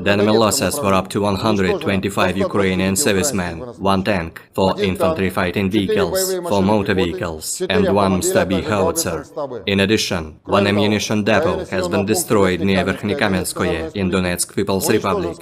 The enemy losses were up to 125 Ukrainian servicemen, 1 tank, 4 infantry fighting vehicles, 4 motor vehicles, and 1 Stabi howitzer. In addition, 1 ammunition depot has been destroyed near Verkhnykamenskoye in Donetsk People's Republic.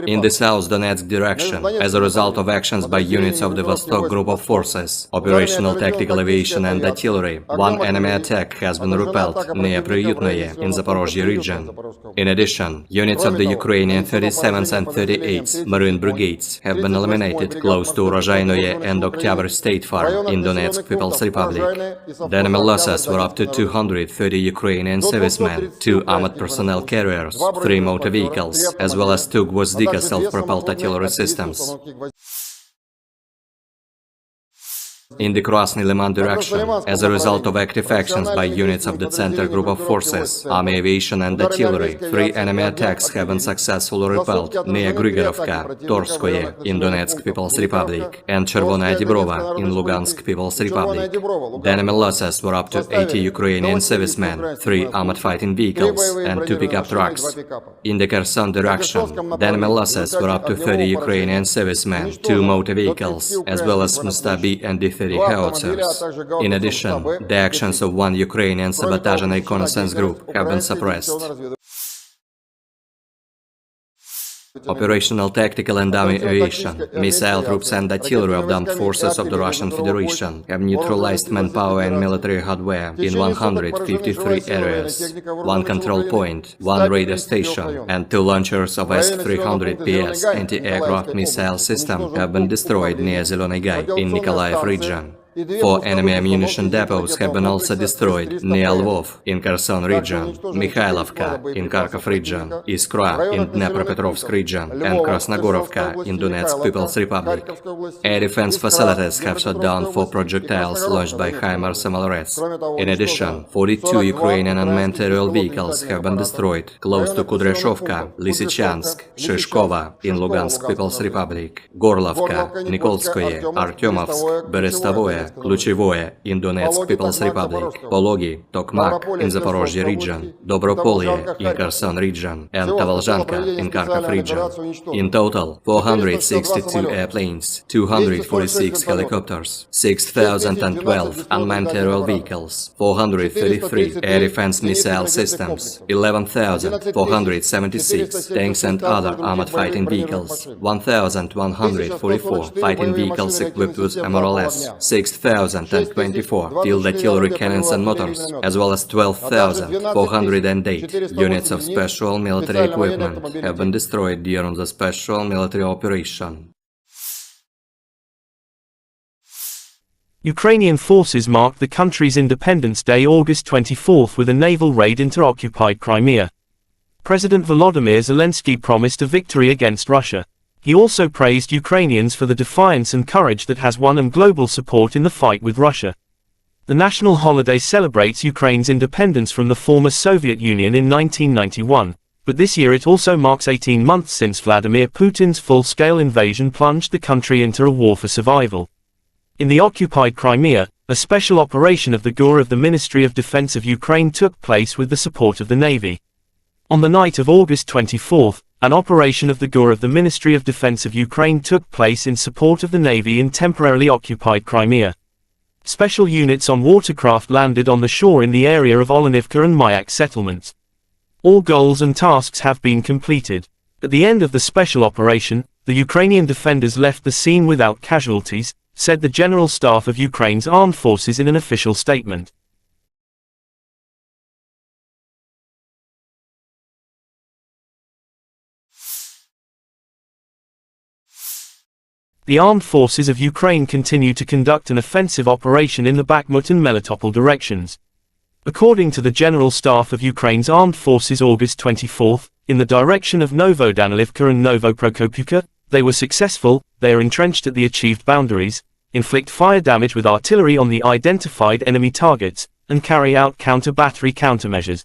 In the South Donetsk direction, as a result of actions by units of the Vostok Group of Forces, Operational Tactical Aviation and Artillery, 1 enemy attack has been repelled near Pryutnoye in Zaphorizia region. In addition, units of the Ukrainian 37th and 38th Marine Brigades have been eliminated close to Urozhainoye and Oktyabr State Farm in Donetsk People's Republic. The enemy losses were up to 230 Ukrainian servicemen, 2 armored personnel carriers, 3 motor vehicles, as well as 2 Gvozdika self-propelled artillery systems. In the Krasny Liman direction, as a result of active actions by units of the Center Group of Forces, Army Aviation and Artillery, 3 enemy attacks have been successfully repelled near Grigorovka, Torskoye in Donetsk People's Republic, and Chervonaya Dibrova in Lugansk People's Republic. The enemy losses were up to 80 Ukrainian servicemen, 3 armored fighting vehicles, and 2 pickup trucks. In the Kherson direction, the enemy losses were up to 30 Ukrainian servicemen, 2 motor vehicles, as well as Stabi and D-30 howitzers. In addition, the actions of 1 Ukrainian sabotage and reconnaissance group have been suppressed. Operational Tactical and Army Aviation, missile troops and artillery of the armed forces of the Russian Federation have neutralized manpower and military hardware in 153 areas. 1 control point, 1 radar station, and 2 launchers of S-300PS anti-aircraft missile system have been destroyed near Zeleny Gai in Nikolaev region. 4 enemy ammunition depots have been also destroyed near Lvov in Kherson region, Mikhailovka in Kharkov region, Iskra in Dnepropetrovsk region, and Krasnogorovka in Donetsk People's Republic. Air defense facilities have shut down 4 projectiles launched by HIMARS MLRS. In addition, 42 Ukrainian unmanned aerial vehicles have been destroyed close to Kudryashovka, Lysychansk, Shishkova in Lugansk People's Republic, Gorlovka, Nikolskoye, Artyomovsk, Berestavoye, Kluchevoye in Donetsk People's Republic, Pologi, Tokmak in Zaporozhye region, Dobropolye in Kherson region, and Tavalzhanka in Kharkov region. In total, 462 airplanes, 246 helicopters, 6,012 unmanned aerial vehicles, 433 air defense missile systems, 11,476 tanks and other armored fighting vehicles, 1,144 fighting vehicles equipped with MRLS, 6,024 field artillery cannons and motors, as well as 12,408 units of special military equipment have been destroyed during the special military operation. Ukrainian forces marked the country's Independence Day August 24 with a naval raid into occupied Crimea. President Volodymyr Zelensky promised a victory against Russia. He also praised Ukrainians for the defiance and courage that has won them global support in the fight with Russia. The national holiday celebrates Ukraine's independence from the former Soviet Union in 1991, but this year it also marks 18 months since Vladimir Putin's full-scale invasion plunged the country into a war for survival. In the occupied Crimea, a special operation of the GUR of the Ministry of Defense of Ukraine took place with the support of the Navy. On the night of August 24, an operation of the GUR of the Ministry of Defense of Ukraine took place in support of the Navy in temporarily occupied Crimea. Special units on watercraft landed on the shore in the area of Olenivka and Mayak settlements. All goals and tasks have been completed. At the end of the special operation, the Ukrainian defenders left the scene without casualties, said the General Staff of Ukraine's Armed Forces in an official statement. The armed forces of Ukraine continue to conduct an offensive operation in the Bakhmut and Melitopol directions. According to the General Staff of Ukraine's Armed Forces August 24, in the direction of Novodanilivka and Novoprokopivka, they were successful, they are entrenched at the achieved boundaries, inflict fire damage with artillery on the identified enemy targets, and carry out counter-battery countermeasures.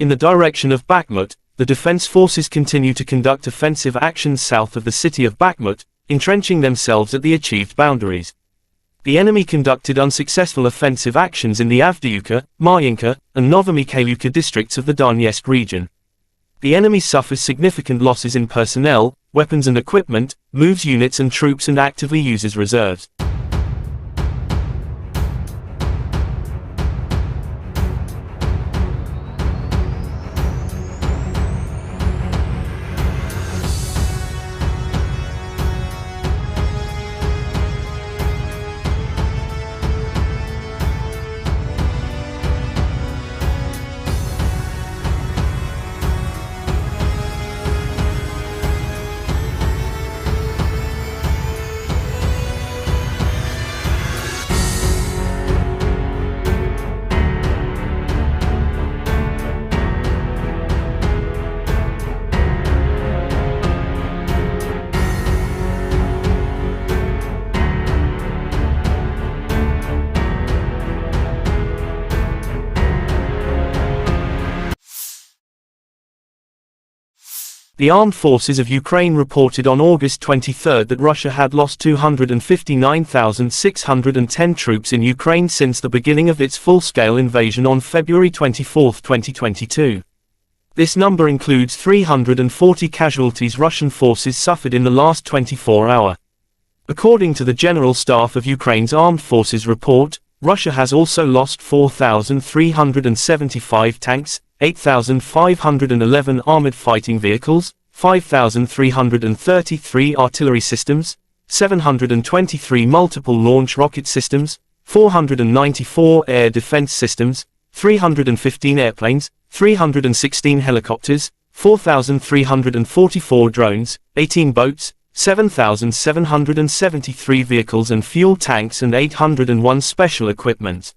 In the direction of Bakhmut, the defense forces continue to conduct offensive actions south of the city of Bakhmut, entrenching themselves at the achieved boundaries. The enemy conducted unsuccessful offensive actions in the Avdiivka, Marinka, and Novomikhailivka districts of the Donetsk region. The enemy suffers significant losses in personnel, weapons and equipment, moves units and troops and actively uses reserves. The armed forces of Ukraine reported on August 23 that Russia had lost 259,610 troops in Ukraine since the beginning of its full-scale invasion on February 24, 2022. This number includes 340 casualties Russian forces suffered in the last 24 hours. According to the General Staff of Ukraine's Armed Forces report, Russia has also lost 4,375 tanks, 8,511 armored fighting vehicles, 5,333 artillery systems, 723 multiple launch rocket systems, 494 air defense systems, 315 airplanes, 316 helicopters, 4,344 drones, 18 boats, 7,773 vehicles and fuel tanks and 801 special equipment.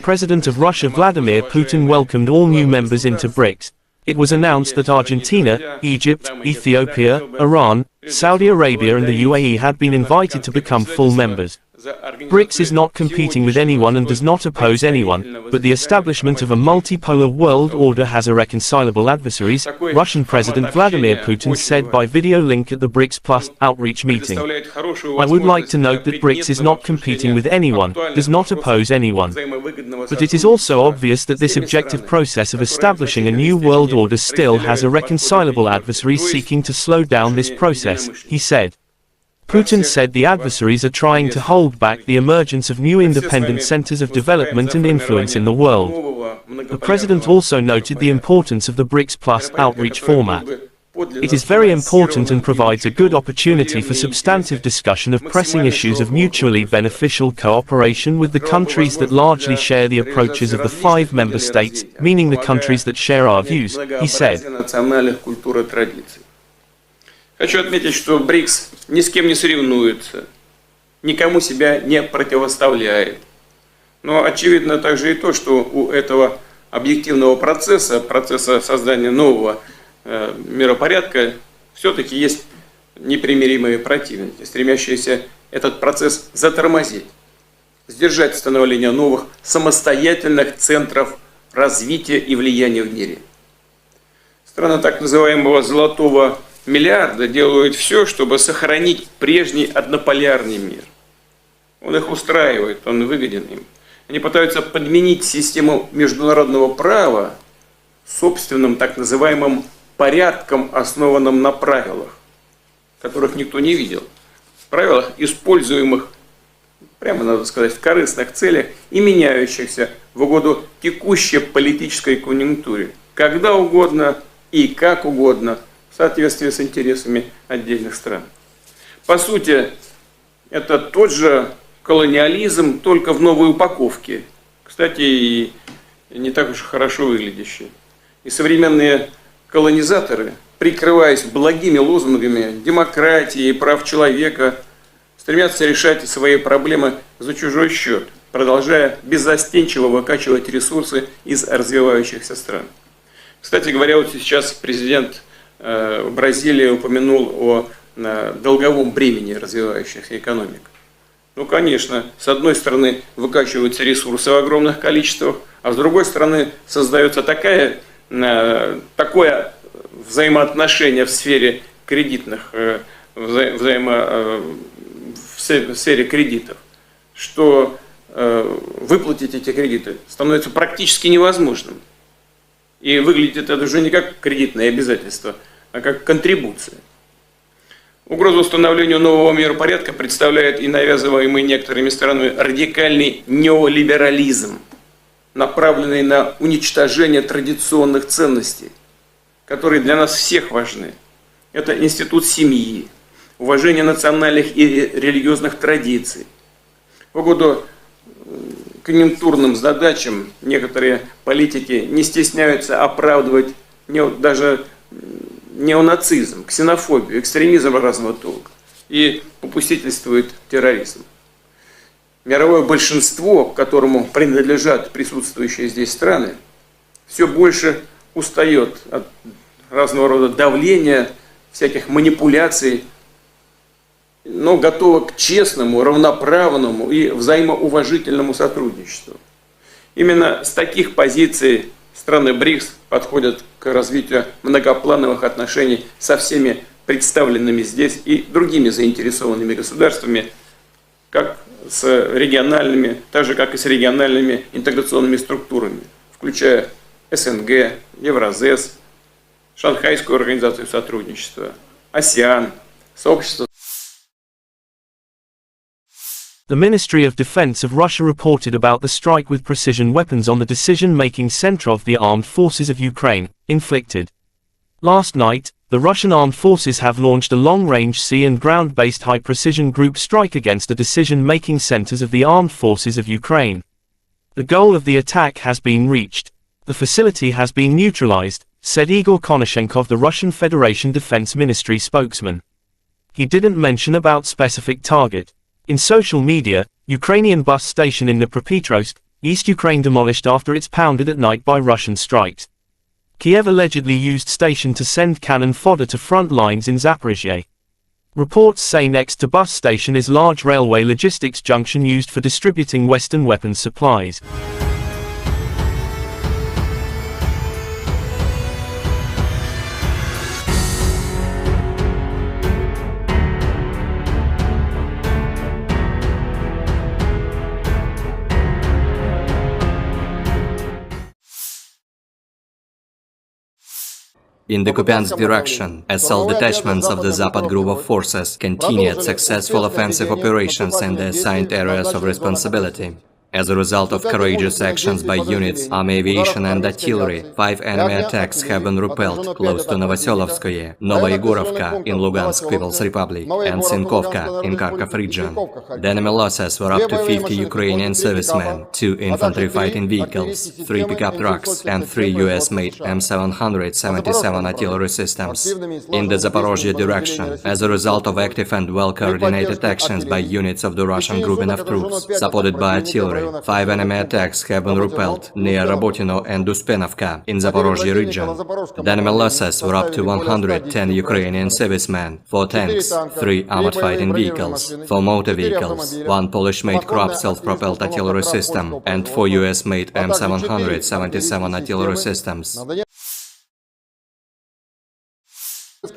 President of Russia Vladimir Putin welcomed all new members into BRICS. It was announced that Argentina, Egypt, Ethiopia, Iran, Saudi Arabia and the UAE had been invited to become full members. BRICS is not competing with anyone and does not oppose anyone, but the establishment of a multipolar world order has irreconcilable adversaries, Russian President Vladimir Putin said by video link at the BRICS Plus outreach meeting. I would like to note that BRICS is not competing with anyone, does not oppose anyone. But it is also obvious that this objective process of establishing a new world order still has irreconcilable adversaries seeking to slow down this process, he said. Putin said the adversaries are trying to hold back the emergence of new independent centers of development and influence in the world. The president also noted the importance of the BRICS Plus outreach format. It is very important and provides a good opportunity for substantive discussion of pressing issues of mutually beneficial cooperation with the countries that largely share the approaches of the 5 member states, meaning the countries that share our views, he said. Хочу отметить, что БРИКС ни с кем не соревнуется, никому себя не противоставляет. Но очевидно также и то, что у этого объективного процесса создания нового миропорядка, все-таки есть непримиримые противники, стремящиеся этот процесс затормозить, сдержать становление новых самостоятельных центров развития и влияния в мире. Страны так называемого «золотого миллиарда делают все, чтобы сохранить прежний однополярный мир. Он их устраивает, он выгоден им. Они пытаются подменить систему международного права собственным так называемым порядком, основанным на правилах, которых никто не видел. Правилах, используемых, прямо надо сказать, в корыстных целях и меняющихся в угоду текущей политической конъюнктуре, когда угодно и как угодно, в соответствии с интересами отдельных стран. По сути, это тот же колониализм, только в новой упаковке. Кстати, и не так уж хорошо выглядящий. И современные колонизаторы, прикрываясь благими лозунгами демократии и прав человека, стремятся решать свои проблемы за чужой счет, продолжая беззастенчиво выкачивать ресурсы из развивающихся стран. Кстати говоря, вот сейчас президент Бразилии упомянул о долговом бремени развивающихся экономик. Ну, конечно, с одной стороны выкачиваются ресурсы в огромных количествах, а с другой стороны создается такое взаимоотношение в сфере кредитных, в сфере кредитов, что выплатить эти кредиты становится практически невозможным. И выглядит это уже не как кредитное обязательство, а как контрибуция. Угрозу установлению нового миропорядка представляет и навязываемый некоторыми странами радикальный неолиберализм, направленный на уничтожение традиционных ценностей, которые для нас всех важны. Это институт семьи, уважение национальных и религиозных традиций. В угоду конъюнктурным задачам некоторые политики не стесняются оправдывать даже неонацизм, ксенофобию, экстремизм разного толка и попустительствует терроризм. Мировое большинство, к которому принадлежат присутствующие здесь страны, все больше устает от разного рода давления, всяких манипуляций, но готово к честному, равноправному и взаимоуважительному сотрудничеству. Именно с таких позиций страны БРИКС подходят к развитию многоплановых отношений со всеми представленными здесь и другими заинтересованными государствами, как с региональными, так же как и с региональными интеграционными структурами, включая СНГ, Евразес, Шанхайскую организацию сотрудничества, АСЕАН, сообщество. The Ministry of Defense of Russia reported about the strike with precision weapons on the decision-making center of the armed forces of Ukraine, inflicted. Last night, the Russian armed forces have launched a long-range sea and ground-based high-precision group strike against the decision-making centers of the armed forces of Ukraine. The goal of the attack has been reached. The facility has been neutralized, said Igor Konashenkov, the Russian Federation Defense Ministry spokesman. He didn't mention about specific target. In social media, Ukrainian bus station in Dnipropetrovsk, East Ukraine demolished after it's pounded at night by Russian strikes. Kyiv allegedly used station to send cannon fodder to front lines in Zaphorizia. Reports say next to bus station is large railway logistics junction used for distributing Western weapons supplies. In the Kupiansk direction, assault detachments of the Zapad group of forces continued successful offensive operations in the assigned areas of responsibility. As a result of courageous actions by units, army aviation and artillery, 5 enemy attacks have been repelled close to Novoselovskoye, Novoyegorovka in Lugansk People's Republic, and Sinkovka in Kharkov region. The enemy losses were up to 50 Ukrainian servicemen, 2 infantry fighting vehicles, 3 pickup trucks, and 3 U.S. made M777 artillery systems. In the Zaporozhye direction, as a result of active and well-coordinated actions by units of the Russian grouping of troops, supported by artillery, 5 enemy attacks have been repelled near Rabotino and Uspenovka in Zaporozhye region. The enemy losses were up to 110 Ukrainian servicemen, 4 tanks, 3 armored fighting vehicles, 4 motor vehicles, 1 Polish-made Krupp self-propelled artillery system, and 4 US-made M777 artillery systems.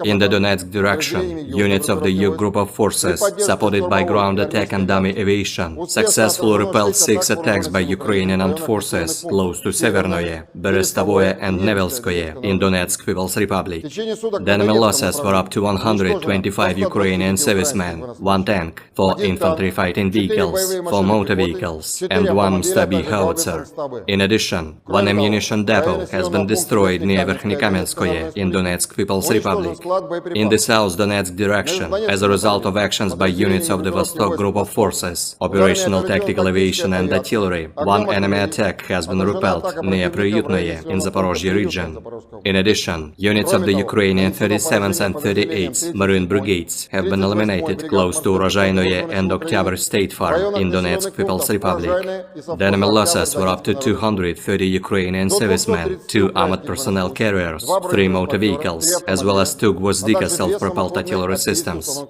In the Donetsk direction, units of the U group of forces, supported by ground attack and dummy aviation, successfully repelled 6 attacks by Ukrainian armed forces close to Severnoye, Berestovoye and Nevelskoye in Donetsk People's Republic. The enemy losses were up to 125 Ukrainian servicemen, 1 tank, 4 infantry fighting vehicles, 4 motor vehicles, and 1 Stabi howitzer. In addition, 1 ammunition depot has been destroyed near Verkhnekamenskoye in Donetsk People's Republic. In the South Donetsk direction, as a result of actions by units of the Vostok group of forces, operational tactical aviation and artillery, 1 enemy attack has been repelled near Priutnoye in Zaphorizia region. In addition, units of the Ukrainian 37th and 38th Marine Brigades have been eliminated close to Urozhainoye and Oktyabr State Farm in Donetsk People's Republic. The enemy losses were up to 230 Ukrainian servicemen, 2 armored personnel carriers, 3 motor vehicles, as well as 2 Gvozdika self-propelled artillery systems.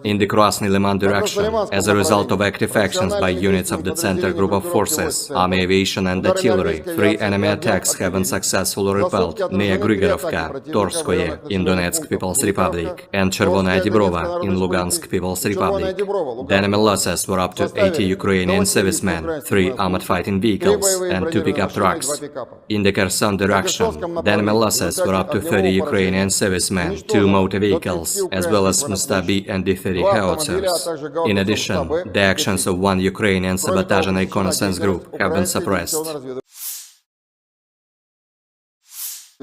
In the Krasny Liman direction, as a result of active actions by units of the Center Group of Forces, Army Aviation and Artillery, 3 enemy attacks have been successfully repelled near Grigorovka, Torskoye in Donetsk People's Republic, and Chervonaya Dibrova in Lugansk People's Republic. The enemy losses were up to 80 Ukrainian servicemen, 3 armored fighting vehicles, and 2 pickup trucks. In the Kherson direction, the enemy losses were up to 30 Ukrainian servicemen, 2 motor vehicles, as well as Stabi and D-30 howitzers. In addition, the actions of 1 Ukrainian sabotage and reconnaissance group have been suppressed.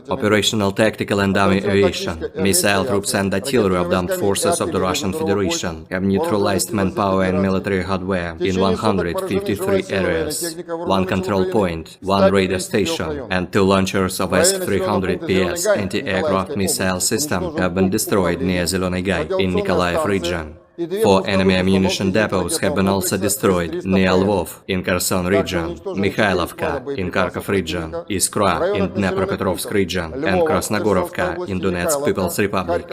Operational tactical and dummy aviation, missile troops and artillery of the armed forces of the Russian Federation have neutralized manpower and military hardware in 153 areas. 1 control point, 1 radar station, and 2 launchers of S-300PS anti-aircraft missile system have been destroyed near Zeleny Gai in Nikolaev region. 4 enemy ammunition depots have been also destroyed near Lvov in Kherson region, Mikhailovka in Kharkov region, Iskra in Dnepropetrovsk region, and Krasnogorovka in Donetsk People's Republic.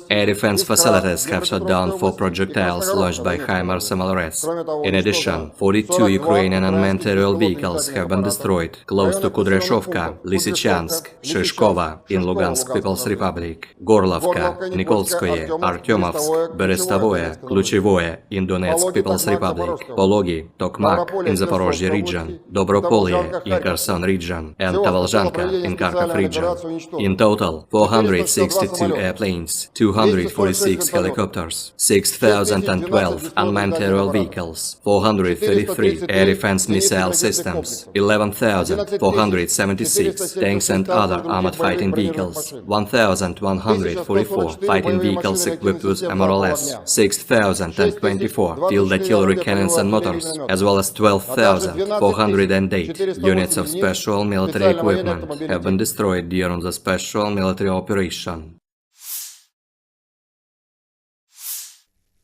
Air defense facilities have shot down 4 projectiles launched by HIMARS MLRS. In addition, 42 Ukrainian unmanned aerial vehicles have been destroyed close to Kudryashovka, Lysychansk, Shishkova in Lugansk People's Republic, Gorlovka, Nikolskoye, Artyomovsk, Berestovoye, Kluchevoye in Donetsk People's Republic, Pologi, Tokmak in Zaphorizia region, Dobropolye in Kherson region, and Tavalzhanka in Kharkov region. In total, 462 airplanes, 246 helicopters, 6,012 unmanned aerial vehicles, 433 air defense missile systems, 11,476 tanks and other armored fighting vehicles, 1,144 fighting vehicles equipped with MRLS, 6,024 field artillery cannons and motors, as well as 12,408 units of special military equipment have been destroyed during the special military operation.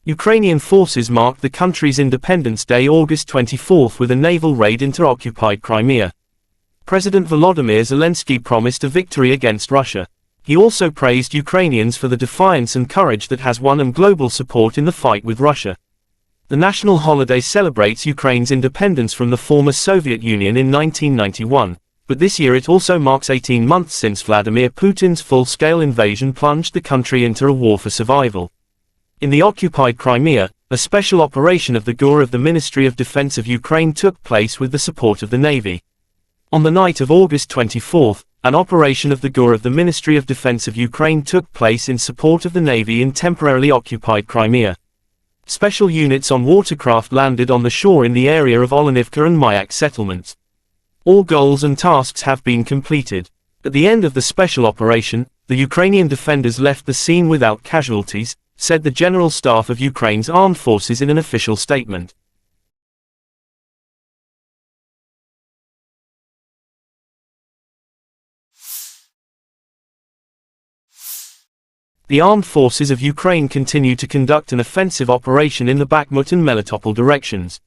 Ukrainian forces marked the country's Independence Day August 24 with a naval raid into occupied Crimea. President Volodymyr Zelensky promised a victory against Russia. He also praised Ukrainians for the defiance and courage that has won them global support in the fight with Russia. The national holiday celebrates Ukraine's independence from the former Soviet Union in 1991, but this year it also marks 18 months since Vladimir Putin's full-scale invasion plunged the country into a war for survival. In the occupied Crimea, a special operation of the GUR of the Ministry of Defense of Ukraine took place with the support of the Navy. On the night of August 24, an operation of the GUR of the Ministry of Defense of Ukraine took place in support of the Navy in temporarily occupied Crimea. Special units on watercraft landed on the shore in the area of Olenivka and Mayak settlements. All goals and tasks have been completed. At the end of the special operation, the Ukrainian defenders left the scene without casualties, said the General Staff of Ukraine's armed forces in an official statement. The armed forces of Ukraine continue to conduct an offensive operation in the Bakhmut and Melitopol directions.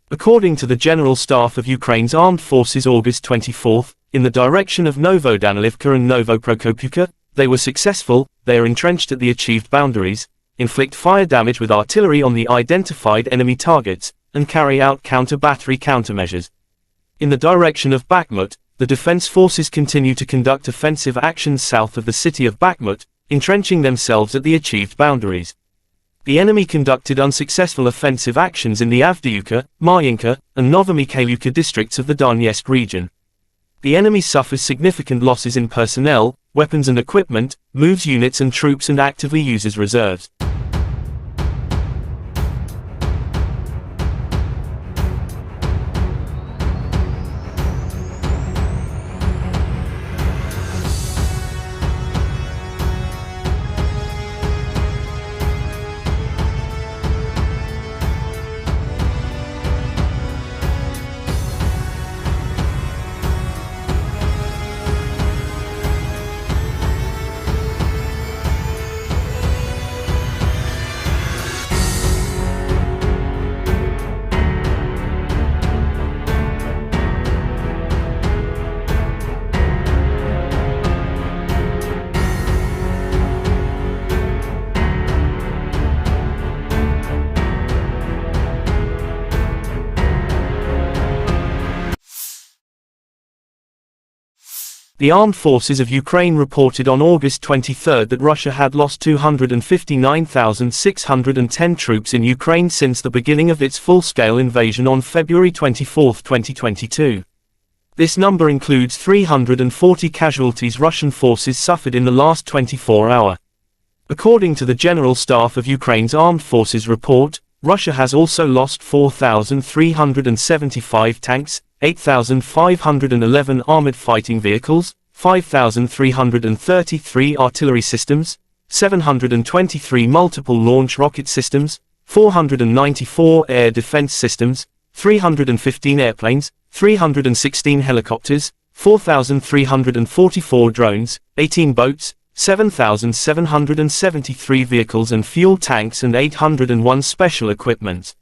According to the General Staff of Ukraine's armed forces August 24, in the direction of Novodanilivka and Novoprokopivka, they were successful, they are entrenched at the achieved boundaries, inflict fire damage with artillery on the identified enemy targets, and carry out counter-battery countermeasures. In the direction of Bakhmut, the defense forces continue to conduct offensive actions south of the city of Bakhmut, entrenching themselves at the achieved boundaries. The enemy conducted unsuccessful offensive actions in the Avdiivka, Marinka, and Novomikhailivka districts of the Donetsk region. The enemy suffers significant losses in personnel, weapons and equipment, moves units and troops and actively uses reserves. The armed forces of Ukraine reported on August 23 that Russia had lost 259,610 troops in Ukraine since the beginning of its full-scale invasion on February 24, 2022. This number includes 340 casualties Russian forces suffered in the last 24 hours. According to the General Staff of Ukraine's Armed Forces report, Russia has also lost 4,375 tanks, 8,511 armored fighting vehicles, 5,333 artillery systems, 723 multiple launch rocket systems, 494 air defense systems, 315 airplanes, 316 helicopters, 4,344 drones, 18 boats, 7,773 vehicles and fuel tanks and 801 special equipment.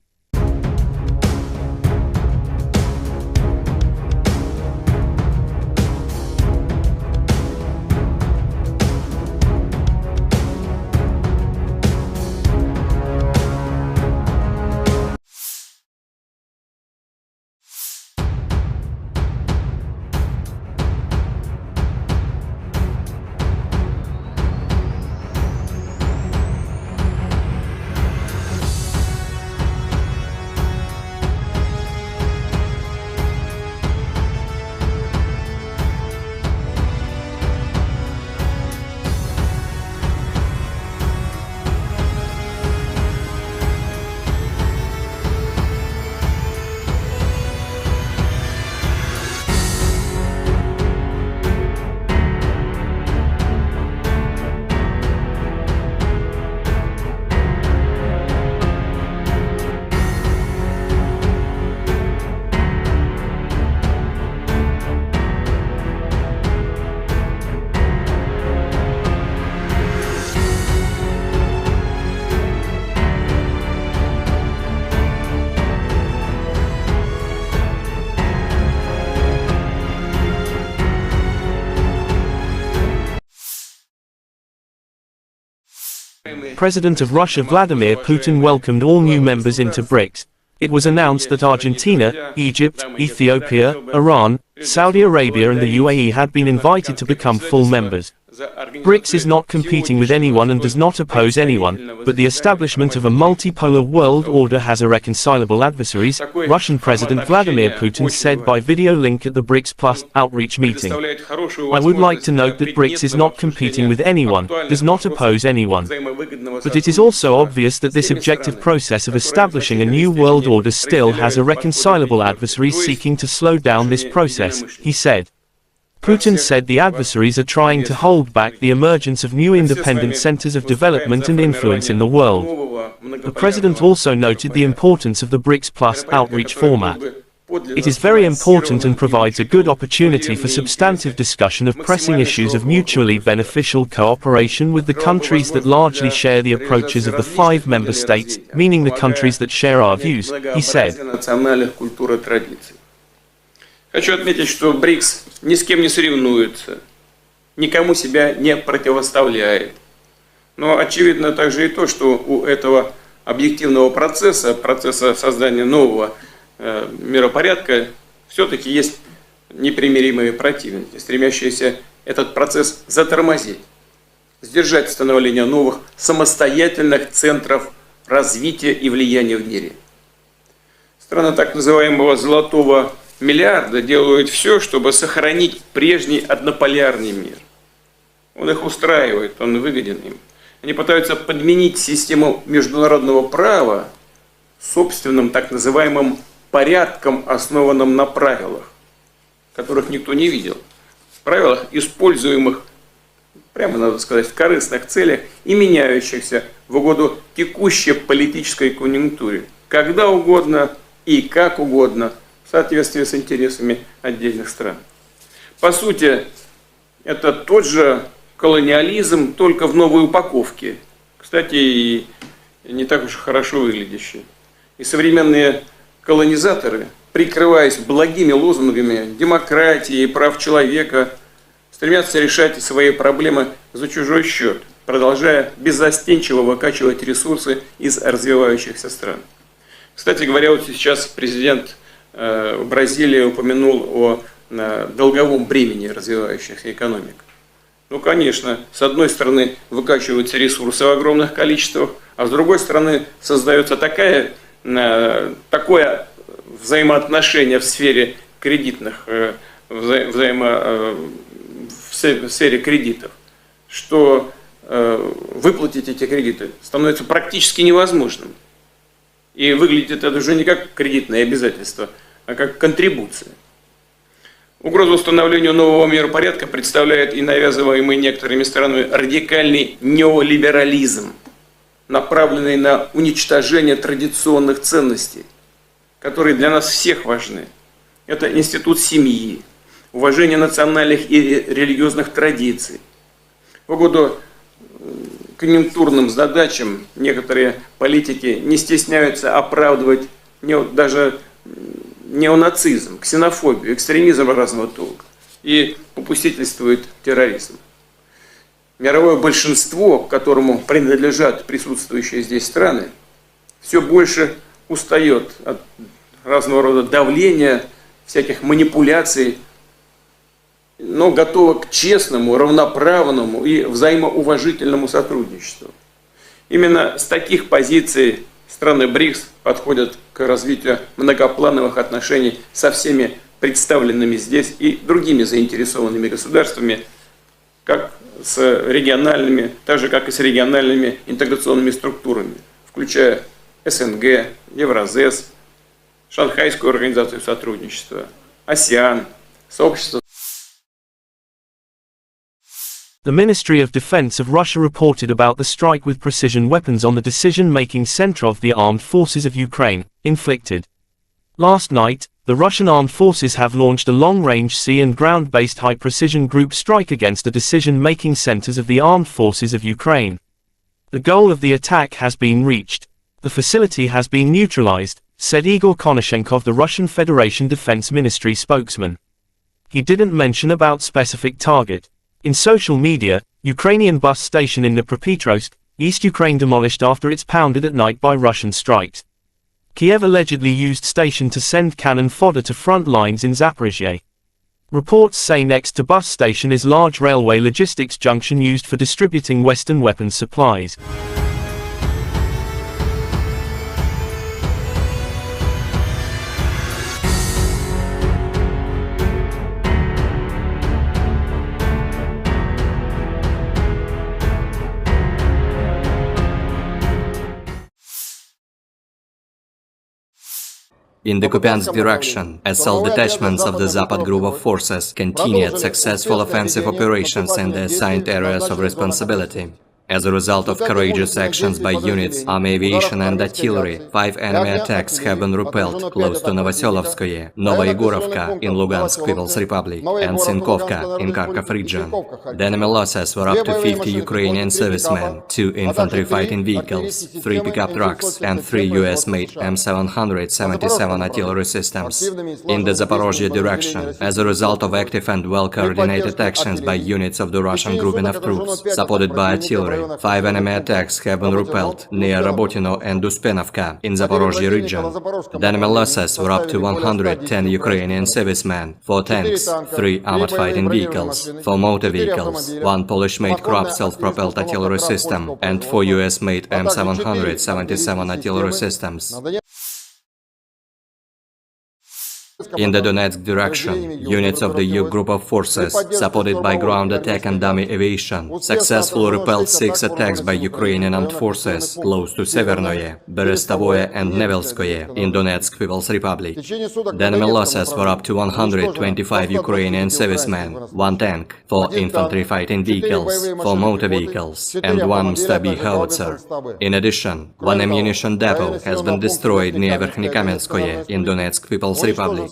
President of Russia Vladimir Putin welcomed all new members into BRICS. It was announced that Argentina, Egypt, Ethiopia, Iran, Saudi Arabia and the UAE had been invited to become full members. BRICS is not competing with anyone and does not oppose anyone, but the establishment of a multipolar world order has irreconcilable adversaries, Russian President Vladimir Putin said by video link at the BRICS Plus outreach meeting. I would like to note that BRICS is not competing with anyone, does not oppose anyone. But it is also obvious that this objective process of establishing a new world order still has irreconcilable adversaries seeking to slow down this process, he said. Putin said the adversaries are trying to hold back the emergence of new independent centers of development and influence in the world. The president also noted the importance of the BRICS Plus outreach format. It is very important and provides a good opportunity for substantive discussion of pressing issues of mutually beneficial cooperation with the countries that largely share the approaches of the 5 member states, meaning the countries that share our views, he said. Хочу отметить, что БРИКС ни с кем не соревнуется, никому себя не противоставляет. Но очевидно также и то, что у этого объективного процесса создания нового миропорядка, все-таки есть непримиримые противники, стремящиеся этот процесс затормозить, сдержать становление новых самостоятельных центров развития и влияния в мире. Страны так называемого «золотого миллиарда» делают все, чтобы сохранить прежний однополярный мир. Он их устраивает, он выгоден им. Они пытаются подменить систему международного права собственным так называемым порядком, основанным на правилах, которых никто не видел. Правилах, используемых, прямо надо сказать, в корыстных целях и меняющихся в угоду текущей политической конъюнктуре, когда угодно и как угодно, в соответствии с интересами отдельных стран. По сути, это тот же колониализм, только в новой упаковке. Кстати, и не так уж хорошо выглядящий. И современные колонизаторы, прикрываясь благими лозунгами демократии и прав человека, стремятся решать свои проблемы за чужой счет, продолжая беззастенчиво выкачивать ресурсы из развивающихся стран. Кстати говоря, вот сейчас президент Бразилии упомянул о долговом бремени развивающихся экономик. Ну, конечно, с одной стороны выкачиваются ресурсы в огромных количествах, а с другой стороны создается такое взаимоотношение в сфере кредитных, в сфере кредитов, что выплатить эти кредиты становится практически невозможным. И выглядит это уже не как кредитное обязательство, а как контрибуция. Угрозу установлению нового миропорядка представляет и навязываемый некоторыми странами радикальный неолиберализм, направленный на уничтожение традиционных ценностей, которые для нас всех важны. Это институт семьи, уважение национальных и религиозных традиций. В угоду конъюнктурным задачам некоторые политики не стесняются оправдывать даже неонацизм, ксенофобию, экстремизм разного толка и попустительствует терроризм. Мировое большинство, к которому принадлежат присутствующие здесь страны, все больше устает от разного рода давления, всяких манипуляций, но готово к честному, равноправному и взаимоуважительному сотрудничеству. Именно с таких позиций страны БРИКС подходят к развитию многоплановых отношений со всеми представленными здесь и другими заинтересованными государствами, как с региональными, так же как и с региональными интеграционными структурами, включая СНГ, Евразес, Шанхайскую организацию сотрудничества, АСЕАН, сообщество. The Ministry of Defense of Russia reported about the strike with precision weapons on the decision-making center of the armed forces of Ukraine, inflicted. Last night, the Russian armed forces have launched a long-range sea and ground-based high-precision group strike against the decision-making centers of the armed forces of Ukraine. The goal of the attack has been reached. The facility has been neutralized, said Igor Konashenkov, the Russian Federation Defense Ministry spokesman. He didn't mention about specific target. In social media, Ukrainian bus station in Dnipropetrovsk, East Ukraine demolished after it's pounded at night by Russian strikes. Kyiv allegedly used station to send cannon fodder to front lines in Zaphorizia. Reports say next to bus station is large railway logistics junction used for distributing Western weapons supplies. In the Kupiansk direction, assault detachments of the Zapad group of forces continued successful offensive operations in the assigned areas of responsibility. As a result of courageous actions by units, army aviation and artillery, 5 enemy attacks have been repelled close to Novoselovskoye, Novoyegorovka in Lugansk People's Republic, and Sinkovka in Kharkov region. The enemy losses were up to 50 Ukrainian servicemen, 2 infantry fighting vehicles, 3 pickup trucks, and 3 U.S. made M777 artillery systems. In the Zaporozhye direction, as a result of active and well-coordinated actions by units of the Russian grouping of troops, supported by artillery, artillery. 5 enemy attacks have been repelled near Rabotino and Uspenovka in Zaporozhye region. The enemy losses were up to 110 Ukrainian servicemen, 4 tanks, 3 armored fighting vehicles, 4 motor vehicles, 1 Polish-made Krupp self-propelled artillery system, and 4 U.S.-made M777 artillery systems. In the Donetsk direction, units of the U group of forces, supported by ground attack and dummy aviation, successfully repelled 6 attacks by Ukrainian armed forces close to Severnoye, Berestovoye and Nevelskoye in Donetsk People's Republic. The enemy losses were up to 125 Ukrainian servicemen, 1 tank, 4 infantry fighting vehicles, 4 motor vehicles, and 1 Stab-B howitzer. In addition, 1 ammunition depot has been destroyed near Verkhnekamenskoye in Donetsk People's Republic.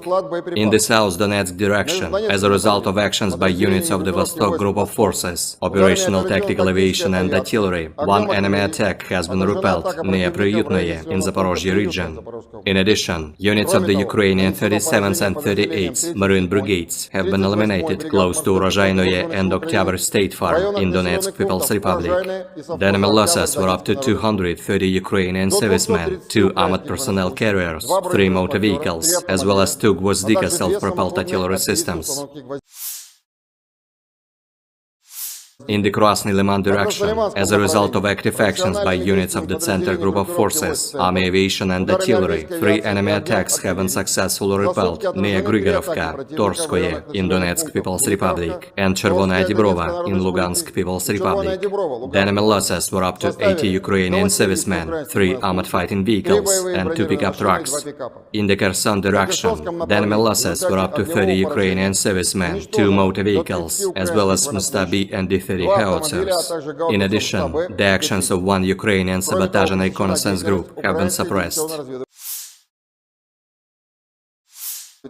In the South Donetsk direction, as a result of actions by units of the Vostok group of forces, operational tactical aviation and artillery, 1 enemy attack has been repelled near Priyutnoye in Zaporozhye region. In addition, units of the Ukrainian 37th and 38th Marine Brigades have been eliminated close to Urozhainoye and Oktyabr State Farm in Donetsk People's Republic. The enemy losses were up to 230 Ukrainian servicemen, 2 armored personnel carriers, 3 motor vehicles, as well as 2 Gvozdika self-propelled artillery systems. In the Krasny Liman direction, as a result of active actions by units of the Center Group of Forces, Army Aviation and Artillery, 3 enemy attacks have been successfully repelled near Grigorovka, Torskoye in Donetsk People's Republic, and Chervonaya Dibrova in Lugansk People's Republic. The enemy losses were up to 80 Ukrainian servicemen, 3 armored fighting vehicles, and 2 pickup trucks. In the Kherson direction, the enemy losses were up to 30 Ukrainian servicemen, 2 motor vehicles, as well as Stab-B and D-30 howitzers. In addition, the actions of 1 Ukrainian sabotage and reconnaissance group have been suppressed.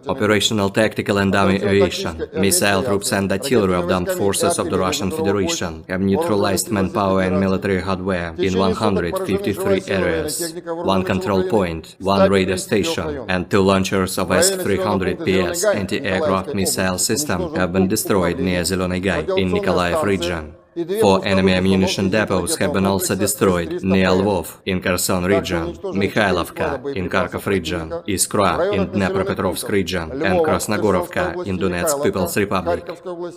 Operational tactical and dummy aviation, missile troops and artillery of the armed forces of the Russian Federation have neutralized manpower and military hardware in 153 areas. 1 control point, 1 radar station, and 2 launchers of S-300PS anti-aircraft missile system have been destroyed near Zeleny Gai in Nikolaev region. 4 enemy ammunition depots have been also destroyed near Lvov in Kherson region, Mikhailovka in Kharkov region, Iskra in Dnepropetrovsk region, and Krasnogorovka in Donetsk People's Republic.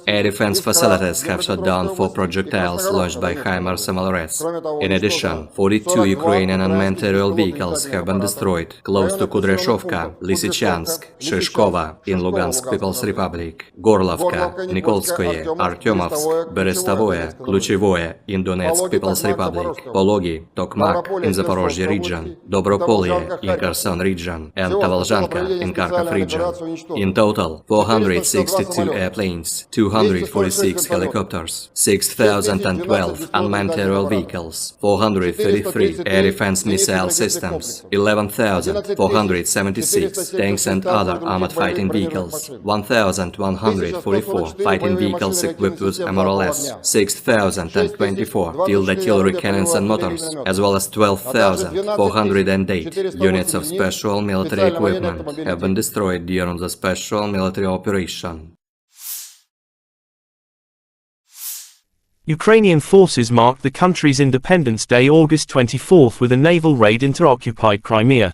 Air defense facilities have shot down 4 projectiles launched by HIMARS MLRS. In addition, 42 Ukrainian unmanned aerial vehicles have been destroyed close to Kudryashovka, Lysychansk, Shishkova in Lugansk People's Republic, Gorlovka, Nikolskoye, Artyomovsk, Berestovoye, Kluchevoye in Donetsk People's Republic, Pologi, Tokmak in Zaporozhye region, Dobropolye in Kherson region, and Tavalzhanka in Kharkov region. In total, 462 airplanes, 246 helicopters, 6,012 unmanned aerial vehicles, 433 air defense missile systems, 11,476 tanks and other armored fighting vehicles, 1,144 fighting vehicles equipped with MRLS, 6,024 field artillery cannons and motors, as well as 12,408 units of special military equipment have been destroyed during the special military operation. Ukrainian forces marked the country's Independence Day August 24 with a naval raid into occupied Crimea.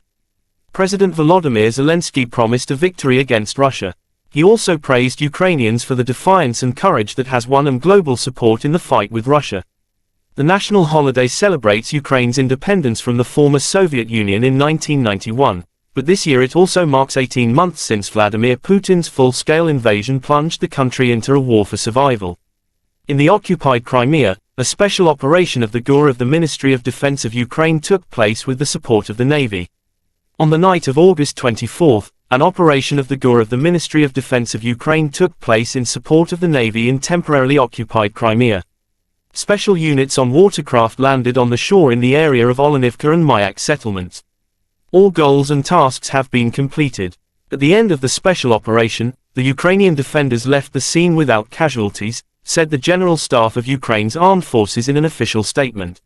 President Volodymyr Zelensky promised a victory against Russia. He also praised Ukrainians for the defiance and courage that has won them global support in the fight with Russia. The national holiday celebrates Ukraine's independence from the former Soviet Union in 1991, but this year it also marks 18 months since Vladimir Putin's full-scale invasion plunged the country into a war for survival. In the occupied Crimea, a special operation of the GUR of the Ministry of Defense of Ukraine took place with the support of the Navy. On the night of August 24, an operation of the GUR of the Ministry of Defense of Ukraine took place in support of the Navy in temporarily occupied Crimea. Special units on watercraft landed on the shore in the area of Olenivka and Mayak settlements. All goals and tasks have been completed. At the end of the special operation, the Ukrainian defenders left the scene without casualties, said the General Staff of Ukraine's Armed Forces in an official statement.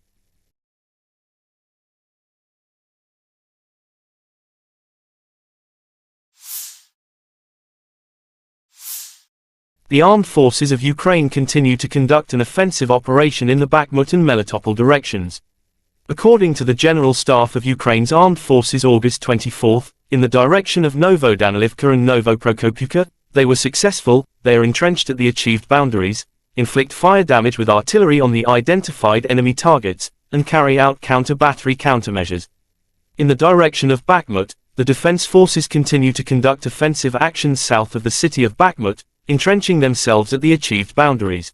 The armed forces of Ukraine continue to conduct an offensive operation in the Bakhmut and Melitopol directions. According to the General Staff of Ukraine's Armed Forces August 24, in the direction of Novodanilivka and Novoprokopivka, they were successful, they are entrenched at the achieved boundaries, inflict fire damage with artillery on the identified enemy targets, and carry out counter-battery countermeasures. In the direction of Bakhmut, the defense forces continue to conduct offensive actions south of the city of Bakhmut, entrenching themselves at the achieved boundaries.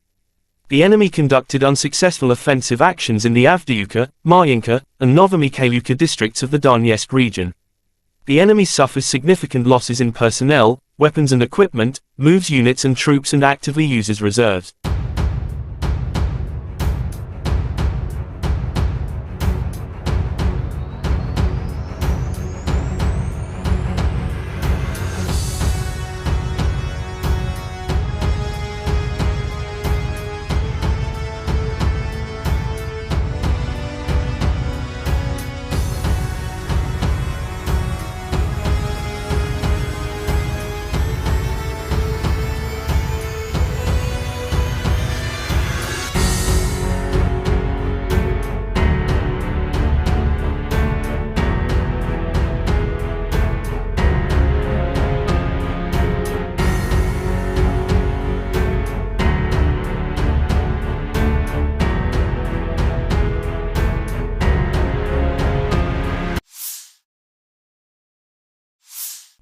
The enemy conducted unsuccessful offensive actions in the Avdiivka, Marinka, and Novomikhailivka districts of the Donetsk region. The enemy suffers significant losses in personnel, weapons and equipment, moves units and troops and actively uses reserves.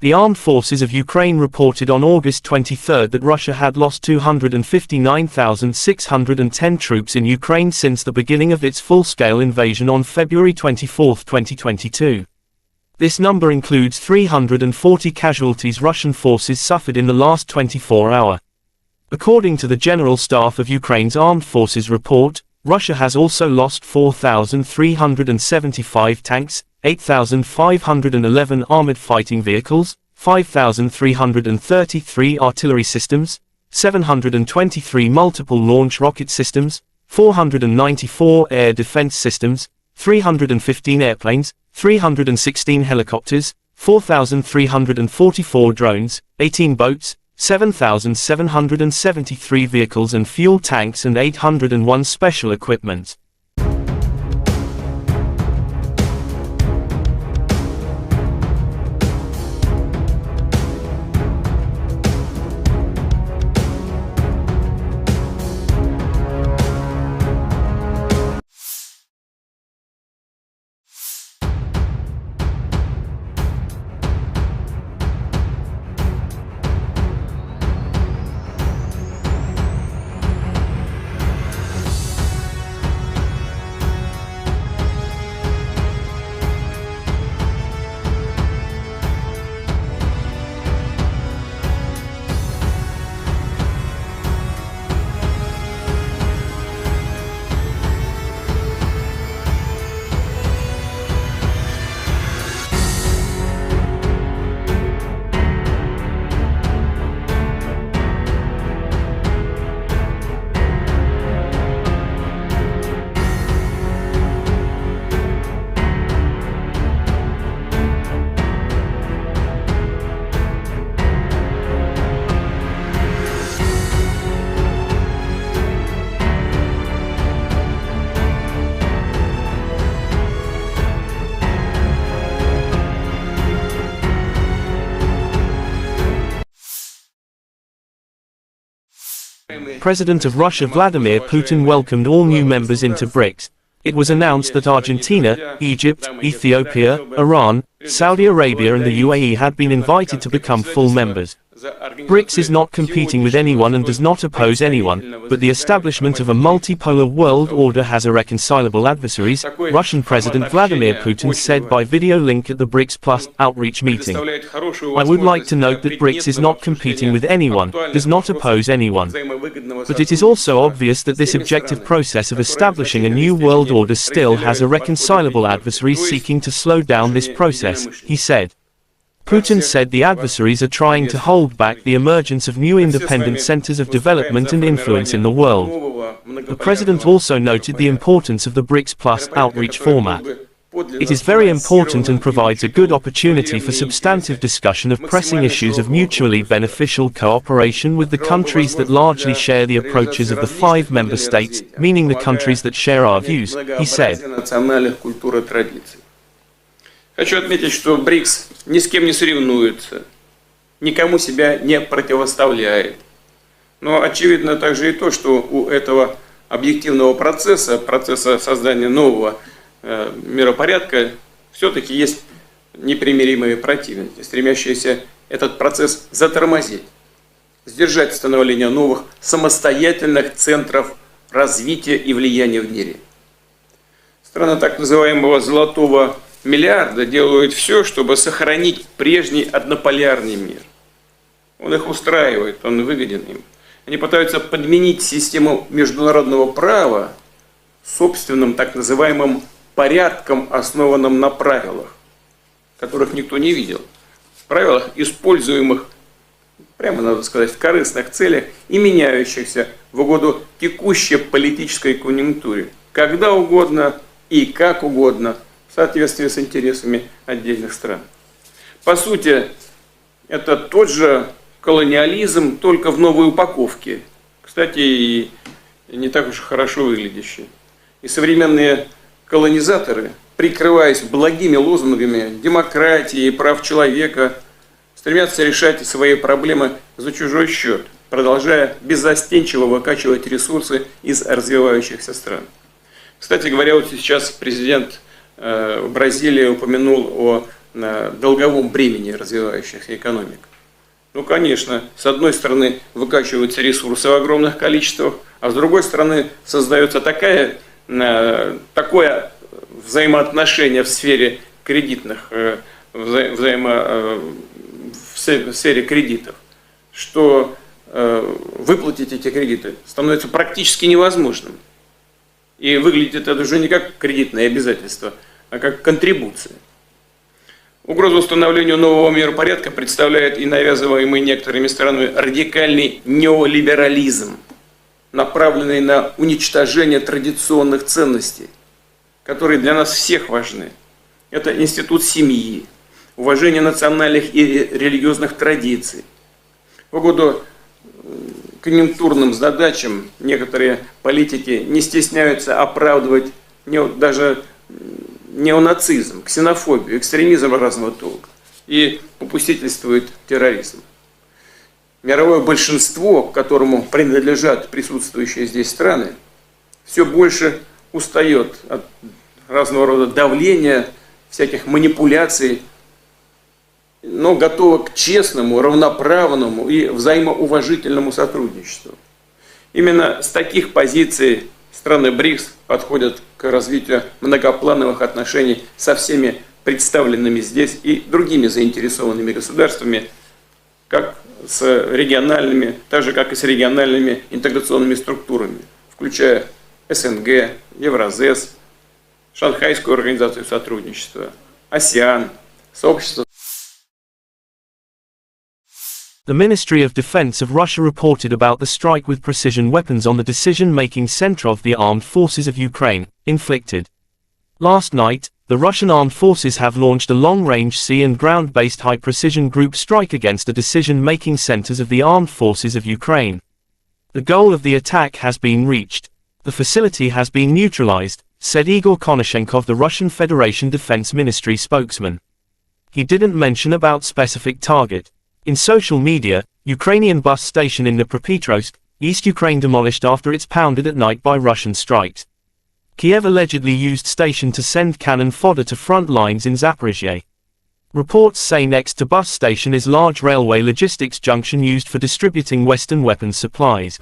The armed forces of Ukraine reported on August 23 that Russia had lost 259,610 troops in Ukraine since the beginning of its full-scale invasion on February 24, 2022. This number includes 340 casualties Russian forces suffered in the last 24 hours. According to the General Staff of Ukraine's Armed Forces report, Russia has also lost 4,375 tanks, 8,511 armored fighting vehicles, 5,333 artillery systems, 723 multiple launch rocket systems, 494 air defense systems, 315 airplanes, 316 helicopters, 4,344 drones, 18 boats, 7,773 vehicles and fuel tanks and 801 special equipment. President of Russia Vladimir Putin welcomed all new members into BRICS. It was announced that Argentina, Egypt, Ethiopia, Iran, Saudi Arabia and the UAE had been invited to become full members. BRICS is not competing with anyone and does not oppose anyone, but the establishment of a multipolar world order has irreconcilable adversaries, Russian President Vladimir Putin said by video link at the BRICS Plus outreach meeting. I would like to note that BRICS is not competing with anyone, does not oppose anyone. But it is also obvious that this objective process of establishing a new world order still has irreconcilable adversaries seeking to slow down this process, he said. Putin said the adversaries are trying to hold back the emergence of new independent centers of development and influence in the world. The president also noted the importance of the BRICS Plus outreach format. It is very important and provides a good opportunity for substantive discussion of pressing issues of mutually beneficial cooperation with the countries that largely share the approaches of the 5 member states, meaning the countries that share our views, he said. Хочу отметить, что БРИКС ни с кем не соревнуется, никому себя не противоставляет. Но очевидно также и то, что у этого объективного процесса создания нового миропорядка, все-таки есть непримиримые противники, стремящиеся этот процесс затормозить, сдержать становление новых самостоятельных центров развития и влияния в мире. Страны так называемого «золотого миллиарда» делают все, чтобы сохранить прежний однополярный мир. Он их устраивает, он выгоден им. Они пытаются подменить систему международного права собственным так называемым порядком, основанным на правилах, которых никто не видел. Правилах, используемых, прямо надо сказать, в корыстных целях и меняющихся в угоду текущей политической конъюнктуре, когда угодно и как угодно, в соответствии с интересами отдельных стран. По сути, это тот же колониализм, только в новой упаковке. Кстати, и не так уж хорошо выглядящий. И современные колонизаторы, прикрываясь благими лозунгами демократии и прав человека, стремятся решать свои проблемы за чужой счет, продолжая беззастенчиво выкачивать ресурсы из развивающихся стран. Кстати говоря, вот сейчас президент Бразилии упомянул о долговом бремени развивающихся экономик. Ну, конечно, с одной стороны выкачиваются ресурсы в огромных количествах, а с другой стороны создается такое взаимоотношение в сфере кредитных, в сфере кредитов, что выплатить эти кредиты становится практически невозможным. И выглядит это уже не как кредитное обязательство, а как контрибуция. Угрозу установлению нового миропорядка представляет и навязываемый некоторыми странами радикальный неолиберализм, направленный на уничтожение традиционных ценностей, которые для нас всех важны. Это институт семьи, уважение национальных и религиозных традиций. В угоду конъюнктурным задачам некоторые политики не стесняются оправдывать даже неонацизм, ксенофобию, экстремизм разного толка и попустительствует терроризм. Мировое большинство, к которому принадлежат присутствующие здесь страны, все больше устает от разного рода давления, всяких манипуляций, но готово к честному, равноправному и взаимоуважительному сотрудничеству. Именно с таких позиций страны БРИКС подходят к развитию многоплановых отношений со всеми представленными здесь и другими заинтересованными государствами, как с региональными, так же как и с региональными интеграционными структурами, включая СНГ, Евразес, Шанхайскую организацию сотрудничества, АСЕАН, сообщество. The Ministry of Defense of Russia reported about the strike with precision weapons on the decision-making center of the armed forces of Ukraine, inflicted. Last night, the Russian armed forces have launched a long-range sea and ground-based high-precision group strike against the decision-making centers of the armed forces of Ukraine. The goal of the attack has been reached. The facility has been neutralized, said Igor Konashenkov, the Russian Federation Defense Ministry spokesman. He didn't mention about specific target. In social media, Ukrainian bus station in Dnipropetrovsk, East Ukraine demolished after it's pounded at night by Russian strikes. Kyiv allegedly used station to send cannon fodder to front lines in Zaphorizia. Reports say next to bus station is large railway logistics junction used for distributing Western weapons supplies.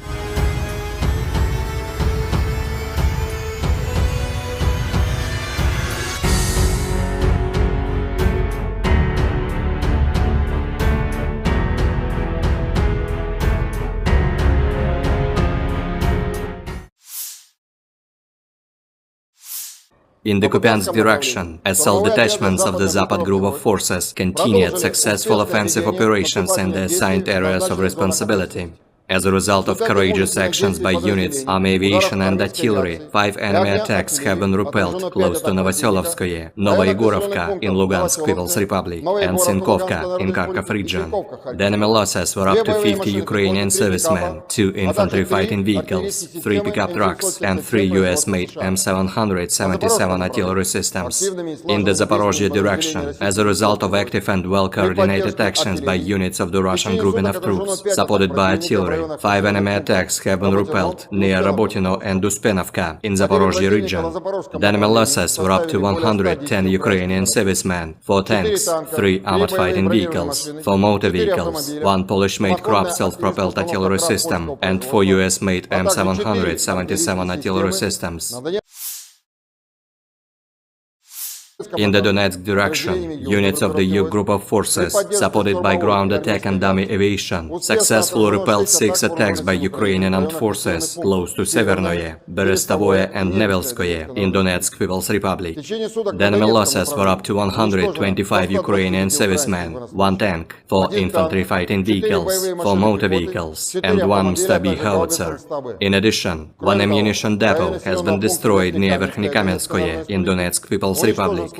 In the Kupiansk direction, SL detachments of the Zapad group of forces continued successful offensive operations in the assigned areas of responsibility. As a result of courageous actions by units, army aviation and artillery, 5 enemy attacks have been repelled close to Novoselovskoye, Novoyegorovka in Lugansk People's Republic, and Sinkovka in Kharkov region. The enemy losses were up to 50 Ukrainian servicemen, 2 infantry fighting vehicles, 3 pickup trucks, and 3 U.S. made M777 artillery systems. In the Zaporozhye direction, as a result of active and well-coordinated actions by units of the Russian grouping of troops, supported by artillery, 5 enemy attacks have been repelled near Rabotino and Uspenovka in Zaporozhye region. The enemy losses were up to 110 Ukrainian servicemen, 4 tanks, 3 armored fighting vehicles, 4 motor vehicles, 1 Polish-made Krupp self-propelled artillery system, and 4 U.S.-made M777 artillery systems. In the Donetsk direction, units of the U group of forces, supported by ground attack and dummy aviation, successfully repelled 6 attacks by Ukrainian armed forces close to Severnoye, Berestovoye and Nevelskoye in Donetsk People's Republic. The enemy losses were up to 125 Ukrainian servicemen, 1 tank, 4 infantry fighting vehicles, 4 motor vehicles, and 1 Stabi howitzer. In addition, 1 ammunition depot has been destroyed near Verkhnykamenskoye in Donetsk People's Republic.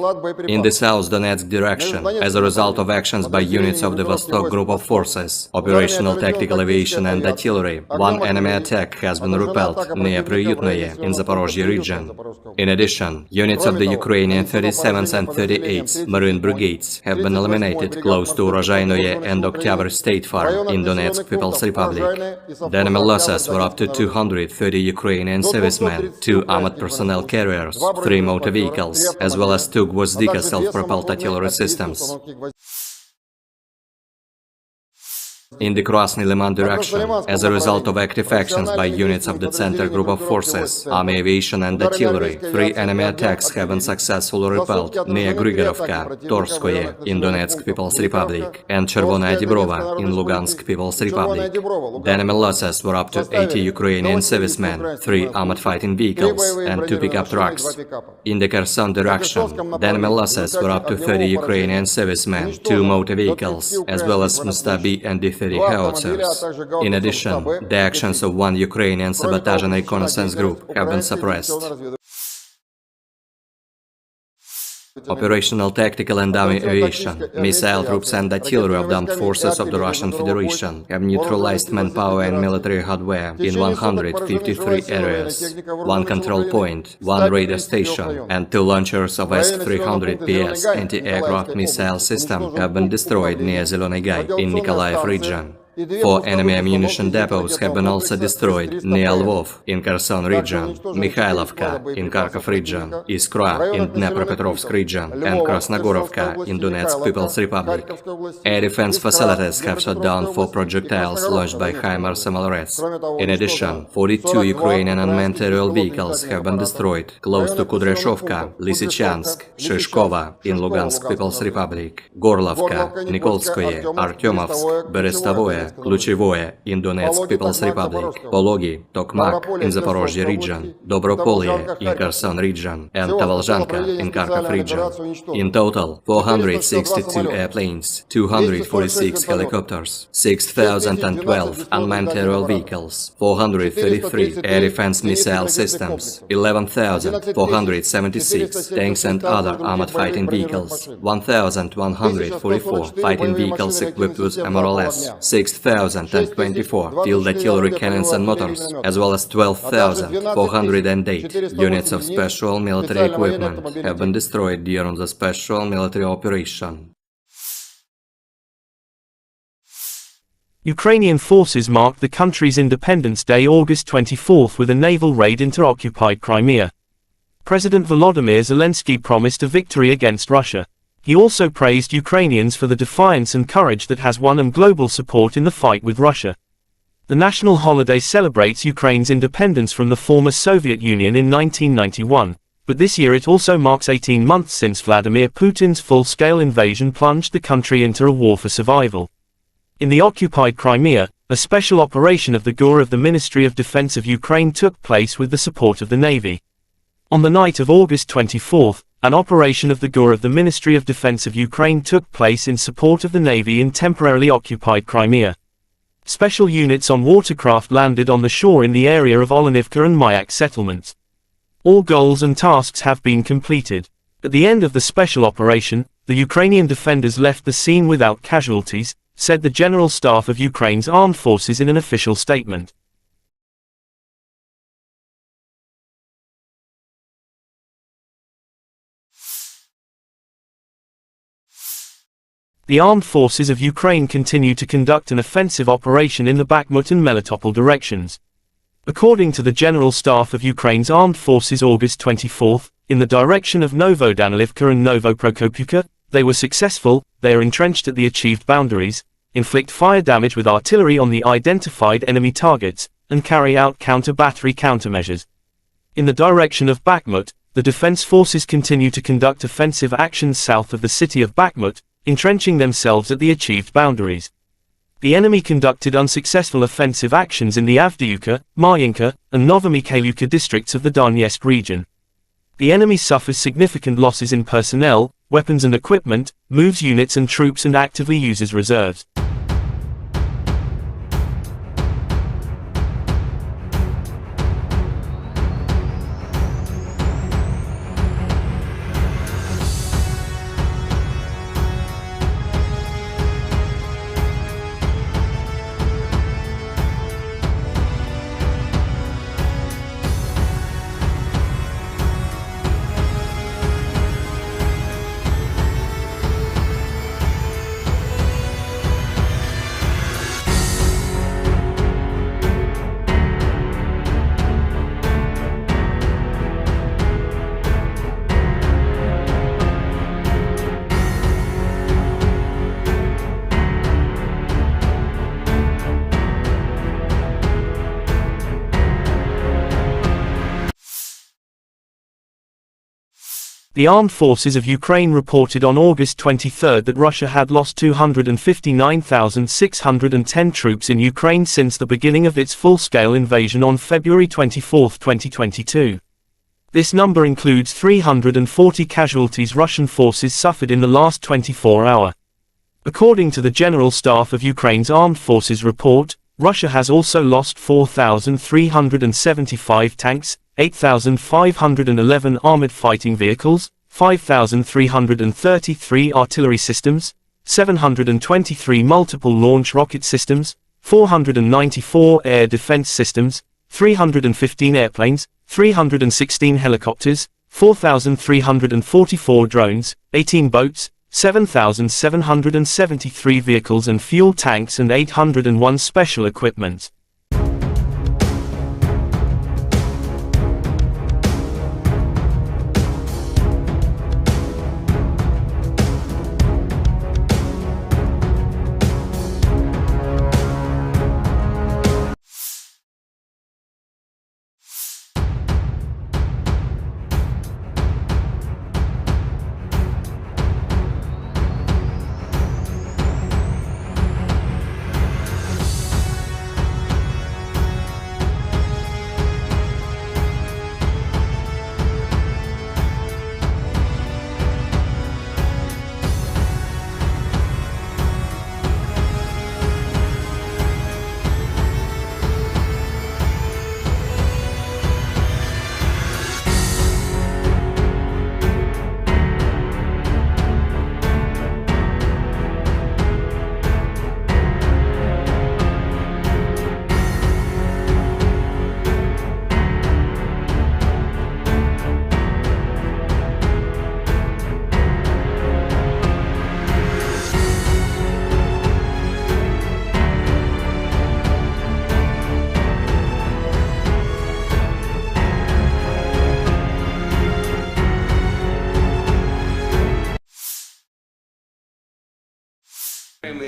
In the South Donetsk direction, as a result of actions by units of the Vostok group of forces, operational tactical aviation and artillery, 1 enemy attack has been repelled near Priyutnoye in Zaporozhye region. In addition, units of the Ukrainian 37th and 38th Marine Brigades have been eliminated close to Urozhainoye and Oktyabr State Farm in Donetsk People's Republic. The enemy losses were up to 230 Ukrainian servicemen, 2 armored personnel carriers, 3 motor vehicles, as well as 2 Gvozdika self-propelled artillery systems. In the Krasny Liman direction, as a result of active actions by units of the Center Group of Forces, army aviation and artillery, 3 enemy attacks have been successfully repelled near Grigorovka, Torskoye in Donetsk People's Republic, and Chervonaya Dibrova in Lugansk People's Republic. The enemy losses were up to 80 Ukrainian servicemen, 3 armored fighting vehicles, and 2 pickup trucks. In the Kherson direction, the enemy losses were up to 30 Ukrainian servicemen, 2 motor vehicles, as well as Mustabi and D-30 howitzers. In addition, the actions of 1 Ukrainian sabotage and reconnaissance group have been suppressed. Operational tactical and dummy aviation, missile troops and artillery of the armed forces of the Russian Federation have neutralized manpower and military hardware in 153 areas. 1 control point, 1 radar station, and 2 launchers of S-300PS anti-aircraft missile system have been destroyed near Zeleny Gai in Nikolaev region. 4 enemy ammunition depots have been also destroyed near Lvov in Kherson region, Mikhailovka in Kharkov region, Iskra in Dnepropetrovsk region, and Krasnogorovka in Donetsk People's Republic. Air defense facilities have shut down 4 projectiles launched by HIMARS MLRS. In addition, 42 Ukrainian unmanned aerial vehicles have been destroyed close to Kudryashovka, Lysychansk, Shishkova in Lugansk People's Republic, Gorlovka, Nikolskoye, Artyomovsk, Berestovoye, Kluchevoye in Donetsk People's Republic, Pologi, Tokmak in Zaporozhye region, Dobropolye in Kherson region, and Tavalzhanka in Kharkov region. In total, 462 airplanes, 246 helicopters, 6,012 unmanned aerial vehicles, 433 air defense missile systems, 11,476 tanks and other armored fighting vehicles, 1,144 fighting vehicles equipped with MRLS, 6,024 field artillery cannons and motors, as well as 12,408 units of special military equipment have been destroyed during the special military operation. Ukrainian forces marked the country's Independence Day August 24th with a naval raid into occupied Crimea. President Volodymyr Zelensky promised a victory against Russia. He also praised Ukrainians for the defiance and courage that has won them global support in the fight with Russia. The national holiday celebrates Ukraine's independence from the former Soviet Union in 1991, but this year it also marks 18 months since Vladimir Putin's full-scale invasion plunged the country into a war for survival. In the occupied Crimea, a special operation of the GUR of the Ministry of Defense of Ukraine took place with the support of the Navy. On the night of August 24th, an operation of the GUR of the Ministry of Defense of Ukraine took place in support of the Navy in temporarily occupied Crimea. Special units on watercraft landed on the shore in the area of Olenivka and Mayak settlements. All goals and tasks have been completed. At the end of the special operation, the Ukrainian defenders left the scene without casualties, said the General Staff of Ukraine's armed forces in an official statement. The armed forces of Ukraine continue to conduct an offensive operation in the Bakhmut and Melitopol directions. According to the General Staff of Ukraine's armed forces August 24, in the direction of Novodanilivka and Novoprokopivka, they were successful. They are entrenched at the achieved boundaries, inflict fire damage with artillery on the identified enemy targets, and carry out counter-battery countermeasures. In the direction of Bakhmut, the defense forces continue to conduct offensive actions south of the city of Bakhmut, entrenching themselves at the achieved boundaries. The enemy conducted unsuccessful offensive actions in the Avdiivka, Marinka, and Novomikhailivka districts of the Donetsk region. The enemy suffers significant losses in personnel, weapons and equipment, moves units and troops and actively uses reserves. The armed forces of Ukraine reported on August 23 that Russia had lost 259,610 troops in Ukraine since the beginning of its full-scale invasion on February 24, 2022. This number includes 340 casualties Russian forces suffered in the last 24 hours. According to the General Staff of Ukraine's Armed Forces report, Russia has also lost 4,375 tanks, 8,511 armored fighting vehicles, 5,333 artillery systems, 723 multiple launch rocket systems, 494 air defense systems, 315 airplanes, 316 helicopters, 4,344 drones, 18 boats, 7,773 vehicles and fuel tanks and 801 special equipment.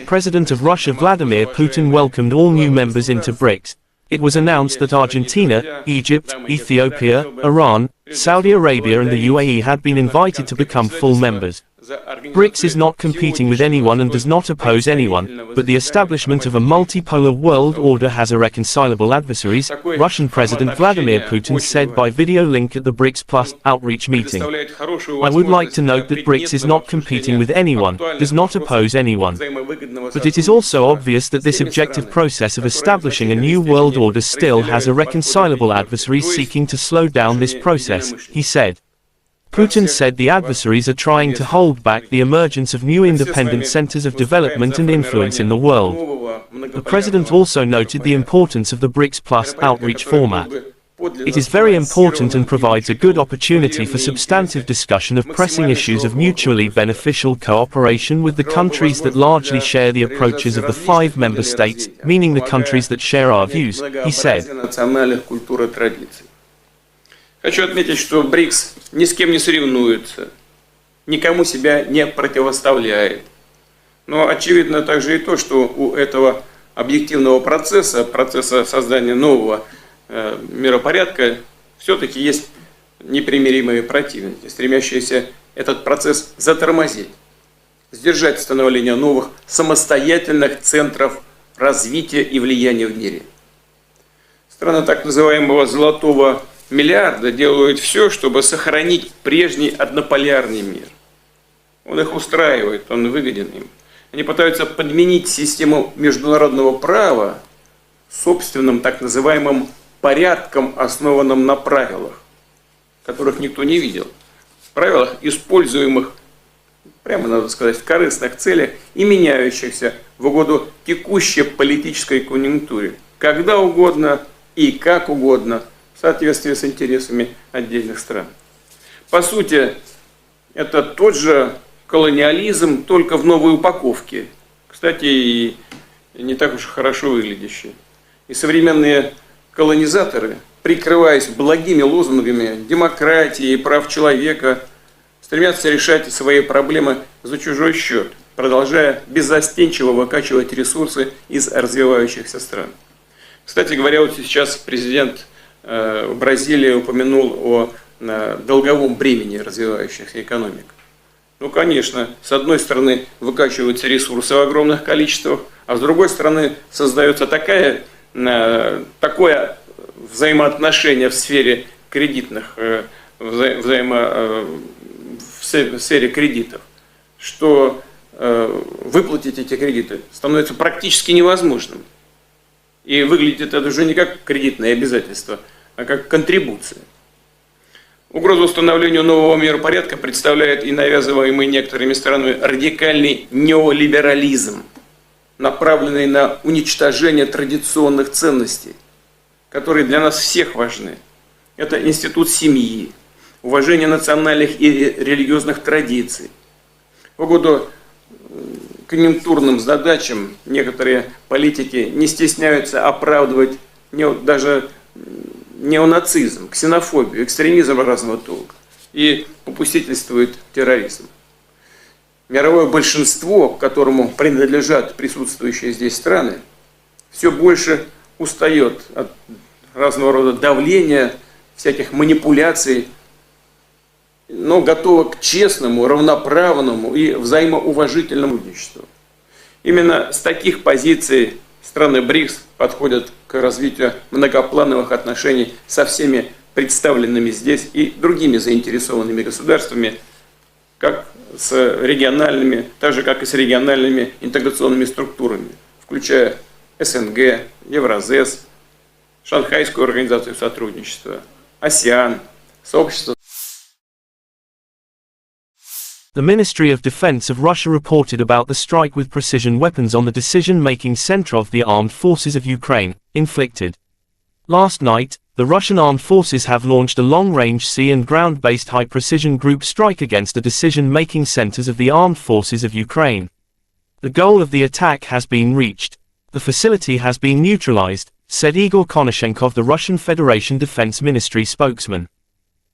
President of Russia Vladimir Putin welcomed all new members into BRICS. It was announced that Argentina, Egypt, Ethiopia, Iran, Saudi Arabia and the UAE had been invited to become full members. BRICS is not competing with anyone and does not oppose anyone, but the establishment of a multipolar world order has irreconcilable adversaries, Russian President Vladimir Putin said by video link at the BRICS Plus outreach meeting. I would like to note that BRICS is not competing with anyone, does not oppose anyone. But it is also obvious that this objective process of establishing a new world order still has irreconcilable adversaries seeking to slow down this process, he said. Putin said the adversaries are trying to hold back the emergence of new independent centers of development and influence in the world. The president also noted the importance of the BRICS Plus outreach format. It is very important and provides a good opportunity for substantive discussion of pressing issues of mutually beneficial cooperation with the countries that largely share the approaches of the 5 member states, meaning the countries that share our views, he said. Хочу отметить, что БРИКС ни с кем не соревнуется, никому себя не противоставляет. Но очевидно также и то, что у этого объективного процесса создания нового миропорядка, все-таки есть непримиримые противники, стремящиеся этот процесс затормозить, сдержать становление новых самостоятельных центров развития и влияния в мире. Страны так называемого «золотого миллиарда» делают все, чтобы сохранить прежний однополярный мир. Он их устраивает, он выгоден им. Они пытаются подменить систему международного права собственным так называемым порядком, основанным на правилах, которых никто не видел. Правилах, используемых, прямо надо сказать, в корыстных целях и меняющихся в угоду текущей политической конъюнктуре, когда угодно и как угодно, в соответствии с интересами отдельных стран. По сути, это тот же колониализм, только в новой упаковке. Кстати, и не так уж хорошо выглядящий. И современные колонизаторы, прикрываясь благими лозунгами демократии и прав человека, стремятся решать свои проблемы за чужой счет, продолжая беззастенчиво выкачивать ресурсы из развивающихся стран. Кстати говоря, вот сейчас президент Бразилии упомянул о долговом бремени развивающихся экономик. Ну, конечно, с одной стороны выкачиваются ресурсы в огромных количествах, а с другой стороны создается такое взаимоотношение в сфере кредитных, в сфере кредитов, что выплатить эти кредиты становится практически невозможным. И выглядит это уже не как кредитное обязательство, а как контрибуция. Угрозу установлению нового миропорядка представляет и навязываемый некоторыми странами радикальный неолиберализм, направленный на уничтожение традиционных ценностей, которые для нас всех важны. Это институт семьи, уважение национальных и религиозных традиций. В угоду конъюнктурным задачам некоторые политики не стесняются оправдывать даже неонацизм, ксенофобию, экстремизм разного толка и попустительствует терроризм. Мировое большинство, к которому принадлежат присутствующие здесь страны, все больше устает от разного рода давления, всяких манипуляций, но готово к честному, равноправному и взаимоуважительному сотрудничеству. Именно с таких позиций страны БРИКС подходят к развитию многоплановых отношений со всеми представленными здесь и другими заинтересованными государствами, как с региональными, так же как и с региональными интеграционными структурами, включая СНГ, Евразес, Шанхайскую организацию сотрудничества, АСЕАН, сообщество. The Ministry of Defense of Russia reported about the strike with precision weapons on the decision-making center of the armed forces of Ukraine, inflicted. Last night, the Russian armed forces have launched a long-range sea and ground-based high-precision group strike against the decision-making centers of the armed forces of Ukraine. The goal of the attack has been reached. The facility has been neutralized, said Igor Konashenkov, the Russian Federation Defense Ministry spokesman.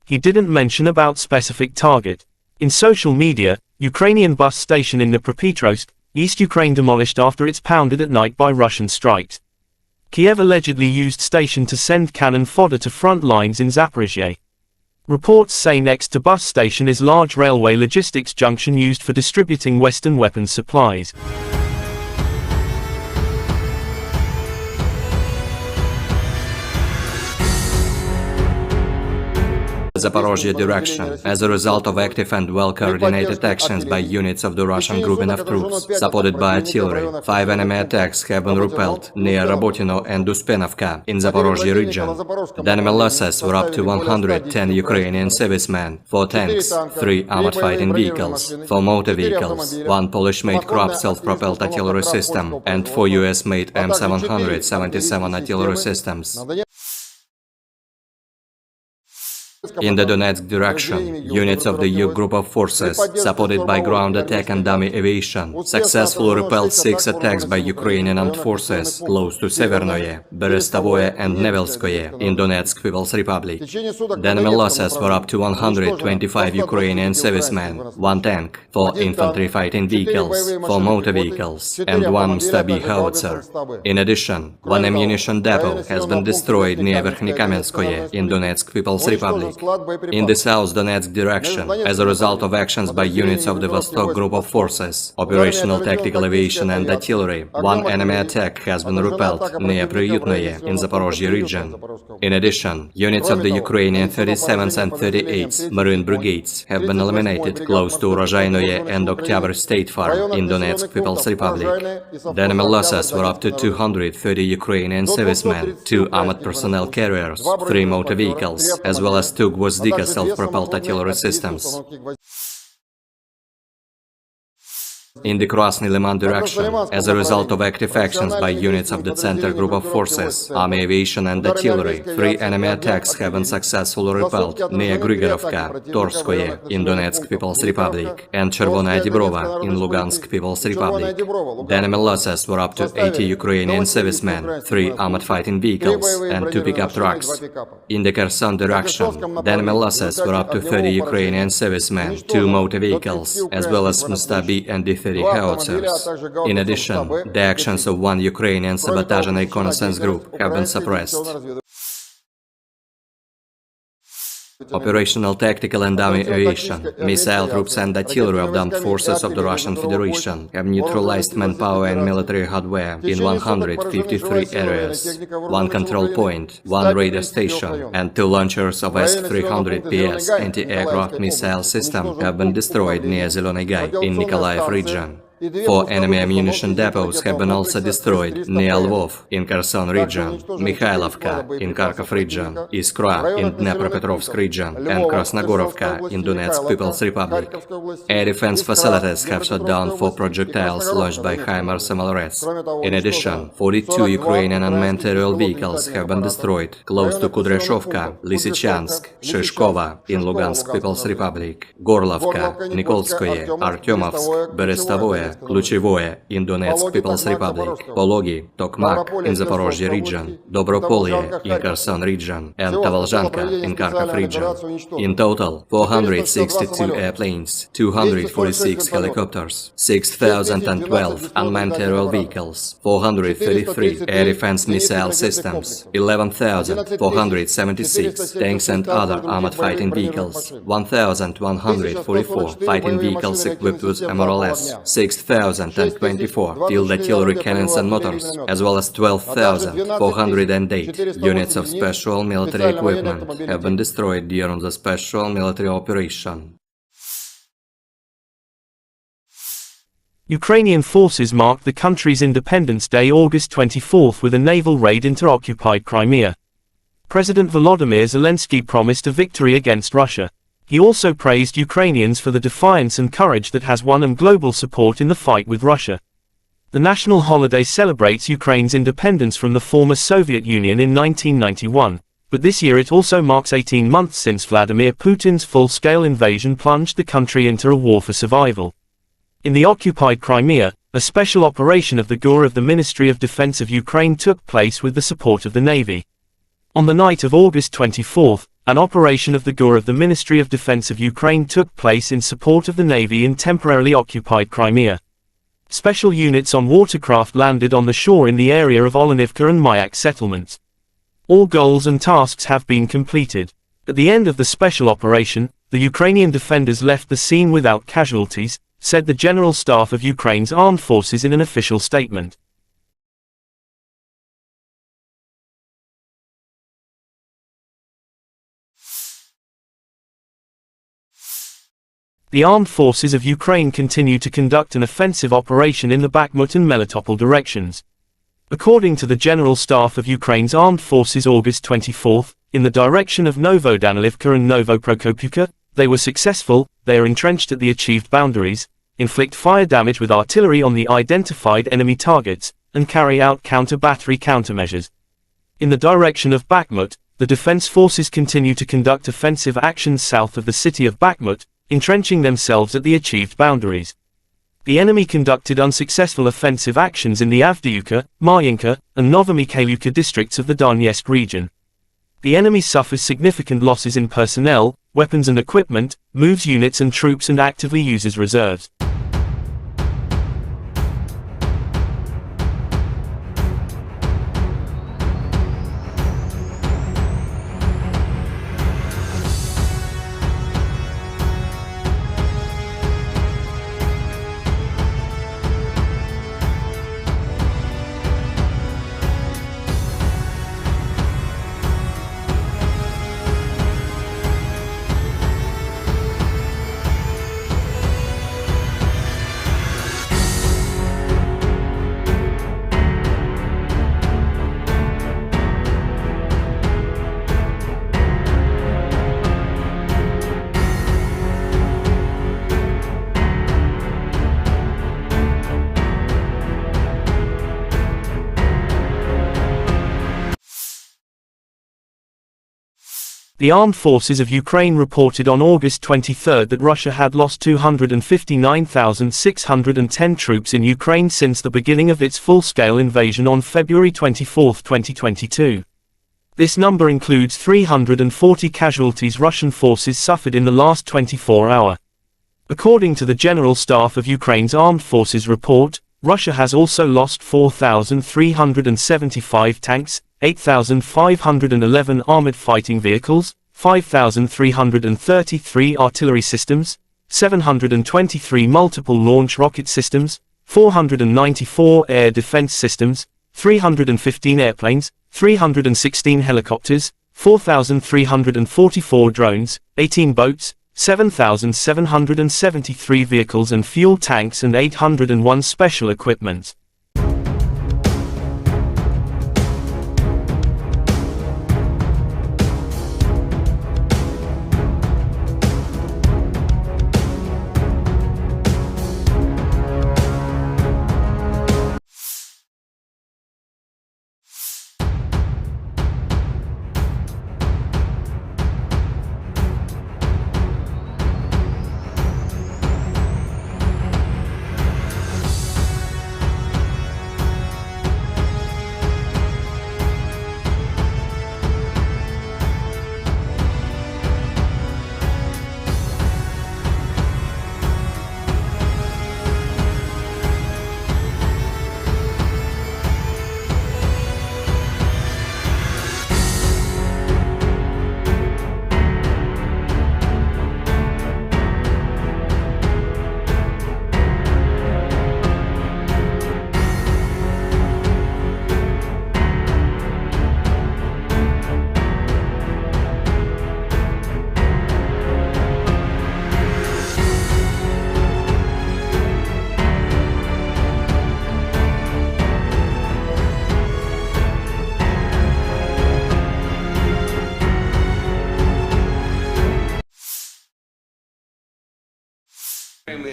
He didn't mention about specific target. In social media, Ukrainian bus station in Dnipropetrovsk, East Ukraine demolished after it's pounded at night by Russian strikes. Kyiv allegedly used station to send cannon fodder to front lines in Zaphorizia. Reports say next to bus station is large railway logistics junction used for distributing Western weapons supplies. Zaporozhye direction, as a result of active and well-coordinated actions by units of the Russian grouping of troops, supported by artillery, 5 enemy attacks have been repelled near Rabotino and Uspenovka in Zaporozhye region. The enemy losses were up to 110 Ukrainian servicemen, 4 tanks, 3 armored fighting vehicles, 4 motor vehicles, 1 Polish-made Krupp self-propelled artillery system, and 4 U.S.-made M777 artillery systems. In the Donetsk direction, units of the U group of forces, supported by ground attack and dummy aviation, successfully repelled 6 attacks by Ukrainian armed forces close to Severnoye, Berestovoye and Nevelskoye in Donetsk People's Republic. The enemy losses were up to 125 Ukrainian servicemen, 1 tank, 4 infantry fighting vehicles, 4 motor vehicles, and 1 Stabi howitzer. In addition, 1 ammunition depot has been destroyed near Verkhnykamenskoye in Donetsk People's Republic. In the South Donetsk direction, as a result of actions by units of the Vostok group of forces, operational tactical aviation and artillery, 1 enemy attack has been repelled near Priutnoye in Zaporozhye region. In addition, units of the Ukrainian 37th and 38th Marine Brigades have been eliminated close to Urozhainoye and Oktyabr State Farm in Donetsk People's Republic. The enemy losses were up to 230 Ukrainian servicemen, 2 armored personnel carriers, 3 motor vehicles, as well as 2 Gvozdika self-propelled artillery systems. In the Krasny Liman direction, as a result of active actions by units of the Center Group of Forces, Army Aviation and Artillery, 3 enemy attacks have been successfully repelled near Grigorovka, Torskoye in Donetsk People's Republic, and Chervonaya Dibrova in Lugansk People's Republic. The enemy losses were up to 80 Ukrainian servicemen, 3 armored fighting vehicles, and 2 pickup trucks. In the Kherson direction, the enemy losses were up to 30 Ukrainian servicemen, 2 motor vehicles, as well as Stabi and D-30 howitzers. In addition, the actions of 1 Ukrainian sabotage and reconnaissance group have been suppressed. Operational tactical and dummy aviation, missile troops and artillery of the armed forces of the Russian Federation have neutralized manpower and military hardware in 153 areas. 1 control point, 1 radar station, and 2 launchers of S-300PS anti-aircraft missile system have been destroyed near Zeleny Gai in Nikolaev region. 4 enemy ammunition depots have been also destroyed near Lvov in Kherson region, Mikhailovka in Kharkov region, Iskra in Dnepropetrovsk region, and Krasnogorovka in Donetsk People's Republic. Air defense facilities have shot down 4 projectiles launched by HIMARS MLRS. In addition, 42 Ukrainian unmanned aerial vehicles have been destroyed close to Kudryashovka, Lysychansk, Shishkova in Lugansk People's Republic, Gorlovka, Nikolskoye, Artyomovsk, Berestovoye, Kluchevoye in Donetsk People's Republic, Pologi, Tokmak in Zaporozhye region, Dobropolye in Kherson region, and Tavalzhanka in Kharkov region. In total, 462 airplanes, 246 helicopters, 6,012 unmanned aerial vehicles, 433 air defense missile systems, 11,476 tanks and other armored fighting vehicles, 1,144 fighting vehicles equipped with MRLS, 6,024 field artillery cannons and motors, as well as 12,408 units of special military equipment have been destroyed during the special military operation. Ukrainian forces marked the country's Independence Day August 24 with a naval raid into occupied Crimea. President Volodymyr Zelensky promised a victory against Russia. He also praised Ukrainians for the defiance and courage that has won them global support in the fight with Russia. The national holiday celebrates Ukraine's independence from the former Soviet Union in 1991, but this year it also marks 18 months since Vladimir Putin's full-scale invasion plunged the country into a war for survival. In the occupied Crimea, a special operation of the GUR of the Ministry of Defense of Ukraine took place with the support of the Navy. On the night of August 24, an operation of the GUR of the Ministry of Defense of Ukraine took place in support of the Navy in temporarily occupied Crimea. Special units on watercraft landed on the shore in the area of Olenivka and Mayak settlements. All goals and tasks have been completed. At the end of the special operation, the Ukrainian defenders left the scene without casualties, said the General Staff of Ukraine's armed forces in an official statement. The armed forces of Ukraine continue to conduct an offensive operation in the Bakhmut and Melitopol directions. According to the General Staff of Ukraine's Armed Forces August 24, in the direction of Novodanilivka and Novoprokopivka, they were successful, they are entrenched at the achieved boundaries, inflict fire damage with artillery on the identified enemy targets, and carry out counter-battery countermeasures. In the direction of Bakhmut, the defense forces continue to conduct offensive actions south of the city of Bakhmut, entrenching themselves at the achieved boundaries. The enemy conducted unsuccessful offensive actions in the Avdiivka, Marinka, and Novomikhailivka districts of the Donetsk region. The enemy suffers significant losses in personnel, weapons and equipment, moves units and troops and actively uses reserves. The armed forces of Ukraine reported on August 23 that Russia had lost 259,610 troops in Ukraine since the beginning of its full-scale invasion on February 24, 2022. This number includes 340 casualties Russian forces suffered in the last 24 hours. According to the General Staff of Ukraine's Armed Forces report, Russia has also lost 4,375 tanks, 8,511 armored fighting vehicles, 5,333 artillery systems, 723 multiple launch rocket systems, 494 air defense systems, 315 airplanes, 316 helicopters, 4,344 drones, 18 boats, 7,773 vehicles and fuel tanks and 801 special equipment.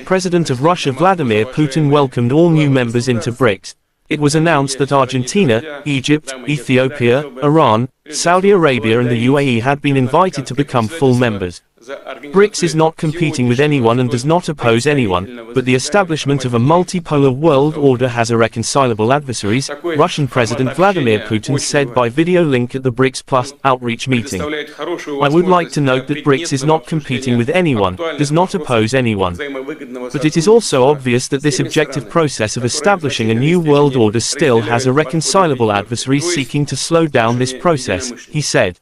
President of Russia Vladimir Putin welcomed all new members into BRICS. It was announced that Argentina, Egypt, Ethiopia, Iran, Saudi Arabia and the UAE had been invited to become full members. BRICS is not competing with anyone and does not oppose anyone, but the establishment of a multipolar world order has irreconcilable adversaries, Russian President Vladimir Putin said by video link at the BRICS Plus outreach meeting. I would like to note that BRICS is not competing with anyone, does not oppose anyone. But it is also obvious that this objective process of establishing a new world order still has irreconcilable adversaries seeking to slow down this process, he said.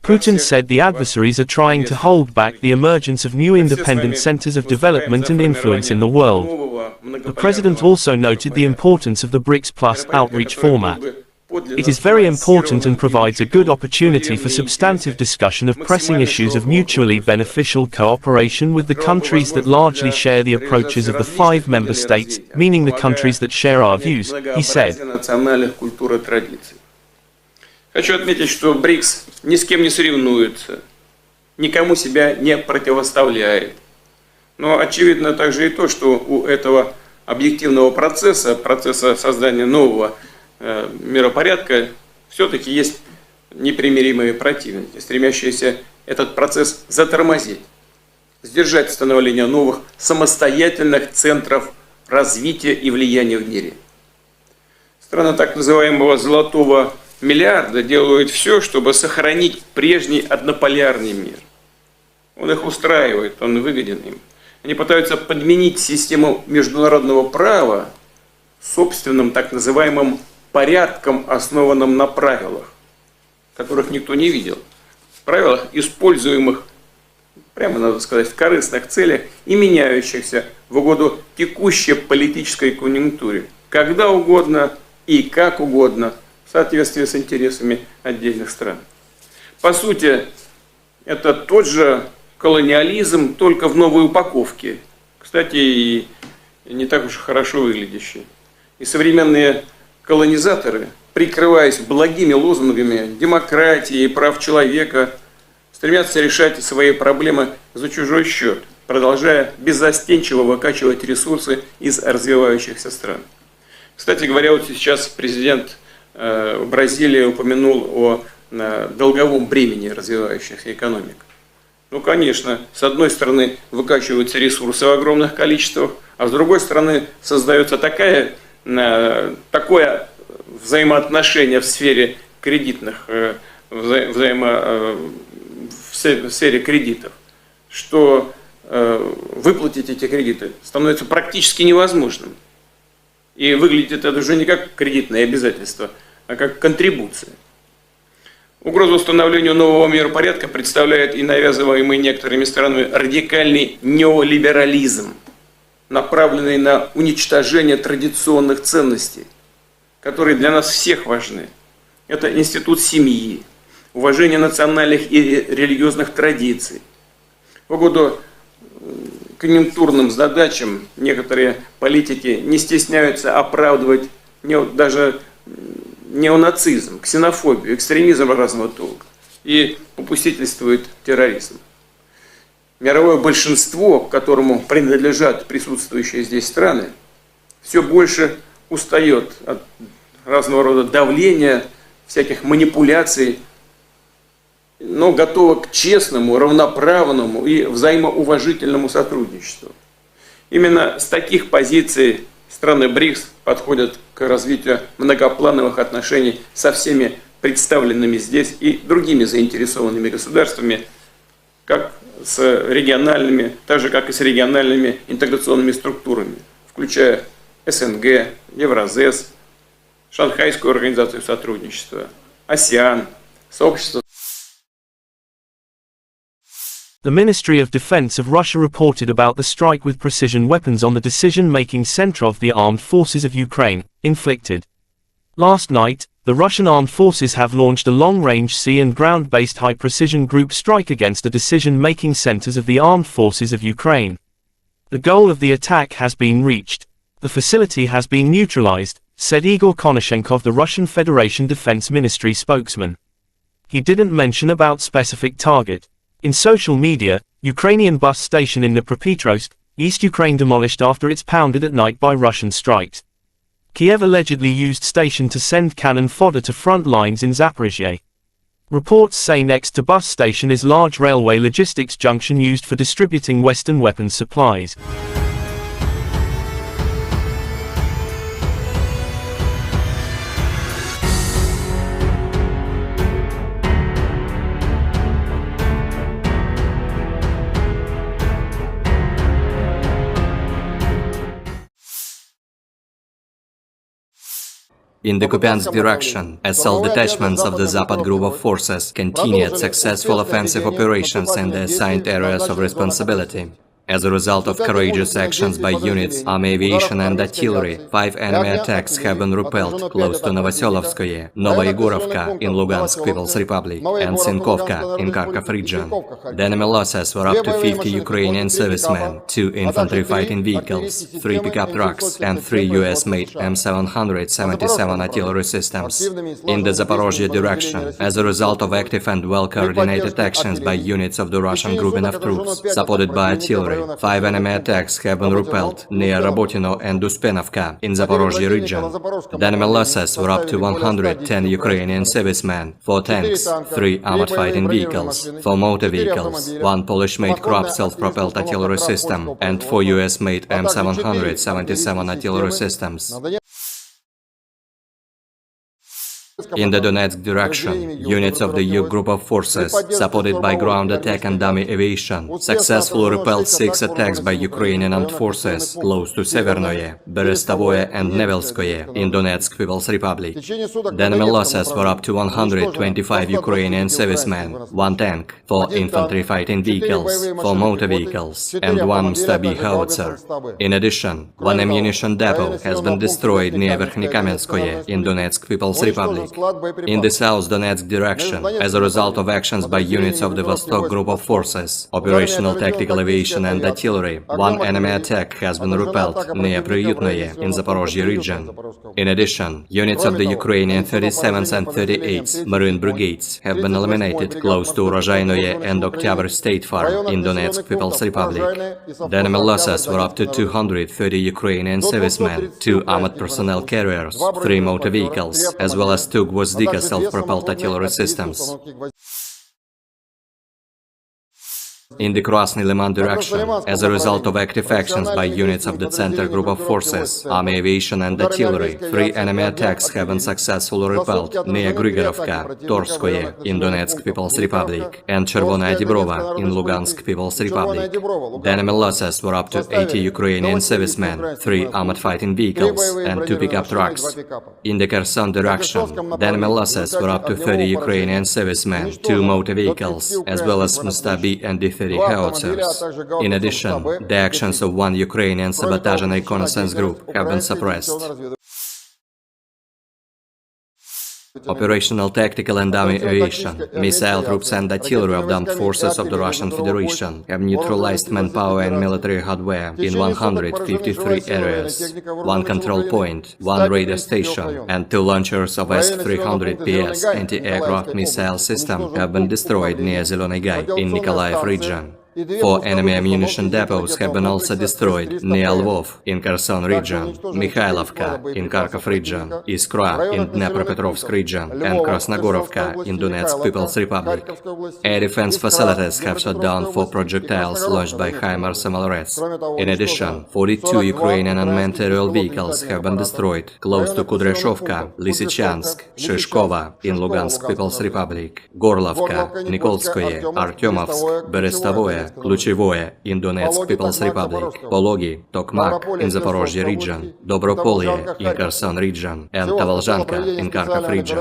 Putin said the adversaries are trying to hold back the emergence of new independent centers of development and influence in the world. The president also noted the importance of the BRICS Plus outreach format. It is very important and provides a good opportunity for substantive discussion of pressing issues of mutually beneficial cooperation with the countries that largely share the approaches of the 5 member states, meaning the countries that share our views, he said. Хочу отметить, что БРИКС ни с кем не соревнуется, никому себя не противоставляет. Но очевидно также и то, что у этого объективного процесса создания нового миропорядка, все-таки есть непримиримые противники, стремящиеся этот процесс затормозить, сдержать становление новых самостоятельных центров развития и влияния в мире. Страны так называемого «золотого миллиарда» делают все, чтобы сохранить прежний однополярный мир. Он их устраивает, он выгоден им. Они пытаются подменить систему международного права собственным так называемым порядком, основанным на правилах, которых никто не видел. Правилах, используемых, прямо надо сказать, в корыстных целях и меняющихся в угоду текущей политической конъюнктуре, когда угодно и как угодно, в соответствии с интересами отдельных стран. По сути, это тот же колониализм, только в новой упаковке. Кстати, и не так уж хорошо выглядящий. И современные колонизаторы, прикрываясь благими лозунгами демократии и прав человека, стремятся решать свои проблемы за чужой счет, продолжая беззастенчиво выкачивать ресурсы из развивающихся стран. Кстати говоря, вот сейчас президент Бразилии упомянул о долговом бремени развивающихся экономик. Ну, конечно, с одной стороны выкачиваются ресурсы в огромных количествах, а с другой стороны создается такое взаимоотношение в сфере кредитных, в сфере кредитов, что выплатить эти кредиты становится практически невозможным. И выглядит это уже не как кредитное обязательство, а как контрибуция. Угрозу установлению нового миропорядка представляет и навязываемый некоторыми странами радикальный неолиберализм, направленный на уничтожение традиционных ценностей, которые для нас всех важны. Это институт семьи, уважение национальных и религиозных традиций. В угоду конъюнктурным задачам некоторые политики не стесняются оправдывать даже неонацизм, ксенофобию, экстремизм разного толка и попустительствует терроризм. Мировое большинство, к которому принадлежат присутствующие здесь страны, все больше устает от разного рода давления, всяких манипуляций, но готово к честному, равноправному и взаимоуважительному сотрудничеству. Именно с таких позиций страны БРИКС подходят к развитию многоплановых отношений со всеми представленными здесь и другими заинтересованными государствами, как с региональными, так же как и с региональными интеграционными структурами, включая СНГ, Евразес, Шанхайскую организацию сотрудничества, АСЕАН, сообщество. The Ministry of Defense of Russia reported about the strike with precision weapons on the decision-making center of the armed forces of Ukraine, inflicted. Last night, the Russian armed forces have launched a long-range sea and ground-based high-precision group strike against the decision-making centers of the armed forces of Ukraine. The goal of the attack has been reached. The facility has been neutralized, said Igor Konashenkov, the Russian Federation Defense Ministry spokesman. He didn't mention about specific target. In social media, Ukrainian bus station in Dnipropetrovsk, East Ukraine demolished after it's pounded at night by Russian strikes. Kyiv allegedly used station to send cannon fodder to front lines in Zaphorizia. Reports say next to bus station is large railway logistics junction used for distributing Western weapons supplies. In the Kupiansk direction, assault detachments of the Zapad group of forces continued successful offensive operations in the assigned areas of responsibility. As a result of courageous actions by units, army aviation and artillery, 5 enemy attacks have been repelled close to Novoselovskoye, Novoyegorovka in Lugansk People's Republic, and Sinkovka in Kharkov region. The enemy losses were up to 50 Ukrainian servicemen, 2 infantry fighting vehicles, 3 pickup trucks, and 3 U.S. made M777 artillery systems. In the Zaporozhye direction, as a result of active and well-coordinated actions by units of the Russian grouping of troops, supported by artillery, 5 enemy attacks have been repelled near Rabotino and Uspenovka in Zaporozhye region. The enemy losses were up to 110 Ukrainian servicemen, 4 tanks, 3 armored fighting vehicles, 4 motor vehicles, 1 Polish-made Krupp self-propelled artillery system, and 4 US-made M777 artillery systems. In the Donetsk direction, units of the U group of forces, supported by ground attack and dummy aviation, successfully repelled 6 attacks by Ukrainian armed forces close to Severnoye, Berestovoye and Nevelskoye in Donetsk People's Republic. The enemy losses were up to 125 Ukrainian servicemen, 1 tank, 4 infantry fighting vehicles, 4 motor vehicles, and 1 Stabi howitzer. In addition, 1 ammunition depot has been destroyed near Verkhnekamenskoye in Donetsk People's Republic. In the South Donetsk direction, as a result of actions by units of the Vostok group of forces, operational tactical aviation and artillery, 1 enemy attack has been repelled near Priyutnoye in Zaporozhye region. In addition, units of the Ukrainian 37th and 38th Marine Brigades have been eliminated close to Urozhainoye and Oktyabr State Farm in Donetsk People's Republic. The enemy losses were up to 230 Ukrainian servicemen, 2 armored personnel carriers, 3 motor vehicles, as well as 2 Gvozdika self-propelled artillery systems. In the Krasny Liman direction, as a result of active actions by units of the Center group of forces, army aviation and artillery, 3 enemy attacks have been successfully repelled near Grigorovka, Torskoye in Donetsk People's Republic, and Chervonaya Dibrova in Lugansk People's Republic. The enemy losses were up to 80 Ukrainian servicemen, 3 armored fighting vehicles, and 2 pickup trucks. In the Kherson direction, the enemy losses were up to 30 Ukrainian servicemen, 2 motor vehicles, as well as Mustabi and D-30 howitzers. In addition, the actions of 1 Ukrainian sabotage and reconnaissance group have been suppressed. Operational tactical and dummy aviation, missile troops and artillery of the armed forces of the Russian Federation have neutralized manpower and military hardware in 153 areas. 1 control point, 1 radar station, and 2 launchers of S-300PS anti-aircraft missile system have been destroyed near Zeleny Gai in Nikolaev region. 4 enemy ammunition depots have been also destroyed near Lvov in Kherson region, Mikhailovka in Kharkov region, Iskra in Dnepropetrovsk region, and Krasnogorovka in Donetsk People's Republic. Air defense facilities have shot down 4 projectiles launched by HIMARS MLRS. In addition, 42 Ukrainian unmanned aerial vehicles have been destroyed close to Kudryashovka, Lysychansk, Shishkova in Lugansk People's Republic, Gorlovka, Nikolskoye, Artyomovsk, Berestovoye, Kluchevoye in Donetsk People's Republic, Pologi, Tokmak in Zaporozhye region, Dobropolye in Kherson region, and Tavalzhanka in Kharkov region.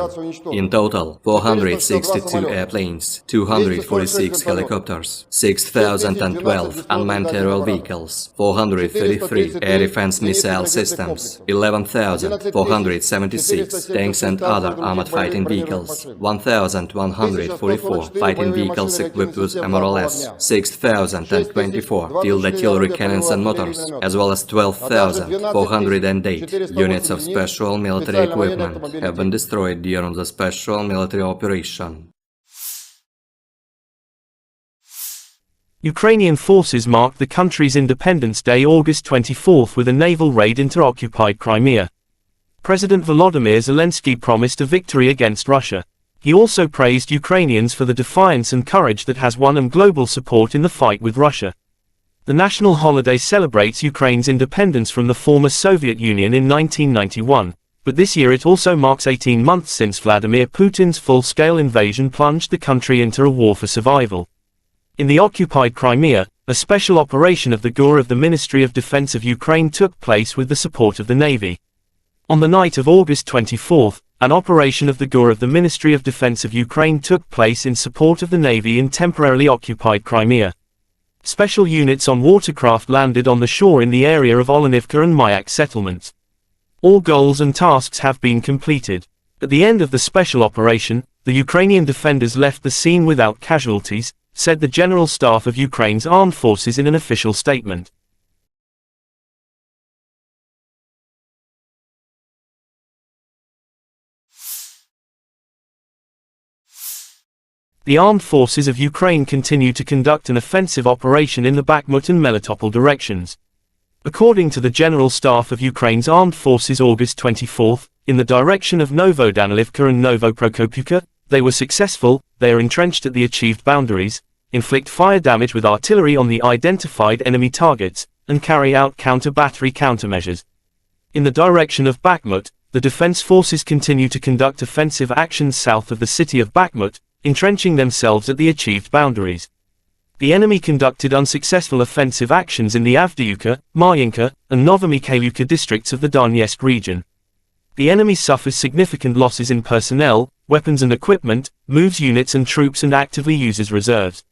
In total, 462 airplanes, 246 helicopters, 6,012 unmanned aerial vehicles, 433 air defense missile systems, 11,476 tanks and other armored fighting vehicles, 1,144 fighting vehicles equipped with MLRS, 6,024 field artillery cannons and motors, as well as 12,408 units of special military equipment have been destroyed during the special military operation. Ukrainian forces marked the country's Independence Day August 24 with a naval raid into occupied Crimea. President Volodymyr Zelensky promised a victory against Russia. He also praised Ukrainians for the defiance and courage that has won them global support in the fight with Russia. The national holiday celebrates Ukraine's independence from the former Soviet Union in 1991, but this year it also marks 18 months since Vladimir Putin's full-scale invasion plunged the country into a war for survival. In the occupied Crimea, a special operation of the GUR of the Ministry of Defense of Ukraine took place with the support of the Navy. On the night of August 24, an operation of the GUR of the Ministry of Defense of Ukraine took place in support of the Navy in temporarily occupied Crimea. Special units on watercraft landed on the shore in the area of Olenivka and Mayak settlements. All goals and tasks have been completed. At the end of the special operation, the Ukrainian defenders left the scene without casualties, said the General Staff of Ukraine's armed forces in an official statement. The armed forces of Ukraine continue to conduct an offensive operation in the Bakhmut and Melitopol directions. According to the General Staff of Ukraine's armed forces August 24, in the direction of Novodanilivka and Novoprokopivka, they were successful. They are entrenched at the achieved boundaries, inflict fire damage with artillery on the identified enemy targets, and carry out counter-battery countermeasures. In the direction of Bakhmut, the defense forces continue to conduct offensive actions south of the city of Bakhmut, entrenching themselves at the achieved boundaries. The enemy conducted unsuccessful offensive actions in the Avdiivka, Marinka, and Novomikhailivka districts of the Donetsk region. The enemy suffers significant losses in personnel, weapons and equipment, moves units and troops and actively uses reserves.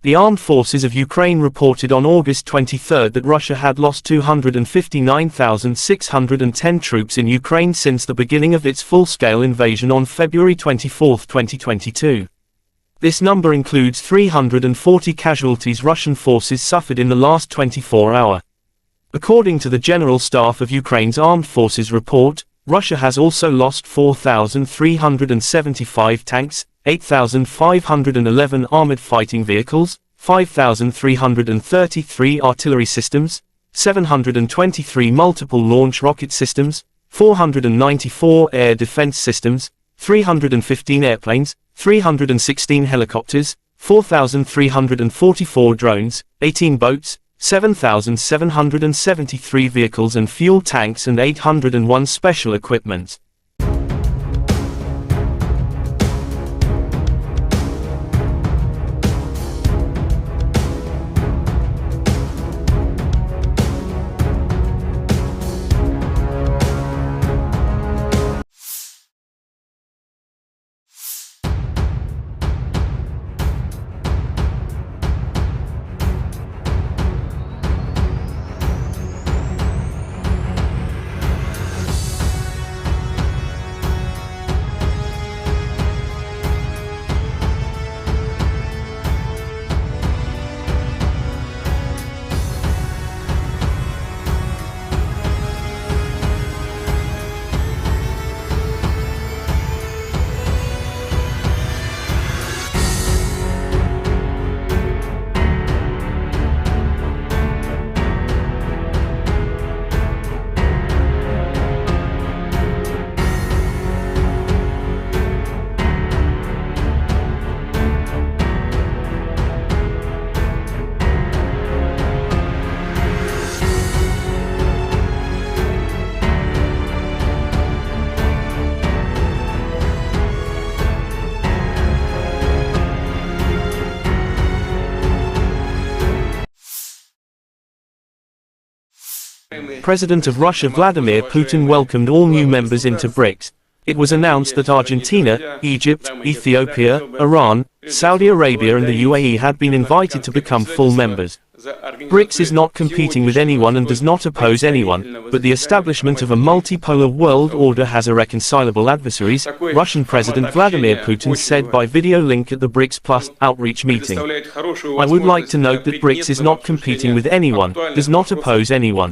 The armed forces of Ukraine reported on August 23 that Russia had lost 259,610 troops in Ukraine since the beginning of its full-scale invasion on February 24, 2022. This number includes 340 casualties Russian forces suffered in the last 24 hours. According to the General Staff of Ukraine's Armed Forces report, Russia has also lost 4,375 tanks, 8,511 armored fighting vehicles, 5,333 artillery systems, 723 multiple launch rocket systems, 494 air defense systems, 315 airplanes, 316 helicopters, 4,344 drones, 18 boats, 7,773 vehicles and fuel tanks and 801 special equipment. President of Russia Vladimir Putin welcomed all new members into BRICS. It was announced that Argentina, Egypt, Ethiopia, Iran, Saudi Arabia and the UAE had been invited to become full members. BRICS is not competing with anyone and does not oppose anyone, but the establishment of a multipolar world order has irreconcilable adversaries, Russian President Vladimir Putin said by video link at the BRICS Plus outreach meeting. I would like to note that BRICS is not competing with anyone, does not oppose anyone.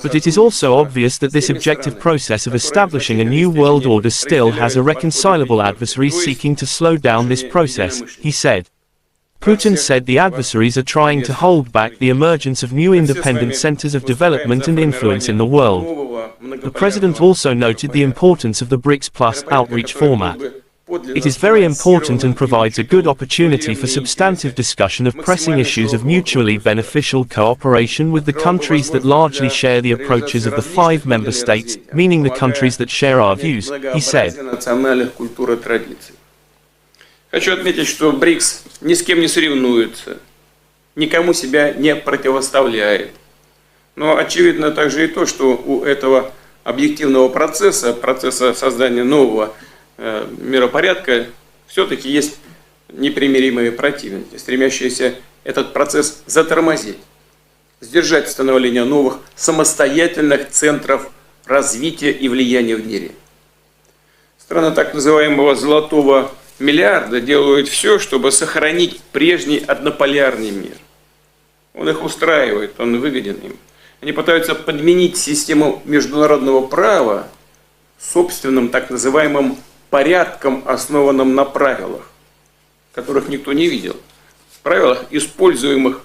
But it is also obvious that this objective process of establishing a new world order still has irreconcilable adversaries seeking to slow down this process, he said. Putin said the adversaries are trying to hold back the emergence of new independent centers of development and influence in the world. The president also noted the importance of the BRICS Plus outreach format. It is very important and provides a good opportunity for substantive discussion of pressing issues of mutually beneficial cooperation with the countries that largely share the approaches of the 5 member states, meaning the countries that share our views, he said. Хочу отметить, что БРИКС ни с кем не соревнуется, никому себя не противоставляет. Но очевидно также и то, что у этого объективного процесса создания нового миропорядка, все-таки есть непримиримые противники, стремящиеся этот процесс затормозить, сдержать становление новых самостоятельных центров развития и влияния в мире. Страны так называемого «золотого миллиарда» делают все, чтобы сохранить прежний однополярный мир. Он их устраивает, он выгоден им. Они пытаются подменить систему международного права собственным так называемым порядком, основанным на правилах, которых никто не видел. Правилах, используемых,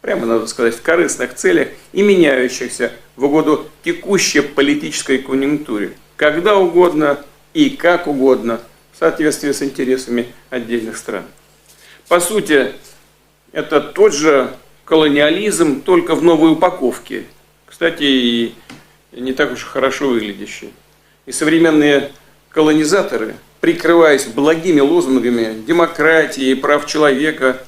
прямо надо сказать, в корыстных целях и меняющихся в угоду текущей политической конъюнктуре, когда угодно и как угодно, в соответствии с интересами отдельных стран. По сути, это тот же колониализм, только в новой упаковке. Кстати, и не так уж хорошо выглядящий. И современные колонизаторы, прикрываясь благими лозунгами демократии и прав человека,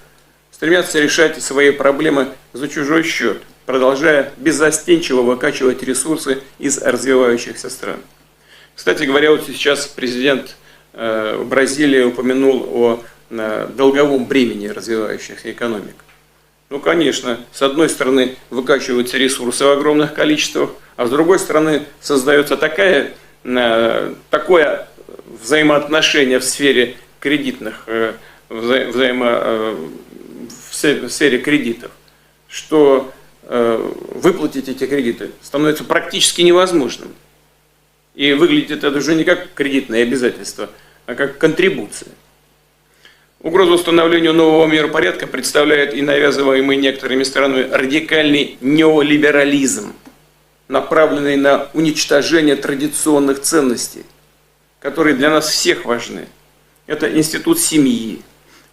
стремятся решать свои проблемы за чужой счет, продолжая беззастенчиво выкачивать ресурсы из развивающихся стран. Кстати говоря, вот сейчас президент Бразилии упомянул о долговом бремени развивающихся экономик. Ну, конечно, с одной стороны выкачиваются ресурсы в огромных количествах, а с другой стороны создается такое взаимоотношение в сфере кредитных, в сфере кредитов, что выплатить эти кредиты становится практически невозможным. И выглядит это уже не как кредитное обязательство, а как контрибуция. Угрозу установлению нового миропорядка представляет и навязываемый некоторыми странами радикальный неолиберализм, направленный на уничтожение традиционных ценностей, которые для нас всех важны. Это институт семьи,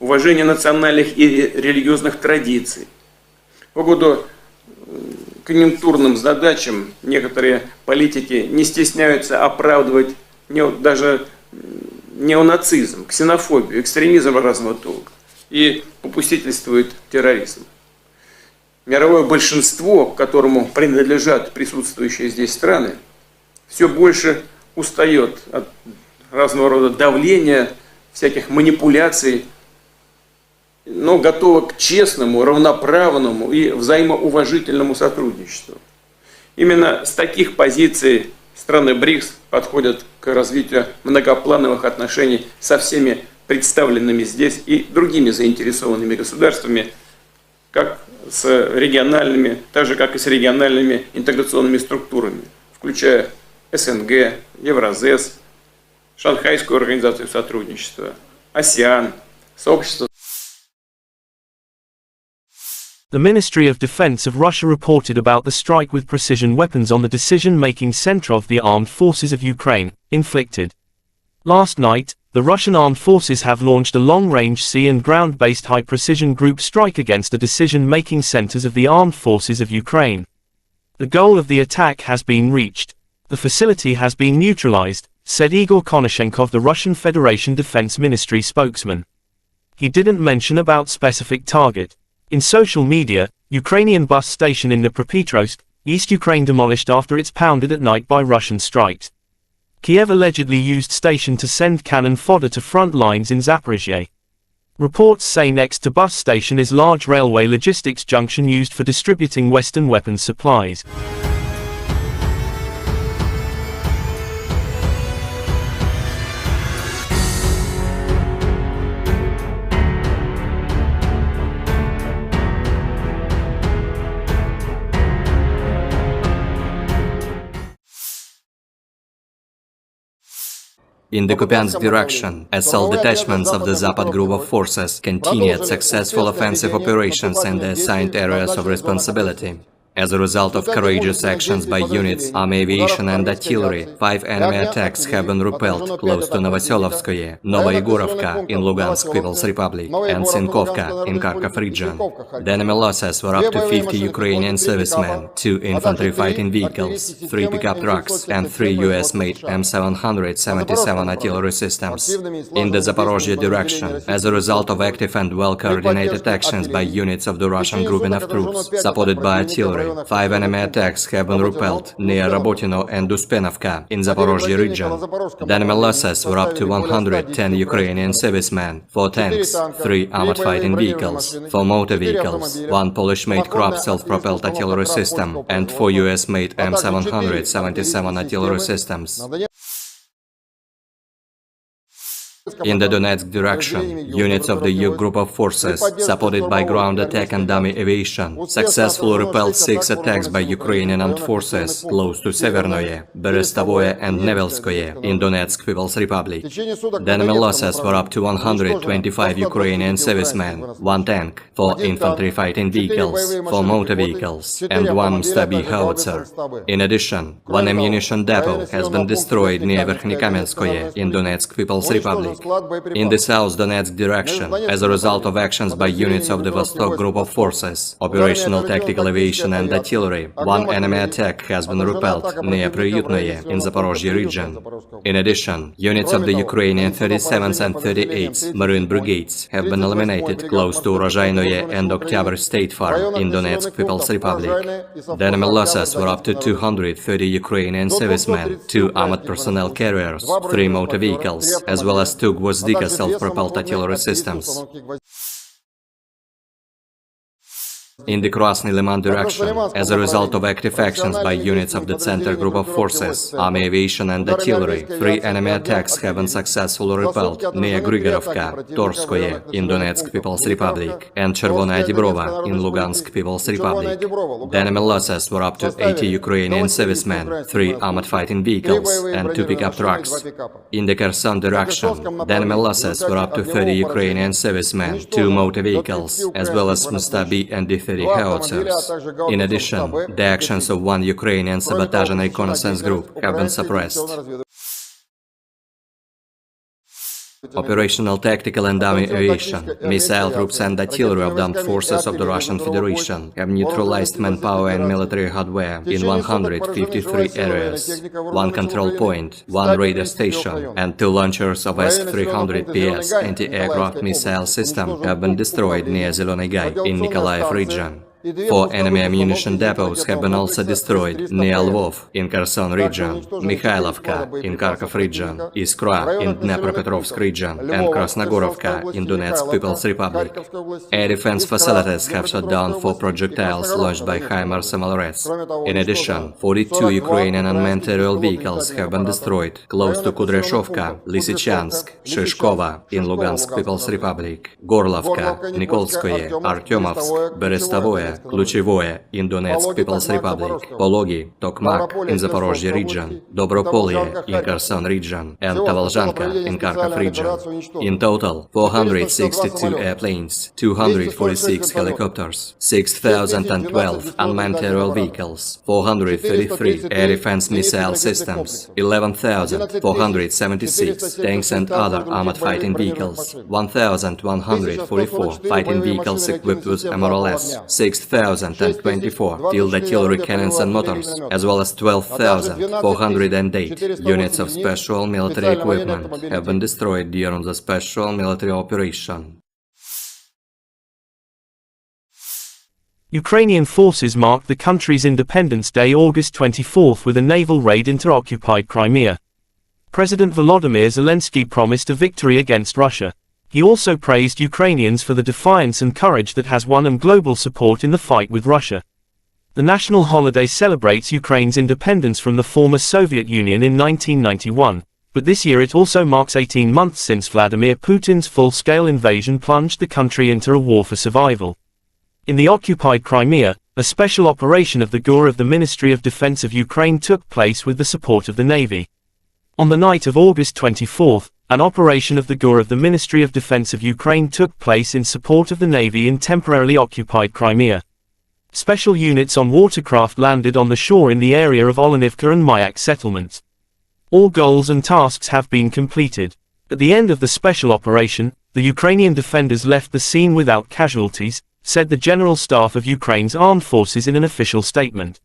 уважение национальных и религиозных традиций. В угоду конъюнктурным задачам некоторые политики не стесняются оправдывать даже неонацизм, ксенофобию, экстремизм разного толка и попустительствует терроризм. Мировое большинство, к которому принадлежат присутствующие здесь страны, все больше устает от разного рода давления, всяких манипуляций, но готова к честному, равноправному и взаимоуважительному сотрудничеству. Именно с таких позиций страны БРИКС подходят к развитию многоплановых отношений со всеми представленными здесь и другими заинтересованными государствами, как с региональными, так же как и с региональными интеграционными структурами, включая СНГ, Евразес, Шанхайскую организацию сотрудничества, АСЕАН, сообщество. The Ministry of Defense of Russia reported about the strike with precision weapons on the decision-making center of the armed forces of Ukraine, inflicted. Last night, the Russian armed forces have launched a long-range sea and ground-based high-precision group strike against the decision-making centers of the armed forces of Ukraine. The goal of the attack has been reached. The facility has been neutralized, said Igor Konashenkov, the Russian Federation Defense Ministry spokesman. He didn't mention about specific target. In social media, Ukrainian bus station in Dnipropetrovsk, East Ukraine demolished after it's pounded at night by Russian strikes. Kyiv allegedly used station to send cannon fodder to front lines in Zaphorizia. Reports say next to bus station is large railway logistics junction used for distributing Western weapons supplies. In the Kupiansk direction, assault detachments of the Zapad group of forces continued successful offensive operations in the assigned areas of responsibility. As a result of courageous actions by units, army aviation and artillery, 5 enemy attacks have been repelled close to Novoselovskoye, Novoyegorovka in Lugansk People's Republic, and Sinkovka in Kharkov region. The enemy losses were up to 50 Ukrainian servicemen, 2 infantry fighting vehicles, 3 pickup trucks, and 3 U.S.-made M777 artillery systems. In the Zaporozhye direction, as a result of active and well-coordinated actions by units of the Russian grouping of troops, supported by artillery, 5 enemy attacks have been repelled near Rabotino and Uspenovka in Zaporozhye region. The enemy losses were up to 110 Ukrainian servicemen, 4 tanks, 3 armored fighting vehicles, 4 motor vehicles, 1 Polish-made Krab self-propelled artillery system, and 4 US-made M777 artillery systems. In the Donetsk direction, units of the U group of forces, supported by ground attack and dummy aviation, successfully repelled 6 attacks by Ukrainian armed forces close to Severnoye, Berestovoye and Nevelskoye in Donetsk People's Republic. The enemy losses were up to 125 Ukrainian servicemen, 1 tank, 4 infantry fighting vehicles, 4 motor vehicles, and 1 Stabi howitzer. In addition, 1 ammunition depot has been destroyed near Verkhnykamenskoye in Donetsk People's Republic. In the South Donetsk direction, as a result of actions by units of the Vostok group of forces, operational tactical aviation and artillery, 1 enemy attack has been repelled near Priyutnoye in Zaporozhye region. In addition, units of the Ukrainian 37th and 38th Marine Brigades have been eliminated close to Urozhainoye and Oktyabr State Farm in Donetsk People's Republic. The enemy losses were up to 230 Ukrainian servicemen, 2 armored personnel carriers, 3 motor vehicles, as well as 2 Gvozdika self-propelled artillery systems. In the Krasny Liman direction, as a result of active actions by units of the Center group of forces, army aviation and artillery, 3 enemy attacks have been successfully repelled near Grigorovka, Torskoye in Donetsk People's Republic, and Chervonaya Dibrova in Lugansk People's Republic. The enemy losses were up to 80 Ukrainian servicemen, 3 armored fighting vehicles, and 2 pickup trucks. In the Kherson direction, the enemy losses were up to 30 Ukrainian servicemen, 2 motor vehicles, as well as Mustabi and D-30 howitzers. In addition, the actions of 1 Ukrainian sabotage and reconnaissance group have been suppressed. Operational tactical and dummy aviation, missile troops and artillery of the armed forces of the Russian Federation have neutralized manpower and military hardware in 153 areas. 1 control point, 1 radar station, and 2 launchers of S-300PS anti-aircraft missile system have been destroyed near Zeleny Gai in Nikolaev region. 4 enemy ammunition depots have been also destroyed near Lvov in Kherson region, Mikhailovka in Kharkov region, Iskra in Dnepropetrovsk region, and Krasnogorovka in Donetsk People's Republic. Air defense facilities have shut down 4 projectiles launched by HIMARS MLRS. In addition, 42 Ukrainian unmanned aerial vehicles have been destroyed close to Kudryashovka, Lysychansk, Shishkova in Lugansk People's Republic, Gorlovka, Nikolskoye, Artyomovsk, Berestovoye, Kluchevoye in Donetsk People's Republic, Pologi, Tokmak in Zaporozhye region, Dobropolye in Kherson region, and Tavalzhanka in Kharkov region. In total, 462 airplanes, 246 helicopters, 6,012 unmanned aerial vehicles, 433 air defense missile systems, 11,476 tanks and other armored fighting vehicles, 1,144 fighting vehicles equipped with MRLS, 6,024 field artillery cannons and motors, as well as 12,408 units of special military equipment have been destroyed during the special military operation. Ukrainian forces marked the country's Independence Day August 24th with a naval raid into occupied Crimea. President Volodymyr Zelensky promised a victory against Russia. He also praised Ukrainians for the defiance and courage that has won them global support in the fight with Russia. The national holiday celebrates Ukraine's independence from the former Soviet Union in 1991, but this year it also marks 18 months since Vladimir Putin's full-scale invasion plunged the country into a war for survival. In the occupied Crimea, a special operation of the GUR of the Ministry of Defense of Ukraine took place with the support of the Navy. On the night of August 24, an operation of the GUR of the Ministry of Defense of Ukraine took place in support of the Navy in temporarily occupied Crimea. Special units on watercraft landed on the shore in the area of Olenivka and Mayak settlements. All goals and tasks have been completed. At the end of the special operation, the Ukrainian defenders left the scene without casualties, said the General Staff of Ukraine's armed forces in an official statement.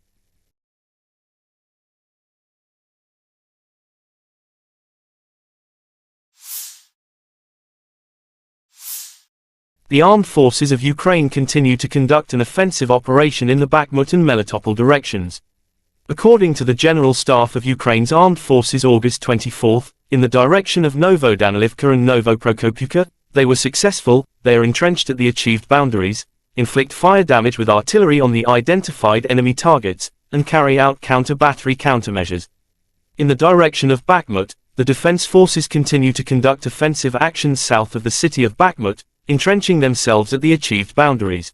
The armed forces of Ukraine continue to conduct an offensive operation in the Bakhmut and Melitopol directions. According to the General Staff of Ukraine's Armed Forces August 24, in the direction of Novodanilivka and Novoprokopivka, they were successful. They are entrenched at the achieved boundaries, inflict fire damage with artillery on the identified enemy targets, and carry out counter-battery countermeasures. In the direction of Bakhmut, the defense forces continue to conduct offensive actions south of the city of Bakhmut, entrenching themselves at the achieved boundaries.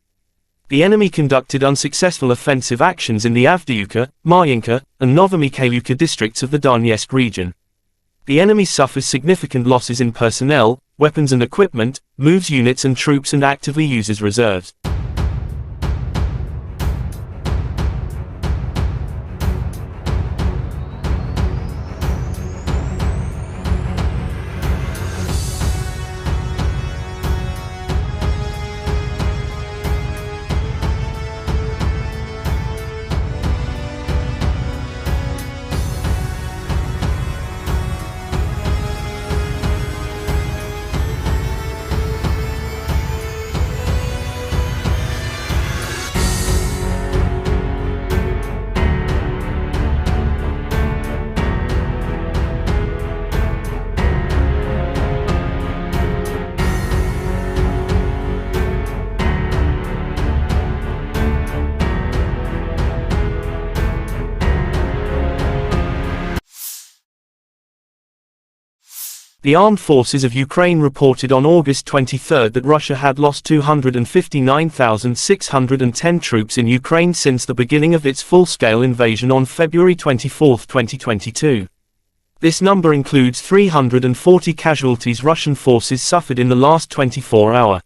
The enemy conducted unsuccessful offensive actions in the Avdiivka, Marinka, and Novomikhailivka districts of the Donetsk region. The enemy suffers significant losses in personnel, weapons and equipment, moves units and troops and actively uses reserves. The armed forces of Ukraine reported on August 23 that Russia had lost 259,610 troops in Ukraine since the beginning of its full-scale invasion on February 24, 2022. This number includes 340 casualties Russian forces suffered in the last 24 hours.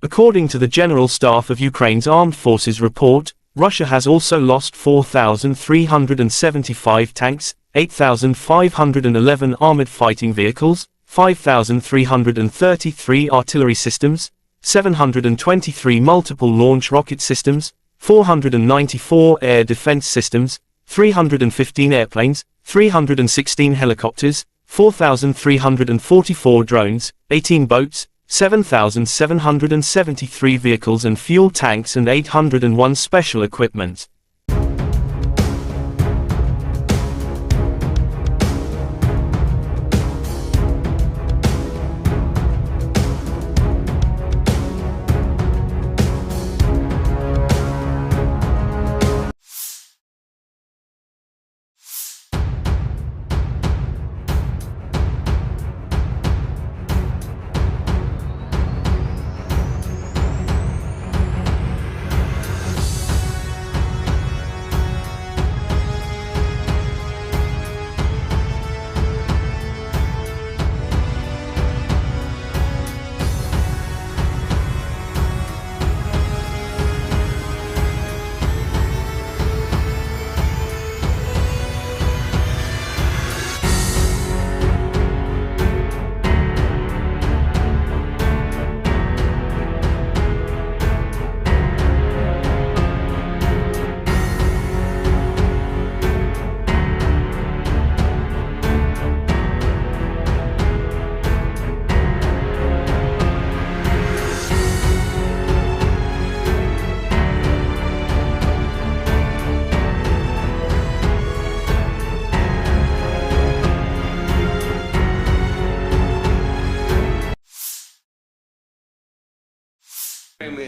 According to the General Staff of Ukraine's Armed Forces report, Russia has also lost 4,375 tanks, 8,511 armored fighting vehicles, 5,333 artillery systems, 723 multiple launch rocket systems, 494 air defense systems, 315 airplanes, 316 helicopters, 4,344 drones, 18 boats, 7,773 vehicles and fuel tanks and 801 special equipment.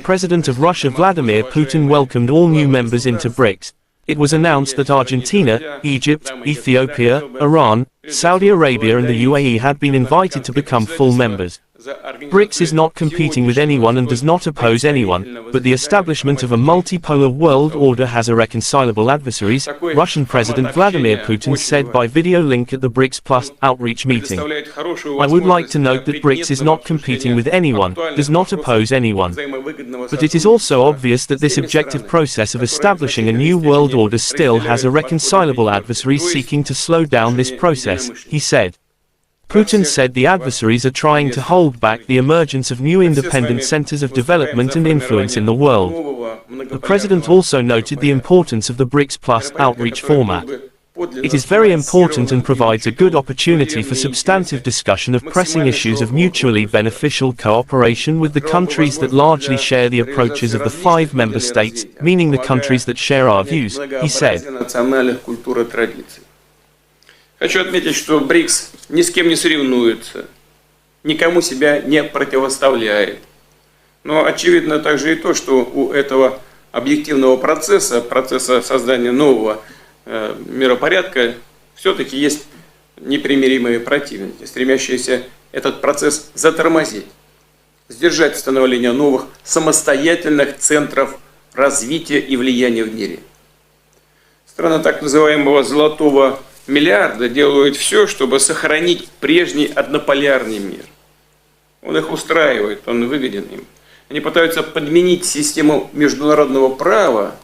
President of Russia Vladimir Putin welcomed all new members into BRICS. It was announced that Argentina, Egypt, Ethiopia, Iran, Saudi Arabia and the UAE had been invited to become full members. BRICS is not competing with anyone and does not oppose anyone, but the establishment of a multipolar world order has irreconcilable adversaries, Russian President Vladimir Putin said by video link at the BRICS Plus outreach meeting. I would like to note that BRICS is not competing with anyone, does not oppose anyone. But it is also obvious that this objective process of establishing a new world order still has irreconcilable adversaries seeking to slow down this process, he said. Putin said the adversaries are trying to hold back the emergence of new independent centers of development and influence in the world. The president also noted the importance of the BRICS Plus outreach format. It is very important and provides a good opportunity for substantive discussion of pressing issues of mutually beneficial cooperation with the countries that largely share the approaches of the 5 member states, meaning the countries that share our views, he said. Хочу отметить, что БРИКС ни с кем не соревнуется, никому себя не противоставляет. Но очевидно также и то, что у этого объективного процесса создания нового миропорядка, все-таки есть непримиримые противники, стремящиеся этот процесс затормозить, сдержать становление новых самостоятельных центров развития и влияния в мире. Страны так называемого «золотого миллиарда» делают все, чтобы сохранить прежний однополярный мир. Он их устраивает, он выгоден им. Они пытаются подменить систему международного права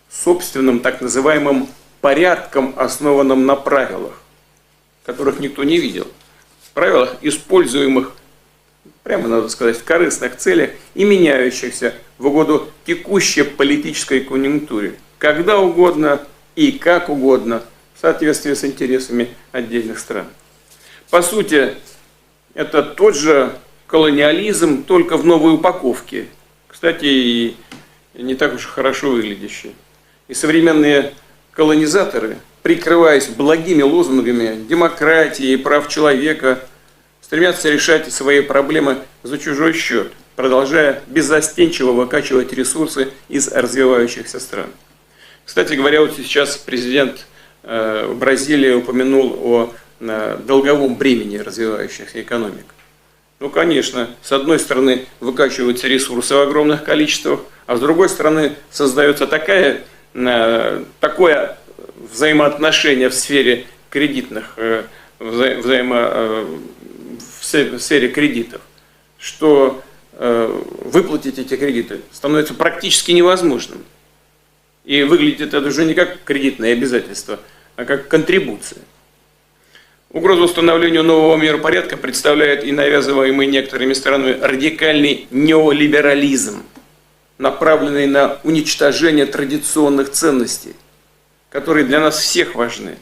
собственным так называемым порядком, основанным на правилах, которых никто не видел. Правилах, используемых, прямо надо сказать, в корыстных целях и меняющихся в угоду текущей политической конъюнктуре, когда угодно и как угодно, в соответствии с интересами отдельных стран. По сути, это тот же колониализм, только в новой упаковке. Кстати, и не так уж хорошо выглядящий. И современные колонизаторы, прикрываясь благими лозунгами демократии и прав человека, стремятся решать свои проблемы за чужой счет, продолжая беззастенчиво выкачивать ресурсы из развивающихся стран. Кстати говоря, вот сейчас президент Бразилии упомянул о долговом бремени развивающихся экономик. Ну, конечно, с одной стороны выкачиваются ресурсы в огромных количествах, а с другой стороны создается такое взаимоотношение в сфере кредитных, в сфере кредитов, что выплатить эти кредиты становится практически невозможным. И выглядит это уже не как кредитное обязательство, а как контрибуция. Угрозу установлению нового миропорядка представляет и навязываемый некоторыми странами радикальный неолиберализм, направленный на уничтожение традиционных ценностей, которые для нас всех важны.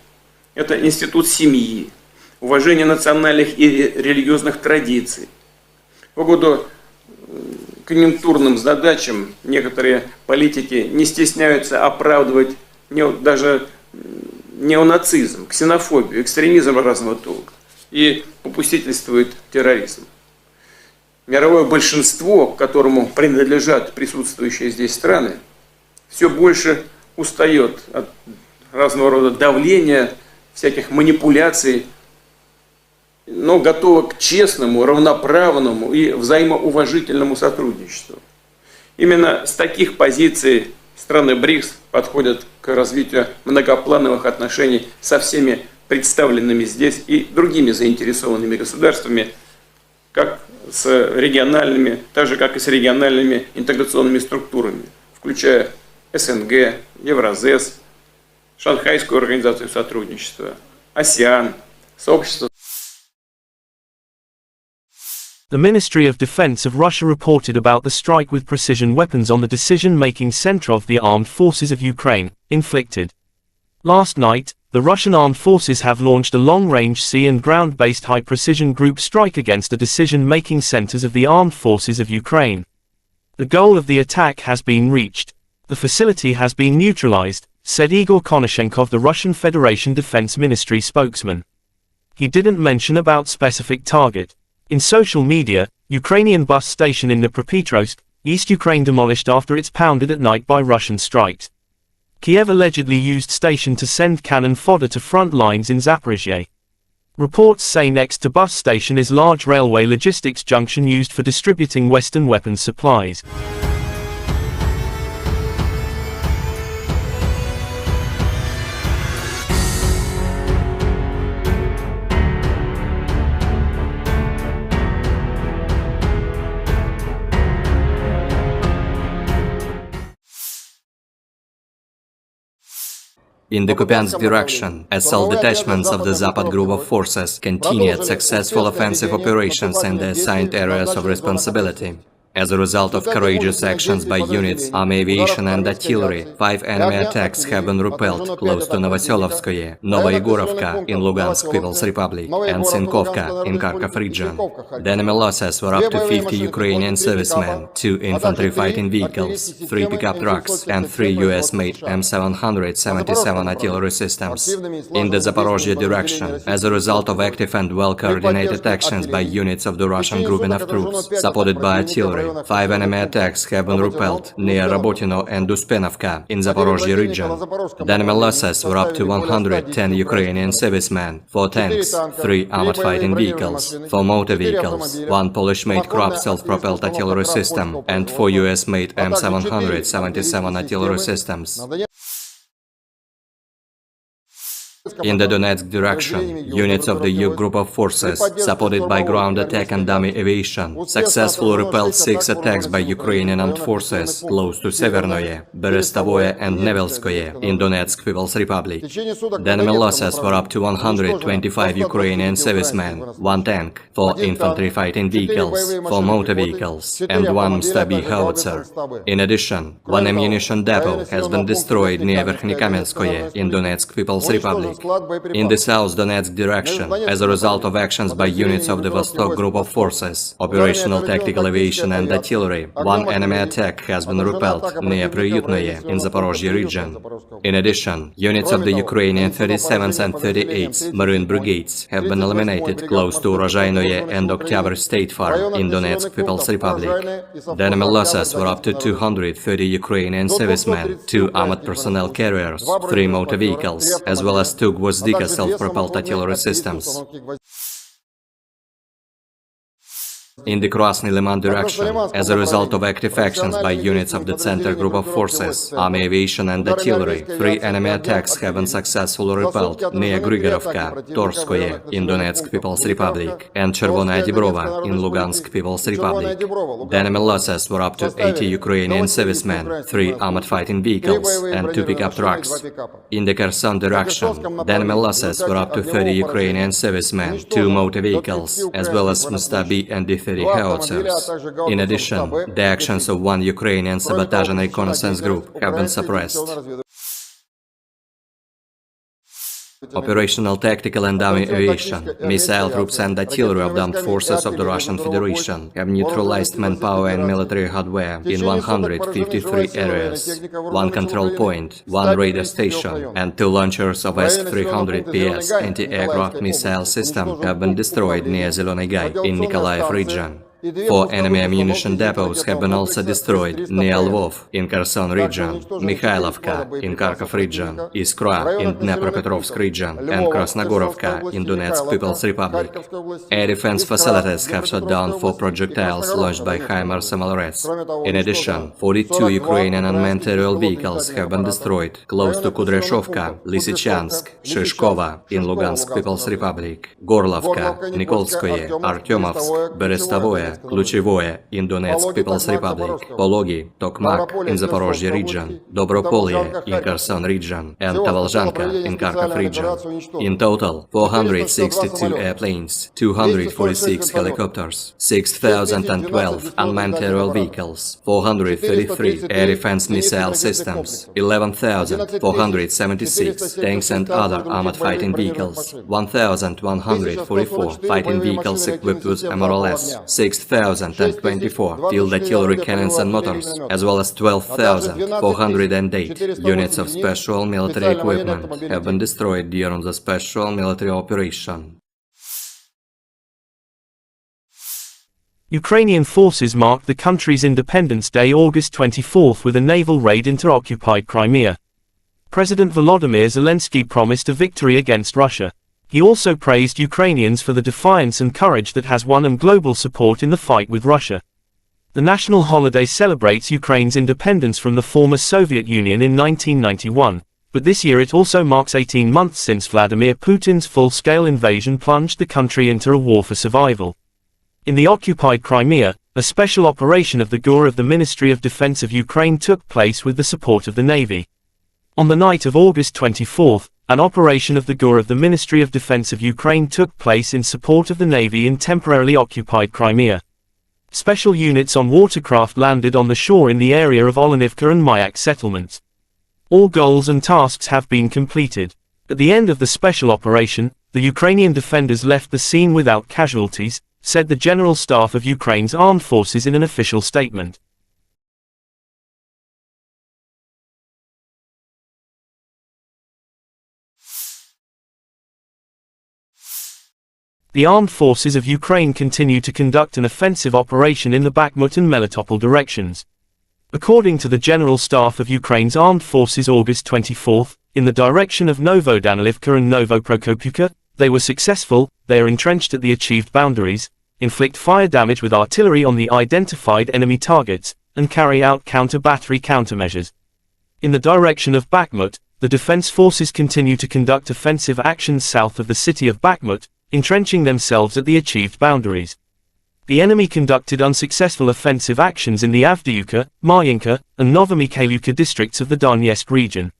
Это институт семьи, уважение национальных и религиозных традиций. В угоду конъюнктурным задачам некоторые политики не стесняются оправдывать даже неонацизм, ксенофобию, экстремизм разного толка и попустительствует терроризм. Мировое большинство, к которому принадлежат присутствующие здесь страны, все больше устает от разного рода давления, всяких манипуляций, но готова к честному, равноправному и взаимоуважительному сотрудничеству. Именно с таких позиций страны БРИКС подходят к развитию многоплановых отношений со всеми представленными здесь и другими заинтересованными государствами, как с региональными, так же как и с региональными интеграционными структурами, включая СНГ, Евразес, Шанхайскую организацию сотрудничества, АСЕАН, сообщество. The Ministry of Defense of Russia reported about the strike with precision weapons on the decision-making center of the armed forces of Ukraine, inflicted. Last night, the Russian armed forces have launched a long-range sea and ground-based high-precision group strike against the decision-making centers of the armed forces of Ukraine. The goal of the attack has been reached. The facility has been neutralized, said Igor Konashenkov, the Russian Federation Defense Ministry spokesman. He didn't mention about specific target. In social media, Ukrainian bus station in Dnipropetrovsk, East Ukraine demolished after it's pounded at night by Russian strikes. Kyiv allegedly used station to send cannon fodder to front lines in Zaphorizia. Reports say next to bus station is large railway logistics junction used for distributing Western weapons supplies. In the Kupiansk direction, assault detachments of the Zapad group of forces continued successful offensive operations in the assigned areas of responsibility. As a result of courageous actions by units, army aviation and artillery, 5 enemy attacks have been repelled close to Novoselovskoye, Novoyegorovka in Lugansk People's Republic, and Sinkovka in Kharkov region. The enemy losses were up to 50 Ukrainian servicemen, 2 infantry fighting vehicles, 3 pickup trucks, and 3 U.S.-made M777 artillery systems. In the Zaporozhye direction, as a result of active and well-coordinated actions by units of the Russian grouping of troops, supported by artillery, 5 enemy attacks have been repelled near Rabotino and Uspenovka in Zaporozhye region. The enemy losses were up to 110 Ukrainian servicemen, 4 tanks, 3 armored fighting vehicles, 4 motor vehicles, 1 Polish-made Krupp self-propelled artillery system, and 4 US-made M777 artillery systems. In the Donetsk direction, units of the U group of forces, supported by ground attack and dummy aviation, successfully repelled 6 attacks by Ukrainian armed forces close to Severnoye, Berestovoye and Nevelskoye in Donetsk People's Republic. The enemy losses were up to 125 Ukrainian servicemen, 1 tank, 4 infantry fighting vehicles, 4 motor vehicles, and 1 Stabi howitzer. In addition, 1 ammunition depot has been destroyed near Verkhnykamenskoye in Donetsk People's Republic. In the South Donetsk direction, as a result of actions by units of the Vostok group of forces, operational tactical aviation and artillery, 1 enemy attack has been repelled near Priyutnoye in Zaporozhye region. In addition, units of the Ukrainian 37th and 38th Marine Brigades have been eliminated close to Urozhainoye and Oktyabr State Farm in Donetsk People's Republic. The enemy losses were up to 230 Ukrainian servicemen, 2 armored personnel carriers, 3 motor vehicles, as well as 2 Gvozdika self-propelled artillery systems. In the Krasny Liman direction, as a result of active actions by units of the Center group of forces, army aviation and artillery, 3 enemy attacks have been successfully repelled near Grigorovka, Torskoye in Donetsk People's Republic, and Chervonaya Dibrova in Lugansk People's Republic. The enemy losses were up to 80 Ukrainian servicemen, 3 armored fighting vehicles, and 2 pickup trucks. In the Kherson direction, the enemy losses were up to 30 Ukrainian servicemen, 2 motor vehicles, as well as Mustabi and D-30 howitzers. In addition, the actions of 1 Ukrainian sabotage and reconnaissance group have been suppressed. Operational tactical and dummy aviation, missile troops and artillery of the armed forces of the Russian Federation have neutralized manpower and military hardware in 153 areas. 1 control point, 1 radar station, and 2 launchers of S-300PS anti-aircraft missile system have been destroyed near Zeleny Gai in Nikolaev region. 4 enemy ammunition depots have been also destroyed near Lvov in Kherson region, Mikhailovka in Kharkov region, Iskra in Dnepropetrovsk region, and Krasnogorovka in Donetsk People's Republic. Air defense facilities have shot down 4 projectiles launched by HIMARS MLRS. In addition, 42 Ukrainian unmanned aerial vehicles have been destroyed close to Kudryashovka, Lysychansk, Shishkova in Lugansk People's Republic, Gorlovka, Nikolskoye, Artyomovsk, Berestovoye, Kluchevoye in Donetsk People's Republic, Pologi, Tokmak in Zaporozhye region, Dobropolye in Kherson region, and Tavalzhanka in Kharkov region. In total, 462 airplanes, 246 helicopters, 6,012 unmanned aerial vehicles, 433 air defense missile systems, 11,476 tanks and other armored fighting vehicles, 1,144 fighting vehicles equipped with MRLS, 6,024 field artillery cannons and motors, as well as 12,408 units of special military equipment have been destroyed during the special military operation. Ukrainian forces marked the country's Independence Day August 24 with a naval raid into occupied Crimea. President Volodymyr Zelensky promised a victory against Russia. He also praised Ukrainians for the defiance and courage that has won them global support in the fight with Russia. The national holiday celebrates Ukraine's independence from the former Soviet Union in 1991, but this year it also marks 18 months since Vladimir Putin's full-scale invasion plunged the country into a war for survival. In the occupied Crimea, a special operation of the GUR of the Ministry of Defense of Ukraine took place with the support of the Navy. On the night of August 24, an operation of the GUR of the Ministry of Defense of Ukraine took place in support of the Navy in temporarily occupied Crimea. Special units on watercraft landed on the shore in the area of Olenivka and Mayak settlements. All goals and tasks have been completed. At the end of the special operation, the Ukrainian defenders left the scene without casualties, said the General Staff of Ukraine's armed forces in an official statement. The armed forces of Ukraine continue to conduct an offensive operation in the Bakhmut and Melitopol directions. According to the General Staff of Ukraine's armed forces August 24, in the direction of Novodanilivka and Novoprokopivka, they were successful, they are entrenched at the achieved boundaries, inflict fire damage with artillery on the identified enemy targets, and carry out counter-battery countermeasures. In the direction of Bakhmut, the defense forces continue to conduct offensive actions south of the city of Bakhmut, entrenching themselves at the achieved boundaries. The enemy conducted unsuccessful offensive actions in the Avdiivka, Marinka, and Novomikhailivka districts of the Donetsk region.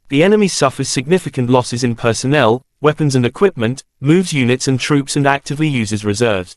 The enemy suffers significant losses in personnel, weapons and equipment, moves units and troops and actively uses reserves.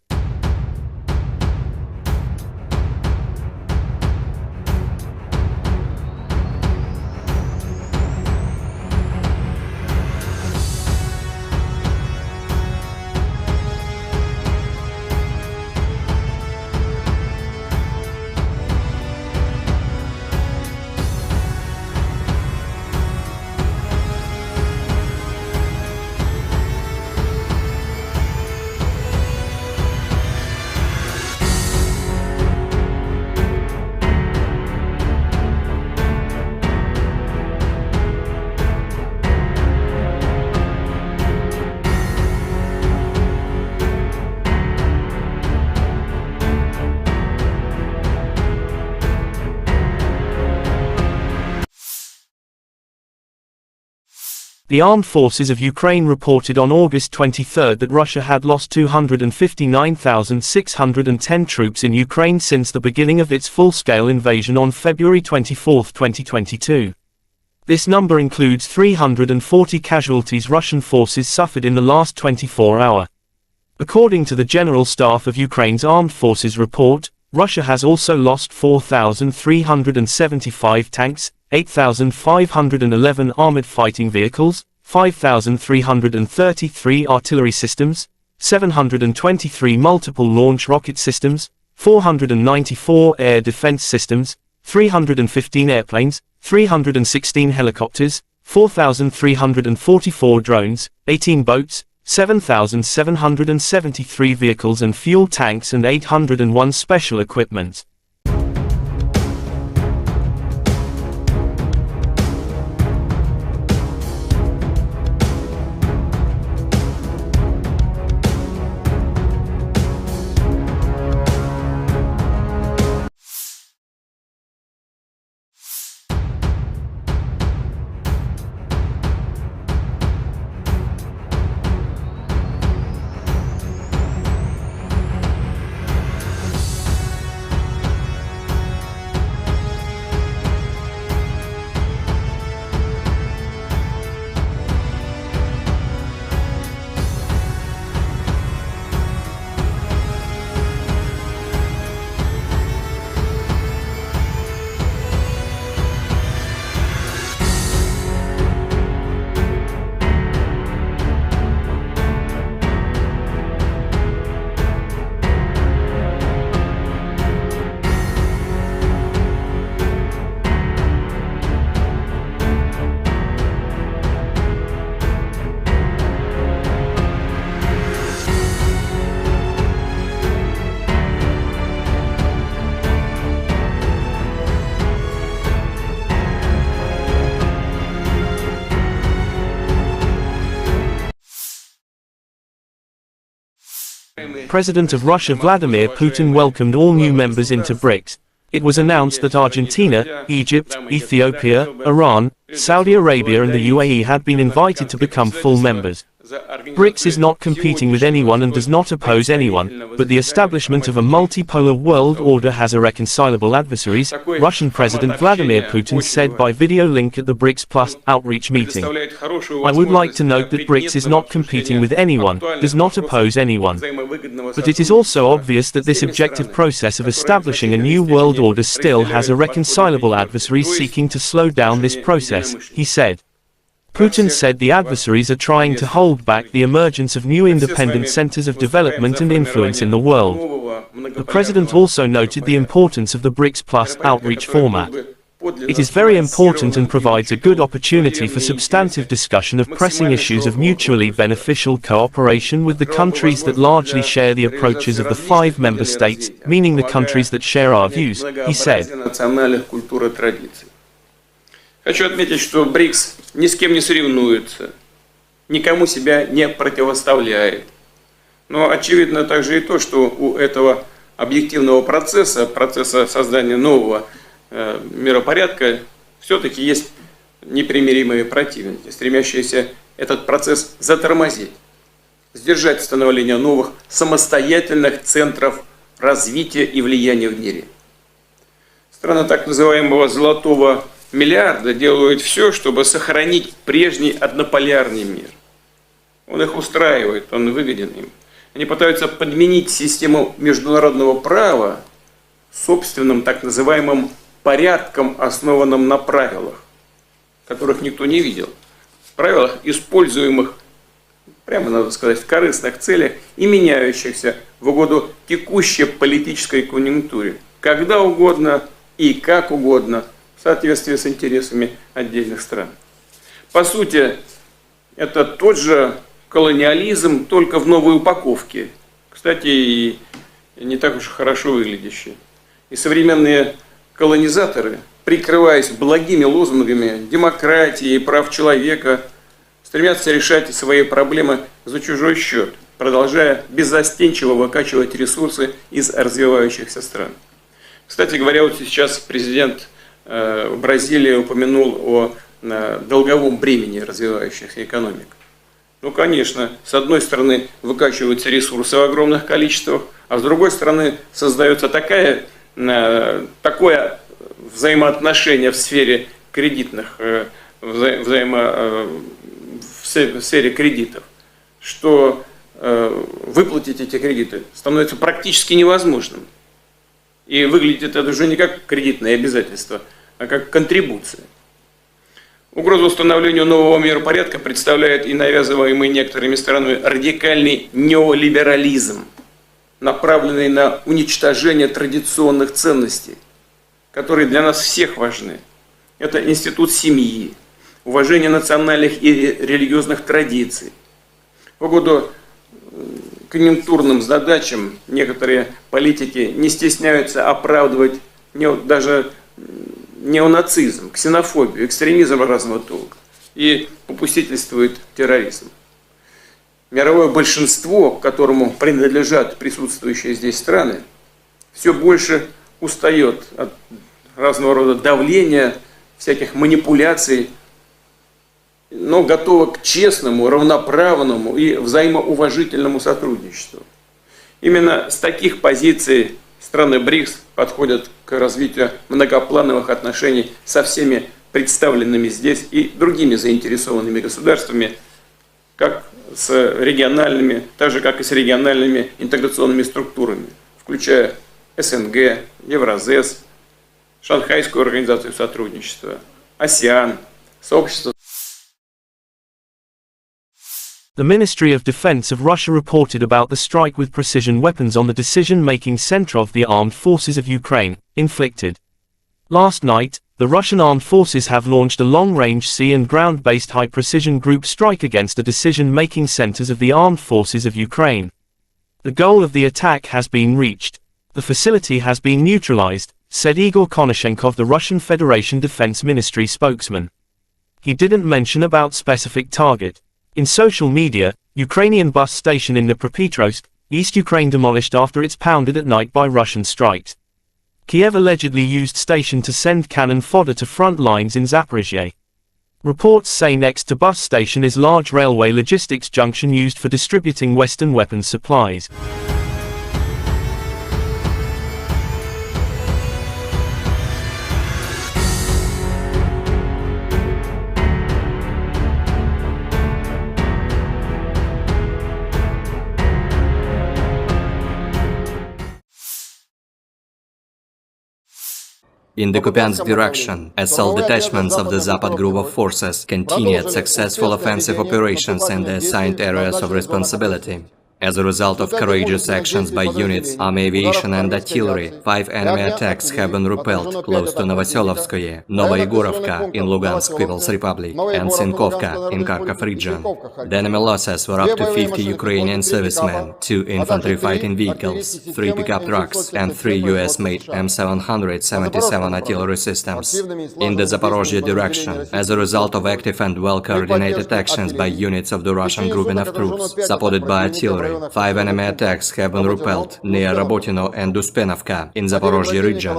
The armed forces of Ukraine reported on August 23 that Russia had lost 259,610 troops in Ukraine since the beginning of its full-scale invasion on February 24, 2022. This number includes 340 casualties Russian forces suffered in the last 24 hours. According to the General Staff of Ukraine's Armed Forces report, Russia has also lost 4,375 tanks, 8,511 armored fighting vehicles, 5,333 artillery systems, 723 multiple launch rocket systems, 494 air defense systems, 315 airplanes, 316 helicopters, 4,344 drones, 18 boats, 7,773 vehicles and fuel tanks and 801 special equipment. President of Russia Vladimir Putin welcomed all new members into BRICS. It was announced that Argentina, Egypt, Ethiopia, Iran, Saudi Arabia and the UAE had been invited to become full members. BRICS is not competing with anyone and does not oppose anyone, but the establishment of a multipolar world order has irreconcilable adversaries, Russian President Vladimir Putin said by video link at the BRICS Plus outreach meeting. I would like to note that BRICS is not competing with anyone, does not oppose anyone. But it is also obvious that this objective process of establishing a new world order still has irreconcilable adversaries seeking to slow down this process, he said. Putin said the adversaries are trying to hold back the emergence of new independent centers of development and influence in the world. The president also noted the importance of the BRICS Plus outreach format. It is very important and provides a good opportunity for substantive discussion of pressing issues of mutually beneficial cooperation with the countries that largely share the approaches of the 5 member states, meaning the countries that share our views, he said. Хочу отметить, что БРИКС ни с кем не соревнуется, никому себя не противоставляет. Но очевидно также и то, что у этого объективного процесса создания нового миропорядка, все-таки есть непримиримые противники, стремящиеся этот процесс затормозить, сдержать становление новых самостоятельных центров развития и влияния в мире. Страны так называемого «золотого миллиарда» делают все, чтобы сохранить прежний однополярный мир. Он их устраивает, он выгоден им. Они пытаются подменить систему международного права собственным так называемым порядком, основанным на правилах, которых никто не видел. Правилах, используемых, прямо надо сказать, в корыстных целях и меняющихся в угоду текущей политической конъюнктуре, когда угодно и как угодно, в соответствии с интересами отдельных стран. По сути, это тот же колониализм, только в новой упаковке. Кстати, и не так уж хорошо выглядящий. И современные колонизаторы, прикрываясь благими лозунгами демократии и прав человека, стремятся решать свои проблемы за чужой счет, продолжая беззастенчиво выкачивать ресурсы из развивающихся стран. Кстати говоря, вот сейчас президент Бразилии упомянул о долговом бремени развивающихся экономик. Ну, конечно, с одной стороны выкачиваются ресурсы в огромных количествах, а с другой стороны создается такое взаимоотношение в сфере кредитных, в сфере кредитов, что выплатить эти кредиты становится практически невозможным. И выглядит это уже не как кредитное обязательство, а как контрибуция. Угрозу установлению нового миропорядка представляет и навязываемый некоторыми странами радикальный неолиберализм, направленный на уничтожение традиционных ценностей, которые для нас всех важны. Это институт семьи, уважение национальных и религиозных традиций. В угоду конъюнктурным задачам некоторые политики не стесняются оправдывать даже неонацизм, ксенофобию, экстремизм разного толка и попустительствует терроризм. Мировое большинство, к которому принадлежат присутствующие здесь страны, все больше устает от разного рода давления, всяких манипуляций, но готова к честному, равноправному и взаимоуважительному сотрудничеству. Именно с таких позиций страны БРИКС подходят к развитию многоплановых отношений со всеми представленными здесь и другими заинтересованными государствами, как с региональными, так же как и с региональными интеграционными структурами, включая СНГ, Евразес, Шанхайскую организацию сотрудничества, АСЕАН, сообщество. The Ministry of Defense of Russia reported about the strike with precision weapons on the decision-making center of the armed forces of Ukraine, inflicted. Last night, the Russian armed forces have launched a long-range sea and ground-based high-precision group strike against the decision-making centers of the armed forces of Ukraine. The goal of the attack has been reached. The facility has been neutralized, said Igor Konashenkov, the Russian Federation Defense Ministry spokesman. He didn't mention about specific target. In social media, Ukrainian bus station in Dnipropetrovsk, East Ukraine demolished after it's pounded at night by Russian strikes. Kyiv allegedly used station to send cannon fodder to front lines in Zaporizhia. Reports say next to bus station is large railway logistics junction used for distributing Western weapons supplies. In the Kupiansk direction, assault detachments of the Zapad group of forces continued successful offensive operations in the assigned areas of responsibility. As a result of courageous actions by units, army aviation and artillery, 5 enemy attacks have been repelled close to Novoselovskoye, Novoyegorovka in Lugansk People's Republic, and Sinkovka in Kharkov region. The enemy losses were up to 50 Ukrainian servicemen, 2 infantry fighting vehicles, 3 pickup trucks, and 3 U.S.-made M777 artillery systems. In the Zaporozhye direction, as a result of active and well-coordinated actions by units of the Russian grouping of troops, supported by artillery, 5 enemy attacks have been repelled near Rabotino and Uspenovka in Zaporozhye region.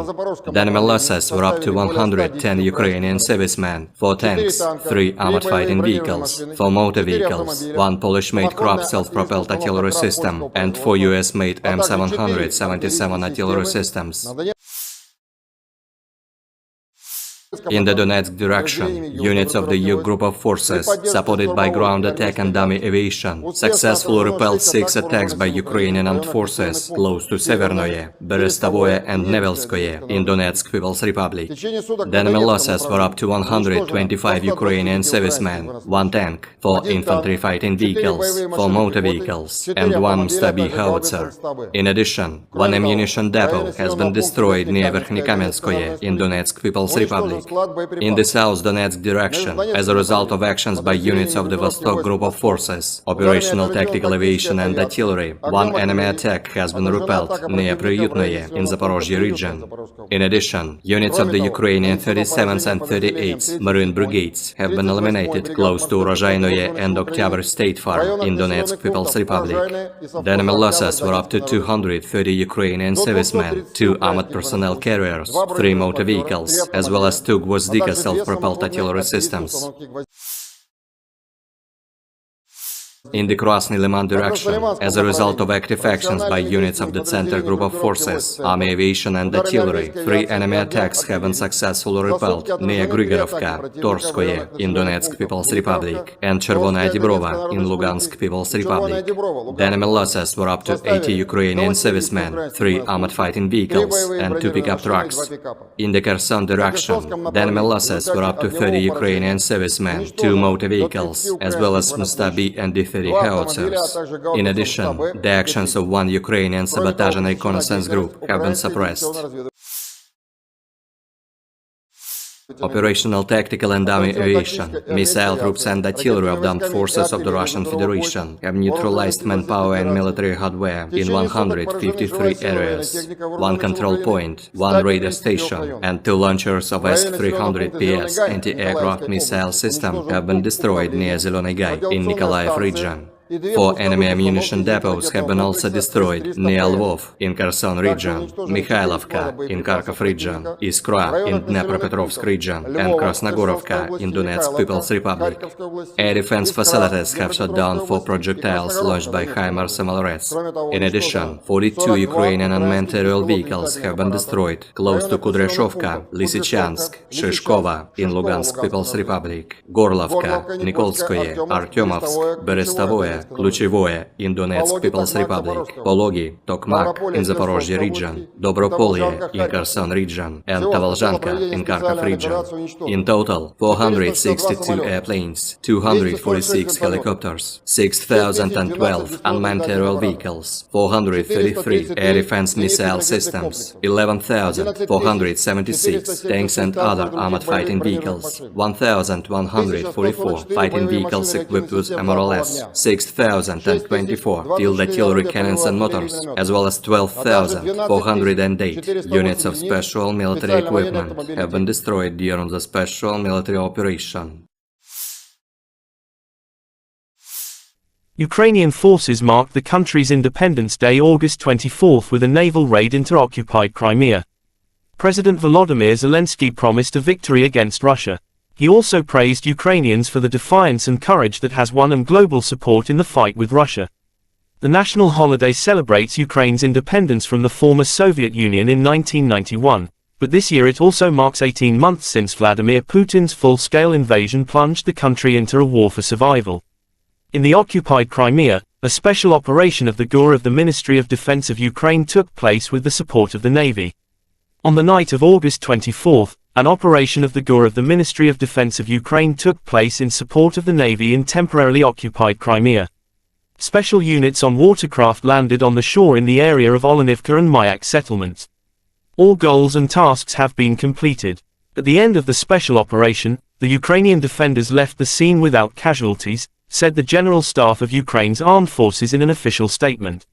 The enemy losses were up to 110 Ukrainian servicemen, 4 tanks, 3 armored fighting vehicles, 4 motor vehicles, 1 Polish-made Krupp self-propelled artillery system, and 4 US-made M777 artillery systems. In the Donetsk direction, units of the U group of forces, supported by ground attack and dummy aviation, successfully repelled 6 attacks by Ukrainian armed forces close to Severnoye, Berestovoye and Nevelskoye in Donetsk People's Republic. The enemy losses were up to 125 Ukrainian servicemen, 1 tank, 4 infantry fighting vehicles, 4 motor vehicles, and 1 Stabi howitzer. In addition, 1 ammunition depot has been destroyed near Verkhnekamenskoye in Donetsk People's Republic. In the South Donetsk direction, as a result of actions by units of the Vostok group of forces, operational tactical aviation and artillery, 1 enemy attack has been repelled near Priyutnoye in Zaporozhye region. In addition, units of the Ukrainian 37th and 38th Marine Brigades have been eliminated close to Urozhainoye and Oktyabr State Farm in Donetsk People's Republic. The enemy losses were up to 230 Ukrainian servicemen, 2 armored personnel carriers, 3 motor vehicles, as well as 2 Gvozdika self-propelled artillery systems. In the Krasny Liman direction, as a result of active actions by units of the Center group of forces, army aviation and artillery, 3 enemy attacks have been successfully repelled near Grigorovka, Torskoye in Donetsk People's Republic, and Chervonaya Dibrova in Lugansk People's Republic. The enemy losses were up to 80 Ukrainian servicemen, 3 armored fighting vehicles, and 2 pickup trucks. In the Kherson direction, the enemy losses were up to 30 Ukrainian servicemen, 2 motor vehicles, as well as Mustabi and D-30 howitzers. In addition, the actions of 1 Ukrainian sabotage and reconnaissance group have been suppressed. Operational tactical and dummy aviation, missile troops and artillery of the armed forces of the Russian Federation have neutralized manpower and military hardware in 153 areas. 1 control point, 1 radar station, and 2 launchers of S-300PS anti-aircraft missile system have been destroyed near Zeleny Gai in Nikolaev region. 4 enemy ammunition depots have been also destroyed near Lvov in Kherson region, Mikhailovka in Kharkov region, Iskra in Dnepropetrovsk region, and Krasnogorovka in Donetsk People's Republic. Air defense facilities have shot down 4 projectiles launched by HIMARS MLRS. In addition, 42 Ukrainian unmanned aerial vehicles have been destroyed close to Kudryashovka, Lysychansk, Shishkova in Lugansk People's Republic, Gorlovka, Nikolskoye, Artyomovsk, Berestovoye, Kluchevoye in Donetsk People's Republic, Pologi, Tokmak in Zaporozhye region, Dobropolye in Kherson region, and Tavalzhanka in Kharkov region. In total, 462 airplanes, 246 helicopters, 6,012 unmanned aerial vehicles, 433 air defense missile systems, 11,476 tanks and other armored fighting vehicles, 1,144 fighting vehicles equipped with MRLS, 6,024 field artillery cannons and motors, as well as 12,408 units of special military equipment have been destroyed during the special military operation. Ukrainian forces marked the country's Independence Day August 24 with a naval raid into occupied Crimea. President Volodymyr Zelensky promised a victory against Russia. He also praised Ukrainians for the defiance and courage that has won them global support in the fight with Russia. The national holiday celebrates Ukraine's independence from the former Soviet Union in 1991, but this year it also marks 18 months since Vladimir Putin's full-scale invasion plunged the country into a war for survival. In the occupied Crimea, a special operation of the GUR of the Ministry of Defense of Ukraine took place with the support of the Navy. On the night of August 24, an operation of the GUR of the Ministry of Defense of Ukraine took place in support of the Navy in temporarily occupied Crimea. Special units on watercraft landed on the shore in the area of Olenivka and Mayak settlements. All goals and tasks have been completed. At the end of the special operation, the Ukrainian defenders left the scene without casualties, said the General Staff of Ukraine's armed forces in an official statement.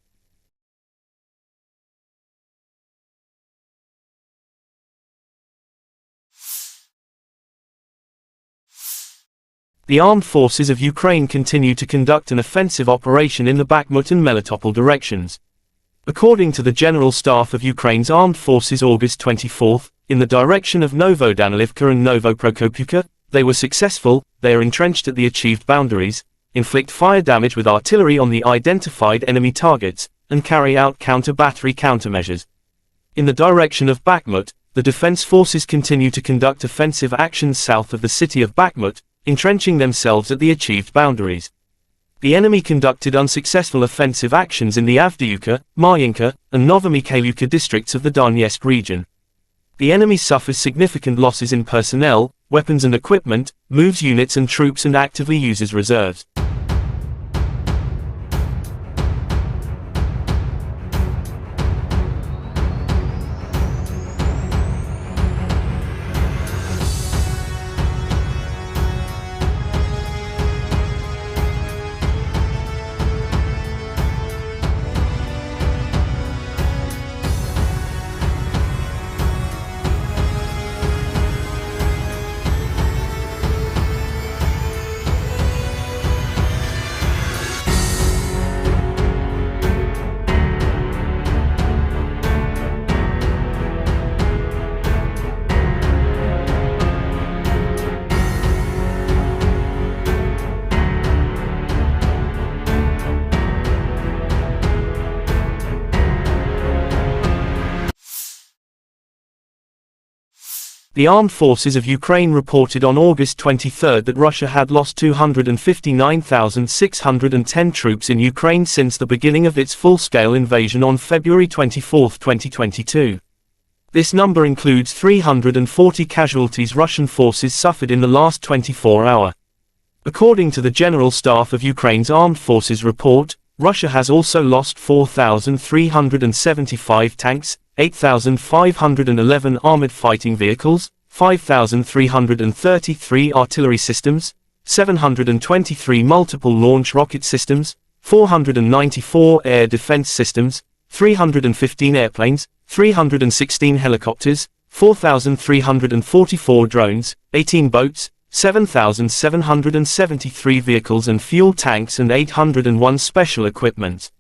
The armed forces of Ukraine continue to conduct an offensive operation in the Bakhmut and Melitopol directions. According to the General Staff of Ukraine's armed forces August 24, in the direction of Novodanilivka and Novoprokopivka, they were successful, they are entrenched at the achieved boundaries, inflict fire damage with artillery on the identified enemy targets, and carry out counter-battery countermeasures. In the direction of Bakhmut, the defense forces continue to conduct offensive actions south of the city of Bakhmut, entrenching themselves at the achieved boundaries. The enemy conducted unsuccessful offensive actions in the Avdiivka, Marinka, and Novomikhailivka districts of the Donetsk region. The enemy suffers significant losses in personnel, weapons and equipment, moves units and troops and actively uses reserves. The armed forces of Ukraine reported on August 23 that Russia had lost 259,610 troops in Ukraine since the beginning of its full-scale invasion on February 24, 2022. This number includes 340 casualties Russian forces suffered in the last 24 hours. According to the General Staff of Ukraine's Armed Forces report, Russia has also lost 4,375 tanks, 8,511 armored fighting vehicles, 5,333 artillery systems, 723 multiple launch rocket systems, 494 air defense systems, 315 airplanes, 316 helicopters, 4,344 drones, 18 boats, 7,773 vehicles and fuel tanks and 801 special equipment.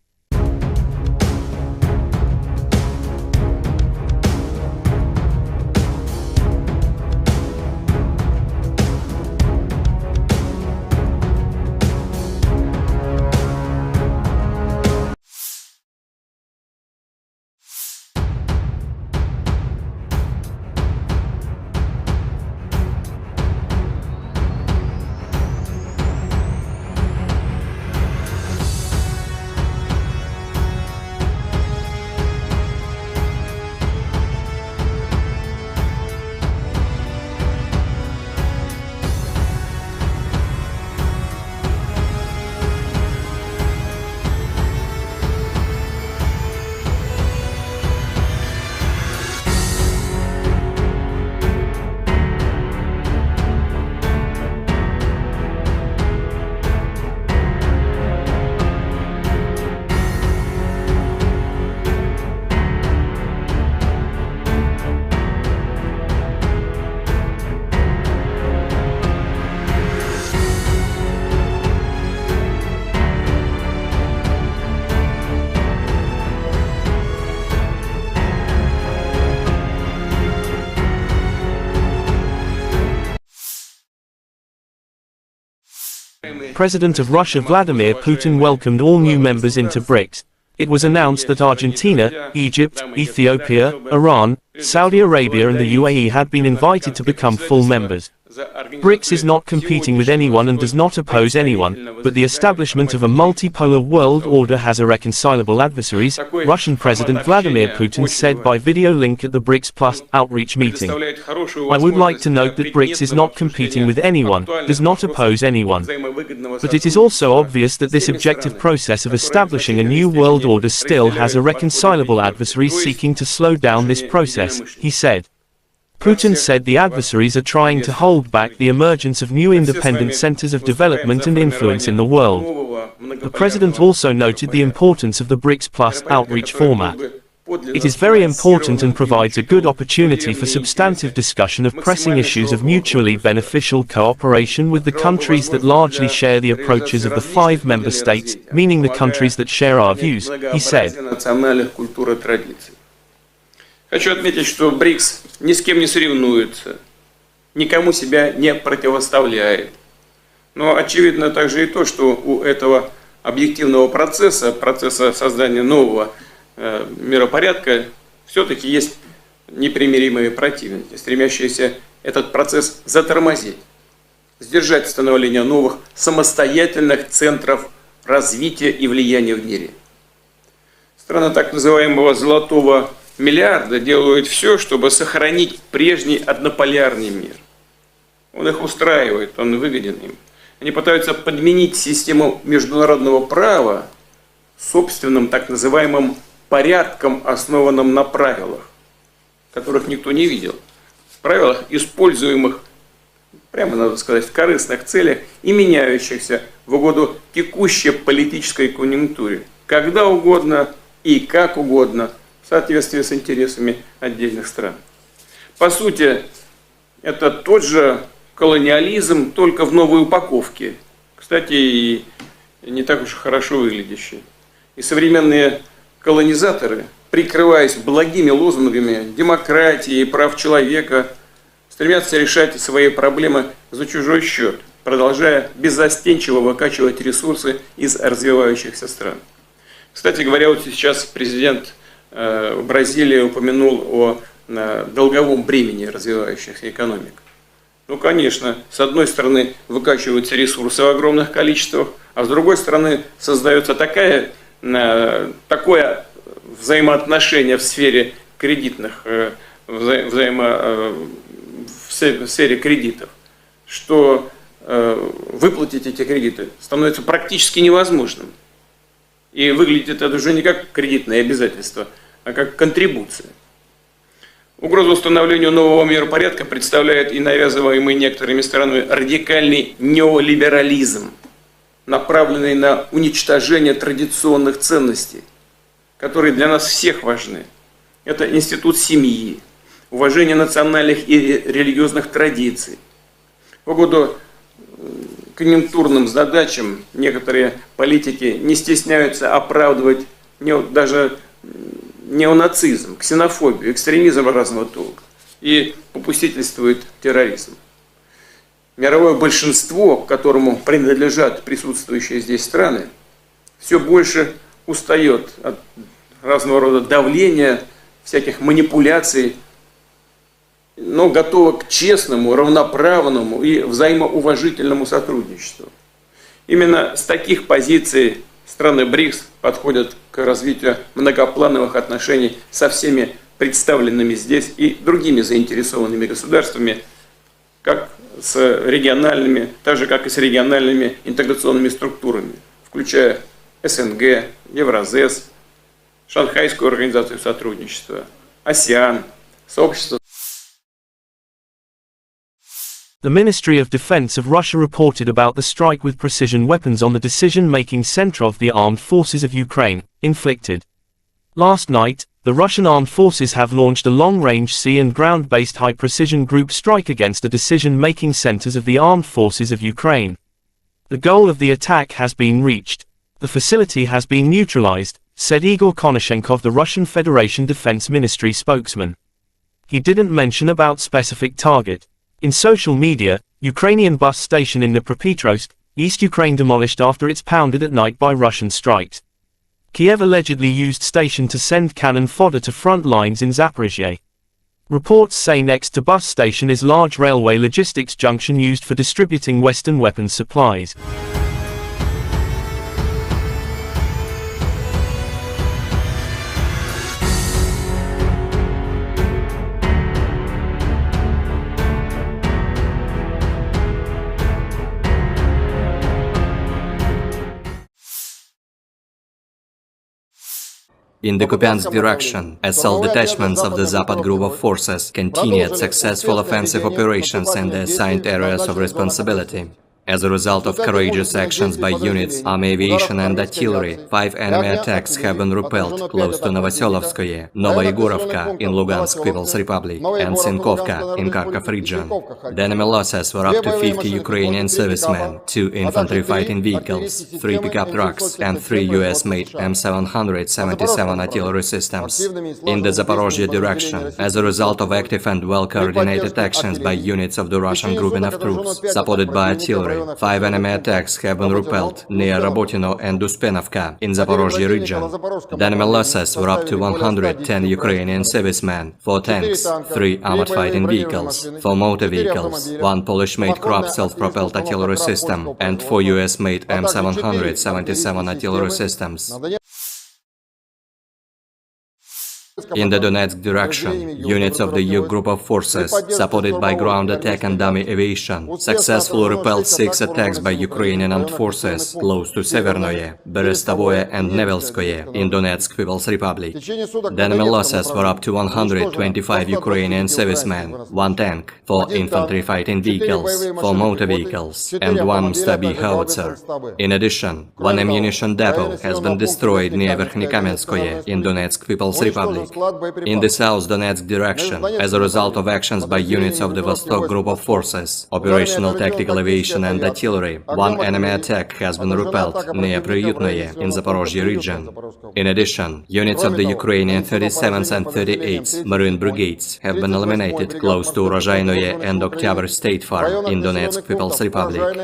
President of Russia Vladimir Putin welcomed all new members into BRICS. It was announced that Argentina, Egypt, Ethiopia, Iran, Saudi Arabia and the UAE had been invited to become full members. BRICS is not competing with anyone and does not oppose anyone, but the establishment of a multipolar world order has irreconcilable adversaries, Russian President Vladimir Putin said by video link at the BRICS Plus outreach meeting. I would like to note that BRICS is not competing with anyone, does not oppose anyone. But it is also obvious that this objective process of establishing a new world order still has irreconcilable adversaries seeking to slow down this process, he said. Putin said the adversaries are trying to hold back the emergence of new independent centers of development and influence in the world. The president also noted the importance of the BRICS Plus outreach format. It is very important and provides a good opportunity for substantive discussion of pressing issues of mutually beneficial cooperation with the countries that largely share the approaches of the 5 member states, meaning the countries that share our views, he said. Хочу отметить, что БРИКС ни с кем не соревнуется, никому себя не противоставляет. Но очевидно также и то, что у этого объективного процесса создания нового миропорядка, все-таки есть непримиримые противники, стремящиеся этот процесс затормозить, сдержать становление новых самостоятельных центров развития и влияния в мире. Страны так называемого «золотого миллиарда» делают все, чтобы сохранить прежний однополярный мир. Он их устраивает, он выгоден им. Они пытаются подменить систему международного права собственным так называемым порядком, основанным на правилах, которых никто не видел. Правилах, используемых, прямо надо сказать, в корыстных целях и меняющихся в угоду текущей политической конъюнктуре, когда угодно и как угодно, в соответствии с интересами отдельных стран. По сути, это тот же колониализм, только в новой упаковке. Кстати, и не так уж хорошо выглядящий. И современные колонизаторы, прикрываясь благими лозунгами демократии и прав человека, стремятся решать свои проблемы за чужой счет, продолжая беззастенчиво выкачивать ресурсы из развивающихся стран. Кстати говоря, вот сейчас президент Бразилии упомянул о долговом бремени развивающихся экономик. Ну, конечно, с одной стороны выкачиваются ресурсы в огромных количествах, а с другой стороны создается такое взаимоотношение в сфере кредитных, в сфере кредитов, что выплатить эти кредиты становится практически невозможным. И выглядит это уже не как кредитное обязательство, а как контрибуция. Угрозу установлению нового миропорядка представляет и навязываемый некоторыми странами радикальный неолиберализм, направленный на уничтожение традиционных ценностей, которые для нас всех важны. Это институт семьи, уважение национальных и религиозных традиций. В угоду конъюнктурным задачам некоторые политики не стесняются оправдывать даже неонацизм, ксенофобию, экстремизм разного толка и попустительствует терроризм. Мировое большинство, к которому принадлежат присутствующие здесь страны, все больше устает от разного рода давления, всяких манипуляций, но готова к честному, равноправному и взаимоуважительному сотрудничеству. Именно с таких позиций страны БРИКС подходят к развитию многоплановых отношений со всеми представленными здесь и другими заинтересованными государствами, как с региональными, так же как и с региональными интеграционными структурами, включая СНГ, Евразес, Шанхайскую организацию сотрудничества, АСЕАН, сообщество. The Ministry of Defense of Russia reported about the strike with precision weapons on the decision-making center of the armed forces of Ukraine, inflicted. Last night, the Russian armed forces have launched a long-range sea and ground-based high-precision group strike against the decision-making centers of the armed forces of Ukraine. The goal of the attack has been reached. The facility has been neutralized, said Igor Konashenkov, the Russian Federation Defense Ministry spokesman. He didn't mention about specific target. In social media, Ukrainian bus station in Dnipropetrovsk, East Ukraine demolished after it's pounded at night by Russian strikes. Kyiv allegedly used station to send cannon fodder to front lines in Zaphorizia. Reports say next to bus station is large railway logistics junction used for distributing Western weapons supplies. In the Kupiansk direction, assault detachments of the Zapad group of forces continued successful offensive operations in the assigned areas of responsibility. As a result of courageous actions by units, army aviation and artillery, 5 enemy attacks have been repelled close to Novoselovskoye, Novoyegorovka in Lugansk People's Republic, and Sinkovka in Kharkov region. The enemy losses were up to 50 Ukrainian servicemen, 2 infantry fighting vehicles, 3 pickup trucks, and 3 U.S. M777 Artillery systems. In the Zaporozhye direction, as a result of active and well-coordinated actions by units of the Russian grouping of troops, supported by artillery, 5 enemy attacks have been repelled near Rabotino and Uspenovka in Zaporozhye region. The enemy losses were up to 110 Ukrainian servicemen, 4 tanks, 3 armored fighting vehicles, 4 motor vehicles, 1 Polish-made Krupp self-propelled artillery system, and 4 US-made M777 artillery systems. In the Donetsk direction, units of the U group of forces, supported by ground attack and dummy aviation, successfully repelled 6 attacks by Ukrainian armed forces close to Severnoye, Berestovoye and Nevelskoye in Donetsk People's Republic. The enemy losses were up to 125 Ukrainian servicemen, 1 tank, 4 infantry fighting vehicles, 4 motor vehicles, and 1 Stabi howitzer. In addition, 1 ammunition depot has been destroyed near Verkhnekamenskoye in Donetsk People's Republic. In the South Donetsk direction, as a result of actions by units of the Vostok group of forces, operational tactical aviation and artillery, 1 enemy attack has been repelled near Priyutnoye in Zaporozhye region. In addition, units of the Ukrainian 37th and 38th Marine Brigades have been eliminated close to Urozhainoye and Oktyabr State Farm in Donetsk People's Republic.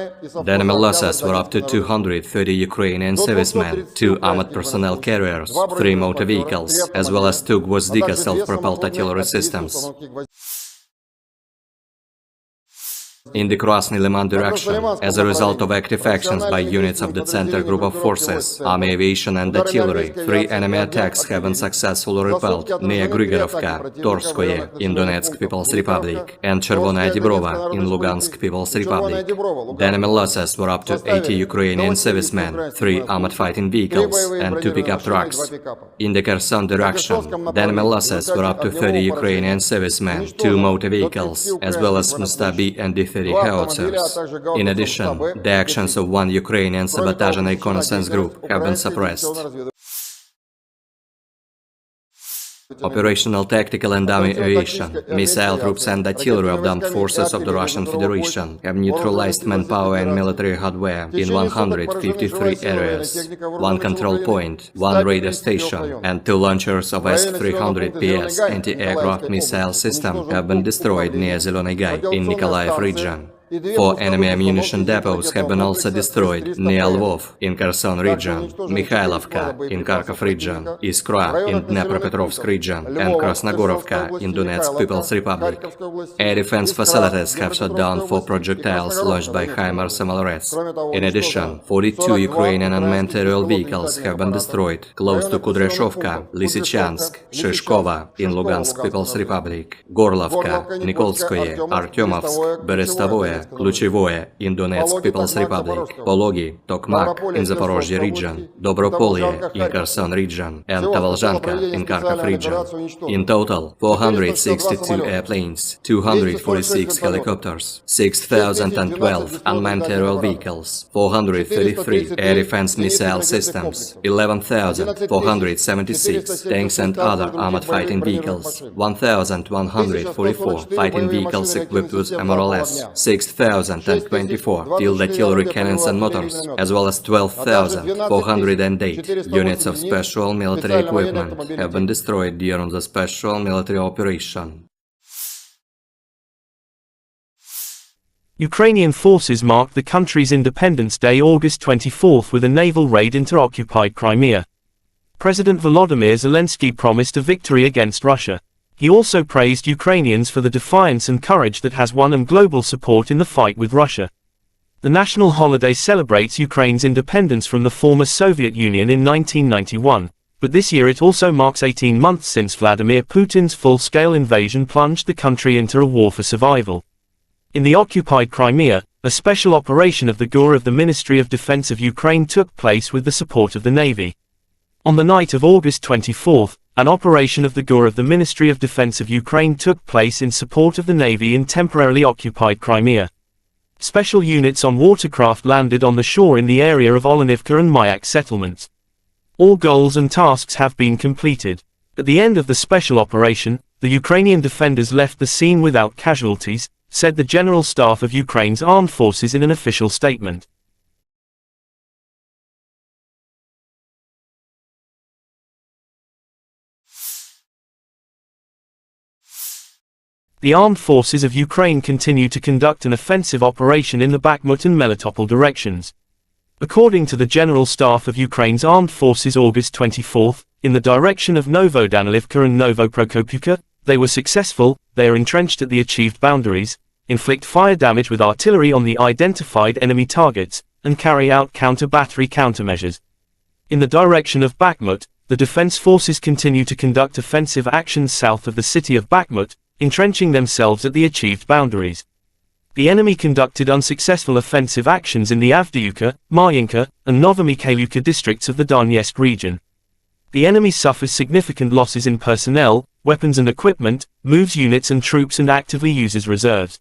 The enemy losses were up to 230 Ukrainian servicemen, 2 armored personnel carriers, 3 motor vehicles, as well as 2 Gvozdika self-propelled artillery systems. In the Krasny Liman direction, as a result of active actions by units of the Center group of forces, army aviation and artillery, 3 enemy attacks have been successfully repelled near Grigorovka, Torskoye in Donetsk People's Republic, and Chervonaya Dibrova in Lugansk People's Republic. The enemy losses were up to 80 Ukrainian servicemen, 3 armored fighting vehicles, and 2 pickup trucks. In the Kherson direction, the enemy losses were up to 30 Ukrainian servicemen, 2 motor vehicles, as well as Mustabi and D-30 howitzers. In addition, the actions of 1 Ukrainian sabotage and reconnaissance group have been suppressed. Operational tactical and dummy aviation, missile troops and artillery of the armed forces of the Russian Federation have neutralized manpower and military hardware in 153 areas. 1 control point, 1 radar station, and 2 launchers of S-300PS anti-aircraft missile system have been destroyed near Zeleny Gai in Nikolaev region. 4 enemy ammunition depots have been also destroyed near Lvov in Kherson region, Mikhailovka in Kharkov region, Iskra in Dnepropetrovsk region, and Krasnogorovka in Donetsk People's Republic. Air defense facilities have shot down 4 projectiles launched by HIMARS MLRS. In addition, 42 Ukrainian unmanned aerial vehicles have been destroyed close to Kudryashovka, Lysychansk, Shishkova in Lugansk People's Republic, Gorlovka, Nikolskoye, Artyomovsk, Berestovoye, Kluchevoye in Donetsk People's Republic, Pologi, Tokmak in Zaporozhye region, Dobropolye in Kherson region, and Tavalzhanka in Kharkov region. In total, 462 airplanes, 246 helicopters, 6,012 unmanned aerial vehicles, 433 air defense missile systems, 11,476 tanks and other armored fighting vehicles, 1,144 fighting vehicles equipped with MLRS, 6,024 field artillery cannons and motors, as well as 12,408 units of special military equipment have been destroyed during the special military operation. Ukrainian forces marked the country's Independence Day August 24 with a naval raid into occupied Crimea. President Volodymyr Zelensky promised a victory against Russia. He also praised Ukrainians for the defiance and courage that has won them global support in the fight with Russia. The national holiday celebrates Ukraine's independence from the former Soviet Union in 1991, but this year it also marks 18 months since Vladimir Putin's full-scale invasion plunged the country into a war for survival. In the occupied Crimea, a special operation of the GUR of the Ministry of Defense of Ukraine took place with the support of the Navy. On the night of August 24, an operation of the GUR of the Ministry of Defense of Ukraine took place in support of the Navy in temporarily occupied Crimea. Special units on watercraft landed on the shore in the area of Olenivka and Mayak settlements. All goals and tasks have been completed. At the end of the special operation, the Ukrainian defenders left the scene without casualties, said the General Staff of Ukraine's armed forces in an official statement. The armed forces of Ukraine continue to conduct an offensive operation in the Bakhmut and Melitopol directions. According to the General Staff of Ukraine's armed forces August 24, in the direction of Novodanilivka and Novoprokopivka, they were successful. They are entrenched at the achieved boundaries, inflict fire damage with artillery on the identified enemy targets, and carry out counter-battery countermeasures. In the direction of Bakhmut, the defense forces continue to conduct offensive actions south of the city of Bakhmut, entrenching themselves at the achieved boundaries. The enemy conducted unsuccessful offensive actions in the Avdiivka, Marinka, and Novomikhailivka districts of the Donetsk region. The enemy suffers significant losses in personnel, weapons and equipment, moves units and troops and actively uses reserves.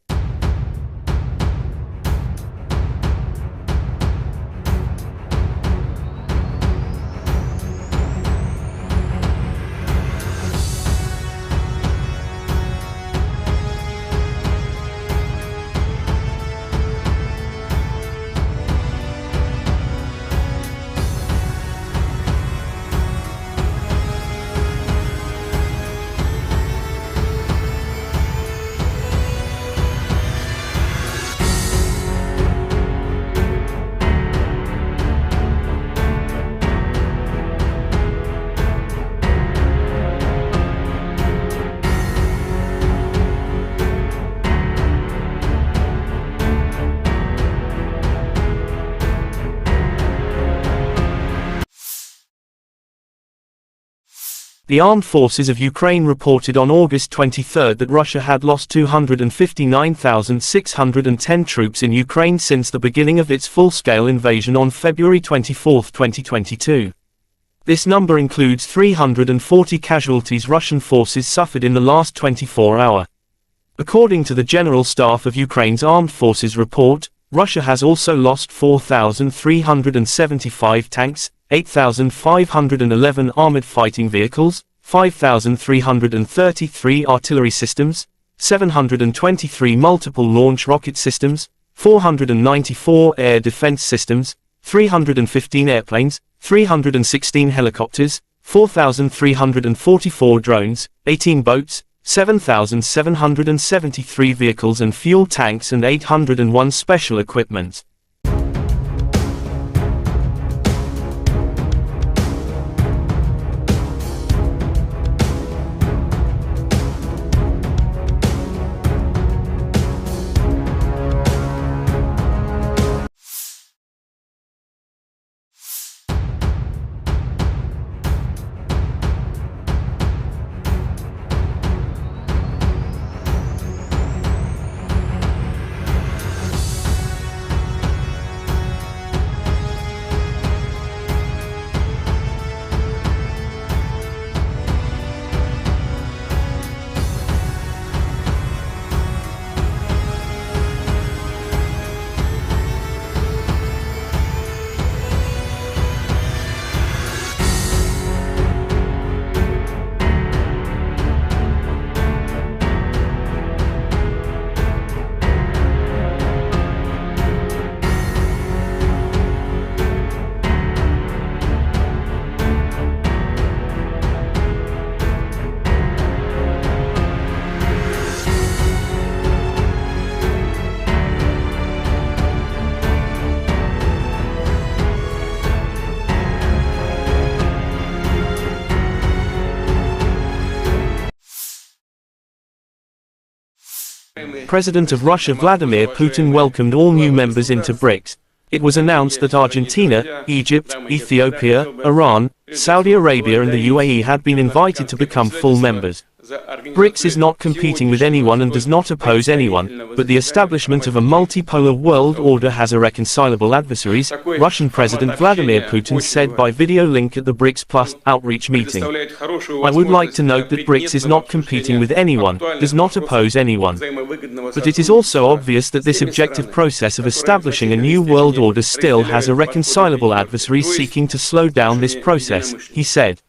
The armed forces of Ukraine reported on August 23 that Russia had lost 259,610 troops in Ukraine since the beginning of its full-scale invasion on February 24, 2022. This number includes 340 casualties Russian forces suffered in the last 24 hours. According to the General Staff of Ukraine's Armed Forces report, Russia has also lost 4,375 tanks, 8,511 armored fighting vehicles, 5,333 artillery systems, 723 multiple launch rocket systems, 494 air defense systems, 315 airplanes, 316 helicopters, 4,344 drones, 18 boats, 7,773 vehicles and fuel tanks and 801 special equipment. President of Russia Vladimir Putin welcomed all new members into BRICS. It was announced that Argentina, Egypt, Ethiopia, Iran, Saudi Arabia and the UAE had been invited to become full members. BRICS is not competing with anyone and does not oppose anyone, but the establishment of a multipolar world order has irreconcilable adversaries, Russian President Vladimir Putin said by video link at the BRICS Plus outreach meeting. I would like to note that BRICS is not competing with anyone, does not oppose anyone. But it is also obvious that this objective process of establishing a new world order still has irreconcilable adversaries seeking to slow down this process, he said.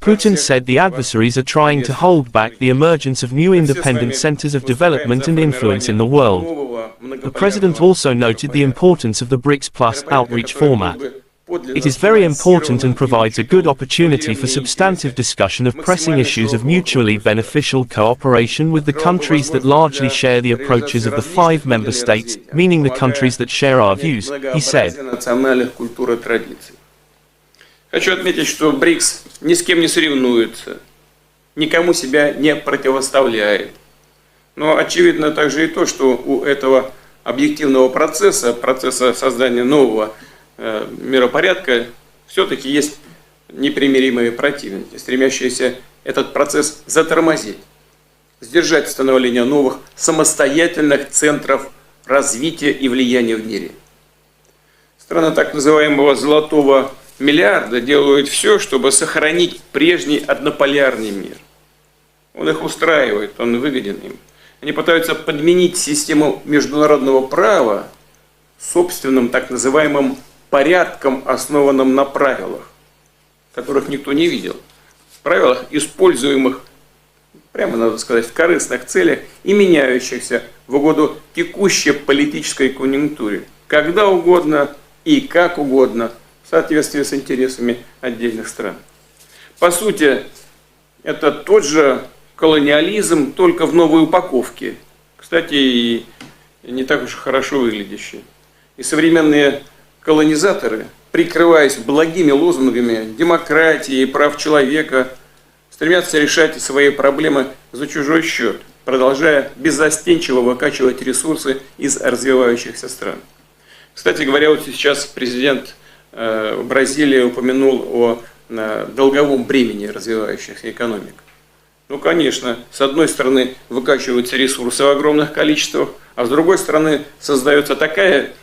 Putin said the adversaries are trying to hold back the emergence of new independent centers of development and influence in the world. The president also noted the importance of the BRICS Plus outreach format. It is very important and provides a good opportunity for substantive discussion of pressing issues of mutually beneficial cooperation with the countries that largely share the approaches of the 5 member states, meaning the countries that share our views, he said. Хочу отметить, что БРИКС ни с кем не соревнуется, никому себя не противоставляет. Но очевидно также и то, что у этого объективного процесса создания нового миропорядка, все-таки есть непримиримые противники, стремящиеся этот процесс затормозить, сдержать становление новых самостоятельных центров развития и влияния в мире. Страны так называемого «золотого миллиарда» делают все, чтобы сохранить прежний однополярный мир. Он их устраивает, он выгоден им. Они пытаются подменить систему международного права собственным так называемым порядком, основанным на правилах, которых никто не видел. Правилах, используемых, прямо надо сказать, в корыстных целях и меняющихся в угоду текущей политической конъюнктуре, когда угодно и как угодно, в соответствии с интересами отдельных стран. По сути, это тот же колониализм, только в новой упаковке. Кстати, и не так уж хорошо выглядящий. И современные колонизаторы, прикрываясь благими лозунгами демократии и прав человека, стремятся решать свои проблемы за чужой счет, продолжая беззастенчиво выкачивать ресурсы из развивающихся стран. Кстати говоря, вот сейчас президент Бразилии упомянул о долговом бремени развивающихся экономик. Ну, конечно, с одной стороны выкачиваются ресурсы в огромных количествах, а с другой стороны создается такое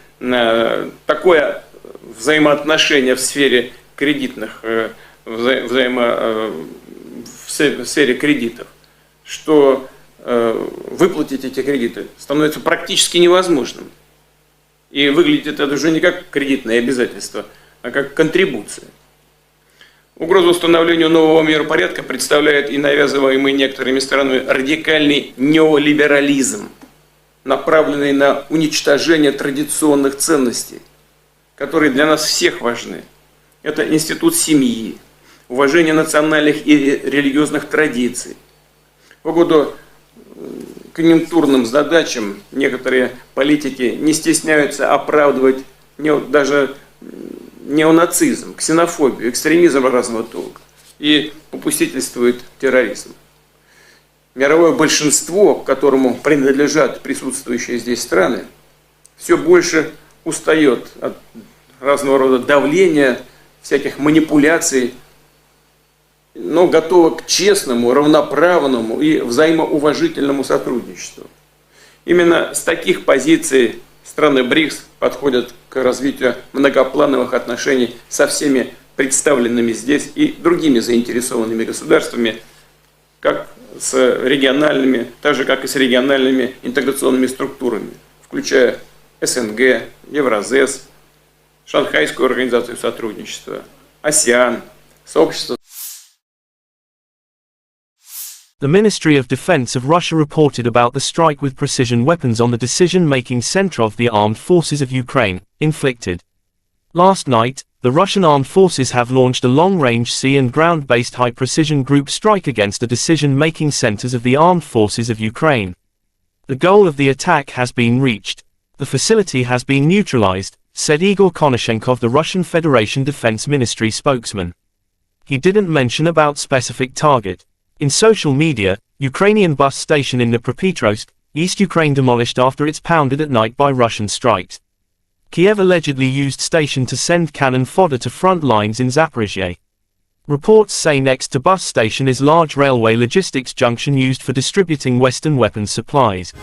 взаимоотношение в сфере кредитных, в сфере кредитов, что выплатить эти кредиты становится практически невозможным. И выглядит это уже не как кредитное обязательство, а как контрибуция. Угрозу установлению нового миропорядка представляет и навязываемый некоторыми странами радикальный неолиберализм, направленный на уничтожение традиционных ценностей, которые для нас всех важны. Это институт семьи, уважение национальных и религиозных традиций. В угоду конъюнктурным задачам некоторые политики не стесняются оправдывать даже неонацизм, ксенофобию, экстремизм разного толка и попустительствует терроризм. Мировое большинство, к которому принадлежат присутствующие здесь страны, все больше устает от разного рода давления, всяких манипуляций, но готова к честному, равноправному и взаимоуважительному сотрудничеству. Именно с таких позиций страны БРИКС подходят к развитию многоплановых отношений со всеми представленными здесь и другими заинтересованными государствами, как с региональными, так же как и с региональными интеграционными структурами, включая СНГ, Евразес, Шанхайскую организацию сотрудничества, АСЕАН, сообщество. The Ministry of Defense of Russia reported about the strike with precision weapons on the decision-making center of the armed forces of Ukraine, inflicted. Last night, the Russian armed forces have launched a long-range sea and ground-based high-precision group strike against the decision-making centers of the armed forces of Ukraine. The goal of the attack has been reached. The facility has been neutralized, said Igor Konashenkov, the Russian Federation Defense Ministry spokesman. He didn't mention about specific target. In social media, Ukrainian bus station in Dnipropetrovsk, East Ukraine demolished after it's pounded at night by Russian strikes. Kyiv allegedly used station to send cannon fodder to front lines in Zaphorizia. Reports say next to bus station is large railway logistics junction used for distributing Western weapons supplies.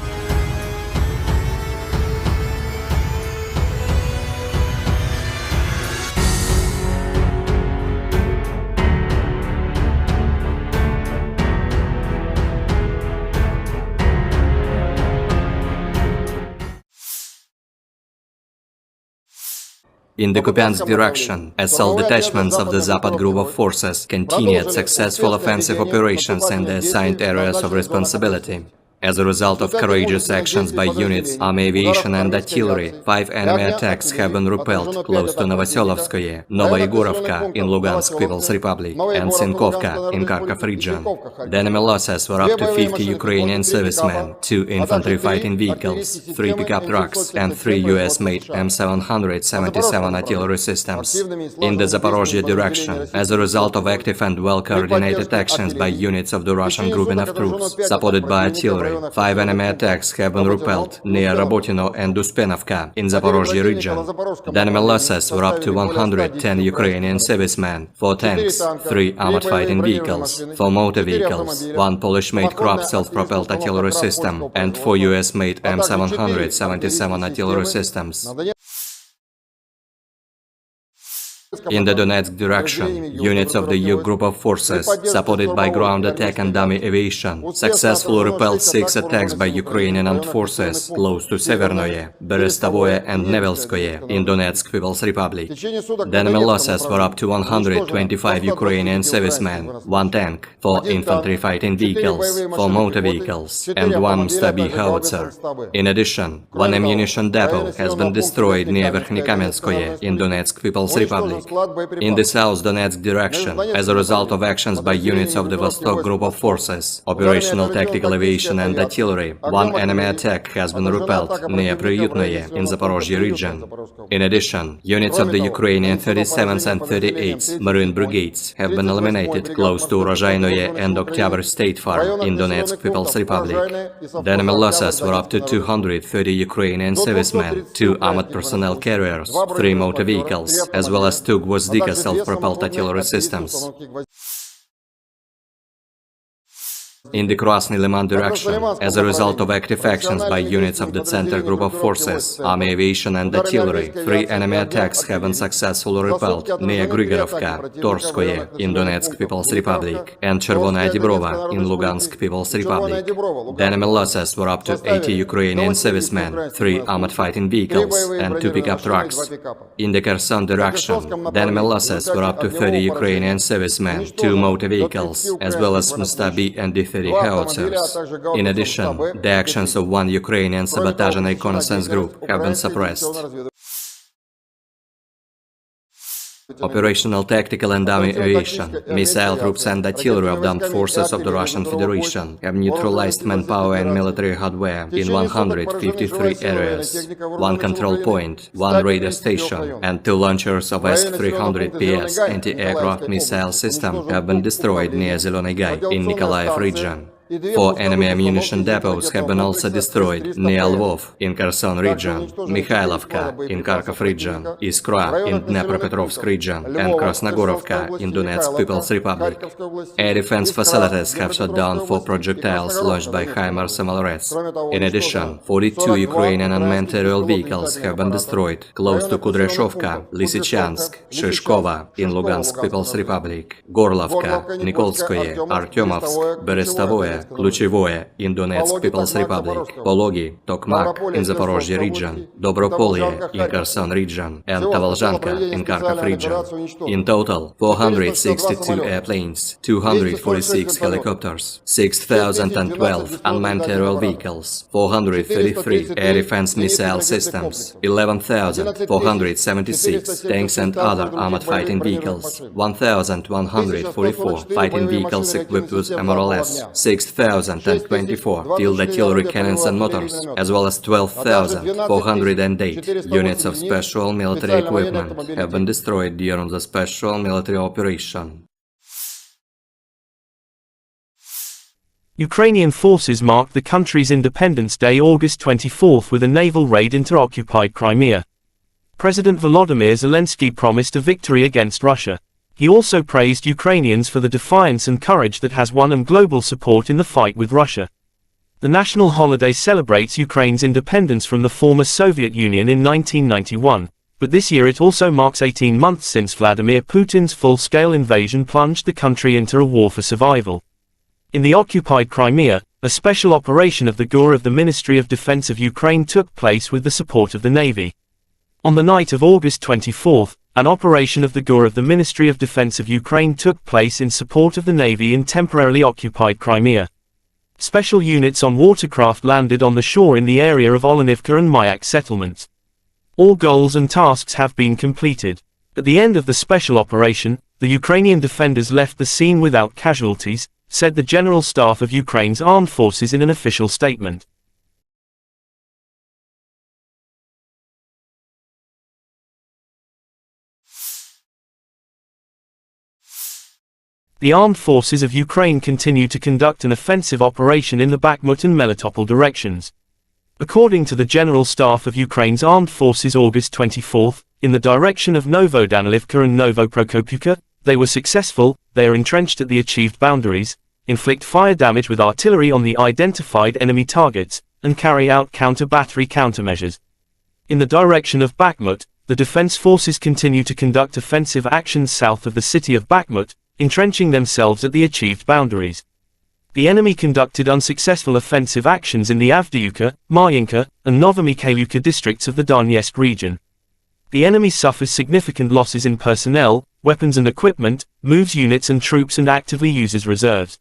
In the Kupiansk direction, assault detachments of the Zapad group of forces continued successful offensive operations in the assigned areas of responsibility. As a result of courageous actions by units, army aviation and artillery, 5 enemy attacks have been repelled close to Novoselovskoye, Novoyegorovka in Lugansk People's Republic, and Sinkovka in Kharkov region. The enemy losses were up to 50 Ukrainian servicemen, 2 infantry fighting vehicles, 3 pickup trucks, and 3 U.S.-made M777 artillery systems. In the Zaporozhye direction, as a result of active and well-coordinated actions by units of the Russian grouping of troops, supported by artillery, 5 enemy attacks have been repelled near Rabotino and Uspenovka in Zaporozhye region. The enemy losses were up to 110 Ukrainian servicemen, 4 tanks, 3 armored fighting vehicles, 4 motor vehicles, 1 Polish-made Krab self-propelled artillery system, and 4 US-made M777 artillery systems. In the Donetsk direction, units of the U group of forces, supported by ground attack and dummy aviation, successfully repelled 6 attacks by Ukrainian armed forces close to Severnoye, Berestovoye and Nevelskoye in Donetsk People's Republic. The enemy losses were up to 125 Ukrainian servicemen, 1 tank, 4 infantry fighting vehicles, 4 motor vehicles, and 1 Stabi howitzer. In addition, 1 ammunition depot has been destroyed near Verkhnekamenskoye in Donetsk People's Republic. In the South Donetsk direction, as a result of actions by units of the Vostok group of forces, operational tactical aviation and artillery, 1 enemy attack has been repelled near Priyutnoye in Zaporozhye region. In addition, units of the Ukrainian 37th and 38th Marine Brigades have been eliminated close to Urozhainoye and Oktyabr State Farm in Donetsk People's Republic. The enemy losses were up to 230 Ukrainian servicemen, 2 armored personnel carriers, 3 motor vehicles, as well as 2 Gvozdika self-propelled artillery systems. In the Krasny Liman direction, as a result of active actions by units of the Center group of forces, army aviation and artillery, 3 enemy attacks have been successfully repelled near Grigorovka, Torskoye in Donetsk People's Republic, and Chervonaya Dibrova in Lugansk People's Republic. The enemy losses were up to 80 Ukrainian servicemen, 3 armored fighting vehicles, and 2 pickup trucks. In the Kherson direction, the enemy losses were up to 30 Ukrainian servicemen, 2 motor vehicles, as well as Mustabi and D-30 howitzers. In addition, the actions of 1 Ukrainian sabotage and reconnaissance group have been suppressed. Operational tactical and dummy aviation, missile troops and artillery of the armed forces of the Russian Federation have neutralized manpower and military hardware in 153 areas. 1 control point, 1 radar station, and 2 launchers of S-300PS anti-aircraft missile system have been destroyed near Zeleny Gai in Nikolaev region. 4 enemy ammunition depots have been also destroyed near Lvov in Kherson region, Mikhailovka in Kharkov region, Iskra in Dnepropetrovsk region, and Krasnogorovka in Donetsk People's Republic. Air defense facilities have shut down 4 projectiles launched by HIMARS MLRS. In addition, 42 Ukrainian unmanned aerial vehicles have been destroyed close to Kudryashovka, Lysychansk, Shishkova in Lugansk People's Republic, Gorlovka, Nikolskoye, Artyomovsk, Berestovoye, Kluchevoye in Donetsk People's Republic, Pologi, Tokmak in Zaporozhye region, Dobropolye in Kherson region, and Tavalzhanka in Kharkov region. In total, 462 airplanes, 246 helicopters, 6,012 unmanned aerial vehicles, 433 air defense missile systems, 11,476 tanks and other armored fighting vehicles, 1,144 fighting vehicles equipped with MRLS, 6,024 field artillery cannons and motors, as well as 12,408 units of special military equipment have been destroyed during the special military operation. Ukrainian forces marked the country's Independence Day August 24 with a naval raid into occupied Crimea. President Volodymyr Zelensky promised a victory against Russia. He also praised Ukrainians for the defiance and courage that has won them global support in the fight with Russia. The national holiday celebrates Ukraine's independence from the former Soviet Union in 1991, but this year it also marks 18 months since Vladimir Putin's full-scale invasion plunged the country into a war for survival. In the occupied Crimea, a special operation of the GUR of the Ministry of Defense of Ukraine took place with the support of the Navy. On the night of August 24, an operation of the GUR of the Ministry of Defense of Ukraine took place in support of the Navy in temporarily occupied Crimea. Special units on watercraft landed on the shore in the area of Olenivka and Mayak settlements. All goals and tasks have been completed. At the end of the special operation, the Ukrainian defenders left the scene without casualties, said the General Staff of Ukraine's armed forces in an official statement. The armed forces of Ukraine continue to conduct an offensive operation in the Bakhmut and Melitopol directions. According to the General Staff of Ukraine's armed forces August 24, in the direction of Novodanilivka and Novoprokopivka, they were successful. They are entrenched at the achieved boundaries, inflict fire damage with artillery on the identified enemy targets, and carry out counter-battery countermeasures. In the direction of Bakhmut, the defense forces continue to conduct offensive actions south of the city of Bakhmut, entrenching themselves at the achieved boundaries. The enemy conducted unsuccessful offensive actions in the Avdiivka, Marinka, and Novomikhailivka districts of the Donetsk region. The enemy suffers significant losses in personnel, weapons and equipment, moves units and troops and actively uses reserves.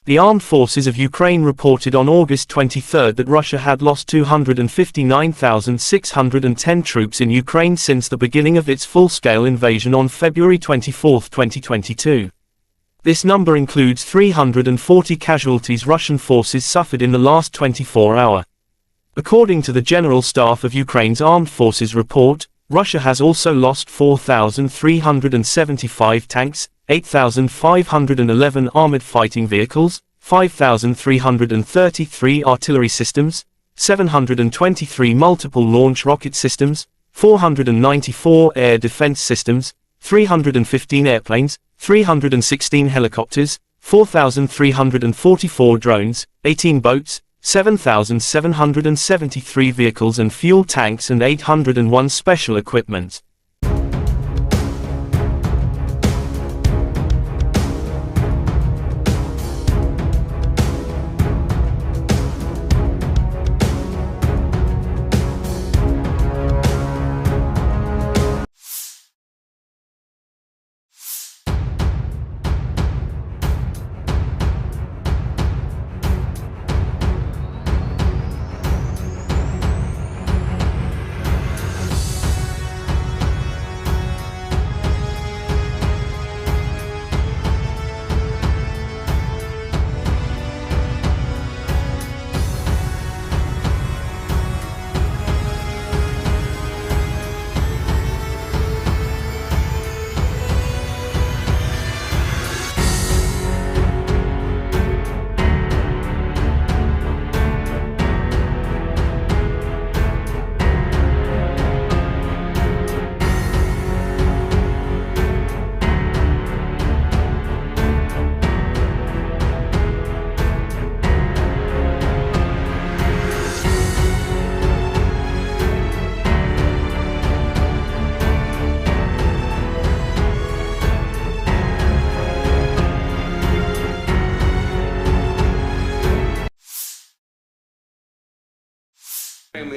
The armed forces of Ukraine reported on August 23 that Russia had lost 259,610 troops in Ukraine since the beginning of its full-scale invasion on February 24, 2022. This number includes 340 casualties Russian forces suffered in the last 24 hours. According to the General Staff of Ukraine's Armed Forces report, Russia has also lost 4,375 tanks, 8,511 armored fighting vehicles, 5,333 artillery systems, 723 multiple launch rocket systems, 494 air defense systems, 315 airplanes, 316 helicopters, 4,344 drones, 18 boats, 7,773 vehicles and fuel tanks and 801 special equipment.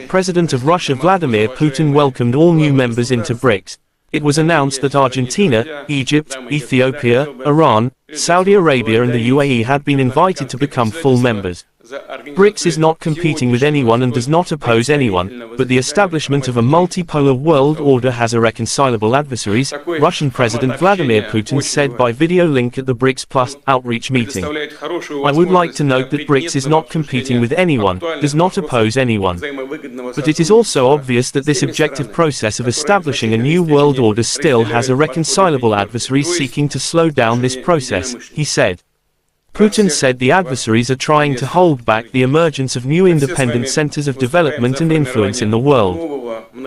President of Russia Vladimir Putin welcomed all new members into BRICS. It was announced that Argentina, Egypt, Ethiopia, Iran, Saudi Arabia and the UAE had been invited to become full members. BRICS is not competing with anyone and does not oppose anyone, but the establishment of a multipolar world order has irreconcilable adversaries, Russian President Vladimir Putin said by video link at the BRICS Plus outreach meeting. I would like to note that BRICS is not competing with anyone, does not oppose anyone. But it is also obvious that this objective process of establishing a new world order still has irreconcilable adversaries seeking to slow down this process, he said. Putin said the adversaries are trying to hold back the emergence of new independent centers of development and influence in the world.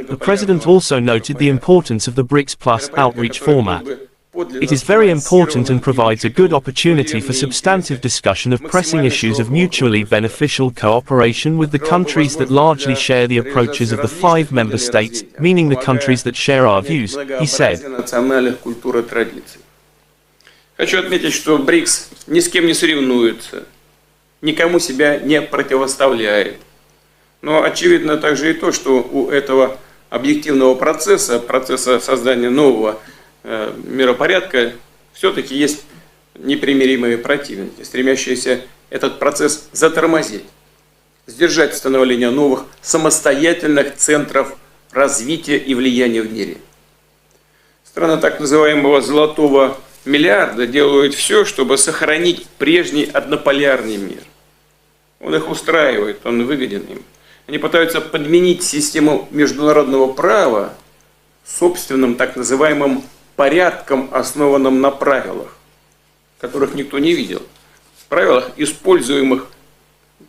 The president also noted the importance of the BRICS Plus outreach format. It is very important and provides a good opportunity for substantive discussion of pressing issues of mutually beneficial cooperation with the countries that largely share the approaches of the 5 member states, meaning the countries that share our views, he said. Хочу отметить, что БРИКС ни с кем не соревнуется, никому себя не противоставляет. Но очевидно также и то, что у этого объективного процесса создания нового миропорядка, все-таки есть непримиримые противники, стремящиеся этот процесс затормозить, сдержать становление новых самостоятельных центров развития и влияния в мире. Страны так называемого «золотого миллиарда» делают все, чтобы сохранить прежний однополярный мир. Он их устраивает, он выгоден им. Они пытаются подменить систему международного права собственным так называемым порядком, основанным на правилах, которых никто не видел. Правилах, используемых,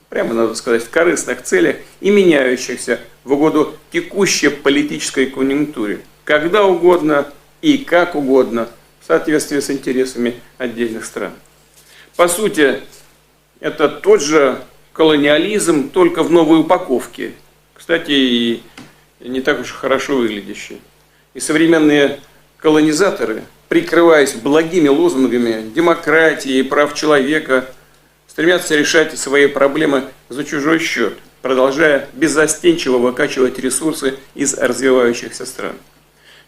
прямо надо сказать, в корыстных целях и меняющихся в угоду текущей политической конъюнктуре, когда угодно и как угодно, в соответствии с интересами отдельных стран. По сути, это тот же колониализм, только в новой упаковке. Кстати, и не так уж хорошо выглядящий. И современные колонизаторы, прикрываясь благими лозунгами демократии и прав человека, стремятся решать свои проблемы за чужой счет, продолжая беззастенчиво выкачивать ресурсы из развивающихся стран.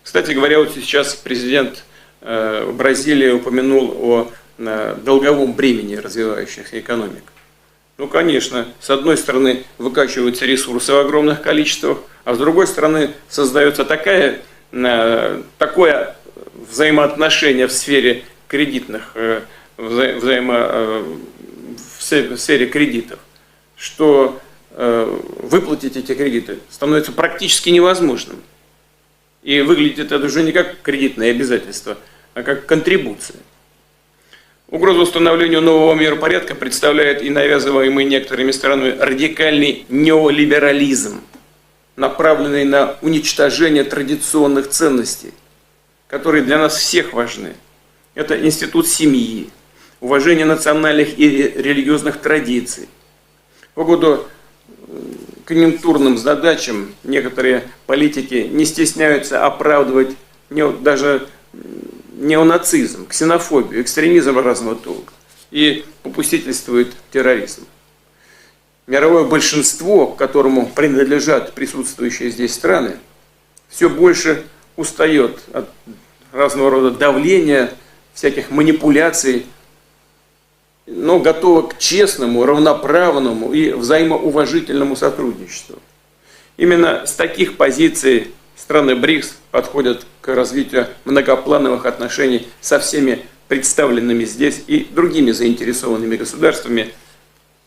Кстати говоря, вот сейчас президент Бразилии упомянул о долговом бремени развивающихся экономик. Ну, конечно, с одной стороны выкачиваются ресурсы в огромных количествах, а с другой стороны создается такое взаимоотношение в сфере кредитных, в сфере кредитов, что выплатить эти кредиты становится практически невозможным. И выглядит это уже не как кредитное обязательство, а как контрибуция. Угрозу установлению нового миропорядка представляет и навязываемый некоторыми странами радикальный неолиберализм, направленный на уничтожение традиционных ценностей, которые для нас всех важны. Это институт семьи, уважение национальных и религиозных традиций. В угоду конъюнктурным задачам некоторые политики не стесняются оправдывать даже неонацизм, ксенофобию, экстремизм разного толка и попустительствует терроризм. Мировое большинство, к которому принадлежат присутствующие здесь страны, все больше устает от разного рода давления, всяких манипуляций, но готово к честному, равноправному и взаимоуважительному сотрудничеству. Именно с таких позиций страны БРИКС подходят к развитию многоплановых отношений со всеми представленными здесь и другими заинтересованными государствами,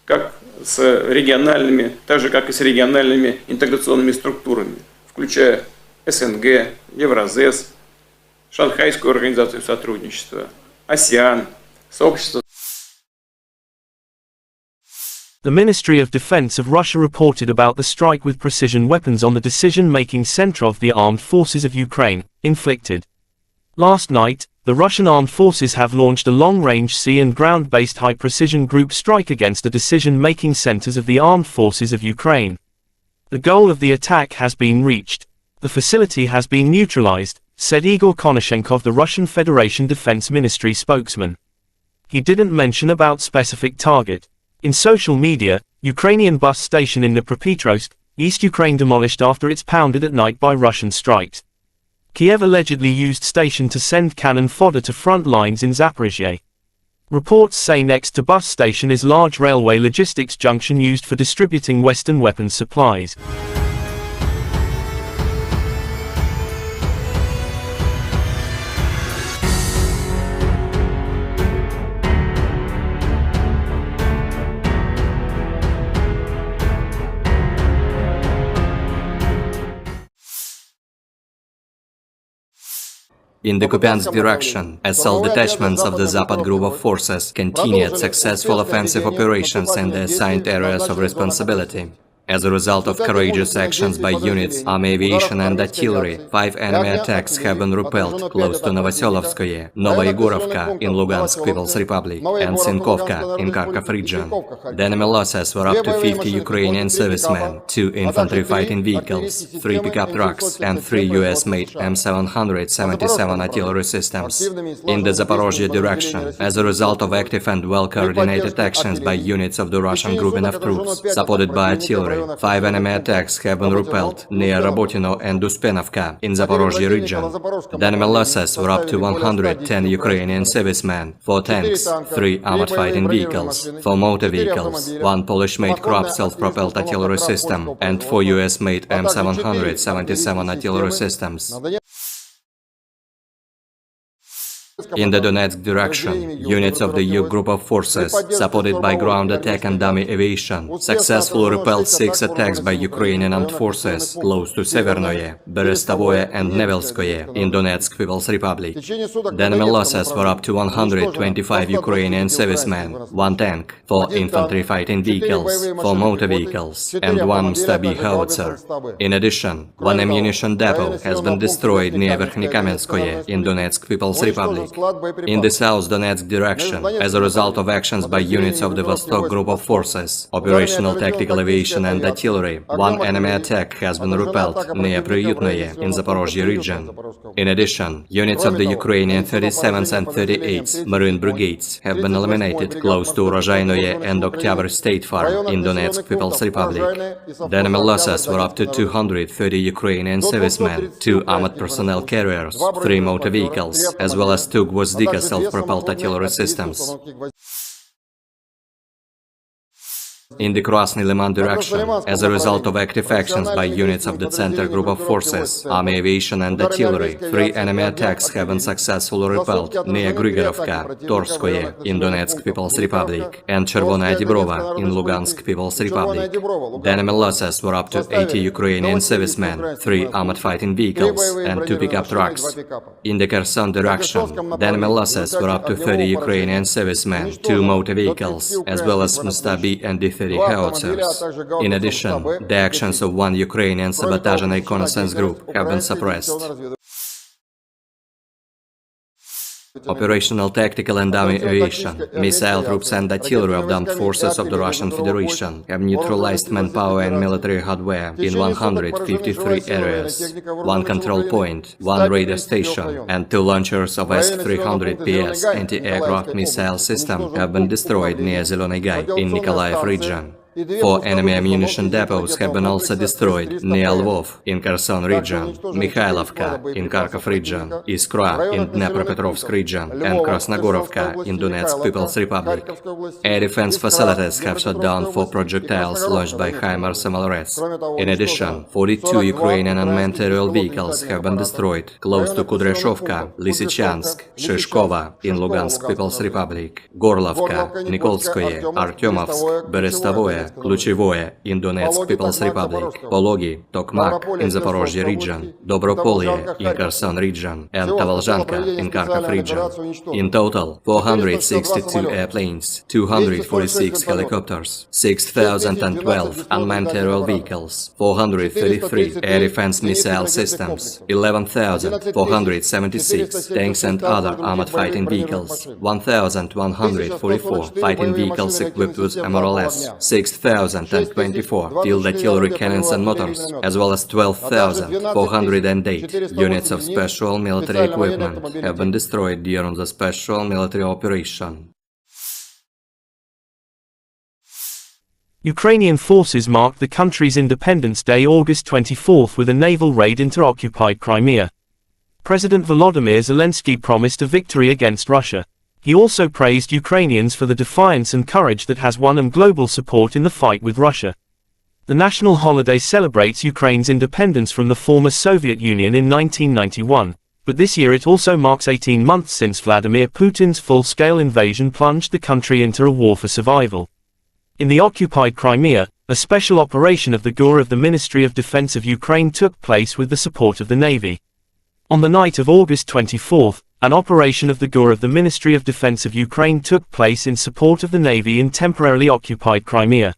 как с региональными, так же как и с региональными интеграционными структурами, включая СНГ, Евразес, Шанхайскую организацию сотрудничества, АСЕАН, сообщество. The Ministry of Defense of Russia reported about the strike with precision weapons on the decision-making center of the armed forces of Ukraine, inflicted. Last night, the Russian armed forces have launched a long-range sea and ground-based high-precision group strike against the decision-making centers of the armed forces of Ukraine. The goal of the attack has been reached. The facility has been neutralized, said Igor Konashenkov, the Russian Federation Defense Ministry spokesman. He didn't mention about specific target. In social media, Ukrainian bus station in Dnipropetrovsk, East Ukraine demolished after it's pounded at night by Russian strikes. Kyiv allegedly used station to send cannon fodder to front lines in Zaphorizia. Reports say next to bus station is large railway logistics junction used for distributing Western weapons supplies. In the Kupiansk direction, assault detachments of the Zapad group of forces continued successful offensive operations in the assigned areas of responsibility. As a result of courageous actions by units, army aviation and artillery, 5 enemy attacks have been repelled close to Novoselovskoye, Novoyegorovka in Lugansk People's Republic, and Sinkovka in Kharkov region. The enemy losses were up to 50 Ukrainian servicemen, 2 infantry fighting vehicles, 3 pickup trucks, and 3 U.S.-made M777 artillery systems. In the Zaporozhye direction, as a result of active and well-coordinated actions by units of the Russian grouping of troops, supported by artillery, 5 enemy attacks have been repelled near Rabotino and Uspenovka in Zaporozhye region. The enemy losses were up to 110 Ukrainian servicemen, 4 tanks, 3 armored fighting vehicles, 4 motor vehicles, 1 Polish-made Krupp self-propelled artillery system, and 4 US-made M777 artillery systems. In the Donetsk direction, units of the U group of forces, supported by ground attack and dummy aviation, successfully repelled 6 attacks by Ukrainian armed forces close to Severnoye, Berestovoye and Nevelskoye in Donetsk People's Republic. The enemy losses were up to 125 Ukrainian servicemen, 1 tank, 4 infantry fighting vehicles, 4 motor vehicles, and 1 Stabi howitzer. In addition, 1 ammunition depot has been destroyed near Verkhnekamenskoye in Donetsk People's Republic. In the South Donetsk direction, as a result of actions by units of the Vostok group of forces, operational tactical aviation and artillery, 1 enemy attack has been repelled near Priyutnoye in Zaporozhye region. In addition, units of the Ukrainian 37th and 38th Marine Brigades have been eliminated close to Urozhainoye and Oktyabr State Farm in Donetsk People's Republic. The enemy losses were up to 230 Ukrainian servicemen, 2 armored personnel carriers, 3 motor vehicles, as well as 2 Gvozdika self-propelled artillery systems. In the Krasny Liman direction, as a result of active actions by units of the Center group of forces, army aviation and artillery, 3 enemy attacks have been successfully repelled near Grigorovka, Torskoye in Donetsk People's Republic, and Chervonaya Dibrova in Lugansk People's Republic. The enemy losses were up to 80 Ukrainian servicemen, 3 armored fighting vehicles, and 2 pickup trucks. In the Kherson direction, the enemy losses were up to 30 Ukrainian servicemen, 2 motor vehicles, as well as Mustabi and D-30 howitzers. In addition, the actions of 1 Ukrainian sabotage and reconnaissance group have been suppressed. Operational tactical and dummy aviation, missile troops and artillery of the armed forces of the Russian Federation have neutralized manpower and military hardware in 153 areas. 1 control point, 1 radar station, and 2 launchers of S-300PS anti-aircraft missile system have been destroyed near Zeleny Gai in Nikolaev region. 4 enemy ammunition depots have been also destroyed near Lvov in Kherson region, Mikhailovka in Kharkov region, Iskra in Dnepropetrovsk region, and Krasnogorovka in Donetsk People's Republic. Air defense facilities have shot down 4 projectiles launched by HIMARS MLRS. In addition, 42 Ukrainian unmanned aerial vehicles have been destroyed close to Kudryashovka, Lysychansk, Shishkova in Lugansk People's Republic, Gorlovka, Nikolskoye, Artyomovsk, Berestovoye, Kluchevoye in Donetsk People's Republic, Pologi, Tokmak in Zaporozhye region, Dobropolye in Kherson region, and Tavalzhanka in Kharkov region. In total, 462 airplanes, 246 helicopters, 6,012 unmanned aerial vehicles, 433 air defense missile systems, 11,476 tanks and other armored fighting vehicles, 1,144 fighting vehicles equipped with MRLS, 6,024 field artillery cannons and motors, as well as 12,408 units of special military equipment have been destroyed during the special military operation. Ukrainian forces marked the country's Independence Day August 24 with a naval raid into occupied Crimea. President Volodymyr Zelensky promised a victory against Russia. He also praised Ukrainians for the defiance and courage that has won them global support in the fight with Russia. The national holiday celebrates Ukraine's independence from the former Soviet Union in 1991, but this year it also marks 18 months since Vladimir Putin's full-scale invasion plunged the country into a war for survival. In the occupied Crimea, a special operation of the GUR of the Ministry of Defense of Ukraine took place with the support of the Navy. On the night of August 24, an operation of the GUR of the Ministry of Defense of Ukraine took place in support of the Navy in temporarily occupied Crimea.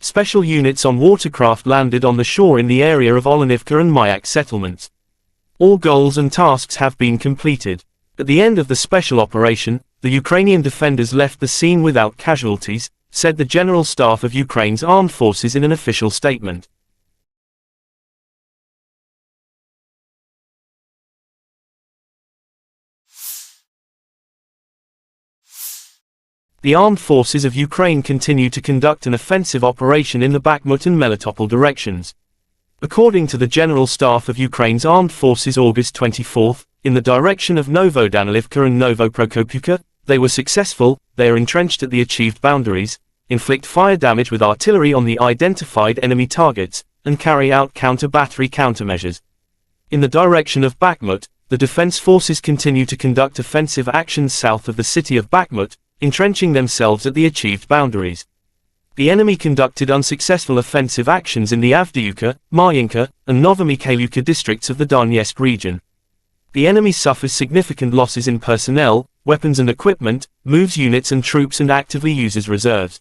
Special units on watercraft landed on the shore in the area of Olenivka and Mayak settlements. All goals and tasks have been completed. At the end of the special operation, the Ukrainian defenders left the scene without casualties, said the General Staff of Ukraine's armed forces in an official statement. The armed forces of Ukraine continue to conduct an offensive operation in the Bakhmut and Melitopol directions. According to the General Staff of Ukraine's armed forces August 24, in the direction of Novodanilivka and Novoprokopivka, they were successful, they are entrenched at the achieved boundaries, inflict fire damage with artillery on the identified enemy targets, and carry out counter-battery countermeasures. In the direction of Bakhmut, the defense forces continue to conduct offensive actions south of the city of Bakhmut, entrenching themselves at the achieved boundaries. The enemy conducted unsuccessful offensive actions in the Avdiivka, Marinka, and Novomikhailivka districts of the Donetsk region. The enemy suffers significant losses in personnel, weapons and equipment, moves units and troops and actively uses reserves.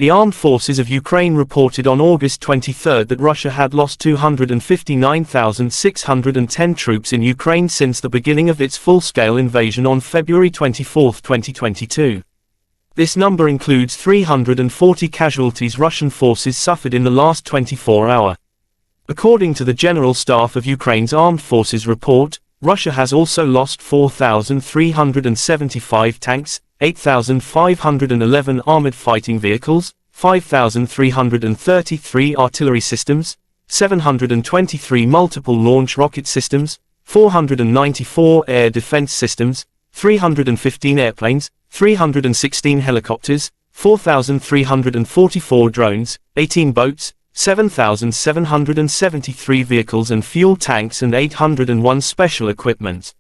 The armed forces of Ukraine reported on August 23 that Russia had lost 259,610 troops in Ukraine since the beginning of its full-scale invasion on February 24, 2022. This number includes 340 casualties Russian forces suffered in the last 24 hours. According to the General Staff of Ukraine's Armed Forces report, Russia has also lost 4,375 tanks, 8,511 armored fighting vehicles, 5,333 artillery systems, 723 multiple launch rocket systems, 494 air defense systems, 315 airplanes, 316 helicopters, 4,344 drones, 18 boats, 7,773 vehicles and fuel tanks and 801 special equipment.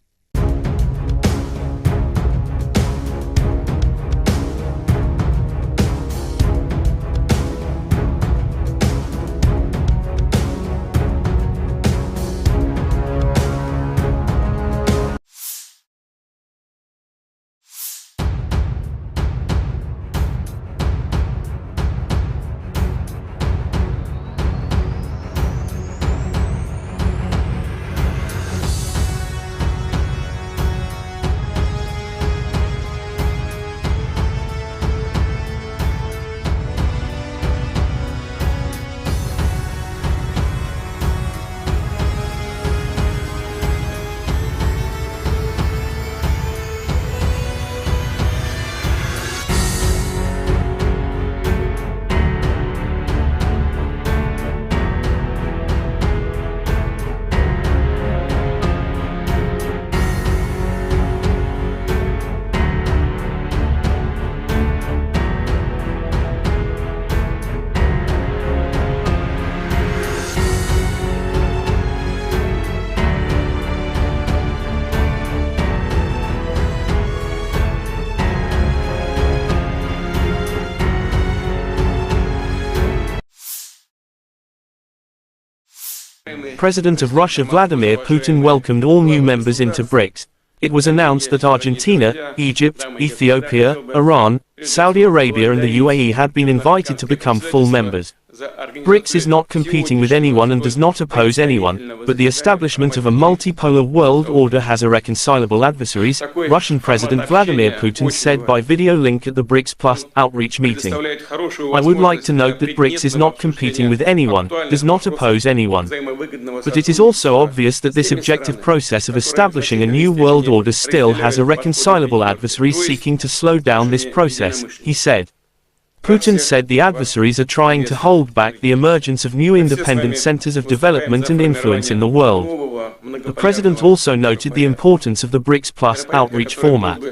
President of Russia Vladimir Putin welcomed all new members into BRICS. It was announced that Argentina, Egypt, Ethiopia, Iran, Saudi Arabia and the UAE had been invited to become full members. BRICS is not competing with anyone and does not oppose anyone, but the establishment of a multipolar world order has irreconcilable adversaries, Russian President Vladimir Putin said by video link at the BRICS Plus outreach meeting. I would like to note that BRICS is not competing with anyone, does not oppose anyone. But it is also obvious that this objective process of establishing a new world order still has irreconcilable adversaries seeking to slow down this process, he said. Putin said the adversaries are trying to hold back the emergence of new independent centers of development and influence in the world. The president also noted the importance of the BRICS Plus outreach format.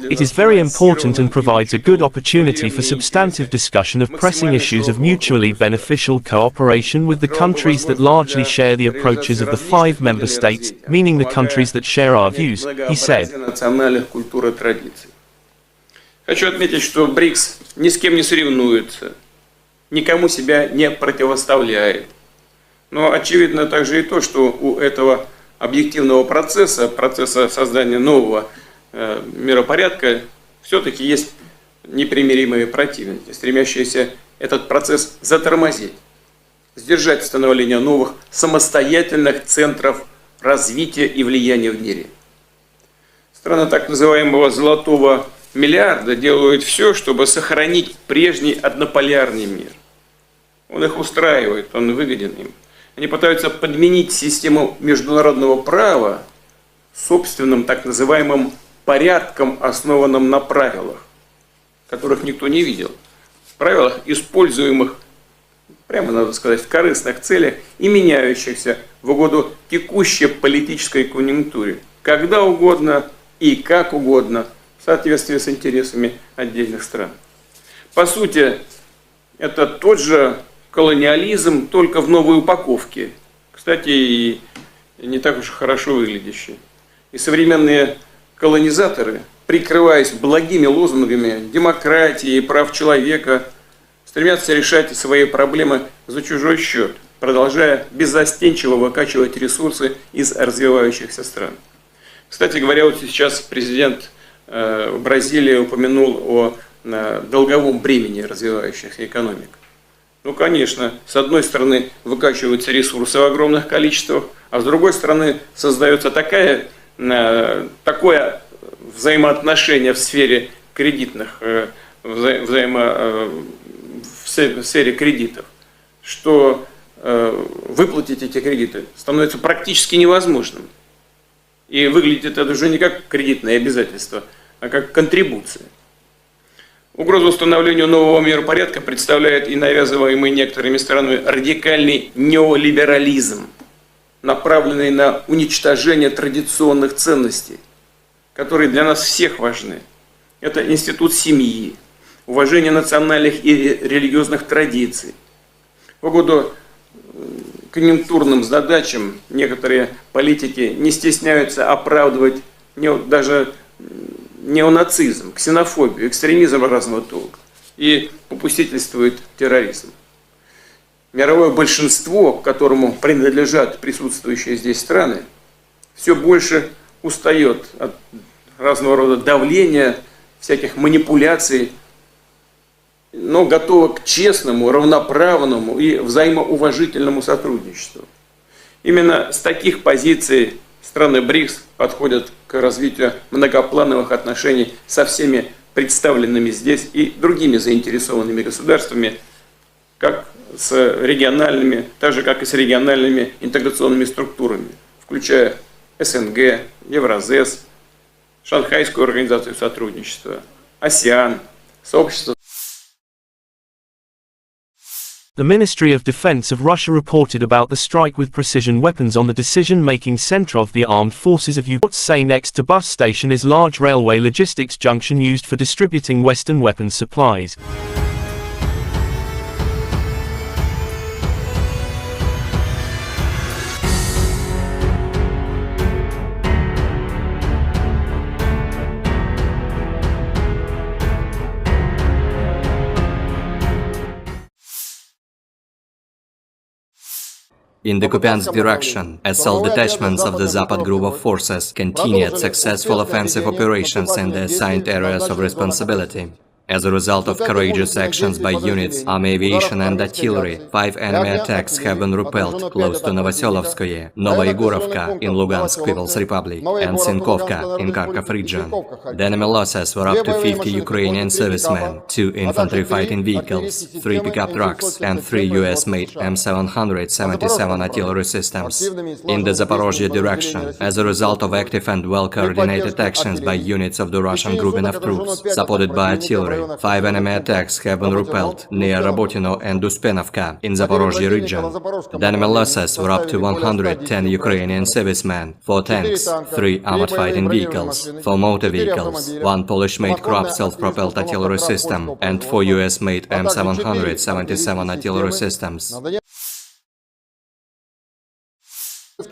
It is very important and provides a good opportunity for substantive discussion of pressing issues of mutually beneficial cooperation with the countries that largely share the approaches of the 5 member states, meaning the countries that share our views, he said. Хочу отметить, что БРИКС ни с кем не соревнуется, никому себя не противоставляет. Но очевидно также и то, что у этого объективного процесса создания нового миропорядка, все-таки есть непримиримые противники, стремящиеся этот процесс затормозить, сдержать становление новых самостоятельных центров развития и влияния в мире. Страны так называемого «золотого миллиарда» делают все, чтобы сохранить прежний однополярный мир. Он их устраивает, он выгоден им. Они пытаются подменить систему международного права собственным так называемым порядком, основанным на правилах, которых никто не видел. Правилах, используемых, прямо надо сказать, в корыстных целях и меняющихся в угоду текущей политической конъюнктуре, когда угодно и как угодно, в соответствии с интересами отдельных стран. По сути, это тот же колониализм, только в новой упаковке. Кстати, и не так уж хорошо выглядящий. И современные колонизаторы, прикрываясь благими лозунгами демократии и прав человека, стремятся решать свои проблемы за чужой счет, продолжая беззастенчиво выкачивать ресурсы из развивающихся стран. Кстати говоря, вот сейчас президент Бразилии упомянул о долговом бремени развивающихся экономик. Ну, конечно, с одной стороны выкачиваются ресурсы в огромных количествах, а с другой стороны создается такое взаимоотношение в сфере кредитных, в сфере кредитов, что выплатить эти кредиты становится практически невозможным. И выглядит это уже не как кредитное обязательство, а как контрибуция. Угрозу установлению нового миропорядка представляет и навязываемый некоторыми странами радикальный неолиберализм, направленный на уничтожение традиционных ценностей, которые для нас всех важны. Это институт семьи, уважение национальных и религиозных традиций. В угоду конъюнктурным задачам некоторые политики не стесняются оправдывать даже неонацизм, ксенофобию, экстремизм разного толка и попустительствует терроризм. Мировое большинство, к которому принадлежат присутствующие здесь страны, все больше устает от разного рода давления, всяких манипуляций, но готова к честному, равноправному и взаимоуважительному сотрудничеству. Именно с таких позиций страны БРИКС подходят к развитию многоплановых отношений со всеми представленными здесь и другими заинтересованными государствами, как с региональными, так же как и с региональными интеграционными структурами, включая СНГ, Евразес, Шанхайскую организацию сотрудничества, АСЕАН, сообщество. The Ministry of Defense of Russia reported about the strike with precision weapons on the decision-making center of the armed forces of U.S. Say next to bus station is large railway logistics junction used for distributing Western weapons supplies. In the Kupiansk direction, assault detachments of the Zapad group of forces continued successful offensive operations in the assigned areas of responsibility. As a result of courageous actions by units, army aviation and artillery, 5 enemy attacks have been repelled close to Novoselovskoye, Novoyegurovka in Lugansk People's Republic, and Sinkovka in Kharkov region. The enemy losses were up to 50 Ukrainian servicemen, 2 infantry fighting vehicles, 3 pickup trucks, and 3 U.S. made M777 artillery systems. In the Zaporozhye direction, as a result of active and well-coordinated actions by units of the Russian grouping of troops, supported by artillery, 5 enemy attacks have been repelled near Rabotino and Uspenovka in Zaporozhye region. The enemy losses were up to 110 Ukrainian servicemen, 4 tanks, 3 armored fighting vehicles, 4 motor vehicles, 1 Polish-made Krab self-propelled artillery system, and 4 US-made M777 artillery systems.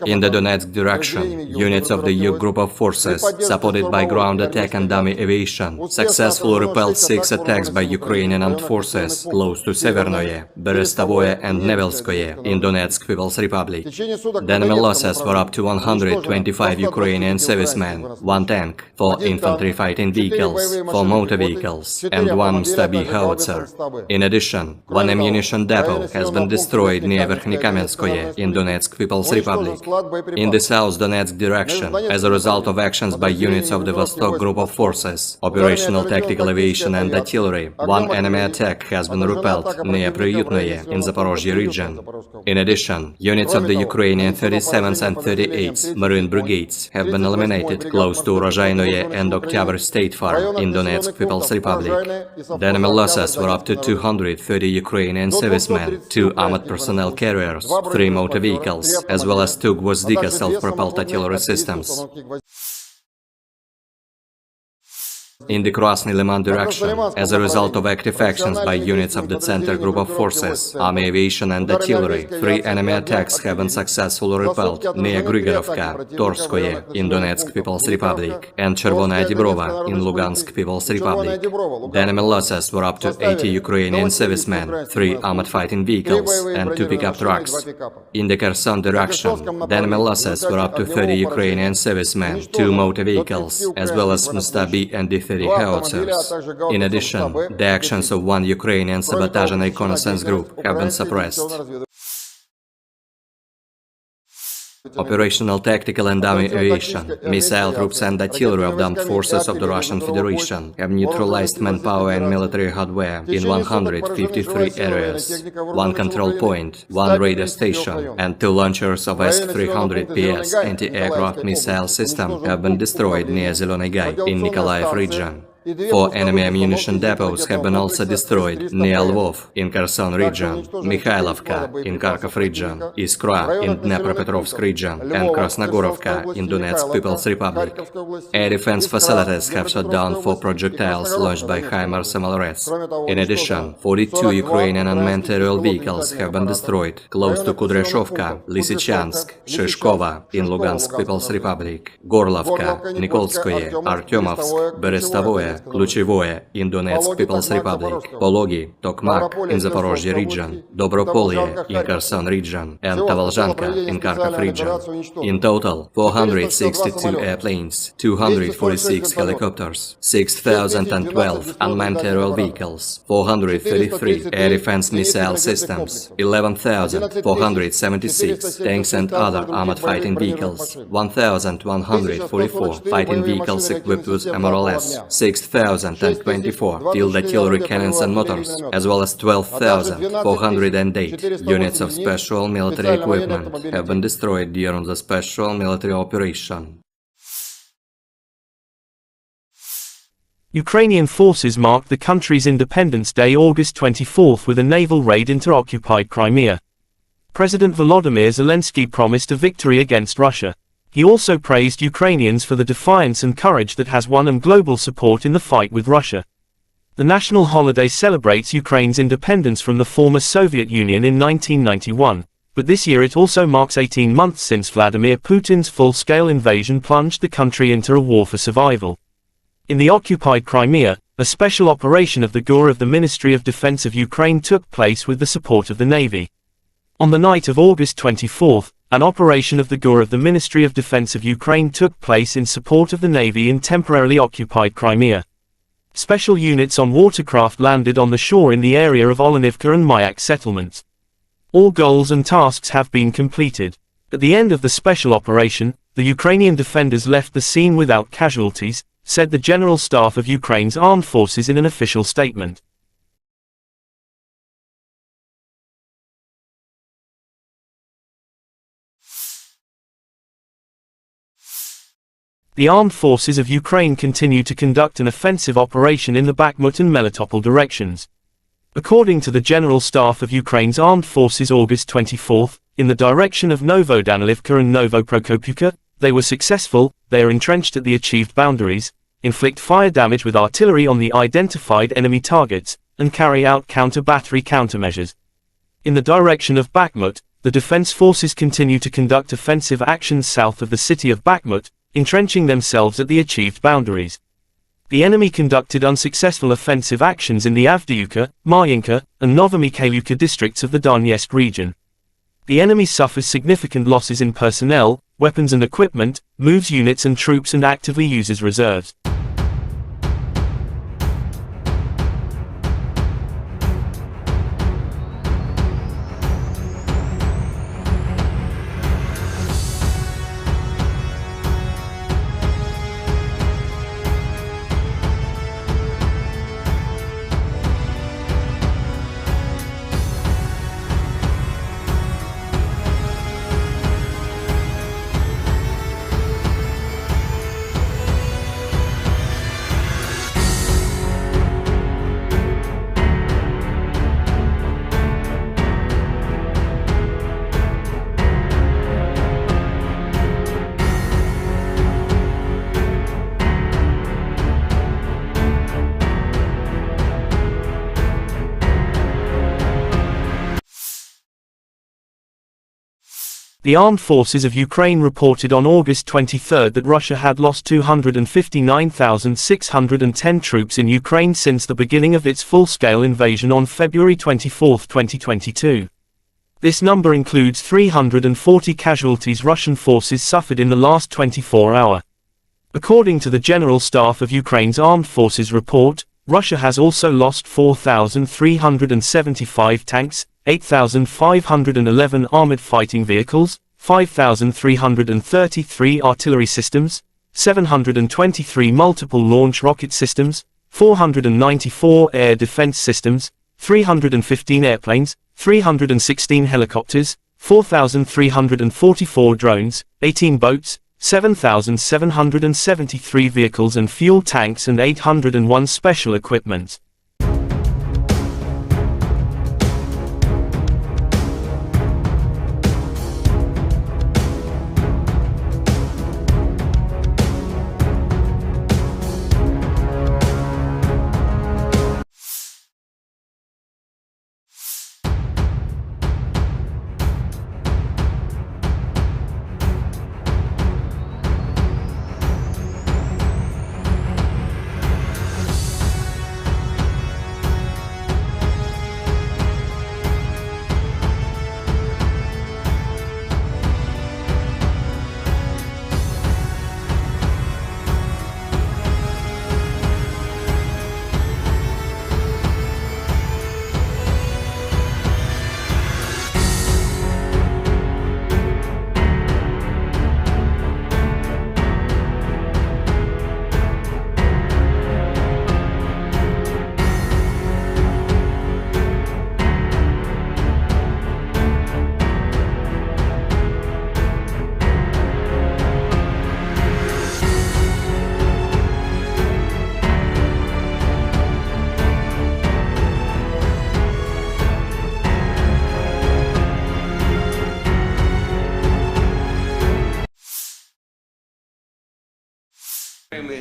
In the Donetsk direction, units of the U group of forces, supported by ground attack and dummy aviation, successfully repelled 6 attacks by Ukrainian armed forces close to Severnoye, Berestovoye and Nevelskoye in Donetsk People's Republic. The enemy losses were up to 125 Ukrainian servicemen, 1 tank, 4 infantry fighting vehicles, 4 motor vehicles, and 1 Stabi howitzer. In addition, 1 ammunition depot has been destroyed near Verkhnykamenskoye in Donetsk People's Republic. In the South Donetsk direction, as a result of actions by units of the Vostok group of forces, operational tactical aviation and artillery, 1 enemy attack has been repelled near Priyutnoye in Zaporozhye region. In addition, units of the Ukrainian 37th and 38th Marine Brigades have been eliminated close to Urozhainoye and Oktyabr State Farm in Donetsk People's Republic. The enemy losses were up to 230 Ukrainian servicemen, 2 armored personnel carriers, 3 motor vehicles, as well as 2 Gvozdika self-propelled artillery systems. In the Krasny Liman direction, as a result of active actions by units of the Center group of forces, army aviation and artillery, 3 enemy attacks have been successfully repelled near Grigorovka, Torskoye in Donetsk People's Republic, and Chervonaya Dibrova in Lugansk People's Republic. The enemy losses were up to 80 Ukrainian servicemen, 3 armored fighting vehicles, and 2 pickup trucks. In the Kherson direction, the enemy losses were up to 30 Ukrainian servicemen, 2 motor vehicles, as well as Mustabi and D-30 howitzers. In addition, the actions of 1 Ukrainian sabotage and reconnaissance group have been suppressed. Operational tactical and dummy aviation, missile troops and artillery of the armed forces of the Russian Federation have neutralized manpower and military hardware in 153 areas. 1 control point, 1 radar station, and 2 launchers of S-300PS anti-aircraft missile system have been destroyed near Zeleny Gai in Nikolaev region. 4 enemy ammunition depots have been also destroyed near Lvov in Kherson region, Mikhailovka in Kharkov region, Iskra in Dnepropetrovsk region, and Krasnogorovka in Donetsk People's Republic. Air defense facilities have shut down 4 projectiles launched by HIMARS MLRS. In addition, 42 Ukrainian unmanned aerial vehicles have been destroyed close to Kudryashovka, Lysychansk, Shishkova in Lugansk People's Republic, Gorlovka, Nikolskoye, Artyomovsk, Berestovoye, Kluchevoye in Donetsk People's Republic, Pologi, Tokmak in Zaporozhye region, Dobropolye in Kherson region, and Tavalzhanka in Kharkov region. In total, 462 airplanes, 246 helicopters, 6,012 unmanned aerial vehicles, 433 air defense missile systems, 11,476 tanks and other armored fighting vehicles, 1,144 fighting vehicles equipped with MRLS, 6,024 field artillery cannons and motors, as well as 12,408 units of special military equipment have been destroyed during the special military operation. Ukrainian forces marked the country's Independence Day August 24 with a naval raid into occupied Crimea. President Volodymyr Zelensky promised a victory against Russia. He also praised Ukrainians for the defiance and courage that has won them global support in the fight with Russia. The national holiday celebrates Ukraine's independence from the former Soviet Union in 1991, but this year it also marks 18 months since Vladimir Putin's full-scale invasion plunged the country into a war for survival. In the occupied Crimea, a special operation of the GUR of the Ministry of Defense of Ukraine took place with the support of the Navy. On the night of August 24, an operation of the GUR of the Ministry of Defense of Ukraine took place in support of the Navy in temporarily occupied Crimea. Special units on watercraft landed on the shore in the area of Olenivka and Mayak settlements. All goals and tasks have been completed. At the end of the special operation, the Ukrainian defenders left the scene without casualties, said the General Staff of Ukraine's armed forces in an official statement. The armed forces of Ukraine continue to conduct an offensive operation in the Bakhmut and Melitopol directions. According to the General Staff of Ukraine's Armed Forces August 24, in the direction of Novodanilivka and Novoprokopivka, they were successful. They are entrenched at the achieved boundaries, inflict fire damage with artillery on the identified enemy targets, and carry out counter-battery countermeasures. In the direction of Bakhmut, the defense forces continue to conduct offensive actions south of the city of Bakhmut, entrenching themselves at the achieved boundaries. The enemy conducted unsuccessful offensive actions in the Avdiivka, Marinka, and Novomikhailivka districts of the Donetsk region. The enemy suffers significant losses in personnel, weapons and equipment, moves units and troops and actively uses reserves. The armed forces of Ukraine reported on August 23 that Russia had lost 259,610 troops in Ukraine since the beginning of its full-scale invasion on February 24, 2022. This number includes 340 casualties Russian forces suffered in the last 24 hours. According to the General Staff of Ukraine's Armed Forces report, Russia has also lost 4,375 tanks, 8,511 armored fighting vehicles, 5,333 artillery systems, 723 multiple launch rocket systems, 494 air defense systems, 315 airplanes, 316 helicopters, 4,344 drones, 18 boats, 7,773 vehicles and fuel tanks and 801 special equipment.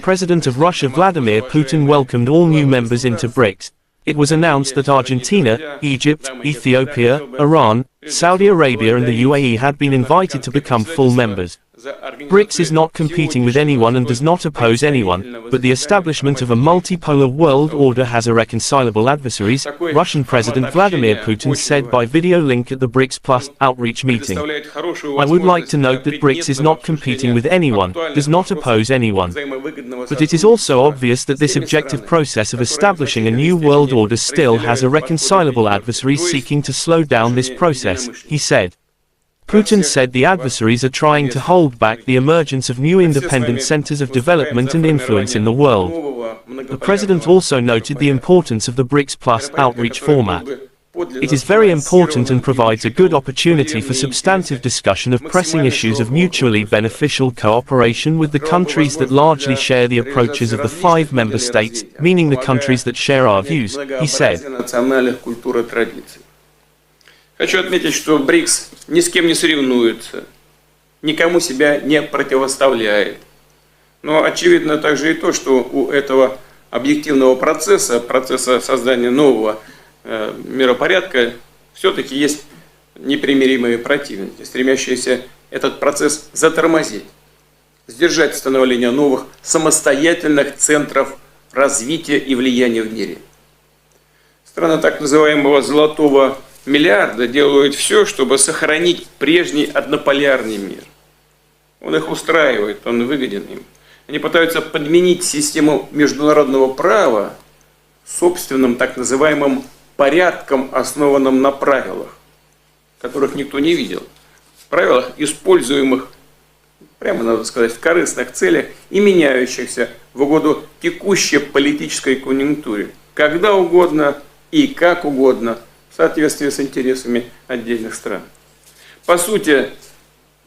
President of Russia Vladimir Putin welcomed all new members into BRICS. It was announced that Argentina, Egypt, Ethiopia, Iran, Saudi Arabia and the UAE had been invited to become full members. BRICS is not competing with anyone and does not oppose anyone, but the establishment of a multipolar world order has irreconcilable adversaries, Russian President Vladimir Putin said by video link at the BRICS Plus outreach meeting. I would like to note that BRICS is not competing with anyone, does not oppose anyone. But it is also obvious that this objective process of establishing a new world order still has irreconcilable adversaries seeking to slow down this process, he said. Putin said the adversaries are trying to hold back the emergence of new independent centers of development and influence in the world. The president also noted the importance of the BRICS Plus outreach format. It is very important and provides a good opportunity for substantive discussion of pressing issues of mutually beneficial cooperation with the countries that largely share the approaches of the 5 member states, meaning the countries that share our views, he said. Хочу отметить, что БРИКС ни с кем не соревнуется, никому себя не противоставляет. Но очевидно также и то, что у этого объективного процесса создания нового миропорядка, все-таки есть непримиримые противники, стремящиеся этот процесс затормозить, сдержать становление новых самостоятельных центров развития и влияния в мире. Страны так называемого «золотого миллиарда» делают все, чтобы сохранить прежний однополярный мир. Он их устраивает, он выгоден им. Они пытаются подменить систему международного права собственным так называемым порядком, основанным на правилах, которых никто не видел. Правилах, используемых, прямо надо сказать, в корыстных целях и меняющихся в угоду текущей политической конъюнктуре, когда угодно и как угодно, в соответствии с интересами отдельных стран. По сути,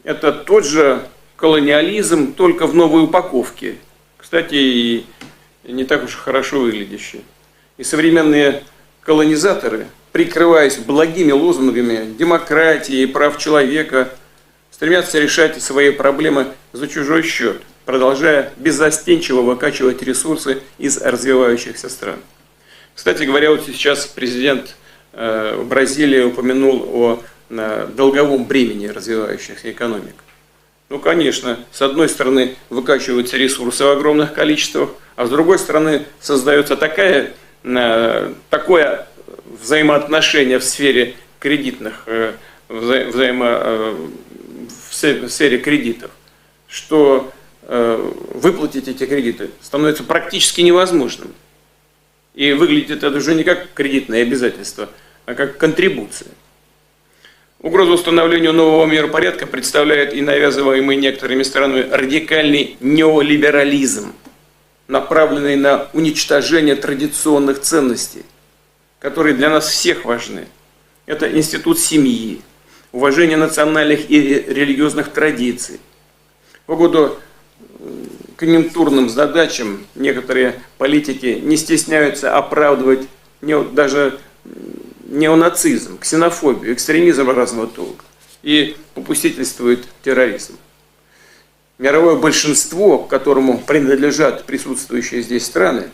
это тот же колониализм, только в новой упаковке. Кстати, и не так уж хорошо выглядящий. И современные колонизаторы, прикрываясь благими лозунгами демократии и прав человека, стремятся решать свои проблемы за чужой счет, продолжая беззастенчиво выкачивать ресурсы из развивающихся стран. Кстати говоря, вот сейчас президент Бразилии упомянул о долговом бремени развивающихся экономик. Ну, конечно, с одной стороны выкачиваются ресурсы в огромных количествах, а с другой стороны создается такое взаимоотношение в сфере кредитных, в сфере кредитов, что выплатить эти кредиты становится практически невозможным. И выглядит это уже не как кредитное обязательство, а как контрибуция. Угрозу установлению нового миропорядка представляет и навязываемый некоторыми странами радикальный неолиберализм, направленный на уничтожение традиционных ценностей, которые для нас всех важны. Это институт семьи, уважение национальных и религиозных традиций. В угоду конъюнктурным задачам некоторые политики не стесняются оправдывать даже неонацизм, ксенофобию, экстремизм разного толка и попустительствуют терроризм. Мировое большинство, к которому принадлежат присутствующие здесь страны,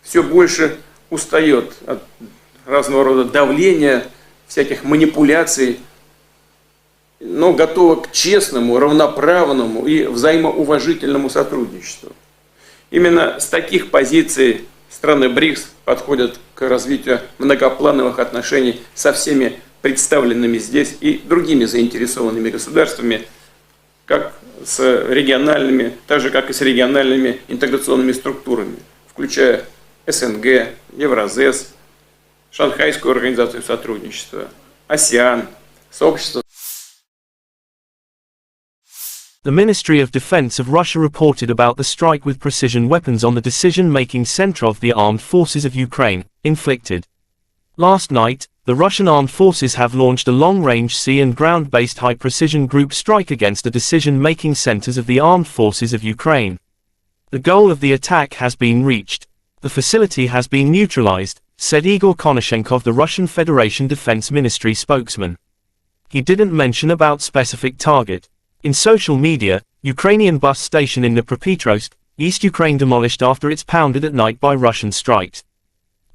все больше устает от разного рода давления, всяких манипуляций, но готова к честному, равноправному и взаимоуважительному сотрудничеству. Именно с таких позиций страны БРИКС подходят к развитию многоплановых отношений со всеми представленными здесь и другими заинтересованными государствами, как с региональными, так же как и с региональными интеграционными структурами, включая СНГ, Евразес, Шанхайскую организацию сотрудничества, АСЕАН, сообщество. The Ministry of Defense of Russia reported about the strike with precision weapons on the decision-making center of the armed forces of Ukraine, inflicted. Last night, the Russian armed forces have launched a long-range sea and ground-based high-precision group strike against the decision-making centers of the armed forces of Ukraine. The goal of the attack has been reached. The facility has been neutralized, said Igor Konashenkov, the Russian Federation Defense Ministry spokesman. He didn't mention about specific target. In social media, Ukrainian bus station in Dnipropetrovsk, East Ukraine demolished after it's pounded at night by Russian strikes.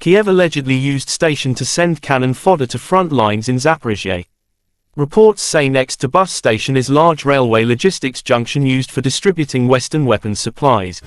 Kyiv allegedly used station to send cannon fodder to front lines in Zaphorizia. Reports say next to bus station is large railway logistics junction used for distributing Western weapons supplies.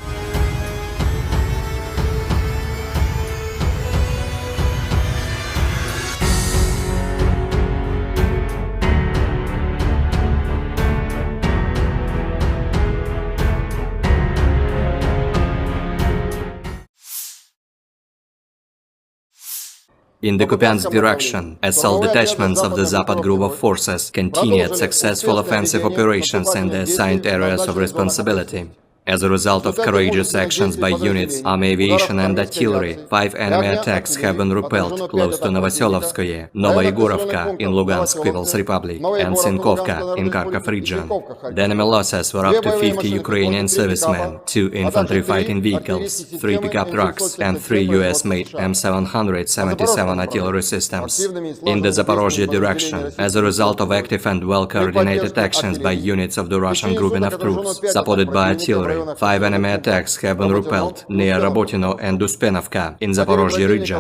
In the Kupiansk direction, assault detachments of the Zapad group of forces continued successful offensive operations in the assigned areas of responsibility. As a result of courageous actions by units, army aviation and artillery, 5 enemy attacks have been repelled close to Novoselovskoye, Novoyegorovka in Lugansk People's Republic, and Sinkovka in Kharkov region. The enemy losses were up to 50 Ukrainian servicemen, 2 infantry fighting vehicles, 3 pickup trucks, and 3 U.S.-made M777 artillery systems. In the Zaporozhye direction, as a result of active and well-coordinated actions by units of the Russian grouping of troops, supported by artillery, 5 enemy attacks have been repelled near Rabotino and Uspenovka in Zaporozhye region.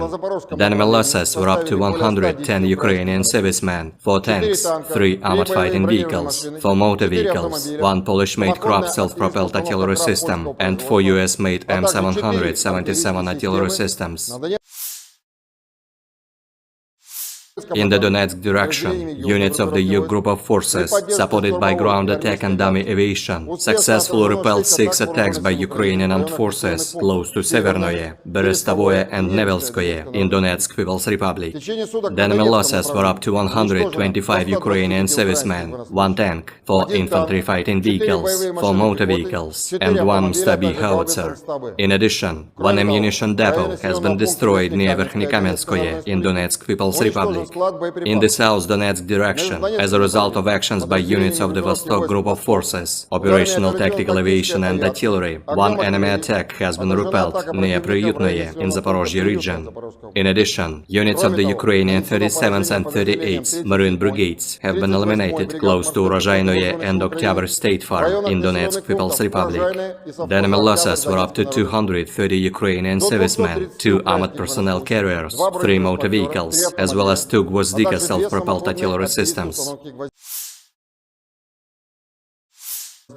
The enemy losses were up to 110 Ukrainian servicemen, 4 tanks, 3 armored fighting vehicles, 4 motor vehicles, 1 Polish-made Krupp self-propelled artillery system, and 4 US-made M777 artillery systems. In the Donetsk direction, units of the U group of forces, supported by ground attack and dummy aviation, successfully repelled 6 attacks by Ukrainian armed forces close to Severnoye, Berestovoye and Nevelskoye in Donetsk People's Republic. The enemy losses were up to 125 Ukrainian servicemen, 1 tank, 4 infantry fighting vehicles, 4 motor vehicles, and 1 Stabi howitzer. In addition, 1 ammunition depot has been destroyed near Verkhnykamenskoye in Donetsk People's Republic. In the South Donetsk direction, as a result of actions by units of the Vostok group of forces, operational tactical aviation and artillery, 1 enemy attack has been repelled near Priyutnoye in Zaporozhye region. In addition, units of the Ukrainian 37th and 38th Marine Brigades have been eliminated close to Urozhainoye and Oktyabr State Farm in Donetsk People's Republic. The enemy losses were up to 230 Ukrainian servicemen, 2 armored personnel carriers, 3 motor vehicles, as well as 2 Gvozdika self-propelled artillery systems.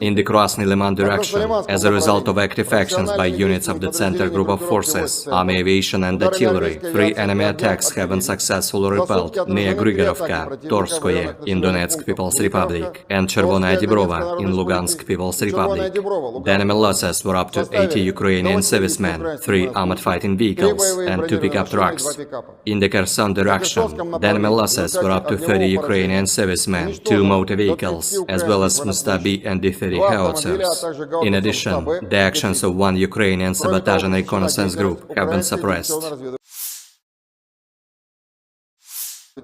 In the Krasny Liman direction, as a result of active actions by units of the Center group of forces, army aviation and artillery, 3 enemy attacks have been successfully repelled near Grigorovka, Torskoye in Donetsk People's Republic, and Chervonaya Dibrova in Lugansk People's Republic. The enemy losses were up to 80 Ukrainian servicemen, 3 armored fighting vehicles, and 2 pickup trucks. In the Kherson direction, the enemy losses were up to 30 Ukrainian servicemen, 2 motor vehicles, as well as Mustabi and D-30 howitzers. In addition, the actions of 1 Ukrainian sabotage and reconnaissance group have been suppressed.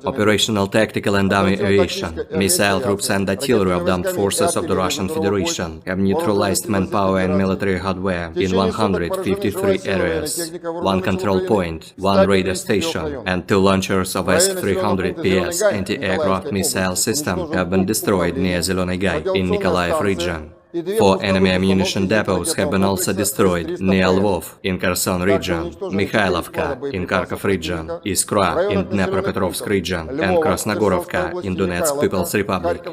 Operational tactical and dummy aviation, missile troops and artillery of the armed forces of the Russian Federation have neutralized manpower and military hardware in 153 areas. 1 control point, 1 radar station, and 2 launchers of S-300PS anti-aircraft missile system have been destroyed near Zeleny Gai in Nikolaev region. 4 enemy ammunition depots have been also destroyed near Lvov in Kherson region, Mikhailovka in Kharkov region, Iskra in Dnepropetrovsk region, and Krasnogorovka in Donetsk People's Republic.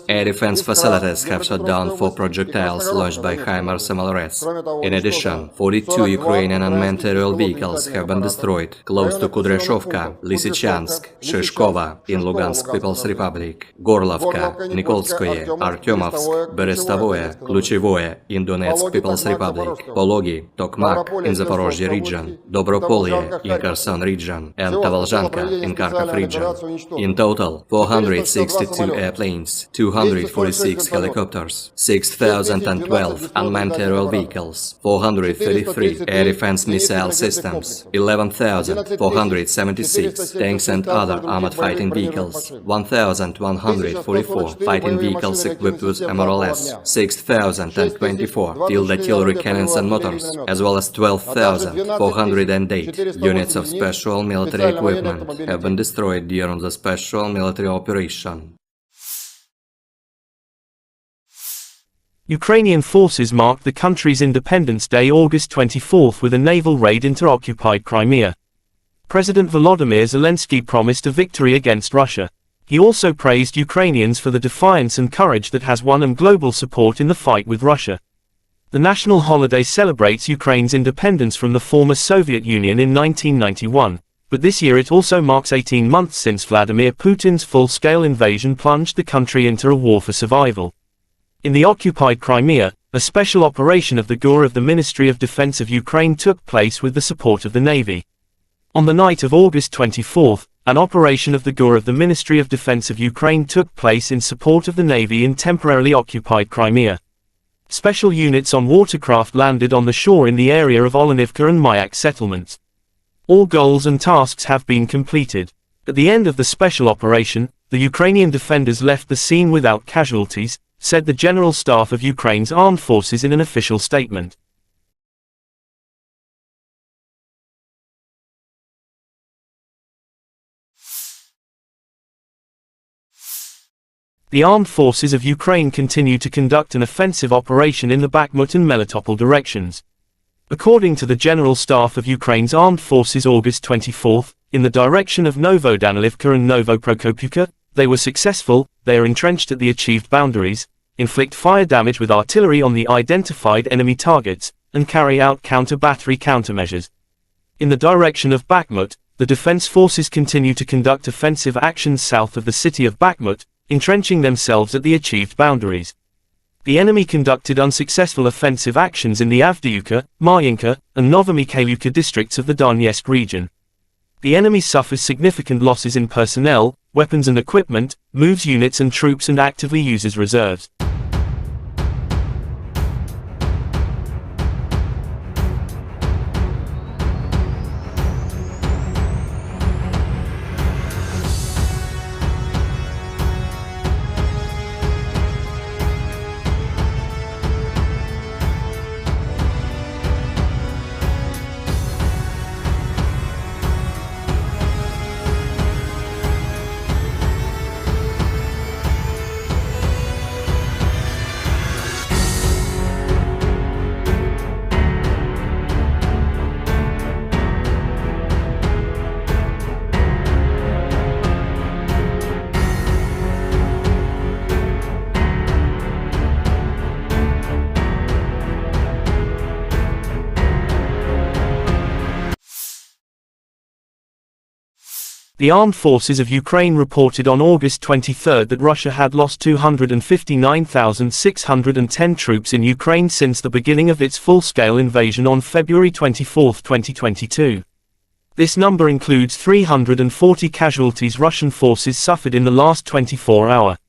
Air defense facilities have shot down 4 projectiles launched by HIMARS MLRS. In addition, 42 Ukrainian unmanned aerial vehicles have been destroyed close to Kudryashovka, Lysychansk, Shishkova in Lugansk People's Republic, Gorlovka, Nikolskoye, Artyomovsk, Berestovoye, Kluchevoye in Donetsk People's Republic, Pologi, Tokmak in Zaporozhye region, Dobropolye in Kherson region, and Tavalzhanka in Kharkov region. In total, 462 airplanes, 246 helicopters, 6,012 unmanned aerial vehicles, 433 air defense missile systems, 11,476 tanks and other armored fighting vehicles, 1,144 fighting vehicles equipped with MRLS, 6,024 field artillery cannons and motors, as well as 12,408 units of special military equipment have been destroyed during the special military operation. Ukrainian forces marked the country's Independence Day August 24 with a naval raid into occupied Crimea. President Volodymyr Zelensky promised a victory against Russia. He also praised Ukrainians for the defiance and courage that has won them global support in the fight with Russia. The national holiday celebrates Ukraine's independence from the former Soviet Union in 1991, but this year it also marks 18 months since Vladimir Putin's full-scale invasion plunged the country into a war for survival. In the occupied Crimea, a special operation of the GUR of the Ministry of Defense of Ukraine took place with the support of the Navy. On the night of August 24, an operation of the GUR of the Ministry of Defense of Ukraine took place in support of the Navy in temporarily occupied Crimea. Special units on watercraft landed on the shore in the area of Olenivka and Mayak settlements. All goals and tasks have been completed. At the end of the special operation, the Ukrainian defenders left the scene without casualties, said the General Staff of Ukraine's armed forces in an official statement. The armed forces of Ukraine continue to conduct an offensive operation in the Bakhmut and Melitopol directions. According to the General Staff of Ukraine's armed forces August 24, in the direction of Novodanilivka and Novoprokopivka, they were successful, they are entrenched at the achieved boundaries, inflict fire damage with artillery on the identified enemy targets, and carry out counter-battery countermeasures. In the direction of Bakhmut, the defense forces continue to conduct offensive actions south of the city of Bakhmut, entrenching themselves at the achieved boundaries. The enemy conducted unsuccessful offensive actions in the Avdiivka, Marinka, and Novomikhailivka districts of the Donetsk region. The enemy suffers significant losses in personnel, weapons and equipment, moves units and troops and actively uses reserves. The armed forces of Ukraine reported on August 23 that Russia had lost 259,610 troops in Ukraine since the beginning of its full-scale invasion on February 24, 2022. This number includes 340 casualties Russian forces suffered in the last 24 hours.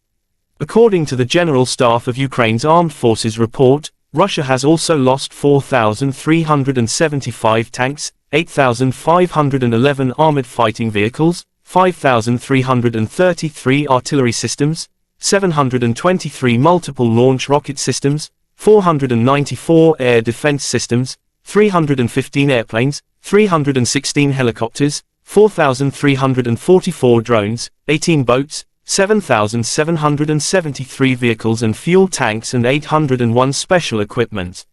According to the General Staff of Ukraine's Armed Forces report, Russia has also lost 4,375 tanks, 8,511 armored fighting vehicles, 5,333 artillery systems, 723 multiple launch rocket systems, 494 air defense systems, 315 airplanes, 316 helicopters, 4,344 drones, 18 boats, 7,773 vehicles and fuel tanks and 801 special equipment.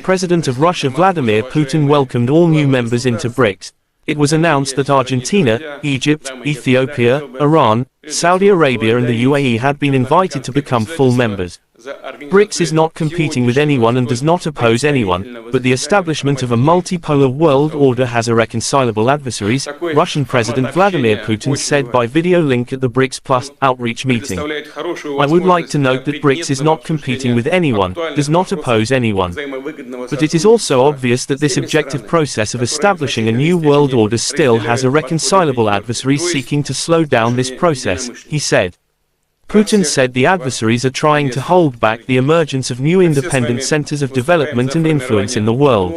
President of Russia Vladimir Putin welcomed all new members into BRICS. It was announced that Argentina, Egypt, Ethiopia, Iran, Saudi Arabia and the UAE had been invited to become full members. BRICS is not competing with anyone and does not oppose anyone, but the establishment of a multipolar world order has irreconcilable adversaries, Russian President Vladimir Putin said by video link at the BRICS Plus outreach meeting. I would like to note that BRICS is not competing with anyone, does not oppose anyone. But it is also obvious that this objective process of establishing a new world order still has irreconcilable adversaries seeking to slow down this process, he said. Putin said the adversaries are trying to hold back the emergence of new independent centers of development and influence in the world.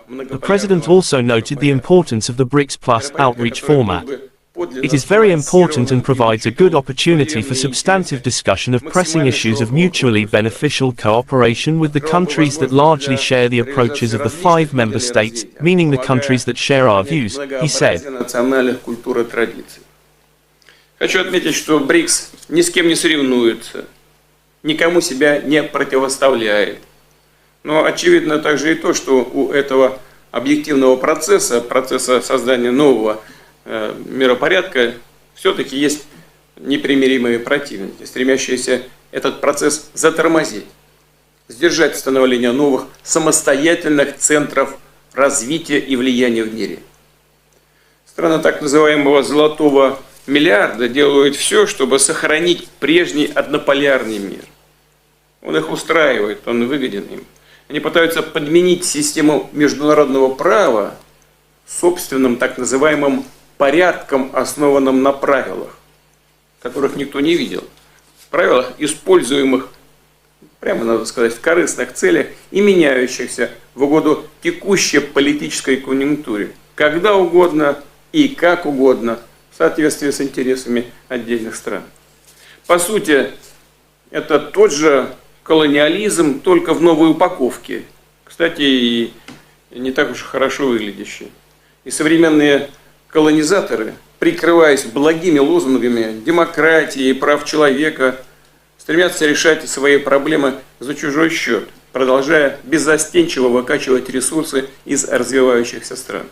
The president also noted the importance of the BRICS Plus outreach format. It is very important and provides a good opportunity for substantive discussion of pressing issues of mutually beneficial cooperation with the countries that largely share the approaches of the 5 member states, meaning the countries that share our views, he said. Хочу отметить, что БРИКС ни с кем не соревнуется, никому себя не противоставляет. Но очевидно также и то, что у этого объективного процесса создания нового миропорядка, все-таки есть непримиримые противники, стремящиеся этот процесс затормозить, сдержать становление новых самостоятельных центров развития и влияния в мире. Страны так называемого «золотого миллиарда» делают все, чтобы сохранить прежний однополярный мир. Он их устраивает, он выгоден им. Они пытаются подменить систему международного права собственным так называемым порядком, основанным на правилах, которых никто не видел. Правилах, используемых, прямо надо сказать, в корыстных целях и меняющихся в угоду текущей политической конъюнктуре, когда угодно и как угодно, в соответствии с интересами отдельных стран. По сути, это тот же колониализм, только в новой упаковке. Кстати, и не так уж хорошо выглядящий. И современные колонизаторы, прикрываясь благими лозунгами демократии и прав человека, стремятся решать свои проблемы за чужой счет, продолжая беззастенчиво выкачивать ресурсы из развивающихся стран.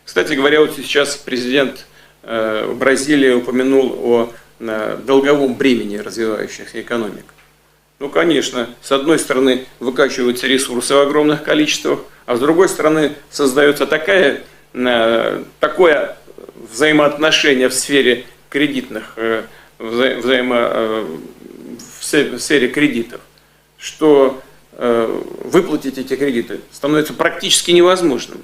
Кстати говоря, вот сейчас президент Бразилии упомянул о долговом бремени развивающихся экономик. Ну, конечно, с одной стороны выкачиваются ресурсы в огромных количествах, а с другой стороны создается такое взаимоотношение в сфере кредитных, в сфере кредитов, что выплатить эти кредиты становится практически невозможным.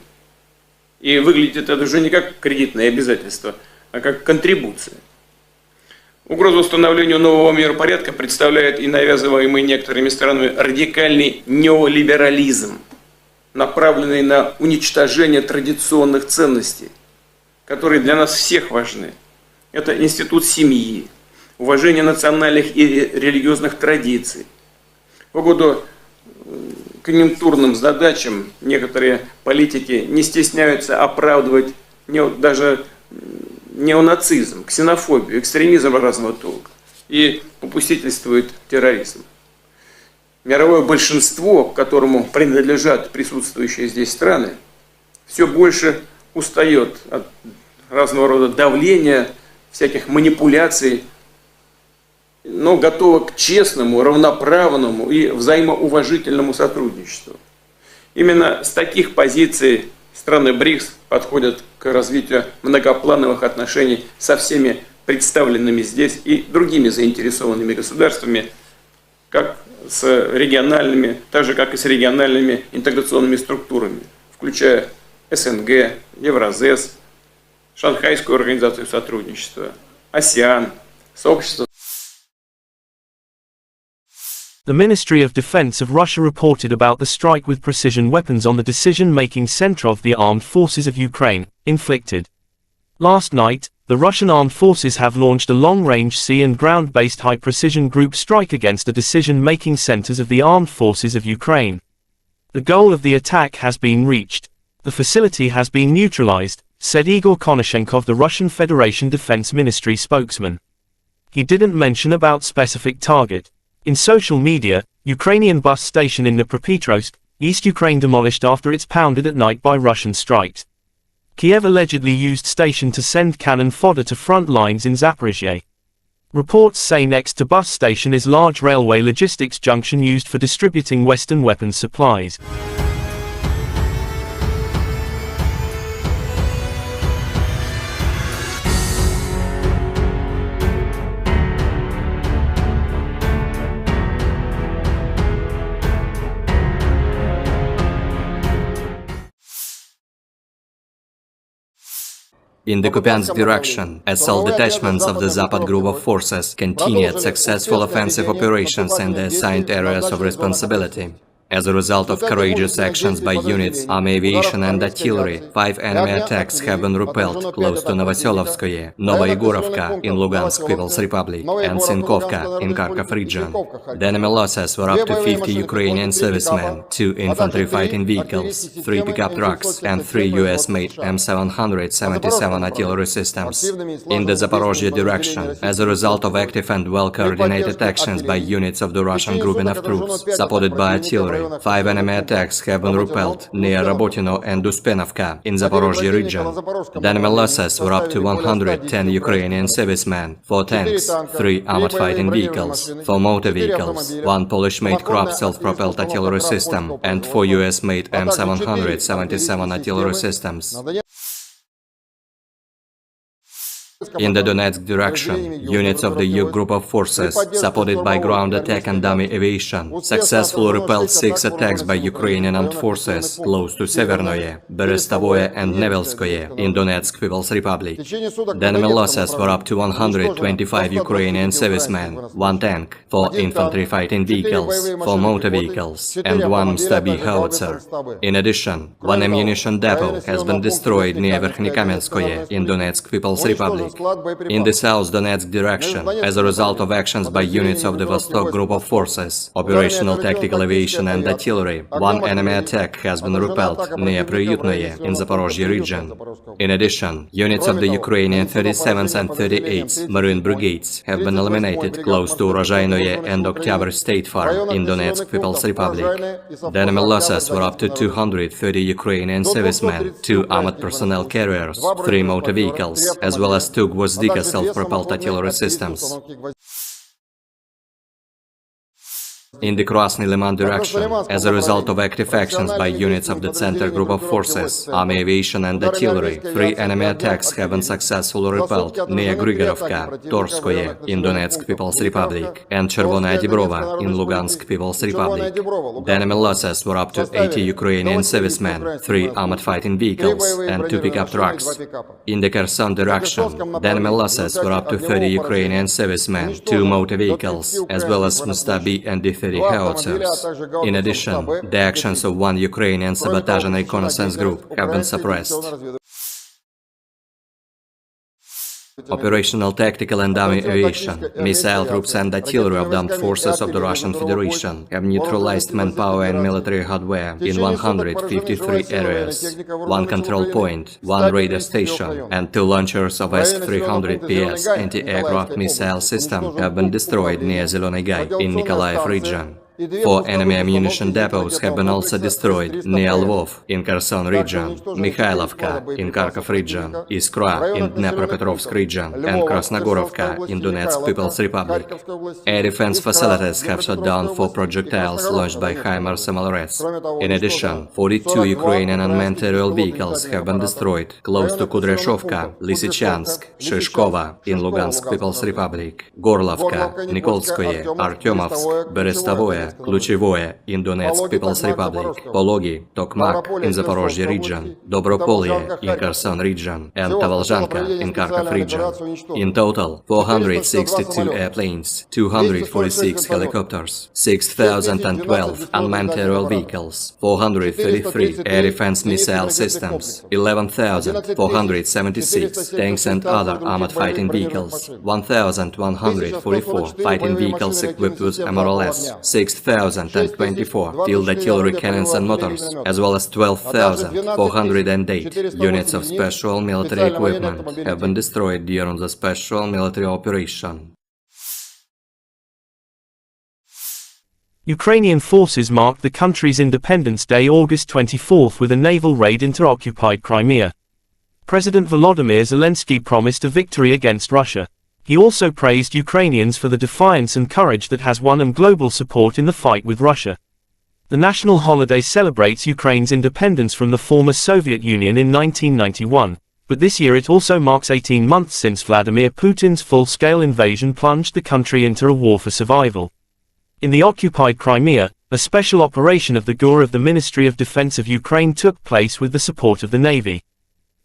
И выглядит это уже не как кредитное обязательство, а как контрибуция. Угрозу установлению нового миропорядка представляет и навязываемый некоторыми странами радикальный неолиберализм, направленный на уничтожение традиционных ценностей, которые для нас всех важны. Это институт семьи, уважение национальных и религиозных традиций. В угоду конъюнктурным задачам некоторые политики не стесняются оправдывать даже неонацизм, ксенофобию, экстремизм разного толка и попустительствует терроризм. Мировое большинство, к которому принадлежат присутствующие здесь страны, все больше устает от разного рода давления, всяких манипуляций, но готова к честному, равноправному и взаимоуважительному сотрудничеству. Именно с таких позиций страны БРИКС подходят к развитию многоплановых отношений со всеми представленными здесь и другими заинтересованными государствами, как с региональными, так же как и с региональными интеграционными структурами, включая СНГ, Евразес, Шанхайскую организацию сотрудничества, АСЕАН, сообщество. The Ministry of Defense of Russia reported about the strike with precision weapons on the decision-making center of the armed forces of Ukraine, inflicted. Last night, the Russian armed forces have launched a long-range sea and ground-based high-precision group strike against the decision-making centers of the armed forces of Ukraine. The goal of the attack has been reached. The facility has been neutralized, said Igor Konashenkov, the Russian Federation Defense Ministry spokesman. He didn't mention about specific target. In social media, Ukrainian bus station in Dnipropetrovsk, East Ukraine demolished after it's pounded at night by Russian strikes. Kyiv allegedly used station to send cannon fodder to front lines in Zaphorizia. Reports say next to bus station is large railway logistics junction used for distributing Western weapons supplies. In the Kupiansk direction, assault detachments of the Zapad group of forces continued successful offensive operations in the assigned areas of responsibility. As a result of courageous actions by units, army aviation and artillery, 5 enemy attacks have been repelled close to Novoselovskoye, Novoyegorovka in Lugansk People's Republic, and Sinkovka in Kharkov region. The enemy losses were up to 50 Ukrainian servicemen, 2 infantry fighting vehicles, 3 pickup trucks, and 3 U.S. made M777 artillery systems. In the Zaporozhye direction, as a result of active and well-coordinated actions by units of the Russian grouping of troops, supported by artillery, 5 enemy attacks have been repelled near Rabotino and Uspenovka in Zaporozhye region. The enemy losses were up to 110 Ukrainian servicemen, 4 tanks, 3 armored fighting vehicles, 4 motor vehicles, 1 Polish-made Krab self-propelled artillery system, and 4 US-made M777 artillery systems. In the Donetsk direction, units of the U group of forces, supported by ground attack and dummy aviation, successfully repelled 6 attacks by Ukrainian armed forces close to Severnoye, Berestovoye and Nevelskoye in Donetsk People's Republic. The enemy losses were up to 125 Ukrainian servicemen, 1 tank, 4 infantry fighting vehicles, 4 motor vehicles, and 1 Stabi howitzer. In addition, 1 ammunition depot has been destroyed near Verkhnykamenskoye in Donetsk People's Republic. In the South Donetsk direction, as a result of actions by units of the Vostok group of forces, operational tactical aviation and artillery, 1 enemy attack has been repelled near Priyutnoye in Zaporozhye region. In addition, units of the Ukrainian 37th and 38th Marine Brigades have been eliminated close to Urozhainoye and Oktyabr State Farm in Donetsk People's Republic. The enemy losses were up to 230 Ukrainian servicemen, 2 armored personnel carriers, 3 motor vehicles, as well as 2 Gvozdika self-propelled artillery systems. In the Krasny Liman direction, as a result of active actions by units of the Center Group of Forces, army aviation and artillery, 3 enemy attacks have been successfully repelled near Grigorovka, Torskoye in Donetsk People's Republic, and Chervonaya Dibrova in Lugansk People's Republic. The enemy losses were up to 80 Ukrainian servicemen, 3 armored fighting vehicles, and 2 pickup trucks. In the Kherson direction, the enemy losses were up to 30 Ukrainian servicemen, 2 motor vehicles, as well as Mustabi and D-30 howitzers. In addition, the actions of 1 Ukrainian sabotage and reconnaissance group have been suppressed. Operational tactical and dummy aviation, missile troops and artillery of the armed forces of the Russian Federation have neutralized manpower and military hardware in 153 areas. 1 control point, 1 radar station, and 2 launchers of S-300PS anti-aircraft missile system have been destroyed near Zeleny Gai in Nikolaev region. 4 enemy ammunition depots have been also destroyed near Lvov in Kherson region, Mikhailovka in Kharkov region, Iskra in Dnepropetrovsk region, and Krasnogorovka in Donetsk People's Republic. Air defense facilities have shut down 4 projectiles launched by HIMARS MLRS. In addition, 42 Ukrainian unmanned aerial vehicles have been destroyed close to Kudryashovka, Lysychansk, Shishkova in Lugansk People's Republic, Gorlovka, Nikolskoye, Artyomovsk, Berestovoye, Kluchevoye in Donetsk People's Republic, Pologi, Tokmak in Zaporozhye region, Dobropolye in Kherson region, and Tavalzhanka in Kharkov region. In total, 462 airplanes, 246 helicopters, 6,012 unmanned aerial vehicles, 433 air defense missile systems, 11,476 tanks and other armored fighting vehicles, 1,144 fighting vehicles equipped with MRLS, 6,024 field artillery cannons and motors, as well as 12,408 units of special military equipment have been destroyed during the special military operation. Ukrainian forces marked the country's Independence Day August 24 with a naval raid into occupied Crimea. President Volodymyr Zelensky promised a victory against Russia. He also praised Ukrainians for the defiance and courage that has won them global support in the fight with Russia. The national holiday celebrates Ukraine's independence from the former Soviet Union in 1991, but this year it also marks 18 months since Vladimir Putin's full-scale invasion plunged the country into a war for survival. In the occupied Crimea, a special operation of the GUR of the Ministry of Defense of Ukraine took place with the support of the Navy.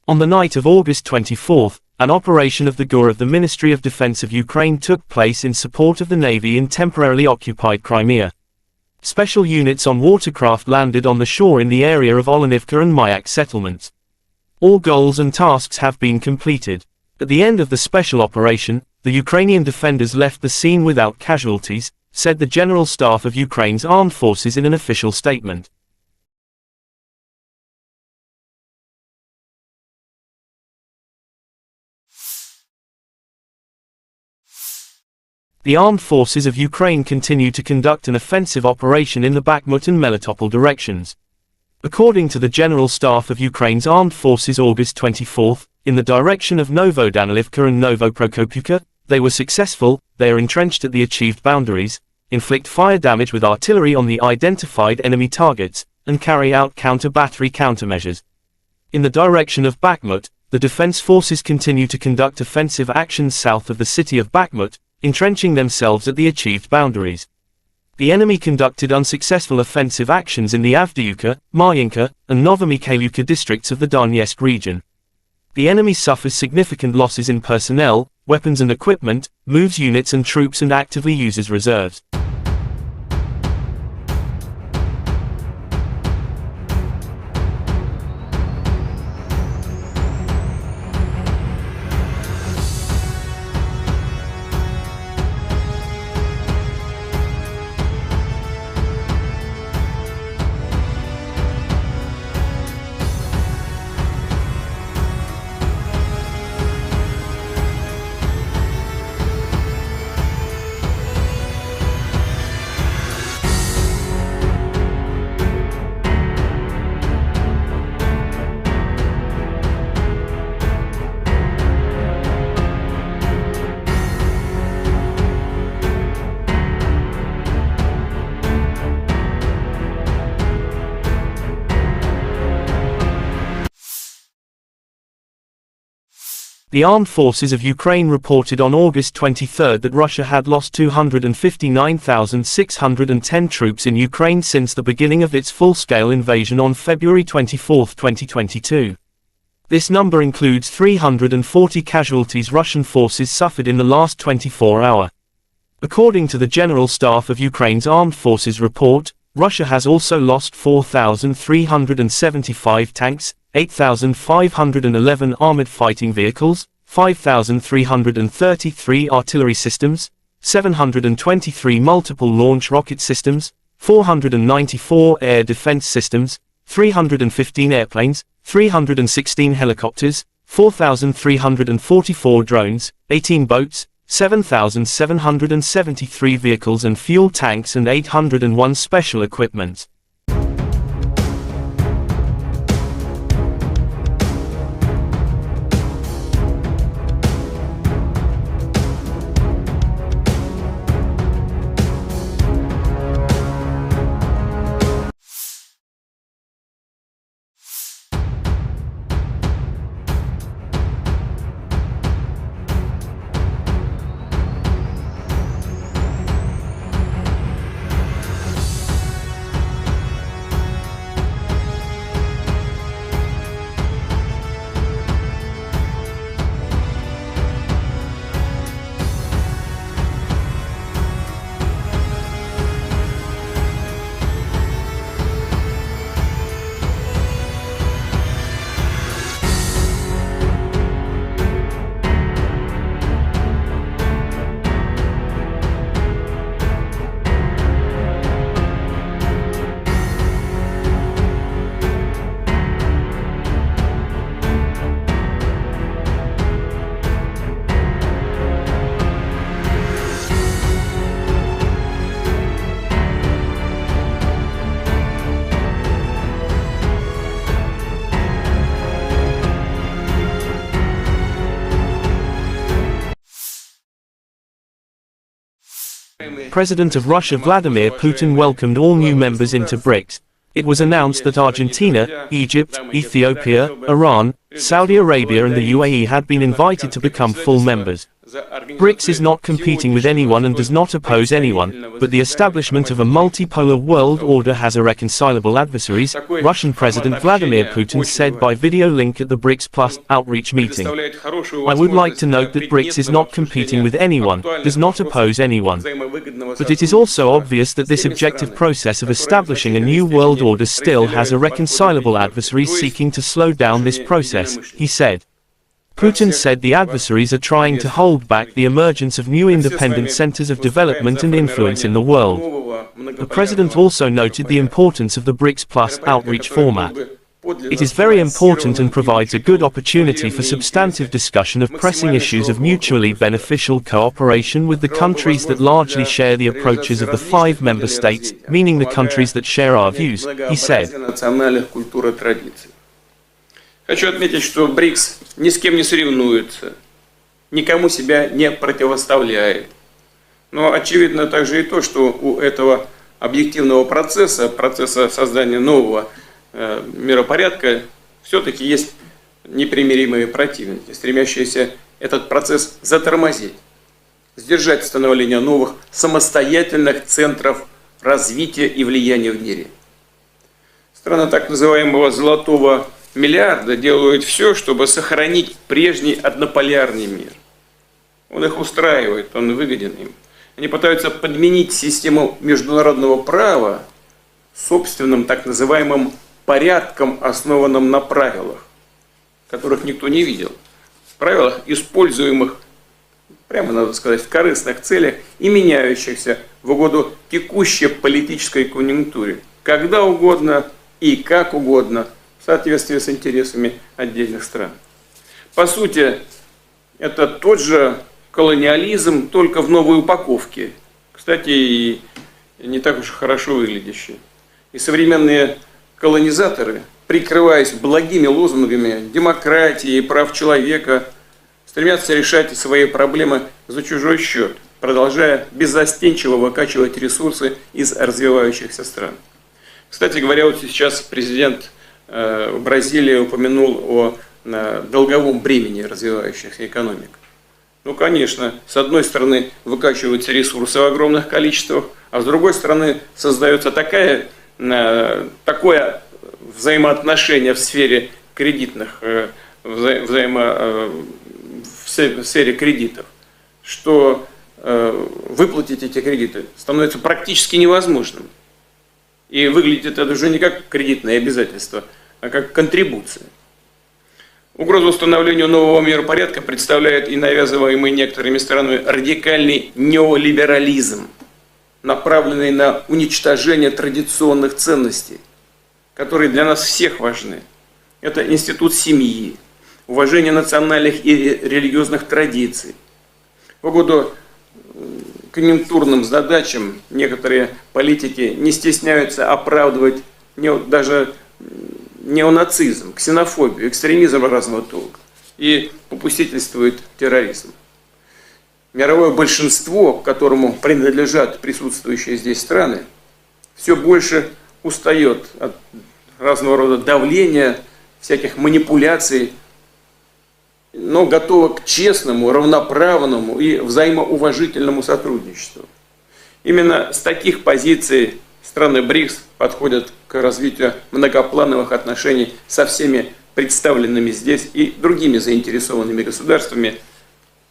On the night of August 24, an operation of the GUR of the Ministry of Defense of Ukraine took place in support of the Navy in temporarily occupied Crimea. Special units on watercraft landed on the shore in the area of Olenivka and Mayak settlements. All goals and tasks have been completed. At the end of the special operation, the Ukrainian defenders left the scene without casualties, said the General Staff of Ukraine's armed forces in an official statement. The armed forces of Ukraine continue to conduct an offensive operation in the Bakhmut and Melitopol directions. According to the General Staff of Ukraine's armed forces August 24, in the direction of Novodanilivka and Novoprokopivka, they were successful. They are entrenched at the achieved boundaries, inflict fire damage with artillery on the identified enemy targets, and carry out counter-battery countermeasures. In the direction of Bakhmut, the defense forces continue to conduct offensive actions south of the city of Bakhmut, entrenching themselves at the achieved boundaries. The enemy conducted unsuccessful offensive actions in the Avdiivka, Marinka, and Novomikhailivka districts of the Donetsk region. The enemy suffers significant losses in personnel, weapons and equipment, moves units and troops and actively uses reserves. The armed forces of Ukraine reported on August 23 that Russia had lost 259,610 troops in Ukraine since the beginning of its full-scale invasion on February 24, 2022. This number includes 340 casualties Russian forces suffered in the last 24 hours. According to the General Staff of Ukraine's Armed Forces report, Russia has also lost 4,375 tanks, 8,511 armored fighting vehicles, 5,333 artillery systems, 723 multiple launch rocket systems, 494 air defense systems, 315 airplanes, 316 helicopters, 4,344 drones, 18 boats, 7,773 vehicles and fuel tanks and 801 special equipment. President of Russia Vladimir Putin welcomed all new members into BRICS. It was announced that Argentina, Egypt, Ethiopia, Iran, Saudi Arabia and the UAE had been invited to become full members. BRICS is not competing with anyone and does not oppose anyone, but the establishment of a multipolar world order has irreconcilable adversaries, Russian President Vladimir Putin said by video link at the BRICS Plus outreach meeting. I would like to note that BRICS is not competing with anyone, does not oppose anyone. But it is also obvious that this objective process of establishing a new world order still has irreconcilable adversaries seeking to slow down this process, he said. Putin said the adversaries are trying to hold back the emergence of new independent centers of development and influence in the world. The president also noted the importance of the BRICS Plus outreach format. It is very important and provides a good opportunity for substantive discussion of pressing issues of mutually beneficial cooperation with the countries that largely share the approaches of the 5 member states, meaning the countries that share our views, he said. Хочу отметить, что БРИКС ни с кем не соревнуется, никому себя не противоставляет. Но очевидно также и то, что у этого объективного процесса создания нового миропорядка, все-таки есть непримиримые противники, стремящиеся этот процесс затормозить, сдержать становление новых самостоятельных центров развития и влияния в мире. Страны так называемого «золотого миллиарда» делают все, чтобы сохранить прежний однополярный мир. Он их устраивает, он выгоден им. Они пытаются подменить систему международного права собственным так называемым порядком, основанным на правилах, которых никто не видел. Правилах, используемых, прямо надо сказать, в корыстных целях и меняющихся в угоду текущей политической конъюнктуре, когда угодно и как угодно, в соответствии с интересами отдельных стран. По сути, это тот же колониализм, только в новой упаковке. Кстати, и не так уж хорошо выглядящий. И современные колонизаторы, прикрываясь благими лозунгами демократии и прав человека, стремятся решать свои проблемы за чужой счет, продолжая беззастенчиво выкачивать ресурсы из развивающихся стран. Кстати говоря, вот сейчас президент Бразилии упомянул о долговом бремени развивающихся экономик. Ну, конечно, с одной стороны выкачиваются ресурсы в огромных количествах, а с другой стороны создается такое взаимоотношение в сфере кредитных, в сфере кредитов, что выплатить эти кредиты становится практически невозможным. И выглядит это уже не как кредитное обязательство, а как контрибуция. Угрозу установлению нового миропорядка представляет и навязываемый некоторыми странами радикальный неолиберализм, направленный на уничтожение традиционных ценностей, которые для нас всех важны. Это институт семьи, уважение национальных и религиозных традиций. В угоду конъюнктурным задачам некоторые политики не стесняются оправдывать даже неонацизм, ксенофобию, экстремизм разного толка и попустительствует терроризм. Мировое большинство, к которому принадлежат присутствующие здесь страны, все больше устает от разного рода давления, всяких манипуляций, но готово к честному, равноправному и взаимоуважительному сотрудничеству. Именно с таких позиций страны БРИКС подходят к развитию многоплановых отношений со всеми представленными здесь и другими заинтересованными государствами,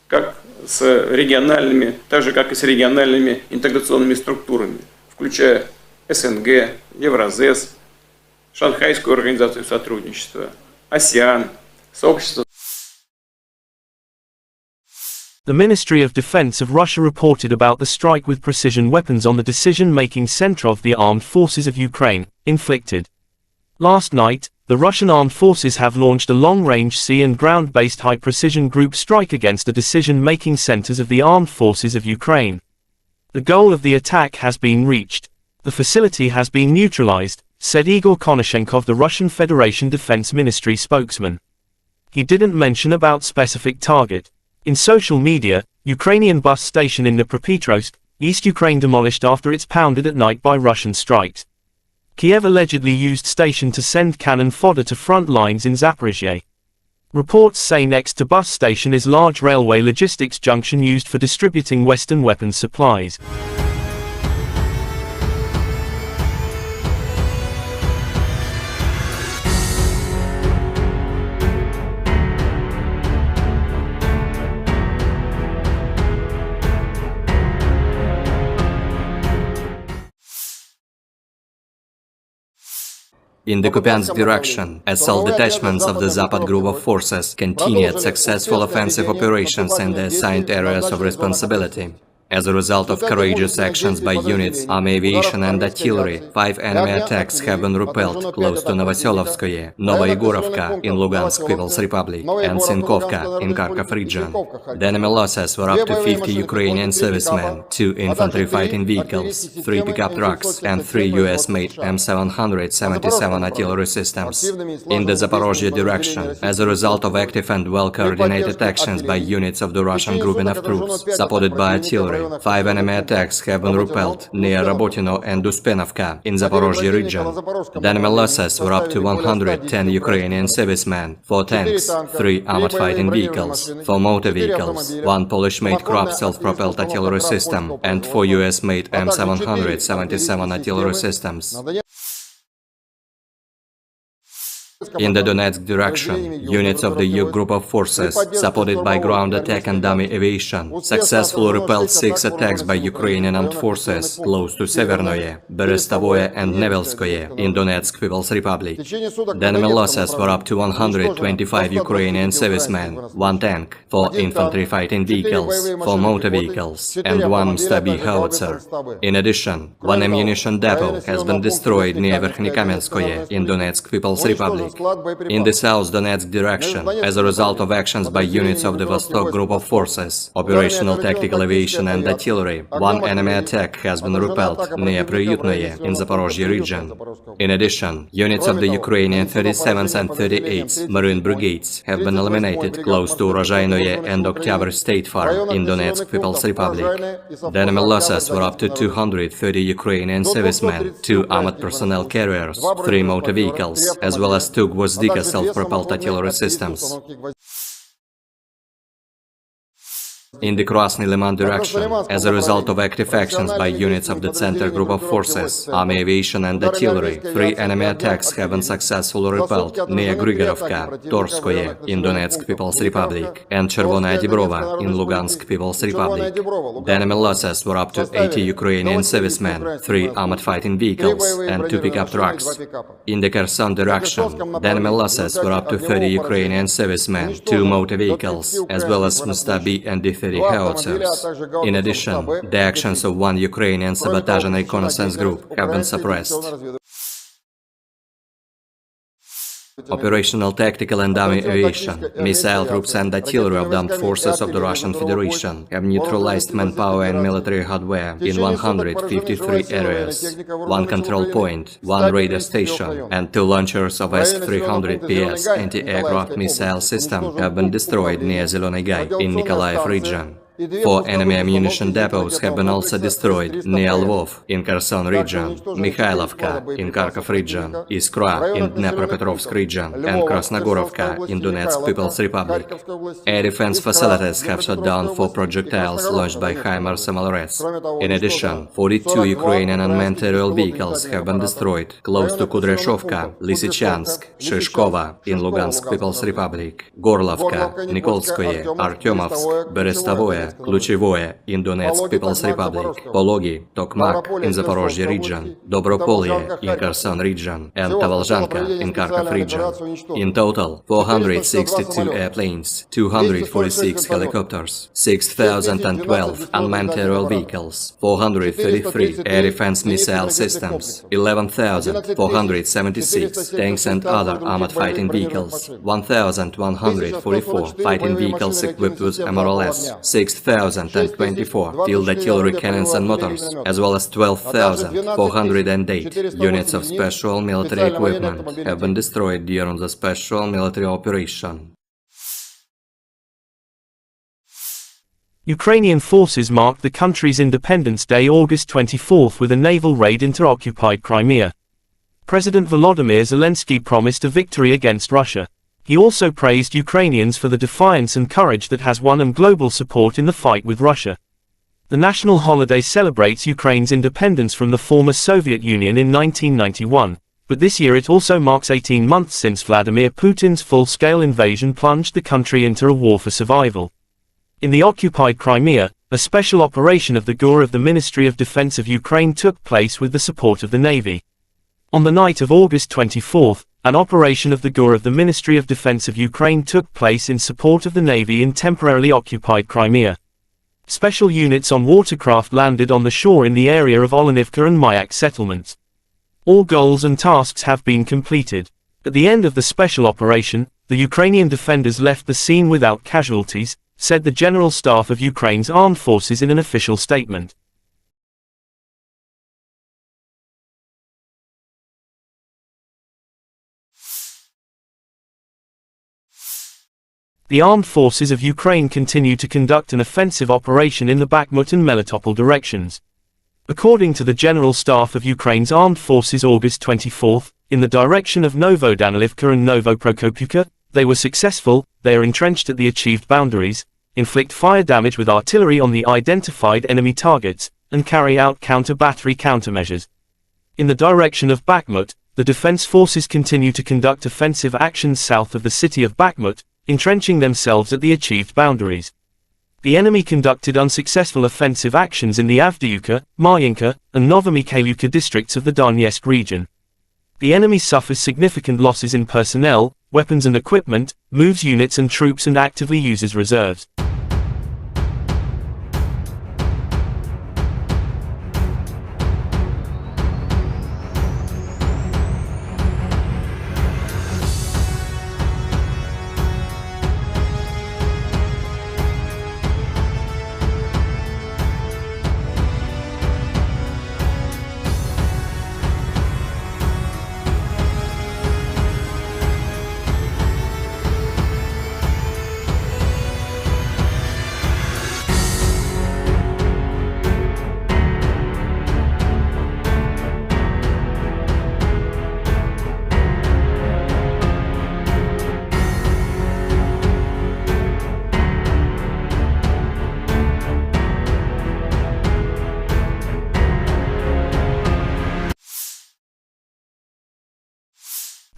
как с региональными, так же как и с региональными интеграционными структурами, включая СНГ, Евразес, Шанхайскую организацию сотрудничества, АСЕАН, сообщество. The Ministry of Defense of Russia reported about the strike with precision weapons on the decision-making center of the armed forces of Ukraine, inflicted. Last night, the Russian armed forces have launched a long-range sea and ground-based high-precision group strike against the decision-making centers of the armed forces of Ukraine. The goal of the attack has been reached. The facility has been neutralized, said Igor Konashenkov, the Russian Federation Defense Ministry spokesman. He didn't mention about specific target. In social media, Ukrainian bus station in Dnipropetrovsk, East Ukraine demolished after it's pounded at night by Russian strikes. Kyiv allegedly used station to send cannon fodder to front lines in Zaphorizia. Reports say next to bus station is large railway logistics junction used for distributing Western weapons supplies. In the Kupiansk direction, assault detachments of the Zapad group of forces continued successful offensive operations in the assigned areas of responsibility. As a result of courageous actions by units, army aviation and artillery, 5 enemy attacks have been repelled close to Novoselovskoye, Novoyegorovka in Lugansk People's Republic, and Sinkovka in Kharkov region. The enemy losses were up to 50 Ukrainian servicemen, 2 infantry fighting vehicles, 3 pickup trucks, and 3 U.S.-made M777 artillery systems. In the Zaporozhye direction, as a result of active and well-coordinated actions by units of the Russian grouping of troops, supported by artillery, 5 enemy attacks have been repelled near Rabotino and Uspenovka in Zaporozhye region. The enemy losses were up to 110 Ukrainian servicemen, 4 tanks, 3 armored fighting vehicles, 4 motor vehicles, 1 Polish-made Krupp self-propelled artillery system, and 4 US-made M777 artillery systems. In the Donetsk direction, units of the U group of forces, supported by ground attack and dummy aviation, successfully repelled 6 attacks by Ukrainian armed forces close to Severnoye, Berestovoye and Nevelskoye in Donetsk People's Republic. The enemy losses were up to 125 Ukrainian servicemen, 1 tank, 4 infantry fighting vehicles, 4 motor vehicles, and 1 Stabi howitzer. In addition, 1 ammunition depot has been destroyed near Verkhnykamenskoye in Donetsk People's Republic. In the South Donetsk direction, as a result of actions by units of the Vostok group of forces, operational tactical aviation and artillery, 1 enemy attack has been repelled near Priyutnoye in Zaporozhye region. In addition, units of the Ukrainian 37th and 38th Marine Brigades have been eliminated close to Urozhainoye and Oktyabr State Farm in Donetsk People's Republic. The enemy losses were up to 230 Ukrainian servicemen, 2 armored personnel carriers, 3 motor vehicles, as well as 2 Gvozdika self-propelled artillery systems. In the Krasny Liman direction, as a result of active actions by units of the Center group of forces, army aviation and artillery, 3 enemy attacks have been successfully repelled near Grigorovka, Torskoye in Donetsk People's Republic, and Chervonaya Dibrova in Lugansk People's Republic. The enemy losses were up to 80 Ukrainian servicemen, 3 armored fighting vehicles, and 2 pickup trucks. In the Kherson direction, the enemy losses were up to 30 Ukrainian servicemen, 2 motor vehicles, as well as Mustabi and D-30 howitzers. In addition, the actions of 1 Ukrainian sabotage and reconnaissance group have been suppressed. Operational tactical and dummy aviation, missile troops and artillery of the armed forces of the Russian Federation have neutralized manpower and military hardware in 153 areas. 1 control point, 1 radar station, and 2 launchers of S-300PS anti-aircraft missile system have been destroyed near Zeleny Gai in Nikolaev region. 4 enemy ammunition depots have been also destroyed near Lvov in Kherson region, Mikhailovka in Kharkov region, Iskra in Dnepropetrovsk region, and Krasnogorovka in Donetsk People's Republic. Air defense facilities have shot down 4 projectiles launched by HIMARS MLRS. In addition, 42 Ukrainian unmanned aerial vehicles have been destroyed close to Kudryashovka, Lysychansk, Shishkova in Lugansk People's Republic, Gorlovka, Nikolskoye, Artyomovsk, Berestovoye, Kluchevoye in Donetsk People's Republic, Pologi, Tokmak in Zaporozhye region, Dobropolye in Kherson region, and Tavalzhanka in Kharkov region. In total, 462 airplanes, 246 helicopters, 6,012 unmanned aerial vehicles, 433 air defense missile systems, 11,476 tanks and other armored fighting vehicles, 1,144 fighting vehicles equipped with MRLS, 6,024 field artillery cannons and motors, as well as 12,408 units of special military equipment have been destroyed during the special military operation. Ukrainian forces marked the country's Independence Day August 24 with a naval raid into occupied Crimea. President Volodymyr Zelensky promised a victory against Russia. He also praised Ukrainians for the defiance and courage that has won them global support in the fight with Russia. The national holiday celebrates Ukraine's independence from the former Soviet Union in 1991, but this year it also marks 18 months since Vladimir Putin's full-scale invasion plunged the country into a war for survival. In the occupied Crimea, a special operation of the GUR of the Ministry of Defense of Ukraine took place with the support of the Navy. On the night of August 24, an operation of the GUR of the Ministry of Defense of Ukraine took place in support of the Navy in temporarily occupied Crimea. Special units on watercraft landed on the shore in the area of Olenivka and Mayak settlements. All goals and tasks have been completed. At the end of the special operation, the Ukrainian defenders left the scene without casualties, said the General Staff of Ukraine's armed forces in an official statement. The armed forces of Ukraine continue to conduct an offensive operation in the Bakhmut and Melitopol directions. According to the General Staff of Ukraine's armed forces August 24, in the direction of Novodanilivka and Novoprokopivka, they were successful, they are entrenched at the achieved boundaries, inflict fire damage with artillery on the identified enemy targets, and carry out counter-battery countermeasures. In the direction of Bakhmut, the defense forces continue to conduct offensive actions south of the city of Bakhmut, entrenching themselves at the achieved boundaries. The enemy conducted unsuccessful offensive actions in the Avdiivka, Marinka, and Novomikhailivka districts of the Donetsk region. The enemy suffers significant losses in personnel, weapons and equipment, moves units and troops and actively uses reserves.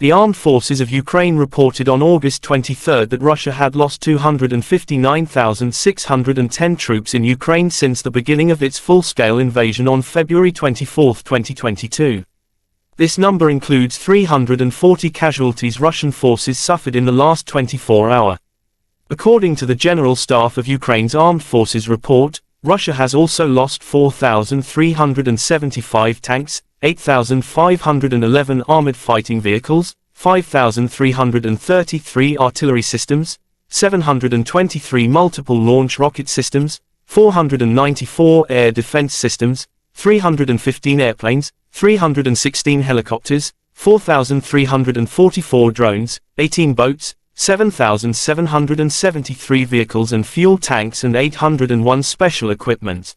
The armed forces of Ukraine reported on August 23 that Russia had lost 259,610 troops in Ukraine since the beginning of its full-scale invasion on February 24, 2022. This number includes 340 casualties Russian forces suffered in the last 24 hours. According to the General Staff of Ukraine's Armed Forces report, Russia has also lost 4,375 tanks, 8,511 armored fighting vehicles, 5,333 artillery systems, 723 multiple launch rocket systems, 494 air defense systems, 315 airplanes, 316 helicopters, 4,344 drones, 18 boats, 7,773 vehicles and fuel tanks and 801 special equipment.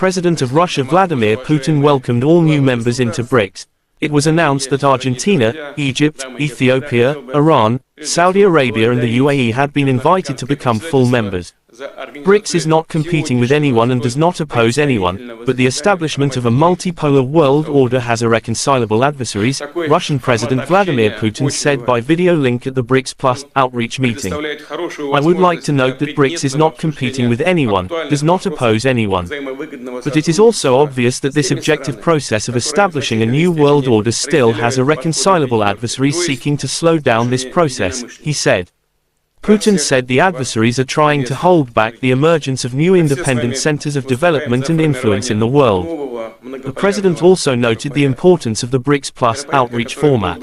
President of Russia Vladimir Putin welcomed all new members into BRICS. It was announced that Argentina, Egypt, Ethiopia, Iran, Saudi Arabia and the UAE had been invited to become full members. BRICS is not competing with anyone and does not oppose anyone, but the establishment of a multipolar world order has irreconcilable adversaries, Russian President Vladimir Putin said by video link at the BRICS Plus outreach meeting. I would like to note that BRICS is not competing with anyone, does not oppose anyone. But it is also obvious that this objective process of establishing a new world order still has irreconcilable adversaries seeking to slow down this process, he said. Putin said the adversaries are trying to hold back the emergence of new independent centers of development and influence in the world. The president also noted the importance of the BRICS Plus outreach format.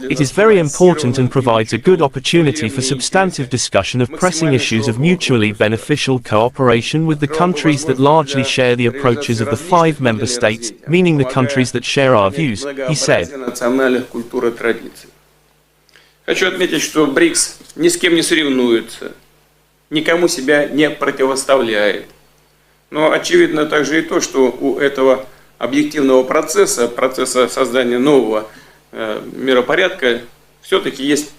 It is very important and provides a good opportunity for substantive discussion of pressing issues of mutually beneficial cooperation with the countries that largely share the approaches of the 5 member states, meaning the countries that share our views, he said. Хочу отметить, что БРИКС ни с кем не соревнуется, никому себя не противоставляет. Но очевидно также и то, что у этого объективного процесса создания нового миропорядка, все-таки есть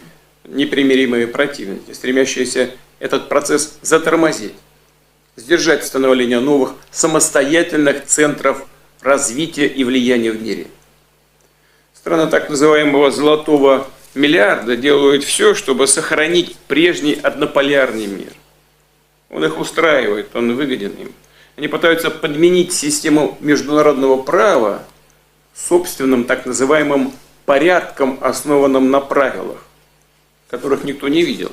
непримиримые противники, стремящиеся этот процесс затормозить, сдержать становление новых самостоятельных центров развития и влияния в мире. Страны так называемого «золотого миллиарда» делают все, чтобы сохранить прежний однополярный мир. Он их устраивает, он выгоден им. Они пытаются подменить систему международного права собственным так называемым порядком, основанным на правилах, которых никто не видел.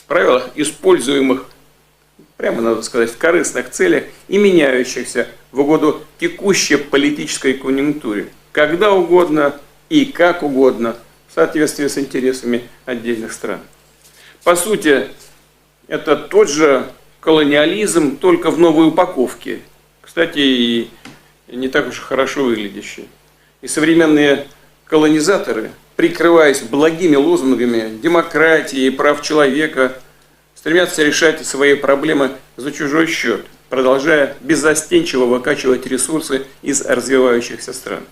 Правилах, используемых, прямо надо сказать, в корыстных целях и меняющихся в угоду текущей политической конъюнктуре, когда угодно и как угодно, в соответствии с интересами отдельных стран. По сути, это тот же колониализм, только в новой упаковке. Кстати, и не так уж хорошо выглядящий. И современные колонизаторы, прикрываясь благими лозунгами демократии и прав человека, стремятся решать свои проблемы за чужой счет, продолжая беззастенчиво выкачивать ресурсы из развивающихся стран.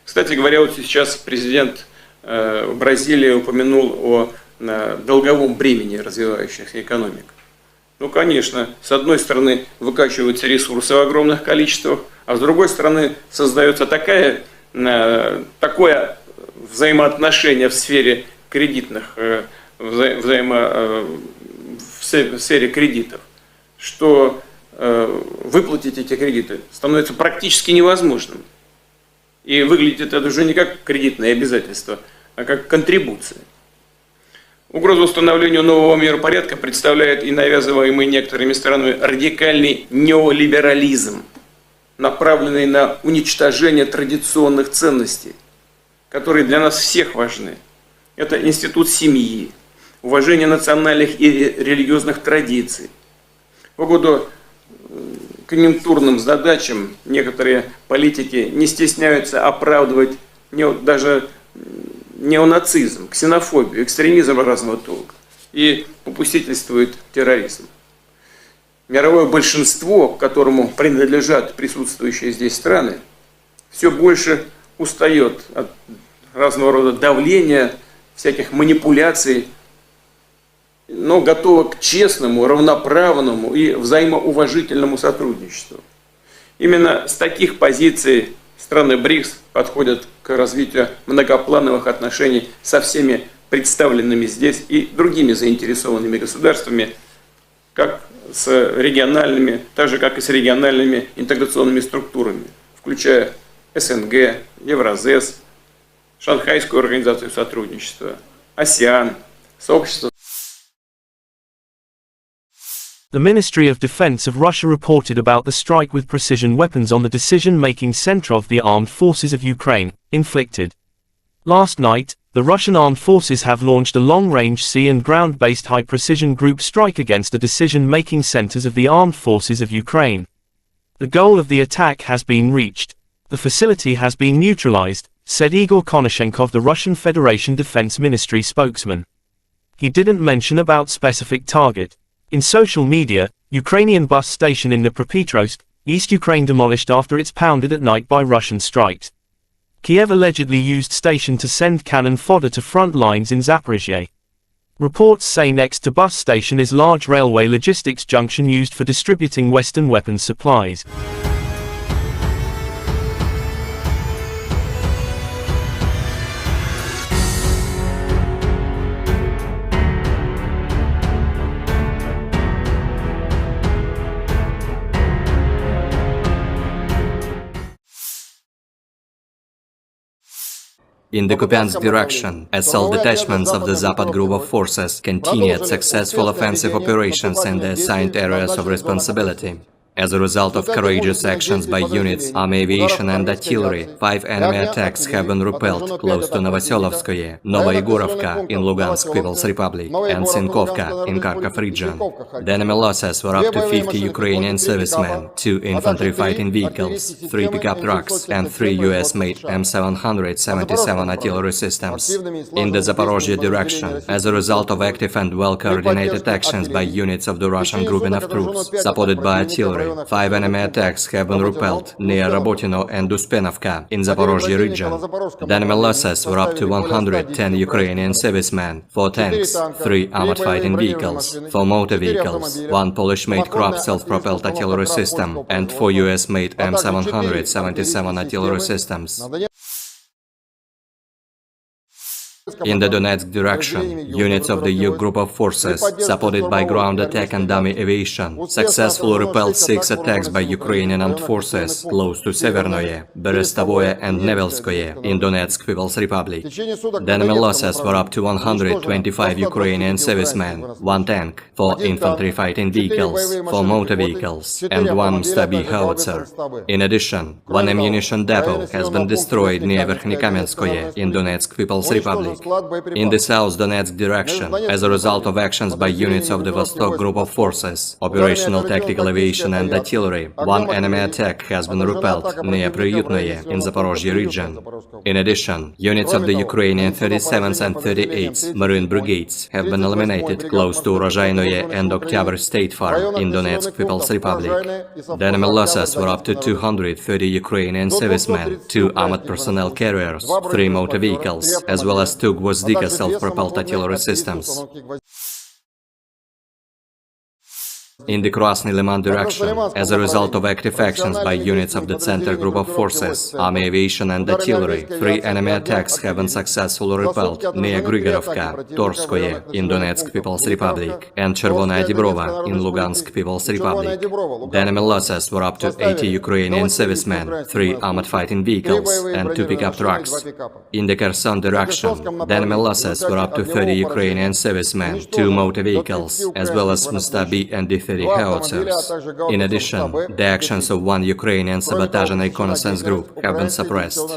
Кстати говоря, вот сейчас президент Бразилии упомянул о долговом бремени развивающихся экономик. Ну, конечно, с одной стороны выкачиваются ресурсы в огромных количествах, а с другой стороны создается такое взаимоотношение в сфере кредитных, в сфере кредитов, что выплатить эти кредиты становится практически невозможным. И выглядит это уже не как кредитное обязательство, а как контрибуция. Угрозу установлению нового миропорядка представляет и навязываемый некоторыми странами радикальный неолиберализм, направленный на уничтожение традиционных ценностей, которые для нас всех важны. Это институт семьи, уважение национальных и религиозных традиций. В угоду конъюнктурным задачам некоторые политики не стесняются оправдывать даже неонацизм, ксенофобию, экстремизм разного толка и попустительствует терроризм. Мировое большинство, к которому принадлежат присутствующие здесь страны, все больше устает от разного рода давления, всяких манипуляций, но готова к честному, равноправному и взаимоуважительному сотрудничеству. Именно с таких позиций страны БРИКС подходят к развитию многоплановых отношений со всеми представленными здесь и другими заинтересованными государствами, как с региональными, так же как и с региональными интеграционными структурами, включая СНГ, Евразес, Шанхайскую организацию сотрудничества, АСЕАН, сообщество. The Ministry of Defense of Russia reported about the strike with precision weapons on the decision-making center of the armed forces of Ukraine, inflicted. Last night, the Russian armed forces have launched a long-range sea and ground-based high-precision group strike against the decision-making centers of the armed forces of Ukraine. The goal of the attack has been reached. The facility has been neutralized, said Igor Konashenkov, the Russian Federation Defense Ministry spokesman. He didn't mention about specific target. In social media, Ukrainian bus station in Dnipropetrovsk, East Ukraine demolished after it's pounded at night by Russian strikes. Kyiv allegedly used station to send cannon fodder to front lines in Zaphorizia. Reports say next to bus station is large railway logistics junction used for distributing Western weapons supplies. In the Kupiansk direction, assault detachments of the Zapad group of forces continued successful offensive operations in the assigned areas of responsibility. As a result of courageous actions by units, army aviation and artillery, 5 enemy attacks have been repelled close to Novoselovskoye, Novoyegorovka in Lugansk People's Republic, and Sinkovka in Kharkov region. The enemy losses were up to 50 Ukrainian servicemen, 2 infantry fighting vehicles, 3 pickup trucks, and 3 U.S. M777 artillery systems. In the Zaporozhye direction, as a result of active and well-coordinated actions by units of the Russian grouping of troops, supported by artillery, 5 enemy attacks have been repelled near Rabotino and Uspenovka in Zaporozhye region. The enemy losses were up to 110 Ukrainian servicemen, 4 tanks, 3 armored fighting vehicles, 4 motor vehicles, 1 Polish-made Krab self-propelled artillery system, and 4 US-made M777 artillery systems. In the Donetsk direction, units of the U group of forces, supported by ground attack and dummy aviation, successfully repelled 6 attacks by Ukrainian armed forces close to Severnoye, Berestovoye and Nevelskoye in Donetsk People's Republic. The enemy losses were up to 125 Ukrainian servicemen, 1 tank, 4 infantry fighting vehicles, 4 motor vehicles, and 1 Stabi howitzer. In addition, 1 ammunition depot has been destroyed near Verkhnekamenskoye in Donetsk People's Republic. In the South Donetsk direction, as a result of actions by units of the Vostok group of forces, operational tactical aviation and artillery, 1 enemy attack has been repelled near Priyutnoye in Zaporozhye region. In addition, units of the Ukrainian 37th and 38th Marine Brigades have been eliminated close to Urozhainoye and Oktyabr State Farm in Donetsk People's Republic. The enemy losses were up to 230 Ukrainian servicemen, 2 armored personnel carriers, 3 motor vehicles, as well as 2 Gvozdika self-propelled artillery systems. In the Krasny Liman direction, as a result of active actions by units of the Center group of forces, army aviation and artillery, 3 enemy attacks have been successfully repelled near Grigorovka, Torskoye in Donetsk People's Republic, and Chervonaya Dibrova in Lugansk People's Republic. The enemy losses were up to 80 Ukrainian servicemen, 3 armored fighting vehicles, and 2 pickup trucks. In the Kherson direction, the enemy losses were up to 30 Ukrainian servicemen, 2 motor vehicles, as well as Mustabi and D-30 howitzers. In addition, the actions of 1 Ukrainian sabotage and reconnaissance group have been suppressed.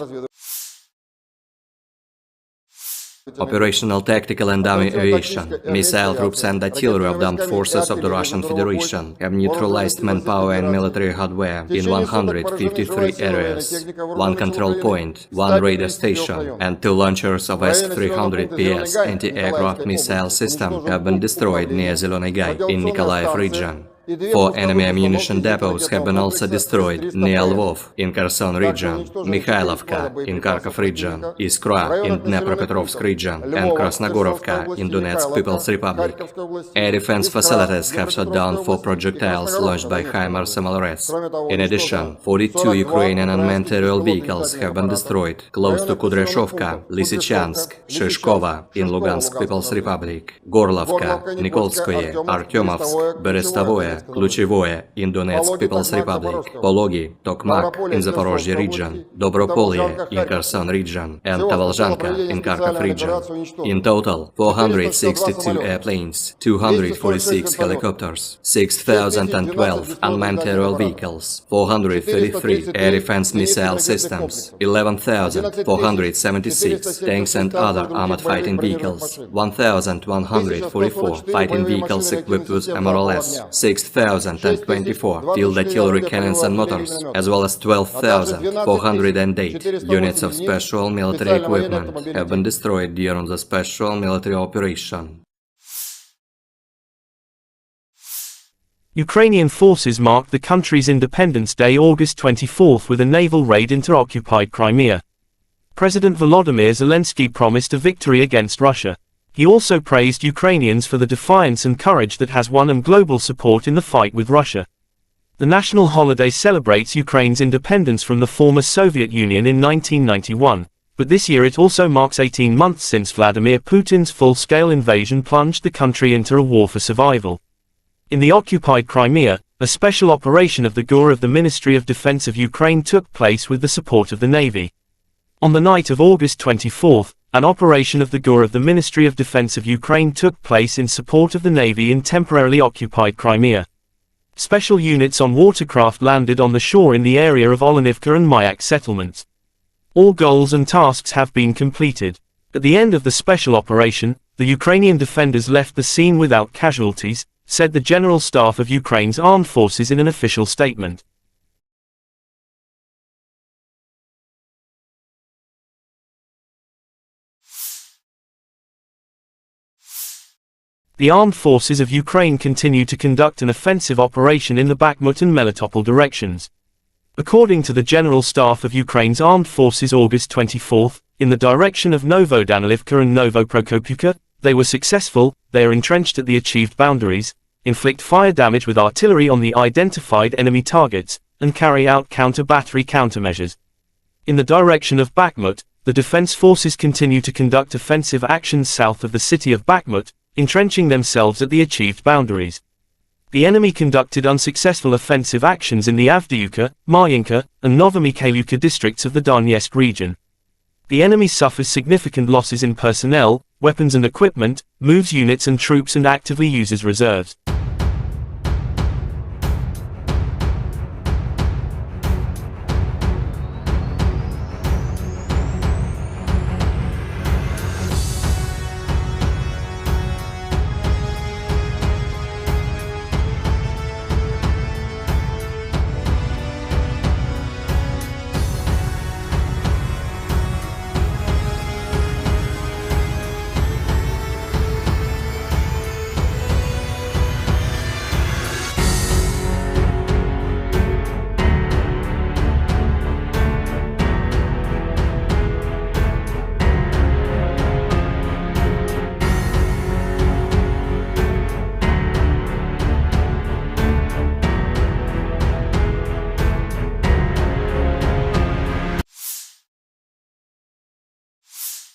Operational tactical and dummy aviation, missile troops and artillery of the armed forces of the Russian Federation have neutralized manpower and military hardware in 153 areas. 1 control point, 1 radar station, and 2 launchers of S-300PS anti-aircraft missile system have been destroyed near Zeleny Gai in Nikolaev region. 4 enemy ammunition depots have been also destroyed near Lvov in Kherson region, Mikhailovka in Kharkov region, Iskra in Dnepropetrovsk region, and Krasnogorovka in Donetsk People's Republic. Air defense facilities have shot down 4 projectiles launched by HIMARS MLRS. In addition, 42 Ukrainian unmanned aerial vehicles have been destroyed close to Kudryashovka, Lysychansk, Shishkova in Lugansk People's Republic, Gorlovka, Nikolskoye, Artyomovsk, Berestovoye, Kluchevoye in Donetsk People's Republic, Pologi, Tokmak in Zaporozhye region, Dobropolye in Kherson region, and Tavalzhanka in Kharkov region. In total, 462 airplanes, 246 helicopters, 6,012 unmanned aerial vehicles, 433 air defense missile systems, 11,476 tanks and other armored fighting vehicles, 1,144 fighting vehicles equipped with MRLS, 6,024 field artillery cannons and mortars, as well as 12,408 units of special military equipment have been destroyed during the special military operation. Ukrainian forces marked the country's Independence Day August 24 with a naval raid into occupied Crimea. President Volodymyr Zelensky promised a victory against Russia. He also praised Ukrainians for the defiance and courage that has won them global support in the fight with Russia. The national holiday celebrates Ukraine's independence from the former Soviet Union in 1991, but this year it also marks 18 months since Vladimir Putin's full-scale invasion plunged the country into a war for survival. In the occupied Crimea, a special operation of the GUR of the Ministry of Defense of Ukraine took place with the support of the Navy. On the night of August 24, an operation of the GUR of the Ministry of Defense of Ukraine took place in support of the Navy in temporarily occupied Crimea. Special units on watercraft landed on the shore in the area of Olenivka and Mayak settlements. All goals and tasks have been completed. At the end of the special operation, the Ukrainian defenders left the scene without casualties, said the General Staff of Ukraine's armed forces in an official statement. The armed forces of Ukraine continue to conduct an offensive operation in the Bakhmut and Melitopol directions. According to the General Staff of Ukraine's armed forces August 24, in the direction of Novodanilivka and Novoprokopivka, they were successful. They are entrenched at the achieved boundaries, inflict fire damage with artillery on the identified enemy targets, and carry out counter-battery countermeasures. In the direction of Bakhmut, the defense forces continue to conduct offensive actions south of the city of Bakhmut, entrenching themselves at the achieved boundaries. The enemy conducted unsuccessful offensive actions in the Avdiivka, Marinka, and Novomikhailivka districts of the Donetsk region. The enemy suffers significant losses in personnel, weapons and equipment, moves units and troops and actively uses reserves.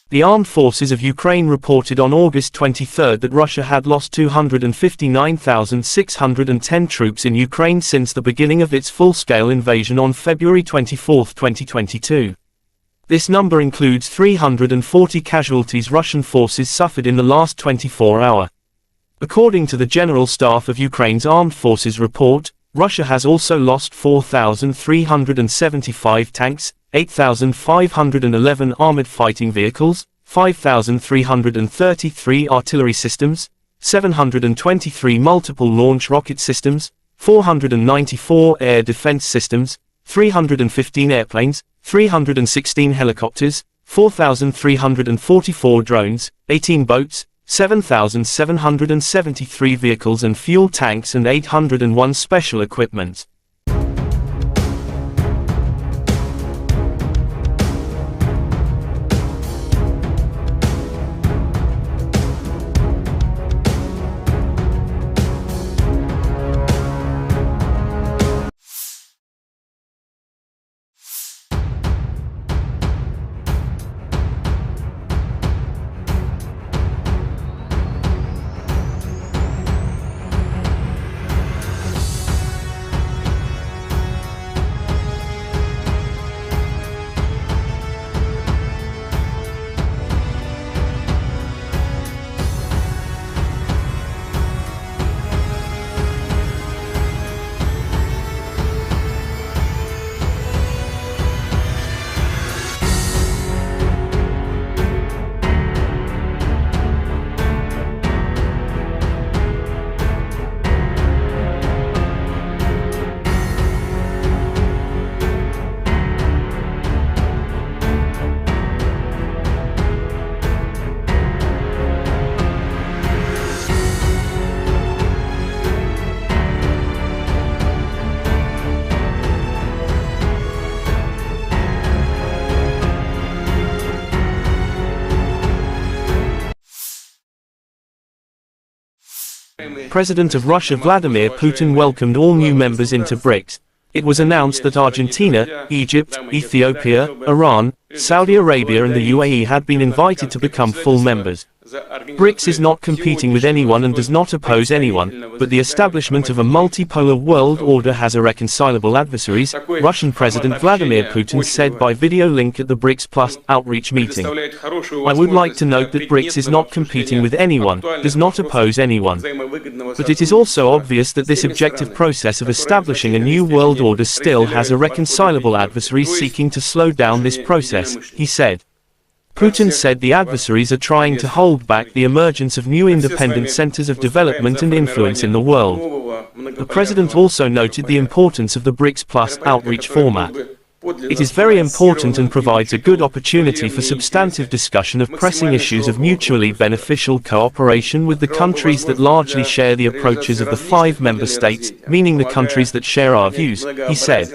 The armed forces of Ukraine reported on August 23 that Russia had lost 259,610 troops in Ukraine since the beginning of its full-scale invasion on February 24, 2022. This number includes 340 casualties Russian forces suffered in the last 24 hours. According to the General Staff of Ukraine's Armed Forces report, Russia has also lost 4,375 tanks, 8,511 armored fighting vehicles, 5,333 artillery systems, 723 multiple launch rocket systems, 494 air defense systems, 315 airplanes, 316 helicopters, 4,344 drones, 18 boats, 7,773 vehicles and fuel tanks and 801 special equipment. President of Russia Vladimir Putin welcomed all new members into BRICS. It was announced that Argentina, Egypt, Ethiopia, Iran, Saudi Arabia and the UAE had been invited to become full members. BRICS is not competing with anyone and does not oppose anyone, but the establishment of a multipolar world order has irreconcilable adversaries, Russian President Vladimir Putin said by video link at the BRICS Plus outreach meeting. I would like to note that BRICS is not competing with anyone, does not oppose anyone. But it is also obvious that this objective process of establishing a new world order still has irreconcilable adversaries seeking to slow down this process, he said. Putin said the adversaries are trying to hold back the emergence of new independent centers of development and influence in the world. The president also noted the importance of the BRICS Plus outreach format. It is very important and provides a good opportunity for substantive discussion of pressing issues of mutually beneficial cooperation with the countries that largely share the approaches of the 5 member states, meaning the countries that share our views, he said.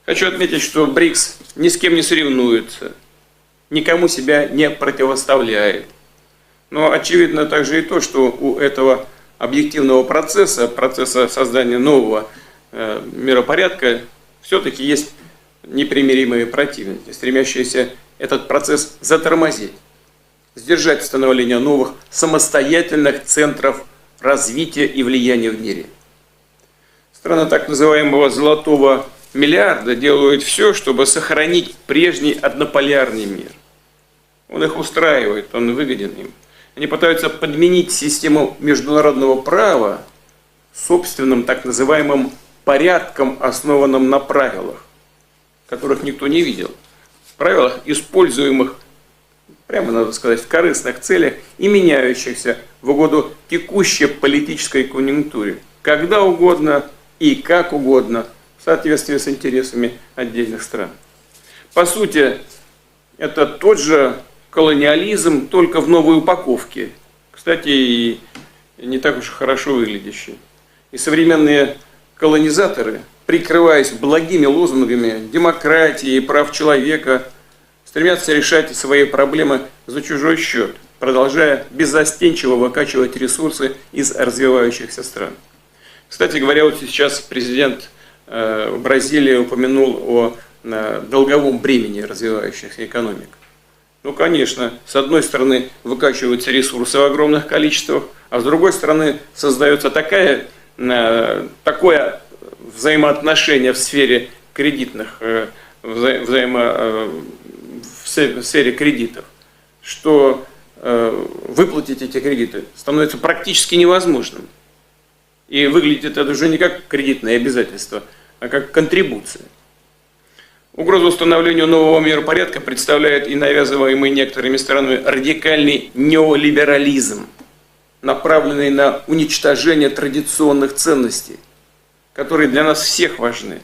Хочу отметить, что БРИКС ни с кем не соревнуется, никому себя не противоставляет. Но очевидно также и то, что у этого объективного процесса создания нового миропорядка, все-таки есть непримиримые противники, стремящиеся этот процесс затормозить, сдержать становление новых самостоятельных центров развития и влияния в мире. Страны так называемого «золотого миллиарда» делают все, чтобы сохранить прежний однополярный мир. Он их устраивает, он выгоден им. Они пытаются подменить систему международного права собственным так называемым порядком, основанным на правилах, которых никто не видел. Правилах, используемых, прямо надо сказать, в корыстных целях и меняющихся в угоду текущей политической конъюнктуре, когда угодно и как угодно, в соответствии с интересами отдельных стран. По сути, это тот же колониализм, только в новой упаковке. Кстати, и не так уж хорошо выглядящий. И современные колонизаторы, прикрываясь благими лозунгами демократии и прав человека, стремятся решать свои проблемы за чужой счет, продолжая беззастенчиво выкачивать ресурсы из развивающихся стран. Кстати говоря, вот сейчас президент Бразилии упомянул о долговом бремени развивающихся экономик. Ну, конечно, с одной стороны выкачиваются ресурсы в огромных количествах, а с другой стороны создается такое взаимоотношение в сфере кредитных, в сфере кредитов, что выплатить эти кредиты становится практически невозможным. И выглядит это уже не как кредитное обязательство, а как контрибуция. Угрозу установлению нового миропорядка представляет и навязываемый некоторыми странами радикальный неолиберализм, направленный на уничтожение традиционных ценностей, которые для нас всех важны.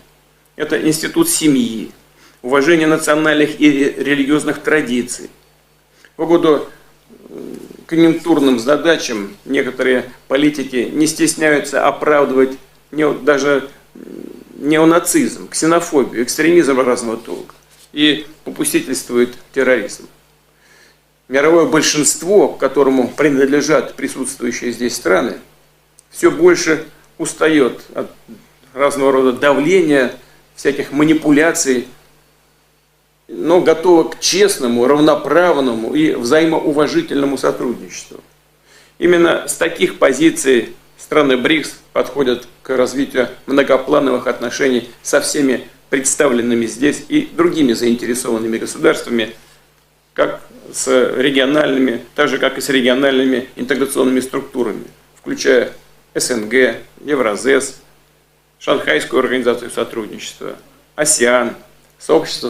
Это институт семьи, уважение национальных и религиозных традиций. В угоду конъюнктурным задачам некоторые политики не стесняются оправдывать даже неонацизм, ксенофобию, экстремизм разного толка и попустительствует терроризм. Мировое большинство, к которому принадлежат присутствующие здесь страны, все больше устает от разного рода давления, всяких манипуляций, но готова к честному, равноправному и взаимоуважительному сотрудничеству. Именно с таких позиций страны БРИКС подходят к развитию многоплановых отношений со всеми представленными здесь и другими заинтересованными государствами, как с региональными, так же как и с региональными интеграционными структурами, включая СНГ, Евразес, Шанхайскую организацию сотрудничества, АСЕАН, сообщество.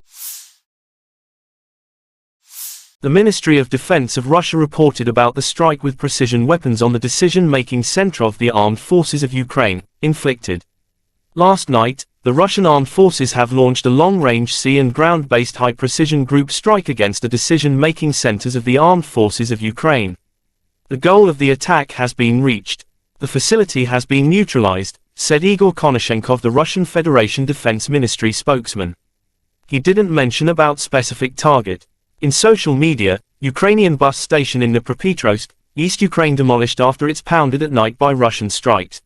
The Ministry of Defense of Russia reported about the strike with precision weapons on the decision-making center of the armed forces of Ukraine, inflicted. Last night, the Russian armed forces have launched a long-range sea and ground-based high-precision group strike against the decision-making centers of the armed forces of Ukraine. The goal of the attack has been reached. The facility has been neutralized, said Igor Konashenkov, the Russian Federation Defense Ministry spokesman. He didn't mention about specific target. In social media, Ukrainian bus station in Dnipropetrovsk, East Ukraine demolished after it's pounded at night by Russian strikes.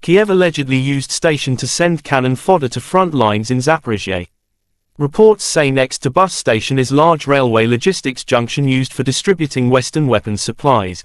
Kyiv allegedly used station to send cannon fodder to front lines in Zaporizhia. Reports say next to bus station is large railway logistics junction used for distributing Western weapons supplies.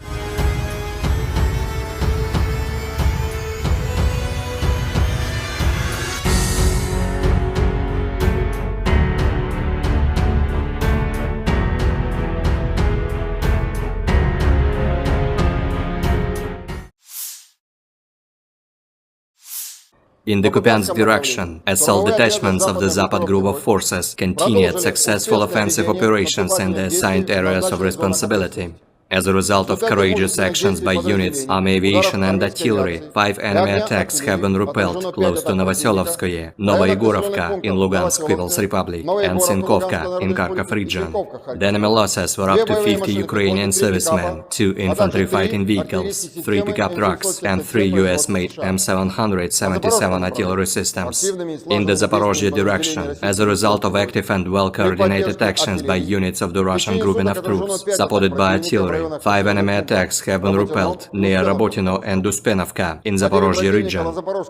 In the Kupiansk direction, assault detachments of the Zapad group of forces continued successful offensive operations in the assigned areas of responsibility. As a result of courageous actions by units, army aviation and artillery, 5 enemy attacks have been repelled close to Novoselovskoye, Novoyegorovka in Lugansk People's Republic, and Sinkovka in Kharkov region. The enemy losses were up to 50 Ukrainian servicemen, 2 infantry fighting vehicles, 3 pickup trucks, and 3 U.S. made M777 artillery systems. In the Zaporozhye direction, as a result of active and well-coordinated actions by units of the Russian grouping of troops, supported by artillery, 5 enemy attacks have been repelled near Rabotino and Uspenovka in Zaporozhye region.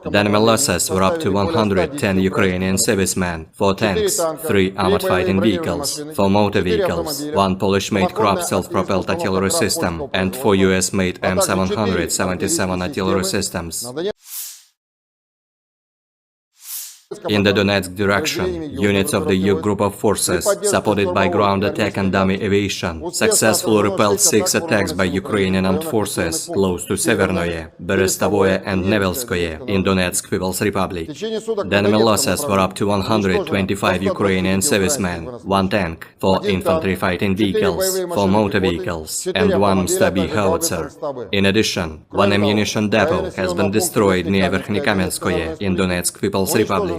The enemy losses were up to 110 Ukrainian servicemen, 4 tanks, 3 armored fighting vehicles, 4 motor vehicles, 1 Polish-made Krab self-propelled artillery system, and 4 US-made M777 artillery systems. In the Donetsk direction, units of the U group of forces, supported by ground attack and dummy aviation, successfully repelled 6 attacks by Ukrainian armed forces close to Severnoye, Berestovoye and Nevelskoye in Donetsk People's Republic. The enemy losses were up to 125 Ukrainian servicemen, 1 tank, 4 infantry fighting vehicles, 4 motor vehicles, and 1 Stabi howitzer. In addition, 1 ammunition depot has been destroyed near Verkhnykamenskoye in Donetsk People's Republic.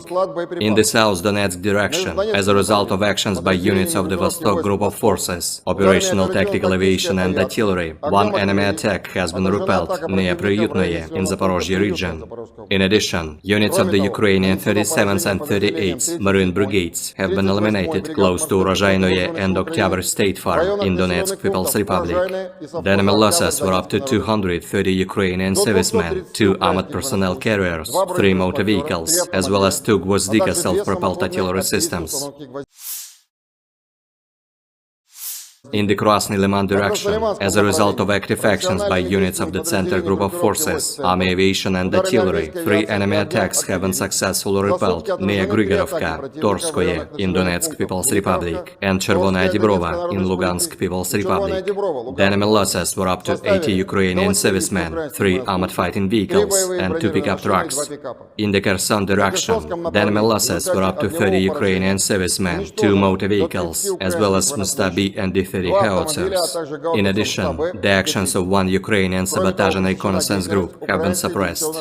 In the South Donetsk direction, as a result of actions by units of the Vostok group of forces, operational tactical aviation and artillery, 1 enemy attack has been repelled near Priyutnoye in Zaporozhye region. In addition, units of the Ukrainian 37th and 38th Marine Brigades have been eliminated close to Urozhainoye and Oktyabr State Farm in Donetsk People's Republic. The enemy losses were up to 230 Ukrainian servicemen, 2 armored personnel carriers, 3 motor vehicles, as well as 2 Gvozdika self-propelled artillery systems. In the Krasny Liman direction, as a result of active actions by units of the Center group of forces, army aviation and artillery, 3 enemy attacks have been successfully repelled near Grigorovka, Torskoye in Donetsk People's Republic, and Chervonaya Dibrova in Lugansk People's Republic. The enemy losses were up to 80 Ukrainian servicemen, 3 armored fighting vehicles, and 2 pickup trucks. In the Kherson direction, the enemy losses were up to 30 Ukrainian servicemen, 2 motor vehicles, as well as Mustabi and D-30 howitzers. In addition, the actions of 1 Ukrainian sabotage and reconnaissance group have been suppressed.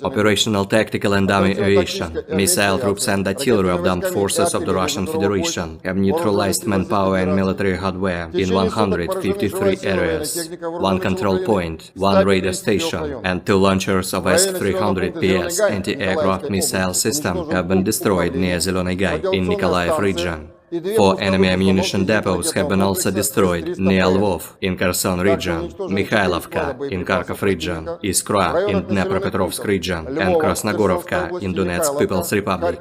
Operational tactical and dummy aviation, missile troops and artillery of the armed forces of the Russian Federation have neutralized manpower and military hardware in 153 areas. 1 control point, 1 radar station, and 2 launchers of S-300PS anti-aircraft missile system have been destroyed near Zeleny Gai in Nikolaev region. 4 enemy ammunition depots have been also destroyed near Lvov in Kherson region, Mikhailovka in Kharkov region, Iskra in Dnepropetrovsk region, and Krasnogorovka in Donetsk People's Republic.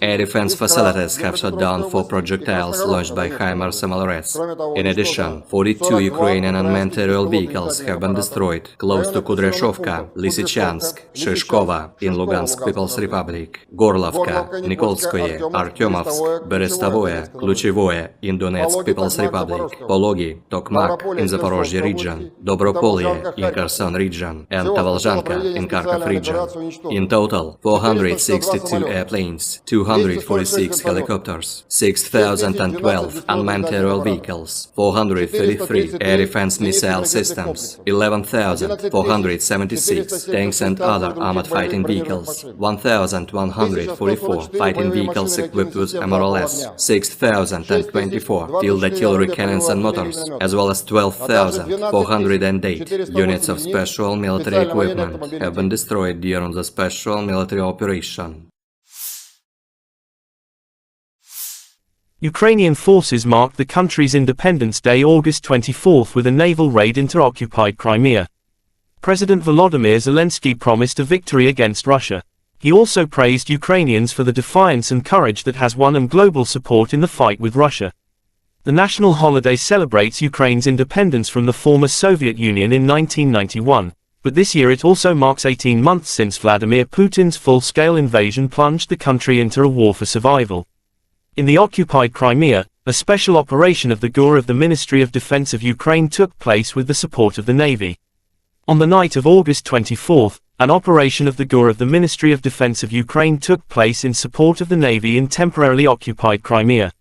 Air defense facilities have shot down 4 projectiles launched by HIMARS MLRS. In addition, 42 Ukrainian unmanned aerial vehicles have been destroyed close to Kudryashovka, Lysychansk, Shishkova in Lugansk People's Republic, Gorlovka, Nikolskoye, Artyomovsk, Berestovoye, Kluchevoye in Donetsk People's Republic, Pologi, Tokmak in Zaporozhye region, Dobropolye in Kherson region, and Tavalzhanka in Kharkov region. In total, 462 airplanes, 246 helicopters, 6,012 unmanned aerial vehicles, 433 air defense missile systems, 11,476 tanks and other armored fighting vehicles, 1,144 fighting vehicles equipped with MRLS, 6,024 field artillery cannons and motors, as well as 12,408 units of special military equipment have been destroyed during the special military operation. Ukrainian forces marked the country's Independence Day August 24 with a naval raid into occupied Crimea. President Volodymyr Zelensky promised a victory against Russia. He also praised Ukrainians for the defiance and courage that has won them global support in the fight with Russia. The national holiday celebrates Ukraine's independence from the former Soviet Union in 1991, but this year it also marks 18 months since Vladimir Putin's full-scale invasion plunged the country into a war for survival. In the occupied Crimea, a special operation of the GUR of the Ministry of Defense of Ukraine took place with the support of the Navy. On the night of August 24, an operation of the GUR of the Ministry of Defense of Ukraine took place in support of the Navy in temporarily occupied Crimea.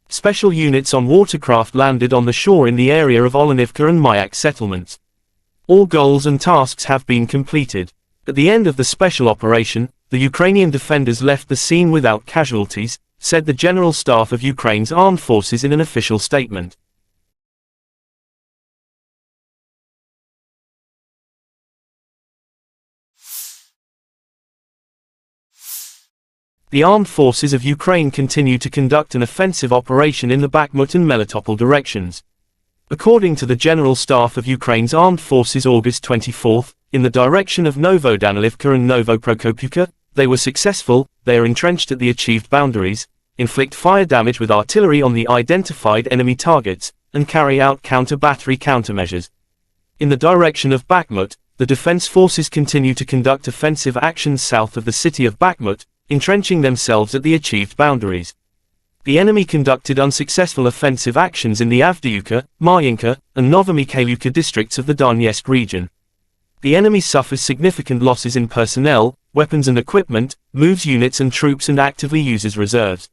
Special units on watercraft landed on the shore in the area of Olenivka and Mayak settlements. All goals and tasks have been completed. At the end of the special operation, the Ukrainian defenders left the scene without casualties, said the General Staff of Ukraine's armed forces in an official statement. The armed forces of Ukraine continue to conduct an offensive operation in the Bakhmut and Melitopol directions. According to the General Staff of Ukraine's armed forces August 24, in the direction of Novodanilivka and Novoprokopivka, they were successful. They are entrenched at the achieved boundaries, inflict fire damage with artillery on the identified enemy targets, and carry out counter-battery countermeasures. In the direction of Bakhmut, the defense forces continue to conduct offensive actions south of the city of Bakhmut, entrenching themselves at the achieved boundaries. The enemy conducted unsuccessful offensive actions in the Avdiivka, Marinka, and Novomikhailivka districts of the Donetsk region. The enemy suffers significant losses in personnel, weapons and equipment, moves units and troops and actively uses reserves.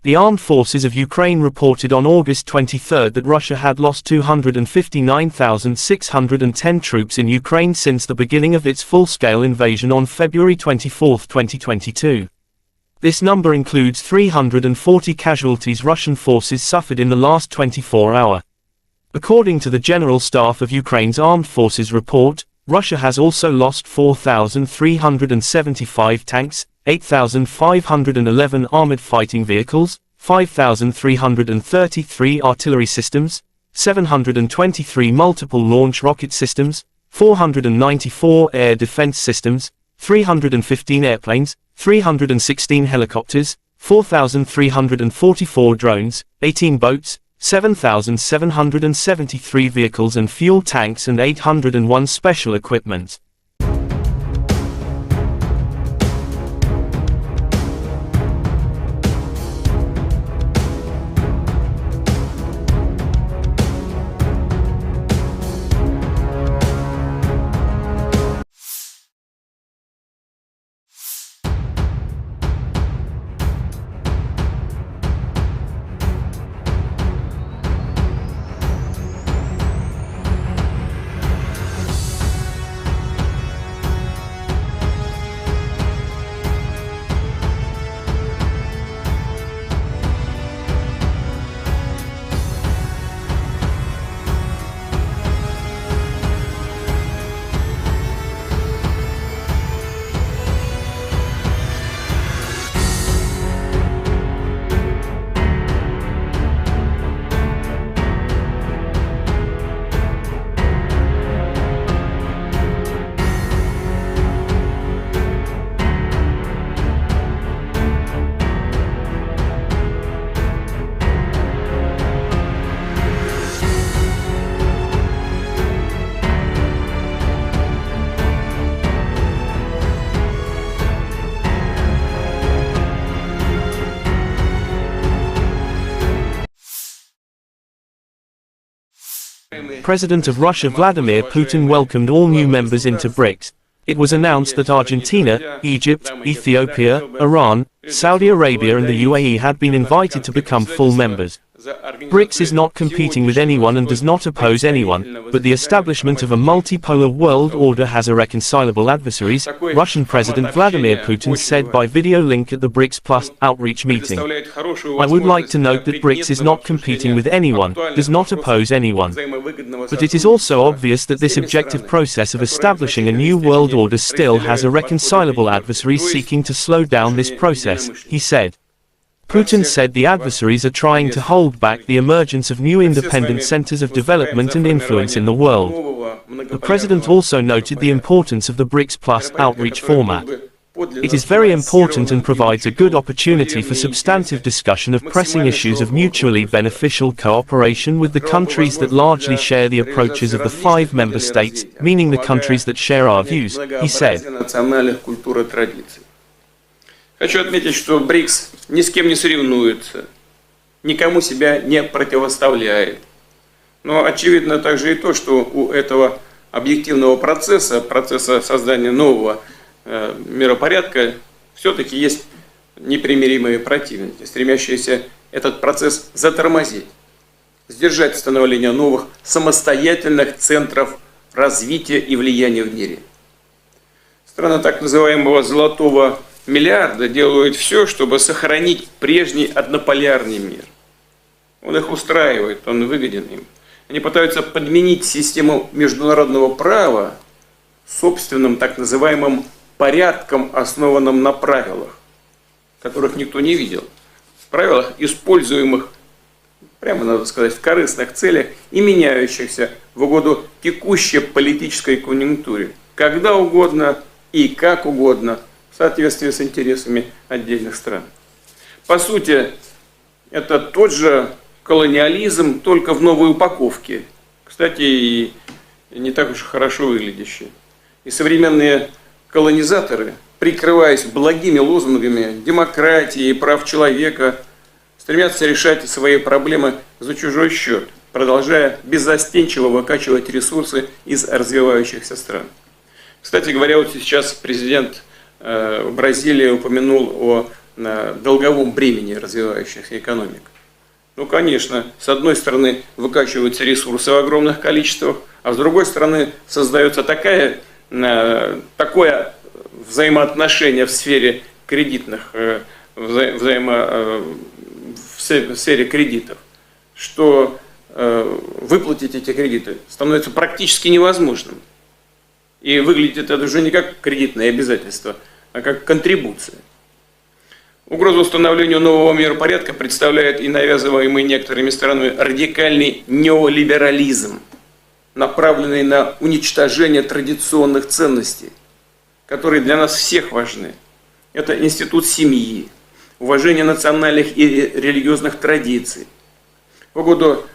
The armed forces of Ukraine reported on August 23 that Russia had lost 259,610 troops in Ukraine since the beginning of its full-scale invasion on February 24, 2022. This number includes 340 casualties Russian forces suffered in the last 24 hours. According to the General Staff of Ukraine's Armed Forces report, Russia has also lost 4,375 tanks, 8,511 armored fighting vehicles, 5,333 artillery systems, 723 multiple launch rocket systems, 494 air defense systems, 315 airplanes, 316 helicopters, 4,344 drones, 18 boats, 7,773 vehicles and fuel tanks and 801 special equipment. President of Russia Vladimir Putin welcomed all new members into BRICS. It was announced that Argentina, Egypt, Ethiopia, Iran, Saudi Arabia and the UAE had been invited to become full members. BRICS is not competing with anyone and does not oppose anyone, but the establishment of a multipolar world order has irreconcilable adversaries, Russian President Vladimir Putin said by video link at the BRICS Plus outreach meeting. I would like to note that BRICS is not competing with anyone, does not oppose anyone. But it is also obvious that this objective process of establishing a new world order still has irreconcilable adversaries seeking to slow down this process, he said. Putin said the adversaries are trying to hold back the emergence of new independent centers of development and influence in the world. The president also noted the importance of the BRICS Plus outreach format. It is very important and provides a good opportunity for substantive discussion of pressing issues of mutually beneficial cooperation with the countries that largely share the approaches of the 5 member states, meaning the countries that share our views, he said. Хочу отметить, что БРИКС ни с кем не соревнуется, никому себя не противоставляет. Но очевидно также и то, что у этого объективного процесса создания нового миропорядка, все-таки есть непримиримые противники, стремящиеся этот процесс затормозить, сдержать становление новых самостоятельных центров развития и влияния в мире. Страны так называемого «золотого миллиарда» делают все, чтобы сохранить прежний однополярный мир. Он их устраивает, он выгоден им. Они пытаются подменить систему международного права собственным так называемым порядком, основанным на правилах, которых никто не видел. Правилах, используемых, прямо надо сказать, в корыстных целях и меняющихся в угоду текущей политической конъюнктуре, когда угодно и как угодно, в соответствии с интересами отдельных стран. По сути, это тот же колониализм, только в новой упаковке. Кстати, и не так уж хорошо выглядящий. И современные колонизаторы, прикрываясь благими лозунгами демократии и прав человека, стремятся решать свои проблемы за чужой счет, продолжая беззастенчиво выкачивать ресурсы из развивающихся стран. Кстати говоря, вот сейчас президент Бразилии упомянул о долговом бремени развивающихся экономик. Ну, конечно, с одной стороны выкачиваются ресурсы в огромных количествах, а с другой стороны создается такое взаимоотношение в сфере кредитных, в сфере кредитов, что выплатить эти кредиты становится практически невозможным. И выглядит это уже не как кредитное обязательство, а как контрибуция. Угрозу установлению нового миропорядка представляет и навязываемый некоторыми странами радикальный неолиберализм, направленный на уничтожение традиционных ценностей, которые для нас всех важны. Это институт семьи, уважение национальных и религиозных традиций. В угоду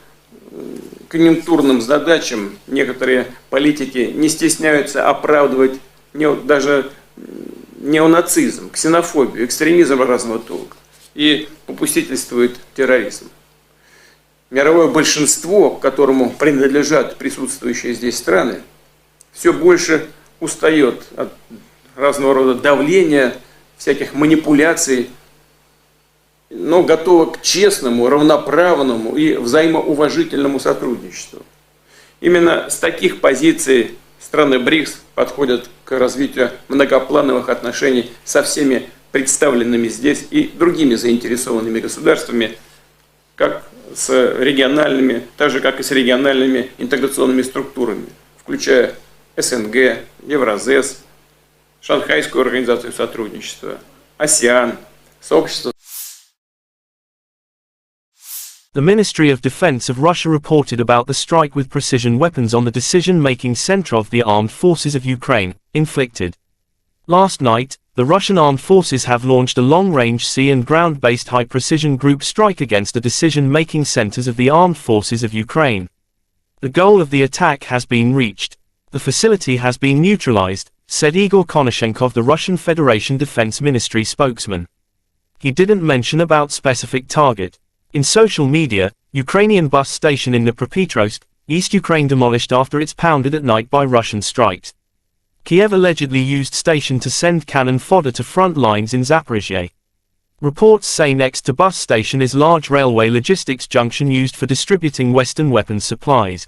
конъюнктурным задачам некоторые политики не стесняются оправдывать даже неонацизм, ксенофобию, экстремизм разного толка и попустительствует терроризм. Мировое большинство, к которому принадлежат присутствующие здесь страны, все больше устает от разного рода давления, всяких манипуляций, но готово к честному, равноправному и взаимоуважительному сотрудничеству. Именно с таких позиций страны БРИКС подходят к развитию многоплановых отношений со всеми представленными здесь и другими заинтересованными государствами, как с региональными, так же как и с региональными интеграционными структурами, включая СНГ, Евразес, Шанхайскую организацию сотрудничества, АСЕАН, сообщество. The Ministry of Defense of Russia reported about the strike with precision weapons on the decision-making center of the armed forces of Ukraine, inflicted. Last night, the Russian armed forces have launched a long-range sea and ground-based high-precision group strike against the decision-making centers of the armed forces of Ukraine. The goal of the attack has been reached. The facility has been neutralized, said Igor Konashenkov, the Russian Federation Defense Ministry spokesman. He didn't mention about specific target. In social media, Ukrainian bus station in Dnipropetrovsk, East Ukraine demolished after it's pounded at night by Russian strikes. Kyiv allegedly used station to send cannon fodder to front lines in Zaphorizia. Reports say next to bus station is large railway logistics junction used for distributing Western weapons supplies.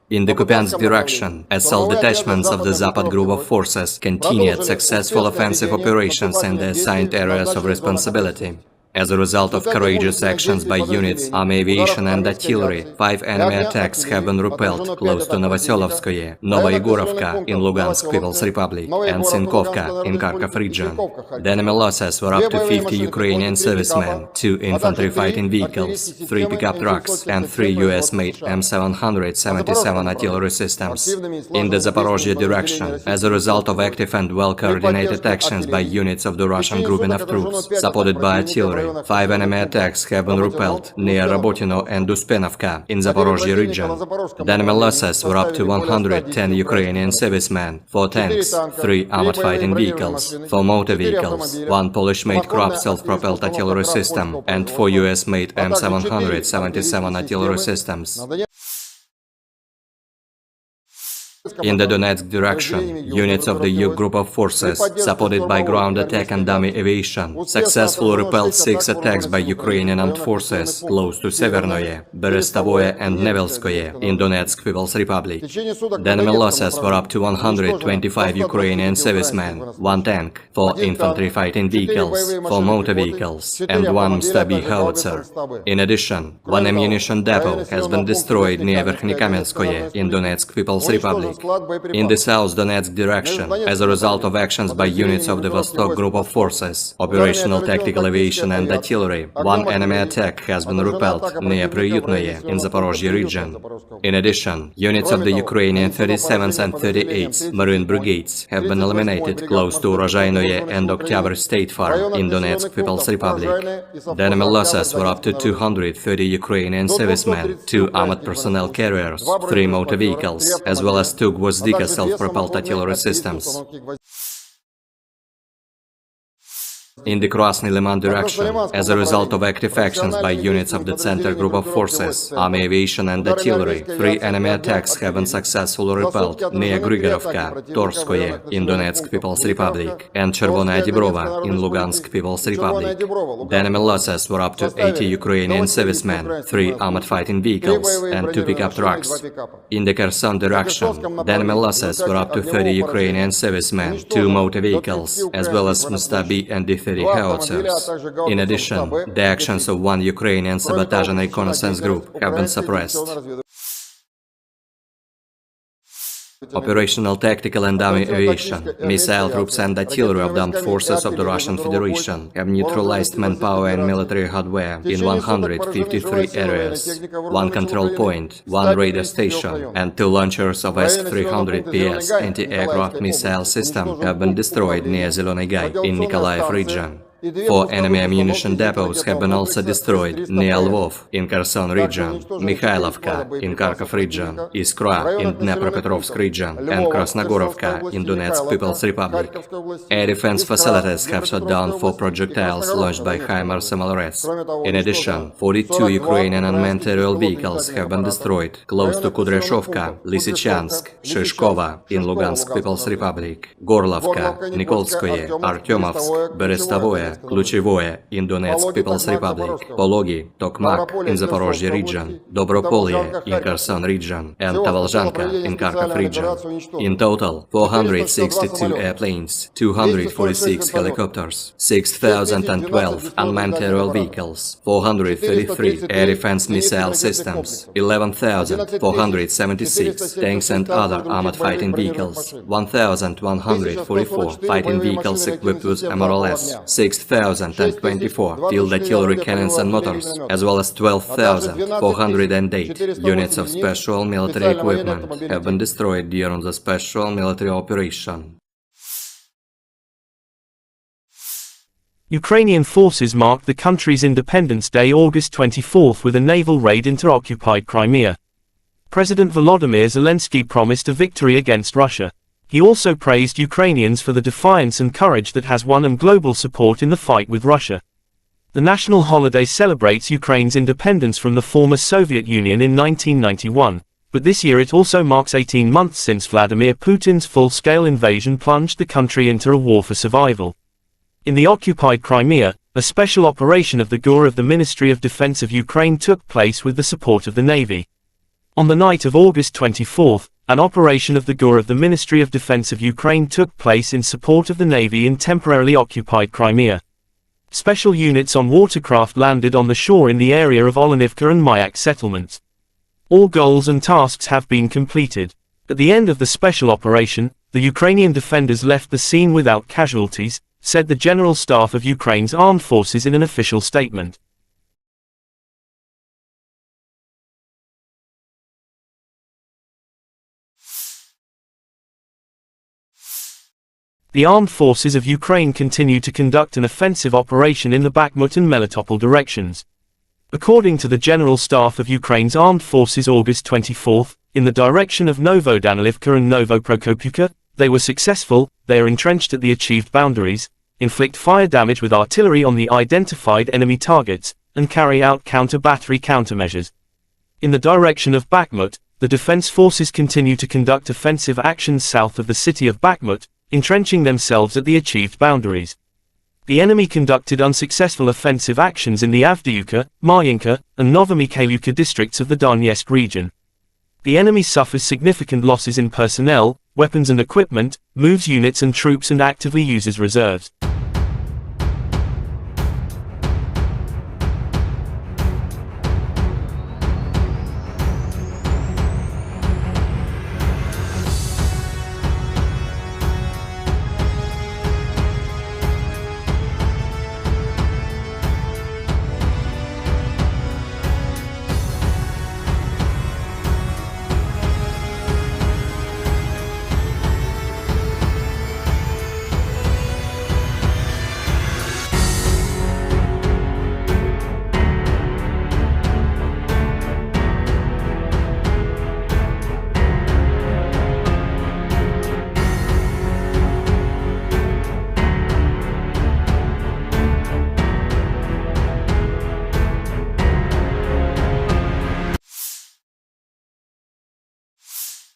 In the Kupiansk direction, assault detachments of the Zapad group of forces continued successful offensive operations in the assigned areas of responsibility. As a result of courageous actions by units, army aviation and artillery, 5 enemy attacks have been repelled close to Novoselovskoye, Novoyegorovka in Lugansk People's Republic, and Sinkovka in Kharkov region. The enemy losses were up to 50 Ukrainian servicemen, 2 infantry fighting vehicles, 3 pickup trucks, and 3 U.S.-made M777 artillery systems. In the Zaporozhye direction, as a result of active and well-coordinated actions by units of the Russian grouping of troops, supported by artillery, 5 enemy attacks have been repelled near Rabotino and Uspenovka in Zaporozhye region. The enemy losses were up to 110 Ukrainian servicemen, 4 tanks, 3 armored fighting vehicles, 4 motor vehicles, 1 Polish-made Krupp self-propelled artillery system, and 4 US-made M777 artillery systems. In the Donetsk direction, units of the U group of forces, supported by ground attack and dummy aviation, successfully repelled 6 attacks by Ukrainian armed forces close to Severnoye, Berestovoye and Nevelskoye in Donetsk People's Republic. The enemy losses were up to 125 Ukrainian servicemen, 1 tank, 4 infantry fighting vehicles, 4 motor vehicles, and 1 Stab-B howitzer. In addition, 1 ammunition depot has been destroyed near Verkhnekamenskoye in Donetsk People's Republic. In the South Donetsk direction, as a result of actions by units of the Vostok group of forces, operational tactical aviation and artillery, 1 enemy attack has been repelled near Priyutnoye in Zaporozhye region. In addition, units of the Ukrainian 37th and 38th Marine Brigades have been eliminated close to Urozhainoye and Oktyabr State Farm in Donetsk People's Republic. The enemy losses were up to 230 Ukrainian servicemen, 2 armored personnel carriers, 3 motor vehicles, as well as 2 Gvozdika self-propelled artillery systems. In the Krasny Liman direction, as a result of active actions by units of the Center Group of Forces, Army Aviation and Artillery, 3 enemy attacks have been successfully repelled near Grigorovka, Torskoye in Donetsk People's Republic, and Chervonaya Dibrova in Lugansk People's Republic. The enemy losses were up to 80 Ukrainian servicemen, 3 armored fighting vehicles, and 2 pickup trucks. In the Kherson direction, the enemy losses were up to 30 Ukrainian servicemen, 2 motor vehicles, as well as Stab-B and D-30 howitzers. In addition, the actions of 1 Ukrainian sabotage and reconnaissance group have been suppressed. Operational tactical and army aviation, missile troops and artillery of the armed forces of the Russian Federation have neutralized manpower and military hardware in 153 areas. 1 control point, 1 radar station, and 2 launchers of S-300PS anti-aircraft missile system have been destroyed near Zeleny Gai in Nikolaev region. 4 enemy ammunition depots have been also destroyed near Lvov in Kherson region, Mikhailovka in Kharkov region, Iskra in Dnepropetrovsk region, and Krasnogorovka in Donetsk People's Republic. Air defense facilities have shot down 4 projectiles launched by HIMARS MLRS. In addition, 42 Ukrainian unmanned aerial vehicles have been destroyed close to Kudryashovka, Lysychansk, Shishkova in Lugansk People's Republic, Gorlovka, Nikolskoye, Artyomovsk, Berestovoye, Kluchevoye in Donetsk People's Republic, Pologi, Tokmak in Zaporozhye region, Dobropolye in Kherson region, and Tavalzhanka in Kharkov region. In total, 462 airplanes, 246 helicopters, 6,012 unmanned aerial vehicles, 433 air defense missile systems, 11,476 tanks and other armored fighting vehicles, 1,144 fighting vehicles equipped with MLRS, 6,024 field artillery cannons and motors, as well as 12,408 units of special military equipment have been destroyed during the special military operation. Ukrainian forces marked the country's Independence Day August 24 with a naval raid into occupied Crimea. President Volodymyr Zelensky promised a victory against Russia. He also praised Ukrainians for the defiance and courage that has won them global support in the fight with Russia. The national holiday celebrates Ukraine's independence from the former Soviet Union in 1991, but this year it also marks 18 months since Vladimir Putin's full-scale invasion plunged the country into a war for survival. In the occupied Crimea, a special operation of the GUR of the Ministry of Defense of Ukraine took place with the support of the Navy. On the night of August 24, an operation of the GUR of the Ministry of Defense of Ukraine took place in support of the Navy in temporarily occupied Crimea. Special units on watercraft landed on the shore in the area of Olenivka and Mayak settlements. All goals and tasks have been completed. At the end of the special operation, the Ukrainian defenders left the scene without casualties, said the General Staff of Ukraine's armed forces in an official statement. The armed forces of Ukraine continue to conduct an offensive operation in the Bakhmut and Melitopol directions. According to the General Staff of Ukraine's armed forces August 24, in the direction of Novodanilivka and Novoprokopivka, they were successful, they are entrenched at the achieved boundaries, inflict fire damage with artillery on the identified enemy targets, and carry out counter-battery countermeasures. In the direction of Bakhmut, the defense forces continue to conduct offensive actions south of the city of Bakhmut, entrenching themselves at the achieved boundaries. The enemy conducted unsuccessful offensive actions in the Avdiivka, Marinka, and Novomikhailivka districts of the Donetsk region. The enemy suffers significant losses in personnel, weapons and equipment, moves units and troops and actively uses reserves.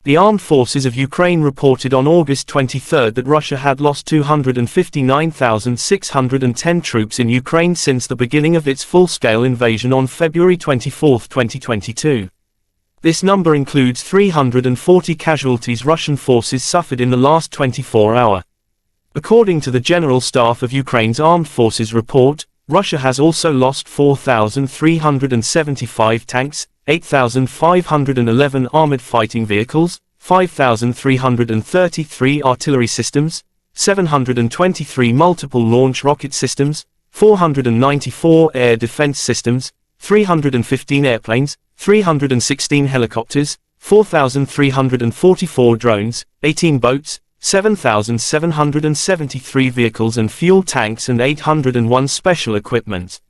The armed forces of Ukraine reported on August 23 that Russia had lost 259,610 troops in Ukraine since the beginning of its full-scale invasion on February 24, 2022. This number includes 340 casualties Russian forces suffered in the last 24 hours. According to the General Staff of Ukraine's Armed Forces report, Russia has also lost 4,375 tanks, 8,511 armored fighting vehicles, 5,333 artillery systems, 723 multiple launch rocket systems, 494 air defense systems, 315 airplanes, 316 helicopters, 4,344 drones, 18 boats, 7,773 vehicles and fuel tanks and 801 special equipment.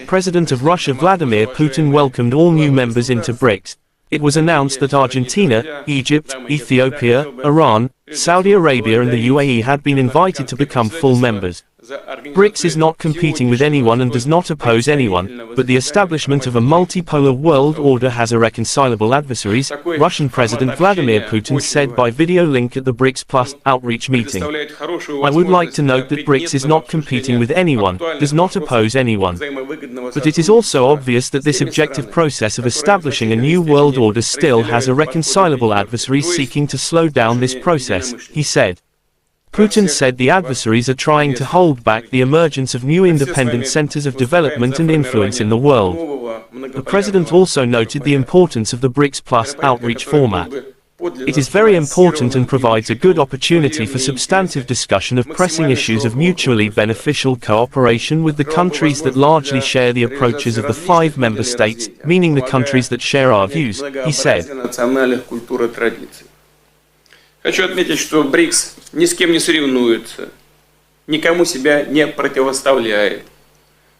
President of Russia Vladimir Putin welcomed all new members into BRICS. It was announced that Argentina, Egypt, Ethiopia, Iran, Saudi Arabia and the UAE had been invited to become full members. BRICS is not competing with anyone and does not oppose anyone, but the establishment of a multipolar world order has irreconcilable adversaries, Russian President Vladimir Putin said by video link at the BRICS Plus outreach meeting. I would like to note that BRICS is not competing with anyone, does not oppose anyone. But it is also obvious that this objective process of establishing a new world order still has irreconcilable adversaries seeking to slow down this process, he said. Putin said the adversaries are trying to hold back the emergence of new independent centers of development and influence in the world. The president also noted the importance of the BRICS Plus outreach format. It is very important and provides a good opportunity for substantive discussion of pressing issues of mutually beneficial cooperation with the countries that largely share the approaches of the 5 member states, meaning the countries that share our views, he said. Хочу отметить, что БРИКС ни с кем не соревнуется, никому себя не противоставляет.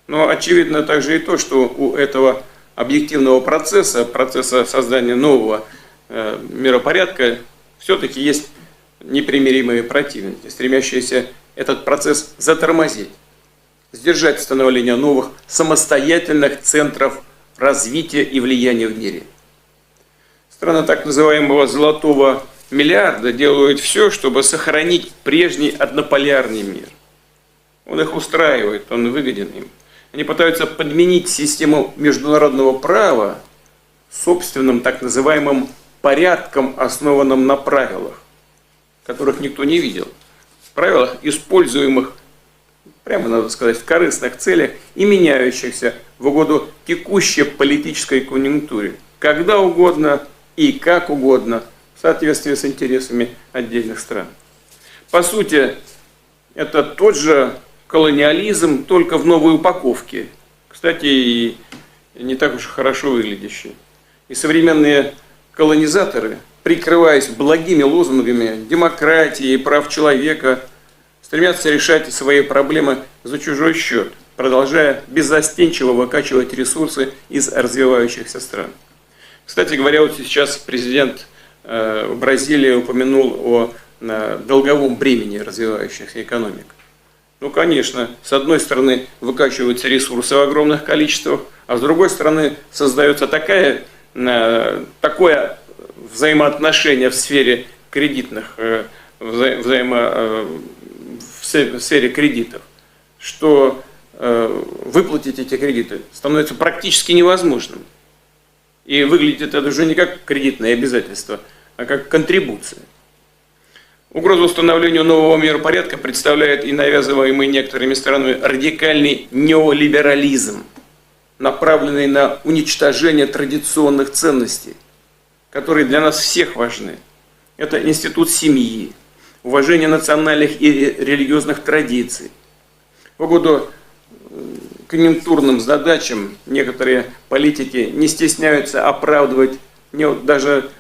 Но очевидно также и то, что у этого объективного процесса создания нового миропорядка, все-таки есть непримиримые противники, стремящиеся этот процесс затормозить, сдержать становление новых самостоятельных центров развития и влияния в мире. Страны так называемого «золотого миллиарда» делают все, чтобы сохранить прежний однополярный мир. Он их устраивает, он выгоден им. Они пытаются подменить систему международного права собственным так называемым порядком, основанным на правилах, которых никто не видел. Правилах, используемых, прямо надо сказать, в корыстных целях и меняющихся в угоду текущей политической конъюнктуре, когда угодно и как угодно, в соответствии с интересами отдельных стран. По сути, это тот же колониализм, только в новой упаковке. Кстати, и не так уж хорошо выглядящий. И современные колонизаторы, прикрываясь благими лозунгами демократии и прав человека, стремятся решать свои проблемы за чужой счет, продолжая беззастенчиво выкачивать ресурсы из развивающихся стран. Кстати говоря, вот сейчас президент Бразилии упомянул о долговом бремени развивающихся экономик. Ну, конечно, с одной стороны выкачиваются ресурсы в огромных количествах, а с другой стороны создается такое взаимоотношение в сфере кредитных, в сфере кредитов, что выплатить эти кредиты становится практически невозможным. И выглядит это уже не как кредитное обязательство, а как контрибуция. Угрозу установлению нового миропорядка представляет и навязываемый некоторыми странами радикальный неолиберализм, направленный на уничтожение традиционных ценностей, которые для нас всех важны. Это институт семьи, уважение национальных и религиозных традиций. В угоду конъюнктурным задачам некоторые политики не стесняются оправдывать даже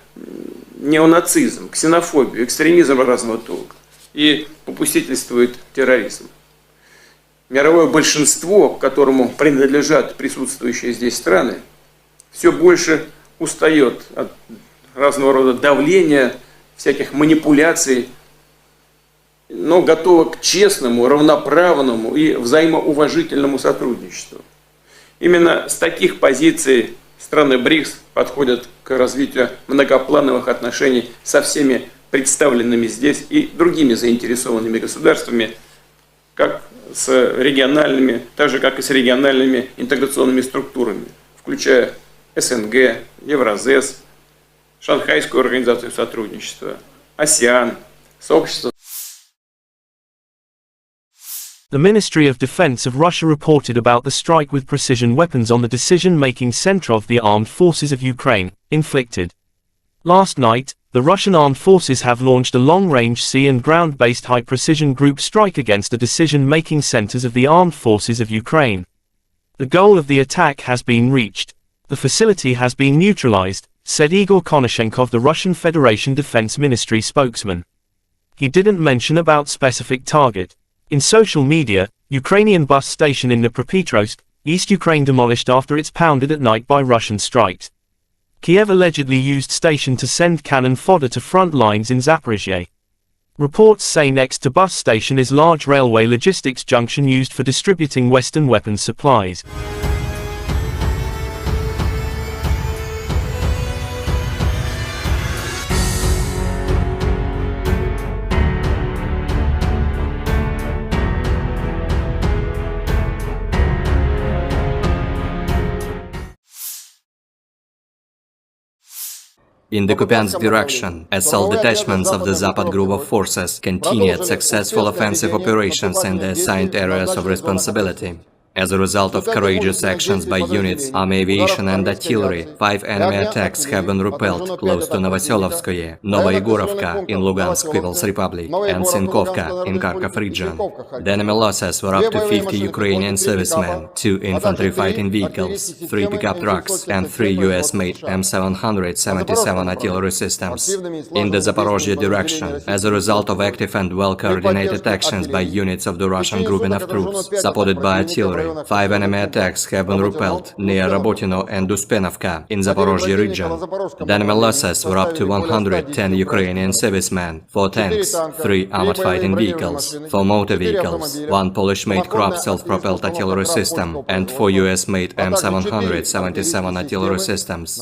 неонацизм, ксенофобию, экстремизм разного толка и попустительствует терроризм. Мировое большинство, к которому принадлежат присутствующие здесь страны, все больше устает от разного рода давления, всяких манипуляций, но готова к честному, равноправному и взаимоуважительному сотрудничеству. Именно с таких позиций страны БРИКС подходят к развитию многоплановых отношений со всеми представленными здесь и другими заинтересованными государствами, как с региональными, так же как и с региональными интеграционными структурами, включая СНГ, Евразес, Шанхайскую организацию сотрудничества, АСЕАН, сообщество. The Ministry of Defense of Russia reported about the strike with precision weapons on the decision-making center of the armed forces of Ukraine, inflicted. Last night, the Russian armed forces have launched a long-range sea and ground-based high-precision group strike against the decision-making centers of the armed forces of Ukraine. The goal of the attack has been reached. The facility has been neutralized, said Igor Konashenkov, the Russian Federation Defense Ministry spokesman. He didn't mention about specific target. In social media, Ukrainian bus station in Dnipropetrovsk, East Ukraine demolished after it's pounded at night by Russian strikes. Kyiv allegedly used station to send cannon fodder to front lines in Zaporizhia. Reports say next to bus station is large railway logistics junction used for distributing Western weapons supplies. In the Kupiansk direction, assault detachments of the Zapad group of forces continued successful offensive operations in the assigned areas of responsibility. As a result of courageous actions by units, army aviation and artillery, 5 enemy attacks have been repelled close to Novoselovskoye, Novoyegorovka in Lugansk People's Republic, and Sinkovka in Kharkov region. The enemy losses were up to 50 Ukrainian servicemen, 2 infantry fighting vehicles, 3 pickup trucks, and 3 U.S. made M777 artillery systems. In the Zaporozhye direction, as a result of active and well-coordinated actions by units of the Russian grouping of troops, supported by artillery, 5 enemy attacks have been repelled near Rabotino and Uspenovka in Zaporozhye region. The enemy losses were up to 110 Ukrainian servicemen, 4 tanks, 3 armored fighting vehicles, 4 motor vehicles, 1 Polish-made Krab self-propelled artillery system, and 4 US-made M777 artillery systems.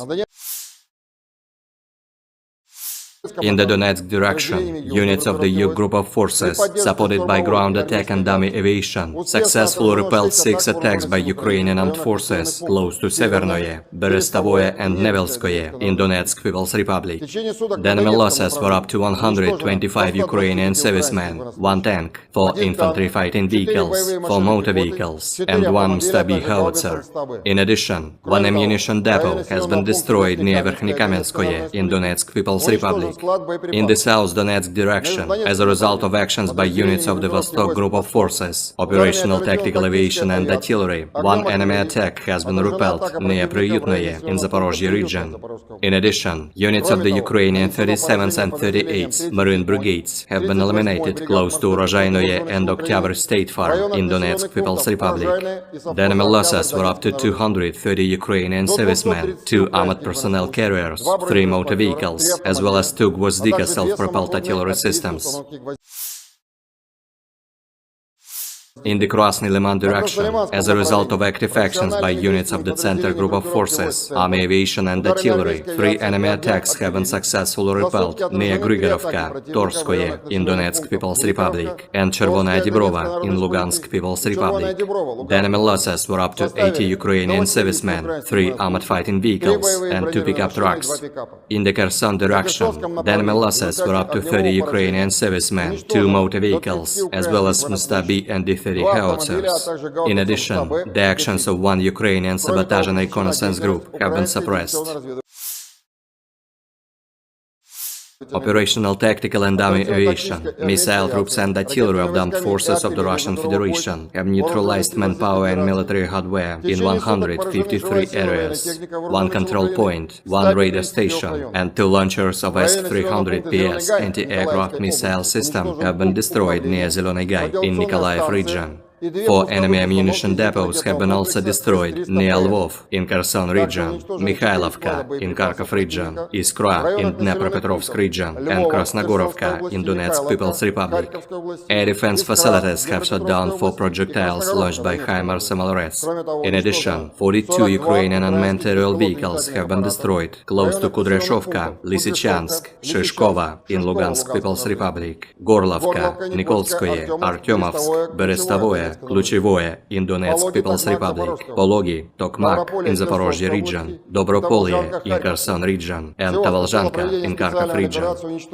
In the Donetsk direction, units of the U group of forces, supported by ground attack and dummy aviation, successfully repelled 6 attacks by Ukrainian armed forces close to Severnoye, Berestovoye and Nevelskoye in Donetsk People's Republic. The enemy losses were up to 125 Ukrainian servicemen, 1 tank, 4 infantry fighting vehicles, 4 motor vehicles, and 1 Mstabi howitzer. In addition, 1 ammunition depot has been destroyed near Verkhnykamenskoye in Donetsk People's Republic. In the South Donetsk direction, as a result of actions by units of the Vostok group of forces, operational tactical aviation and artillery, 1 enemy attack has been repelled near Priyutnoye in Zaporozhye region. In addition, units of the Ukrainian 37th and 38th Marine Brigades have been eliminated close to Urozhainoye and Oktyabr State Farm in Donetsk People's Republic. The enemy losses were up to 230 Ukrainian servicemen, 2 armored personnel carriers, 3 motor vehicles, as well as 2 Gvozdika self-propelled artillery systems. In the Krasny Liman direction, as a result of active actions by units of the Center group of forces, army aviation and artillery, 3 enemy attacks have been successfully repelled near Grigorovka, Torskoye in Donetsk People's Republic, and Chervonaya Dibrova in Lugansk People's Republic. The enemy losses were up to 80 Ukrainian servicemen, 3 armored fighting vehicles, and 2 pickup trucks. In the Kherson direction, the enemy losses were up to 30 Ukrainian servicemen, 2 motor vehicles, as well as Mstabi and D-30 howitzers. In addition, the actions of 1 Ukrainian sabotage and reconnaissance group have been suppressed. Operational tactical and dummy aviation, missile troops and artillery of the armed forces of the Russian Federation have neutralized manpower and military hardware in 153 areas. 1 control point, 1 radar station, and 2 launchers of S-300PS anti-aircraft missile system have been destroyed near Zeleny Gai in Nikolaev region. 4 enemy ammunition depots have been also destroyed near Lvov in Kherson region, Mikhailovka in Kharkov region, Iskra in Dnepropetrovsk region, and Krasnogorovka in Donetsk People's Republic. Air defense facilities have shot down 4 projectiles launched by HIMARS MLRS. In addition, 42 Ukrainian unmanned aerial vehicles have been destroyed close to Kudryashovka, Lysychansk, Shishkova in Lugansk People's Republic, Gorlovka, Nikolskoye, Artyomovsk, Berestovoye, Kluchevoye in Donetsk People's Republic, Pologi, Tokmak in Zaporozhye region, Dobropolye in Kherson region, and Tavalzhanka in Kharkov region.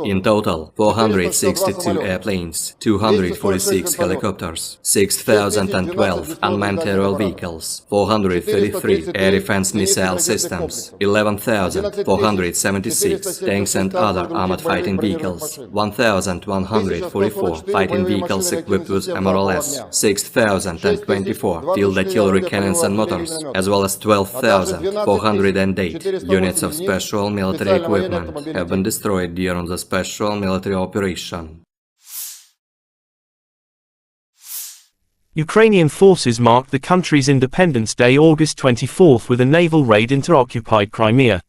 In total, 462 airplanes, 246 helicopters, 6,012 unmanned aerial vehicles, 433 air defense missile systems, 11,476 tanks and other armored fighting vehicles, 1,144 fighting vehicles equipped with MRLS, 6,024 field artillery cannons and motors, as well as 12,408 units of special military equipment have been destroyed during the special military operation. Ukrainian forces marked the country's Independence Day August 24 with a naval raid into occupied Crimea.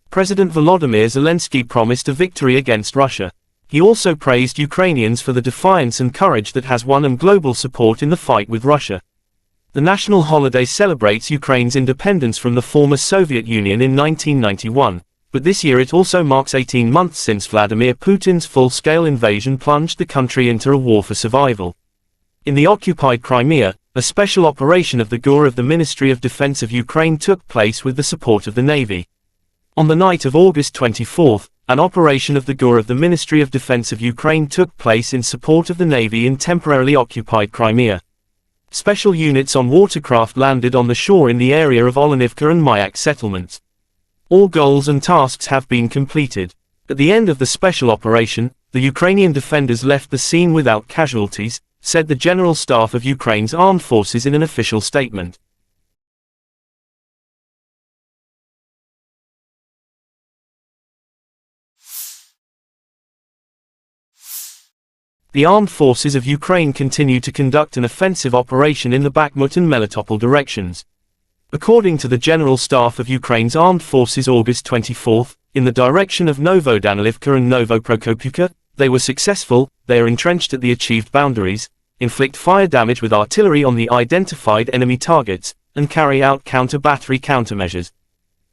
President Volodymyr Zelensky promised a victory against Russia. He also praised Ukrainians for the defiance and courage that has won them global support in the fight with Russia. The national holiday celebrates Ukraine's independence from the former Soviet Union in 1991, but this year it also marks 18 months since Vladimir Putin's full-scale invasion plunged the country into a war for survival. In the occupied Crimea, a special operation of the GUR of the Ministry of Defense of Ukraine took place with the support of the Navy. On the night of August 24, an operation of the GUR of the Ministry of Defense of Ukraine took place in support of the Navy in temporarily occupied Crimea. Special units on watercraft landed on the shore in the area of Olenivka and Mayak settlements. All goals and tasks have been completed. At the end of the special operation, the Ukrainian defenders left the scene without casualties, said the General Staff of Ukraine's armed forces in an official statement. The armed forces of Ukraine continue to conduct an offensive operation in the Bakhmut and Melitopol directions. According to the General Staff of Ukraine's armed forces August 24, in the direction of Novodanilivka and Novoprokopivka, they were successful. They are entrenched at the achieved boundaries, inflict fire damage with artillery on the identified enemy targets, and carry out counter-battery countermeasures.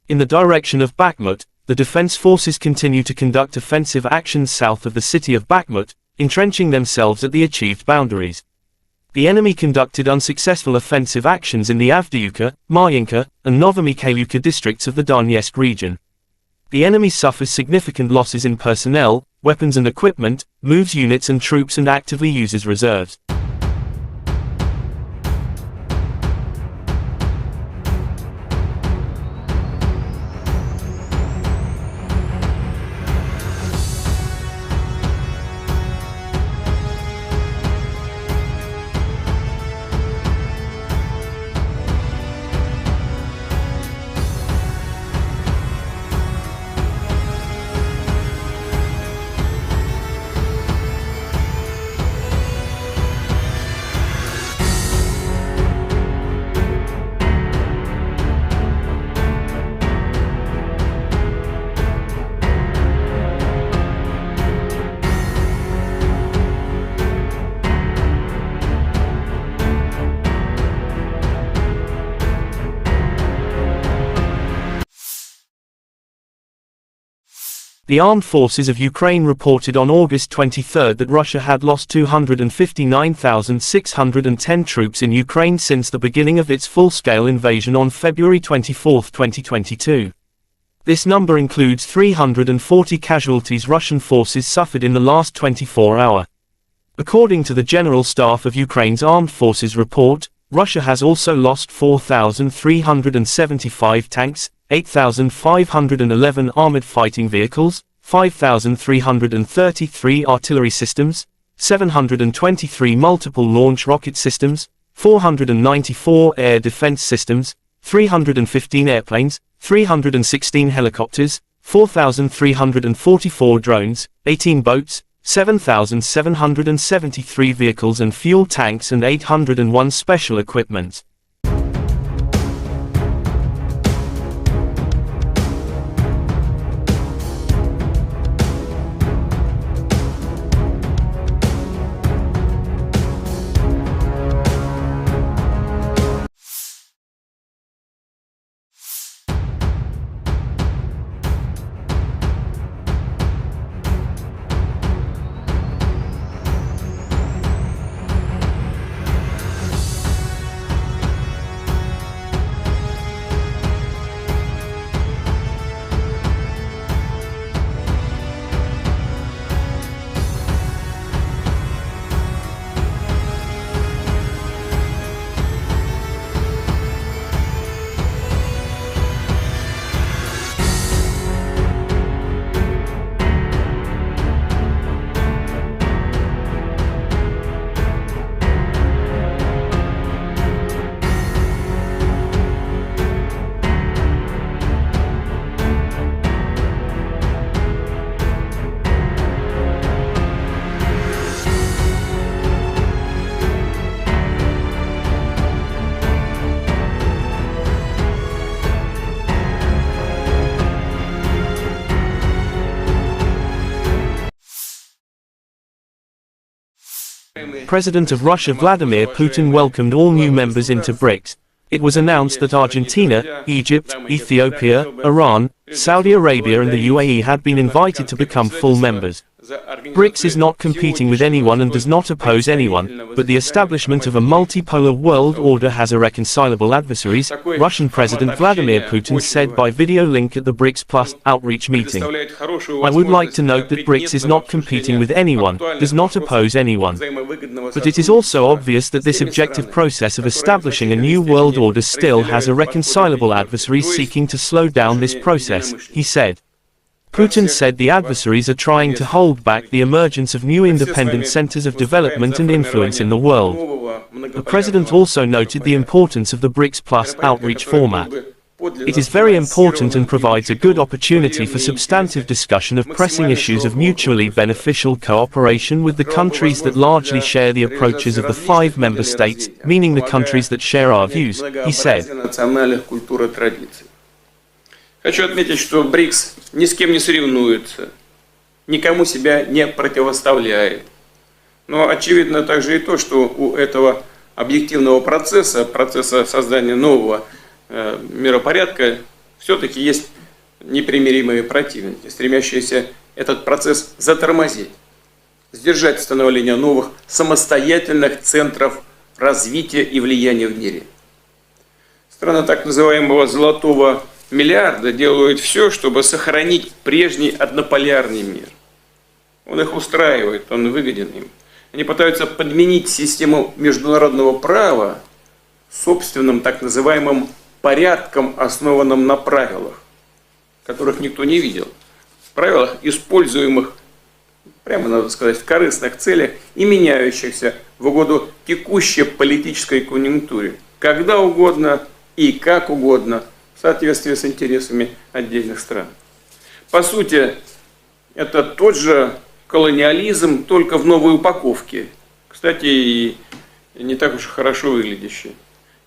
In the direction of Bakhmut, the defense forces continue to conduct offensive actions south of the city of Bakhmut, entrenching themselves at the achieved boundaries. The enemy conducted unsuccessful offensive actions in the Avdiivka, Marinka, and Novomikhailivka districts of the Donetsk region. The enemy suffers significant losses in personnel, weapons and equipment, moves units and troops and actively uses reserves. The armed forces of Ukraine reported on August 23 that Russia had lost 259,610 troops in Ukraine since the beginning of its full-scale invasion on February 24, 2022. This number includes 340 casualties Russian forces suffered in the last 24 hours. According to the General Staff of Ukraine's Armed Forces report, Russia has also lost 4,375 tanks, 8,511 armored fighting vehicles, 5,333 artillery systems, 723 multiple launch rocket systems, 494 air defense systems, 315 airplanes, 316 helicopters, 4,344 drones, 18 boats, 7,773 vehicles and fuel tanks and 801 special equipment. President of Russia Vladimir Putin welcomed all new members into BRICS. It was announced that Argentina, Egypt, Ethiopia, Iran, Saudi Arabia and the UAE had been invited to become full members. BRICS is not competing with anyone and does not oppose anyone, but the establishment of a multipolar world order has irreconcilable adversaries, Russian President Vladimir Putin said by video link at the BRICS Plus outreach meeting. I would like to note that BRICS is not competing with anyone, does not oppose anyone. But it is also obvious that this objective process of establishing a new world order still has irreconcilable adversaries seeking to slow down this process, he said. Putin said the adversaries are trying to hold back the emergence of new independent centers of development and influence in the world. The president also noted the importance of the BRICS Plus outreach format. It is very important and provides a good opportunity for substantive discussion of pressing issues of mutually beneficial cooperation with the countries that largely share the approaches of the 5 member states, meaning the countries that share our views, he said. Хочу отметить, что БРИКС ни с кем не соревнуется, никому себя не противоставляет. Но очевидно также и то, что у этого объективного процесса создания нового миропорядка, все-таки есть непримиримые противники, стремящиеся этот процесс затормозить, сдержать становление новых самостоятельных центров развития и влияния в мире. Страны так называемого «золотого миллиарда» делают все, чтобы сохранить прежний однополярный мир. Он их устраивает, он выгоден им. Они пытаются подменить систему международного права собственным так называемым порядком, основанным на правилах, которых никто не видел. Правилах, используемых, прямо надо сказать, в корыстных целях и меняющихся в угоду текущей политической конъюнктуре, когда угодно и как угодно, в соответствии с интересами отдельных стран. По сути, это тот же колониализм, только в новой упаковке. Кстати, и не так уж хорошо выглядящий.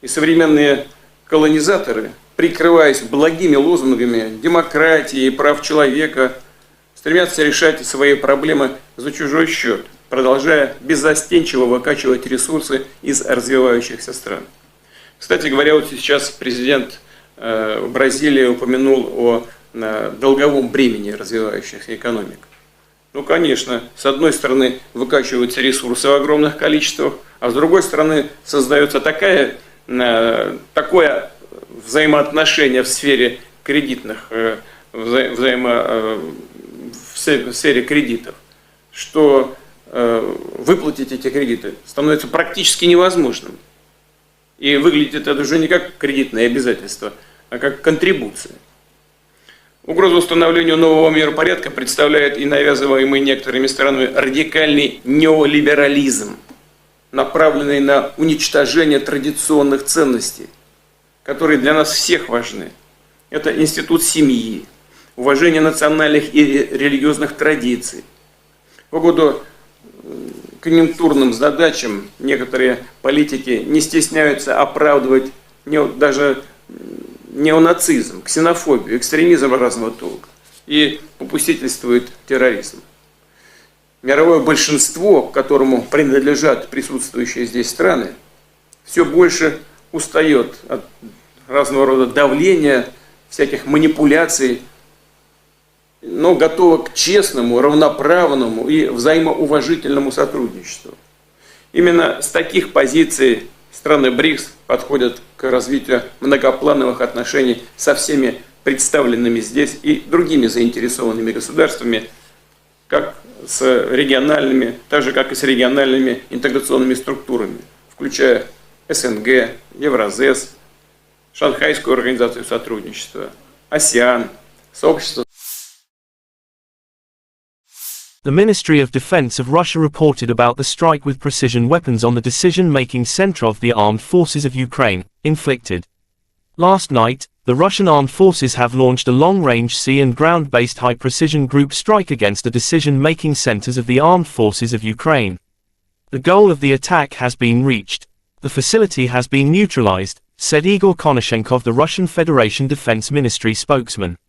И современные колонизаторы, прикрываясь благими лозунгами демократии и прав человека, стремятся решать свои проблемы за чужой счет, продолжая беззастенчиво выкачивать ресурсы из развивающихся стран. Кстати говоря, вот сейчас президент Бразилии упомянул о долговом бремени развивающихся экономик. Ну, конечно, с одной стороны выкачиваются ресурсы в огромных количествах, а с другой стороны создается такое взаимоотношение в сфере кредитных, в сфере кредитов, что выплатить эти кредиты становится практически невозможным. И выглядит это уже не как кредитное обязательство, а как контрибуция. Угрозу установлению нового миропорядка представляет и навязываемый некоторыми странами радикальный неолиберализм, направленный на уничтожение традиционных ценностей, которые для нас всех важны. Это институт семьи, уважение национальных и религиозных традиций. В угоду конъюнктурным задачам некоторые политики не стесняются оправдывать даже неонацизм, ксенофобию, экстремизм разного толка и попустительствует терроризм. Мировое большинство, к которому принадлежат присутствующие здесь страны, все больше устает от разного рода давления, всяких манипуляций, но готово к честному, равноправному и взаимоуважительному сотрудничеству. Именно с таких позиций страны БРИКС подходят к развитию многоплановых отношений со всеми представленными здесь и другими заинтересованными государствами, как с региональными, так же как и с региональными интеграционными структурами, включая СНГ, Евразес, Шанхайскую организацию сотрудничества, АСЕАН, сообщество. The Ministry of Defense of Russia reported about the strike with precision weapons on the decision-making center of the armed forces of Ukraine, inflicted. Last night, the Russian armed forces have launched a long-range sea and ground-based high-precision group strike against the decision-making centers of the armed forces of Ukraine. The goal of the attack has been reached. The facility has been neutralized, said Igor Konashenkov, the Russian Federation Defense Ministry spokesman.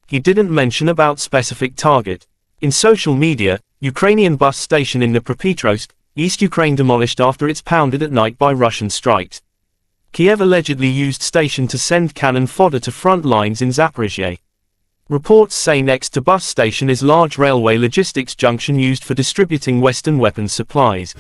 He didn't mention about specific target. In social media, Ukrainian bus station in Dnipropetrovsk, East Ukraine demolished after it's pounded at night by Russian strikes. Kyiv allegedly used station to send cannon fodder to front lines in Zaphorizia. Reports say next to bus station is large railway logistics junction used for distributing Western weapons supplies.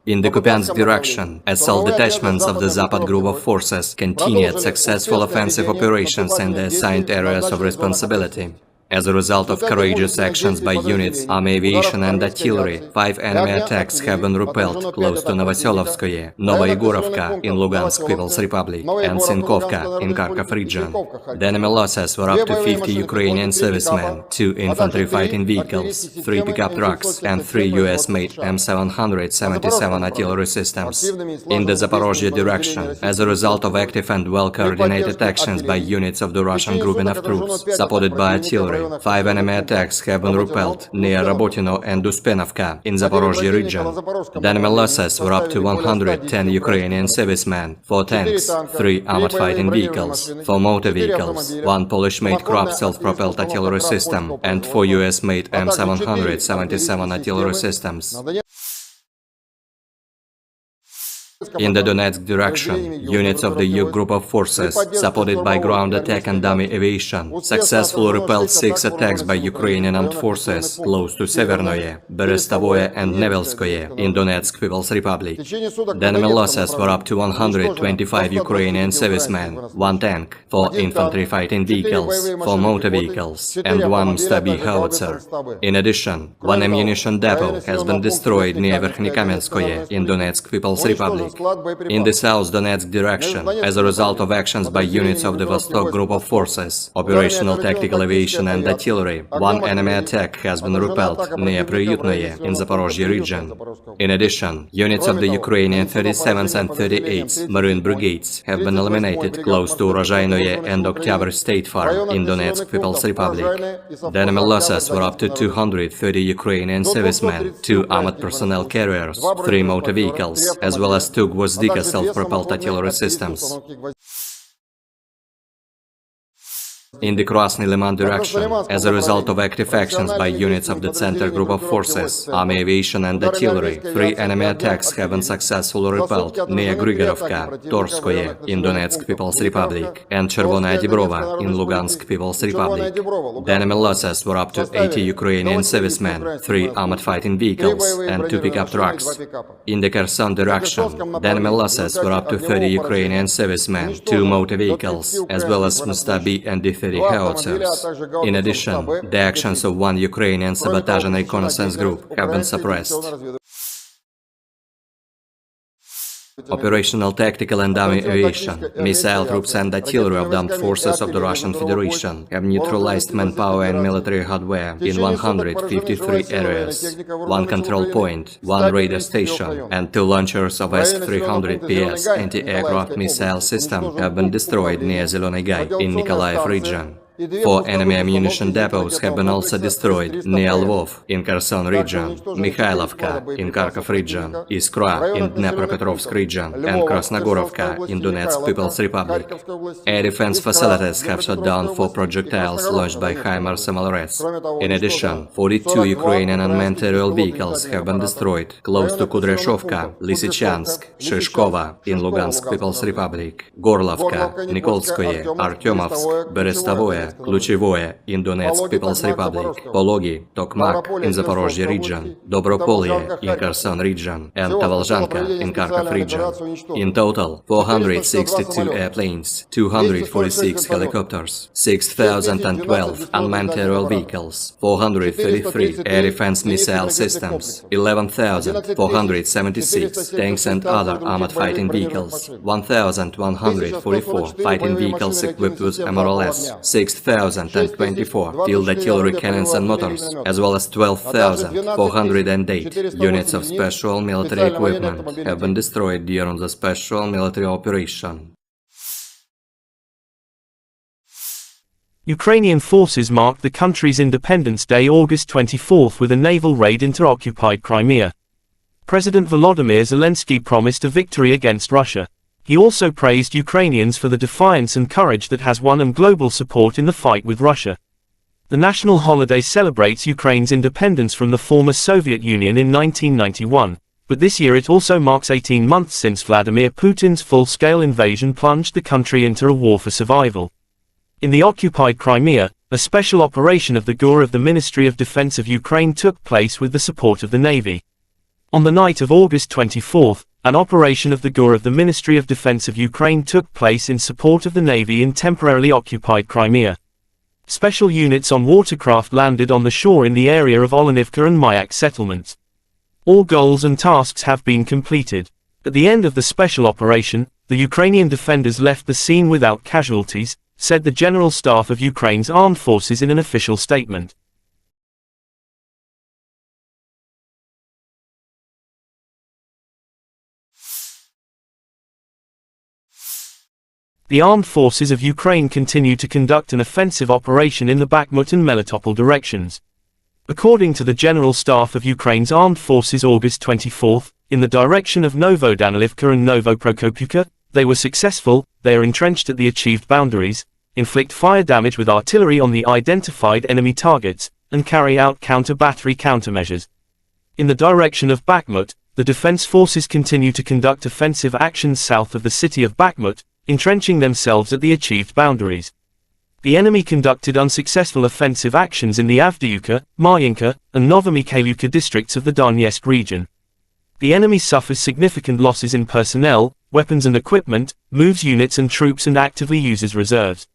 In the Kupiansk direction, assault detachments of the Zapad group of forces continued successful offensive operations in the assigned areas of responsibility. As a result of courageous actions by units, army aviation and artillery, 5 enemy attacks have been repelled close to Novoselovskoye, Novoyegorovka in Lugansk People's Republic, and Sinkovka in Kharkov region. The enemy losses were up to 50 Ukrainian servicemen, 2 infantry fighting vehicles, 3 pickup trucks, and 3 U.S. M777 artillery systems. In the Zaporozhye direction, as a result of active and well-coordinated actions by units of the Russian grouping of troops, supported by artillery, 5 enemy attacks have been repelled near Rabotino and Uspenovka in Zaporozhye region. The enemy losses were up to 110 Ukrainian servicemen, 4 tanks, 3 armored fighting vehicles, 4 motor vehicles, 1 Polish-made Krab self-propelled artillery system, and 4 US-made M777 artillery systems. In the Donetsk direction, units of the U group of forces, supported by ground attack and dummy aviation, successfully repelled 6 attacks by Ukrainian armed forces close to Severnoye, Berestovoye and Nevelskoye in Donetsk People's Republic. The enemy losses were up to 125 Ukrainian servicemen, 1 tank, 4 infantry fighting vehicles, 4 motor vehicles, and 1 Stabi howitzer. In addition, 1 ammunition depot has been destroyed near Verkhnykamenskoye in Donetsk People's Republic. In the South Donetsk direction, as a result of actions by units of the Vostok group of forces, operational tactical aviation and artillery, 1 enemy attack has been repelled near Priyutnoye in Zaporozhye region. In addition, units of the Ukrainian 37th and 38th Marine Brigades have been eliminated close to Urozhainoye and Oktyabr State Farm in Donetsk People's Republic. The enemy losses were up to 230 Ukrainian servicemen, 2 armored personnel carriers, 3 motor vehicles, as well as 2 Gvozdika self-propelled artillery systems. In the Krasny Liman direction, as a result of active actions by units of the Center Group of Forces, army aviation and artillery, 3 enemy attacks have been successfully repelled near Grigorovka, Torskoye in Donetsk People's Republic, and Chervonaya Dibrova in Lugansk People's Republic. The enemy losses were up to 80 Ukrainian servicemen, 3 armored fighting vehicles, and 2 pickup trucks. In the Kherson direction, the enemy losses were up to 30 Ukrainian servicemen, 2 motor vehicles, as well as Mustabi and D-30 howitzers. In addition, the actions of 1 Ukrainian sabotage and reconnaissance group have been suppressed. Operational tactical and dummy aviation, missile troops and artillery of the armed forces of the Russian Federation have neutralized manpower and military hardware in 153 areas. 1 control point, 1 radar station, and 2 launchers of S-300PS anti-aircraft missile system have been destroyed near Zeleny Gai in Nikolaev region. 4 enemy ammunition depots have been also destroyed near Lvov in Kherson region, Mikhailovka in Kharkov region, Iskra in Dnepropetrovsk region, and Krasnogorovka in Donetsk People's Republic. Air defense facilities have shot down 4 projectiles launched by HIMARS MLRS. In addition, 42 Ukrainian unmanned aerial vehicles have been destroyed close to Kudryashovka, Lysychansk, Shishkova in Lugansk People's Republic, Gorlovka, Nikolskoye, Artyomovsk, Berestovoye, Kluchevoye in Donetsk People's Republic, Pologi, Tokmak in Zaporozhye region, Dobropolye in Kherson region, and Tavalzhanka in Kharkov region. In total, 462 airplanes, 246 helicopters, 6,012 unmanned aerial vehicles, 433 air defense missile systems, 11,476 tanks and other armored fighting vehicles, 1,144 fighting vehicles equipped with MRLS, 6,024 field artillery cannons and motors, as well as 12,408 units of special military equipment have been destroyed during the special military operation. Ukrainian forces marked the country's Independence Day August 24 with a naval raid into occupied Crimea. President Volodymyr Zelensky promised a victory against Russia. He also praised Ukrainians for the defiance and courage that has won them global support in the fight with Russia. The national holiday celebrates Ukraine's independence from the former Soviet Union in 1991, but this year it also marks 18 months since Vladimir Putin's full-scale invasion plunged the country into a war for survival. In the occupied Crimea, a special operation of the GUR of the Ministry of Defense of Ukraine took place with the support of the Navy. On the night of August 24, an operation of the GUR of the Ministry of Defense of Ukraine took place in support of the Navy in temporarily occupied Crimea. Special units on watercraft landed on the shore in the area of Olenivka and Mayak settlements. All goals and tasks have been completed. At the end of the special operation, the Ukrainian defenders left the scene without casualties, said the General Staff of Ukraine's armed forces in an official statement. The armed forces of Ukraine continue to conduct an offensive operation in the Bakhmut and Melitopol directions. According to the General Staff of Ukraine's armed forces August 24, in the direction of Novodanilivka and Novoprokopivka, they were successful. They are entrenched at the achieved boundaries, inflict fire damage with artillery on the identified enemy targets, and carry out counter-battery countermeasures. In the direction of Bakhmut, the defense forces continue to conduct offensive actions south of the city of Bakhmut, entrenching themselves at the achieved boundaries. The enemy conducted unsuccessful offensive actions in the Avdiivka, Marinka, and Novomikhailivka districts of the Donetsk region. The enemy suffers significant losses in personnel, weapons and equipment, moves units and troops and actively uses reserves.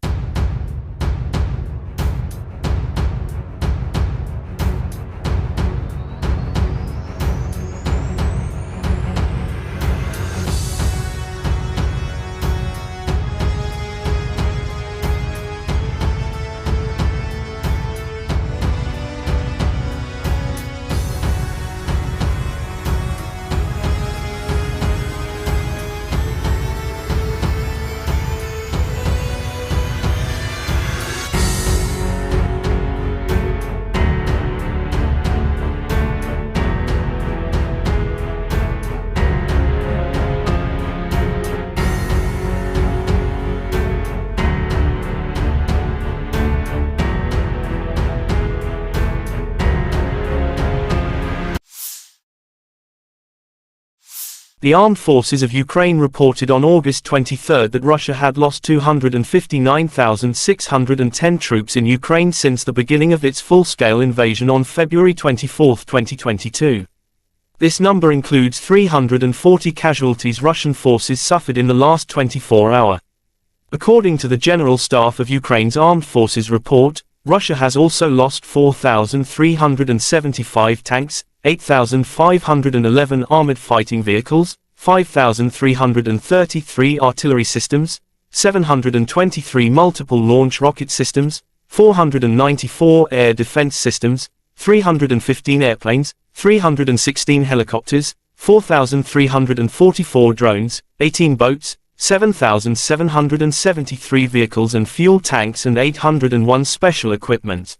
The armed forces of Ukraine reported on August 23 that Russia had lost 259,610 troops in Ukraine since the beginning of its full-scale invasion on February 24, 2022. This number includes 340 casualties Russian forces suffered in the last 24 hours. According to the General Staff of Ukraine's Armed Forces report, Russia has also lost 4,375 tanks, 8,511 armored fighting vehicles, 5,333 artillery systems, 723 multiple launch rocket systems, 494 air defense systems, 315 airplanes, 316 helicopters, 4,344 drones, 18 boats, 7,773 vehicles and fuel tanks and 801 special equipment.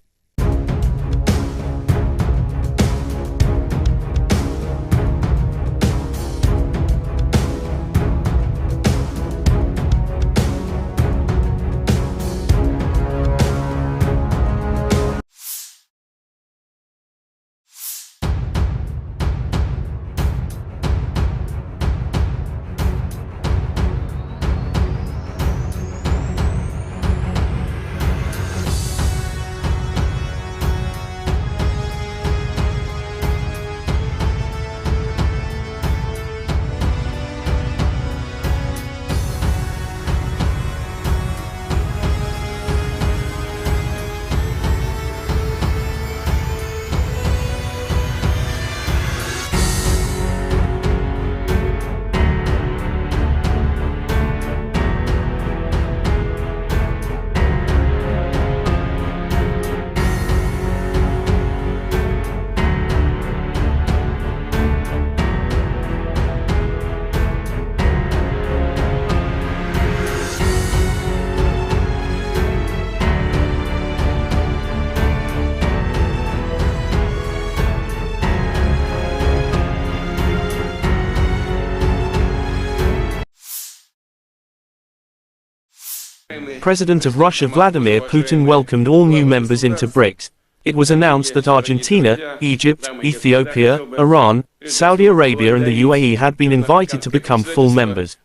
President of Russia Vladimir Putin welcomed all new members into BRICS. It was announced that Argentina, Egypt, Ethiopia, Iran, Saudi Arabia and the UAE had been invited to become full members.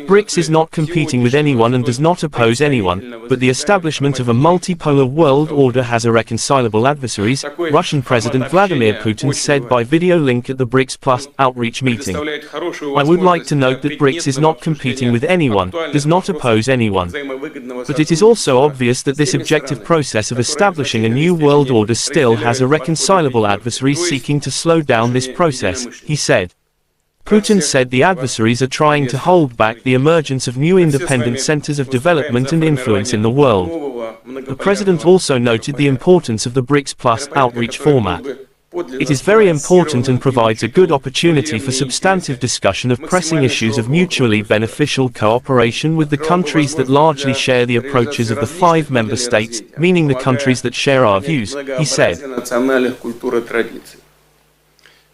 BRICS is not competing with anyone and does not oppose anyone, but the establishment of a multipolar world order has irreconcilable adversaries, Russian President Vladimir Putin said by video link at the BRICS Plus outreach meeting. I would like to note that BRICS is not competing with anyone, does not oppose anyone. But it is also obvious that this objective process of establishing a new world order still has irreconcilable adversaries seeking to slow down this process, he said. Putin said the adversaries are trying to hold back the emergence of new independent centers of development and influence in the world. The president also noted the importance of the BRICS Plus outreach format. It is very important and provides a good opportunity for substantive discussion of pressing issues of mutually beneficial cooperation with the countries that largely share the approaches of the 5 member states, meaning the countries that share our views, he said.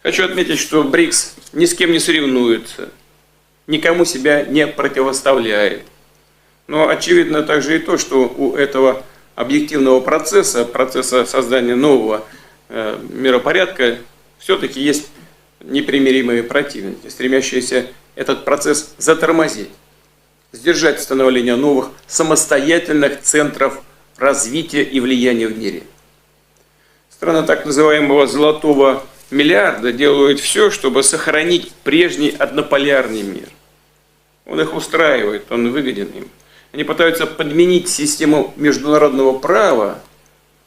Хочу отметить, что БРИКС ни с кем не соревнуется, никому себя не противоставляет. Но очевидно также и то, что у этого объективного процесса создания нового миропорядка, все-таки есть непримиримые противники, стремящиеся этот процесс затормозить, сдержать становление новых самостоятельных центров развития и влияния в мире. Страны так называемого «золотого миллиарда» делают все, чтобы сохранить прежний однополярный мир. Он их устраивает, он выгоден им. Они пытаются подменить систему международного права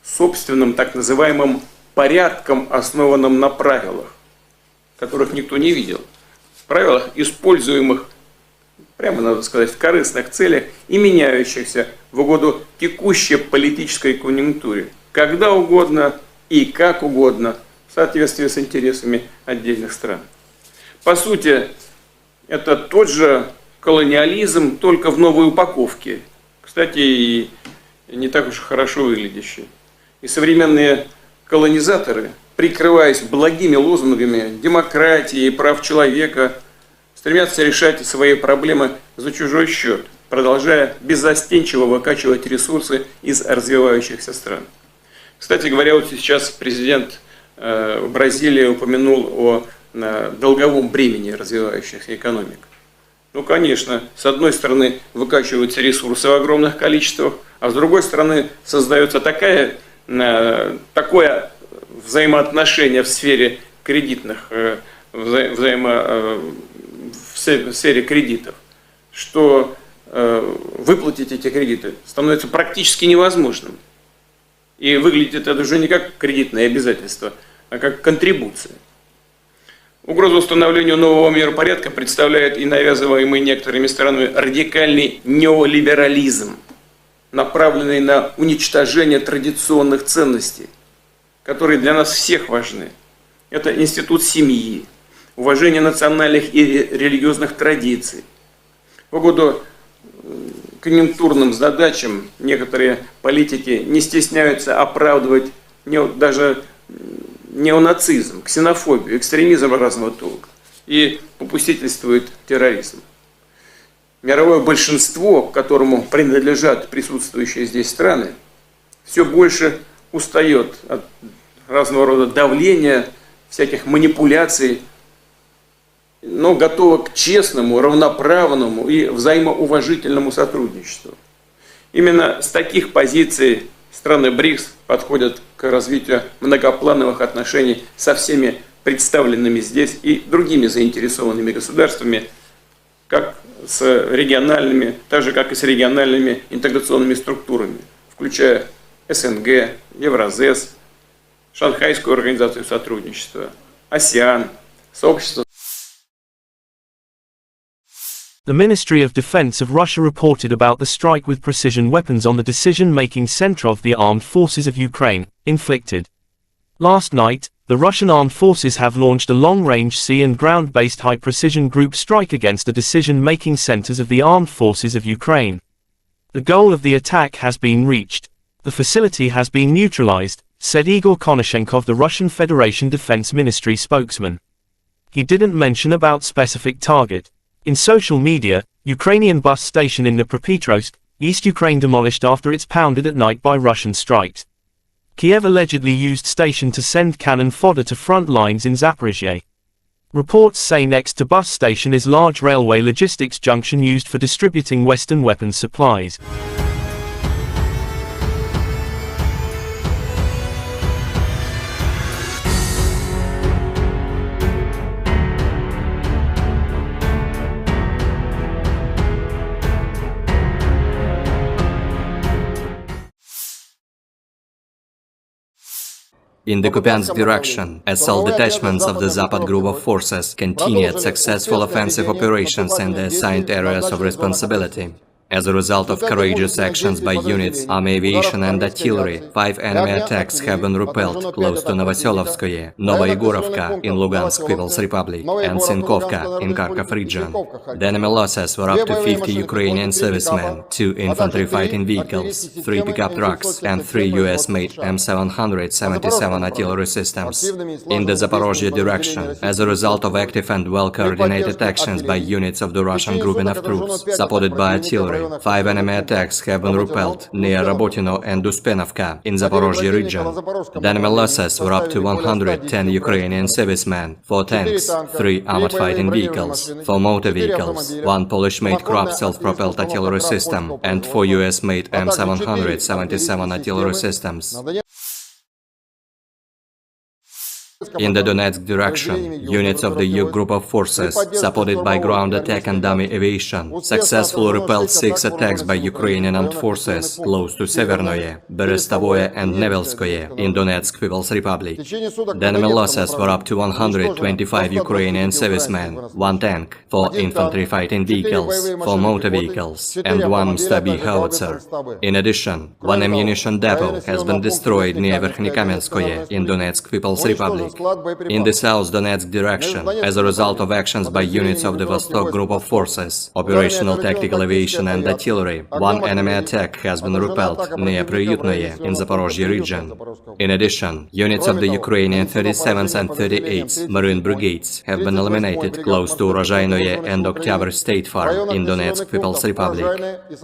собственным так называемым порядком, основанным на правилах, которых никто не видел. Правилах, используемых, прямо надо сказать, в корыстных целях и меняющихся в угоду текущей политической конъюнктуре, когда угодно и как угодно, в соответствии с интересами отдельных стран. По сути, это тот же колониализм, только в новой упаковке. Кстати, и не так уж хорошо выглядящий. И современные колонизаторы, прикрываясь благими лозунгами демократии и прав человека, стремятся решать свои проблемы за чужой счет, продолжая беззастенчиво выкачивать ресурсы из развивающихся стран. Кстати говоря, вот сейчас президент Бразилии упомянул о долговом бремени развивающихся экономик. Ну, конечно, с одной стороны выкачиваются ресурсы в огромных количествах, а с другой стороны создается такое взаимоотношение в сфере кредитных, в сфере кредитов, что выплатить эти кредиты становится практически невозможным. И выглядит это уже не как кредитное обязательство, а как контрибуция. Угрозу установлению нового миропорядка представляет и навязываемый некоторыми странами радикальный неолиберализм, направленный на уничтожение традиционных ценностей, которые для нас всех важны. Это институт семьи, уважение национальных и религиозных традиций. В угоду конъюнктурным задачам некоторые политики не стесняются оправдывать даже неонацизм, ксенофобию, экстремизм разного толка и попустительствует терроризм. Мировое большинство, к которому принадлежат присутствующие здесь страны, все больше устает от разного рода давления, всяких манипуляций, но готова к честному, равноправному и взаимоуважительному сотрудничеству. Именно с таких позиций страны БРИКС подходят к развитию многоплановых отношений со всеми представленными здесь и другими заинтересованными государствами, как с региональными, так же как и с региональными интеграционными структурами, включая СНГ, Евразес, Шанхайскую организацию сотрудничества, АСЕАН, сообщество. The Ministry of Defense of Russia reported about the strike with precision weapons on the decision-making center of the armed forces of Ukraine, inflicted. Last night, the Russian armed forces have launched a long-range sea and ground-based high-precision group strike against the decision-making centers of the armed forces of Ukraine. The goal of the attack has been reached. The facility has been neutralized, said Igor Konashenkov, the Russian Federation Defense Ministry spokesman. He didn't mention about specific target. In social media, Ukrainian bus station in Dnipropetrovsk, East Ukraine demolished after it's pounded at night by Russian strikes. Kyiv allegedly used station to send cannon fodder to front lines in Zaporizhia. Reports say next to bus station is large railway logistics junction used for distributing Western weapons supplies. In the Kupiansk direction, assault detachments of the Zapad group of forces continued successful offensive operations in the assigned areas of responsibility. As a result of courageous actions by units, army aviation and artillery, 5 enemy attacks have been repelled close to Novoselovskoye, Novoyegorovka in Lugansk People's Republic, and Sinkovka in Kharkov region. The enemy losses were up to 50 Ukrainian servicemen, 2 infantry fighting vehicles, 3 pickup trucks, and 3 U.S. made M777 artillery systems. In the Zaporozhye direction, as a result of active and well-coordinated actions by units of the Russian grouping of troops, supported by artillery, 5 enemy attacks have been repelled near Rabotino and Uspenovka in Zaporozhye region. The enemy losses were up to 110 Ukrainian servicemen, 4 tanks, 3 armored fighting vehicles, 4 motor vehicles, 1 Polish-made Krab self-propelled artillery system, and 4 US-made M777 artillery systems. In the Donetsk direction, units of the U group of forces, supported by ground attack and dummy aviation, successfully repelled 6 attacks by Ukrainian armed forces close to Severnoye, Berestovoye and Nevelskoye in Donetsk People's Republic. The enemy losses were up to 125 Ukrainian servicemen, 1 tank, 4 infantry fighting vehicles, 4 motor vehicles, and 1 Mstabi howitzer. In addition, 1 ammunition depot has been destroyed near Verkhnekamenskoye in Donetsk People's Republic. In the South Donetsk direction, as a result of actions by units of the Vostok group of forces, operational tactical aviation and artillery, 1 enemy attack has been repelled near Priyutnoye in Zaporozhye region. In addition, units of the Ukrainian 37th and 38th Marine Brigades have been eliminated close to Urozhainoye and Oktyabr State Farm in Donetsk People's Republic.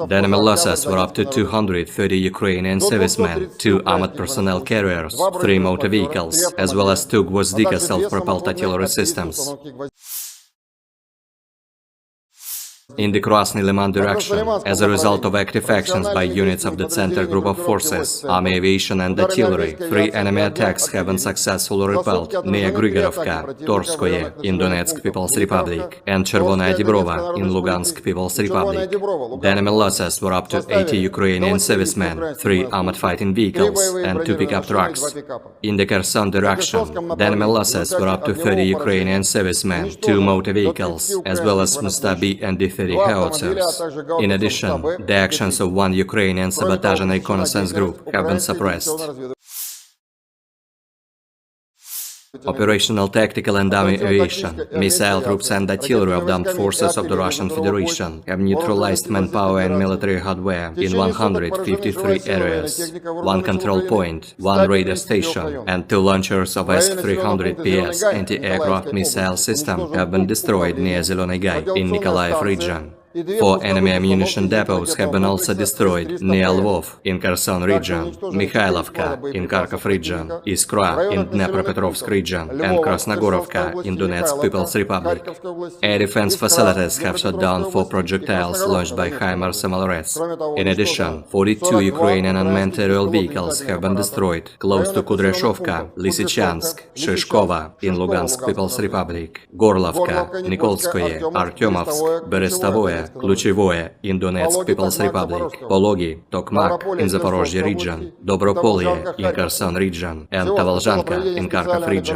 The enemy losses were up to 230 Ukrainian servicemen, 2 armored personnel carriers, 3 motor vehicles, as well as 2 Gvozdika self-propelled artillery systems. In the Krasny Liman direction, as a result of active actions by units of the Center group of forces, army aviation and artillery, 3 enemy attacks have been successfully repelled near Grigorovka, Torskoye in Donetsk People's Republic, and Chervonaya Dibrova in Lugansk People's Republic. The enemy losses were up to 80 Ukrainian servicemen, 3 armored fighting vehicles, and 2 pickup trucks. In the Kherson direction, the enemy losses were up to 30 Ukrainian servicemen, 2 motor vehicles, as well as Mstabi and D-30 howitzers. In addition, the actions of 1 Ukrainian sabotage and reconnaissance group have been suppressed. Operational tactical and dummy aviation, missile troops and artillery of the armed forces of the Russian Federation have neutralized manpower and military hardware in 153 areas. 1 control point, 1 radar station, and 2 launchers of S-300PS anti-aircraft missile system have been destroyed near Zeleny Gai in Nikolaev region. 4 enemy ammunition depots have been also destroyed near Lvov in Kherson region, Mikhailovka in Kharkov region, Iskra in Dnepropetrovsk region, and Krasnogorovka in Donetsk People's Republic. Air defense facilities have shot down 4 projectiles launched by HIMARS MLRS. In addition, 42 Ukrainian unmanned aerial vehicles have been destroyed close to Kudryashovka, Lysychansk, Shishkova in Lugansk People's Republic, Gorlovka, Nikolskoye, Artyomovsk, Berestovoye, Kluchevoye in Donetsk People's Republic, Pologi, Tokmak in Zaporozhye region, Dobropolye in Kherson region, and Tavalzhanka in Kharkov region.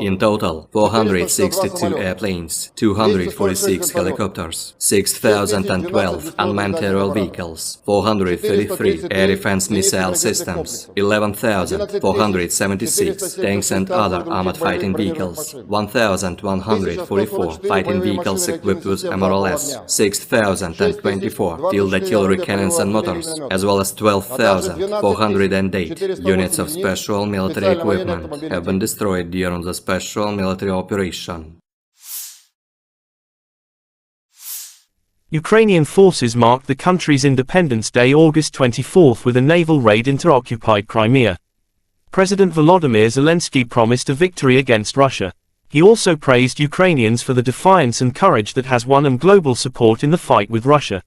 In total, 462 airplanes, 246 helicopters, 6,012 unmanned aerial vehicles, 433 air defense missile systems, 11,476 tanks and other armored fighting vehicles, 1,144 fighting vehicles equipped with MRLS, 6,024 field artillery cannons and motors, as well as 12,408 units of special military equipment have been destroyed during the special military operation. Ukrainian forces marked the country's Independence Day August 24 with a naval raid into occupied Crimea. President Volodymyr Zelensky promised a victory against Russia. He also praised Ukrainians for the defiance and courage that has won them global support in the fight with Russia.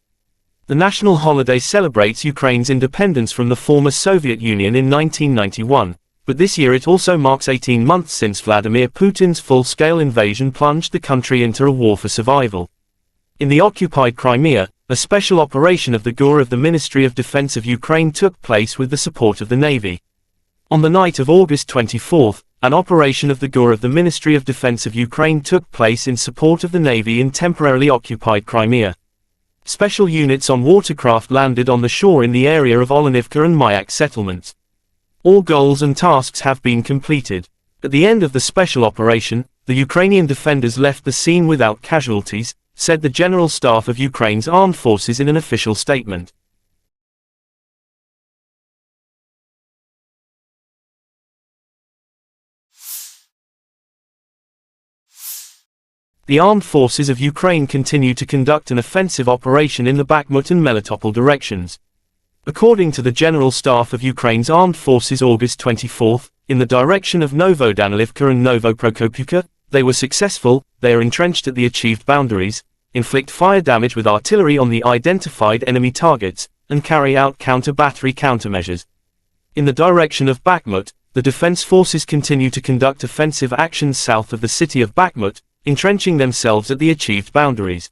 The national holiday celebrates Ukraine's independence from the former Soviet Union in 1991, but this year it also marks 18 months since Vladimir Putin's full-scale invasion plunged the country into a war for survival. In the occupied Crimea, a special operation of the GUR of the Ministry of Defense of Ukraine took place with the support of the Navy. On the night of August 24, an operation of the GUR of the Ministry of Defense of Ukraine took place in support of the Navy in temporarily occupied Crimea. Special units on watercraft landed on the shore in the area of Olenivka and Mayak settlements. All goals and tasks have been completed. At the end of the special operation, the Ukrainian defenders left the scene without casualties, said the General Staff of Ukraine's armed forces in an official statement. The armed forces of Ukraine continue to conduct an offensive operation in the Bakhmut and Melitopol directions. According to the General Staff of Ukraine's armed forces August 24, in the direction of Novodanilivka and Novoprokopivka, they were successful. They are entrenched at the achieved boundaries, inflict fire damage with artillery on the identified enemy targets, and carry out counter-battery countermeasures. In the direction of Bakhmut, the defense forces continue to conduct offensive actions south of the city of Bakhmut, entrenching themselves at the achieved boundaries.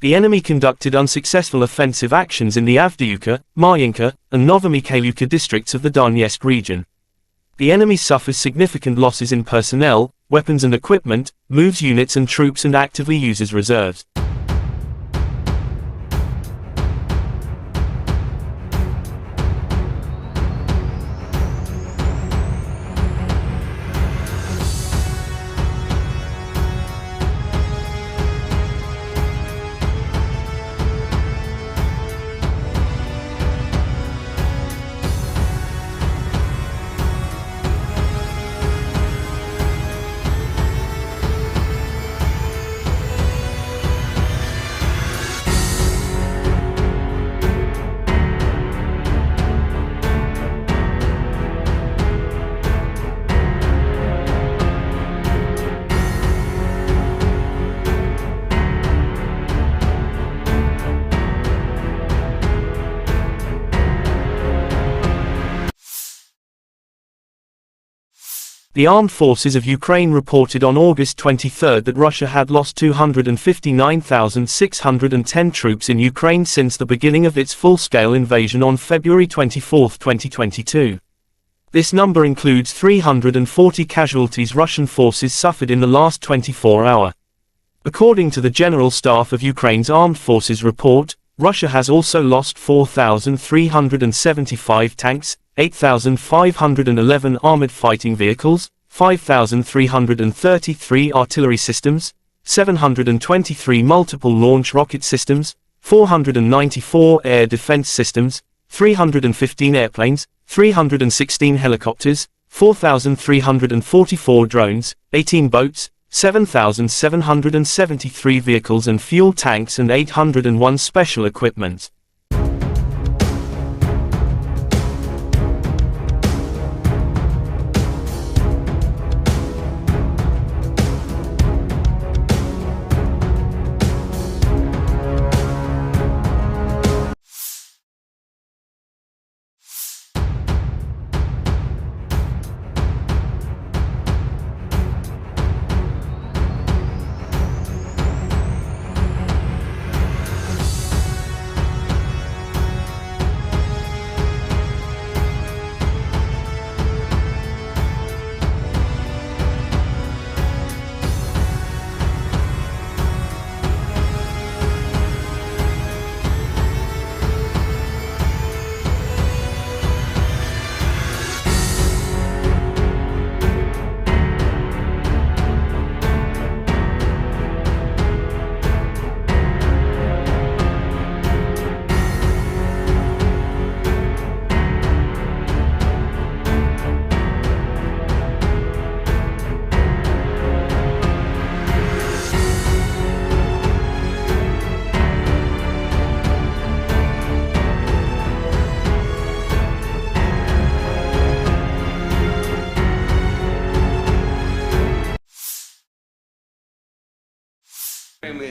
The enemy conducted unsuccessful offensive actions in the Avdiivka, Marinka, and Novomikhailivka districts of the Donetsk region. The enemy suffers significant losses in personnel, weapons and equipment, moves units and troops and actively uses reserves. The armed forces of Ukraine reported on August 23 that Russia had lost 259,610 troops in Ukraine since the beginning of its full-scale invasion on February 24, 2022. This number includes 340 casualties Russian forces suffered in the last 24 hours. According to the General Staff of Ukraine's Armed Forces report, Russia has also lost 4,375 tanks, 8,511 armored fighting vehicles, 5,333 artillery systems, 723 multiple launch rocket systems, 494 air defense systems, 315 airplanes, 316 helicopters, 4,344 drones, 18 boats, 7,773 vehicles and fuel tanks and 801 special equipment.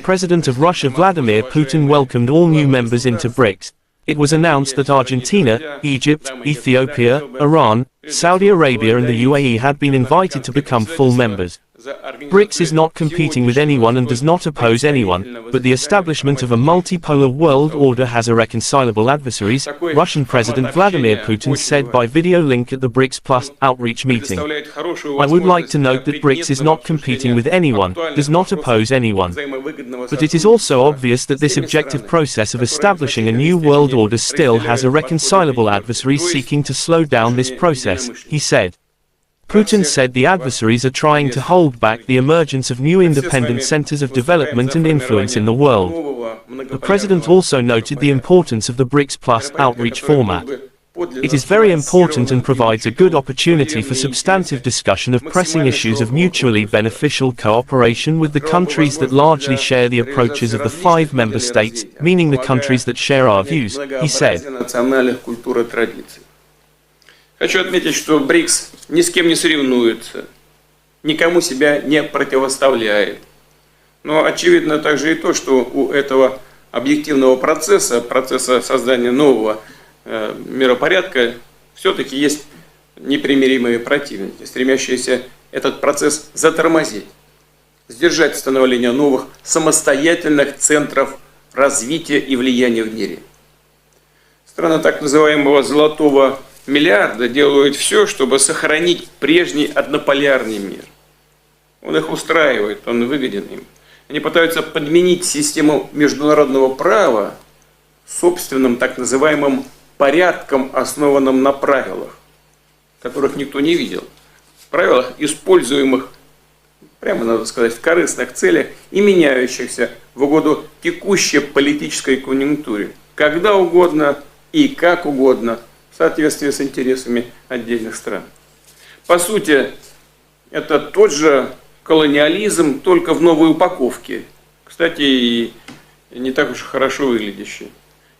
President of Russia Vladimir Putin welcomed all new members into BRICS. It was announced that Argentina, Egypt, Ethiopia, Iran, Saudi Arabia and the UAE had been invited to become full members. BRICS is not competing with anyone and does not oppose anyone, but the establishment of a multipolar world order has irreconcilable adversaries, Russian President Vladimir Putin said by video link at the BRICS Plus outreach meeting. I would like to note that BRICS is not competing with anyone, does not oppose anyone. But it is also obvious that this objective process of establishing a new world order still has irreconcilable adversaries seeking to slow down this process, he said. Putin said the adversaries are trying to hold back the emergence of new independent centers of development and influence in the world. The president also noted the importance of the BRICS Plus outreach format. It is very important and provides a good opportunity for substantive discussion of pressing issues of mutually beneficial cooperation with the countries that largely share the approaches of the 5 member states, meaning the countries that share our views, he said. Хочу отметить, что БРИКС ни с кем не соревнуется, никому себя не противоставляет. Но очевидно также и то, что у этого объективного процесса создания нового миропорядка, все-таки есть непримиримые противники, стремящиеся этот процесс затормозить, сдержать становление новых самостоятельных центров развития и влияния в мире. Страны так называемого «золотого миллиарда» делают все, чтобы сохранить прежний однополярный мир. Он их устраивает, он выгоден им. Они пытаются подменить систему международного права собственным так называемым порядком, основанным на правилах, которых никто не видел. Правилах, используемых, прямо надо сказать, в корыстных целях и меняющихся в угоду текущей политической конъюнктуре, когда угодно и как угодно, в соответствии с интересами отдельных стран. По сути, это тот же колониализм, только в новой упаковке. Кстати, и не так уж хорошо выглядящий.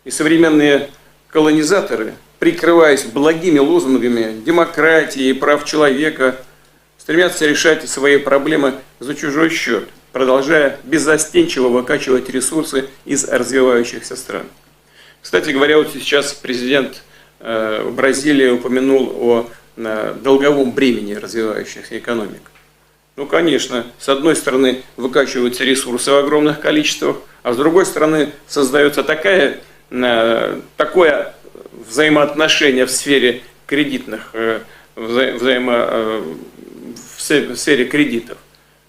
И современные колонизаторы, прикрываясь благими лозунгами демократии и прав человека, стремятся решать свои проблемы за чужой счет, продолжая беззастенчиво выкачивать ресурсы из развивающихся стран. Кстати говоря, вот сейчас президент Бразилии упомянул о долговом бремени развивающихся экономик. Ну, конечно, с одной стороны выкачиваются ресурсы в огромных количествах, а с другой стороны создается такое взаимоотношение в сфере кредитных, в сфере кредитов,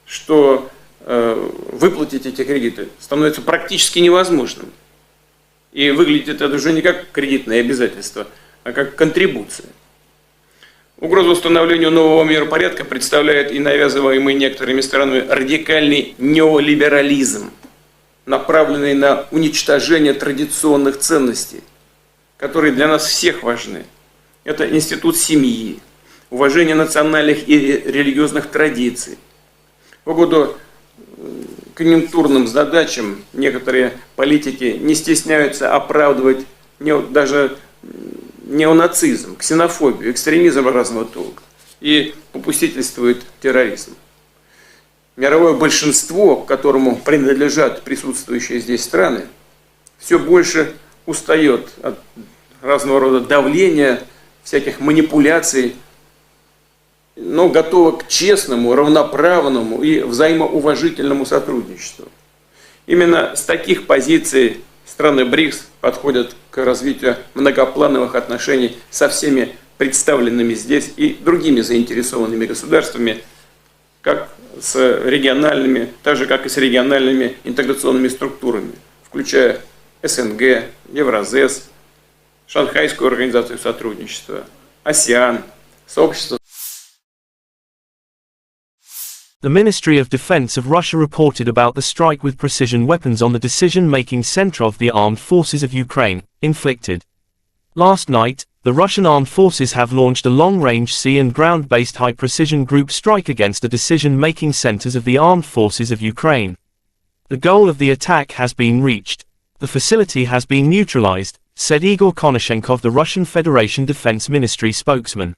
что выплатить эти кредиты становится практически невозможным. И выглядит это уже не как кредитное обязательство, а как контрибуция. Угрозу установлению нового миропорядка представляет и навязываемый некоторыми странами радикальный неолиберализм, направленный на уничтожение традиционных ценностей, которые для нас всех важны. Это институт семьи, уважение национальных и религиозных традиций. В угоду конъюнктурным задачам некоторые политики не стесняются оправдывать даже неонацизм, ксенофобию, экстремизм разного толка и попустительствует терроризм. Мировое большинство, к которому принадлежат присутствующие здесь страны, все больше устает от разного рода давления, всяких манипуляций, но готова к честному, равноправному и взаимоуважительному сотрудничеству. Именно с таких позиций страны БРИКС подходят к развитию многоплановых отношений со всеми представленными здесь и другими заинтересованными государствами, как с региональными, так же как и с региональными интеграционными структурами, включая СНГ, Евразес, Шанхайскую организацию сотрудничества, АСЕАН, сообщество. The Ministry of Defense of Russia reported about the strike with precision weapons on the decision-making center of the armed forces of Ukraine, inflicted. Last night, the Russian armed forces have launched a long-range sea and ground-based high-precision group strike against the decision-making centers of the armed forces of Ukraine. The goal of the attack has been reached. The facility has been neutralized, said Igor Konashenkov, the Russian Federation Defense Ministry spokesman.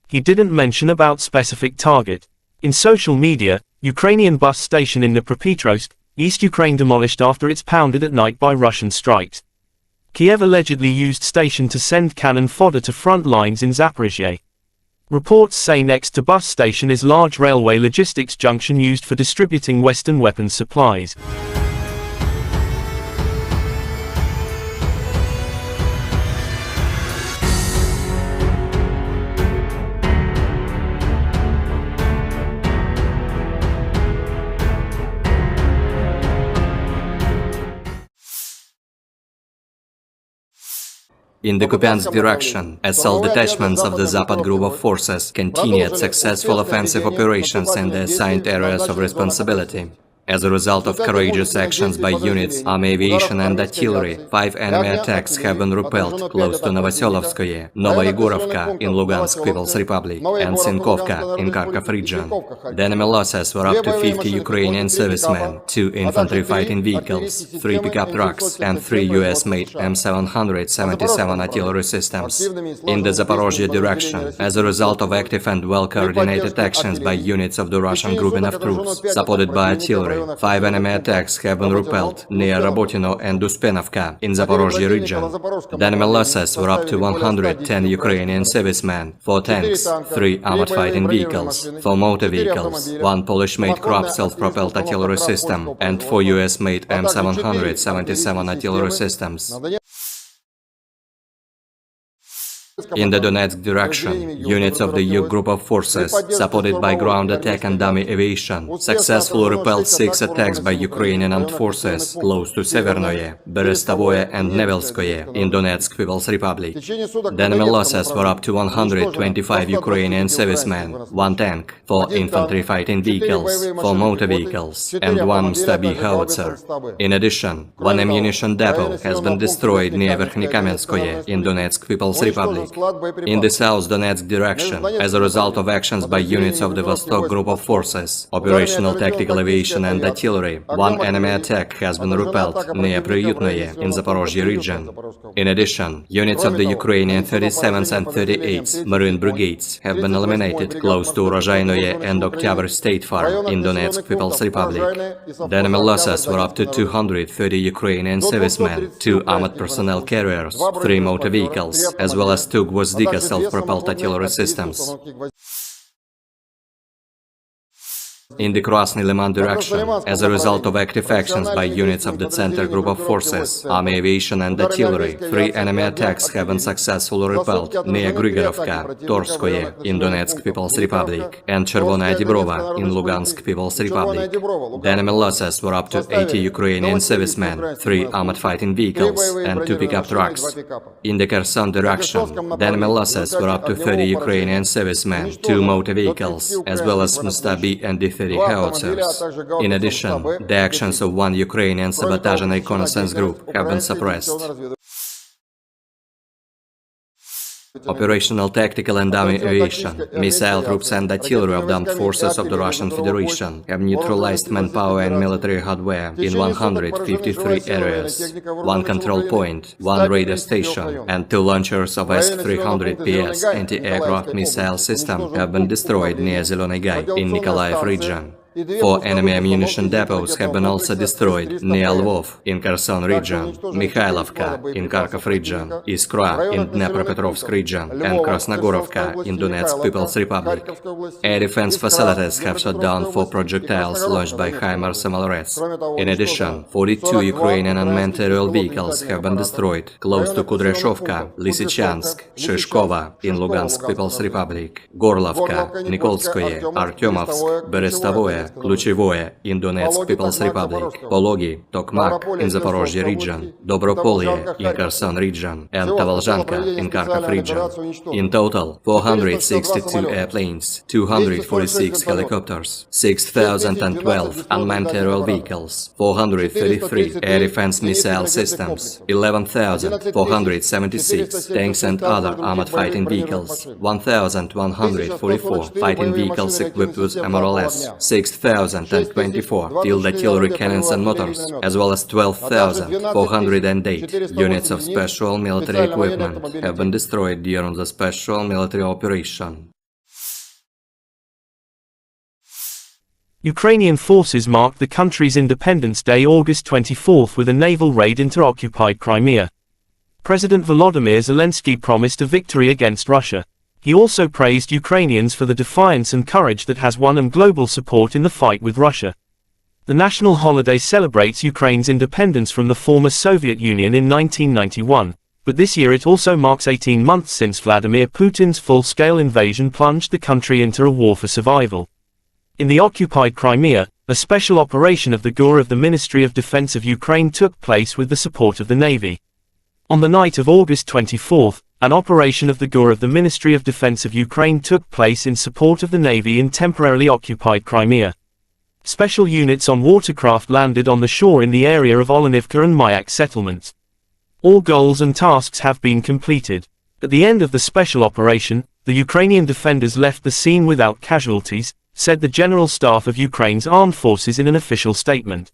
He didn't mention about specific target. In social media, Ukrainian bus station in Dnipropetrovsk, East Ukraine demolished after it's pounded at night by Russian strikes. Kyiv allegedly used station to send cannon fodder to front lines in Zaporizhia. Reports say next to bus station is large railway logistics junction used for distributing Western weapons supplies. In the Kupiansk direction, assault detachments of the Zapad group of forces continued successful offensive operations in the assigned areas of responsibility. As a result of courageous actions by units, army aviation and artillery, 5 enemy attacks have been repelled close to Novoselovskoye, Novoyegorovka in Lugansk People's Republic, and Sinkovka in Kharkov region. The enemy losses were up to 50 Ukrainian servicemen, 2 infantry fighting vehicles, 3 pickup trucks, and 3 U.S.-made M777 artillery systems. In the Zaporozhye direction, as a result of active and well-coordinated actions by units of the Russian grouping of troops, supported by artillery, 5 enemy attacks have been repelled near Rabotino and Uspenovka in Zaporozhye region. The enemy losses were up to 110 Ukrainian servicemen, 4 tanks, 3 armored fighting vehicles, 4 motor vehicles, 1 Polish-made Krupp self-propelled artillery system, and 4 US-made M777 artillery systems. In the Donetsk direction, units of the U group of forces, supported by ground attack and dummy aviation, successfully repelled 6 attacks by Ukrainian armed forces close to Severnoye, Berestovoye and Nevelskoye in Donetsk People's Republic. The enemy losses were up to 125 Ukrainian servicemen, 1 tank, 4 infantry fighting vehicles, 4 motor vehicles, and 1 Stabi howitzer. In addition, 1 ammunition depot has been destroyed near Verkhnykamenskoye in Donetsk People's Republic. In the South Donetsk direction, as a result of actions by units of the Vostok group of forces, operational tactical aviation and artillery, 1 enemy attack has been repelled near Priyutnoye in Zaporozhye region. In addition, units of the Ukrainian 37th and 38th Marine Brigades have been eliminated close to Urozhainoye and Oktyabr State Farm in Donetsk People's Republic. The enemy losses were up to 230 Ukrainian servicemen, 2 armored personnel carriers, 3 motor vehicles, as well as 2 Gvozdika self-propelled artillery systems. In the Krasny Liman direction, as a result of active actions by units of the Center group of forces, army aviation and artillery, 3 enemy attacks have been successfully repelled near Grigorovka, Torskoye in Donetsk People's Republic, and Chervonaya Dibrova in Lugansk People's Republic. The enemy losses were up to 80 Ukrainian servicemen, 3 armored fighting vehicles, and 2 pickup trucks. In the Kherson direction, the enemy losses were up to 30 Ukrainian servicemen, 2 motor vehicles, as well as Mustabi and D-30 howitzers. In addition, the actions of 1 Ukrainian sabotage and reconnaissance group have been suppressed. Operational tactical and dummy aviation, missile troops and artillery of the armed forces of the Russian Federation have neutralized manpower and military hardware in 153 areas. 1 control point, 1 radar station, and 2 launchers of S-300PS anti-aircraft missile system have been destroyed near Zeleny Gai in Nikolaev region. 4 enemy ammunition depots have been also destroyed near Lvov in Kherson region, Mikhailovka in Kharkov region, Iskra in Dnepropetrovsk region, and Krasnogorovka in Donetsk People's Republic. Air defense facilities have shot down 4 projectiles launched by HIMARS MLRS. In addition, 42 Ukrainian unmanned aerial vehicles have been destroyed close to Kudryashovka, Lysychansk, Shishkova in Lugansk People's Republic, Gorlovka, Nikolskoye, Artyomovsk, Berestovoye, Kluchevoye in Donetsk People's Republic, Pologi, Tokmak in Zaporozhye region, Dobropolye in Kherson region, and Tavalzhanka in Kharkov region. In total, 462 airplanes, 246 helicopters, 6,012 unmanned aerial vehicles, 433 air defense missile systems, 11,476 tanks and other armored fighting vehicles, 1,144 fighting vehicles equipped with MRLS, 6,024 field artillery cannons and motors, as well as 12,408 units of special military equipment have been destroyed during the special military operation. Ukrainian forces marked the country's Independence Day August 24 with a naval raid into occupied Crimea. President Volodymyr Zelensky promised a victory against Russia. He also praised Ukrainians for the defiance and courage that has won them global support in the fight with Russia. The national holiday celebrates Ukraine's independence from the former Soviet Union in 1991, but this year it also marks 18 months since Vladimir Putin's full-scale invasion plunged the country into a war for survival. In the occupied Crimea, a special operation of the GUR of the Ministry of Defense of Ukraine took place with the support of the Navy. On the night of August 24, an operation of the GUR of the Ministry of Defense of Ukraine took place in support of the Navy in temporarily occupied Crimea. Special units on watercraft landed on the shore in the area of Olenivka and Mayak settlements. All goals and tasks have been completed. At the end of the special operation, the Ukrainian defenders left the scene without casualties, said the General Staff of Ukraine's armed forces in an official statement.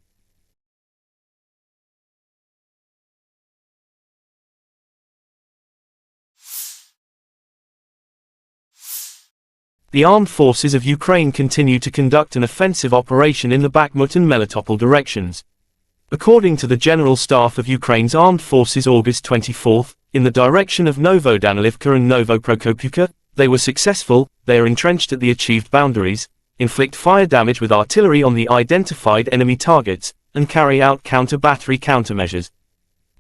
The armed forces of Ukraine continue to conduct an offensive operation in the Bakhmut and Melitopol directions. According to the General Staff of Ukraine's armed forces August 24, in the direction of Novodanilivka and Novoprokopivka, they were successful, they are entrenched at the achieved boundaries, inflict fire damage with artillery on the identified enemy targets, and carry out counter-battery countermeasures.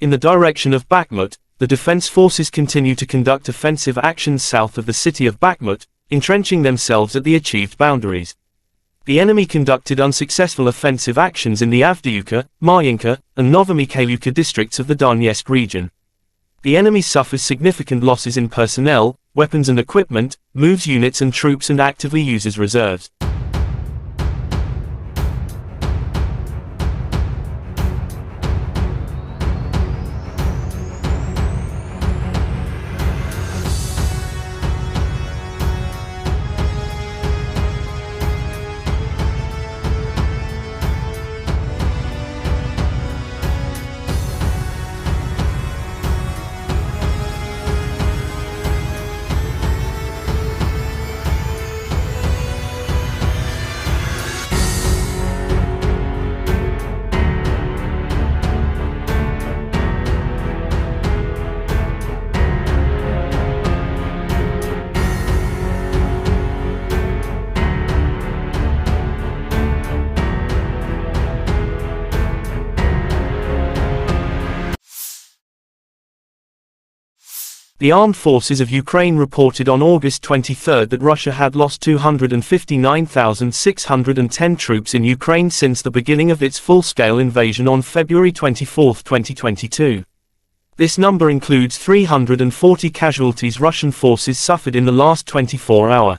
In the direction of Bakhmut, the defense forces continue to conduct offensive actions south of the city of Bakhmut, entrenching themselves at the achieved boundaries. The enemy conducted unsuccessful offensive actions in the Avdiivka, Marinka, and Novomikhailivka districts of the Donetsk region. The enemy suffers significant losses in personnel, weapons and equipment, moves units and troops and actively uses reserves. The armed forces of Ukraine reported on August 23 that Russia had lost 259,610 troops in Ukraine since the beginning of its full-scale invasion on February 24, 2022. This number includes 340 casualties Russian forces suffered in the last 24 hours.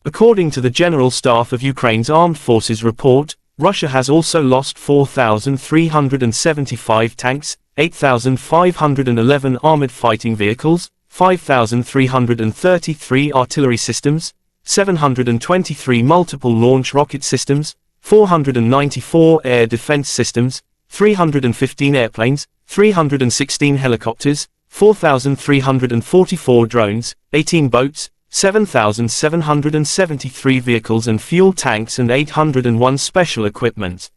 According to the General Staff of Ukraine's Armed Forces report, Russia has also lost 4,375 tanks, 8,511 armored fighting vehicles, 5,333 artillery systems, 723 multiple launch rocket systems, 494 air defense systems, 315 airplanes, 316 helicopters, 4,344 drones, 18 boats, 7,773 vehicles and fuel tanks and 801 special equipment.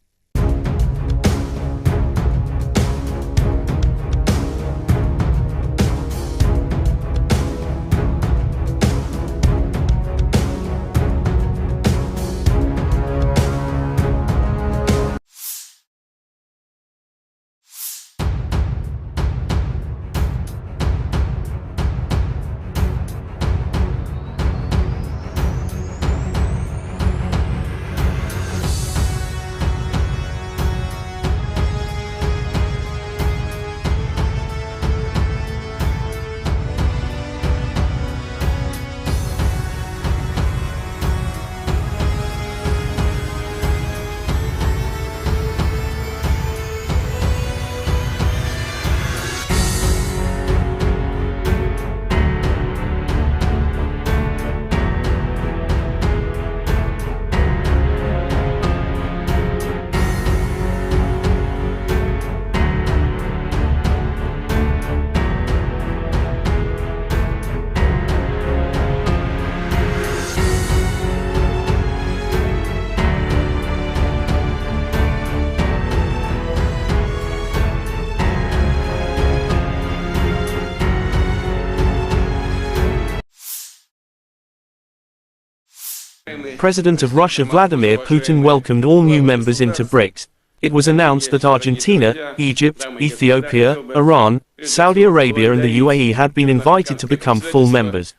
President of Russia Vladimir Putin welcomed all new members into BRICS. It was announced that Argentina, Egypt, Ethiopia, Iran, Saudi Arabia and the UAE had been invited to become full members.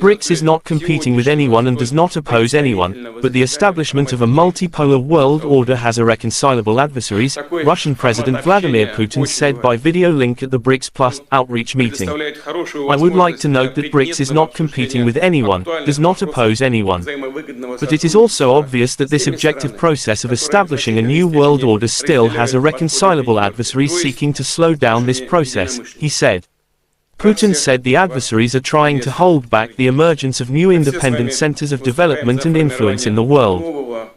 BRICS is not competing with anyone and does not oppose anyone, but the establishment of a multipolar world order has irreconcilable adversaries, Russian President Vladimir Putin said by video link at the BRICS Plus outreach meeting. I would like to note that BRICS is not competing with anyone, does not oppose anyone. But it is also obvious that this objective process of establishing a new world order still has irreconcilable adversaries seeking to slow down this process, he said. Putin said the adversaries are trying to hold back the emergence of new independent centers of development and influence in the world.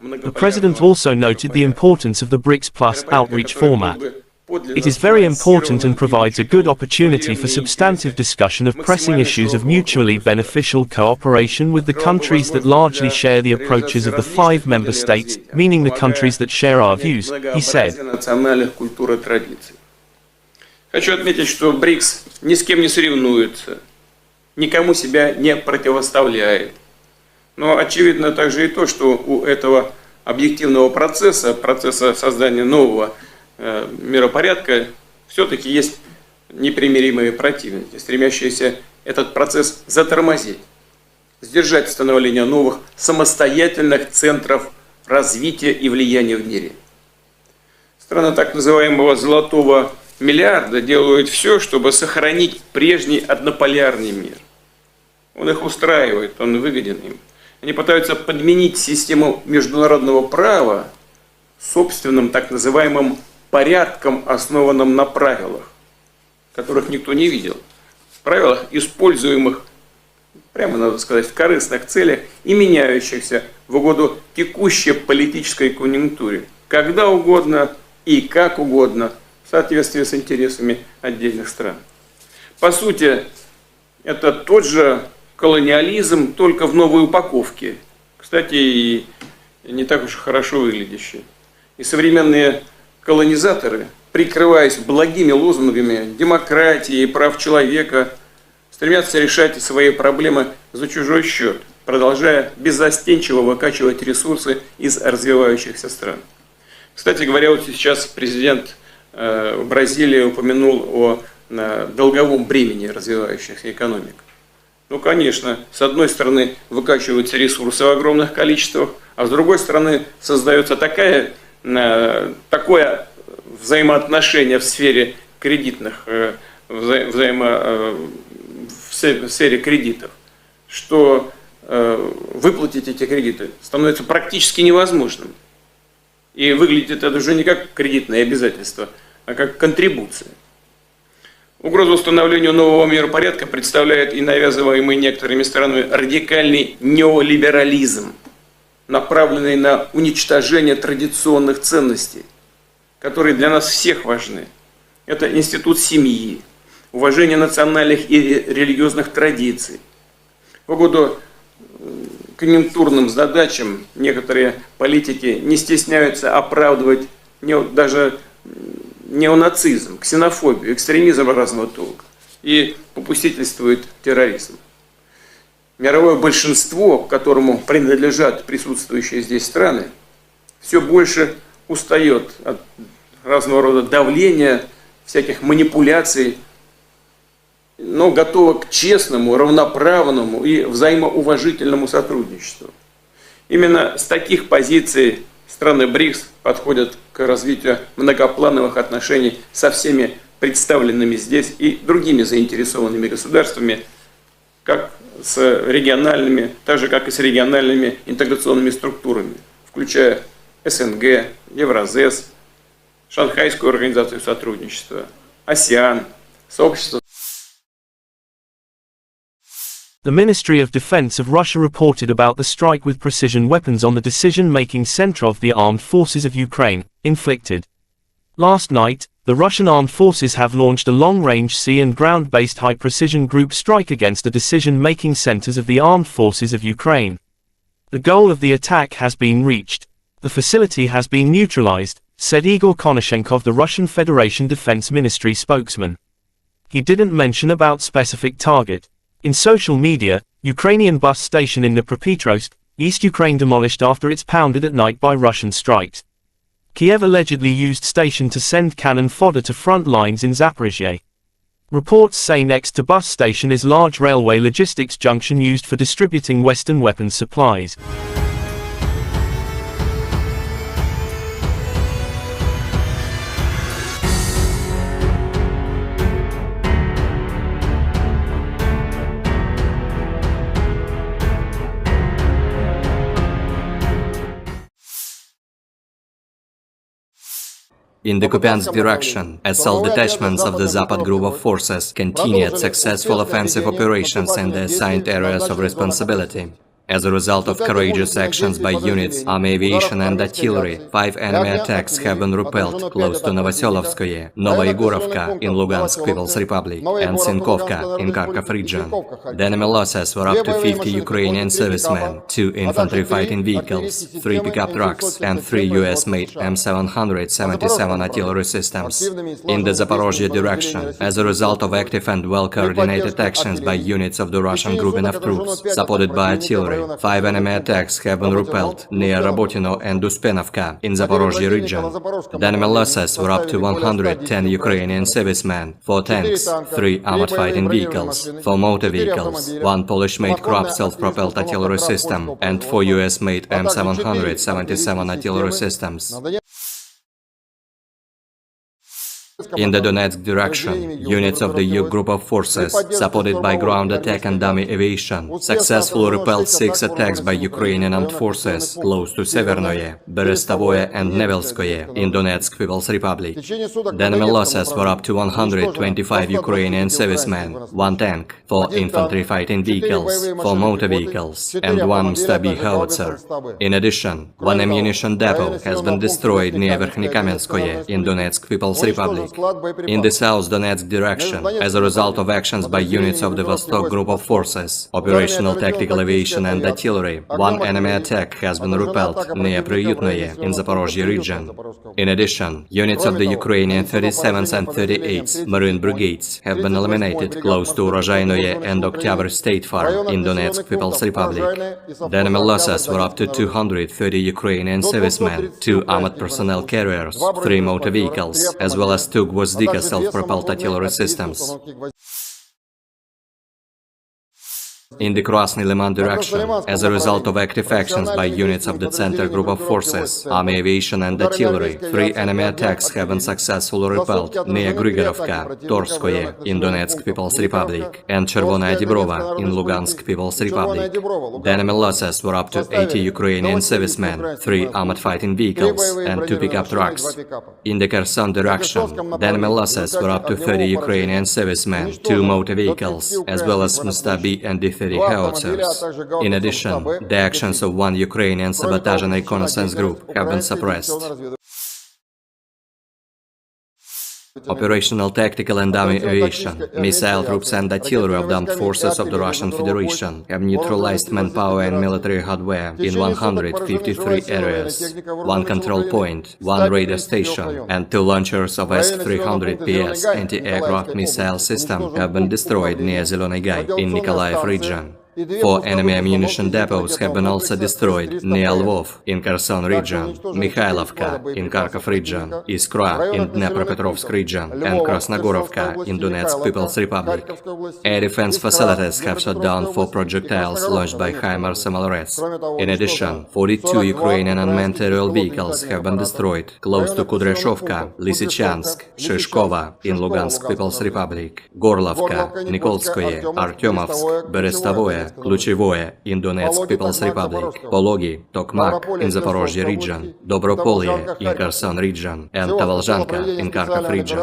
The president also noted the importance of the BRICS Plus outreach format. It is very important and provides a good opportunity for substantive discussion of pressing issues of mutually beneficial cooperation with the countries that largely share the approaches of the 5 member states, meaning the countries that share our views, he said. Хочу отметить, что БРИКС ни с кем не соревнуется, никому себя не противоставляет. Но очевидно также и то, что у этого объективного процесса создания нового миропорядка, все-таки есть непримиримые противники, стремящиеся этот процесс затормозить, сдержать становление новых самостоятельных центров развития и влияния в мире. Страны так называемого «золотого миллиарда» делают все, чтобы сохранить прежний однополярный мир. Он их устраивает, он выгоден им. Они пытаются подменить систему международного права собственным так называемым порядком, основанным на правилах, которых никто не видел. Правилах, используемых, прямо надо сказать, в корыстных целях и меняющихся в угоду текущей политической конъюнктуре, когда угодно и как угодно, в соответствии с интересами отдельных стран. По сути, это тот же колониализм, только в новой упаковке. Кстати, и не так уж хорошо выглядящий. И современные колонизаторы, прикрываясь благими лозунгами демократии и прав человека, стремятся решать свои проблемы за чужой счет, продолжая беззастенчиво выкачивать ресурсы из развивающихся стран. Кстати говоря, вот сейчас президент Бразилии упомянул о долговом бремени развивающихся экономик. Ну, конечно, с одной стороны выкачиваются ресурсы в огромных количествах, а с другой стороны создается такое взаимоотношение в сфере кредитных, в сфере кредитов, что выплатить эти кредиты становится практически невозможным. И выглядит это уже не как кредитное обязательство, а как контрибуция. Угрозу установлению нового миропорядка представляет и навязываемый некоторыми странами радикальный неолиберализм, направленный на уничтожение традиционных ценностей, которые для нас всех важны. Это институт семьи, уважение национальных и религиозных традиций. В угоду конъюнктурным задачам некоторые политики не стесняются оправдывать даже неонацизм, ксенофобию, экстремизм разного толка и попустительствует терроризм. Мировое большинство, к которому принадлежат присутствующие здесь страны, все больше устает от разного рода давления, всяких манипуляций, но готова к честному, равноправному и взаимоуважительному сотрудничеству. Именно с таких позиций страны БРИКС подходят к развитию многоплановых отношений со всеми представленными здесь и другими заинтересованными государствами, как с региональными, так же как и с региональными интеграционными структурами, включая СНГ, Евразес, Шанхайскую организацию сотрудничества, АСЕАН, сообщество. The Ministry of Defense of Russia reported about the strike with precision weapons on the decision-making center of the armed forces of Ukraine, inflicted. Last night, the Russian armed forces have launched a long-range sea and ground-based high-precision group strike against the decision-making centers of the armed forces of Ukraine. The goal of the attack has been reached. The facility has been neutralized, said Igor Konashenkov, the Russian Federation Defense Ministry spokesman. He didn't mention about specific target. In social media, Ukrainian bus station in Dnipropetrovsk, East Ukraine demolished after it's pounded at night by Russian strikes. Kyiv allegedly used station to send cannon fodder to front lines in Zaphorizia. Reports say next to bus station is large railway logistics junction used for distributing Western weapons supplies. In the Kupiansk direction, assault detachments of the Zapad group of forces continued successful offensive operations in the assigned areas of responsibility. As a result of courageous actions by units, army aviation and artillery, 5 enemy attacks have been repelled close to Novoselovskoye, Novoyegorovka in Lugansk People's Republic, and Sinkovka in Kharkov region. The enemy losses were up to 50 Ukrainian servicemen, 2 infantry fighting vehicles, 3 pickup trucks, and 3 U.S.-made M777 artillery systems. In the Zaporozhye direction, as a result of active and well-coordinated actions by units of the Russian grouping of troops, supported by artillery, 5 enemy attacks have been repelled near Rabotino and Uspenovka in Zaporozhye region. The enemy losses were up to 110 Ukrainian servicemen, 4 tanks, 3 armored fighting vehicles, 4 motor vehicles, 1 Polish-made Krupp self-propelled artillery system, and 4 US-made M777 artillery systems. In the Donetsk direction, units of the U group of forces, supported by ground attack and dummy aviation, successfully repelled 6 attacks by Ukrainian armed forces close to Severnoye, Berestovoye and Nevelskoye in Donetsk People's Republic. The enemy losses were up to 125 Ukrainian servicemen, 1 tank, 4 infantry fighting vehicles, 4 motor vehicles, and 1 Stabi howitzer. In addition, 1 ammunition depot has been destroyed near Verkhnykamenskoye in Donetsk People's Republic. In the South Donetsk direction, as a result of actions by units of the Vostok group of forces, operational tactical aviation and artillery, 1 enemy attack has been repelled near Priyutnoye in Zaporozhye region. In addition, units of the Ukrainian 37th and 38th Marine Brigades have been eliminated close to Urozhainoye and Oktyabr State Farm in Donetsk People's Republic. The enemy losses were up to 230 Ukrainian servicemen, 2 armored personnel carriers, 3 motor vehicles, as well as 2 Gvozdika self-propelled artillery systems. In the Krasny Liman direction, as a result of active actions by units of the Center group of forces, army aviation and artillery, 3 enemy attacks have been successfully repelled near Grigorovka, Torskoye in Donetsk People's Republic, and Chervonaya Dibrova in Lugansk People's Republic. The enemy losses were up to 80 Ukrainian servicemen, 3 armored fighting vehicles, and 2 pickup trucks. In the Kherson direction, the enemy losses were up to 30 Ukrainian servicemen, 2 motor vehicles, as well as Mustabi and D-30 howitzers. In addition, the actions of 1 Ukrainian sabotage and reconnaissance group have been suppressed. Operational tactical and dummy aviation, missile troops and artillery of the armed forces of the Russian Federation have neutralized manpower and military hardware in 153 areas. 1 control point, 1 radar station, and 2 launchers of S-300PS anti-aircraft missile system have been destroyed near Zeleny Gai in Nikolaev region. 4 enemy ammunition depots have been also destroyed near Lvov in Kherson region, Mikhailovka in Kharkov region, Iskra in Dnepropetrovsk region, and Krasnogorovka in Donetsk People's Republic. Air defense facilities have shot down 4 projectiles launched by HIMARS MLRS. In addition, 42 Ukrainian unmanned aerial vehicles have been destroyed close to Kudryashovka, Lysychansk, Shishkova in Lugansk People's Republic, Gorlovka, Nikolskoye, Artyomovsk, Berestovoye, Kluchevoye in Donetsk People's Republic, Pologi, Tokmak in Zaporozhye region, Dobropolye in Kherson region, and Tavalzhanka in Kharkov region.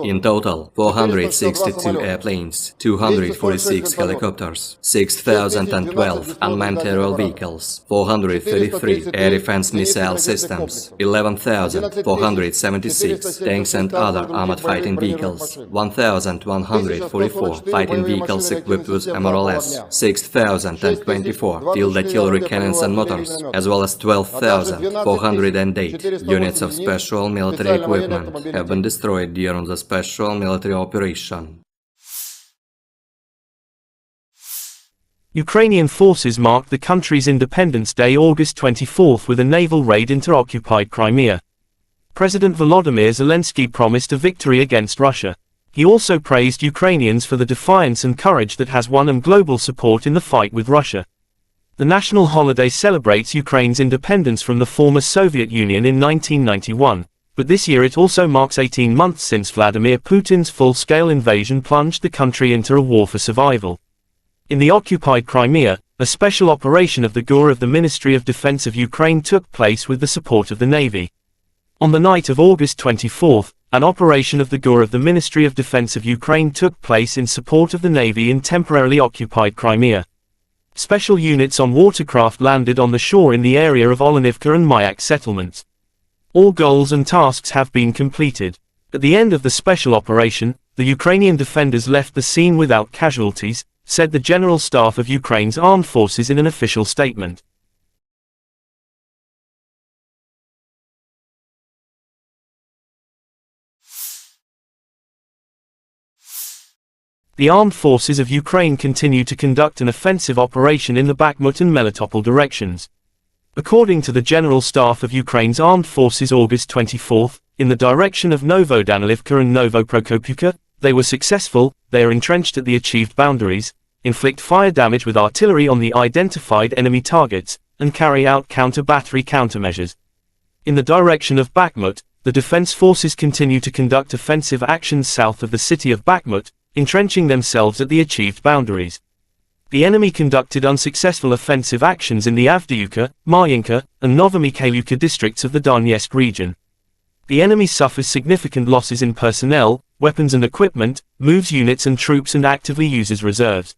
In total, 462 airplanes, 246 helicopters, 6,012 unmanned aerial vehicles, 433 air defense missile systems, 11,476 tanks and other armored fighting vehicles, 1,144 fighting vehicles equipped with MRLS, 6,024 field artillery cannons and motors, as well as 12,408 units of special military equipment have been destroyed during the special military operation. Ukrainian forces marked the country's Independence Day August 24 with a naval raid into occupied Crimea. President Volodymyr Zelensky promised a victory against Russia. He also praised Ukrainians for the defiance and courage that has won them global support in the fight with Russia. The national holiday celebrates Ukraine's independence from the former Soviet Union in 1991, but this year it also marks 18 months since Vladimir Putin's full-scale invasion plunged the country into a war for survival. In the occupied Crimea, a special operation of the GUR of the Ministry of Defense of Ukraine took place with the support of the Navy. On the night of August 24, an operation of the GUR of the Ministry of Defense of Ukraine took place in support of the Navy in temporarily occupied Crimea. Special units on watercraft landed on the shore in the area of Olenivka and Mayak settlements. All goals and tasks have been completed. At the end of the special operation, the Ukrainian defenders left the scene without casualties, said the General Staff of Ukraine's armed forces in an official statement. The armed forces of Ukraine continue to conduct an offensive operation in the Bakhmut and Melitopol directions. According to the General Staff of Ukraine's armed forces August 24, in the direction of Novodanilivka and Novoprokopivka, they were successful, they are entrenched at the achieved boundaries, inflict fire damage with artillery on the identified enemy targets, and carry out counter-battery countermeasures. In the direction of Bakhmut, the defense forces continue to conduct offensive actions south of the city of Bakhmut, entrenching themselves at the achieved boundaries. The enemy conducted unsuccessful offensive actions in the Avdiivka, Marinka, and Novomikhailivka districts of the Donetsk region. The enemy suffers significant losses in personnel, weapons and equipment, moves units and troops and actively uses reserves.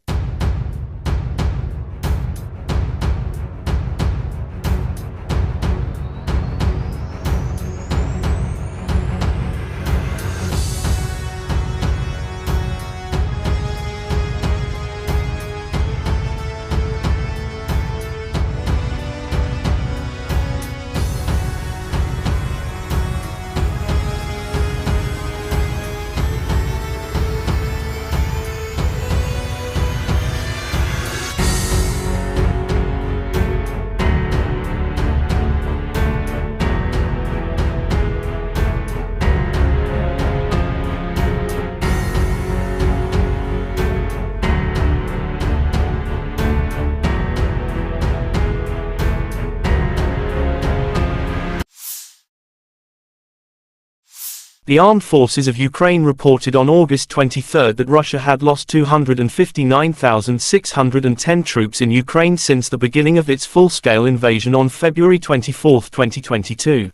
The armed forces of Ukraine reported on August 23 that Russia had lost 259,610 troops in Ukraine since the beginning of its full-scale invasion on February 24, 2022.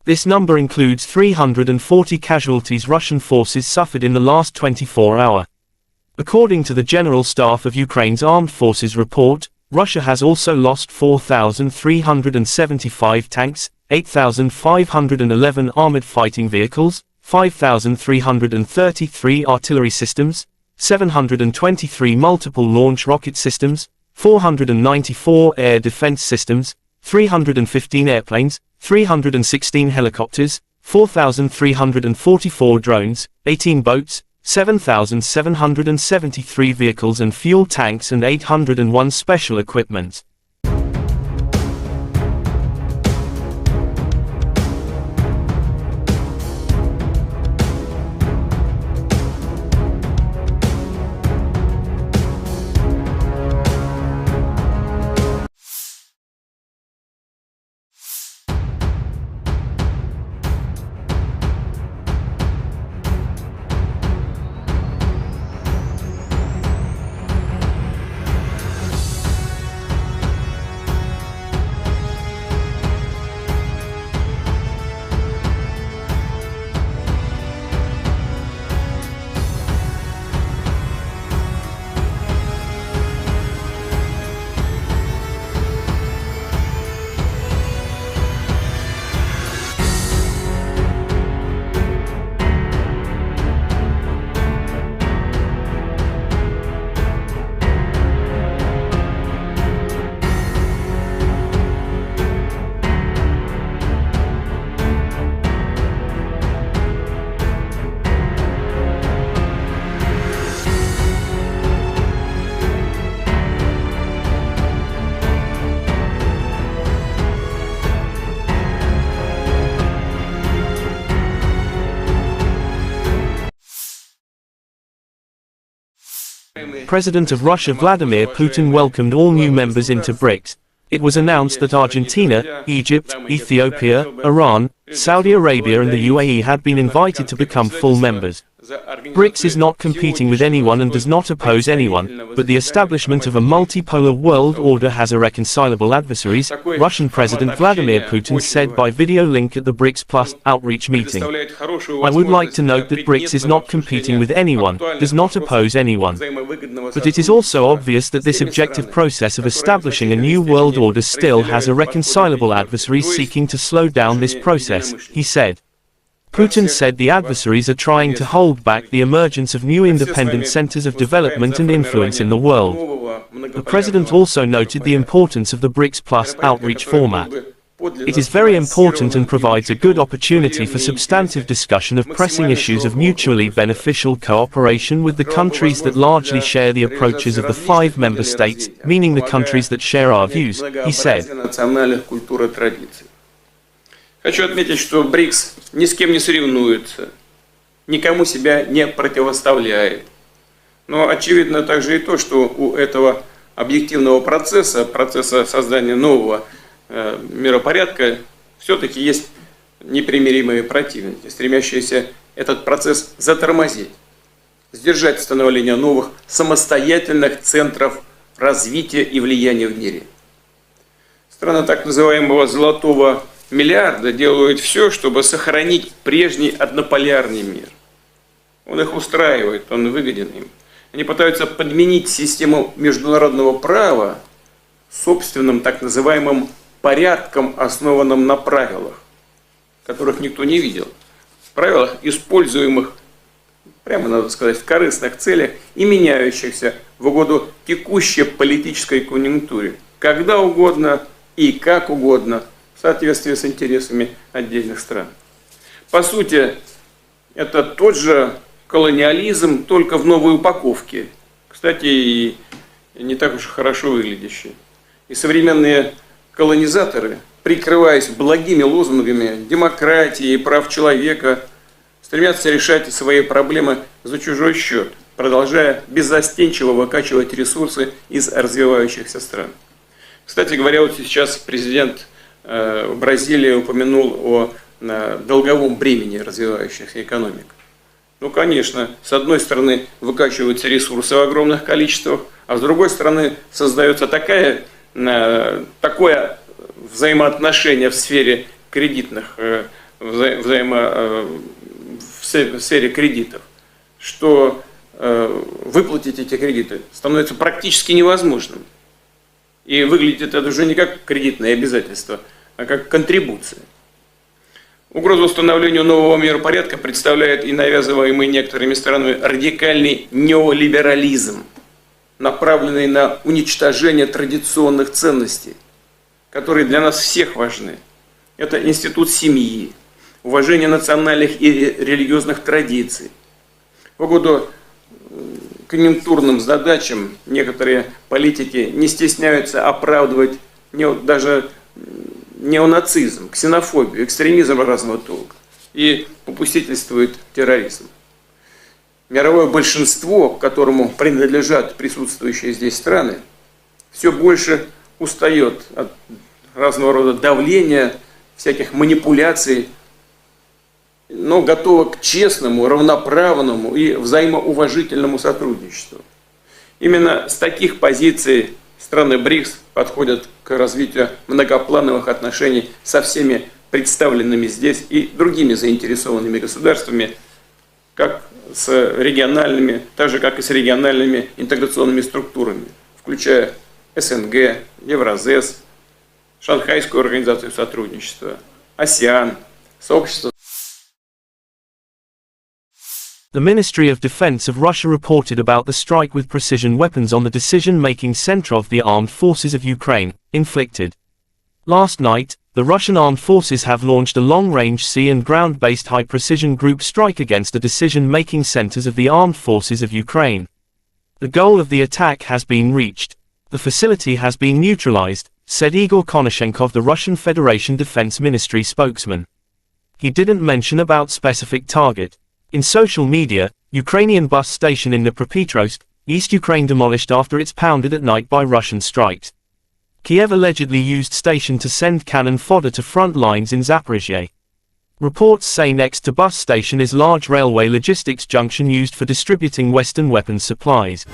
This number includes 340 casualties Russian forces suffered in the last 24 hours. According to the General Staff of Ukraine's Armed Forces report, Russia has also lost 4,375 tanks, 8,511 armored fighting vehicles, 5,333 artillery systems, 723 multiple launch rocket systems, 494 air defense systems, 315 airplanes, 316 helicopters, 4,344 drones, 18 boats, 7,773 vehicles and fuel tanks and 801 special equipment. President of Russia Vladimir Putin welcomed all new members into BRICS. It was announced that Argentina, Egypt, Ethiopia, Iran, Saudi Arabia and the UAE had been invited to become full members. BRICS is not competing with anyone and does not oppose anyone, but the establishment of a multipolar world order has irreconcilable adversaries, Russian President Vladimir Putin said by video link at the BRICS Plus outreach meeting. I would like to note that BRICS is not competing with anyone, does not oppose anyone. But it is also obvious that this objective process of establishing a new world order still has irreconcilable adversaries seeking to slow down this process, he said. Putin said the adversaries are trying to hold back the emergence of new independent centers of development and influence in the world. The president also noted the importance of the BRICS Plus outreach format. It is very important and provides a good opportunity for substantive discussion of pressing issues of mutually beneficial cooperation with the countries that largely share the approaches of the 5 member states, meaning the countries that share our views, he said. Хочу отметить, что БРИКС ни с кем не соревнуется, никому себя не противоставляет. Но очевидно также и то, что у этого объективного процесса создания нового миропорядка, все-таки есть непримиримые противники, стремящиеся этот процесс затормозить, сдержать становление новых самостоятельных центров развития и влияния в мире. Страны так называемого «золотого миллиарда» делают все, чтобы сохранить прежний однополярный мир. Он их устраивает, он выгоден им. Они пытаются подменить систему международного права собственным так называемым порядком, основанным на правилах, которых никто не видел. Правилах, используемых, прямо надо сказать, в корыстных целях и меняющихся в угоду текущей политической конъюнктуре, когда угодно и как угодно, в соответствии с интересами отдельных стран. По сути, это тот же колониализм, только в новой упаковке. Кстати, и не так уж хорошо выглядящий. И современные колонизаторы, прикрываясь благими лозунгами демократии и прав человека, стремятся решать свои проблемы за чужой счет, продолжая беззастенчиво выкачивать ресурсы из развивающихся стран. Кстати говоря, вот сейчас президент Бразилии упомянул о долговом бремени развивающихся экономик. Ну, конечно, с одной стороны выкачиваются ресурсы в огромных количествах, а с другой стороны создается такое взаимоотношение в сфере кредитных, в сфере кредитов, что выплатить эти кредиты становится практически невозможным. И выглядит это уже не как кредитное обязательство, а как контрибуция. Угрозу установлению нового миропорядка представляет и навязываемый некоторыми странами радикальный неолиберализм, направленный на уничтожение традиционных ценностей, которые для нас всех важны. Это институт семьи, уважение национальных и религиозных традиций. В угоду конъюнктурным задачам некоторые политики не стесняются оправдывать даже неонацизм, ксенофобию, экстремизм разного толка и попустительствует терроризм. Мировое большинство, к которому принадлежат присутствующие здесь страны, все больше устает от разного рода давления, всяких манипуляций, но готова к честному, равноправному и взаимоуважительному сотрудничеству. Именно с таких позиций страны БРИКС подходят к развитию многоплановых отношений со всеми представленными здесь и другими заинтересованными государствами, как с региональными, так же как и с региональными интеграционными структурами, включая СНГ, Евразес, Шанхайскую организацию сотрудничества, АСЕАН, сообщество. The Ministry of Defense of Russia reported about the strike with precision weapons on the decision-making center of the armed forces of Ukraine, inflicted. Last night, the Russian armed forces have launched a long-range sea and ground-based high-precision group strike against the decision-making centers of the armed forces of Ukraine. The goal of the attack has been reached. The facility has been neutralized, said Igor Konashenkov, the Russian Federation Defense Ministry spokesman. He didn't mention about specific target. In social media, Ukrainian bus station in Dnipropetrovsk, East Ukraine demolished after it's pounded at night by Russian strikes. Kyiv allegedly used station to send cannon fodder to front lines in Zaphorizia. Reports say next to bus station is large railway logistics junction used for distributing Western weapons supplies.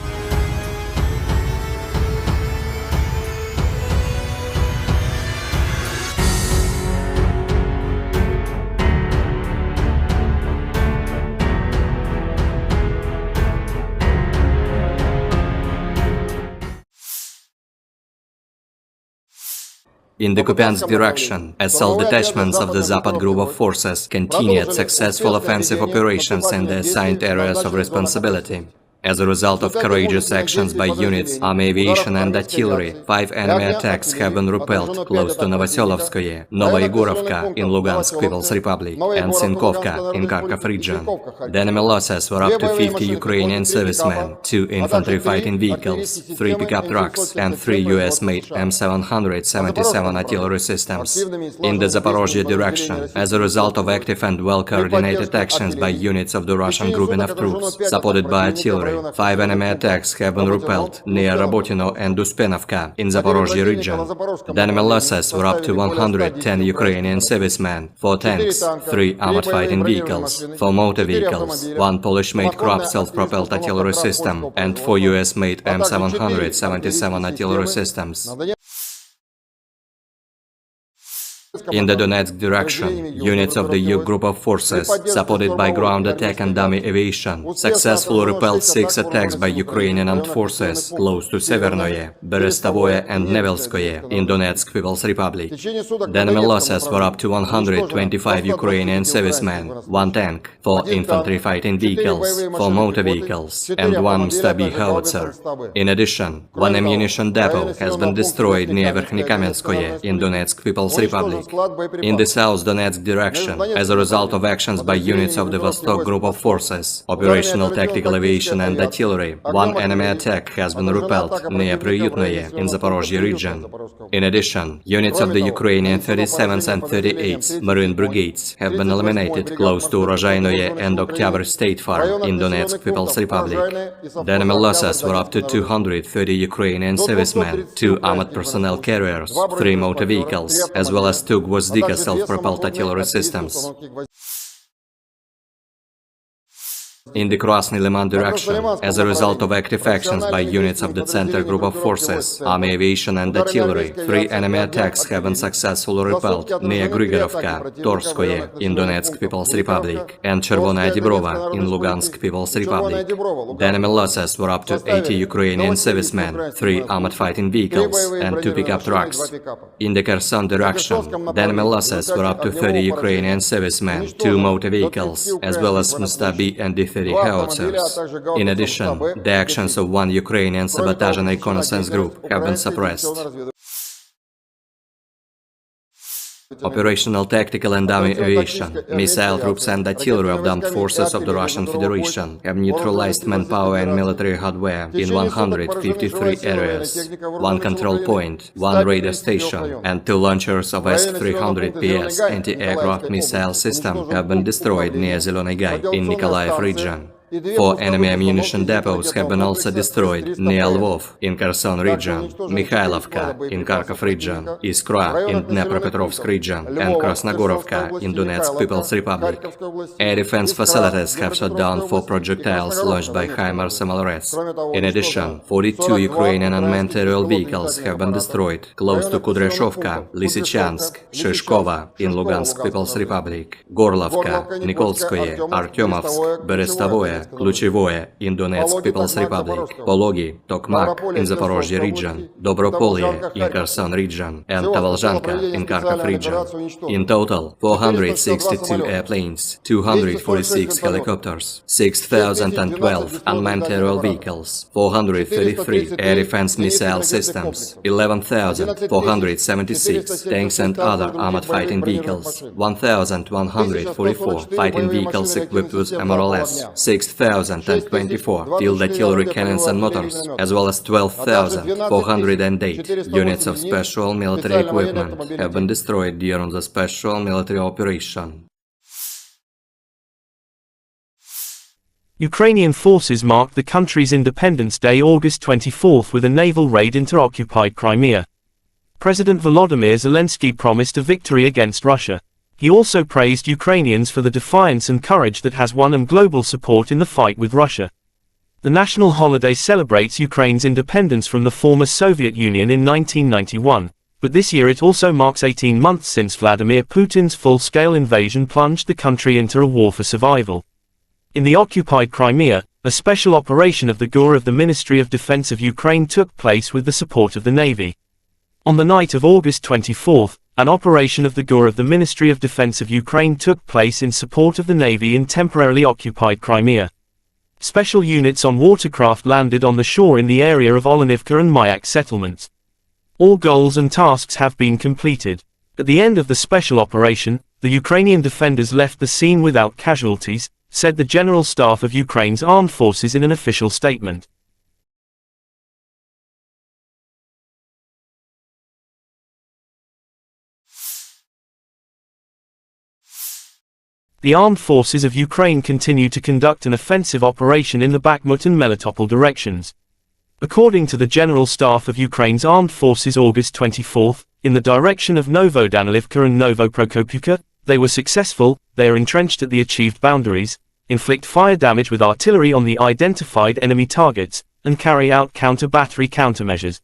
In the Kupiansk direction, assault detachments of the Zapad group of forces continued successful offensive operations in the assigned areas of responsibility. As a result of courageous actions by units, army aviation and artillery, 5 enemy attacks have been repelled close to Novoselovskoye, Novoyegorovka in Lugansk People's Republic, and Sinkovka in Kharkov region. The enemy losses were up to 50 Ukrainian servicemen, 2 infantry fighting vehicles, 3 pickup trucks, and 3 U.S M777 artillery systems. In the Zaporozhye direction, as a result of active and well-coordinated actions by units of the Russian grouping of troops, supported by artillery, 5 enemy attacks have been repelled near Rabotino and Uspenovka in Zaporozhye region. The enemy losses were up to 110 Ukrainian servicemen, 4 tanks, 3 armored fighting vehicles, 4 motor vehicles, 1 Polish-made Krab self-propelled artillery system, and 4 US-made M777 artillery systems. In the Donetsk direction, units of the U group of forces, supported by ground attack and dummy aviation, successfully repelled 6 attacks by Ukrainian armed forces close to Severnoye, Berestovoye and Nevelskoye in Donetsk People's Republic. The enemy losses were up to 125 Ukrainian servicemen, 1 tank, 4 infantry fighting vehicles, 4 motor vehicles, and 1 Stabi howitzer. In addition, 1 ammunition depot has been destroyed near Verkhnykamenskoye in Donetsk People's Republic. In the South Donetsk direction, as a result of actions by units of the Vostok group of forces, operational tactical aviation and artillery, 1 enemy attack has been repelled near Priyutnoye in Zaporozhye region. In addition, units of the Ukrainian 37th and 38th Marine Brigades have been eliminated close to Urozhainoye and Oktyabr State Farm in Donetsk People's Republic. The enemy losses were up to 230 Ukrainian servicemen, 2 armored personnel carriers, 3 motor vehicles, as well as 2 Gvozdika self-propelled artillery systems. In the Krasny Liman direction, as a result of active actions by units of the Center Group of Forces, army aviation and artillery, 3 enemy attacks have been successfully repelled near Grigorovka, Torskoye in Donetsk People's Republic, and Chervonaya Dibrova in Lugansk People's Republic. The enemy losses were up to 80 Ukrainian servicemen, 3 armored fighting vehicles, and 2 pickup trucks. In the Kherson direction, the enemy losses were up to 30 Ukrainian servicemen, 2 motor vehicles, as well as Mustabi and D-30 howitzers. In addition, the actions of 1 Ukrainian sabotage and reconnaissance group have been suppressed. Operational tactical and dummy aviation, missile troops and artillery of the armed forces of the Russian Federation have neutralized manpower and military hardware in 153 areas. 1 control point, 1 radar station, and 2 launchers of S-300PS anti-aircraft missile system have been destroyed near Zeleny Gai in Nikolaev region. 4 enemy ammunition depots have been also destroyed near Lvov in Kherson region, Mikhailovka in Kharkov region, Iskra in Dnepropetrovsk region, and Krasnogorovka in Donetsk People's Republic. Air defense facilities have shot down 4 projectiles launched by HIMARS MLRS. In addition, 42 Ukrainian unmanned aerial vehicles have been destroyed close to Kudryashovka, Lysychansk, Shishkova in Lugansk People's Republic, Gorlovka, Nikolskoye, Artyomovsk, Berestovoye, Kluchevoye in Donetsk People's Republic, Pologi, Tokmak in Zaporozhye region, Dobropolye in Kherson region, and Tavalzhanka in Kharkov region. In total, 462 airplanes, 246 helicopters, 6,012 unmanned aerial vehicles, 433 air defense missile systems, 11,476 tanks and other armored fighting vehicles, 1,144 fighting vehicles equipped with MRLS, 6,024 field artillery cannons and motors, as well as 12,408 units of special military equipment have been destroyed during the special military operation. Ukrainian forces marked the country's Independence Day August 24 with a naval raid into occupied Crimea. President Volodymyr Zelensky promised a victory against Russia. He also praised Ukrainians for the defiance and courage that has won them global support in the fight with Russia. The national holiday celebrates Ukraine's independence from the former Soviet Union in 1991, but this year it also marks 18 months since Vladimir Putin's full-scale invasion plunged the country into a war for survival. In the occupied Crimea, a special operation of the GUR of the Ministry of Defense of Ukraine took place with the support of the Navy. On the night of August 24, an operation of the GUR of the Ministry of Defense of Ukraine took place in support of the Navy in temporarily occupied Crimea. Special units on watercraft landed on the shore in the area of Olenivka and Mayak settlements. All goals and tasks have been completed. At the end of the special operation, the Ukrainian defenders left the scene without casualties, said the General Staff of Ukraine's armed forces in an official statement. The armed forces of Ukraine continue to conduct an offensive operation in the Bakhmut and Melitopol directions. According to the General Staff of Ukraine's armed forces August 24, in the direction of Novodanilivka and Novoprokopivka, they were successful. They are entrenched at the achieved boundaries, inflict fire damage with artillery on the identified enemy targets, and carry out counter-battery countermeasures.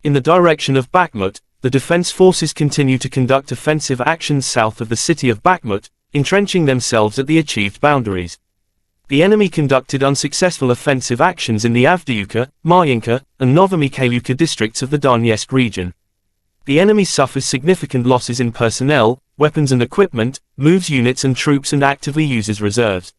In the direction of Bakhmut, the defense forces continue to conduct offensive actions south of the city of Bakhmut, entrenching themselves at the achieved boundaries. The enemy conducted unsuccessful offensive actions in the Avdiivka, Marinka, and Novomikhailivka districts of the Donetsk region. The enemy suffers significant losses in personnel, weapons and equipment, moves units and troops and actively uses reserves.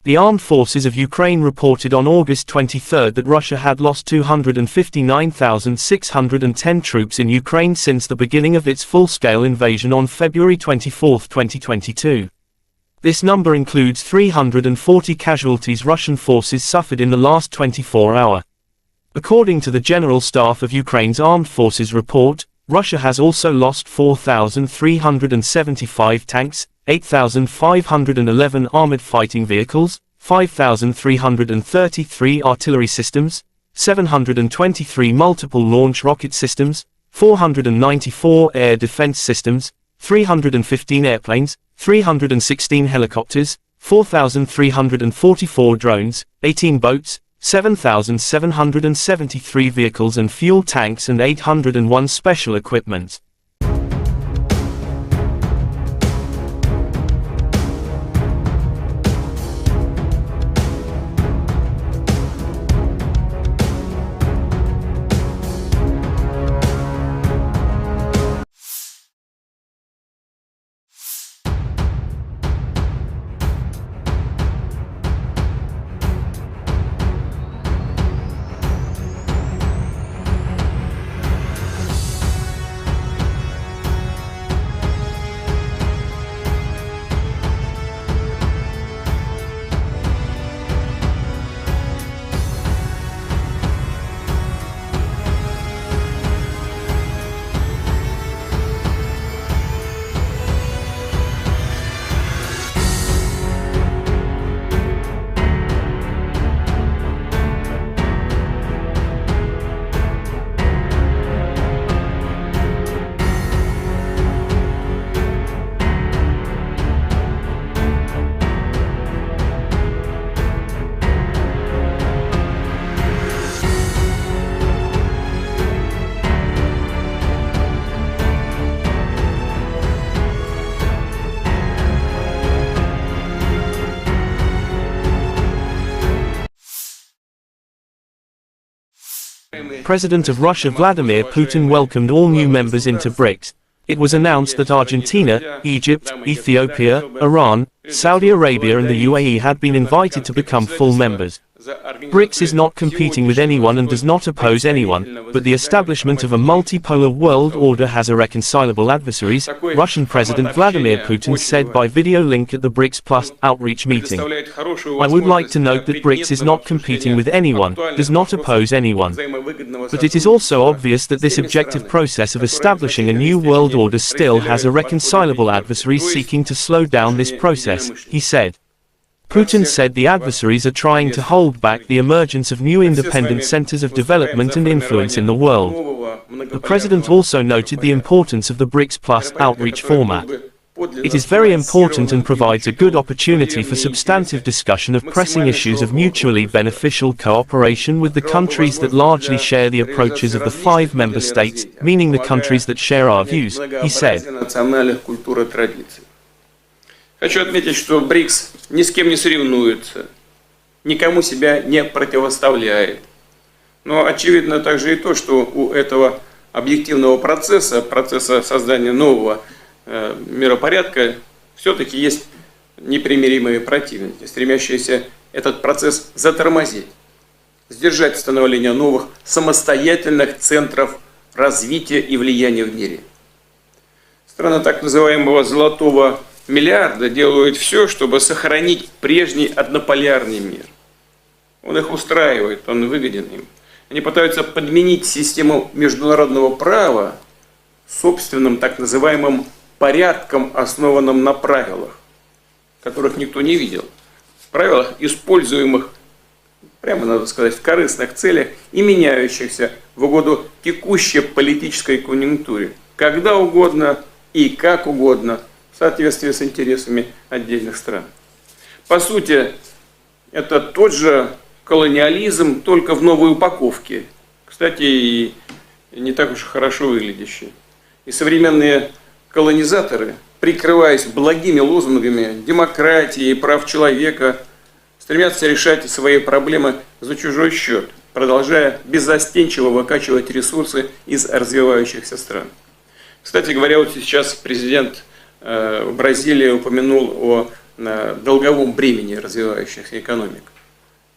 The armed forces of Ukraine reported on August 23 that Russia had lost 259,610 troops in Ukraine since the beginning of its full-scale invasion on February 24, 2022. This number includes 340 casualties Russian forces suffered in the last 24 hours. According to the General Staff of Ukraine's Armed Forces report, Russia has also lost 4,375 tanks, 8,511 armored fighting vehicles, 5,333 artillery systems, 723 multiple launch rocket systems, 494 air defense systems, 315 airplanes, 316 helicopters, 4,344 drones, 18 boats, 7,773 vehicles and fuel tanks and 801 special equipment. President of Russia Vladimir Putin welcomed all new members into BRICS. It was announced that Argentina, Egypt, Ethiopia, Iran, Saudi Arabia and the UAE had been invited to become full members. BRICS is not competing with anyone and does not oppose anyone, but the establishment of a multipolar world order has irreconcilable adversaries, Russian President Vladimir Putin said by video link at the BRICS Plus outreach meeting. I would like to note that BRICS is not competing with anyone, does not oppose anyone. But it is also obvious that this objective process of establishing a new world order still has irreconcilable adversaries seeking to slow down this process, he said. Putin said the adversaries are trying to hold back the emergence of new independent centers of development and influence in the world. The president also noted the importance of the BRICS Plus outreach format. It is very important and provides a good opportunity for substantive discussion of pressing issues of mutually beneficial cooperation with the countries that largely share the approaches of the 5 member states, meaning the countries that share our views, he said. Хочу отметить, что БРИКС ни с кем не соревнуется, никому себя не противоставляет. Но очевидно также и то, что у этого объективного процесса создания нового миропорядка, все-таки есть непримиримые противники, стремящиеся этот процесс затормозить, сдержать становление новых самостоятельных центров развития и влияния в мире. Страны так называемого «золотого миллиарда» делают все, чтобы сохранить прежний однополярный мир. Он их устраивает, он выгоден им. Они пытаются подменить систему международного права собственным так называемым порядком, основанным на правилах, которых никто не видел. Правилах, используемых, прямо надо сказать, в корыстных целях и меняющихся в угоду текущей политической конъюнктуре, когда угодно и как угодно, в соответствии с интересами отдельных стран. По сути, это тот же колониализм, только в новой упаковке. Кстати, и не так уж хорошо выглядящий. И современные колонизаторы, прикрываясь благими лозунгами демократии и прав человека, стремятся решать свои проблемы за чужой счет, продолжая беззастенчиво выкачивать ресурсы из развивающихся стран. Кстати говоря, вот сейчас президент Бразилии упомянул о долговом бремени развивающихся экономик.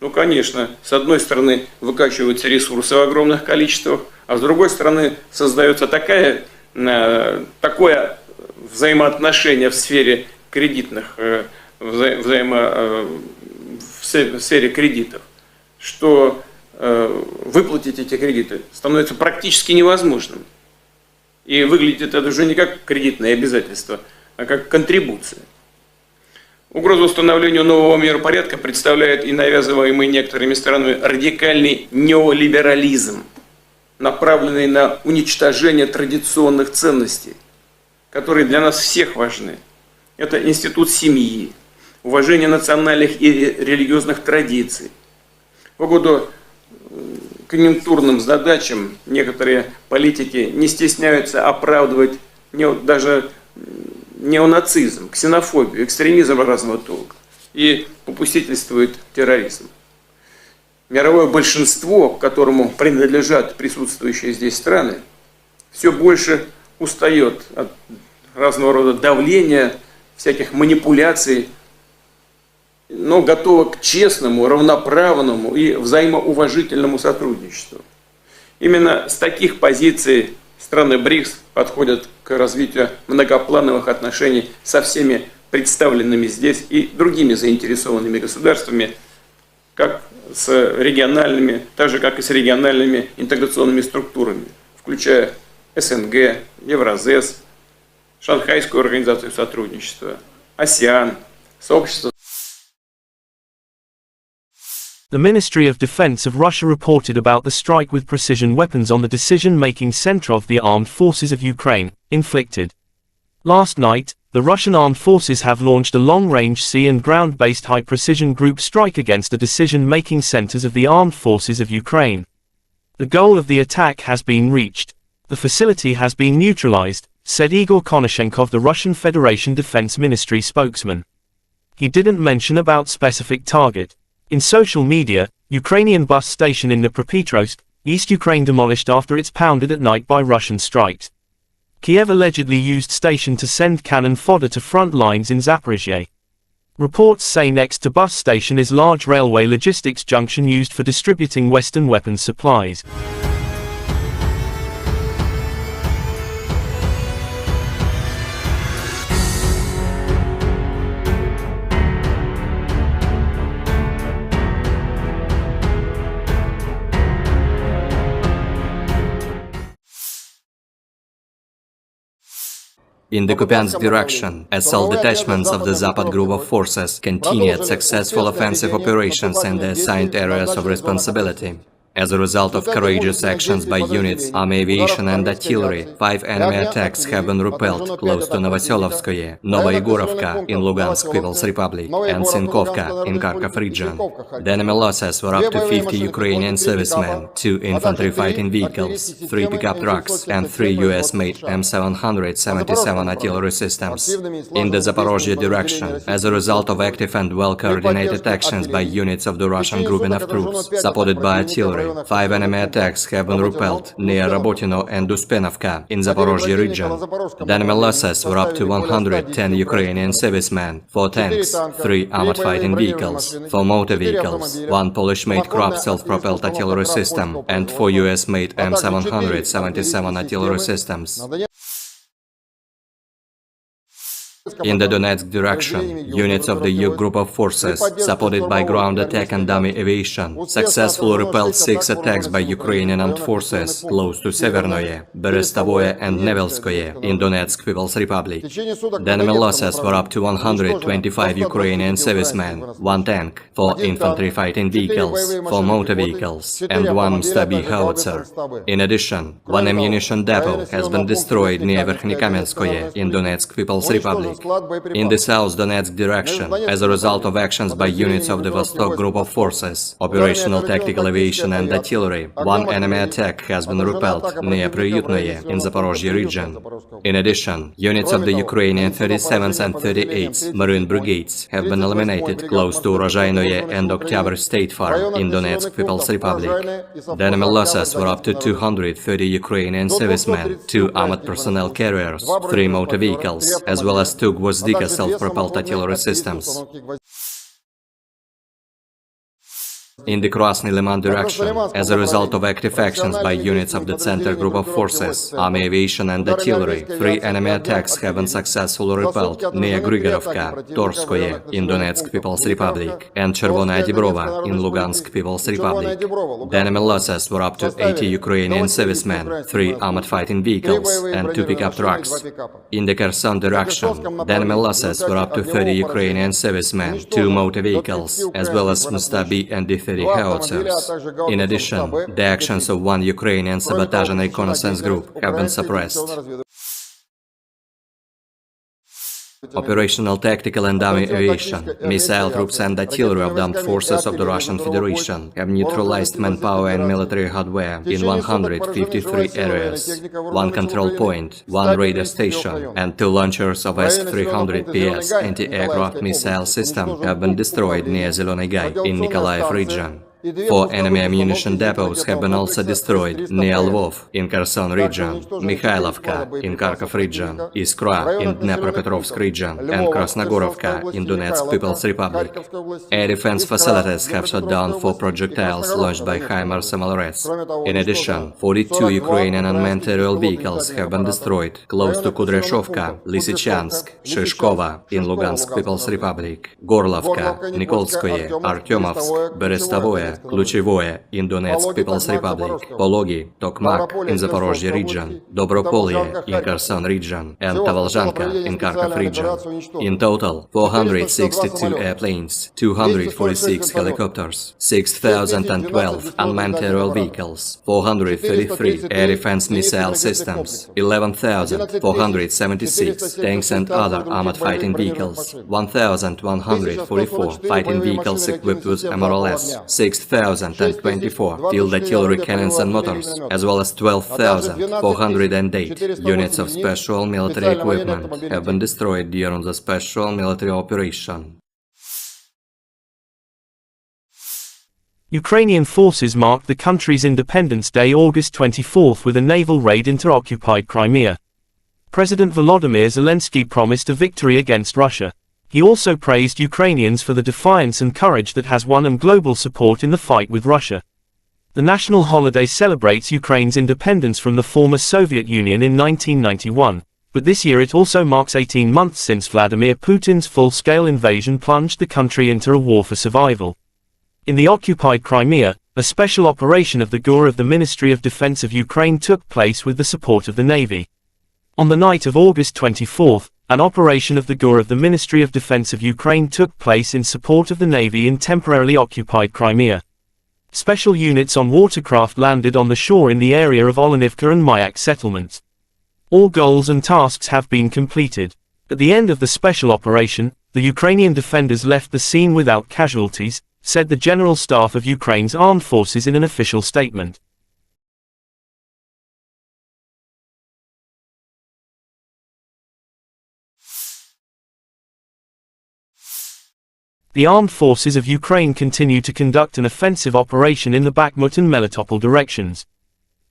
Ну, конечно, с одной стороны выкачиваются ресурсы в огромных количествах, а с другой стороны создается такое взаимоотношение в сфере кредитных, в сфере кредитов, что выплатить эти кредиты становится практически невозможным. И выглядит это уже не как кредитное обязательство, а как контрибуция. Угрозу установлению нового миропорядка представляет и навязываемый некоторыми странами радикальный неолиберализм, направленный на уничтожение традиционных ценностей, которые для нас всех важны. Это институт семьи, уважение национальных и религиозных традиций. В угоду конъюнктурным задачам некоторые политики не стесняются оправдывать даже неонацизм, ксенофобию, экстремизм разного толка и попустительствует терроризм. Мировое большинство, к которому принадлежат присутствующие здесь страны, все больше устает от разного рода давления, всяких манипуляций, но готова к честному, равноправному и взаимоуважительному сотрудничеству. Именно с таких позиций страны БРИКС подходят к развитию многоплановых отношений со всеми представленными здесь и другими заинтересованными государствами, как с региональными, так же как и с региональными интеграционными структурами, включая СНГ, Евразес, Шанхайскую организацию сотрудничества, АСЕАН, сообщество. The Ministry of Defense of Russia reported about the strike with precision weapons on the decision-making center of the armed forces of Ukraine, inflicted. Last night, the Russian armed forces have launched a long-range sea and ground-based high-precision group strike against the decision-making centers of the armed forces of Ukraine. The goal of the attack has been reached. The facility has been neutralized, said Igor Konashenkov, the Russian Federation Defense Ministry spokesman. He didn't mention about specific target. In social media, Ukrainian bus station in Dnipropetrovsk, East Ukraine demolished after it's pounded at night by Russian strikes. Kyiv allegedly used station to send cannon fodder to front lines in Zaphorizia. Reports say next to bus station is large railway logistics junction used for distributing Western weapons supplies. In the Kupiansk direction, assault detachments of the Zapad group of forces continued successful offensive operations in the assigned areas of responsibility. As a result of courageous actions by units, army aviation and artillery, 5 enemy attacks have been repelled close to Novoselovskoye, Novoyegorovka in Lugansk People's Republic, and Sinkovka in Kharkov region. The enemy losses were up to 50 Ukrainian servicemen, 2 infantry fighting vehicles, 3 pickup trucks, and 3 U.S.-made M777 artillery systems. In the Zaporozhye direction, as a result of active and well-coordinated actions by units of the Russian grouping of troops, supported by artillery, 5 enemy attacks have been repelled near Rabotino and Uspenovka in Zaporozhye region. The enemy losses were up to 110 Ukrainian servicemen, 4 tanks, 3 armored fighting vehicles, 4 motor vehicles, 1 Polish-made Krupp self-propelled artillery system, and 4 US-made M777 artillery systems. In the Donetsk direction, units of the U group of forces, supported by ground attack and dummy aviation, successfully repelled 6 attacks by Ukrainian armed forces close to Severnoye, Berestovoye and Nevelskoye in Donetsk People's Republic. The enemy losses were up to 125 Ukrainian servicemen, 1 tank, 4 infantry fighting vehicles, 4 motor vehicles, and 1 Stabi howitzer. In addition, 1 ammunition depot has been destroyed near Verkhnykamenskoye in Donetsk People's Republic. In the South Donetsk direction, as a result of actions by units of the Vostok group of forces, operational tactical aviation and artillery, 1 enemy attack has been repelled near Priyutnoye in Zaporozhye region. In addition, units of the Ukrainian 37th and 38th Marine Brigades have been eliminated close to Urozhainoye and Oktyabr State Farm in Donetsk People's Republic. The enemy losses were up to 230 Ukrainian servicemen, 2 armored personnel carriers, 3 motor vehicles, as well as 2 Gvozdika self-propelled artillery systems. In the Krasny Liman direction, as a result of active actions by units of the Center Group of Forces, Army Aviation and Artillery, 3 enemy attacks have been successfully repelled near Grigorovka, Torskoye in Donetsk People's Republic, and Chervonaya Dibrova in Lugansk People's Republic. The enemy losses were up to 80 Ukrainian servicemen, 3 armored fighting vehicles, and 2 pickup trucks. In the Kherson direction, the enemy losses were up to 30 Ukrainian servicemen, 2 motor vehicles, as well as Mustabi and D-30 howitzers. In addition, the actions of 1 Ukrainian sabotage and reconnaissance group have been suppressed. Operational tactical and dummy aviation, missile troops and artillery of the armed forces of the Russian Federation have neutralized manpower and military hardware in 153 areas. 1 control point, 1 radar station, and 2 launchers of S-300PS anti-aircraft missile system have been destroyed near Zeleny Gai in Nikolaev region. 4 enemy ammunition depots have been also destroyed near Lvov in Kherson region, Mikhailovka in Kharkov region, Iskra in Dnepropetrovsk region, and Krasnogorovka in Donetsk People's Republic. Air defense facilities have shot down 4 projectiles launched by HIMARS MLRS. In addition, 42 Ukrainian unmanned aerial vehicles have been destroyed close to Kudryashovka, Lysychansk, Shishkova in Lugansk People's Republic, Gorlovka, Nikolskoye, Artyomovsk, Berestovoye, Kluchevoye in Donetsk People's Republic, Pologi, Tokmak in Zaporozhye region, Dobropolye in Kherson region, and Tavalzhanka in Kharkov region. In total, 462 airplanes, 246 helicopters, 6,012 unmanned aerial vehicles, 433 air defense missile systems, 11,476 tanks and other armored fighting vehicles, 1,144 fighting vehicles equipped with MRLS, 6,024 field artillery cannons and motors, as well as 12,408 units of special military equipment have been destroyed during the special military operation. Ukrainian forces marked the country's Independence Day August 24 with a naval raid into occupied Crimea. President Volodymyr Zelensky promised a victory against Russia. He also praised Ukrainians for the defiance and courage that has won them global support in the fight with Russia. The national holiday celebrates Ukraine's independence from the former Soviet Union in 1991, but this year it also marks 18 months since Vladimir Putin's full-scale invasion plunged the country into a war for survival. In the occupied Crimea, a special operation of the GUR of the Ministry of Defense of Ukraine took place with the support of the Navy. On the night of August 24, an operation of the GUR of the Ministry of Defense of Ukraine took place in support of the Navy in temporarily occupied Crimea. Special units on watercraft landed on the shore in the area of Olenivka and Mayak settlements. All goals and tasks have been completed. At the end of the special operation, the Ukrainian defenders left the scene without casualties, said the General Staff of Ukraine's armed forces in an official statement. The armed forces of Ukraine continue to conduct an offensive operation in the Bakhmut and Melitopol directions.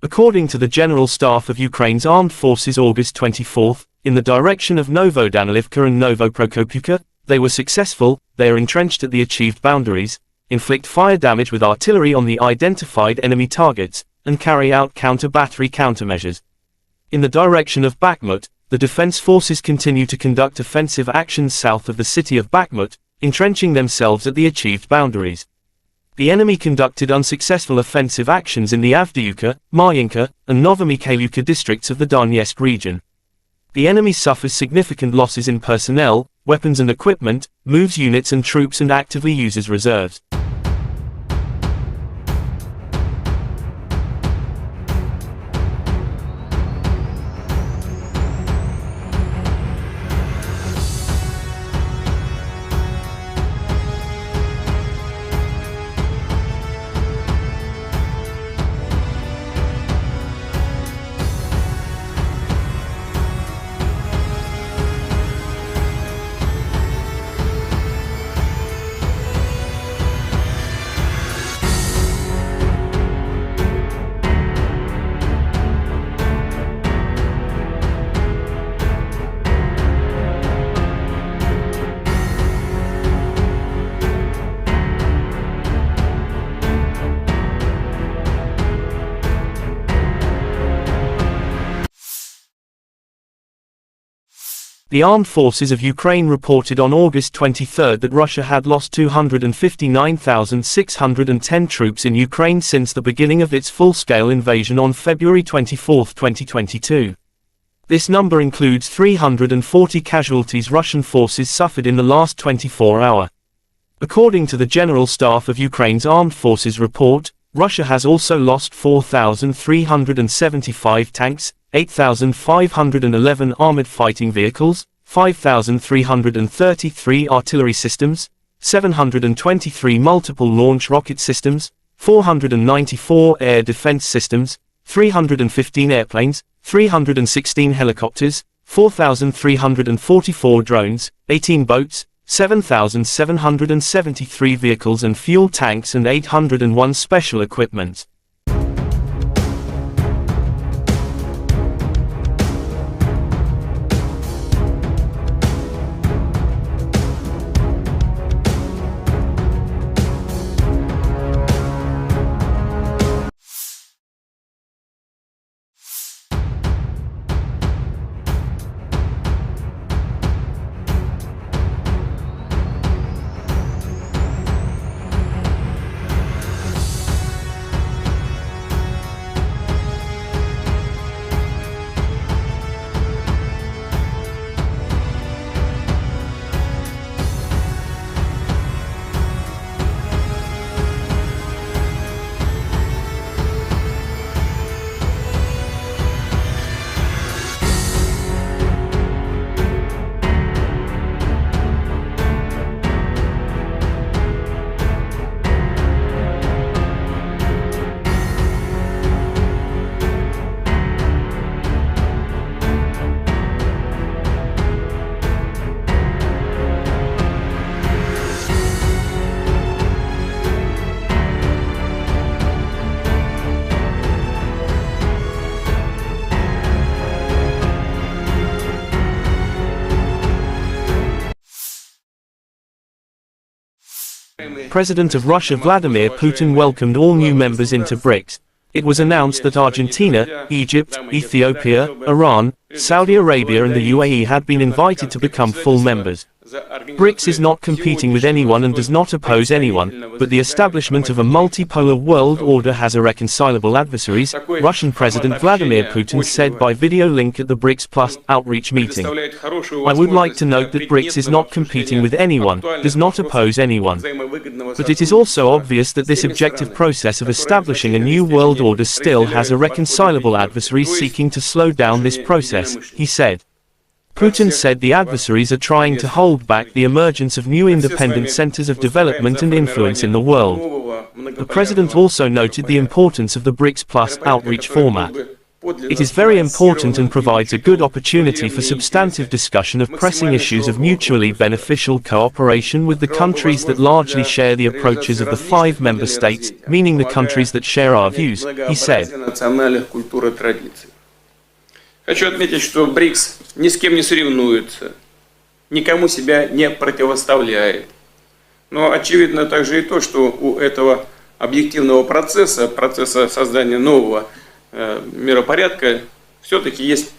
According to the General Staff of Ukraine's armed forces August 24, in the direction of Novodanilivka and Novoprokopivka, they were successful, they are entrenched at the achieved boundaries, inflict fire damage with artillery on the identified enemy targets, and carry out counter-battery countermeasures. In the direction of Bakhmut, the defense forces continue to conduct offensive actions south of the city of Bakhmut, entrenching themselves at the achieved boundaries. The enemy conducted unsuccessful offensive actions in the Avdiivka, Marinka, and Novomikhailivka districts of the Donetsk region. The enemy suffers significant losses in personnel, weapons and equipment, moves units and troops and actively uses reserves. The armed forces of Ukraine reported on August 23 that Russia had lost 259,610 troops in Ukraine since the beginning of its full-scale invasion on February 24, 2022. This number includes 340 casualties Russian forces suffered in the last 24 hours. According to the General Staff of Ukraine's Armed Forces report, Russia has also lost 4,375 tanks, 8,511 armored fighting vehicles, 5,333 artillery systems, 723 multiple launch rocket systems, 494 air defense systems, 315 airplanes, 316 helicopters, 4,344 drones, 18 boats, 7,773 vehicles and fuel tanks and 801 special equipment. President of Russia Vladimir Putin welcomed all new members into BRICS. It was announced that Argentina, Egypt, Ethiopia, Iran, Saudi Arabia and the UAE had been invited to become full members. BRICS is not competing with anyone and does not oppose anyone, but the establishment of a multipolar world order has irreconcilable adversaries, Russian President Vladimir Putin said by video link at the BRICS Plus outreach meeting. I would like to note that BRICS is not competing with anyone, does not oppose anyone. But it is also obvious that this objective process of establishing a new world order still has irreconcilable adversaries seeking to slow down this process, he said. Putin said the adversaries are trying to hold back the emergence of new independent centers of development and influence in the world. The president also noted the importance of the BRICS Plus outreach format. It is very important and provides a good opportunity for substantive discussion of pressing issues of mutually beneficial cooperation with the countries that largely share the approaches of the 5 member states, meaning the countries that share our views, he said. Хочу отметить, что БРИКС ни с кем не соревнуется, никому себя не противоставляет. Но очевидно также и то, что у этого объективного процесса создания нового миропорядка, все-таки есть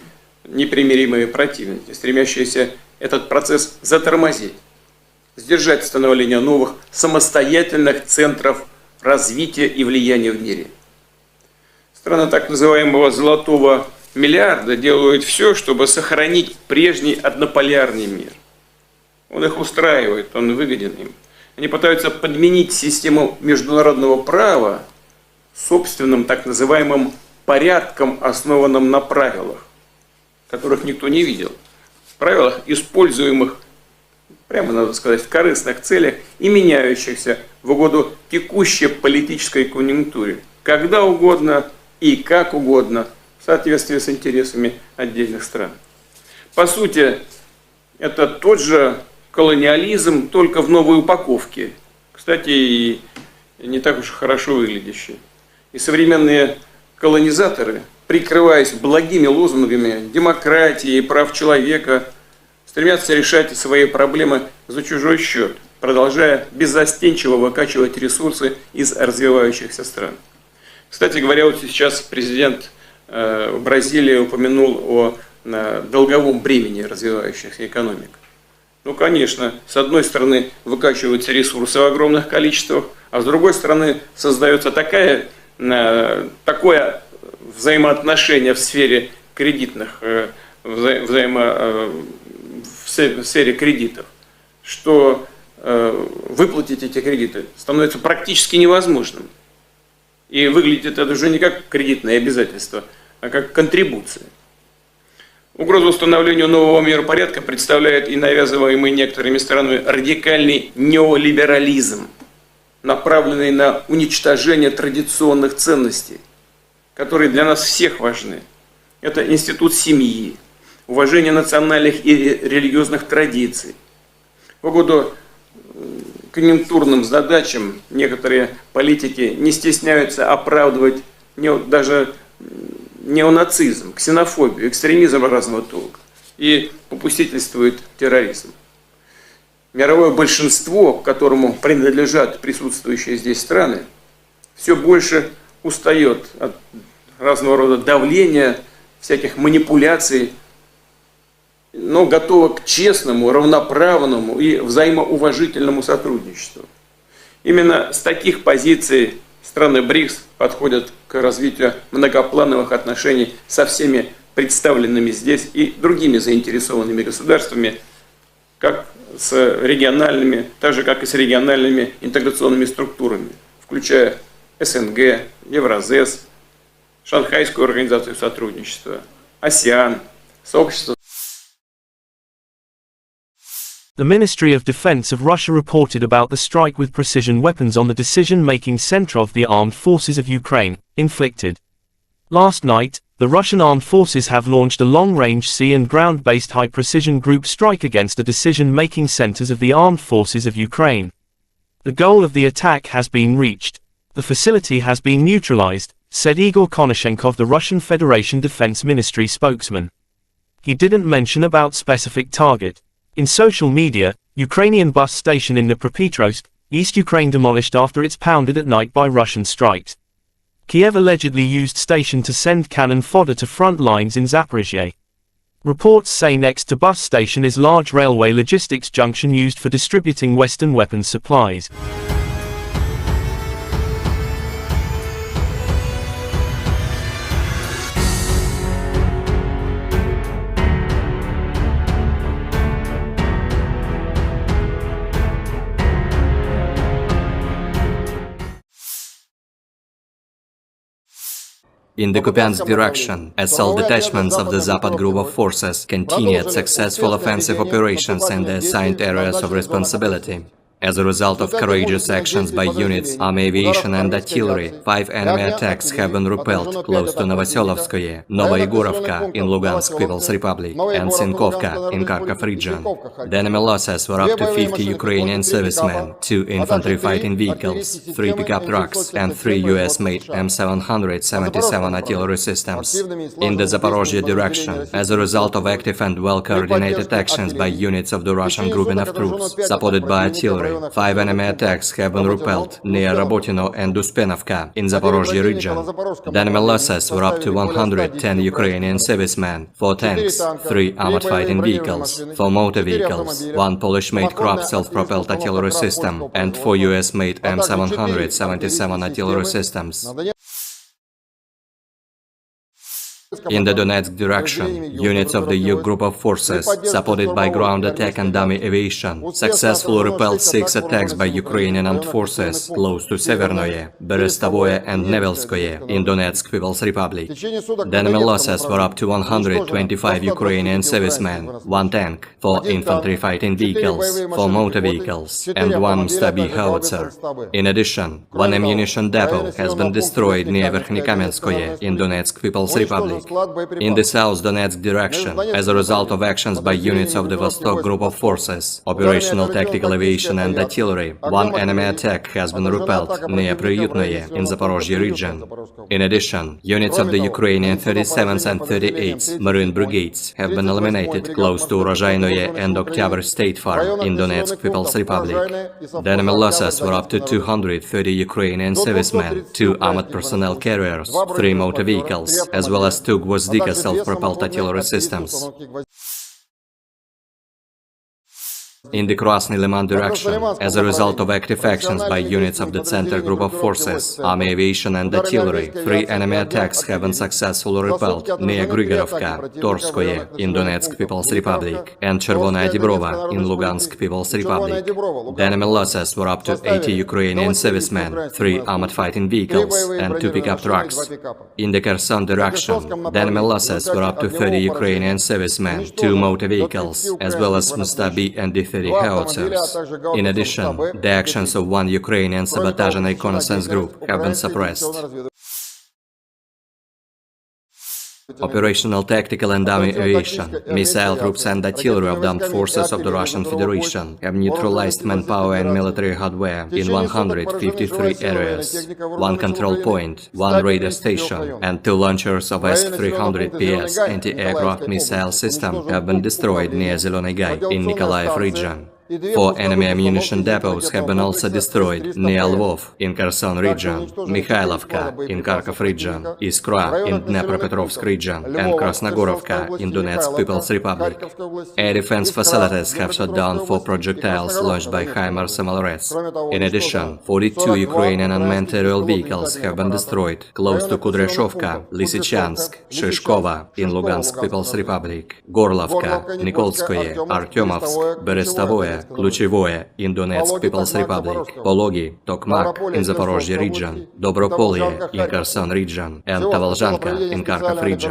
непримиримые противники, стремящиеся этот процесс затормозить, сдержать становление новых самостоятельных центров развития и влияния в мире. Страны так называемого «золотого миллиарда» делают все, чтобы сохранить прежний однополярный мир. Он их устраивает, он выгоден им. Они пытаются подменить систему международного права собственным так называемым порядком, основанным на правилах, которых никто не видел. Правилах, используемых, прямо надо сказать, в корыстных целях и меняющихся в угоду текущей политической конъюнктуре, когда угодно и как угодно, в соответствии с интересами отдельных стран. По сути, это тот же колониализм, только в новой упаковке. Кстати, и не так уж хорошо выглядящий. И современные колонизаторы, прикрываясь благими лозунгами демократии и прав человека, стремятся решать свои проблемы за чужой счет, продолжая беззастенчиво выкачивать ресурсы из развивающихся стран. Кстати говоря, вот сейчас президент Бразилии упомянул о долговом бремени развивающихся экономик. Ну, конечно, с одной стороны выкачиваются ресурсы в огромных количествах, а с другой стороны создается такое взаимоотношение в сфере кредитных, в сфере кредитов, что выплатить эти кредиты становится практически невозможным. И выглядит это уже не как кредитное обязательство, а как контрибуция. Угрозу установлению нового миропорядка представляет и навязываемый некоторыми странами радикальный неолиберализм, направленный на уничтожение традиционных ценностей, которые для нас всех важны. Это институт семьи, уважение национальных и религиозных традиций. В угоду конъюнктурным задачам некоторые политики не стесняются оправдывать даже неонацизм, ксенофобию, экстремизм разного толка и попустительствует терроризм. Мировое большинство, к которому принадлежат присутствующие здесь страны, все больше устает от разного рода давления, всяких манипуляций, но готова к честному, равноправному и взаимоуважительному сотрудничеству. Именно с таких позиций страны БРИКС подходят к развитию многоплановых отношений со всеми представленными здесь и другими заинтересованными государствами, как с региональными, так же как и с региональными интеграционными структурами, включая СНГ, Евразес, Шанхайскую организацию сотрудничества, АСЕАН, сообщество. The Ministry of Defense of Russia reported about the strike with precision weapons on the decision-making center of the armed forces of Ukraine, inflicted. Last night, the Russian armed forces have launched a long-range sea and ground-based high-precision group strike against the decision-making centers of the armed forces of Ukraine. The goal of the attack has been reached. The facility has been neutralized, said Igor Konashenkov, the Russian Federation Defense Ministry spokesman. He didn't mention about specific target. In social media, Ukrainian bus station in Dnipropetrovsk, East Ukraine demolished after it's pounded at night by Russian strikes. Kyiv allegedly used station to send cannon fodder to front lines in Zaphorizia. Reports say next to bus station is large railway logistics junction used for distributing Western weapons supplies. In the Kupiansk direction, assault detachments of the Zapad group of forces continued successful offensive operations in the assigned areas of responsibility. As a result of courageous actions by units, army aviation and artillery, 5 enemy attacks have been repelled close to Novoselovskoye, Novoyegorovka in Lugansk People's Republic, and Sinkovka in Kharkov region. The enemy losses were up to 50 Ukrainian servicemen, 2 infantry fighting vehicles, 3 pickup trucks, and 3 U.S. M777 Artillery systems. In the Zaporozhye direction, as a result of active and well-coordinated actions by units of the Russian grouping of troops, supported by artillery, 5 enemy attacks have been repelled near Rabotino and Uspenovka in Zaporozhye region. The enemy losses were up to 110 Ukrainian servicemen, 4 tanks, 3 armored fighting vehicles, 4 motor vehicles, 1 Polish-made Krupp self-propelled artillery system, and 4 US-made M777 artillery systems. In the Donetsk direction, units of the U group of forces, supported by ground attack and dummy aviation, successfully repelled 6 attacks by Ukrainian armed forces close to Severnoye, Berestovoye and Nevelskoye in Donetsk People's Republic. The enemy losses were up to 125 Ukrainian servicemen, 1 tank, 4 infantry fighting vehicles, 4 motor vehicles, and 1 Stabi howitzer. In addition, 1 ammunition depot has been destroyed near Verkhnykamenskoye in Donetsk People's Republic. In the South Donetsk direction, as a result of actions by units of the Vostok group of forces, operational tactical aviation and artillery, 1 enemy attack has been repelled near Priyutnoye in Zaporozhye region. In addition, units of the Ukrainian 37th and 38th Marine Brigades have been eliminated close to Urozhainoye and Oktyabr State Farm in Donetsk People's Republic. The enemy losses were up to 230 Ukrainian servicemen, 2 armored personnel carriers, 3 motor vehicles, as well as 2 Gvozdika self-propelled artillery systems. In the Krasny Liman direction, as a result of active actions by units of the Center group of forces, army aviation and artillery, 3 enemy attacks have been successfully repelled near Grigorovka, Torskoye in Donetsk People's Republic, and Chervonaya Dibrova in Lugansk People's Republic. The enemy losses were up to 80 Ukrainian servicemen, 3 armored fighting vehicles, and 2 pickup trucks. In the Kherson direction, the enemy losses were up to 30 Ukrainian servicemen, 2 motor vehicles, as well as Mustabi and D-30 howitzers. In addition, the actions of 1 Ukrainian sabotage and reconnaissance group have been suppressed. Operational tactical and dummy aviation, missile troops and artillery of the armed forces of the Russian Federation have neutralized manpower and military hardware in 153 areas. 1 control point, 1 radar station, and 2 launchers of S-300PS anti-aircraft missile system have been destroyed near Zeleny Gai in Nikolaev region. 4 enemy ammunition depots have been also destroyed near Lvov in Kherson region, Mikhailovka in Kharkov region, Iskra in Dnepropetrovsk region, and Krasnogorovka in Donetsk People's Republic. Air defense facilities have shot down 4 projectiles launched by HIMARS MLRS. In addition, 42 Ukrainian unmanned aerial vehicles have been destroyed close to Kudryashovka, Lysychansk, Shishkova in Lugansk People's Republic, Gorlovka, Nikolskoye, Artyomovsk, Berestovoye, Kluchevoye in Donetsk People's Republic, Pologi, Tokmak in Zaporozhye region, Dobropolye in Kherson region, and Tavalzhanka in Kharkov region.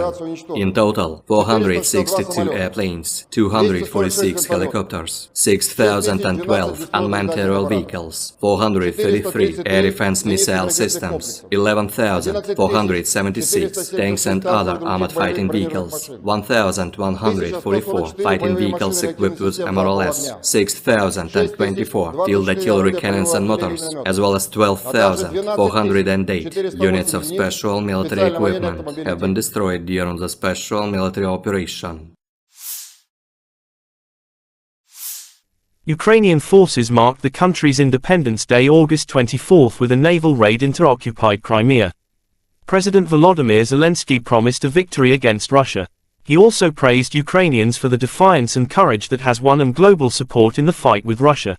In total, 462 airplanes, 246 helicopters, 6,012 unmanned aerial vehicles, 433 air defense missile systems, 11,476 tanks and other armored fighting vehicles, 1,144 fighting vehicles equipped with MRLS, 6,024 field artillery cannons and motors, as well as 12,408 units of special military equipment have been destroyed during the special military operation. Ukrainian forces marked the country's Independence Day August 24 with a naval raid into occupied Crimea. President Volodymyr Zelensky promised a victory against Russia. He also praised Ukrainians for the defiance and courage that has won them global support in the fight with Russia.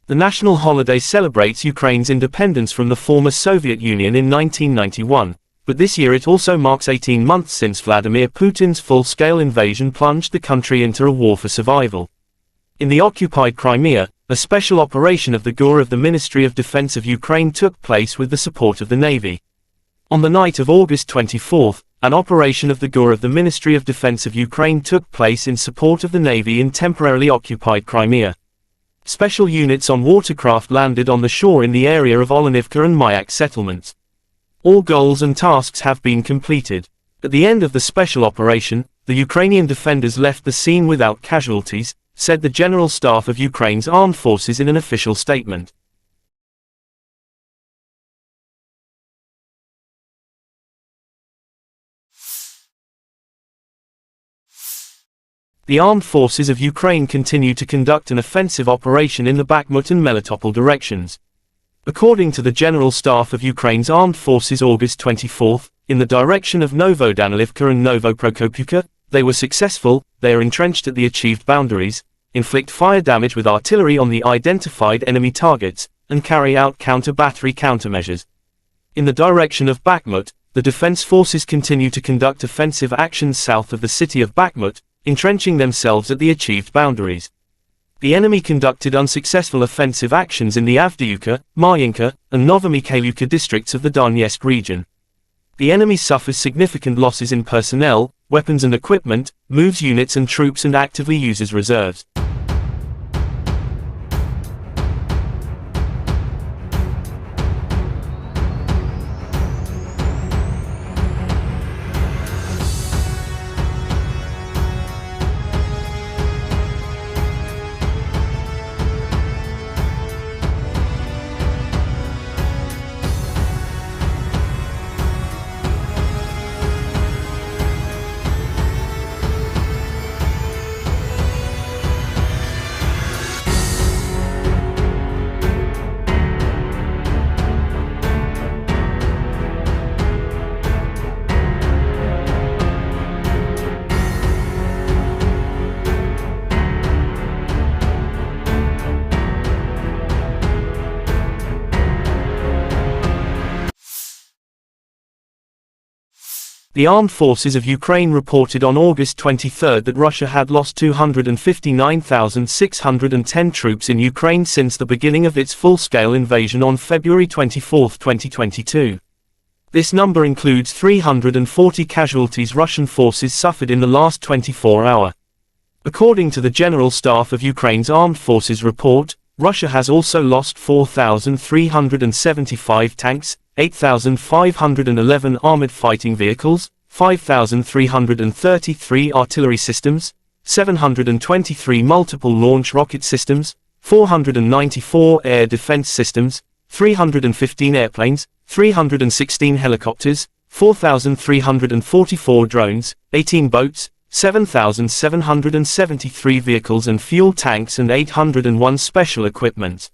The national holiday celebrates Ukraine's independence from the former Soviet Union in 1991, but this year it also marks 18 months since Vladimir Putin's full-scale invasion plunged the country into a war for survival. In the occupied Crimea, a special operation of the GUR of the Ministry of Defense of Ukraine took place with the support of the Navy. On the night of August 24, an operation of the GUR of the Ministry of Defense of Ukraine took place in support of the Navy in temporarily occupied Crimea. Special units on watercraft landed on the shore in the area of Olenivka and Mayak settlements. All goals and tasks have been completed. At the end of the special operation, the Ukrainian defenders left the scene without casualties, said the General Staff of Ukraine's armed forces in an official statement. The armed forces of Ukraine continue to conduct an offensive operation in the Bakhmut and Melitopol directions. According to the General Staff of Ukraine's armed forces August 24, in the direction of Novodanilivka and Novoprokopivka, they were successful, they are entrenched at the achieved boundaries, inflict fire damage with artillery on the identified enemy targets, and carry out counter-battery countermeasures. In the direction of Bakhmut, the defense forces continue to conduct offensive actions south of the city of Bakhmut, entrenching themselves at the achieved boundaries. The enemy conducted unsuccessful offensive actions in the Avdiivka, Marinka, and Novomikhailivka districts of the Donetsk region. The enemy suffers significant losses in personnel, weapons and equipment, moves units and troops and actively uses reserves. The armed forces of Ukraine reported on August 23 that Russia had lost 259,610 troops in Ukraine since the beginning of its full-scale invasion on February 24, 2022. This number includes 340 casualties Russian forces suffered in the last 24 hours. According to the General Staff of Ukraine's Armed Forces report, Russia has also lost 4,375 tanks, 8,511 armored fighting vehicles, 5,333 artillery systems, 723 multiple launch rocket systems, 494 air defense systems, 315 airplanes, 316 helicopters, 4,344 drones, 18 boats, 7,773 vehicles and fuel tanks and 801 special equipment.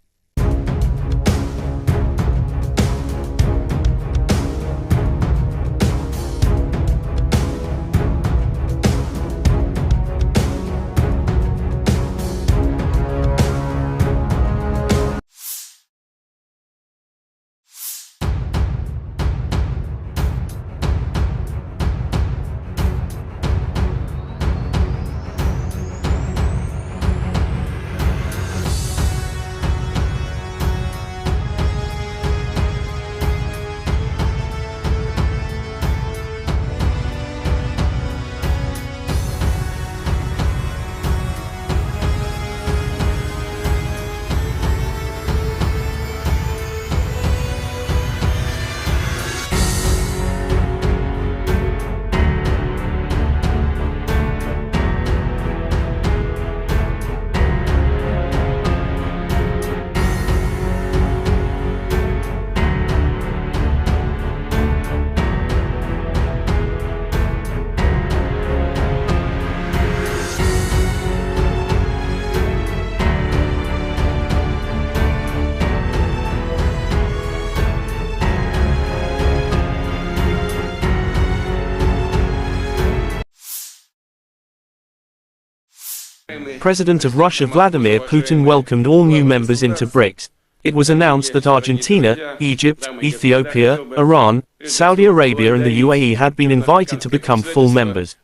President of Russia Vladimir Putin welcomed all new members into BRICS. It was announced that Argentina, Egypt, Ethiopia, Iran, Saudi Arabia and the UAE had been invited to become full members.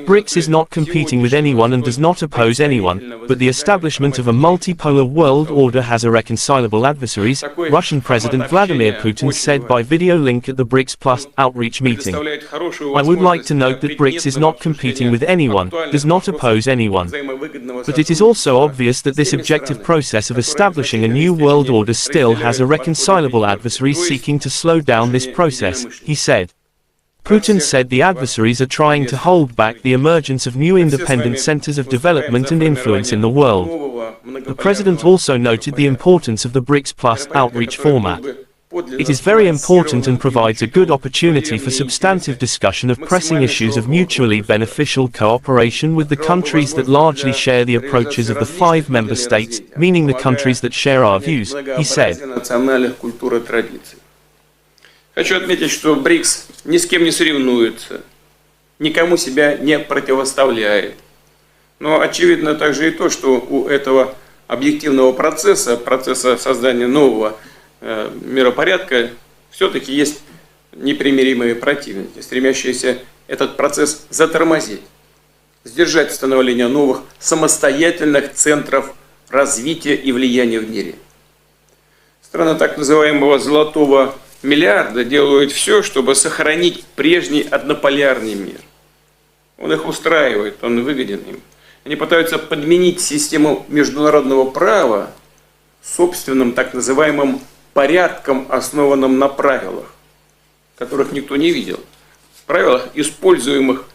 BRICS is not competing with anyone and does not oppose anyone, but the establishment of a multipolar world order has irreconcilable adversaries, Russian President Vladimir Putin said by video link at the BRICS Plus outreach meeting. I would like to note that BRICS is not competing with anyone, does not oppose anyone. But it is also obvious that this objective process of establishing a new world order still has irreconcilable adversaries seeking to slow down this process, he said. Putin said the adversaries are trying to hold back the emergence of new independent centers of development and influence in the world. The president also noted the importance of the BRICS Plus outreach format. It is very important and provides a good opportunity for substantive discussion of pressing issues of mutually beneficial cooperation with the countries that largely share the approaches of the 5 member states, meaning the countries that share our views, he said. Хочу отметить, что БРИКС ни с кем не соревнуется, никому себя не противоставляет. Но очевидно также и то, что у этого объективного процесса создания нового миропорядка, все-таки есть непримиримые противники, стремящиеся этот процесс затормозить, сдержать становление новых самостоятельных центров развития и влияния в мире. Страны так называемого «золотого миллиарда» делают все, чтобы сохранить прежний однополярный мир. Он их устраивает, он выгоден им. Они пытаются подменить систему международного права собственным так называемым порядком, основанным на правилах, которых никто не видел. Правилах, используемых,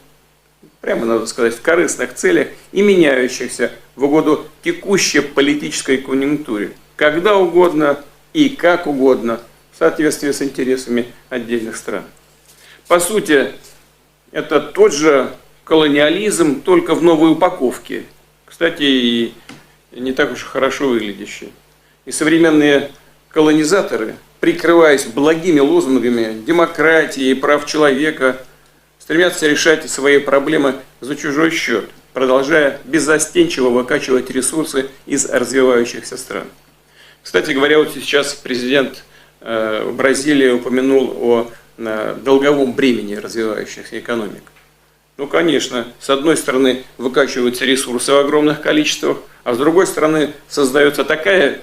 прямо надо сказать, в корыстных целях и меняющихся в угоду текущей политической конъюнктуре, когда угодно и как угодно, в соответствии с интересами отдельных стран. По сути, это тот же колониализм, только в новой упаковке. Кстати, и не так уж хорошо выглядящий. И современные колонизаторы, прикрываясь благими лозунгами демократии и прав человека, стремятся решать свои проблемы за чужой счет, продолжая беззастенчиво выкачивать ресурсы из развивающихся стран. Кстати говоря, вот сейчас президент Бразилии упомянул о долговом бремени развивающихся экономик. Ну, конечно, с одной стороны выкачиваются ресурсы в огромных количествах, а с другой стороны создается такое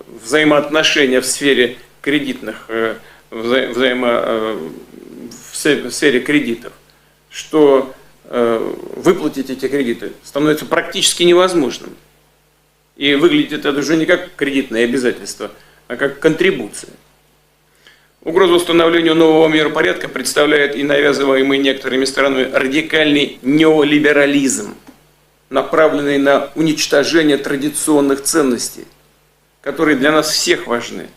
взаимоотношение в сфере кредитных, в сфере кредитов, что выплатить эти кредиты становится практически невозможным. И выглядит это уже не как кредитное обязательство, а как контрибуция. Угрозу установлению нового миропорядка представляет и навязываемый некоторыми странами радикальный неолиберализм, направленный на уничтожение традиционных ценностей, которые для нас всех важны.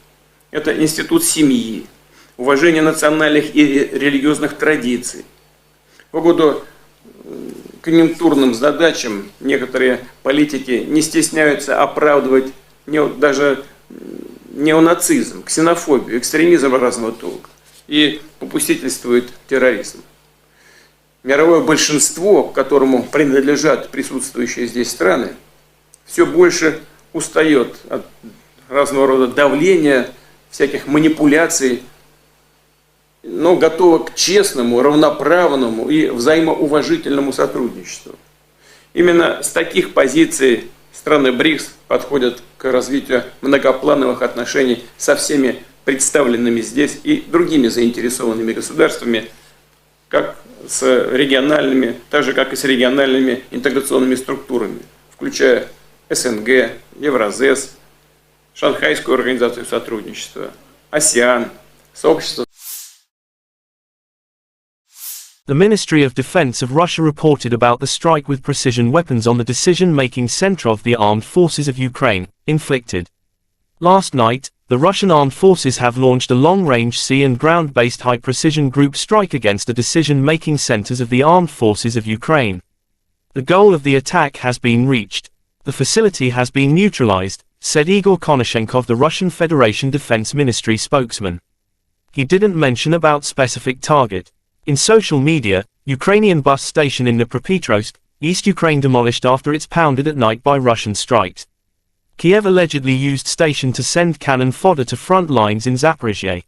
Это институт семьи, уважение национальных и религиозных традиций. В угоду конъюнктурным задачам некоторые политики не стесняются оправдывать даже неонацизм, ксенофобию, экстремизм разного толка и попустительствует терроризм. Мировое большинство, к которому принадлежат присутствующие здесь страны, все больше устает от разного рода давления, всяких манипуляций, но готова к честному, равноправному и взаимоуважительному сотрудничеству. Именно с таких позиций страны БРИКС подходят к развитию многоплановых отношений со всеми представленными здесь и другими заинтересованными государствами, как с региональными, так же как и с региональными интеграционными структурами, включая СНГ, Евразес, Шанхайскую организацию сотрудничества, АСЕАН, сообщество. The Ministry of Defense of Russia reported about the strike with precision weapons on the decision-making center of the armed forces of Ukraine, inflicted. Last night, the Russian armed forces have launched a long-range sea and ground-based high-precision group strike against the decision-making centers of the armed forces of Ukraine. The goal of the attack has been reached. The facility has been neutralized, said Igor Konashenkov, the Russian Federation Defense Ministry spokesman. He didn't mention about specific target. In social media, Ukrainian bus station in Dnipropetrovsk, East Ukraine demolished after it's pounded at night by Russian strikes. Kyiv allegedly used station to send cannon fodder to front lines in Zaphorizia.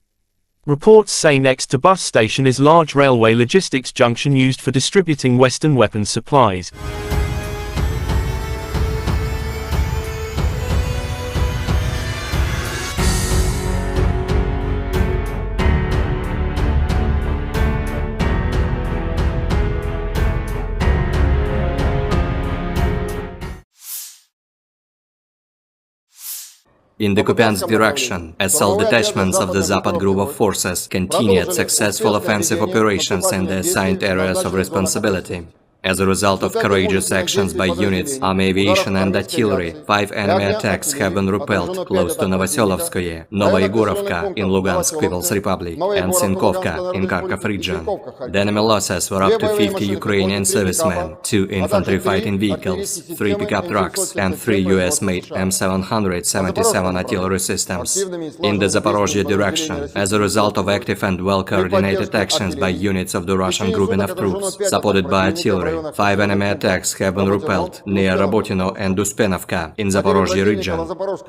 Reports say next to bus station is large railway logistics junction used for distributing Western weapons supplies. In the Kupiansk direction, assault detachments of the Zapad group of forces continued successful offensive operations in the assigned areas of responsibility. As a result of courageous actions by units, army aviation and artillery, 5 enemy attacks have been repelled close to Novoselovskoye, Novoyegorovka in Lugansk People's Republic, and Sinkovka in Kharkov region. The enemy losses were up to 50 Ukrainian servicemen, 2 infantry fighting vehicles, 3 pickup trucks, and 3 U.S.-made M777 artillery systems. In the Zaporozhye direction, as a result of active and well-coordinated actions by units of the Russian grouping of troops, supported by artillery, 5 enemy attacks have been repelled near Rabotino and Uspenovka in Zaporozhye region.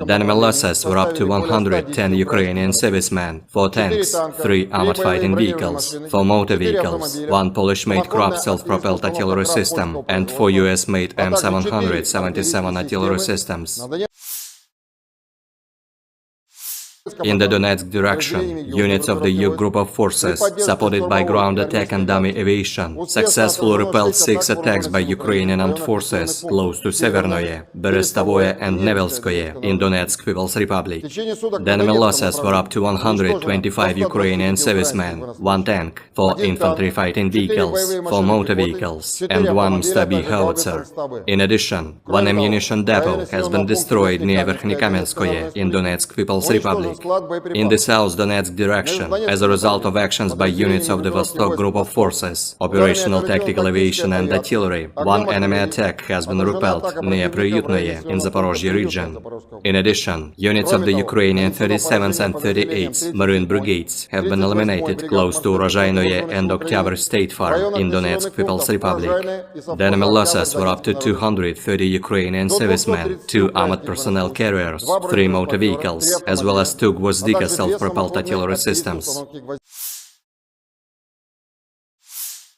The enemy losses were up to 110 Ukrainian servicemen, 4 tanks, 3 armored fighting vehicles, 4 motor vehicles, 1 Polish-made Krab self-propelled artillery system, and 4 US-made M777 artillery systems. In the Donetsk direction, units of the U group of forces, supported by ground attack and dummy aviation, successfully repelled 6 attacks by Ukrainian armed forces close to Severnoye, Berestovoye and Nevelskoye in Donetsk People's Republic. The enemy losses were up to 125 Ukrainian servicemen, 1 tank, 4 infantry fighting vehicles, 4 motor vehicles, and 1 Stabi howitzer. In addition, 1 ammunition depot has been destroyed near Verkhnykamenskoye in Donetsk People's Republic. In the South Donetsk direction, as a result of actions by units of the Vostok group of forces, operational tactical aviation and artillery, 1 enemy attack has been repelled near Priyutnoye in Zaporozhye region. In addition, units of the Ukrainian 37th and 38th Marine Brigades have been eliminated close to Urozhainoye and Oktyabr State Farm in Donetsk People's Republic. The enemy losses were up to 230 Ukrainian servicemen, 2 armored personnel carriers, 3 motor vehicles, as well as 2 Gvozdika self-propelled artillery systems.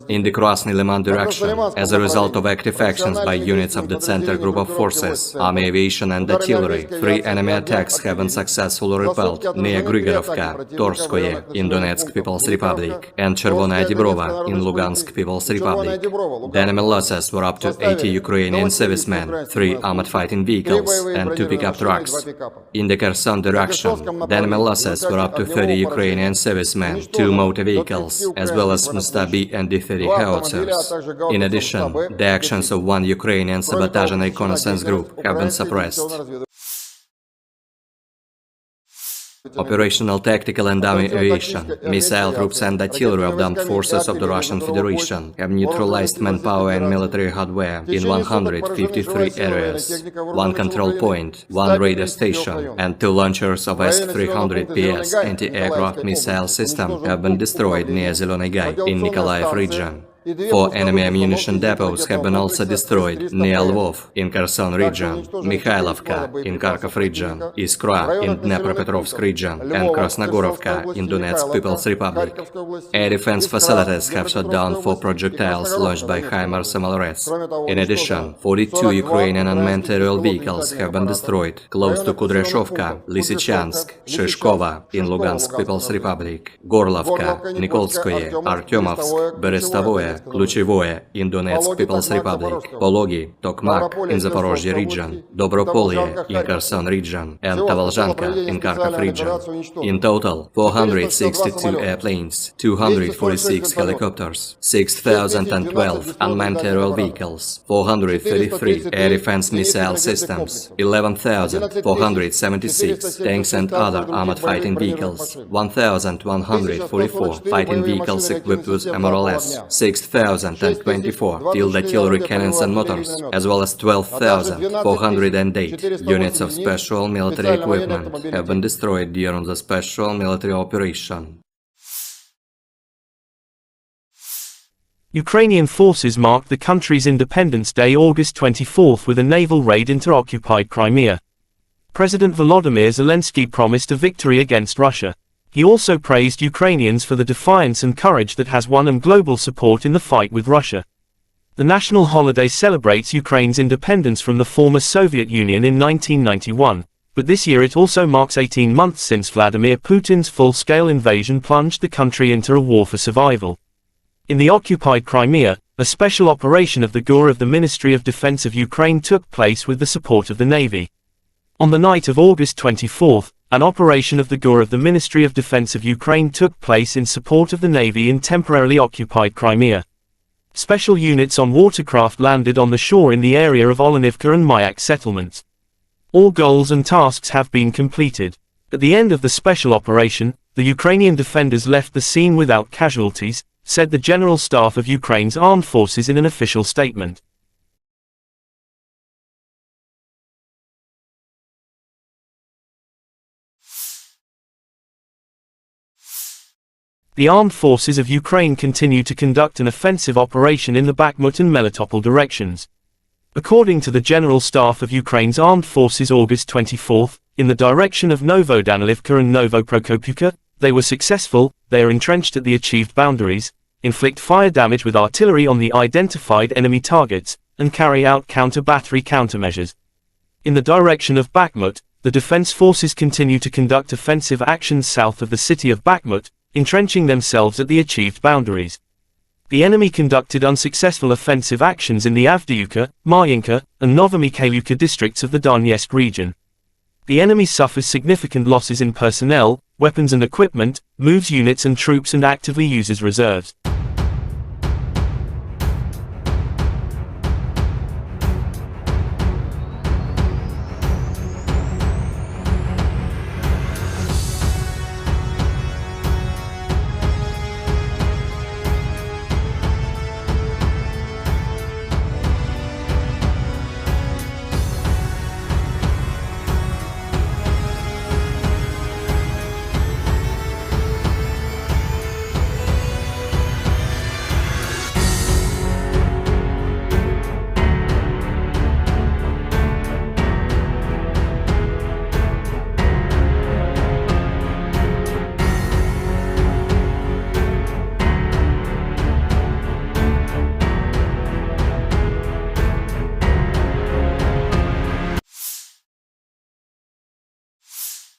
In the Krasny Liman direction, as a result of active actions by units of the Center group of forces, army aviation and artillery, 3 enemy attacks have been successfully repelled near Grigorovka, Torskoye in Donetsk People's Republic, and Chervonaya Dibrova in Lugansk People's Republic. The enemy losses were up to 80 Ukrainian servicemen, 3 armored fighting vehicles, and 2 pickup trucks. In the Kherson direction, the enemy losses were up to 30 Ukrainian servicemen, 2 motor vehicles, as well as Mustabi and D-30 howitzers. In addition, the actions of 1 Ukrainian sabotage and reconnaissance group have been suppressed. Operational tactical and dummy aviation, missile troops and artillery of the armed forces of the Russian Federation have neutralized manpower and military hardware in 153 areas. 1 control point, 1 radar station, and 2 launchers of S-300PS anti-aircraft missile system have been destroyed near Zeleny Gai in Nikolaev region. 4 enemy ammunition depots have been also destroyed near Lvov in Kherson region, Mikhailovka in Kharkov region, Iskra in Dnepropetrovsk region, and Krasnogorovka in Donetsk People's Republic. Air defense facilities have shot down 4 projectiles launched by HIMARS MLRS. In addition, 42 Ukrainian unmanned aerial vehicles have been destroyed close to Kudryashovka, Lysychansk, Shishkova in Lugansk People's Republic, Gorlovka, Nikolskoye, Artyomovsk, Berestovoye, Kluchevoye in Donetsk People's Republic, Pologi, Tokmak in Zaporozhye region, Dobropolye in Kherson region, and Tavalzhanka in Kharkov region. In total, 462 airplanes, 246 helicopters, 6,012 unmanned aerial vehicles, 433 air defense missile systems, 11,476 tanks and other armored fighting vehicles, 1,144 fighting vehicles equipped with MRLS, 6,024 field artillery cannons and motors, as well as 12,408 units of special military equipment have been destroyed during the special military operation. Ukrainian forces marked the country's Independence Day August 24 with a naval raid into occupied Crimea. President Volodymyr Zelensky promised a victory against Russia. He also praised Ukrainians for the defiance and courage that has won them global support in the fight with Russia. The national holiday celebrates Ukraine's independence from the former Soviet Union in 1991, but this year it also marks 18 months since Vladimir Putin's full-scale invasion plunged the country into a war for survival. In the occupied Crimea, a special operation of the GUR of the Ministry of Defense of Ukraine took place with the support of the Navy. On the night of August 24, an operation of the GUR of the Ministry of Defense of Ukraine took place in support of the Navy in temporarily occupied Crimea. Special units on watercraft landed on the shore in the area of Olenivka and Mayak settlements. All goals and tasks have been completed. At the end of the special operation, the Ukrainian defenders left the scene without casualties, said the General Staff of Ukraine's armed forces in an official statement. The armed forces of Ukraine continue to conduct an offensive operation in the Bakhmut and Melitopol directions. According to the General Staff of Ukraine's armed forces August 24, in the direction of Novodanilivka and Novoprokopivka, they were successful, they are entrenched at the achieved boundaries, inflict fire damage with artillery on the identified enemy targets, and carry out counter-battery countermeasures. In the direction of Bakhmut, the defense forces continue to conduct offensive actions south of the city of Bakhmut, entrenching themselves at the achieved boundaries. The enemy conducted unsuccessful offensive actions in the Avdiivka, Marinka, and Novomikhailivka districts of the Donetsk region. The enemy suffers significant losses in personnel, weapons and equipment, moves units and troops and actively uses reserves.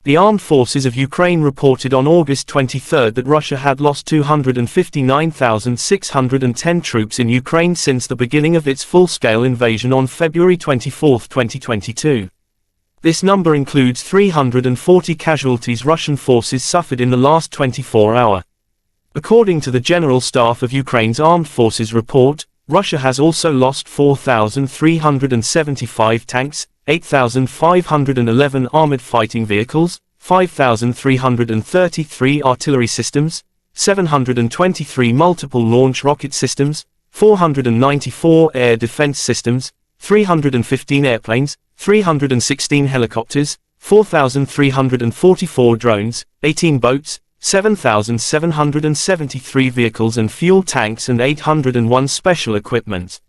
The armed forces of Ukraine reported on August 23 that Russia had lost 259,610 troops in Ukraine since the beginning of its full-scale invasion on February 24, 2022. This number includes 340 casualties Russian forces suffered in the last 24 hours. According to the General Staff of Ukraine's Armed Forces report, Russia has also lost 4,375 tanks, 8,511 armored fighting vehicles, 5,333 artillery systems, 723 multiple launch rocket systems, 494 air defense systems, 315 airplanes, 316 helicopters, 4,344 drones, 18 boats, 7,773 vehicles and fuel tanks and 801 special equipment.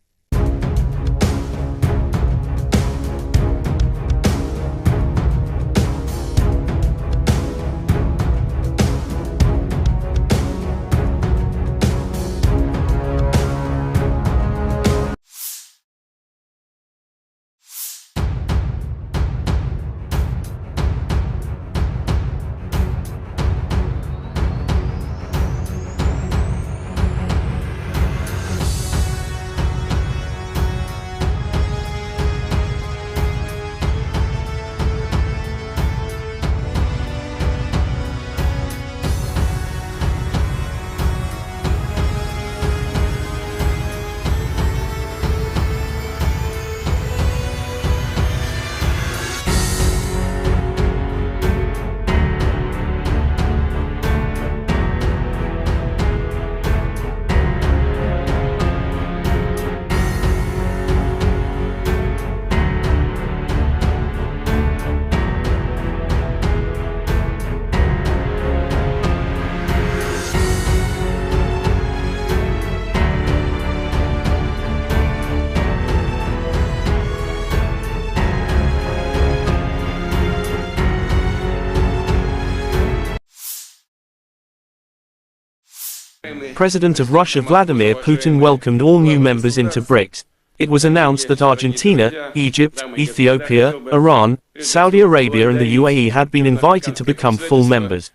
President of Russia Vladimir Putin welcomed all new members into BRICS. It was announced that Argentina, Egypt, Ethiopia, Iran, Saudi Arabia and the UAE had been invited to become full members.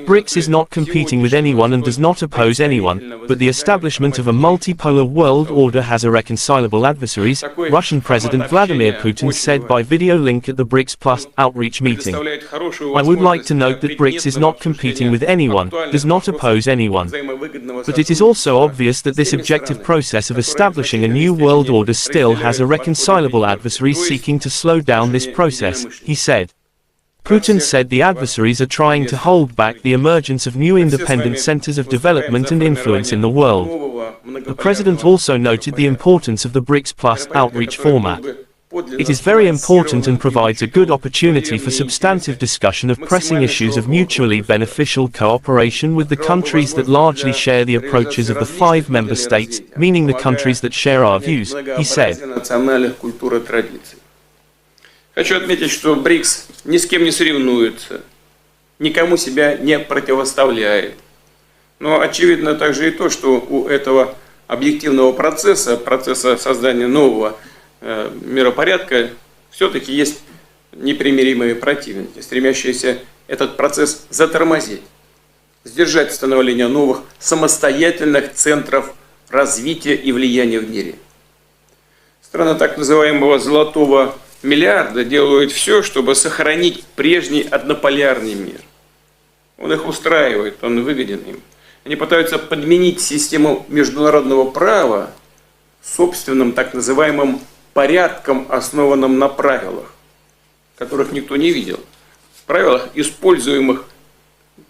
BRICS is not competing with anyone and does not oppose anyone, but the establishment of a multipolar world order has irreconcilable adversaries, Russian President Vladimir Putin said by video link at the BRICS Plus outreach meeting. I would like to note that BRICS is not competing with anyone, does not oppose anyone. But it is also obvious that this objective process of establishing a new world order still has irreconcilable adversaries seeking to slow down this process, he said. Putin said the adversaries are trying to hold back the emergence of new independent centers of development and influence in the world. The president also noted the importance of the BRICS Plus outreach format. It is very important and provides a good opportunity for substantive discussion of pressing issues of mutually beneficial cooperation with the countries that largely share the approaches of the 5 member states, meaning the countries that share our views, he said. Хочу отметить, что БРИКС ни с кем не соревнуется, никому себя не противоставляет. Но очевидно также и то, что у этого объективного процесса создания нового миропорядка, все-таки есть непримиримые противники, стремящиеся этот процесс затормозить, сдержать становление новых самостоятельных центров развития и влияния в мире. Страны так называемого «золотого миллиарда» делают все, чтобы сохранить прежний однополярный мир. Он их устраивает, он выгоден им. Они пытаются подменить систему международного права собственным так называемым порядком, основанным на правилах, которых никто не видел. Правилах, используемых,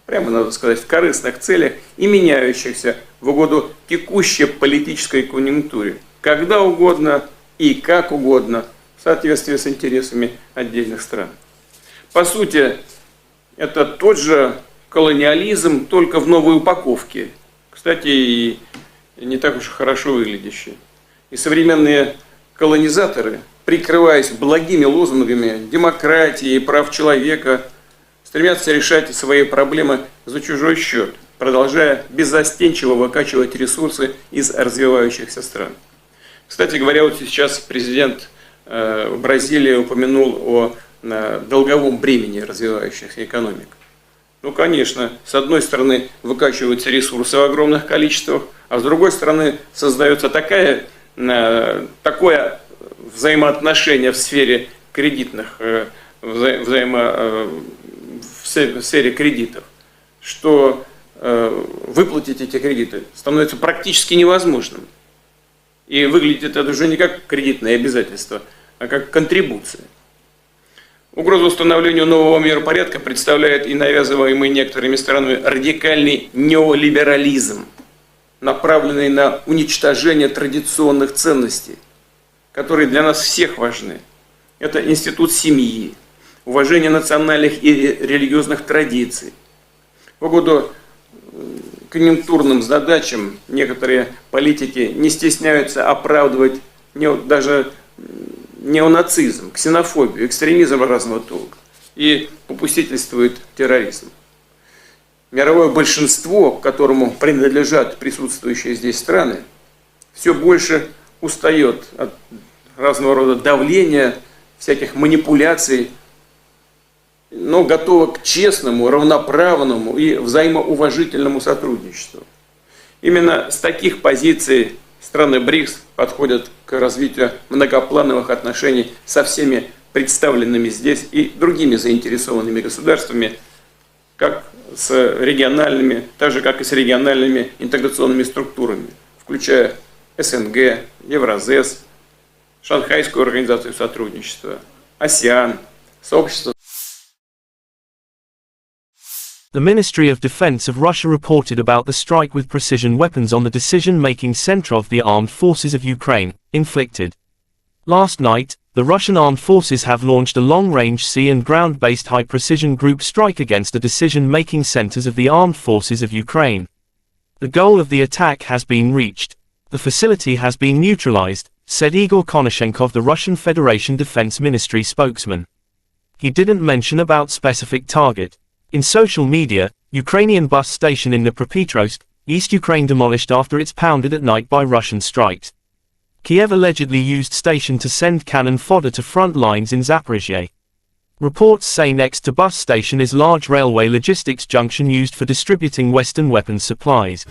прямо надо сказать, в корыстных целях и меняющихся в угоду текущей политической конъюнктуре, когда угодно и как угодно, в соответствии с интересами отдельных стран. По сути, это тот же колониализм, только в новой упаковке. Кстати, и не так уж и хорошо выглядящий. И современные колонизаторы, прикрываясь благими лозунгами демократии и прав человека, стремятся решать свои проблемы за чужой счет, продолжая беззастенчиво выкачивать ресурсы из развивающихся стран. Кстати говоря, вот сейчас президент Бразилии упомянул о долговом бремени развивающихся экономик. Ну, конечно, с одной стороны выкачиваются ресурсы в огромных количествах, а с другой стороны создается такое взаимоотношение в сфере кредитных, в сфере кредитов, что выплатить эти кредиты становится практически невозможным. И выглядит это уже не как кредитное обязательство, а как контрибуция. Угрозу установлению нового миропорядка представляет и навязываемый некоторыми странами радикальный неолиберализм, направленный на уничтожение традиционных ценностей, которые для нас всех важны. Это институт семьи, уважение национальных и религиозных традиций. В угоду конъюнктурным задачам некоторые политики не стесняются оправдывать даже неонацизм, ксенофобию, экстремизм разного толка и попустительствует терроризм. Мировое большинство, к которому принадлежат присутствующие здесь страны, все больше устает от разного рода давления, всяких манипуляций, но готова к честному, равноправному и взаимоуважительному сотрудничеству. Именно с таких позиций страны БРИКС подходят к развитию многоплановых отношений со всеми представленными здесь и другими заинтересованными государствами, как с региональными, так же как и с региональными интеграционными структурами, включая СНГ, Евразес, Шанхайскую организацию сотрудничества, АСЕАН, сообщество. The Ministry of Defense of Russia reported about the strike with precision weapons on the decision-making center of the armed forces of Ukraine, inflicted. Last night, the Russian armed forces have launched a long-range sea and ground-based high-precision group strike against the decision-making centers of the armed forces of Ukraine. The goal of the attack has been reached. The facility has been neutralized, said Igor Konashenkov, the Russian Federation Defense Ministry spokesman. He didn't mention about specific target. In social media, Ukrainian bus station in Dnipropetrovsk, East Ukraine demolished after it's pounded at night by Russian strikes. Kyiv allegedly used station to send cannon fodder to front lines in Zaphorizia. Reports say next to bus station is large railway logistics junction used for distributing Western weapons supplies.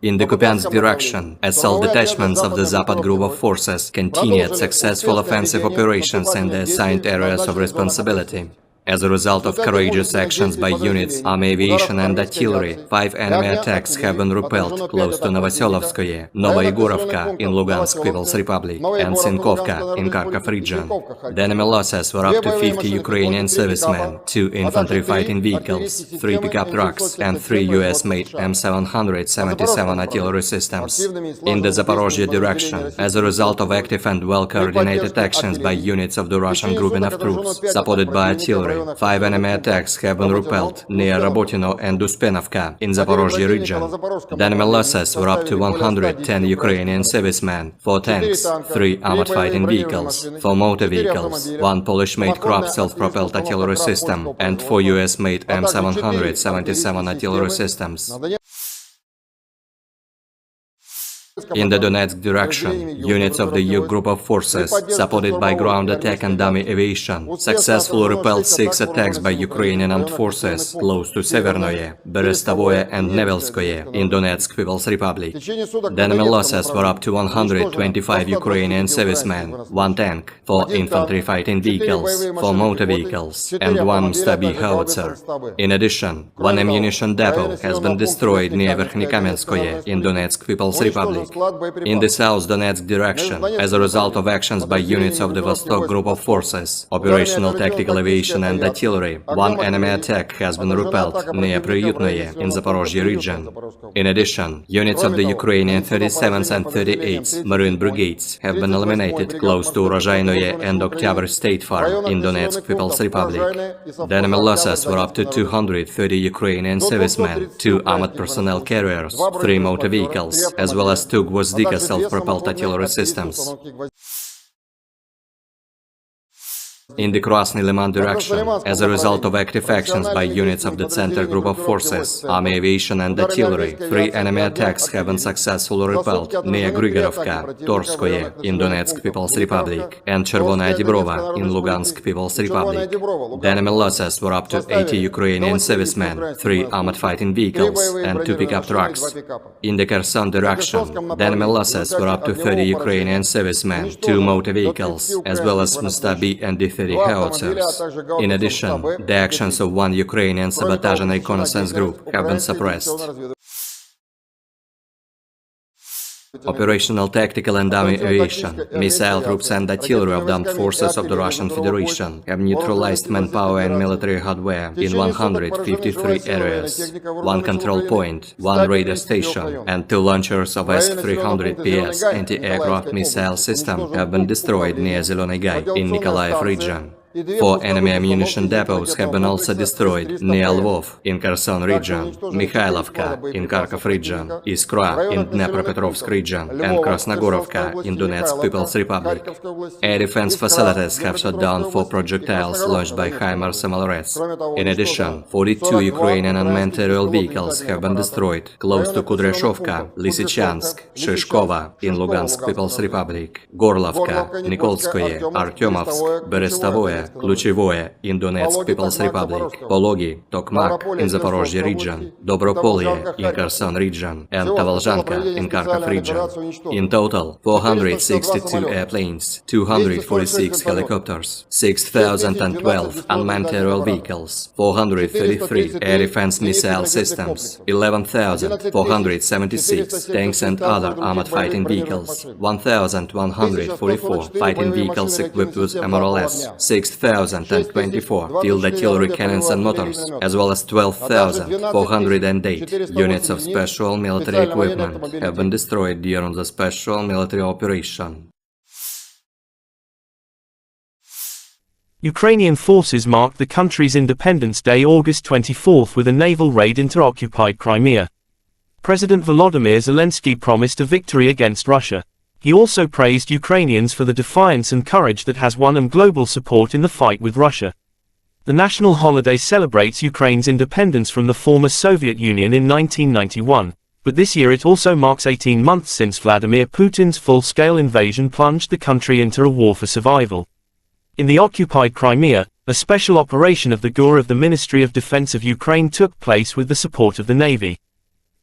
In the Kupiansk direction, assault detachments of the Zapad group of forces continued successful offensive operations in the assigned areas of responsibility. As a result of courageous actions by units, army aviation and artillery, 5 enemy attacks have been repelled close to Novoselovskoye, Novoyegorovka in Lugansk People's Republic, and Sinkovka in Kharkov region. The enemy losses were up to 50 Ukrainian servicemen, 2 infantry fighting vehicles, 3 pickup trucks, and 3 U.S. M777 Artillery systems. In the Zaporozhye direction, as a result of active and well-coordinated actions by units of the Russian grouping of troops, supported by artillery, 5 enemy attacks have been repelled near Rabotino and Uspenovka in Zaporozhye region. The enemy losses were up to 110 Ukrainian servicemen, 4 tanks, 3 armored fighting vehicles, 4 motor vehicles, 1 Polish-made Krupp self-propelled artillery system, and 4 US-made M777 artillery systems. In the Donetsk direction, units of the U group of forces, supported by ground attack and dummy aviation, successfully repelled 6 attacks by Ukrainian armed forces close to Severnoye, Berestovoye and Nevelskoye in Donetsk People's Republic. The enemy losses were up to 125 Ukrainian servicemen, 1 tank, 4 infantry fighting vehicles, 4 motor vehicles, and 1 Stabi howitzer. In addition, 1 ammunition depot has been destroyed near Verkhnykamenskoye in Donetsk People's Republic. In the South Donetsk direction, as a result of actions by units of the Vostok group of forces, operational tactical aviation and artillery, 1 enemy attack has been repelled near Priyutnoye in Zaporozhye region. In addition, units of the Ukrainian 37th and 38th Marine Brigades have been eliminated close to Urozhainoye and Oktyabr State Farm in Donetsk People's Republic. The enemy losses were up to 230 Ukrainian servicemen, 2 armored personnel carriers, 3 motor vehicles, as well as 2 Gvozdika self-propelled artillery systems. In the Krasny Liman direction, as a result of active actions by units of the Center Group of Forces, army aviation and artillery, 3 enemy attacks have been successfully repelled near Grigorovka, Torskoye in Donetsk People's Republic, and Chervonaya Dibrova in Lugansk People's Republic. The enemy losses were up to 80 Ukrainian servicemen, 3 armored fighting vehicles, and 2 pickup trucks. In the Kherson direction, the enemy losses were up to 30 Ukrainian servicemen, 2 motor vehicles, as well as Mustabi and D-30 howitzers. In addition, the actions of 1 Ukrainian sabotage and reconnaissance group have been suppressed. Operational tactical and dummy aviation, missile troops and artillery of the armed forces of the Russian Federation have neutralized manpower and military hardware in 153 areas. 1 control point, 1 radar station, and 2 launchers of S-300PS anti-aircraft missile system have been destroyed near Zeleny Gai in Nikolaev region. 4 enemy ammunition depots have been also destroyed near Lvov in Kherson region, Mikhailovka in Kharkov region, Iskra in Dnepropetrovsk region, and Krasnogorovka in Donetsk People's Republic. Air defense facilities have shot down 4 projectiles launched by HIMARS MLRS. In addition, 42 Ukrainian unmanned aerial vehicles have been destroyed close to Kudryashovka, Lysychansk, Shishkova in Lugansk People's Republic, Gorlovka, Nikolskoye, Artyomovsk, Berestovoye, Kluchevoye in Donetsk People's Republic, Pologi, Tokmak in Zaporozhye region, Dobropolye in Kherson region, and Tavalzhanka in Kharkov region. In total, 462 airplanes, 246 helicopters, 6,012 unmanned aerial vehicles, 433 air defense missile systems, 11,476 tanks and other armored fighting vehicles, 1,144 fighting vehicles equipped with MRLS, 6,024 field artillery cannons and motors, as well as 12,408 units of special military equipment have been destroyed during the special military operation. Ukrainian forces marked the country's Independence Day August 24 with a naval raid into occupied Crimea. President Volodymyr Zelensky promised a victory against Russia. He also praised Ukrainians for the defiance and courage that has won them global support in the fight with Russia. The national holiday celebrates Ukraine's independence from the former Soviet Union in 1991, but this year it also marks 18 months since Vladimir Putin's full-scale invasion plunged the country into a war for survival. In the occupied Crimea, a special operation of the GUR of the Ministry of Defense of Ukraine took place with the support of the Navy.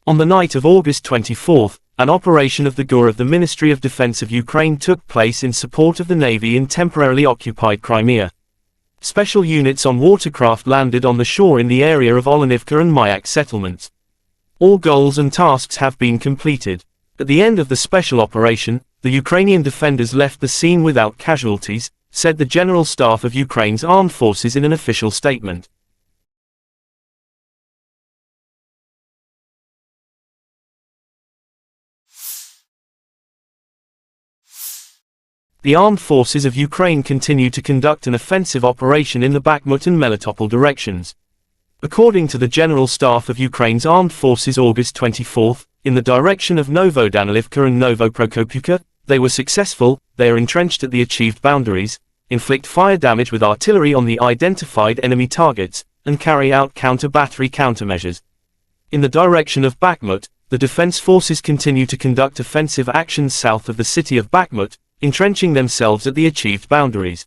On the night of August 24, an operation of the GUR of the Ministry of Defense of Ukraine took place in support of the Navy in temporarily occupied Crimea. Special units on watercraft landed on the shore in the area of Olenivka and Mayak settlements. All goals and tasks have been completed. At the end of the special operation, the Ukrainian defenders left the scene without casualties, said the General Staff of Ukraine's armed forces in an official statement. The armed forces of Ukraine continue to conduct an offensive operation in the Bakhmut and Melitopol directions. According to the General Staff of Ukraine's armed forces August 24, in the direction of Novodanilivka and Novoprokopivka, they were successful. They are entrenched at the achieved boundaries, inflict fire damage with artillery on the identified enemy targets, and carry out counter-battery countermeasures. In the direction of Bakhmut, the defense forces continue to conduct offensive actions south of the city of Bakhmut, entrenching themselves at the achieved boundaries.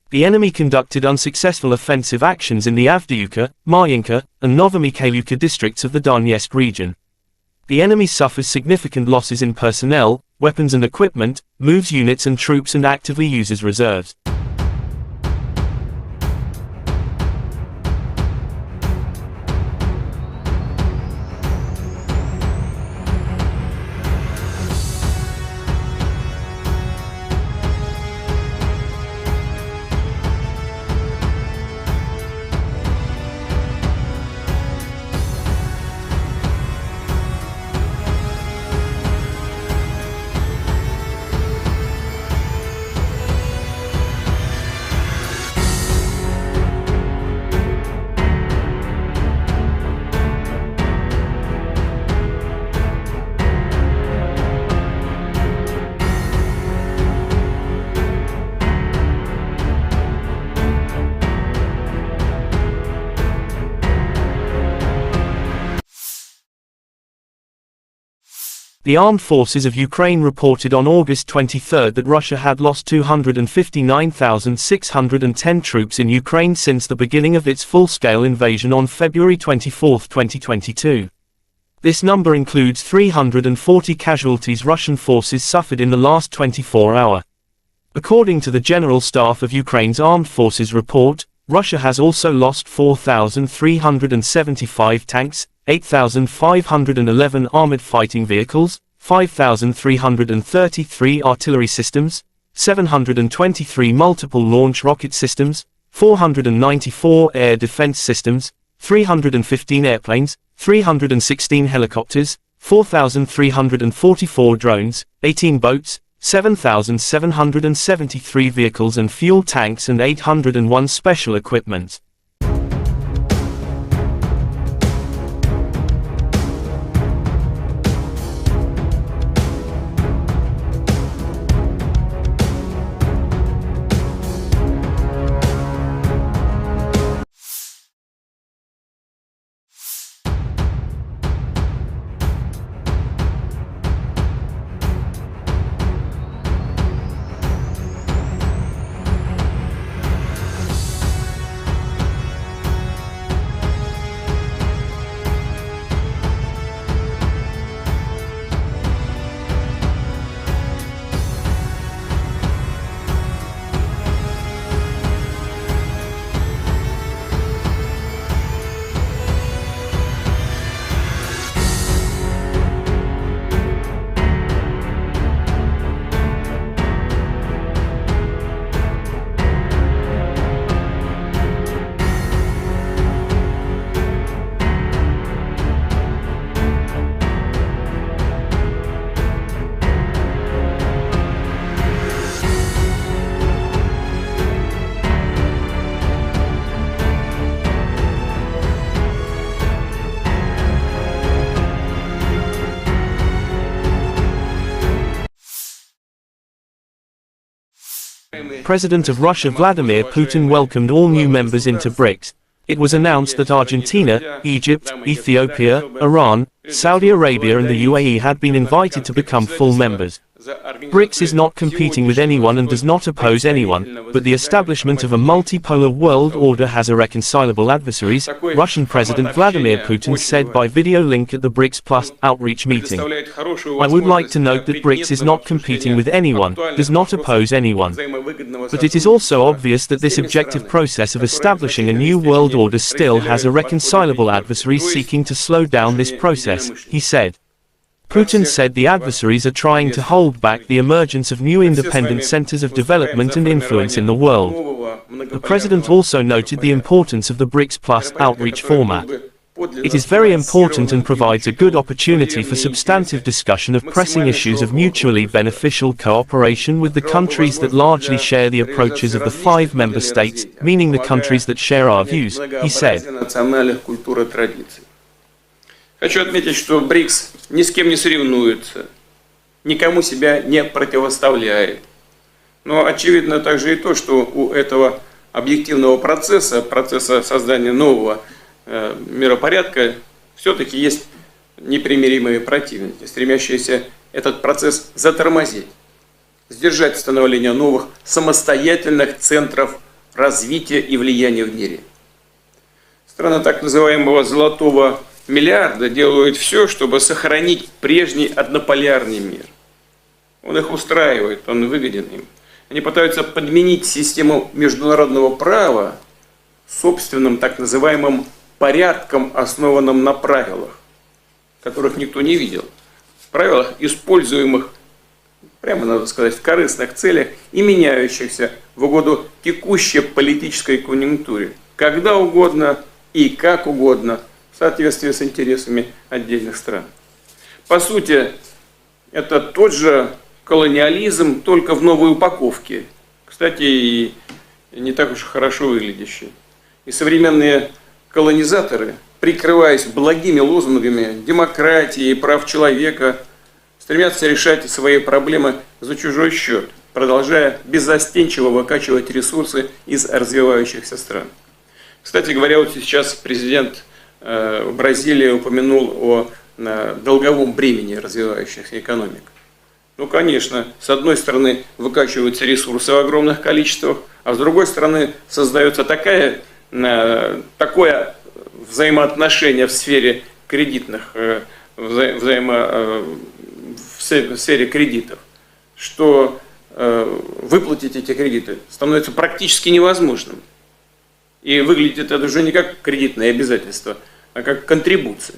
The enemy conducted unsuccessful offensive actions in the Avdiivka, Marinka, and Novomikhailivka districts of the Donetsk region. The enemy suffers significant losses in personnel, weapons and equipment, moves units and troops and actively uses reserves. The armed forces of Ukraine reported on August 23 that Russia had lost 259,610 troops in Ukraine since the beginning of its full-scale invasion on February 24, 2022. This number includes 340 casualties Russian forces suffered in the last 24 hours. According to the General Staff of Ukraine's Armed Forces report, Russia has also lost 4,375 tanks, 8,511 armored fighting vehicles, 5,333 artillery systems, 723 multiple launch rocket systems, 494 air defense systems, 315 airplanes, 316 helicopters, 4,344 drones, 18 boats, 7,773 vehicles and fuel tanks and 801 special equipment. President of Russia Vladimir Putin welcomed all new members into BRICS. It was announced that Argentina, Egypt, Ethiopia, Iran, Saudi Arabia and the UAE had been invited to become full members. BRICS is not competing with anyone and does not oppose anyone, but the establishment of a multipolar world order has irreconcilable adversaries, Russian President Vladimir Putin said by video link at the BRICS Plus outreach meeting. I would like to note that BRICS is not competing with anyone, does not oppose anyone. But it is also obvious that this objective process of establishing a new world order still has irreconcilable adversaries seeking to slow down this process, he said. Putin said the adversaries are trying to hold back the emergence of new independent centers of development and influence in the world. The president also noted the importance of the BRICS Plus outreach format. It is very important and provides a good opportunity for substantive discussion of pressing issues of mutually beneficial cooperation with the countries that largely share the approaches of the 5 member states, meaning the countries that share our views, he said. Хочу отметить, что БРИКС ни с кем не соревнуется, никому себя не противоставляет. Но очевидно также и то, что у этого объективного процесса создания нового миропорядка, все-таки есть непримиримые противники, стремящиеся этот процесс затормозить, сдержать становление новых самостоятельных центров развития и влияния в мире. Страны так называемого «золотого миллиарда» делают все, чтобы сохранить прежний однополярный мир. Он их устраивает, он выгоден им. Они пытаются подменить систему международного права собственным так называемым порядком, основанным на правилах, которых никто не видел. Правилах, используемых, прямо надо сказать, в корыстных целях и меняющихся в угоду текущей политической конъюнктуре, когда угодно и как угодно, в соответствии с интересами отдельных стран. По сути, это тот же колониализм, только в новой упаковке. Кстати, и не так уж хорошо выглядящий. И современные колонизаторы, прикрываясь благими лозунгами демократии и прав человека, стремятся решать свои проблемы за чужой счет, продолжая беззастенчиво выкачивать ресурсы из развивающихся стран. Кстати говоря, вот сейчас президент Бразилии упомянул о долговом бремени развивающихся экономик. Ну, конечно, с одной стороны выкачиваются ресурсы в огромных количествах, а с другой стороны создается такое взаимоотношение в сфере кредитных, в сфере кредитов, что выплатить эти кредиты становится практически невозможным. И выглядит это уже не как кредитное обязательство, а как контрибуция.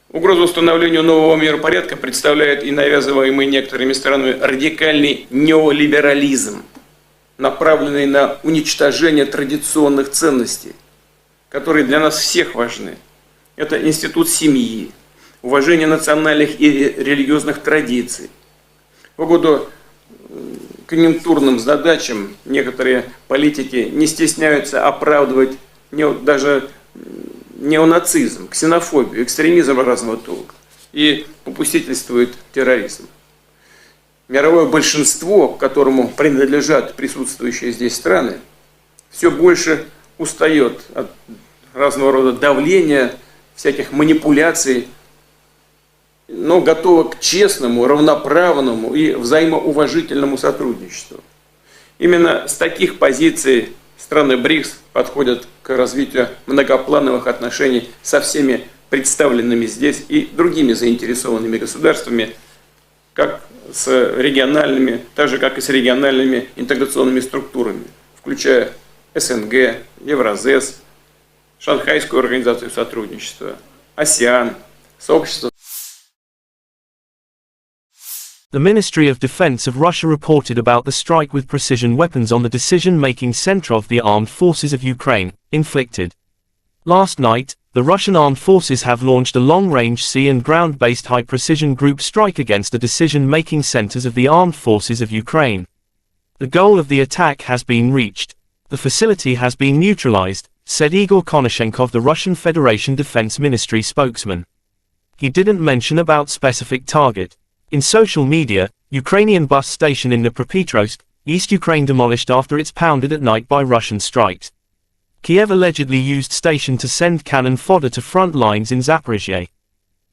Угрозу установлению нового миропорядка представляет и навязываемый некоторыми странами радикальный неолиберализм, направленный на уничтожение традиционных ценностей, которые для нас всех важны. Это институт семьи, уважение национальных и религиозных традиций. В угоду конъюнктурным задачам некоторые политики не стесняются оправдывать даже неонацизм, ксенофобию, экстремизм разного толка и попустительствует терроризм. Мировое большинство, к которому принадлежат присутствующие здесь страны, все больше устает от разного рода давления, всяких манипуляций, но готово к честному, равноправному и взаимоуважительному сотрудничеству. Именно с таких позиций страны БРИКС подходят к развитию многоплановых отношений со всеми представленными здесь и другими заинтересованными государствами, как с региональными, так же как и с региональными интеграционными структурами, включая СНГ, Евразес, Шанхайскую организацию сотрудничества, АСЕАН, сообщество. The Ministry of Defense of Russia reported about the strike with precision weapons on the decision-making center of the armed forces of Ukraine, inflicted. Last night, the Russian armed forces have launched a long-range sea and ground-based high-precision group strike against the decision-making centers of the armed forces of Ukraine. The goal of the attack has been reached. The facility has been neutralized, said Igor Konashenkov, the Russian Federation Defense Ministry spokesman. He didn't mention about specific target. In social media, Ukrainian bus station in Dnipropetrovsk, East Ukraine demolished after it's pounded at night by Russian strikes. Kyiv allegedly used station to send cannon fodder to front lines in Zaporizhia.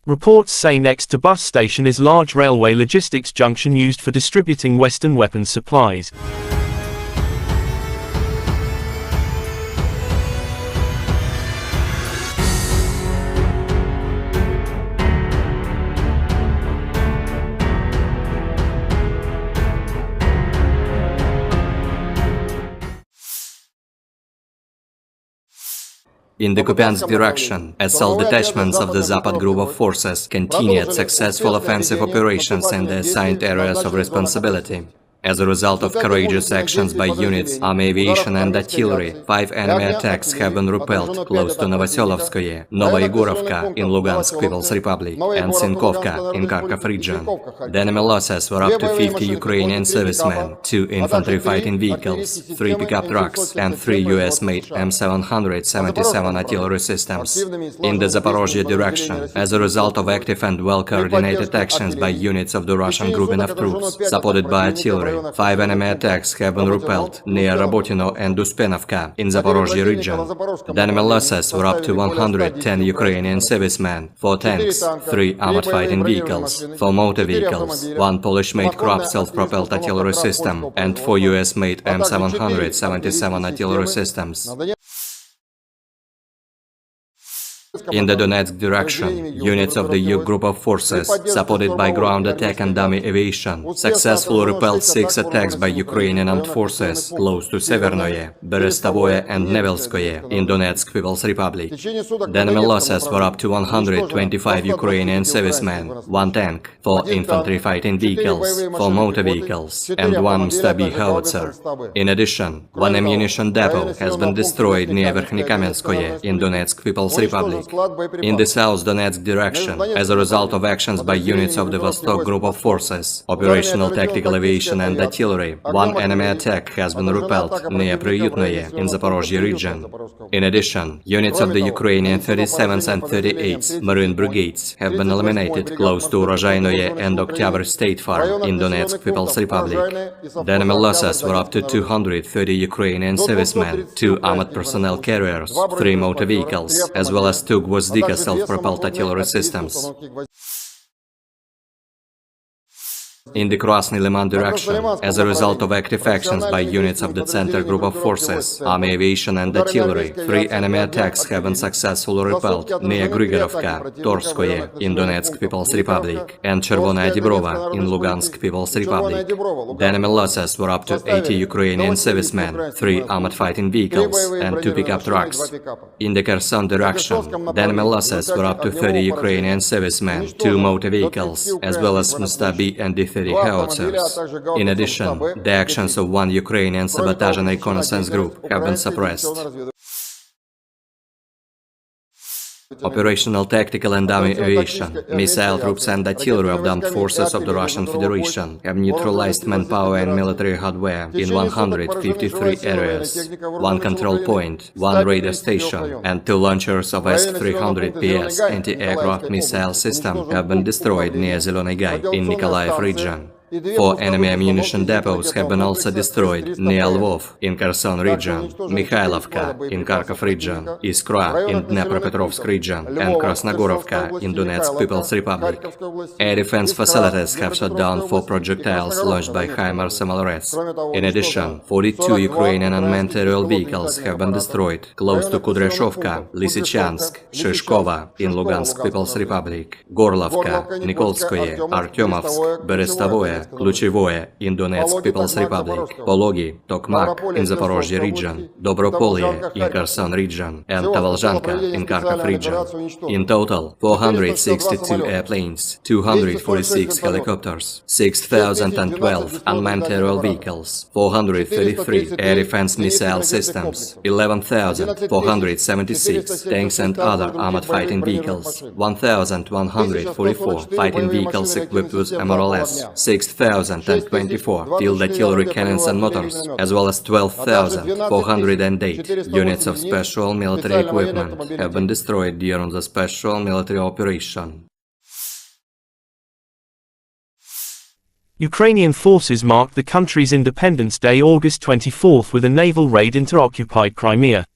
Reports say next to bus station is large railway logistics junction used for distributing Western weapons supplies. In the Kupiansk direction, assault detachments of the Zapad group of forces continued successful offensive operations in the assigned areas of responsibility. As a result of courageous actions by units, army aviation and artillery, 5 enemy attacks have been repelled close to Novoselovskoye, Novoyegorovka in Lugansk People's Republic, and Sinkovka in Kharkov region. The enemy losses were up to 50 Ukrainian servicemen, 2 infantry fighting vehicles, 3 pickup trucks, and 3 U.S.-made M777 artillery systems. In the Zaporozhye direction, as a result of active and well-coordinated actions by units of the Russian grouping of troops, supported by artillery, 5 enemy attacks have been repelled near Rabotino and Uspenovka in Zaporozhye region. The enemy losses were up to 110 Ukrainian servicemen, 4 tanks, 3 armored fighting vehicles, 4 motor vehicles, 1 Polish-made Krupp self-propelled artillery system, and 4 US-made M777 artillery systems. In the Donetsk direction, units of the U group of forces, supported by ground attack and dummy aviation, successfully repelled 6 attacks by Ukrainian armed forces close to Severnoye, Berestovoye and Nevelskoye in Donetsk People's Republic. The enemy losses were up to 125 Ukrainian servicemen, 1 tank, 4 infantry fighting vehicles, 4 motor vehicles, and 1 Stabi howitzer. In addition, 1 ammunition depot has been destroyed near Verkhnekamenskoye in Donetsk People's Republic. In the South Donetsk direction, as a result of actions by units of the Vostok group of forces, operational tactical aviation and artillery, 1 enemy attack has been repelled near Priyutnoye in Zaporozhye region. In addition, units of the Ukrainian 37th and 38th Marine Brigades have been eliminated close to Urozhainoye and Oktyabr State Farm in Donetsk People's Republic. The enemy losses were up to 230 Ukrainian servicemen, 2 armored personnel carriers, 3 motor vehicles, as well as 2 Gvozdika self-propelled artillery systems. In the Krasny Liman direction, as a result of active actions by units of the Center group of forces, army aviation and artillery, 3 enemy attacks have been successfully repelled near Grigorovka, Torskoye in Donetsk People's Republic, and Chervonaya Dibrova in Lugansk People's Republic. The enemy losses were up to 80 Ukrainian servicemen, 3 armored fighting vehicles, and 2 pickup trucks. In the Kherson direction, the enemy losses were up to 30 Ukrainian servicemen, 2 motor vehicles, as well as Mustabi and D-30 howitzers. In addition, the actions of 1 Ukrainian sabotage and reconnaissance group have been suppressed. Operational tactical and dummy aviation, missile troops and artillery of the armed forces of the Russian Federation have neutralized manpower and military hardware in 153 areas. 1 control point, 1 radar station, and 2 launchers of S-300PS anti-aircraft missile system have been destroyed near Zeleny Gai in Nikolaev region. 4 enemy ammunition depots have been also destroyed near Lvov in Kherson region, Mikhailovka in Kharkov region, Iskra in Dnepropetrovsk region, and Krasnogorovka in Donetsk People's Republic. Air defense facilities have shot down 4 projectiles launched by HIMARS MLRS. In addition, 42 Ukrainian unmanned aerial vehicles have been destroyed close to Kudryashovka, Lysychansk, Shishkova in Lugansk People's Republic, Gorlovka, Nikolskoye, Artyomovsk, Berestovoye, Kluchevoye in Donetsk People's Republic, Pologi, Tokmak in Zaporozhye region, Dobropolye in Kherson region, and Tavalzhanka in Kharkov region. In total, 462 airplanes, 246 helicopters, 6,012 unmanned aerial vehicles, 433 air defense missile systems, 11,476 tanks and other armored fighting vehicles, 1,144 fighting vehicles equipped with MRLS, 6,024 field artillery cannons and motors, as well as 12,408 units of special military equipment have been destroyed during the special military operation. Ukrainian forces marked the country's Independence Day August 24 with a naval raid into occupied Crimea.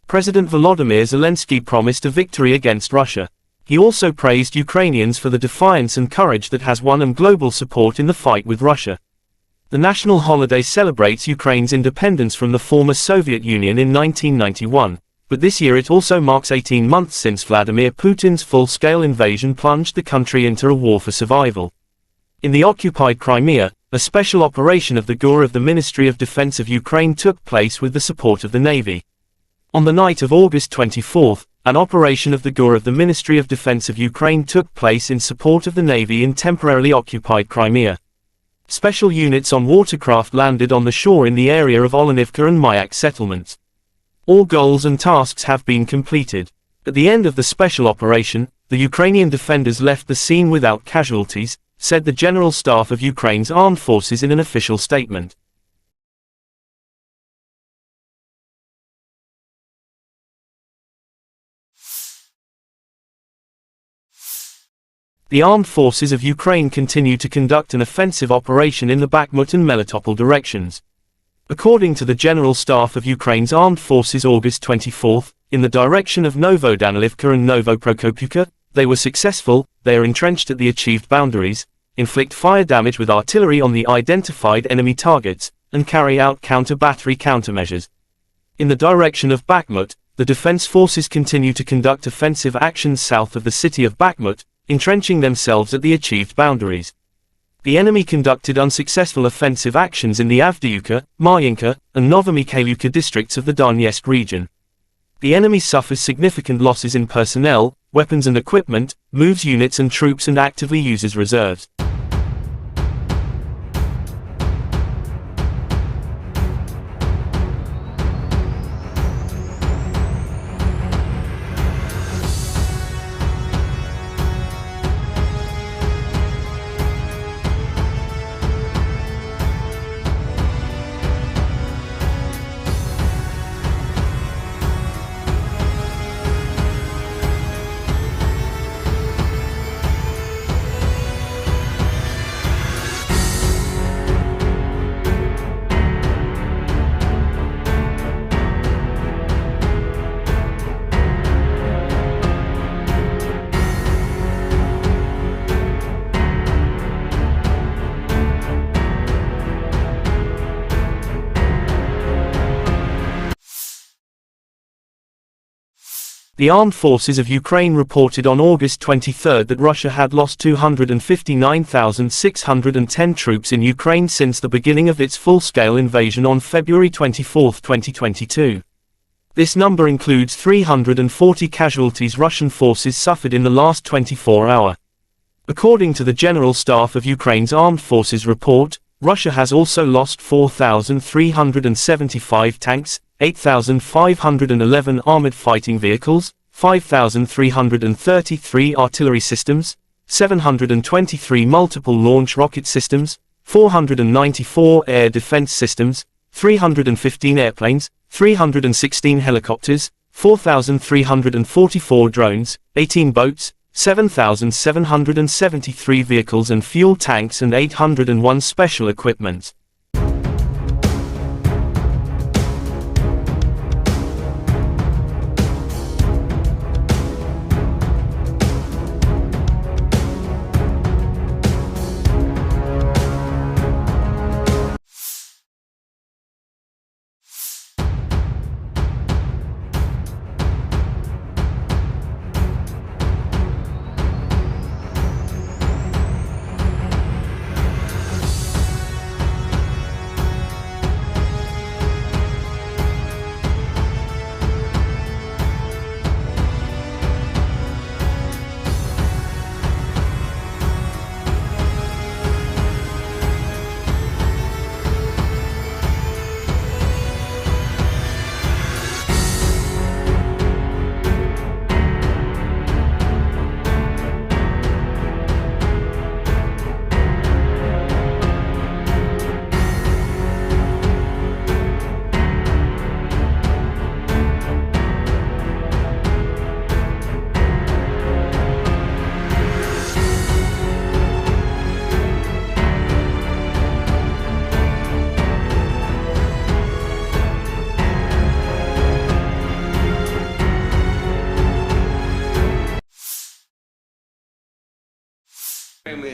President Volodymyr Zelensky promised a victory against Russia. He also praised Ukrainians for the defiance and courage that has won them global support in the fight with Russia. The national holiday celebrates Ukraine's independence from the former Soviet Union in 1991, but this year it also marks 18 months since Vladimir Putin's full-scale invasion plunged the country into a war for survival. In the occupied Crimea, a special operation of the GUR of the Ministry of Defense of Ukraine took place with the support of the Navy. On the night of August 24, an operation of the GUR of the Ministry of Defense of Ukraine took place in support of the Navy in temporarily occupied Crimea. Special units on watercraft landed on the shore in the area of Olenivka and Mayak settlements. All goals and tasks have been completed. At the end of the special operation, the Ukrainian defenders left the scene without casualties, said the General Staff of Ukraine's armed forces in an official statement. The armed forces of Ukraine continue to conduct an offensive operation in the Bakhmut and Melitopol directions. According to the General Staff of Ukraine's armed forces August 24, in the direction of Novodanilivka and Novoprokopivka, they were successful, they are entrenched at the achieved boundaries, inflict fire damage with artillery on the identified enemy targets, and carry out counter-battery countermeasures. In the direction of Bakhmut, the defense forces continue to conduct offensive actions south of the city of Bakhmut, entrenching themselves at the achieved boundaries. The enemy conducted unsuccessful offensive actions in the Avdiivka, Marinka, and Novomikhailivka districts of the Donetsk region. The enemy suffers significant losses in personnel, weapons and equipment, moves units and troops and actively uses reserves. The armed forces of Ukraine reported on August 23 that Russia had lost 259,610 troops in Ukraine since the beginning of its full-scale invasion on February 24, 2022. This number includes 340 casualties Russian forces suffered in the last 24 hours. According to the General Staff of Ukraine's Armed Forces report, Russia has also lost 4,375 tanks, 8,511 armored fighting vehicles, 5,333 artillery systems, 723 multiple launch rocket systems, 494 air defense systems, 315 airplanes, 316 helicopters, 4,344 drones, 18 boats, 7,773 vehicles and fuel tanks and 801 special equipment.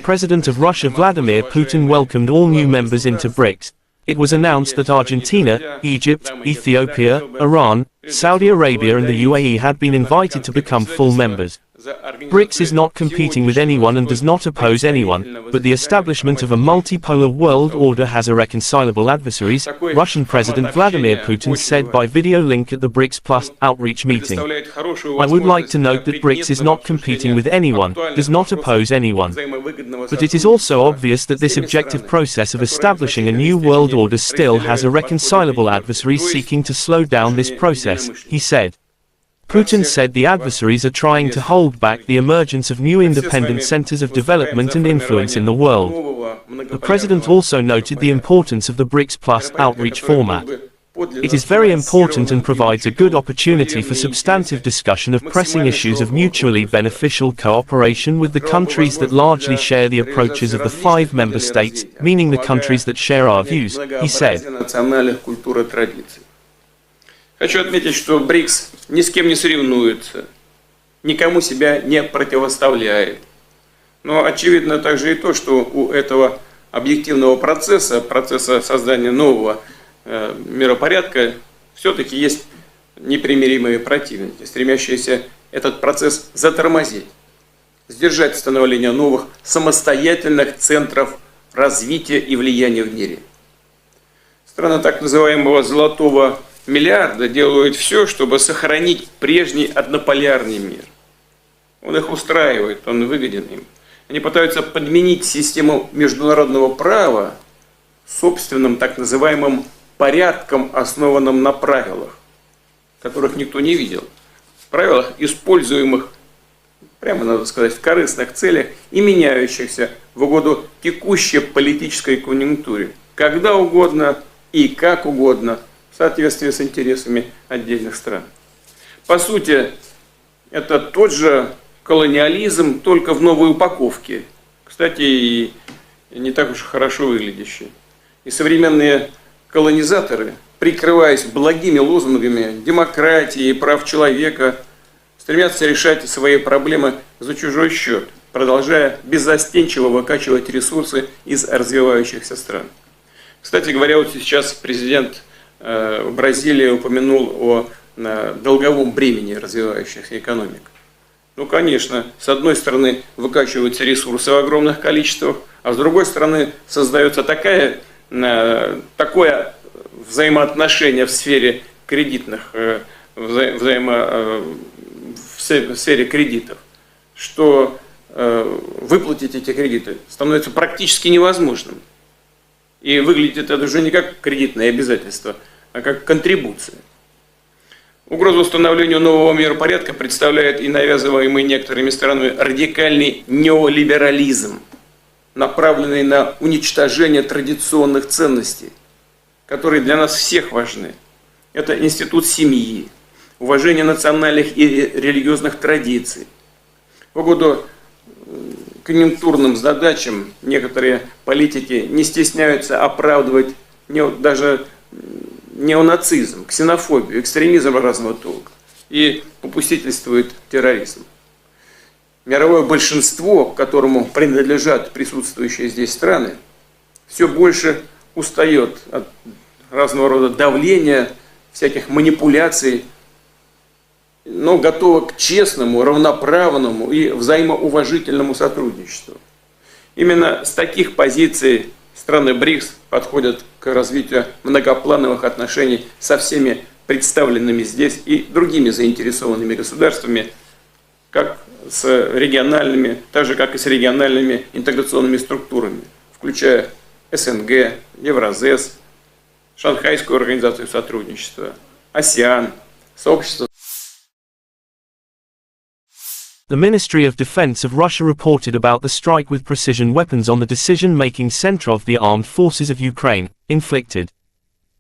President of Russia Vladimir Putin welcomed all new members into BRICS. It was announced that Argentina, Egypt, Ethiopia, Iran, Saudi Arabia and the UAE had been invited to become full members. BRICS is not competing with anyone and does not oppose anyone, but the establishment of a multipolar world order has irreconcilable adversaries, Russian President Vladimir Putin said by video link at the BRICS Plus outreach meeting. I would like to note that BRICS is not competing with anyone, does not oppose anyone. But it is also obvious that this objective process of establishing a new world order still has irreconcilable adversaries seeking to slow down this process, he said. Putin said the adversaries are trying to hold back the emergence of new independent centers of development and influence in the world. The president also noted the importance of the BRICS Plus outreach format. It is very important and provides a good opportunity for substantive discussion of pressing issues of mutually beneficial cooperation with the countries that largely share the approaches of the 5 member states, meaning the countries that share our views, he said. Хочу отметить, что БРИКС ни с кем не соревнуется, никому себя не противоставляет. Но очевидно также и то, что у этого объективного процесса создания нового миропорядка, все-таки есть непримиримые противники, стремящиеся этот процесс затормозить, сдержать становление новых самостоятельных центров развития и влияния в мире. Страны так называемого «золотого миллиарда» делают все, чтобы сохранить прежний однополярный мир. Он их устраивает, он выгоден им. Они пытаются подменить систему международного права собственным так называемым порядком, основанным на правилах, которых никто не видел. Правилах, используемых, прямо надо сказать, в корыстных целях и меняющихся в угоду текущей политической конъюнктуре, когда угодно и как угодно, в соответствии с интересами отдельных стран. По сути, это тот же колониализм, только в новой упаковке. Кстати, и не так уж хорошо выглядящий. И современные колонизаторы, прикрываясь благими лозунгами демократии и прав человека, стремятся решать свои проблемы за чужой счет, продолжая беззастенчиво выкачивать ресурсы из развивающихся стран. Кстати говоря, вот сейчас президент Бразилии упомянул о долговом бремени развивающихся экономик. Ну, конечно, с одной стороны выкачиваются ресурсы в огромных количествах, а с другой стороны создается такое взаимоотношение в сфере кредитных, в сфере кредитов, что выплатить эти кредиты становится практически невозможным. И выглядит это уже не как кредитное обязательство, а как контрибуция. Угрозу установлению нового миропорядка представляет и навязываемый некоторыми странами радикальный неолиберализм, направленный на уничтожение традиционных ценностей, которые для нас всех важны. Это институт семьи, уважение национальных и религиозных традиций. В угоду конъюнктурным задачам некоторые политики не стесняются оправдывать даже неонацизм, ксенофобию, экстремизм разного толка и попустительствует терроризм. Мировое большинство, к которому принадлежат присутствующие здесь страны, все больше устает от разного рода давления, всяких манипуляций, но готова к честному, равноправному и взаимоуважительному сотрудничеству. Именно с таких позиций страны БРИКС подходят к развитию многоплановых отношений со всеми представленными здесь и другими заинтересованными государствами, как с региональными, так же как и с региональными интеграционными структурами, включая СНГ, Евразес, Шанхайскую организацию сотрудничества, АСЕАН, сообщество. The Ministry of Defense of Russia reported about the strike with precision weapons on the decision-making center of the armed forces of Ukraine, inflicted.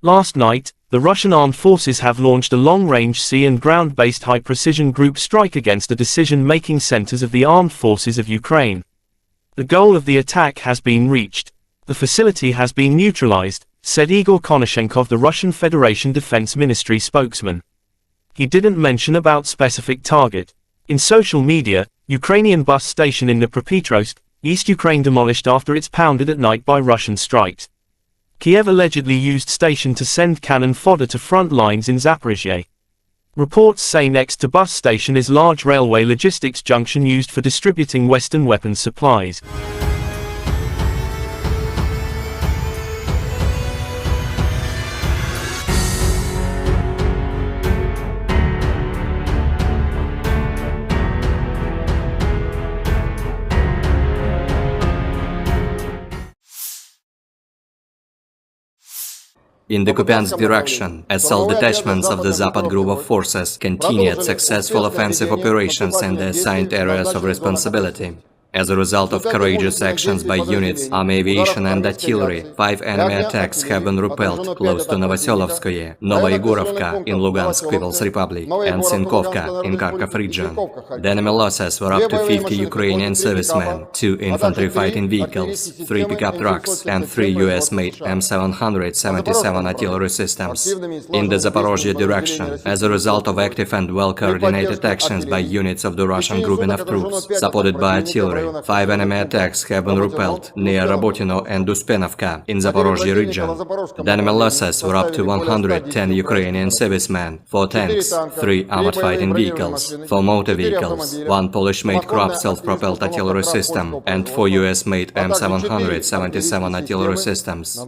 Last night, the Russian armed forces have launched a long-range sea and ground-based high-precision group strike against the decision-making centers of the armed forces of Ukraine. The goal of the attack has been reached. The facility has been neutralized, said Igor Konashenkov, the Russian Federation Defense Ministry spokesman. He didn't mention about specific target. In social media, Ukrainian bus station in Dnipropetrovsk, East Ukraine demolished after it's pounded at night by Russian strikes. Kyiv allegedly used station to send cannon fodder to front lines in Zaphorizia. Reports say next to bus station is large railway logistics junction used for distributing Western weapons supplies. In the Kupiansk direction, assault detachments of the Zapad group of forces continued successful offensive operations in the assigned areas of responsibility. As a result of courageous actions by units, army aviation and artillery, 5 enemy attacks have been repelled close to Novoselovskoye, Novoyegorovka in Lugansk People's Republic, and Sinkovka in Kharkov region. The enemy losses were up to 50 Ukrainian servicemen, 2 infantry fighting vehicles, 3 pickup trucks, and 3 U.S. M777 artillery systems. In the Zaporozhye direction, as a result of active and well-coordinated actions by units of the Russian grouping of troops, supported by artillery, 5 enemy attacks have been repelled near Rabotino and Uspenovka in Zaporozhye region. The enemy losses were up to 110 Ukrainian servicemen, 4 tanks, 3 armored fighting vehicles, 4 motor vehicles, 1 Polish-made Krab self-propelled artillery system, and 4 US-made M777 artillery systems.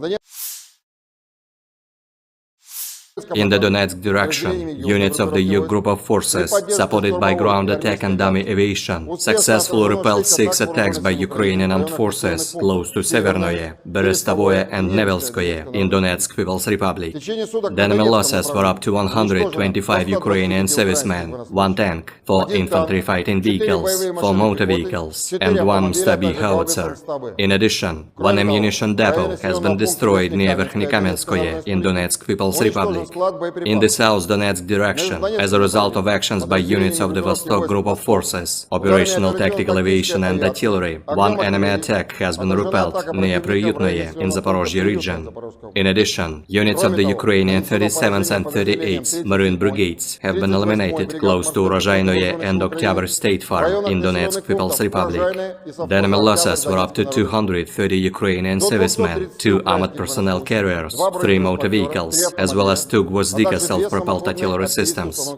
In the Donetsk direction, units of the U group of forces, supported by ground attack and dummy aviation, successfully repelled 6 attacks by Ukrainian armed forces close to Severnoye, Berestovoye and Nevelskoye in Donetsk People's Republic. The enemy losses were up to 125 Ukrainian servicemen, 1 tank, 4 infantry fighting vehicles, 4 motor vehicles, and 1 Stabi howitzer. In addition, 1 ammunition depot has been destroyed near Verkhnekamenskoye in Donetsk People's Republic. In the South Donetsk direction, as a result of actions by units of the Vostok group of forces, operational tactical aviation and artillery, 1 enemy attack has been repelled near Priyutnoye in Zaporozhye region. In addition, units of the Ukrainian 37th and 38th Marine Brigades have been eliminated close to Urozhainoye and Oktyabr State Farm in Donetsk People's Republic. The enemy losses were up to 230 Ukrainian servicemen, 2 armored personnel carriers, 3 motor vehicles, as well as 2 Gvozdika self-propelled artillery systems.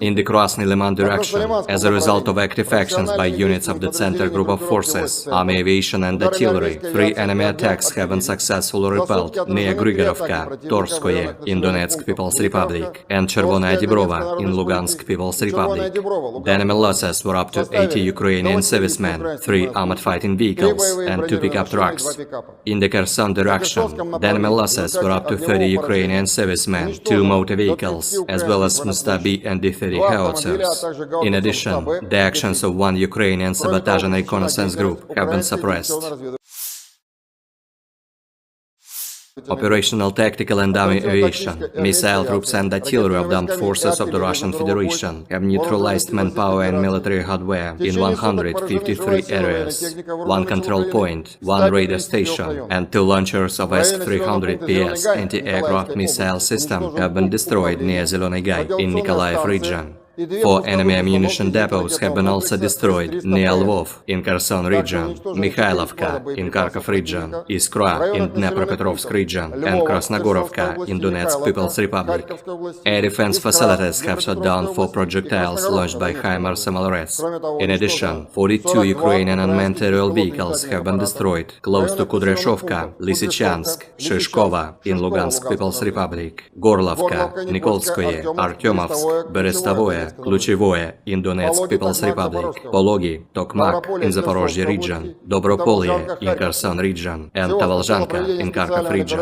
In the Krasny Liman direction, as a result of active actions by units of the Center group of forces, army aviation and artillery, 3 enemy attacks have been successfully repelled near Grigorovka, Torskoye in Donetsk People's Republic, and Chervonaya Dibrova in Lugansk People's Republic. The enemy losses were up to 80 Ukrainian servicemen, 3 armored fighting vehicles, and 2 pickup trucks. In the Kherson direction, the enemy losses were up to 30 Ukrainian servicemen, 2 motor vehicles, as well as Mustabi and D-30 howitzers. In addition, the actions of 1 Ukrainian sabotage and reconnaissance group have been suppressed. Operational tactical and dummy aviation, missile troops and artillery of the armed forces of the Russian Federation have neutralized manpower and military hardware in 153 areas. 1 control point, 1 radar station, and 2 launchers of S-300PS anti-aircraft missile system have been destroyed near Zeleny Gai in Nikolaev region. 4 enemy ammunition depots have been also destroyed near Lvov in Kherson region, Mikhailovka in Kharkov region, Iskra in Dnepropetrovsk region, and Krasnogorovka in Donetsk People's Republic. Air defense facilities have shot down 4 projectiles launched by HIMARS MLRS. In addition, 42 Ukrainian unmanned aerial vehicles have been destroyed close to Kudryashovka, Lysychansk, Shishkova in Lugansk People's Republic, Gorlovka, Nikolskoye, Artyomovsk, Berestovoye, Kluchevoye in Donetsk People's Republic, Pologi, Tokmak in Zaporozhye region, Dobropolye in Kherson region, and Tavalzhanka in Kharkov region.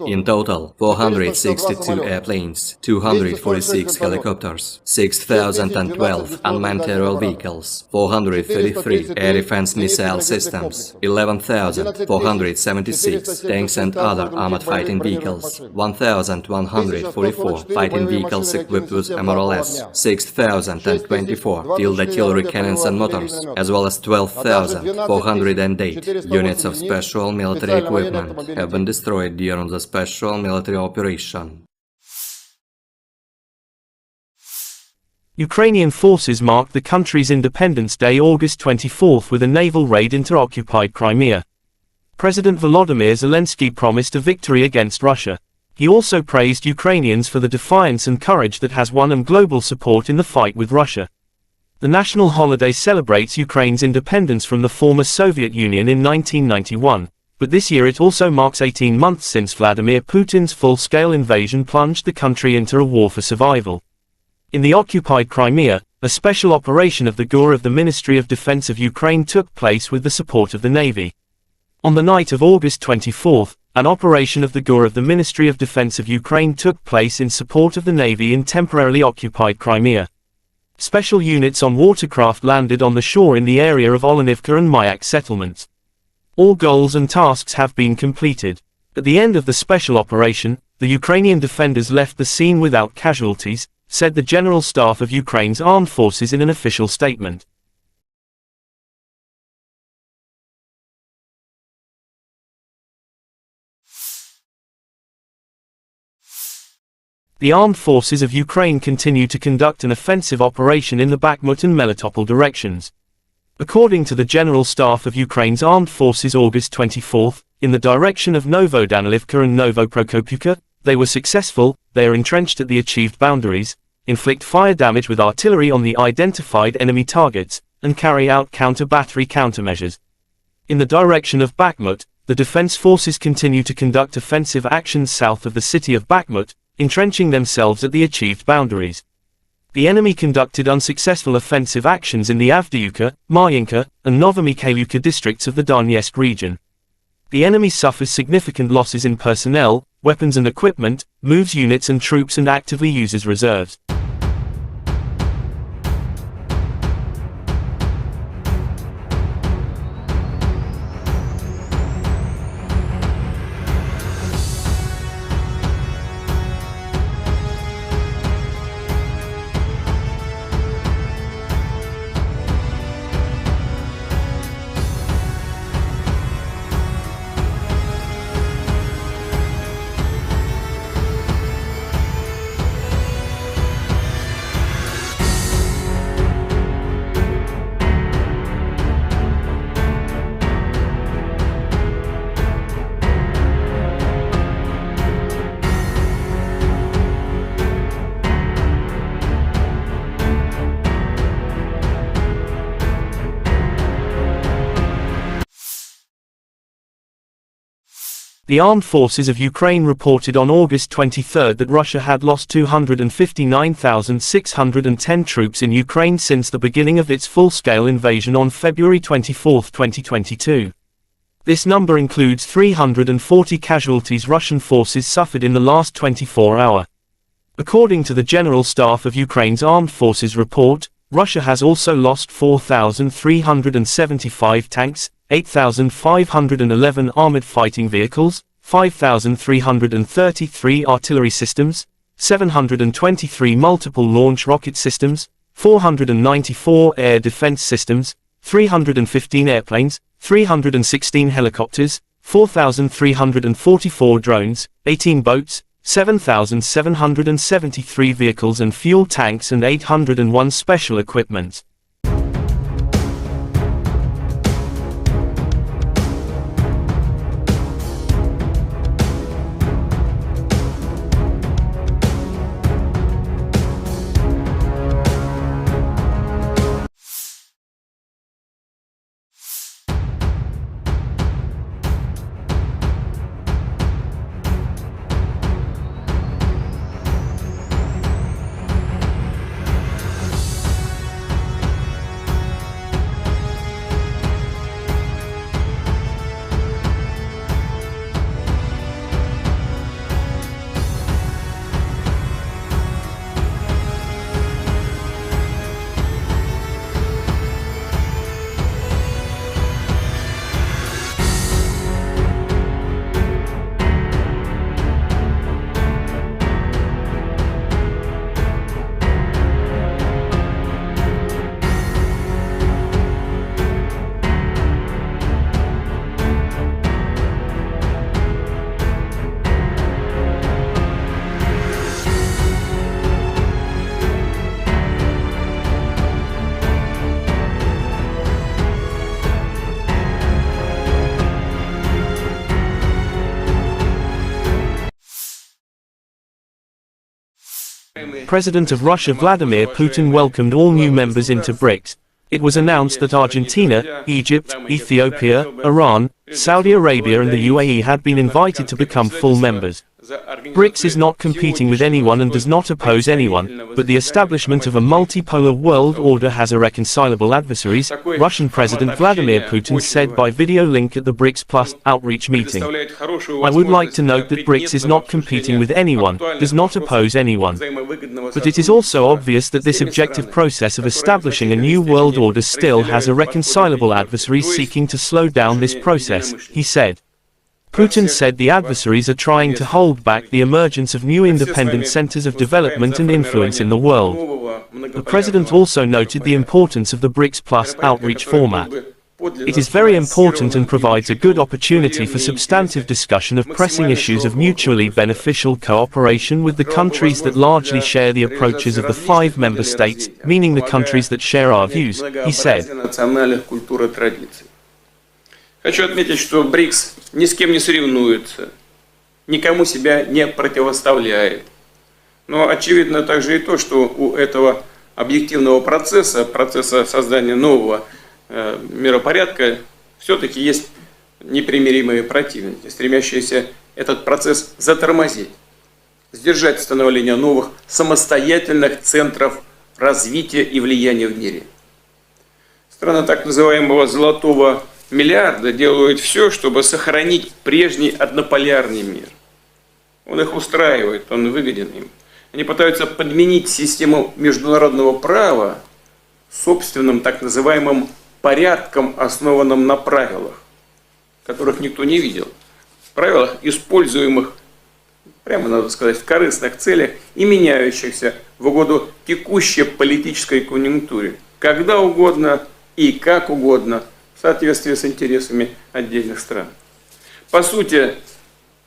In total, 462 airplanes, 246 helicopters, 6,012 unmanned aerial vehicles, 433 air defense missile systems, 11,476 tanks and other armored fighting vehicles, 1,144 fighting vehicles equipped with MRLS, 6,024 field artillery cannons and motors, as well as 12,408 units of special military equipment have been destroyed during the special military operation. Ukrainian forces marked the country's Independence Day August 24 with a naval raid into occupied Crimea. President Volodymyr Zelensky promised a victory against Russia. He also praised Ukrainians for the defiance and courage that has won them global support in the fight with Russia. The national holiday celebrates Ukraine's independence from the former Soviet Union in 1991, but this year it also marks 18 months since Vladimir Putin's full-scale invasion plunged the country into a war for survival. In the occupied Crimea, a special operation of the GUR of the Ministry of Defense of Ukraine took place with the support of the Navy. On the night of August 24, an operation of the GUR of the Ministry of Defense of Ukraine took place in support of the Navy in temporarily occupied Crimea. Special units on watercraft landed on the shore in the area of Olenivka and Mayak settlements. All goals and tasks have been completed. At the end of the special operation, the Ukrainian defenders left the scene without casualties, said the General Staff of Ukraine's armed forces in an official statement. The armed forces of Ukraine continue to conduct an offensive operation in the Bakhmut and Melitopol directions. According to the General Staff of Ukraine's armed forces August 24, in the direction of Novodanilivka and Novoprokopivka, they were successful. They are entrenched at the achieved boundaries, inflict fire damage with artillery on the identified enemy targets, and carry out counter-battery countermeasures. In the direction of Bakhmut, the defense forces continue to conduct offensive actions south of the city of Bakhmut, entrenching themselves at the achieved boundaries. The enemy conducted unsuccessful offensive actions in the Avdiivka, Marinka, and Novomikhailivka districts of the Donetsk region. The enemy suffers significant losses in personnel, weapons and equipment, moves units and troops and actively uses reserves. The armed forces of Ukraine reported on August 23 that Russia had lost 259,610 troops in Ukraine since the beginning of its full-scale invasion on February 24, 2022. This number includes 340 casualties Russian forces suffered in the last 24 hours. According to the General Staff of Ukraine's Armed Forces report, Russia has also lost 4,375 tanks, 8,511 armored fighting vehicles, 5,333 artillery systems, 723 multiple launch rocket systems, 494 air defense systems, 315 airplanes, 316 helicopters, 4,344 drones, 18 boats, 7,773 vehicles and fuel tanks and 801 special equipment. President of Russia Vladimir Putin welcomed all new members into BRICS. It was announced that Argentina, Egypt, Ethiopia, Iran, Saudi Arabia and the UAE had been invited to become full members. BRICS is not competing with anyone and does not oppose anyone, but the establishment of a multipolar world order has irreconcilable adversaries, Russian President Vladimir Putin said by video link at the BRICS Plus outreach meeting. I would like to note that BRICS is not competing with anyone, does not oppose anyone. But it is also obvious that this objective process of establishing a new world order still has irreconcilable adversaries seeking to slow down this process, he said. Putin said the adversaries are trying to hold back the emergence of new independent centers of development and influence in the world. The president also noted the importance of the BRICS Plus outreach format. It is very important and provides a good opportunity for substantive discussion of pressing issues of mutually beneficial cooperation with the countries that largely share the approaches of the 5 member states, meaning the countries that share our views, he said. Хочу отметить, что БРИКС ни с кем не соревнуется, никому себя не противоставляет. Но очевидно также и то, что у этого объективного процесса создания нового миропорядка, все-таки есть непримиримые противники, стремящиеся этот процесс затормозить, сдержать становление новых самостоятельных центров развития и влияния в мире. Страны так называемого «золотого миллиарда» делают все, чтобы сохранить прежний однополярный мир. Он их устраивает, он выгоден им. Они пытаются подменить систему международного права собственным так называемым порядком, основанным на правилах, которых никто не видел. Правилах, используемых, прямо надо сказать, в корыстных целях и меняющихся в угоду текущей политической конъюнктуре, когда угодно и как угодно, в соответствии с интересами отдельных стран. По сути,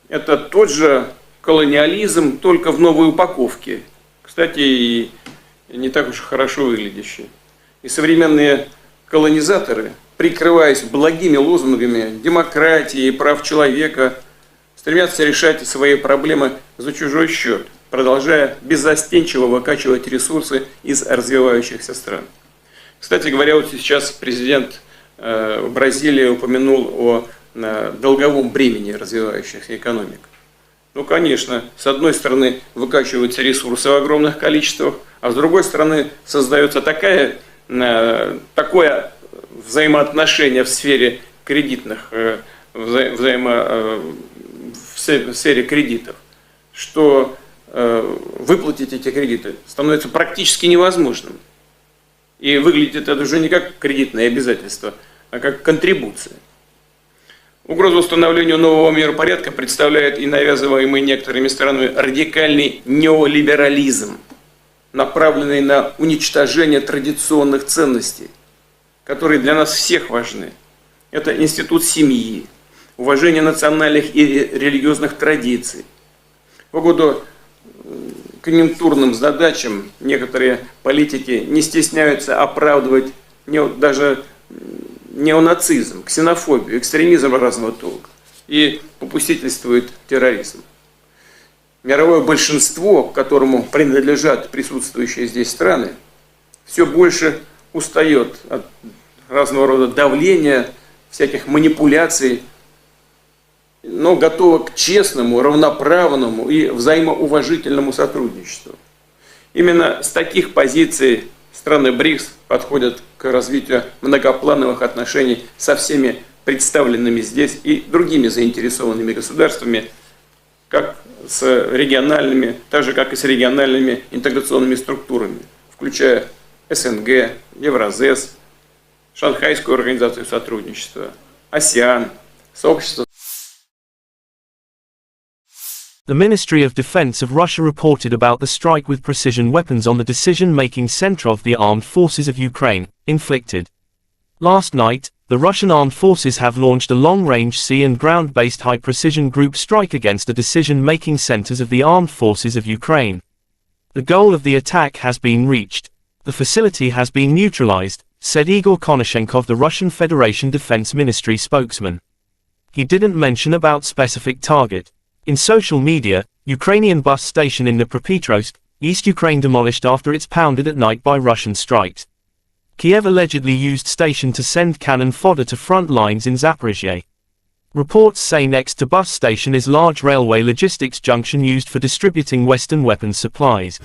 это тот же колониализм, только в новой упаковке. Кстати, и не так уж хорошо выглядящий. И современные колонизаторы, прикрываясь благими лозунгами демократии и прав человека, стремятся решать свои проблемы за чужой счет, продолжая беззастенчиво выкачивать ресурсы из развивающихся стран. Кстати говоря, вот сейчас президент Бразилии упомянул о долговом бремени развивающихся экономик. Ну, конечно, с одной стороны выкачиваются ресурсы в огромных количествах, а с другой стороны создается такое взаимоотношение в сфере кредитных, в сфере кредитов, что выплатить эти кредиты становится практически невозможным. И выглядит это уже не как кредитное обязательство, а как контрибуция. Угрозу установлению нового миропорядка представляет и навязываемый некоторыми странами радикальный неолиберализм, направленный на уничтожение традиционных ценностей, которые для нас всех важны. Это институт семьи, уважение национальных и религиозных традиций. В угоду конъюнктурным задачам некоторые политики не стесняются оправдывать даже неонацизм, ксенофобию, экстремизм разного толка и попустительствует терроризм. Мировое большинство, к которому принадлежат присутствующие здесь страны, все больше устает от разного рода давления, всяких манипуляций, но готова к честному, равноправному и взаимоуважительному сотрудничеству. Именно с таких позиций страны БРИКС подходят к развитию многоплановых отношений со всеми представленными здесь и другими заинтересованными государствами, как с региональными, так же как и с региональными интеграционными структурами, включая СНГ, Евразес, Шанхайскую организацию сотрудничества, АСЕАН, сообщество. The Ministry of Defense of Russia reported about the strike with precision weapons on the decision-making center of the armed forces of Ukraine, inflicted. Last night, the Russian armed forces have launched a long-range sea and ground-based high-precision group strike against the decision-making centers of the armed forces of Ukraine. The goal of the attack has been reached. The facility has been neutralized, said Igor Konashenkov, the Russian Federation Defense Ministry spokesman. He didn't mention about specific target. In social media, Ukrainian bus station in Dnipropetrovsk, East Ukraine demolished after it's pounded at night by Russian strikes. Kyiv allegedly used station to send cannon fodder to front lines in Zaporizhia. Reports say next to bus station is large railway logistics junction used for distributing Western weapons supplies.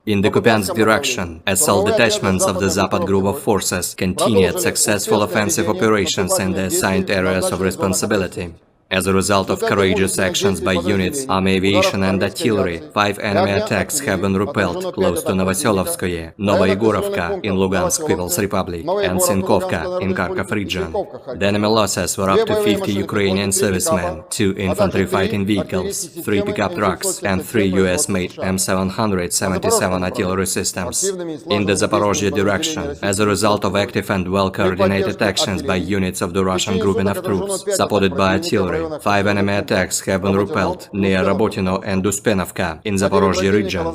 In the Kupiansk direction, assault detachments of the Zapad group of forces continued successful offensive operations in the assigned areas of responsibility. As a result of courageous actions by units, army aviation and artillery, 5 enemy attacks have been repelled close to Novoselovskoye, Novoyegorovka in Lugansk People's Republic, and Sinkovka in Kharkov region. The enemy losses were up to 50 Ukrainian servicemen, 2 infantry fighting vehicles, 3 pickup trucks, and 3 U.S. made M777 artillery systems. In the Zaporozhye direction, as a result of active and well-coordinated actions by units of the Russian grouping of troops, supported by artillery, 5 enemy attacks have been repelled near Rabotino and Uspenovka in Zaporozhye region.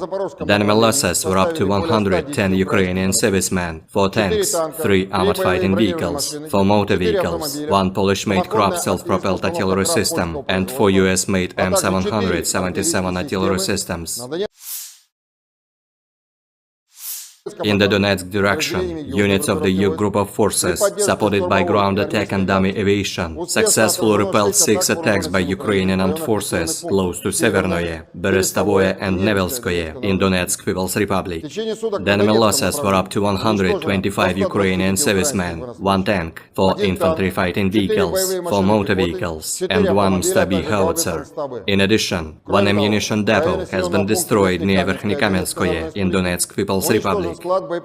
The enemy losses were up to 110 Ukrainian servicemen, 4 tanks, 3 armored fighting vehicles, 4 motor vehicles, 1 Polish-made Krab self-propelled artillery system, and 4 US-made M777 artillery systems. In the Donetsk direction, units of the U group of forces, supported by ground attack and dummy aviation, successfully repelled 6 attacks by Ukrainian armed forces close to Severnoye, Berestovoye and Nevelskoye in Donetsk People's Republic. The enemy losses were up to 125 Ukrainian servicemen, 1 tank, 4 infantry fighting vehicles, 4 motor vehicles, and 1 Stabi howitzer. In addition, 1 ammunition depot has been destroyed near Verkhnykamenskoye in Donetsk People's Republic.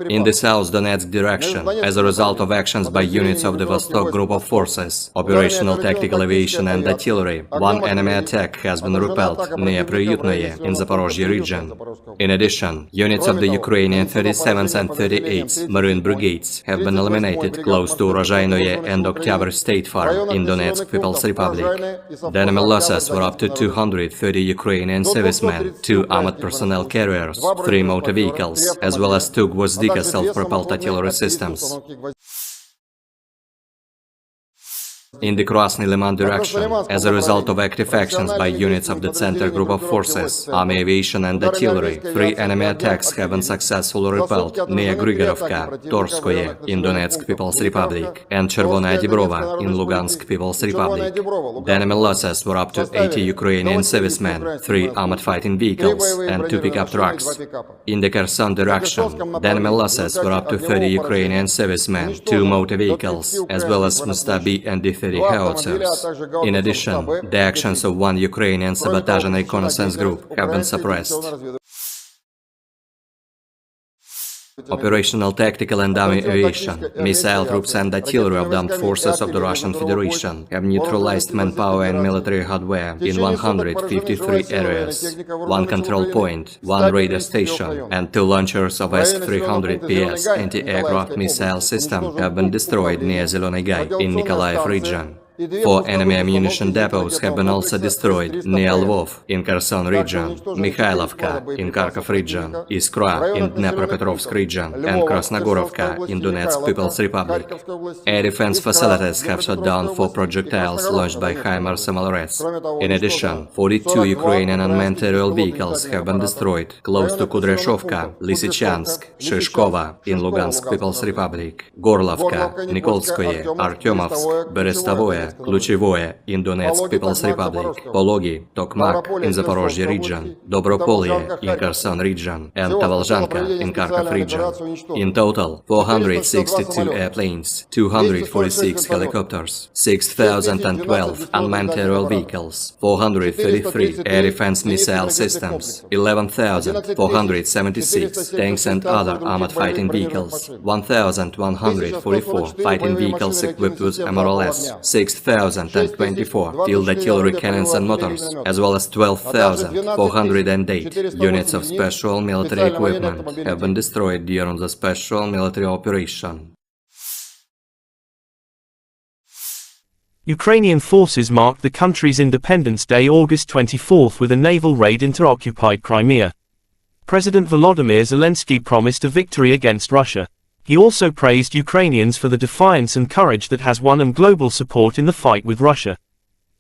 In the South Donetsk direction, as a result of actions by units of the Vostok group of forces, operational tactical aviation and artillery, 1 enemy attack has been repelled near Priyutnoye in Zaporozhye region. In addition, units of the Ukrainian 37th and 38th Marine Brigades have been eliminated close to Urozhainoye and Oktyabr State Farm in Donetsk People's Republic. The enemy losses were up to 230 Ukrainian servicemen, 2 armored personnel carriers, 3 motor vehicles, as well as 2 Gvozdika self-propelled artillery systems. In the Krasny Liman direction, as a result of active actions by units of the Center group of forces, army aviation and artillery, 3 enemy attacks have been successfully repelled near Grigorovka, Torskoye in Donetsk People's Republic, and Chervonaya Dibrova in Lugansk People's Republic. The enemy losses were up to 80 Ukrainian servicemen, 3 armored fighting vehicles, and 2 pickup trucks. In the Kherson direction, the enemy losses were up to 30 Ukrainian servicemen, 2 motor vehicles, as well as Mustabi and D-30 howitzers. In addition, the actions of 1 Ukrainian sabotage and reconnaissance group have been suppressed. Operational tactical and dummy aviation, missile troops and artillery of the armed forces of the Russian Federation have neutralized manpower and military hardware in 153 areas. 1 control point, 1 radar station, and 2 launchers of S-300PS anti-aircraft missile system have been destroyed near Zeleny Gai in Nikolaev region. 4 enemy ammunition depots have been also destroyed near Lvov in Kherson region, Mikhailovka in Kharkov region, Iskra in Dnepropetrovsk region, and Krasnogorovka in Donetsk People's Republic. Air defense facilities have shot down 4 projectiles launched by HIMARS MLRS. In addition, 42 Ukrainian unmanned aerial vehicles have been destroyed close to Kudryashovka, Lysychansk, Shishkova in Lugansk People's Republic, Gorlovka, Nikolskoye, Artyomovsk, Berestovoye, Kluchevoye in Donetsk People's Republic, Pologi, Tokmak in Zaporozhye region, Dobropolye in Kherson region, and Tavalzhanka in Kharkov region. In total, 462 airplanes, 246 helicopters, 6,012 unmanned aerial vehicles, 433 air defense missile systems, 11,476 tanks and other armored fighting vehicles, 1,144 fighting vehicles equipped with MRLS, 6,024 field artillery cannons and motors, as well as 12,408 units of special military equipment have been destroyed during the special military operation. Ukrainian forces marked the country's Independence Day August 24 with a naval raid into occupied Crimea. President Volodymyr Zelensky promised a victory against Russia. He also praised Ukrainians for the defiance and courage that has won them global support in the fight with Russia.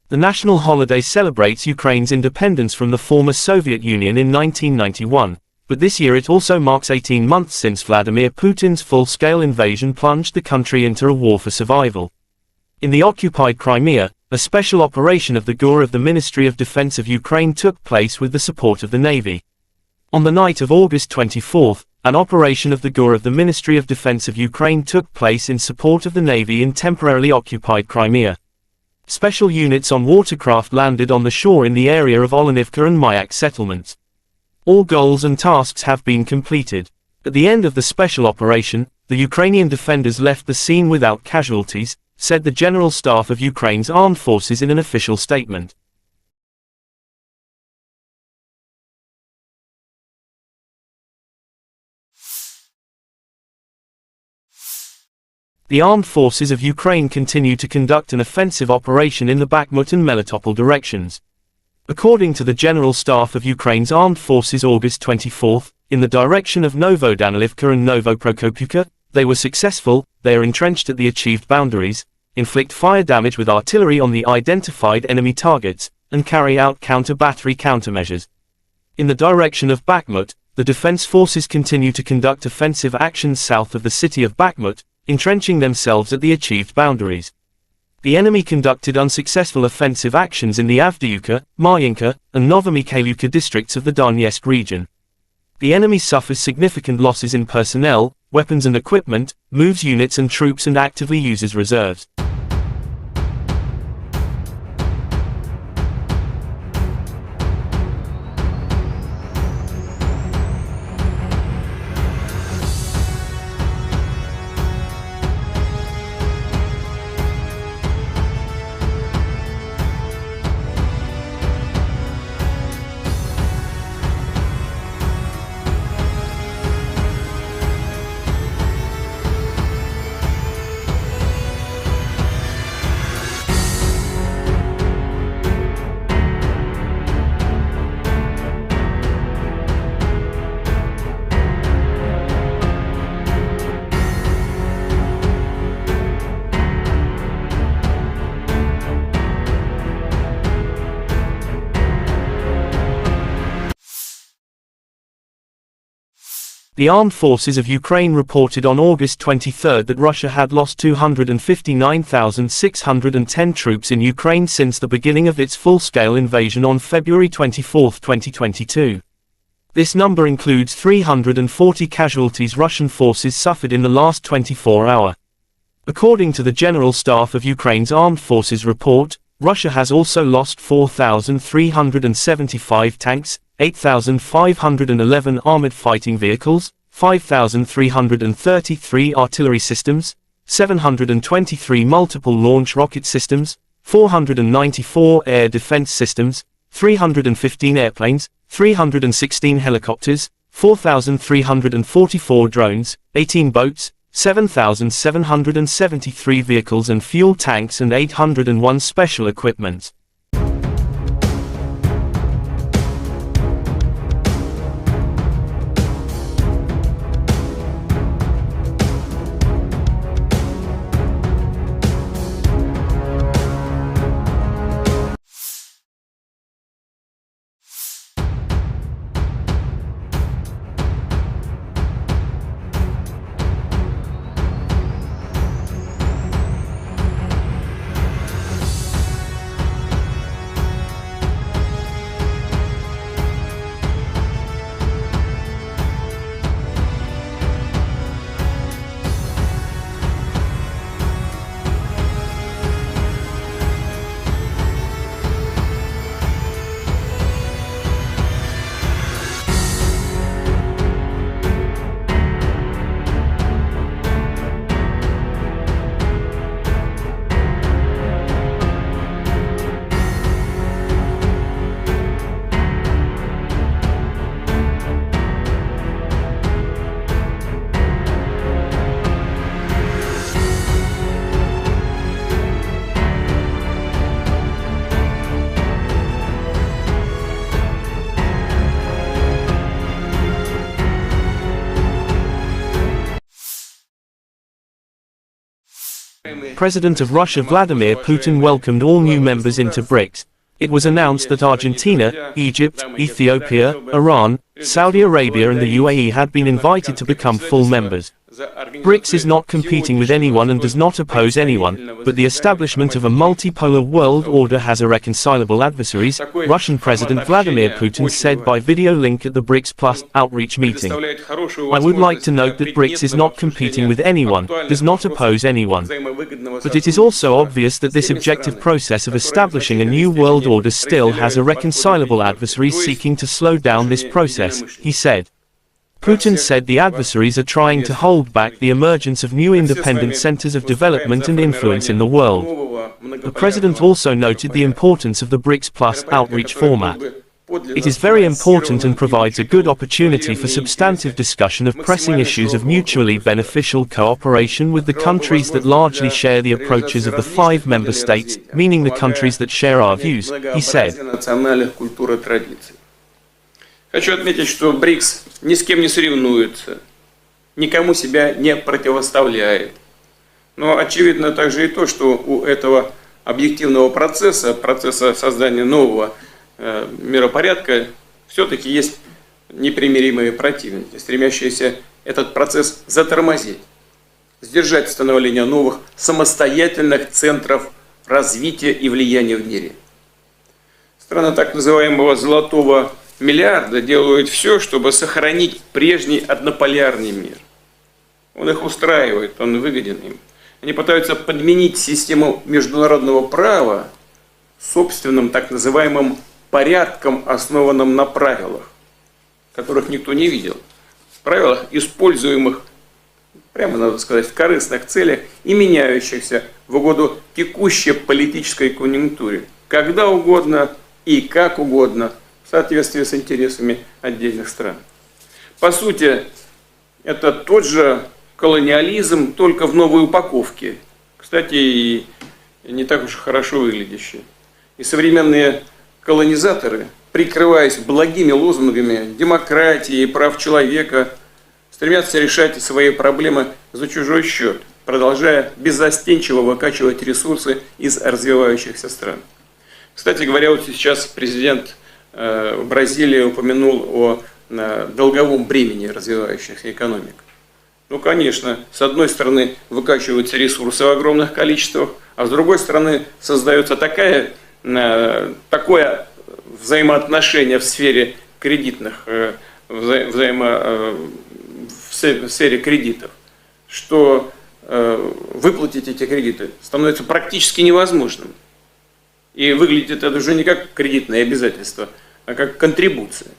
The national holiday celebrates Ukraine's independence from the former Soviet Union in 1991, but this year it also marks 18 months since Vladimir Putin's full-scale invasion plunged the country into a war for survival. In the occupied Crimea, a special operation of the GUR of the Ministry of Defense of Ukraine took place with the support of the Navy. On the night of August 24, an operation of the GUR of the Ministry of Defense of Ukraine took place in support of the Navy in temporarily occupied Crimea. Special units on watercraft landed on the shore in the area of Olenivka and Mayak settlements. All goals and tasks have been completed. At the end of the special operation, the Ukrainian defenders left the scene without casualties, said the General Staff of Ukraine's armed forces in an official statement. The armed forces of Ukraine continue to conduct an offensive operation in the Bakhmut and Melitopol directions. According to the General Staff of Ukraine's armed forces August 24, in the direction of Novodanilivka and Novoprokopivka, they were successful. They are entrenched at the achieved boundaries, inflict fire damage with artillery on the identified enemy targets, and carry out counter-battery countermeasures. In the direction of Bakhmut, the defense forces continue to conduct offensive actions south of the city of Bakhmut, entrenching themselves at the achieved boundaries. The enemy conducted unsuccessful offensive actions in the Avdiivka, Marinka, and Novomikhailivka districts of the Donetsk region. The enemy suffers significant losses in personnel, weapons and equipment, moves units and troops and actively uses reserves. The armed forces of Ukraine reported on August 23 that Russia had lost 259,610 troops in Ukraine since the beginning of its full-scale invasion on February 24, 2022. This number includes 340 casualties Russian forces suffered in the last 24 hours. According to the General Staff of Ukraine's Armed Forces report, Russia has also lost 4,375 tanks, 8,511 armored fighting vehicles, 5,333 artillery systems, 723 multiple launch rocket systems, 494 air defense systems, 315 airplanes, 316 helicopters, 4,344 drones, 18 boats, 7,773 vehicles and fuel tanks and 801 special equipment. President of Russia Vladimir Putin welcomed all new members into BRICS. It was announced that Argentina, Egypt, Ethiopia, Iran, Saudi Arabia and the UAE had been invited to become full members. BRICS is not competing with anyone and does not oppose anyone, but the establishment of a multipolar world order has irreconcilable adversaries, Russian President Vladimir Putin said by video link at the BRICS Plus outreach meeting. I would like to note that BRICS is not competing with anyone, does not oppose anyone. But it is also obvious that this objective process of establishing a new world order still has irreconcilable adversaries seeking to slow down this process, he said. Putin said the adversaries are trying to hold back the emergence of new independent centers of development and influence in the world. The president also noted the importance of the BRICS Plus outreach format. It is very important and provides a good opportunity for substantive discussion of pressing issues of mutually beneficial cooperation with the countries that largely share the approaches of the 5 member states, meaning the countries that share our views, he said. Хочу отметить, что БРИКС ни с кем не соревнуется, никому себя не противоставляет. Но очевидно также и то, что у этого объективного процесса создания нового миропорядка, все-таки есть непримиримые противники, стремящиеся этот процесс затормозить, сдержать становление новых самостоятельных центров развития и влияния в мире. Страны так называемого «золотого миллиарда» делают все, чтобы сохранить прежний однополярный мир. Он их устраивает, он выгоден им. Они пытаются подменить систему международного права собственным так называемым порядком, основанным на правилах, которых никто не видел. Правилах, используемых, прямо надо сказать, в корыстных целях и меняющихся в угоду текущей политической конъюнктуре, когда угодно и как угодно, в соответствии с интересами отдельных стран. По сути, это тот же колониализм, только в новой упаковке. Кстати, и не так уж хорошо выглядящий. И современные колонизаторы, прикрываясь благими лозунгами демократии и прав человека, стремятся решать свои проблемы за чужой счет, продолжая беззастенчиво выкачивать ресурсы из развивающихся стран. Кстати говоря, вот сейчас президент Бразилии упомянул о долговом бремени развивающихся экономик. Ну, конечно, с одной стороны выкачиваются ресурсы в огромных количествах, а с другой стороны создается такое взаимоотношение в сфере кредитных, в сфере кредитов, что выплатить эти кредиты становится практически невозможным. И выглядит это уже не как кредитное обязательство, а как контрибуция.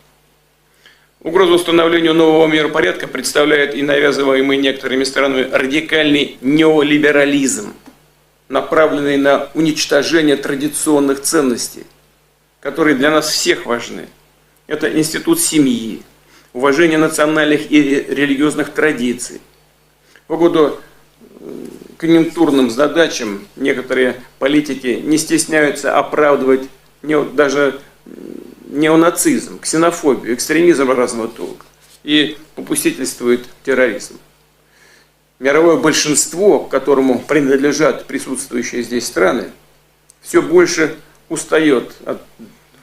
Угрозу установлению нового миропорядка представляет и навязываемый некоторыми странами радикальный неолиберализм, направленный на уничтожение традиционных ценностей, которые для нас всех важны. Это институт семьи, уважение национальных и религиозных традиций. В угоду конъюнктурным задачам некоторые политики не стесняются оправдывать даже неонацизм, ксенофобию, экстремизм разного толка и попустительствует терроризм. Мировое большинство, к которому принадлежат присутствующие здесь страны, все больше устает от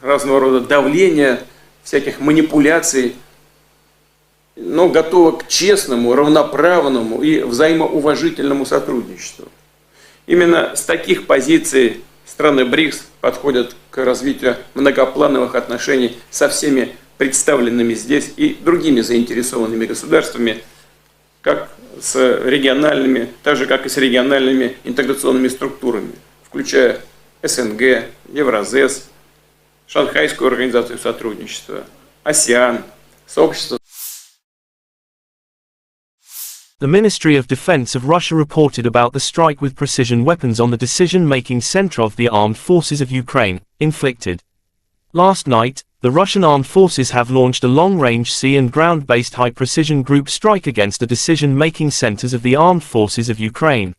разного рода давления, всяких манипуляций, но готово к честному, равноправному и взаимоуважительному сотрудничеству. Именно с таких позиций страны БРИКС подходят к развитию многоплановых отношений со всеми представленными здесь и другими заинтересованными государствами, как с региональными, так же как и с региональными интеграционными структурами, включая СНГ, Евразес, Шанхайскую организацию сотрудничества, АСЕАН, сообщество. The Ministry of Defense of Russia reported about the strike with precision weapons on the decision-making center of the armed forces of Ukraine, inflicted. Last night, the Russian armed forces have launched a long-range sea and ground-based high-precision group strike against the decision-making centers of the armed forces of Ukraine.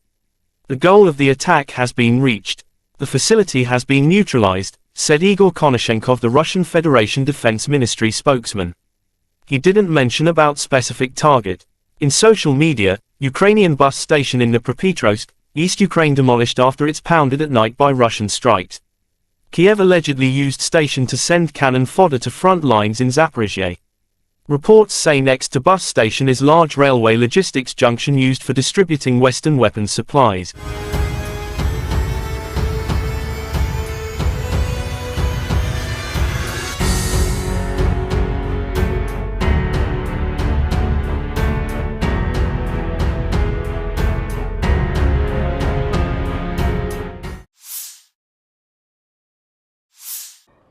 The goal of the attack has been reached. The facility has been neutralized, said Igor Konashenkov, the Russian Federation Defense Ministry spokesman. He didn't mention about specific target. In social media, Ukrainian bus station in Dnipropetrovsk, East Ukraine demolished after it's pounded at night by Russian strikes. Kyiv allegedly used station to send cannon fodder to front lines in Zaphorizia. Reports say next to bus station is large railway logistics junction used for distributing Western weapons supplies.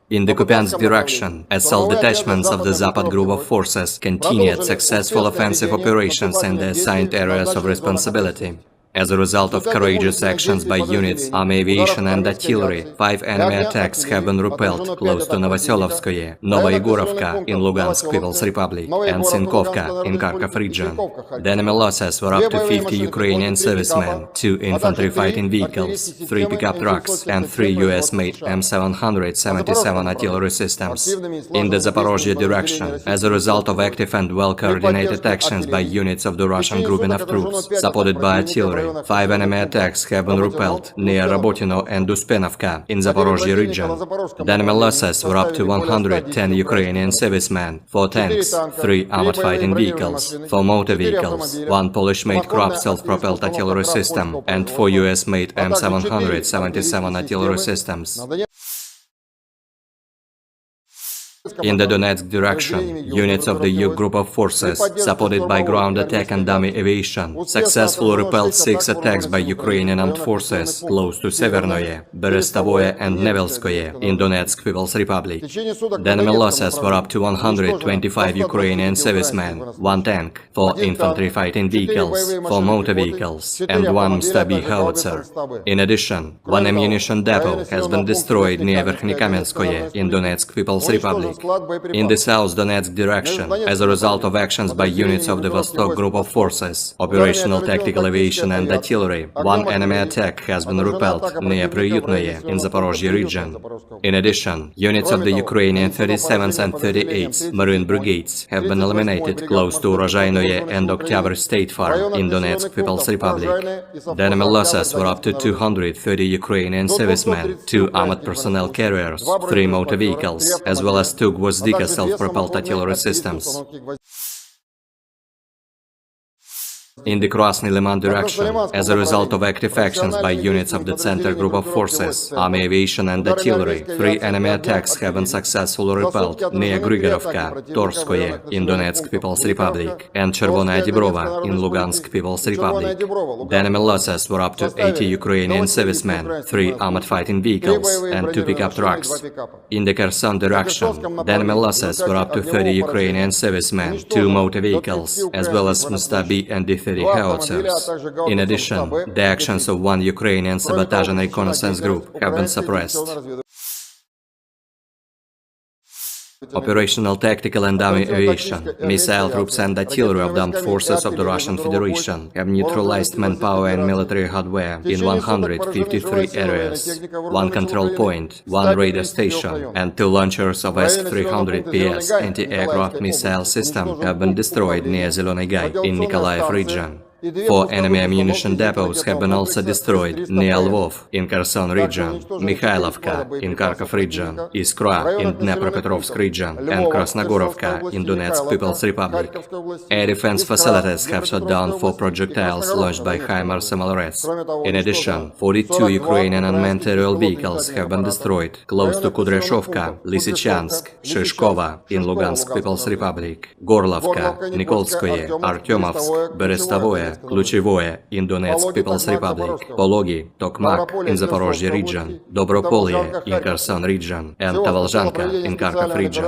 In the Kupiansk direction, assault detachments of the Zapad group of forces continued successful offensive operations in the assigned areas of responsibility. As a result of courageous actions by units, army aviation and artillery, 5 enemy attacks have been repelled close to Novoselovskoye, Novoyegorovka in Lugansk People's Republic, and Sinkovka in Kharkov region. The enemy losses were up to 50 Ukrainian servicemen, 2 infantry fighting vehicles, 3 pickup trucks, and 3 U.S.-made M777 artillery systems. In the Zaporozhye direction, as a result of active and well-coordinated actions by units of the Russian grouping of troops, supported by artillery, 5 enemy attacks have been repelled near Robotino and Uspenovka in Zaporozhye region. The enemy losses were up to 110 Ukrainian servicemen, 4 tanks, 3 armored fighting vehicles, 4 motor vehicles, 1 Polish-made Krupp self-propelled artillery system, and 4 US-made M777 artillery systems. In the Donetsk direction, units of the U group of forces, supported by ground attack and dummy aviation, successfully repelled 6 attacks by Ukrainian armed forces close to Severnoye, Berestovoye and Nevelskoye in Donetsk People's Republic. The enemy losses were up to 125 Ukrainian servicemen, 1 tank, 4 infantry fighting vehicles, 4 motor vehicles, and 1 Stab-B howitzer. In addition, 1 ammunition depot has been destroyed near Verkhnekamenskoye in Donetsk People's Republic. In the South Donetsk direction, as a result of actions by units of the Vostok group of forces, operational tactical aviation and artillery, 1 enemy attack has been repelled near Priyutnoye in Zaporozhye region. In addition, units of the Ukrainian 37th and 38th Marine Brigades have been eliminated close to Urozhainoye and Oktyabr State Farm in Donetsk People's Republic. The enemy losses were up to 230 Ukrainian servicemen, 2 armored personnel carriers, 3 motor vehicles, as well as 2 Gvozdika self-propelled artillery systems. In the Krasny Liman direction, as a result of active actions by units of the Center Group of Forces, Army Aviation and Artillery, 3 enemy attacks have been successfully repelled near Grigorovka, Torskoye in Donetsk People's Republic, and Chervonaya Dibrova in Lugansk People's Republic. The enemy losses were up to 80 Ukrainian servicemen, 3 armored fighting vehicles, and 2 pickup trucks. In the Kherson direction, the enemy losses were up to 30 Ukrainian servicemen, 2 motor vehicles, as well as Stab-B and D-30 howitzers. In addition, the actions of 1 Ukrainian sabotage and reconnaissance group have been suppressed. Operational tactical and army aviation, missile troops and artillery of the armed forces of the Russian Federation have neutralized manpower and military hardware in 153 areas. 1 control point, 1 radar station, and 2 launchers of S-300PS anti-aircraft missile system have been destroyed near Zeleny Gai in Nikolaev region. 4 enemy ammunition depots have been also destroyed near Lvov in Kherson region, Mikhailovka in Kharkov region, Iskra in Dnepropetrovsk region, and Krasnogorovka in Donetsk People's Republic. Air defense facilities have shot down 4 projectiles launched by HIMARS MLRS. In addition, 42 Ukrainian unmanned aerial vehicles have been destroyed close to Kudryashovka, Lysychansk, Shishkova in Lugansk People's Republic, Gorlovka, Nikolskoye, Artyomovsk, Berestovoye, Kluchevoye in Donetsk People's Republic, Pologi, Tokmak in Zaporozhye region, Dobropolye in Kherson region, and Tavalzhanka in Kharkov region.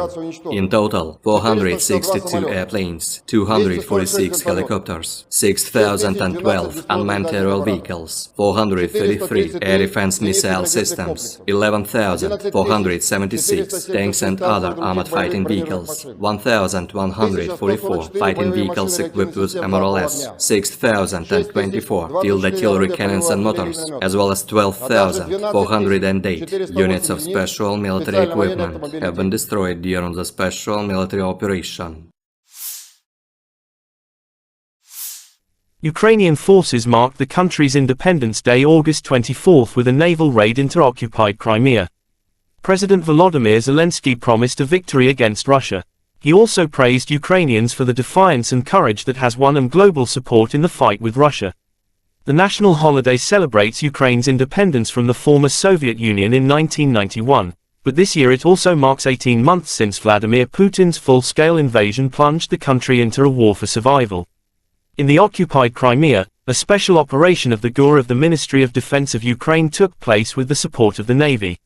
In total, 462 airplanes, 246 helicopters, 6,012 unmanned aerial vehicles, 433 air defense missile systems, 11,476 tanks and other armored fighting vehicles, 1,144 fighting vehicles equipped with MLRS, 6,024 field artillery cannons and motors, as well as 12,408 units of special military equipment have been destroyed during the special military operation. Ukrainian forces marked the country's Independence Day August 24 with a naval raid into occupied Crimea. President Volodymyr Zelensky promised a victory against Russia. He also praised Ukrainians for the defiance and courage that has won them global support in the fight with Russia. The national holiday celebrates Ukraine's independence from the former Soviet Union in 1991, but this year it also marks 18 months since Vladimir Putin's full-scale invasion plunged the country into a war for survival. In the occupied Crimea, a special operation of the GUR of the Ministry of Defense of Ukraine took place with the support of the Navy.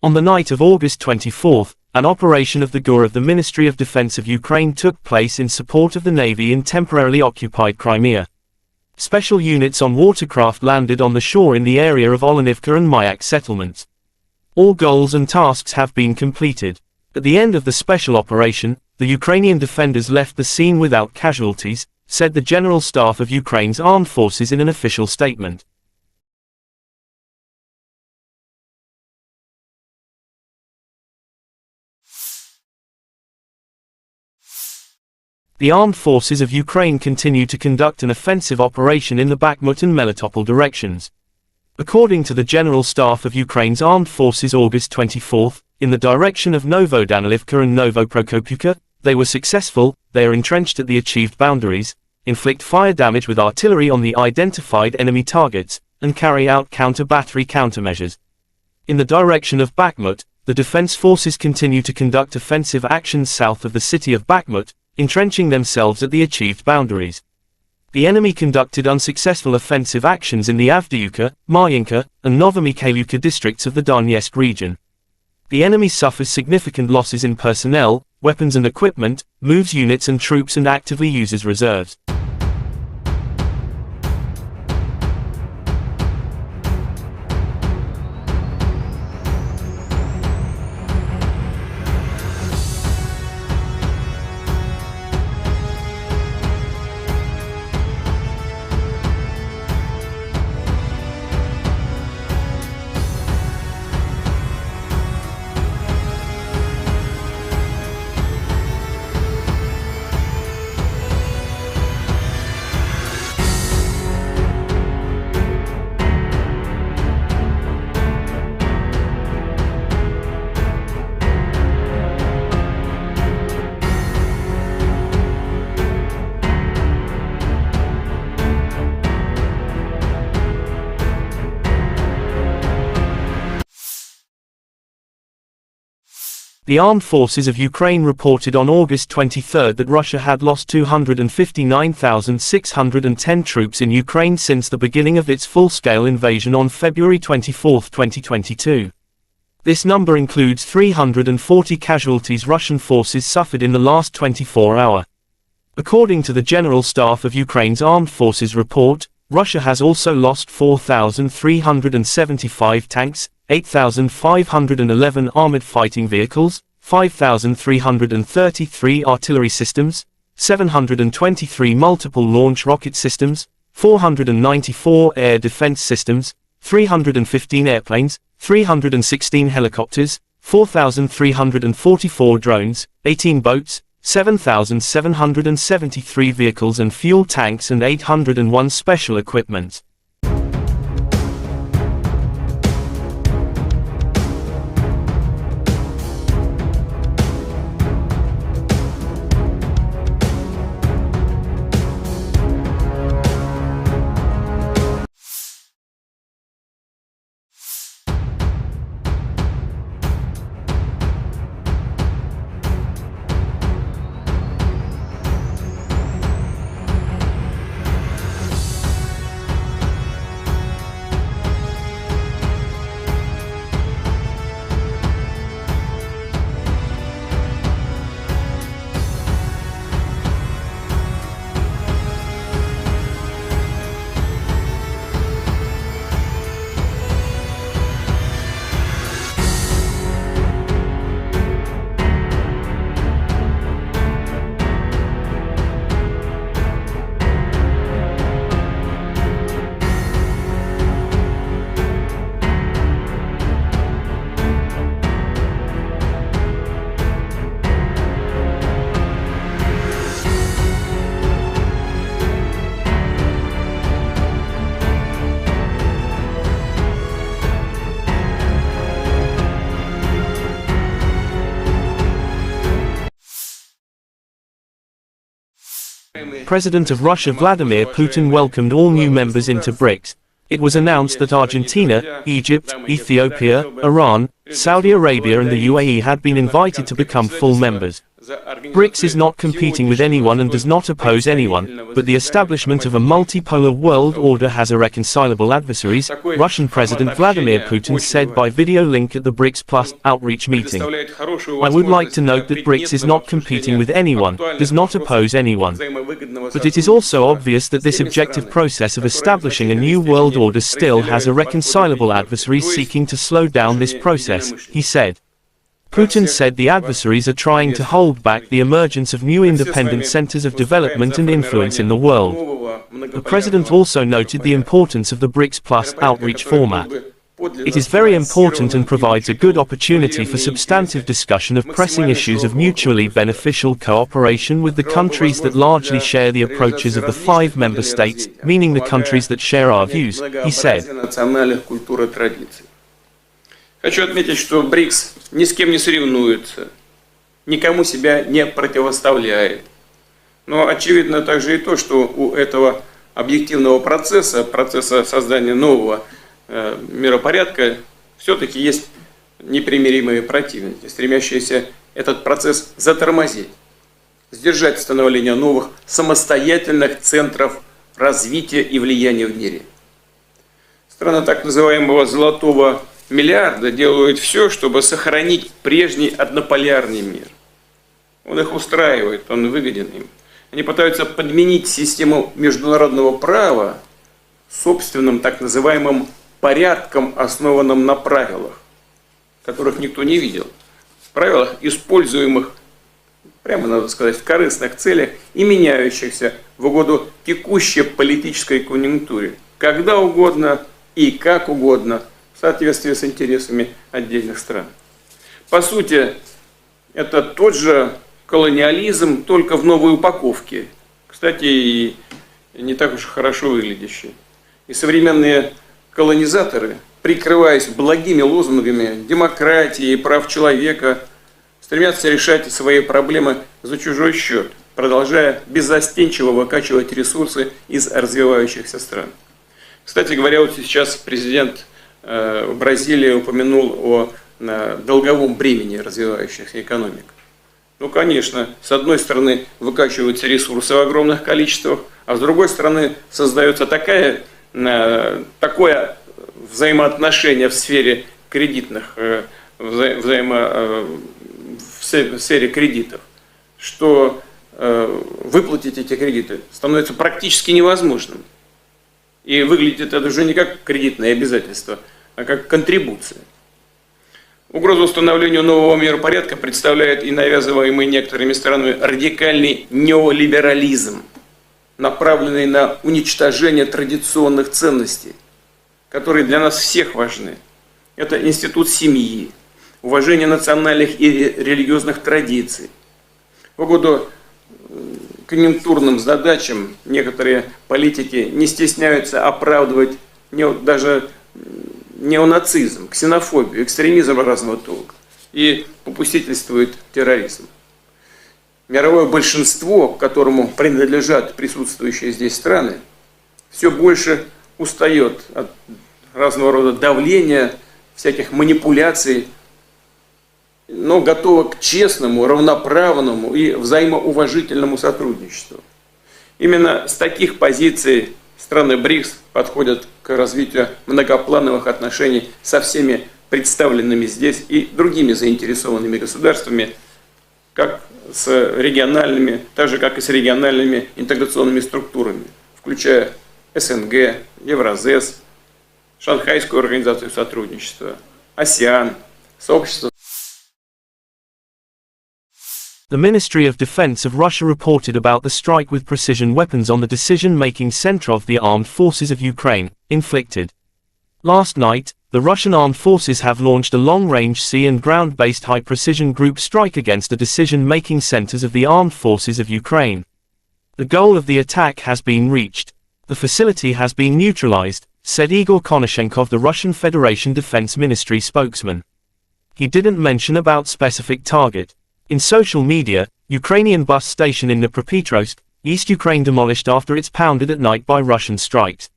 On the night of August 24, an operation of the GUR of the Ministry of Defense of Ukraine took place in support of the Navy in temporarily occupied Crimea. Special units on watercraft landed on the shore in the area of Olenivka and Mayak settlements. All goals and tasks have been completed. At the end of the special operation, the Ukrainian defenders left the scene without casualties, said the General Staff of Ukraine's armed forces in an official statement. The armed forces of Ukraine continue to conduct an offensive operation in the Bakhmut and Melitopol directions. According to the General Staff of Ukraine's armed forces August 24, in the direction of Novodanilivka and Novoprokopivka, they were successful, they are entrenched at the achieved boundaries, inflict fire damage with artillery on the identified enemy targets, and carry out counter-battery countermeasures. In the direction of Bakhmut, the defense forces continue to conduct offensive actions south of the city of Bakhmut, entrenching themselves at the achieved boundaries. The enemy conducted unsuccessful offensive actions in the Avdiivka, Marinka, and Novomikhailivka districts of the Donetsk region. The enemy suffers significant losses in personnel, weapons and equipment, moves units and troops and actively uses reserves. The armed forces of Ukraine reported on August 23 that Russia had lost 259,610 troops in Ukraine since the beginning of its full-scale invasion on February 24, 2022. This number includes 340 casualties Russian forces suffered in the last 24 hours. According to the General Staff of Ukraine's Armed Forces report, Russia has also lost 4,375 tanks, 8,511 armored fighting vehicles, 5,333 artillery systems, 723 multiple launch rocket systems, 494 air defense systems, 315 airplanes, 316 helicopters, 4,344 drones, 18 boats, 7,773 vehicles and fuel tanks and 801 special equipment. President of Russia Vladimir Putin welcomed all new members into BRICS. It was announced that Argentina, Egypt, Ethiopia, Iran, Saudi Arabia and the UAE had been invited to become full members. BRICS is not competing with anyone and does not oppose anyone, but the establishment of a multipolar world order has irreconcilable adversaries, Russian President Vladimir Putin said by video link at the BRICS Plus outreach meeting. I would like to note that BRICS is not competing with anyone, does not oppose anyone. But it is also obvious that this objective process of establishing a new world order still has irreconcilable adversaries seeking to slow down this process, he said. Putin said the adversaries are trying to hold back the emergence of new independent centers of development and influence in the world. The president also noted the importance of the BRICS Plus outreach format. It is very important and provides a good opportunity for substantive discussion of pressing issues of mutually beneficial cooperation with the countries that largely share the approaches of the 5 member states, meaning the countries that share our views, he said. Хочу отметить, что БРИКС ни с кем не соревнуется, никому себя не противоставляет. Но очевидно также и то, что у этого объективного процесса создания нового миропорядка, все-таки есть непримиримые противники, стремящиеся этот процесс затормозить, сдержать становление новых самостоятельных центров развития и влияния в мире. Страны так называемого «золотого миллиарда» делают все, чтобы сохранить прежний однополярный мир. Он их устраивает, он выгоден им. Они пытаются подменить систему международного права собственным так называемым порядком, основанным на правилах, которых никто не видел. Правилах, используемых, прямо надо сказать, в корыстных целях и меняющихся в угоду текущей политической конъюнктуре, когда угодно и как угодно, в соответствии с интересами отдельных стран. По сути, это тот же колониализм, только в новой упаковке. Кстати, и не так уж хорошо выглядящий. И современные колонизаторы, прикрываясь благими лозунгами демократии и прав человека, стремятся решать свои проблемы за чужой счет, продолжая беззастенчиво выкачивать ресурсы из развивающихся стран. Кстати говоря, вот сейчас президент Бразилии упомянул о долговом бремени развивающихся экономик. Ну, конечно, с одной стороны выкачиваются ресурсы в огромных количествах, а с другой стороны создается такое взаимоотношение в сфере кредитных, в сфере кредитов, что выплатить эти кредиты становится практически невозможным. И выглядит это уже не как кредитное обязательство, а как контрибуция. Угрозу установлению нового миропорядка представляет и навязываемый некоторыми странами радикальный неолиберализм, направленный на уничтожение традиционных ценностей, которые для нас всех важны. Это институт семьи, уважение национальных и религиозных традиций. В угоду конъюнктурным задачам некоторые политики не стесняются оправдывать даже неонацизм, ксенофобию, экстремизм разного толка и попустительствует терроризм. Мировое большинство, к которому принадлежат присутствующие здесь страны, все больше устает от разного рода давления, всяких манипуляций, но готова к честному, равноправному и взаимоуважительному сотрудничеству. Именно с таких позиций страны БРИКС подходят к развитию многоплановых отношений со всеми представленными здесь и другими заинтересованными государствами, как с региональными, так же как и с региональными интеграционными структурами, включая СНГ, Евразес, Шанхайскую организацию сотрудничества, АСЕАН, сообщество. The Ministry of Defense of Russia reported about the strike with precision weapons on the decision-making center of the armed forces of Ukraine, inflicted. Last night, the Russian armed forces have launched a long-range sea and ground-based high-precision group strike against the decision-making centers of the armed forces of Ukraine. The goal of the attack has been reached. The facility has been neutralized, said Igor Konashenkov, the Russian Federation Defense Ministry spokesman. He didn't mention about specific target. In social media, Ukrainian bus station in Dnipropetrovsk, East Ukraine demolished after it's pounded at night by Russian strikes.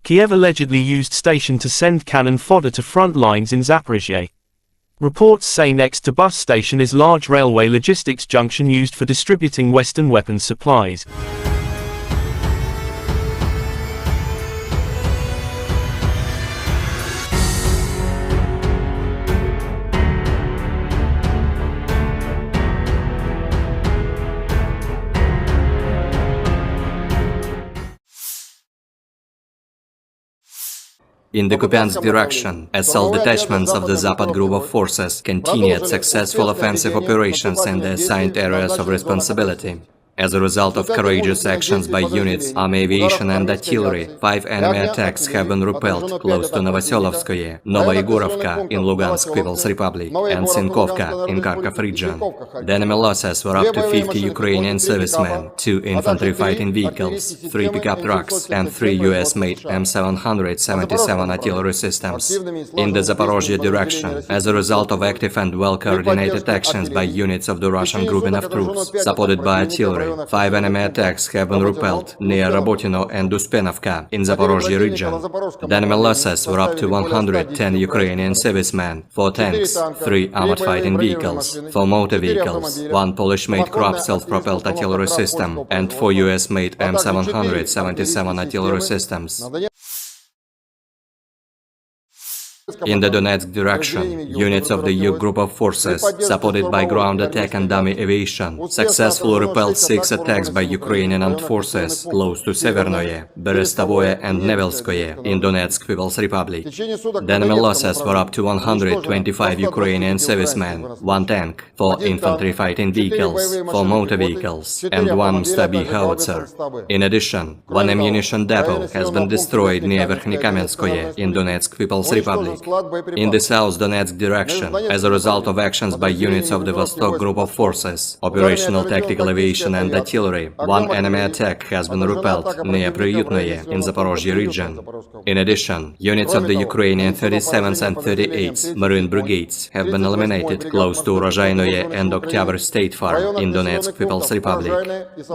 Kyiv allegedly used station to send cannon fodder to front lines in Zaporizhia. Reports say next to bus station is large railway logistics junction used for distributing Western weapons supplies. In the Kupiansk direction, assault detachments of the Zapad group of forces continued successful offensive operations in the assigned areas of responsibility. As a result of courageous actions by units, army aviation and artillery, 5 enemy attacks have been repelled close to Novoselovskoye, Novoyegorovka in Lugansk People's Republic, and Sinkovka in Kharkov region. The enemy losses were up to 50 Ukrainian servicemen, 2 infantry fighting vehicles, 3 pickup trucks, and 3 U.S. made M777 artillery systems. In the Zaporozhye direction, as a result of active and well-coordinated actions by units of the Russian grouping of troops, supported by artillery, 5 enemy attacks have been repelled near Rabotino and Uspenovka in Zaporozhye region. The enemy losses were up to 110 Ukrainian servicemen, 4 tanks, 3 armored fighting vehicles, 4 motor vehicles, 1 Polish-made Krab self-propelled artillery system, and 4 US-made M777 artillery systems. In the Donetsk direction, units of the U group of forces, supported by ground attack and dummy aviation, successfully repelled 6 attacks by Ukrainian armed forces close to Severnoye, Berestovoye and Nevelskoye in Donetsk People's Republic. The enemy losses were up to 125 Ukrainian servicemen, 1 tank, 4 infantry fighting vehicles, 4 motor vehicles, and 1 Stabi howitzer. In addition, 1 ammunition depot has been destroyed near Verkhnykamenskoye in Donetsk People's Republic. In the South Donetsk direction, as a result of actions by units of the Vostok group of forces, operational tactical aviation and artillery, 1 enemy attack has been repelled near Priyutnoye in Zaporozhye region. In addition, units of the Ukrainian 37th and 38th Marine Brigades have been eliminated close to Urozhainoye and Oktyabr State Farm in Donetsk People's Republic.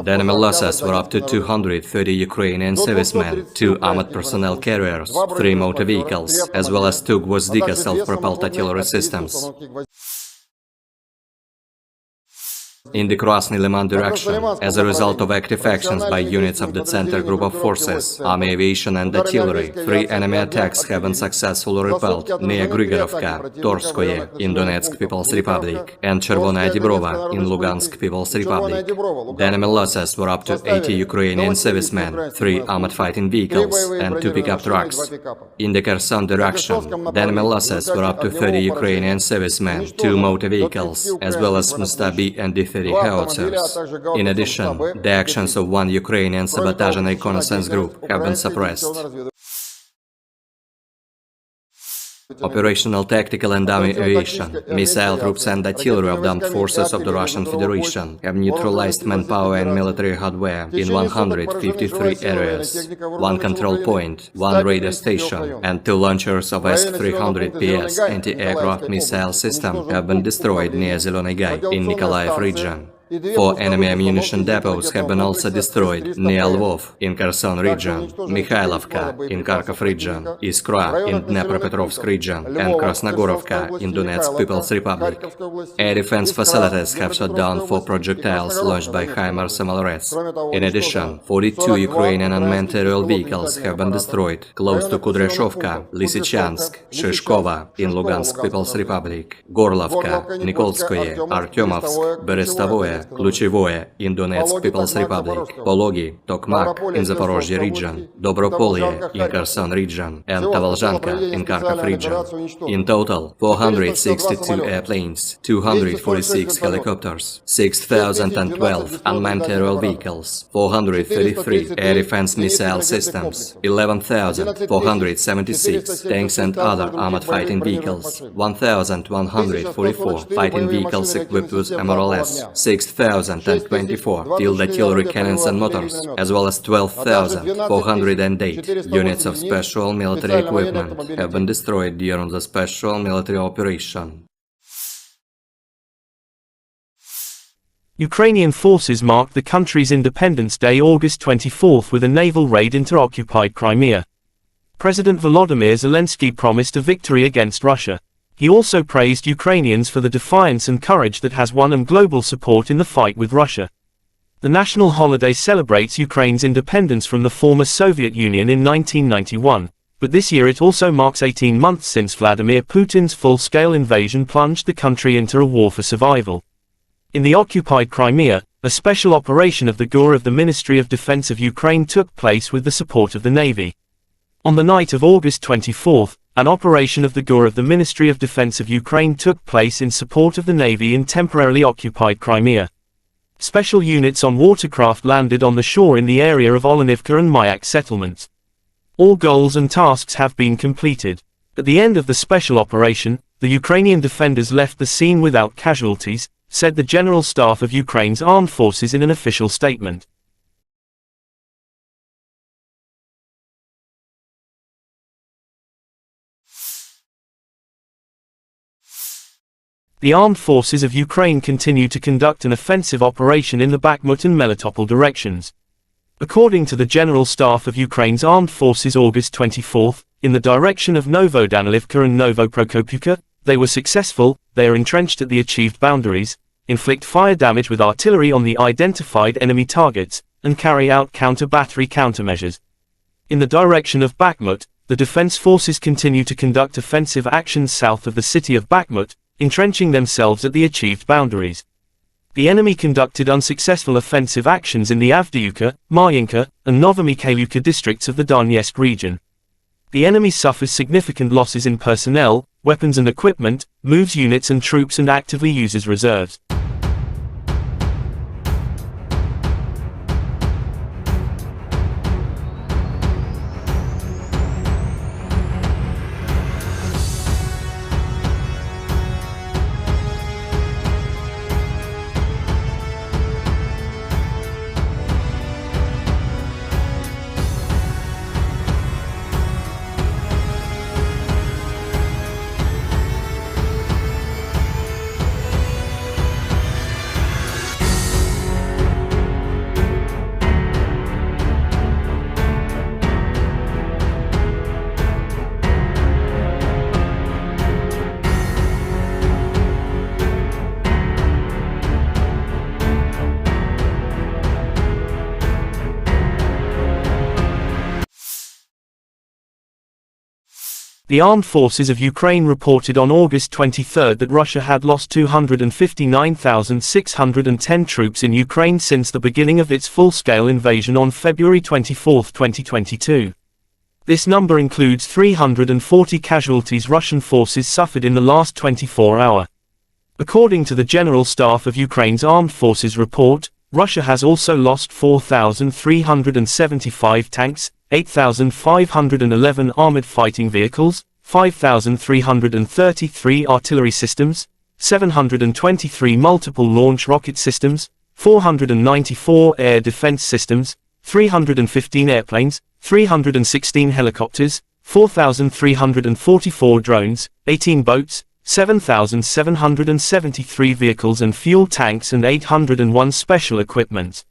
The enemy losses were up to 230 Ukrainian servicemen, 2 armored personnel carriers, 3 motor vehicles, as well as 2 Gvozdika self-propelled artillery systems. In the Krasny Liman direction, as a result of active actions by units of the Center group of forces, army aviation and artillery, 3 enemy attacks have been successfully repelled near Grigorovka, Torskoye in Donetsk People's Republic, and Chervonaya Dibrova in Lugansk People's Republic. The enemy losses were up to 80 Ukrainian servicemen, 3 armored fighting vehicles, and 2 pickup trucks. In the Kherson direction, the enemy losses were up to 30 Ukrainian servicemen, 2 motor vehicles, as well as Mustabi and D-30 howitzers. In addition, the actions of 1 Ukrainian sabotage and reconnaissance group have been suppressed. Operational tactical and dummy aviation, missile troops and artillery of the armed forces of the Russian Federation have neutralized manpower and military hardware in 153 areas. 1 control point, 1 radar station, and 2 launchers of S-300PS anti-aircraft missile system have been destroyed near Zeleny Gai in Nikolaev region. 4 enemy ammunition depots have been also destroyed near Lvov in Kherson region, Mikhailovka in Kharkov region, Iskra in Dnepropetrovsk region, and Krasnogorovka in Donetsk People's Republic. Air defense facilities have shot down 4 projectiles launched by HIMARS MLRS. In addition, 42 Ukrainian unmanned aerial vehicles have been destroyed close to Kudryashovka, Lysychansk, Shishkova in Lugansk People's Republic, Gorlovka, Nikolskoye, Artyomovsk, Berestovoye, Kluchevoye in Donetsk People's Republic, Pologi, Tokmak in Zaporozhye region, Dobropolye in Kherson region, and Tavalzhanka in Kharkov region. In total, 462 airplanes, 246 helicopters, 6,012 unmanned aerial vehicles, 433 air defense missile systems, 11,476 tanks and other armored fighting vehicles, 1,144 fighting vehicles equipped with MRLS, 6,024 field artillery cannons and motors, as well as 12,408 units of special military equipment have been destroyed during the special military operation. Ukrainian forces marked the country's Independence Day August 24 with a naval raid into occupied Crimea. President Volodymyr Zelensky promised a victory against Russia. He also praised Ukrainians for the defiance and courage that has won them global support in the fight with Russia. The national holiday celebrates Ukraine's independence from the former Soviet Union in 1991, but this year it also marks 18 months since Vladimir Putin's full-scale invasion plunged the country into a war for survival. In the occupied Crimea, a special operation of the GUR of the Ministry of Defense of Ukraine took place with the support of the Navy. On the night of August 24, an operation of the GUR of the Ministry of Defense of Ukraine took place in support of the Navy in temporarily occupied Crimea. Special units on watercraft landed on the shore in the area of Olenivka and Mayak settlements. All goals and tasks have been completed. At the end of the special operation, the Ukrainian defenders left the scene without casualties, said the General Staff of Ukraine's armed forces in an official statement. The armed forces of Ukraine continue to conduct an offensive operation in the Bakhmut and Melitopol directions. According to the General Staff of Ukraine's armed forces August 24, in the direction of Novodanilivka and Novoprokopivka, they were successful. They are entrenched at the achieved boundaries, inflict fire damage with artillery on the identified enemy targets, and carry out counter-battery countermeasures. In the direction of Bakhmut, the defense forces continue to conduct offensive actions south of the city of Bakhmut, entrenching themselves at the achieved boundaries. The enemy conducted unsuccessful offensive actions in the Avdiivka, Marinka, and Novomikhailivka districts of the Donetsk region. The enemy suffers significant losses in personnel, weapons and equipment, moves units and troops and actively uses reserves. The armed forces of Ukraine reported on August 23 that Russia had lost 259,610 troops in Ukraine since the beginning of its full-scale invasion on February 24, 2022. This number includes 340 casualties Russian forces suffered in the last 24 hours. According to the General Staff of Ukraine's Armed Forces report, Russia has also lost 4,375 tanks, 8,511 armored fighting vehicles, 5,333 artillery systems, 723 multiple launch rocket systems, 494 air defense systems, 315 airplanes, 316 helicopters, 4,344 drones, 18 boats, 7,773 vehicles and fuel tanks and 801 special equipment.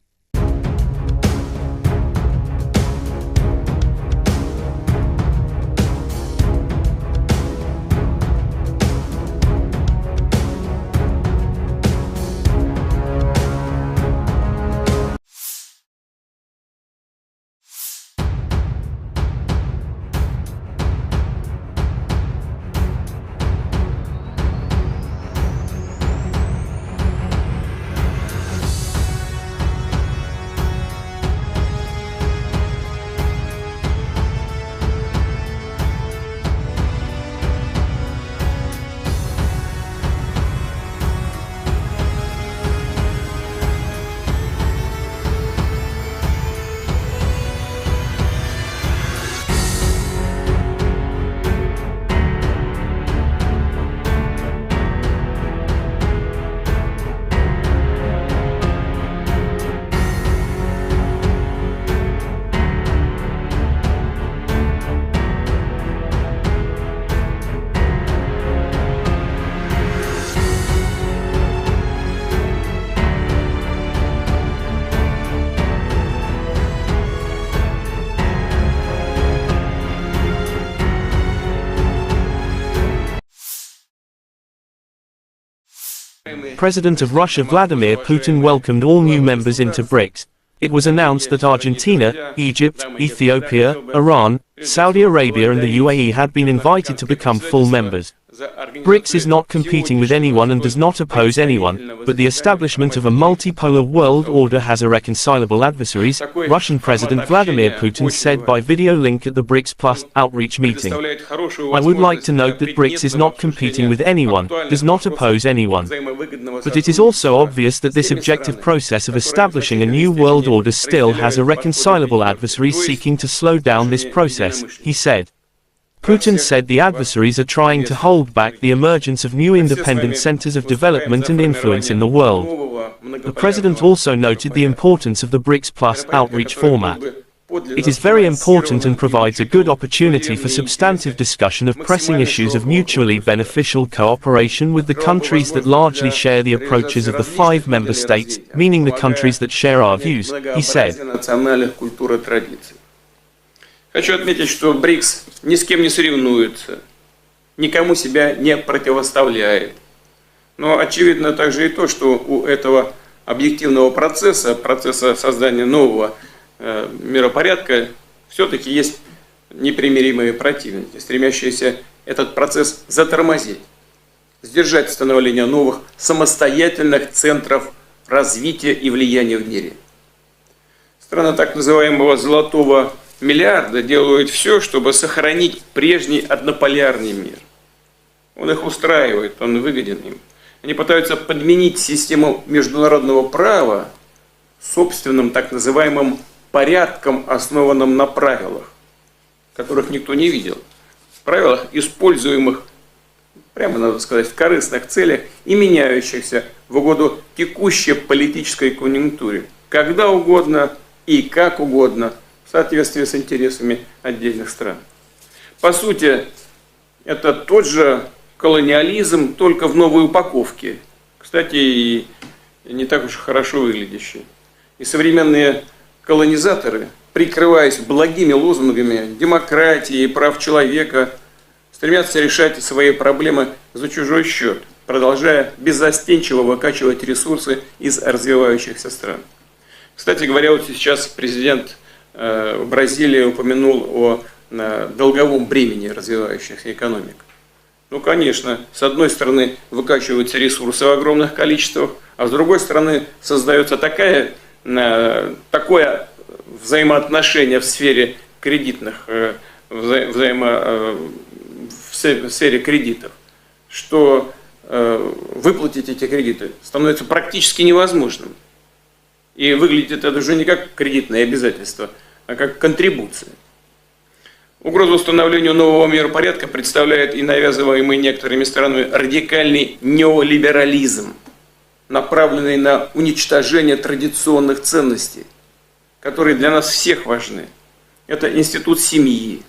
President of Russia Vladimir Putin welcomed all new members into BRICS. It was announced that Argentina, Egypt, Ethiopia, Iran, Saudi Arabia and the UAE had been invited to become full members. BRICS is not competing with anyone and does not oppose anyone, but the establishment of a multipolar world order has irreconcilable adversaries, Russian President Vladimir Putin said by video link at the BRICS Plus outreach meeting. I would like to note that BRICS is not competing with anyone, does not oppose anyone. But it is also obvious that this objective process of establishing a new world order still has irreconcilable adversaries seeking to slow down this process, he said. Putin said the adversaries are trying to hold back the emergence of new independent centers of development and influence in the world. The president also noted the importance of the BRICS Plus outreach format. It is very important and provides a good opportunity for substantive discussion of pressing issues of mutually beneficial cooperation with the countries that largely share the approaches of the 5 member states, meaning the countries that share our views, he said. Хочу отметить, что БРИКС ни с кем не соревнуется, никому себя не противоставляет. Но очевидно также и то, что у этого объективного процесса создания нового миропорядка, все-таки есть непримиримые противники, стремящиеся этот процесс затормозить, сдержать становление новых самостоятельных центров развития и влияния в мире. Страны так называемого «золотого миллиарда» делают все, чтобы сохранить прежний однополярный мир. Он их устраивает, он выгоден им. Они пытаются подменить систему международного права собственным так называемым порядком, основанным на правилах, которых никто не видел. Правилах, используемых, прямо надо сказать, в корыстных целях и меняющихся в угоду текущей политической конъюнктуре, когда угодно и как угодно, в соответствии с интересами отдельных стран. По сути, это тот же колониализм, только в новой упаковке. Кстати, и не так уж хорошо выглядящий. И современные колонизаторы, прикрываясь благими лозунгами демократии и прав человека, стремятся решать свои проблемы за чужой счет, продолжая беззастенчиво выкачивать ресурсы из развивающихся стран. Кстати говоря, вот сейчас президент Бразилии упомянул о долговом бремени развивающихся экономик. Ну, конечно, с одной стороны выкачиваются ресурсы в огромных количествах, а с другой стороны создается такое взаимоотношение в сфере кредитных, в сфере кредитов, что выплатить эти кредиты становится практически невозможным. И выглядит это уже не как кредитное обязательство, а как контрибуция. Угрозу установлению нового миропорядка представляет и навязываемый некоторыми странами радикальный неолиберализм, направленный на уничтожение традиционных ценностей, которые для нас всех важны. Это институт семьи,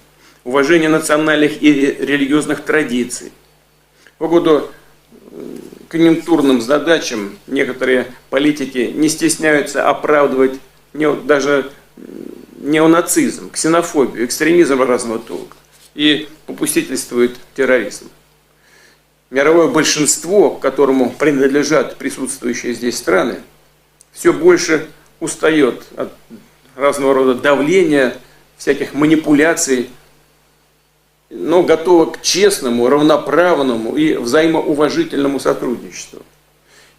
уважение национальных и религиозных традиций. В угоду конъюнктурным задачам некоторые политики не стесняются оправдывать даже неонацизм, ксенофобию, экстремизм разного толка и попустительствует терроризм. Мировое большинство, к которому принадлежат присутствующие здесь страны, все больше устает от разного рода давления, всяких манипуляций, но готово к честному, равноправному и взаимоуважительному сотрудничеству.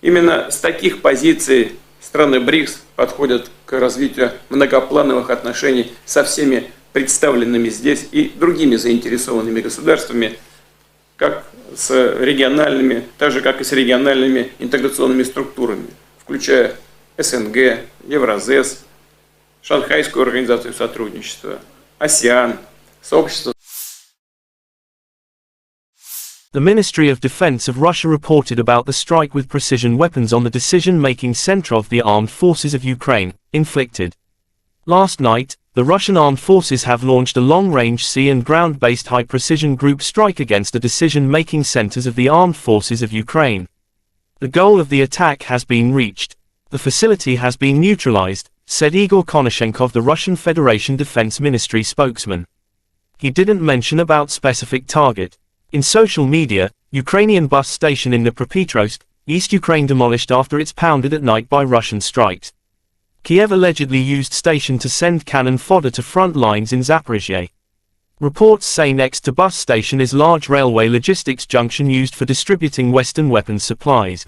Именно с таких позиций страны БРИКС подходят к развитию многоплановых отношений со всеми представленными здесь и другими заинтересованными государствами, как с региональными, так же как и с региональными интеграционными структурами, включая СНГ, Евразес, Шанхайскую организацию сотрудничества, АСЕАН, сообщество. The Ministry of Defense of Russia reported about the strike with precision weapons on the decision-making center of the armed forces of Ukraine, inflicted. Last night, the Russian armed forces have launched a long-range sea and ground-based high-precision group strike against the decision-making centers of the armed forces of Ukraine. The goal of the attack has been reached. The facility has been neutralized, said Igor Konashenkov, the Russian Federation Defense Ministry spokesman. He didn't mention about specific target. In social media, Ukrainian bus station in Dnipropetrovsk, East Ukraine demolished after it's pounded at night by Russian strikes. Kyiv allegedly used station to send cannon fodder to front lines in Zaporizhia. Reports say next to bus station is large railway logistics junction used for distributing Western weapons supplies.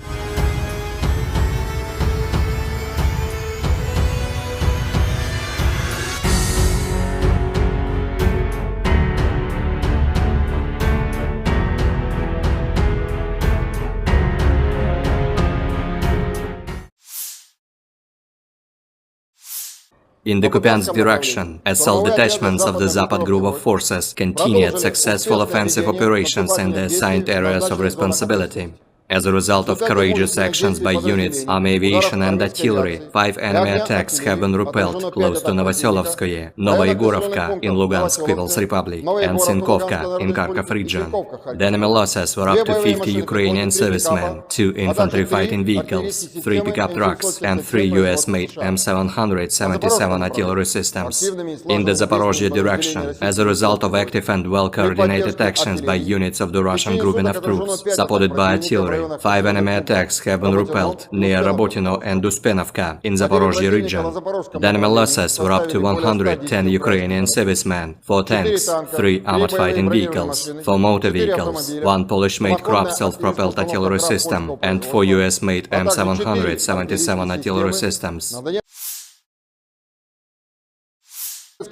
In the Kupiansk direction, assault detachments of the Zapad group of forces continued successful offensive operations in the assigned areas of responsibility. As a result of courageous actions by units, army aviation and artillery, 5 enemy attacks have been repelled close to Novoselovskoye, Novoyegorovka in Lugansk People's Republic, and Sinkovka in Kharkov region. The enemy losses were up to 50 Ukrainian servicemen, 2 infantry fighting vehicles, 3 pickup trucks, and 3 U.S M777 artillery systems. In the Zaporozhye direction, as a result of active and well-coordinated actions by units of the Russian grouping of troops, supported by artillery, 5 enemy attacks have been repelled near Rabotino and Uspenovka in Zaporozhye region. The enemy losses were up to 110 Ukrainian servicemen, 4 tanks, 3 armored fighting vehicles, 4 motor vehicles, 1 Polish-made Krab self-propelled artillery system, and 4 US-made M777 artillery systems.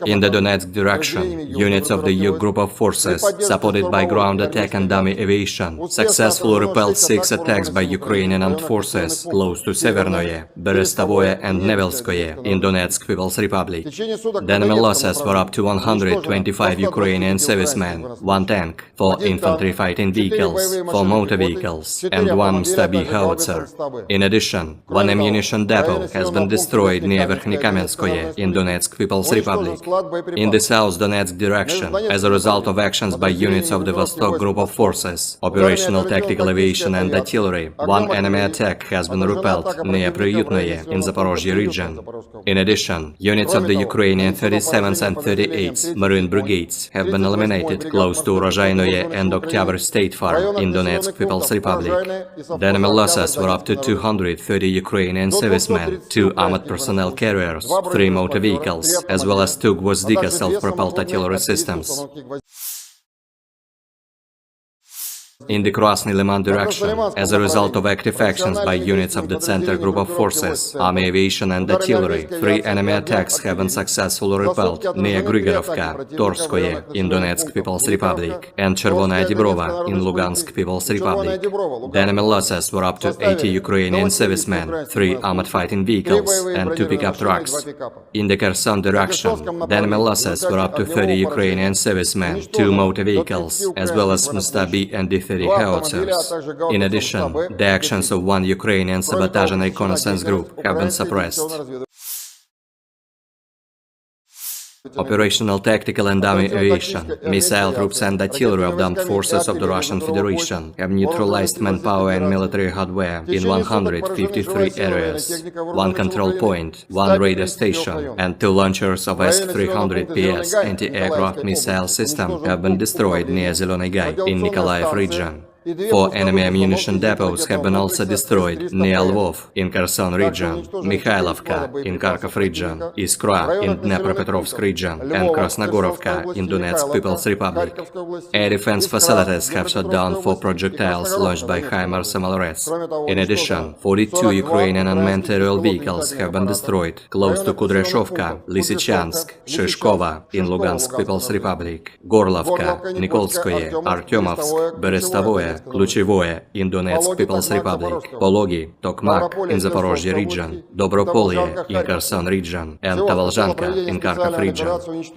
In the Donetsk direction, units of the U group of forces, supported by ground attack and dummy aviation, successfully repelled 6 attacks by Ukrainian armed forces close to Severnoye, Berestovoye and Nevelskoye in Donetsk People's Republic. The enemy losses were up to 125 Ukrainian servicemen, 1 tank, 4 infantry fighting vehicles, 4 motor vehicles, and 1 Stabi howitzer. In addition, 1 ammunition depot has been destroyed near Verkhnekamenskoye in Donetsk People's Republic. In the South Donetsk direction, as a result of actions by units of the Vostok group of forces, operational tactical aviation and artillery, 1 enemy attack has been repelled near Priyutnoye in Zaporozhye region. In addition, units of the Ukrainian 37th and 38th Marine Brigades have been eliminated close to Urozhainoye and Oktyabr State Farm in Donetsk People's Republic. The enemy losses were up to 230 Ukrainian servicemen, 2 armored personnel carriers, 3 motor vehicles, as well as 2 Gvozdika self-propelled artillery systems. In the Krasny Liman direction, as a result of active actions by units of the Center group of forces, army aviation and artillery, 3 enemy attacks have been successfully repelled near Grigorovka, Torskoye in Donetsk People's Republic, and Chervonaya Dibrova in Lugansk People's Republic. The enemy losses were up to 80 Ukrainian servicemen, 3 armored fighting vehicles, and 2 pickup trucks. In the Kherson direction, the enemy losses were up to 30 Ukrainian servicemen, 2 motor vehicles, as well as Mustabi and D-30 howitzers. In addition, the actions of 1 Ukrainian sabotage and reconnaissance group have been suppressed. Operational tactical and dummy aviation, missile troops and artillery of the armed forces of the Russian Federation have neutralized manpower and military hardware in 153 areas. 1 control point, 1 radar station, and 2 launchers of S-300PS anti-aircraft missile system have been destroyed near Zeleny Gai in Nikolaev region. 4 enemy ammunition depots have been also destroyed near Lvov in Kherson region, Mikhailovka in Kharkov region, Iskra in Dnepropetrovsk region, and Krasnogorovka in Donetsk People's Republic. Air defense facilities have shot down 4 projectiles launched by HIMARS MLRS. In addition, 42 Ukrainian unmanned aerial vehicles have been destroyed close to Kudryashovka, Lysychansk, Shishkova in Lugansk People's Republic, Gorlovka, Nikolskoye, Artyomovsk, Berestovoye, Kluchevoye in Donetsk People's Republic, Pologi, Tokmak in Zaporozhye region, Dobropolye in Kherson region, and Tavalzhanka in Kharkov region.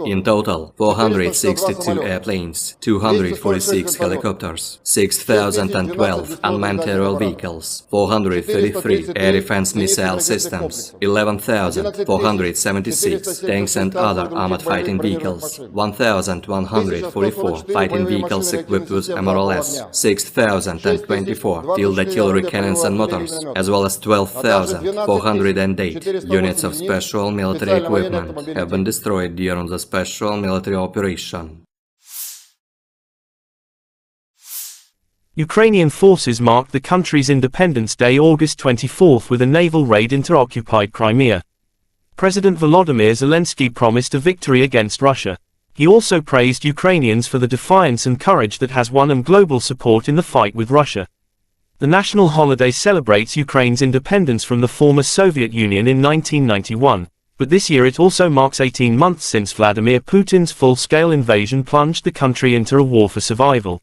In total, 462 airplanes, 246 helicopters, 6,012 unmanned aerial vehicles, 433 air defense missile systems, 11,476 tanks and other armored fighting vehicles, 1,144 fighting vehicles equipped with MRLS, 6,024 field artillery cannons and motors, as well as 12,408 units of special military equipment have been destroyed during the special military operation. Ukrainian forces marked the country's Independence Day August 24 with a naval raid into occupied Crimea. President Volodymyr Zelensky promised a victory against Russia. He also praised Ukrainians for the defiance and courage that has won them global support in the fight with Russia. The national holiday celebrates Ukraine's independence from the former Soviet Union in 1991, but this year it also marks 18 months since Vladimir Putin's full-scale invasion plunged the country into a war for survival.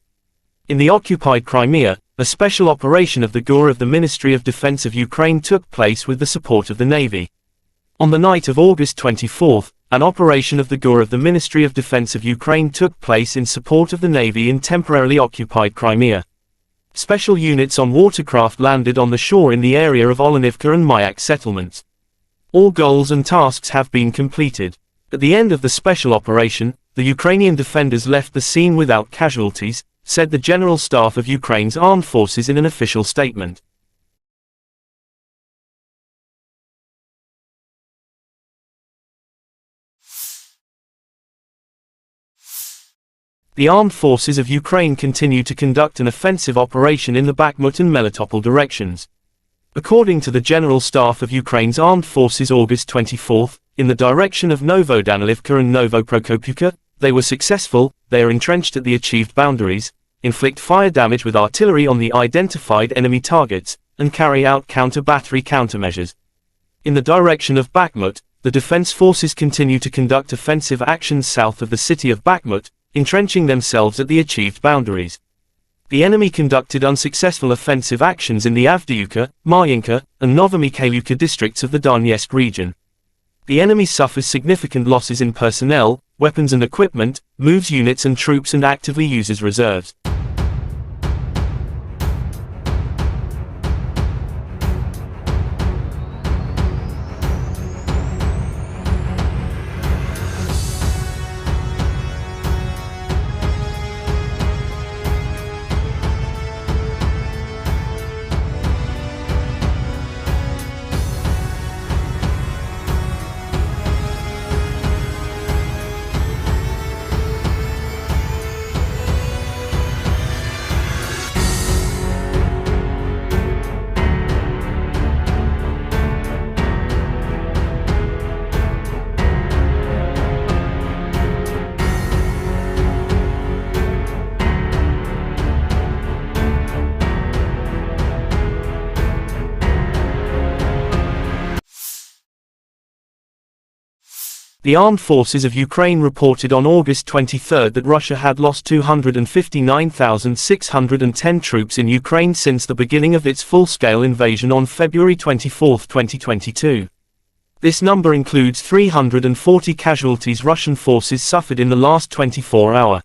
In the occupied Crimea, a special operation of the GUR of the Ministry of Defense of Ukraine took place with the support of the Navy. On the night of August 24, an operation of the GUR of the Ministry of Defense of Ukraine took place in support of the Navy in temporarily occupied Crimea. Special units on watercraft landed on the shore in the area of Olenivka and Mayak settlements. All goals and tasks have been completed. At the end of the special operation, the Ukrainian defenders left the scene without casualties, said the General Staff of Ukraine's armed forces in an official statement. The armed forces of Ukraine continue to conduct an offensive operation in the Bakhmut and Melitopol directions. According to the General Staff of Ukraine's armed forces August 24, in the direction of Novodanilivka and Novoprokopivka, they were successful. They are entrenched at the achieved boundaries, inflict fire damage with artillery on the identified enemy targets, and carry out counter-battery countermeasures. In the direction of Bakhmut, the defense forces continue to conduct offensive actions south of the city of Bakhmut, entrenching themselves at the achieved boundaries. The enemy conducted unsuccessful offensive actions in the Avdiivka, Marinka, and Novomikhailivka districts of the Donetsk region. The enemy suffers significant losses in personnel, weapons and equipment, moves units and troops and actively uses reserves. The armed forces of Ukraine reported on August 23 that Russia had lost 259,610 troops in Ukraine since the beginning of its full-scale invasion on February 24, 2022. This number includes 340 casualties Russian forces suffered in the last 24 hours.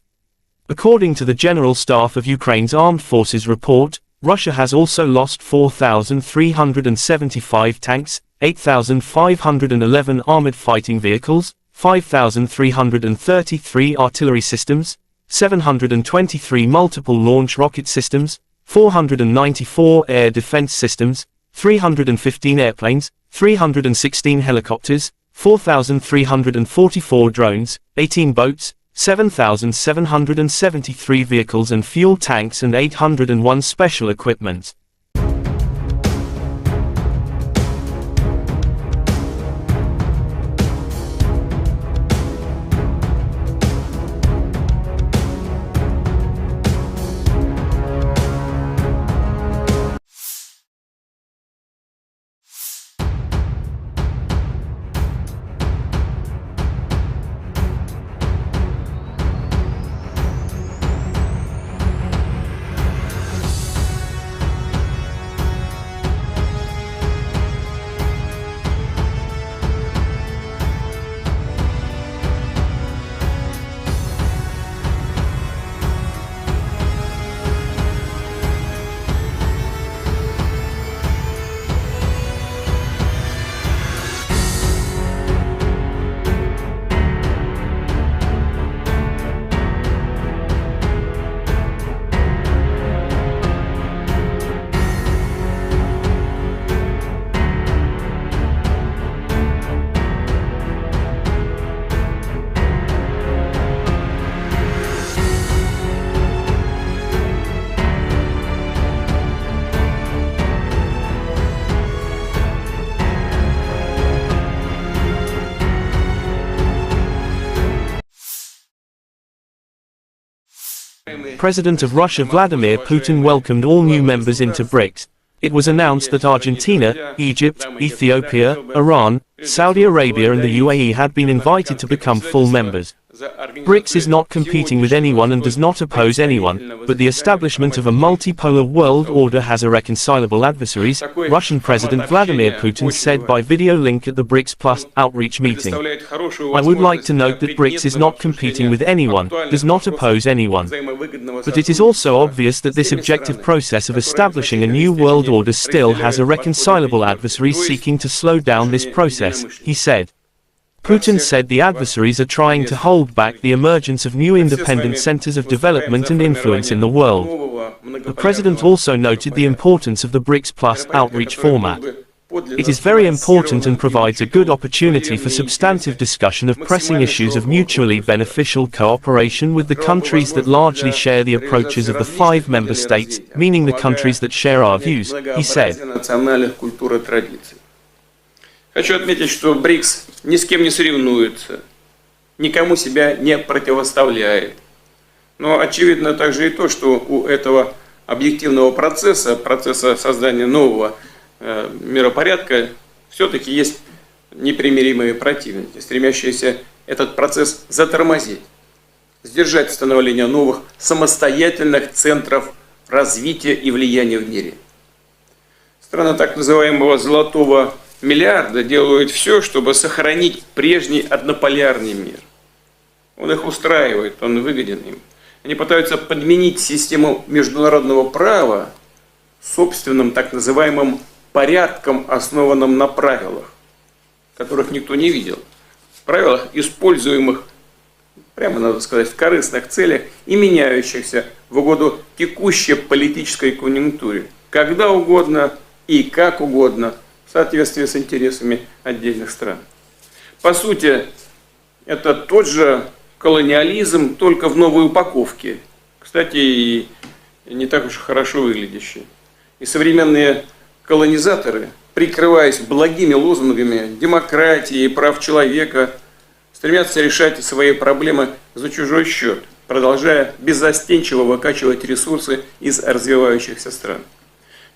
According to the General Staff of Ukraine's Armed Forces report, Russia has also lost 4,375 tanks, 8,511 armored fighting vehicles, 5,333 artillery systems, 723 multiple launch rocket systems, 494 air defense systems, 315 airplanes, 316 helicopters, 4,344 drones, 18 boats, 7,773 vehicles and fuel tanks and 801 special equipment. President of Russia Vladimir Putin welcomed all new members into BRICS. It was announced that Argentina, Egypt, Ethiopia, Iran, Saudi Arabia and the UAE had been invited to become full members. BRICS is not competing with anyone and does not oppose anyone, but the establishment of a multipolar world order has irreconcilable adversaries, Russian President Vladimir Putin said by video link at the BRICS Plus outreach meeting. I would like to note that BRICS is not competing with anyone, does not oppose anyone. But it is also obvious that this objective process of establishing a new world order still has irreconcilable adversaries seeking to slow down this process, he said. Putin said the adversaries are trying to hold back the emergence of new independent centers of development and influence in the world. The president also noted the importance of the BRICS Plus outreach format. It is very important and provides a good opportunity for substantive discussion of pressing issues of mutually beneficial cooperation with the countries that largely share the approaches of the 5 member states, meaning the countries that share our views, he said. Хочу отметить, что БРИКС ни с кем не соревнуется, никому себя не противоставляет. Но очевидно также и то, что у этого объективного процесса создания нового миропорядка, все-таки есть непримиримые противники, стремящиеся этот процесс затормозить, сдержать становление новых самостоятельных центров развития и влияния в мире. Страны так называемого «золотого миллиарда» делают все, чтобы сохранить прежний однополярный мир. Он их устраивает, он выгоден им. Они пытаются подменить систему международного права собственным так называемым порядком, основанным на правилах, которых никто не видел. Правилах, используемых, прямо надо сказать, в корыстных целях и меняющихся в угоду текущей политической конъюнктуре, когда угодно и как угодно, в соответствии с интересами отдельных стран. По сути, это тот же колониализм, только в новой упаковке. Кстати, и не так уж хорошо выглядящий. И современные колонизаторы, прикрываясь благими лозунгами демократии и прав человека, стремятся решать свои проблемы за чужой счет, продолжая беззастенчиво выкачивать ресурсы из развивающихся стран.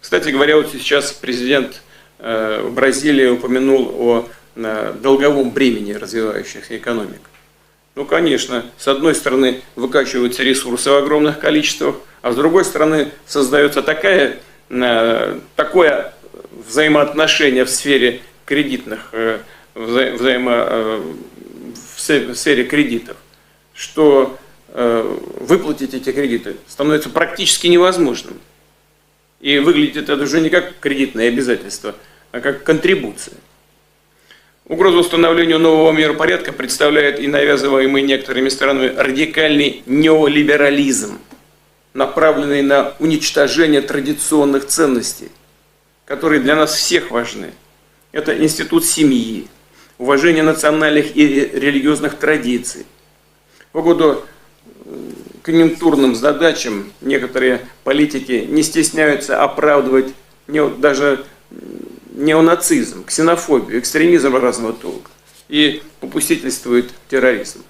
Кстати говоря, вот сейчас президент Бразилии упомянул о долговом бремени развивающихся экономик. Ну, конечно, с одной стороны выкачиваются ресурсы в огромных количествах, а с другой стороны создается такое взаимоотношение в сфере кредитных, в сфере кредитов, что выплатить эти кредиты становится практически невозможным. И выглядит это уже не как кредитное обязательство, а как контрибуция. Угрозу установлению нового миропорядка представляет и навязываемый некоторыми странами радикальный неолиберализм, направленный на уничтожение традиционных ценностей, которые для нас всех важны. Это институт семьи, уважение национальных и религиозных традиций. В угоду конъюнктурным задачам некоторые политики не стесняются оправдывать даже неонацизм, ксенофобию, экстремизм разного толка и попустительствует терроризм.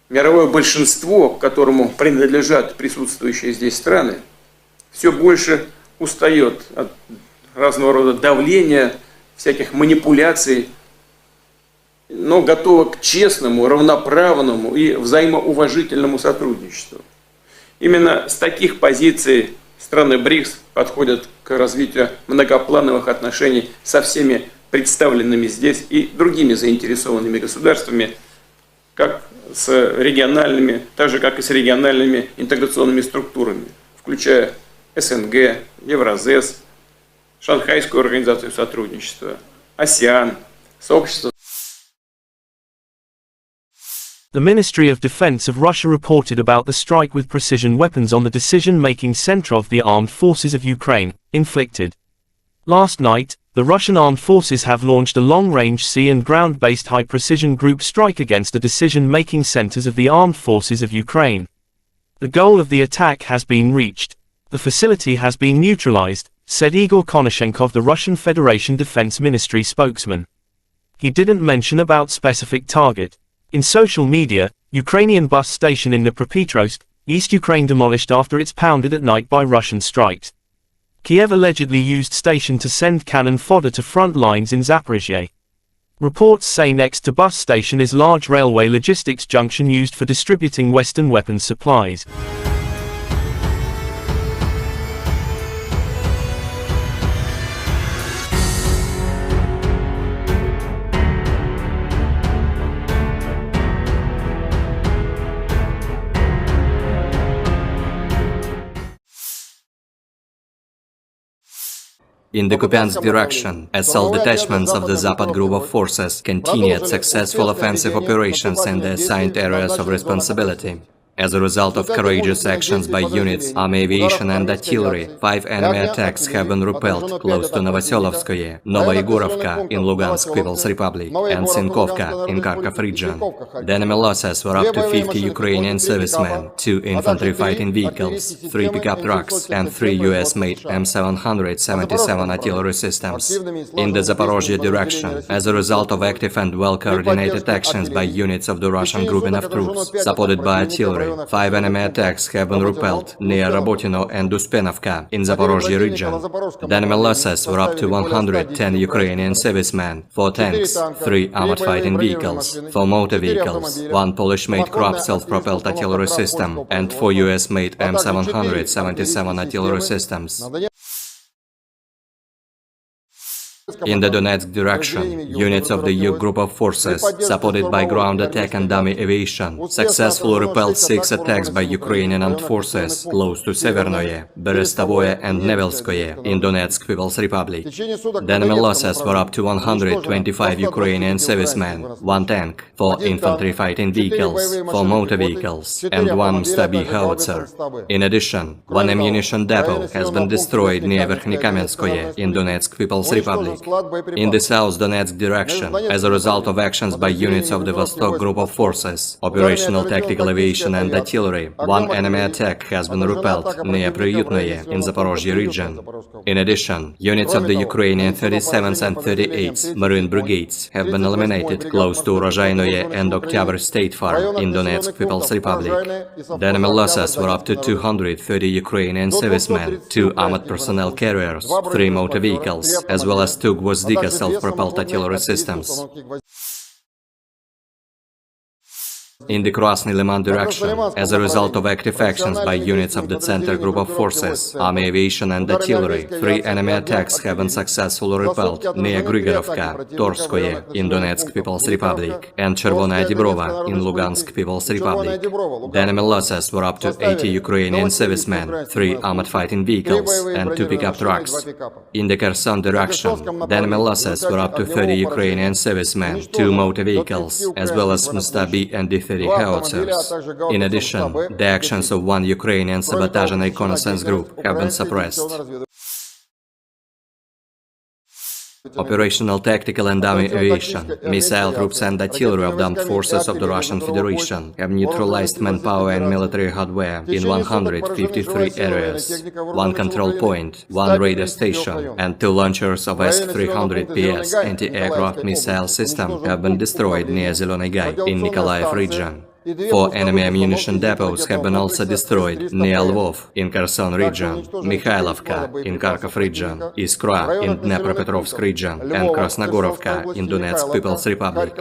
Мировое большинство, к которому принадлежат присутствующие здесь страны, все больше устает от разного рода давления, всяких манипуляций, но готова к честному, равноправному и взаимоуважительному сотрудничеству. Именно с таких позиций страны БРИКС подходят к развитию многоплановых отношений со всеми представленными здесь и другими заинтересованными государствами, как с региональными, так же как и с региональными интеграционными структурами, включая СНГ, Евразес, Шанхайскую организацию сотрудничества, АСЕАН, сообщество. The Ministry of Defense of Russia reported about the strike with precision weapons on the decision-making center of the armed forces of Ukraine, inflicted. Last night, the Russian armed forces have launched a long-range sea and ground-based high-precision group strike against the decision-making centers of the armed forces of Ukraine. The goal of the attack has been reached. The facility has been neutralized, said Igor Konashenkov, the Russian Federation Defense Ministry spokesman. He didn't mention about specific target. In social media, Ukrainian bus station in Dnipropetrovsk, East Ukraine demolished after it's pounded at night by Russian strikes. Kyiv allegedly used station to send cannon fodder to front lines in Zaporizhia. Reports say next to bus station is large railway logistics junction used for distributing Western weapons supplies. In the Kupiansk direction, assault detachments of the Zapad group of forces continued successful offensive operations in the assigned areas of responsibility. As a result of courageous actions by units, army aviation and artillery, 5 enemy attacks have been repelled close to Novoselovskoye, Novoyegorovka in Lugansk People's Republic, and Sinkovka in Kharkov region. The enemy losses were up to 50 Ukrainian servicemen, 2 infantry fighting vehicles, 3 pickup trucks, and 3 U.S. made M777 artillery systems. In the Zaporozhye direction, as a result of active and well-coordinated actions by units of the Russian grouping of troops, supported by artillery, 5 enemy attacks have been repelled near Rabotino and Uspenovka in Zaporozhye region. The enemy losses were up to 110 Ukrainian servicemen, 4 tanks, 3 armored fighting vehicles, 4 motor vehicles, 1 Polish-made Krab self-propelled artillery system, and 4 US-made M777 artillery systems. In the Donetsk direction, units of the U group of forces, supported by ground attack and dummy aviation, successfully repelled 6 attacks by Ukrainian armed forces close to Severnoye, Berestovoye and Nevelskoye in Donetsk People's Republic. The enemy losses were up to 125 Ukrainian servicemen, 1 tank, 4 infantry fighting vehicles, 4 motor vehicles, and 1 Stabi howitzer. In addition, 1 ammunition depot has been destroyed near Verkhnykamenskoye in Donetsk People's Republic. In the South Donetsk direction, as a result of actions by units of the Vostok group of forces, operational tactical aviation and artillery, 1 enemy attack has been repelled near Priyutnoye in Zaporozhye region. In addition, units of the Ukrainian 37th and 38th Marine Brigades have been eliminated close to Urozhainoye and Oktyabr State Farm in Donetsk People's Republic. The enemy losses were up to 230 Ukrainian servicemen, 2 armored personnel carriers, 3 motor vehicles, as well as 2 Gvozdika self-propelled artillery systems. In the Krasny Liman direction, as a result of active actions by units of the Center group of forces, army aviation and artillery, 3 enemy attacks have been successfully repelled near Grigorovka, Torskoye in Donetsk People's Republic, and Chervonaya Dibrova in Lugansk People's Republic. The enemy losses were up to 80 Ukrainian servicemen, 3 armored fighting vehicles, and 2 pickup trucks. In the Kherson direction, the enemy losses were up to 30 Ukrainian servicemen, 2 motor vehicles, as well as Mustabi and D-30 howitzers. In addition, the actions of 1 Ukrainian sabotage and reconnaissance group have been suppressed. Operational tactical and dummy aviation, missile troops and artillery of the armed forces of the Russian Federation have neutralized manpower and military hardware in 153 areas. 1 control point, 1 radar station, and 2 launchers of S-300PS anti-aircraft missile system have been destroyed near Zeleny Gai in Nikolaev region. 4 enemy ammunition depots have been also destroyed near Lvov in Kherson region, Mikhailovka in Kharkov region, Iskra in Dnepropetrovsk region, and Krasnogorovka in Donetsk People's Republic.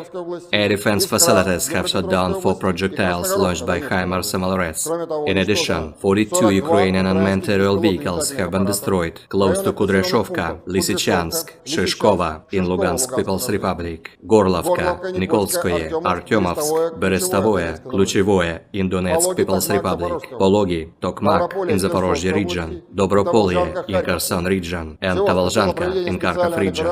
Air defense facilities have shot down 4 projectiles launched by HIMARS MLRS. In addition, 42 Ukrainian unmanned aerial vehicles have been destroyed close to Kudryashovka, Lysychansk, Shishkova in Lugansk People's Republic, Gorlovka, Nikolskoye, Artyomovsk, Berestovoye, Kluchevoye in Donetsk People's Republic, Pologi, Tokmak in Zaporozhye region, Dobropolye in Kherson region, and Tavalzhanka in Kharkov region.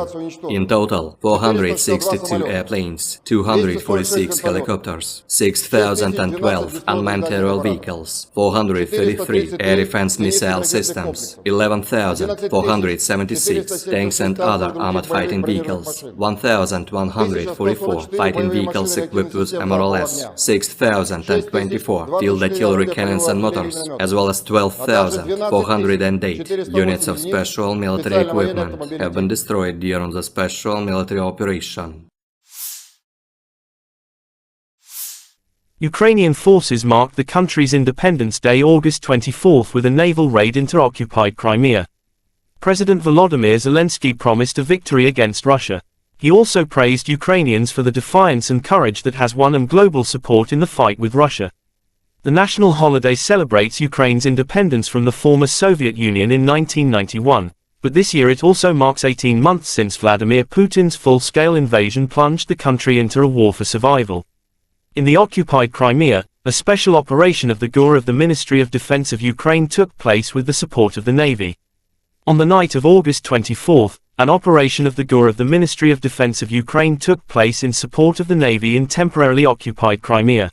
In total, 462 airplanes, 246 helicopters, 6,012 unmanned aerial vehicles, 433 air defense missile systems, 11,476 tanks and other armored fighting vehicles, 1,144 fighting vehicles equipped with MRLS, 6,024 field artillery cannons and motors, as well as 12,408 units of special military equipment have been destroyed during the special military operation. Ukrainian forces marked the country's Independence Day August 24 with a naval raid into occupied Crimea. President Volodymyr Zelensky promised a victory against Russia. He also praised Ukrainians for the defiance and courage that has won them global support in the fight with Russia. The national holiday celebrates Ukraine's independence from the former Soviet Union in 1991, but this year it also marks 18 months since Vladimir Putin's full-scale invasion plunged the country into a war for survival. In the occupied Crimea, a special operation of the GUR of the Ministry of Defense of Ukraine took place with the support of the Navy. On the night of August 24, an operation of the GUR of the Ministry of Defense of Ukraine took place in support of the Navy in temporarily occupied Crimea.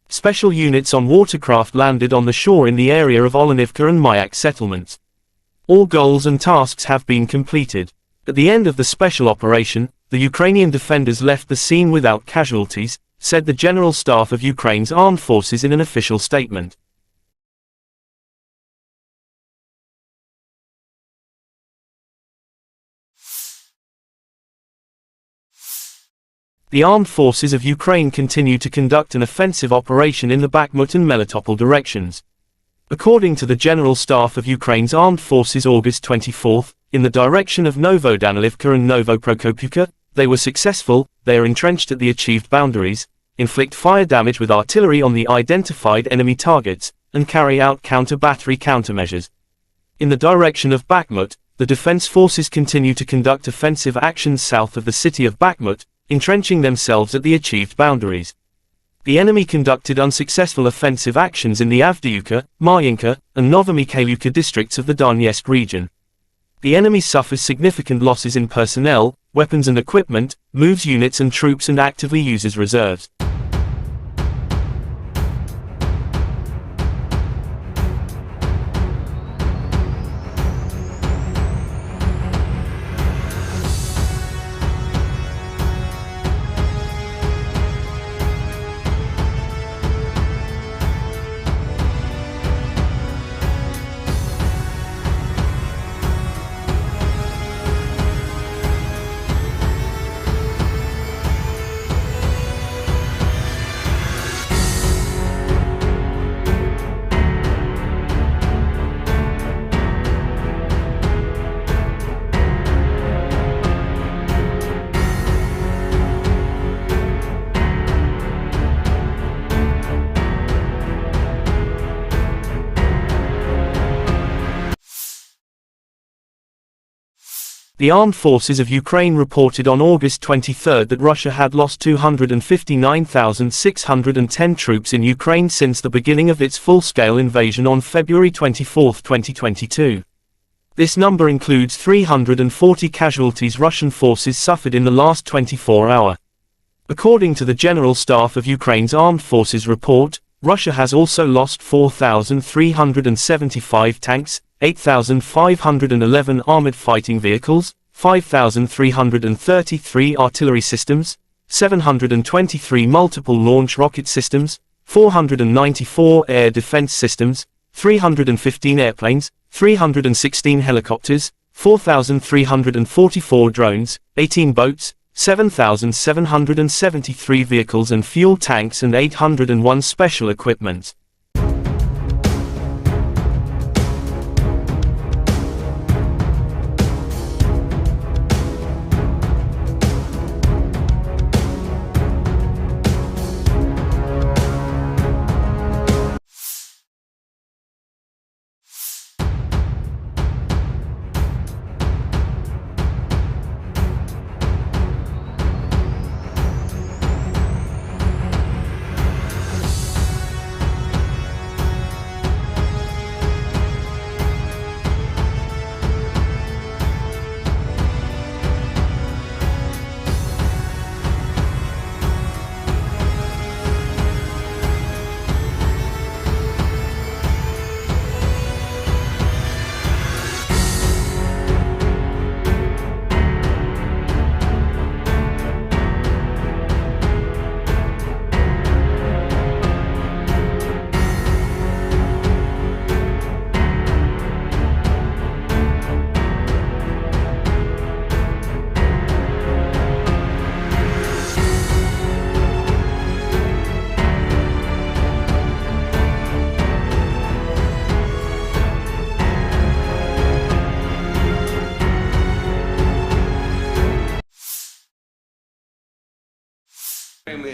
Special units on watercraft landed on the shore in the area of Olenivka and Mayak settlements. All goals and tasks have been completed. At the end of the special operation, the Ukrainian defenders left the scene without casualties, said the General Staff of Ukraine's armed forces in an official statement. The armed forces of Ukraine continue to conduct an offensive operation in the Bakhmut and Melitopol directions. According to the General Staff of Ukraine's armed forces August 24, in the direction of Novodanilivka and Novoprokopivka, they were successful. They are entrenched at the achieved boundaries, inflict fire damage with artillery on the identified enemy targets, and carry out counter-battery countermeasures. In the direction of Bakhmut, the defense forces continue to conduct offensive actions south of the city of Bakhmut, entrenching themselves at the achieved boundaries. The enemy conducted unsuccessful offensive actions in the Avdiivka, Marinka, and Novomikhailivka districts of the Donetsk region. The enemy suffers significant losses in personnel, weapons and equipment, moves units and troops and actively uses reserves. The armed forces of Ukraine reported on August 23 that Russia had lost 259,610 troops in Ukraine since the beginning of its full-scale invasion on February 24, 2022. This number includes 340 casualties Russian forces suffered in the last 24 hours. According to the General Staff of Ukraine's Armed Forces report, Russia has also lost 4,375 tanks, 8,511 armored fighting vehicles, 5,333 artillery systems, 723 multiple launch rocket systems, 494 air defense systems, 315 airplanes, 316 helicopters, 4,344 drones, 18 boats, 7,773 vehicles and fuel tanks and 801 special equipment.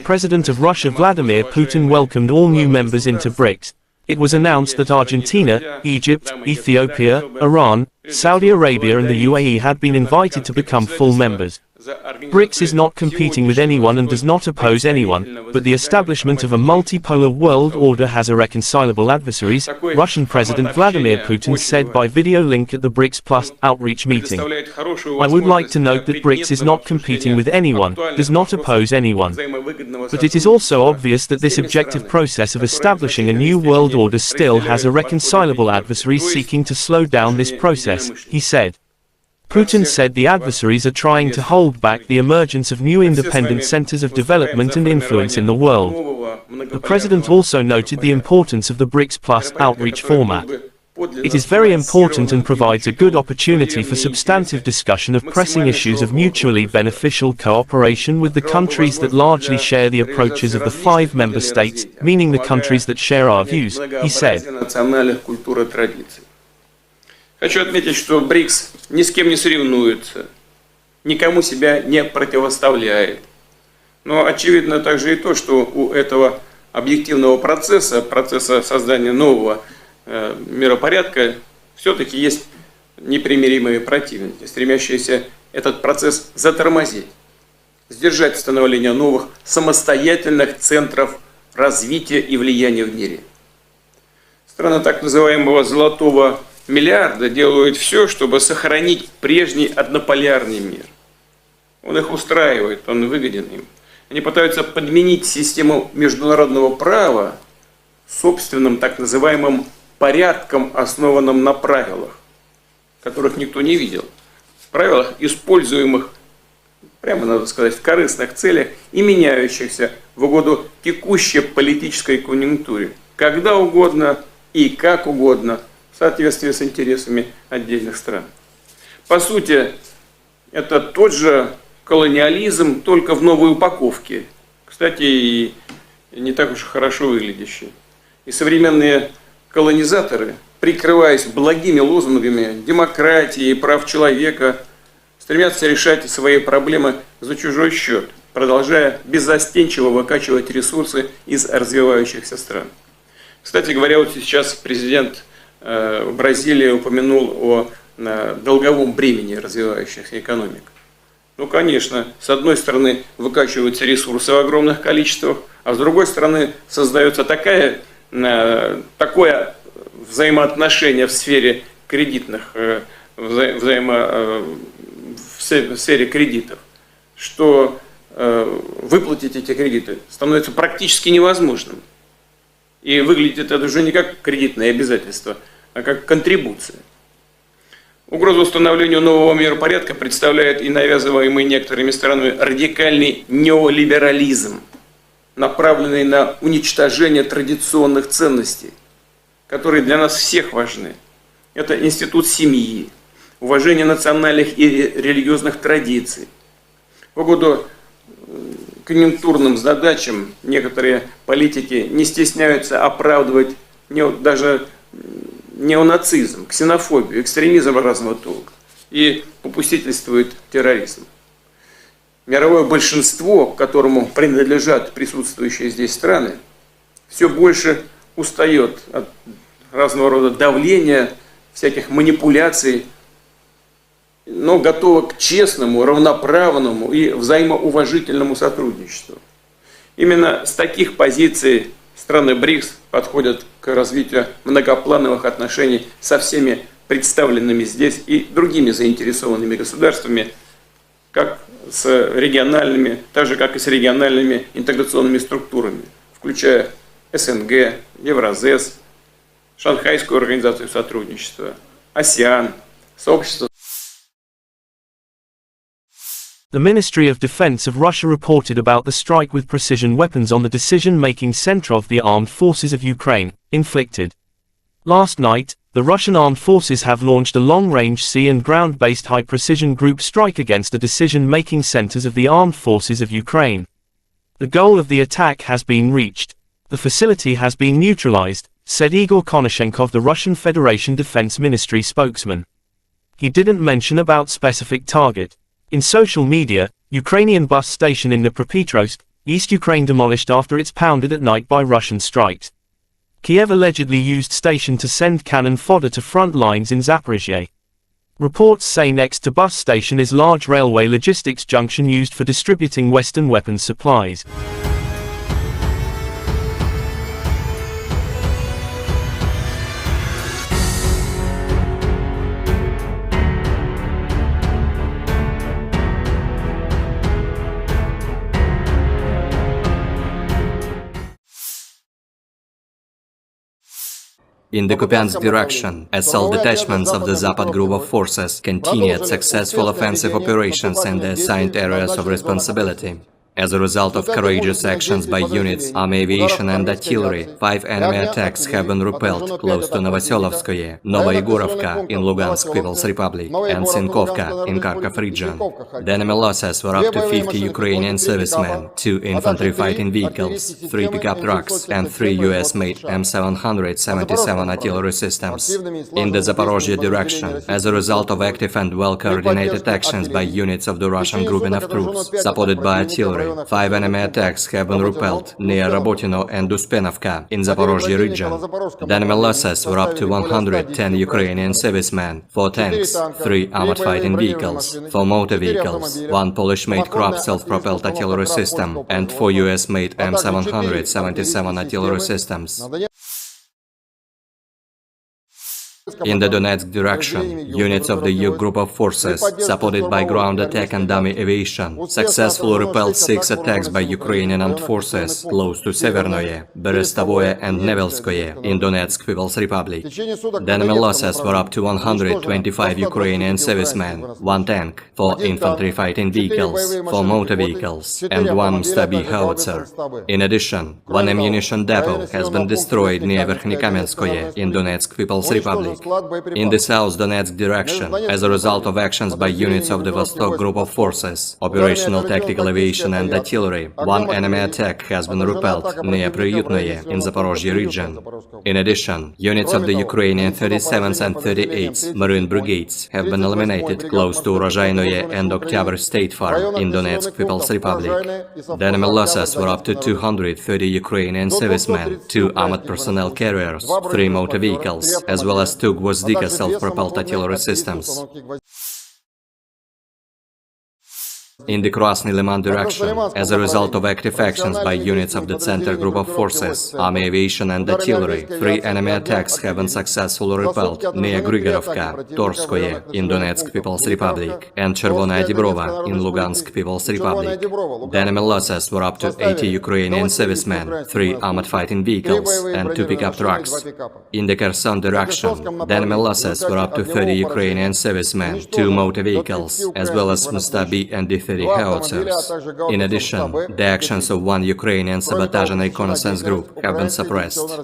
President of Russia Vladimir Putin welcomed all new members into BRICS. It was announced that Argentina, Egypt, Ethiopia, Iran, Saudi Arabia and the UAE had been invited to become full members. BRICS is not competing with anyone and does not oppose anyone, but the establishment of a multipolar world order has irreconcilable adversaries, Russian President Vladimir Putin said by video link at the BRICS Plus outreach meeting. I would like to note that BRICS is not competing with anyone, does not oppose anyone. But it is also obvious that this objective process of establishing a new world order still has irreconcilable adversaries seeking to slow down this process, he said. Putin said the adversaries are trying to hold back the emergence of new independent centers of development and influence in the world. The president also noted the importance of the BRICS Plus outreach format. It is very important and provides a good opportunity for substantive discussion of pressing issues of mutually beneficial cooperation with the countries that largely share the approaches of the 5 member states, meaning the countries that share our views, he said. Хочу отметить, что БРИКС ни с кем не соревнуется, никому себя не противоставляет. Но очевидно также и то, что у этого объективного процесса создания нового миропорядка, все-таки есть непримиримые противники, стремящиеся этот процесс затормозить, сдержать становление новых самостоятельных центров развития и влияния в мире. Страны так называемого «золотого миллиарда» делают все, чтобы сохранить прежний однополярный мир. Он их устраивает, он выгоден им. Они пытаются подменить систему международного права собственным так называемым порядком, основанным на правилах, которых никто не видел. Правилах, используемых, прямо надо сказать, в корыстных целях и меняющихся в угоду текущей политической конъюнктуре, когда угодно и как угодно, в соответствии с интересами отдельных стран. По сути, это тот же колониализм, только в новой упаковке. Кстати, и не так уж хорошо выглядящий. И современные колонизаторы, прикрываясь благими лозунгами демократии и прав человека, стремятся решать свои проблемы за чужой счет, продолжая беззастенчиво выкачивать ресурсы из развивающихся стран. Кстати говоря, вот сейчас президент Бразилии упомянул о долговом бремени развивающихся экономик. Ну, конечно, с одной стороны выкачиваются ресурсы в огромных количествах, а с другой стороны создается такое взаимоотношение в сфере кредитных, в сфере кредитов, что выплатить эти кредиты становится практически невозможным. И выглядит это уже не как кредитное обязательство, а как контрибуция. Угрозу установлению нового миропорядка представляет и навязываемый некоторыми странами радикальный неолиберализм, направленный на уничтожение традиционных ценностей, которые для нас всех важны. Это институт семьи, уважение национальных и религиозных традиций. В угоду конъюнктурным задачам некоторые политики не стесняются оправдывать даже неонацизм, ксенофобию, экстремизм разного толка и попустительствует терроризм. Мировое большинство, к которому принадлежат присутствующие здесь страны, все больше устает от разного рода давления, всяких манипуляций, но готово к честному, равноправному и взаимоуважительному сотрудничеству. Именно с таких позиций страны БРИКС подходят к развитию многоплановых отношений со всеми представленными здесь и другими заинтересованными государствами, как с региональными, так же как и с региональными интеграционными структурами, включая СНГ, Евразес, Шанхайскую организацию сотрудничества, АСЕАН, сообщество. The Ministry of Defense of Russia reported about the strike with precision weapons on the decision-making center of the armed forces of Ukraine, inflicted. Last night, the Russian armed forces have launched a long-range sea and ground-based high-precision group strike against the decision-making centers of the armed forces of Ukraine. The goal of the attack has been reached. The facility has been neutralized, said Igor Konashenkov, the Russian Federation Defense Ministry spokesman. He didn't mention about specific target. In social media, Ukrainian bus station in Dnipropetrovsk, East Ukraine demolished after it's pounded at night by Russian strikes. Kyiv allegedly used station to send cannon fodder to front lines in Zaphorizia. Reports say next to bus station is large railway logistics junction used for distributing Western weapons supplies. In the Kupiansk direction, assault detachments of the Zapad group of forces continued successful offensive operations in the assigned areas of responsibility. As a result of courageous actions by units, army aviation and artillery, 5 enemy attacks have been repelled close to Novoselovskoye, Novoyegorovka in Lugansk People's Republic, and Sinkovka in Kharkov region. The enemy losses were up to 50 Ukrainian servicemen, 2 infantry fighting vehicles, 3 pickup trucks, and 3 U.S.-made M777 artillery systems. In the Zaporozhye direction, as a result of active and well-coordinated actions by units of the Russian grouping of troops, supported by artillery, 5 enemy attacks have been repelled near Rabotino and Uspenovka in Zaporozhye region. The enemy losses were up to 110 Ukrainian servicemen, 4 tanks, 3 armored fighting vehicles, 4 motor vehicles, 1 Polish-made Krupp self-propelled artillery system, and 4 US-made M777 artillery systems. In the Donetsk direction, units of the U group of forces, supported by ground attack and dummy aviation, successfully repelled 6 attacks by Ukrainian armed forces close to Severnoye, Berestovoye and Nevelskoye in Donetsk People's Republic. The enemy losses were up to 125 Ukrainian servicemen, 1 tank, 4 infantry fighting vehicles, 4 motor vehicles, and 1 Stabi howitzer. In addition, 1 ammunition depot has been destroyed near Verkhnykamenskoye in Donetsk People's Republic. In the South Donetsk direction, as a result of actions by units of the Vostok group of forces, operational tactical aviation and artillery, 1 enemy attack has been repelled near Priyutnoye in Zaporozhye region. In addition, units of the Ukrainian 37th and 38th Marine Brigades have been eliminated close to Urozhainoye and Oktyabr State Farm in Donetsk People's Republic. The enemy losses were up to 230 Ukrainian servicemen, 2 armored personnel carriers, 3 motor vehicles, as well as 2 Gvozdika self-propelled artillery systems. In the Krasny Liman direction, as a result of active actions by units of the Center group of forces, army aviation and artillery, 3 enemy attacks have been successfully repelled near Grigorovka, Torskoye in Donetsk People's Republic, and Chervonaya Dibrova in Lugansk People's Republic. The enemy losses were up to 80 Ukrainian servicemen, 3 armored fighting vehicles, and 2 pickup trucks. In the Kherson direction, the enemy losses were up to 30 Ukrainian servicemen, 2 motor vehicles, as well as Mustabi and D-30 howitzers. In addition, the actions of 1 Ukrainian sabotage and reconnaissance group have been suppressed.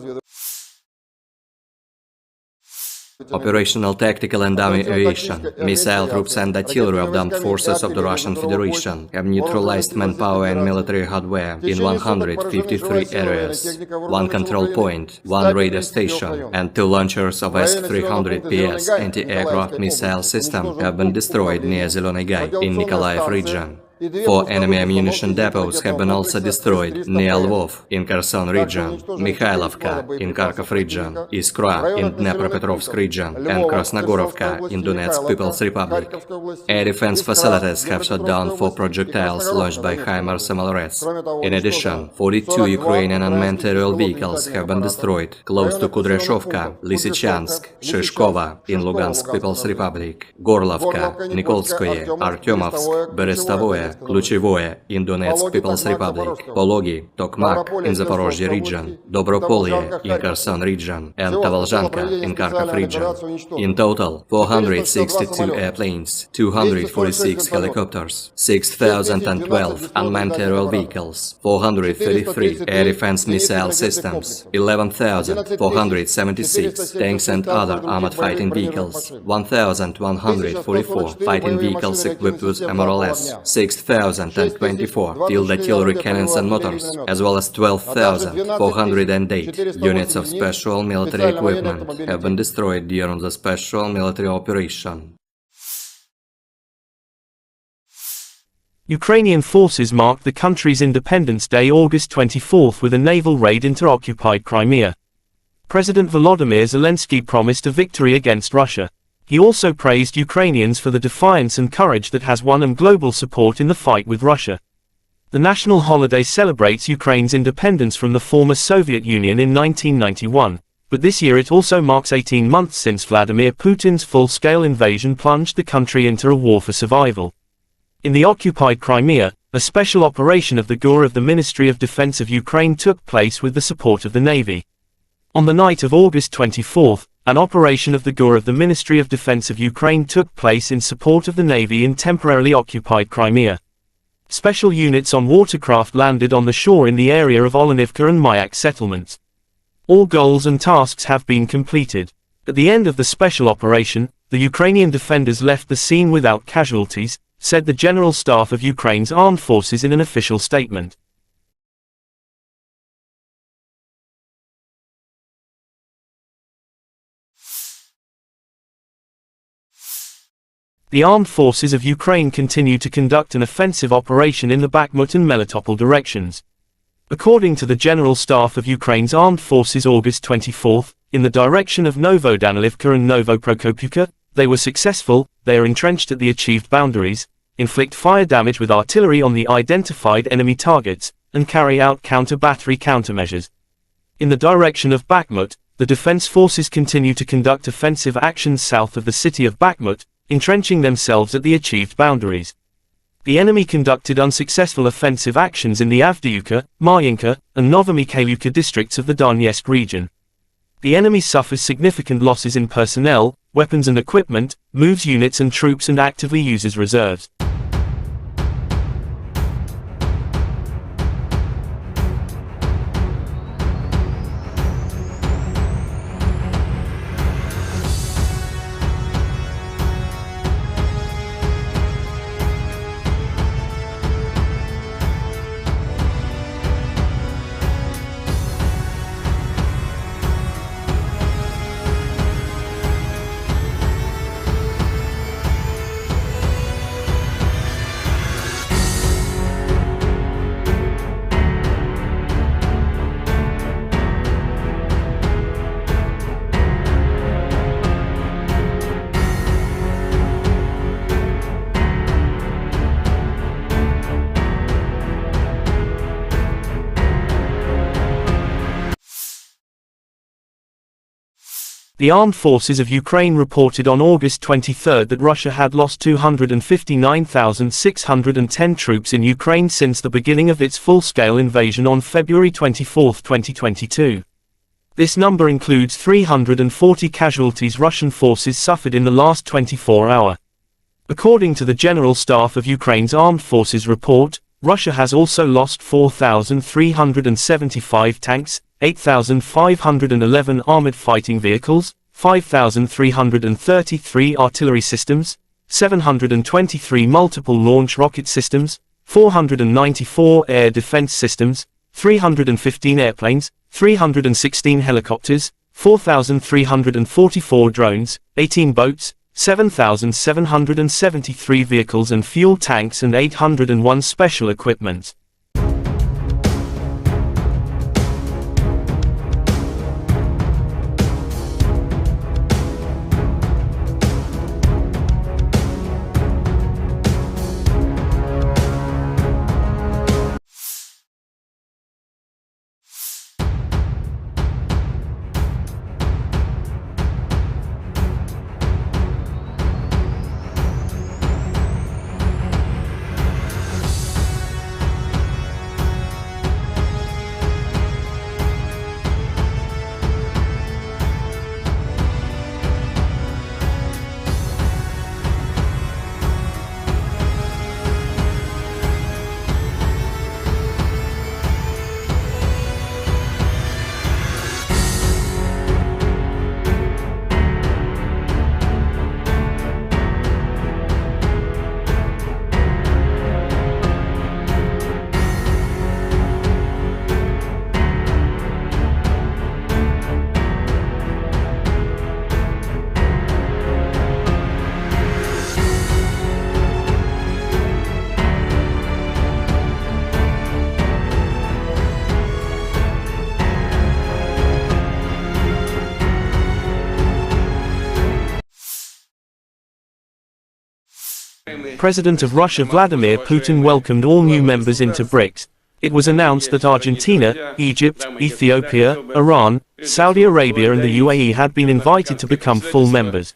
Operational tactical and dummy aviation, missile troops and artillery of the armed forces of the Russian Federation have neutralized manpower and military hardware in 153 areas. 1 control point, 1 radar station, and 2 launchers of S-300PS anti-aircraft missile system have been destroyed near Zeleny Gai in Nikolaev region. 4 enemy ammunition depots have been also destroyed near Lvov in Kherson region, Mikhailovka in Kharkov region, Iskra in Dnepropetrovsk region, and Krasnogorovka in Donetsk People's Republic. Air defense facilities have shot down 4 projectiles launched by HIMARS MLRS. In addition, 42 Ukrainian unmanned aerial vehicles have been destroyed close to Kudryashovka, Lysychansk, Shishkova in Lugansk People's Republic, Gorlovka, Nikolskoye, Artyomovsk, Berestovoye, Kluchevoye in Donetsk People's Republic, Pologi, Tokmak in Zaporozhye region, Dobropolye in Kherson region, and Tavalzhanka in Kharkov region. In total, 462 airplanes, 246 helicopters, 6,012 unmanned aerial vehicles, 433 air defense missile systems, 11,476 tanks and other armored fighting vehicles, 1,144 fighting vehicles equipped with MRLS, 6,024 field artillery cannons and motors, as well as 12,408 units of special military equipment have been destroyed during the special military operation. Ukrainian forces marked the country's Independence Day August 24 with a naval raid into occupied Crimea. President Volodymyr Zelensky promised a victory against Russia. He also praised Ukrainians for the defiance and courage that has won them global support in the fight with Russia. The national holiday celebrates Ukraine's independence from the former Soviet Union in 1991, but this year it also marks 18 months since Vladimir Putin's full-scale invasion plunged the country into a war for survival. In the occupied Crimea, a special operation of the GUR of the Ministry of Defense of Ukraine took place with the support of the Navy. On the night of August 24, an operation of the GUR of the Ministry of Defense of Ukraine took place in support of the Navy in temporarily occupied Crimea. Special units on watercraft landed on the shore in the area of Olenivka and Mayak settlements. All goals and tasks have been completed. At the end of the special operation, the Ukrainian defenders left the scene without casualties, said the General Staff of Ukraine's armed forces in an official statement. The armed forces of Ukraine continue to conduct an offensive operation in the Bakhmut and Melitopol directions. According to the General Staff of Ukraine's armed forces August 24, in the direction of Novodanilivka and Novoprokopivka, they were successful, they are entrenched at the achieved boundaries, inflict fire damage with artillery on the identified enemy targets, and carry out counter-battery countermeasures. In the direction of Bakhmut, the defense forces continue to conduct offensive actions south of the city of Bakhmut, entrenching themselves at the achieved boundaries. The enemy conducted unsuccessful offensive actions in the Avdiivka, Marinka, and Novomikhailivka districts of the Donetsk region. The enemy suffers significant losses in personnel, weapons and equipment, moves units and troops and actively uses reserves. The armed forces of Ukraine reported on August 23 that Russia had lost 259,610 troops in Ukraine since the beginning of its full-scale invasion on February 24, 2022. This number includes 340 casualties Russian forces suffered in the last 24 hours. According to the General Staff of Ukraine's Armed Forces report, Russia has also lost 4,375 tanks, 8,511 armored fighting vehicles, 5,333 artillery systems, 723 multiple launch rocket systems, 494 air defense systems, 315 airplanes, 316 helicopters, 4,344 drones, 18 boats, 7,773 vehicles and fuel tanks and 801 special equipment. President of Russia Vladimir Putin welcomed all new members into BRICS. It was announced that Argentina, Egypt, Ethiopia, Iran, Saudi Arabia and the UAE had been invited to become full members.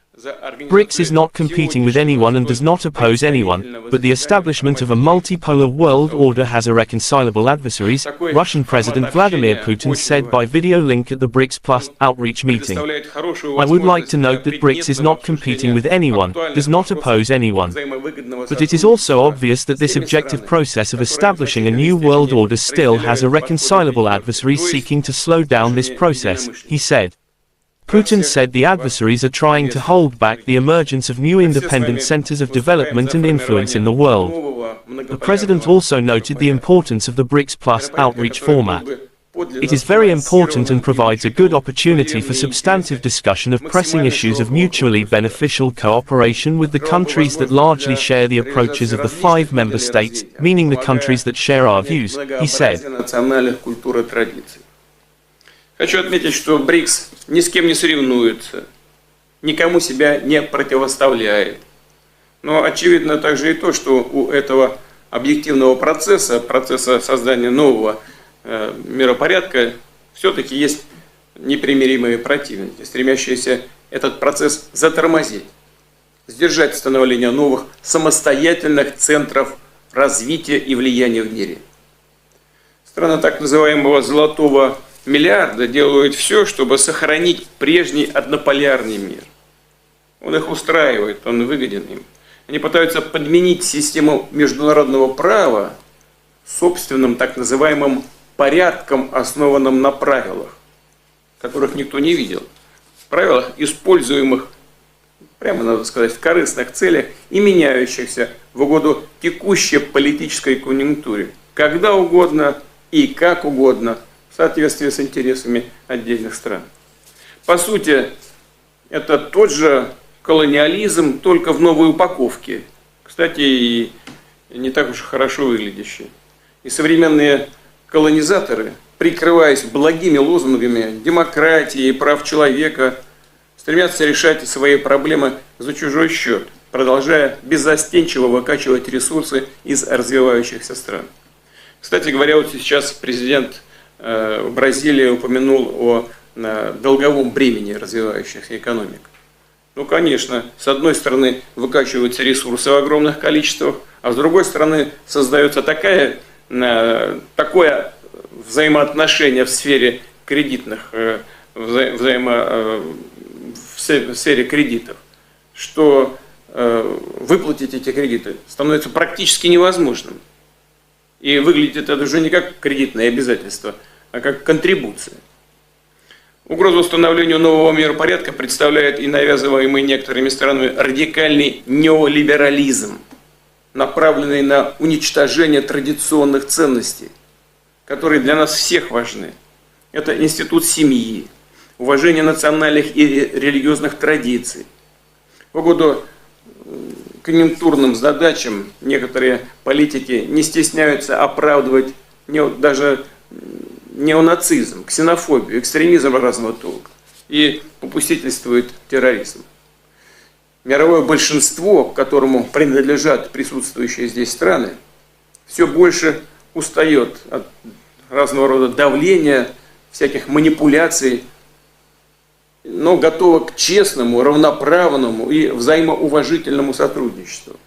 BRICS is not competing with anyone and does not oppose anyone, but the establishment of a multipolar world order has irreconcilable adversaries, Russian President Vladimir Putin said by video link at the BRICS Plus outreach meeting. I would like to note that BRICS is not competing with anyone, does not oppose anyone. But it is also obvious that this objective process of establishing a new world order still has irreconcilable adversaries seeking to slow down this process, he said. Putin said the adversaries are trying to hold back the emergence of new independent centers of development and influence in the world. The president also noted the importance of the BRICS Plus outreach format. It is very important and provides a good opportunity for substantive discussion of pressing issues of mutually beneficial cooperation with the countries that largely share the approaches of the 5 member states, meaning the countries that share our views, he said. Хочу отметить, что БРИКС ни с кем не соревнуется, никому себя не противоставляет. Но очевидно также и то, что у этого объективного процесса создания нового миропорядка, все-таки есть непримиримые противники, стремящиеся этот процесс затормозить, сдержать становление новых самостоятельных центров развития и влияния в мире. Страны так называемого «золотого миллиарда» делают все, чтобы сохранить прежний однополярный мир. Он их устраивает, он выгоден им. Они пытаются подменить систему международного права собственным так называемым порядком, основанным на правилах, которых никто не видел. Правилах, используемых, прямо надо сказать, в корыстных целях и меняющихся в угоду текущей политической конъюнктуре, когда угодно и как угодно, в соответствии с интересами отдельных стран. По сути, это тот же колониализм, только в новой упаковке. Кстати, и не так уж хорошо выглядящий. И современные колонизаторы, прикрываясь благими лозунгами демократии и прав человека, стремятся решать свои проблемы за чужой счет, продолжая беззастенчиво выкачивать ресурсы из развивающихся стран. Кстати говоря, вот сейчас президент Бразилии упомянул о долговом бремени развивающихся экономик. Ну, конечно, с одной стороны выкачиваются ресурсы в огромных количествах, а с другой стороны создается такое взаимоотношение в сфере кредитных, в сфере кредитов, что выплатить эти кредиты становится практически невозможным. И выглядит это уже не как кредитное обязательство, а как контрибуция. Угрозу установлению нового миропорядка представляет и навязываемый некоторыми странами радикальный неолиберализм, направленный на уничтожение традиционных ценностей, которые для нас всех важны. Это институт семьи, уважение национальных и религиозных традиций. В угоду конъюнктурным задачам некоторые политики не стесняются оправдывать даже неонацизм, ксенофобию, экстремизм разного толка и попустительствует терроризм. Мировое большинство, к которому принадлежат присутствующие здесь страны, все больше устает от разного рода давления, всяких манипуляций, но готова к честному, равноправному и взаимоуважительному сотрудничеству.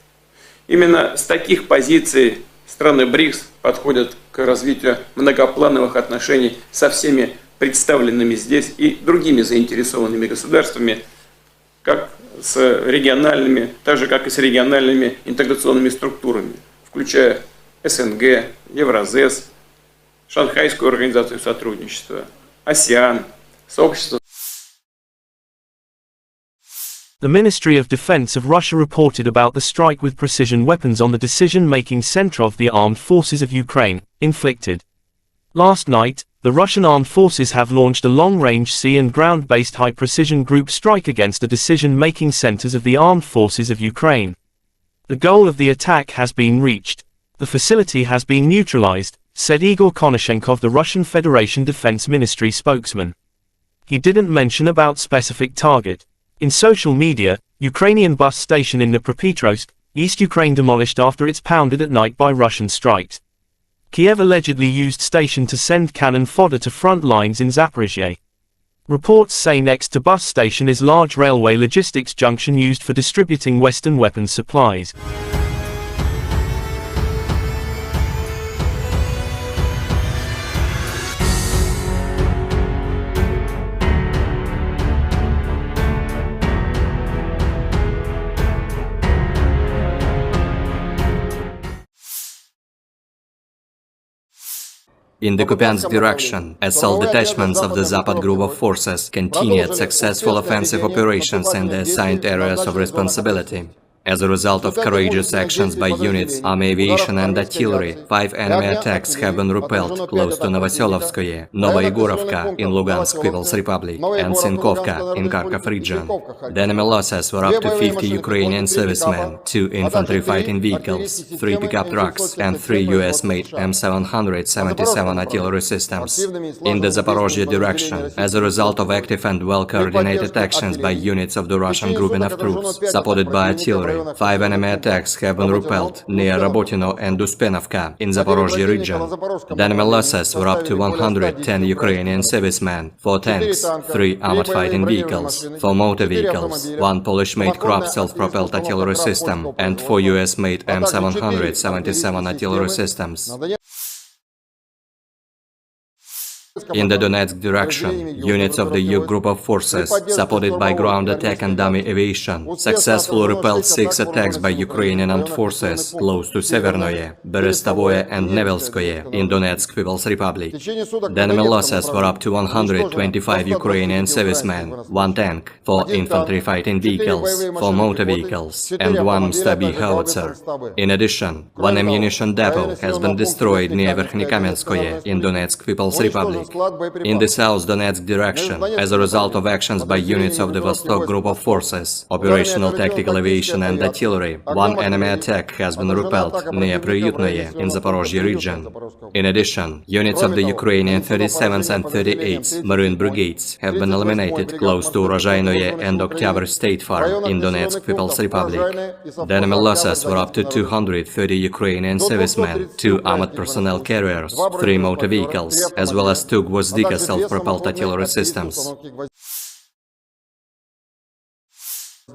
Именно с таких позиций страны БРИКС подходят к развитию многоплановых отношений со всеми представленными здесь и другими заинтересованными государствами, как с региональными, так же как и с региональными интеграционными структурами, включая СНГ, Евразес, Шанхайскую организацию сотрудничества, АСЕАН, сообщество. The Ministry of Defense of Russia reported about the strike with precision weapons on the decision-making center of the armed forces of Ukraine, inflicted. Last night, the Russian armed forces have launched a long-range sea and ground-based high-precision group strike against the decision-making centers of the armed forces of Ukraine. The goal of the attack has been reached. The facility has been neutralized, said Igor Konashenkov, the Russian Federation Defense Ministry spokesman. He didn't mention about specific target. In social media, Ukrainian bus station in Dnipropetrovsk, East Ukraine demolished after it's pounded at night by Russian strikes. Kyiv allegedly used station to send cannon fodder to front lines in Zaphorizia. Reports say next to bus station is large railway logistics junction used for distributing Western weapons supplies. In the Kupiansk direction, assault detachments of the Zapad group of forces continued successful offensive operations in the assigned areas of responsibility. As a result of courageous actions by units, army aviation and artillery, 5 enemy attacks have been repelled close to Novoselovskoye, Novoyegorovka in Lugansk People's Republic, and Sinkovka in Kharkov region. The enemy losses were up to 50 Ukrainian servicemen, 2 infantry fighting vehicles, 3 pickup trucks, and 3 U.S. M777 artillery systems. In the Zaporozhye direction, as a result of active and well-coordinated actions by units of the Russian grouping of troops, supported by artillery, 5 enemy attacks have been repelled near Rabotino and Uspenovka in Zaporozhye region. The enemy losses were up to 110 Ukrainian servicemen, 4 tanks, 3 armored fighting vehicles, 4 motor vehicles, 1 Polish-made Krab self-propelled artillery system, and 4 US-made M777 artillery systems. In the Donetsk direction, units of the U group of forces, supported by ground attack and dummy aviation, successfully repelled 6 attacks by Ukrainian armed forces close to Severnoye, Berestovoye and Nevelskoye in Donetsk People's Republic. The enemy losses were up to 125 Ukrainian servicemen, 1 tank, 4 infantry fighting vehicles, 4 motor vehicles, and 1 Stabi howitzer. In addition, 1 ammunition depot has been destroyed near Verkhnekamenskoye in Donetsk People's Republic. In the South Donetsk direction, as a result of actions by units of the Vostok group of forces, operational tactical aviation and artillery, 1 enemy attack has been repelled near Priyutnoye in Zaporozhye region. In addition, units of the Ukrainian 37th and 38th Marine Brigades have been eliminated close to Urozhainoye and Oktyabr State Farm in Donetsk People's Republic. The enemy losses were up to 230 Ukrainian servicemen, 2 armored personnel carriers, 3 motor vehicles, as well as 2 Gvozdika self-propelled artillery systems.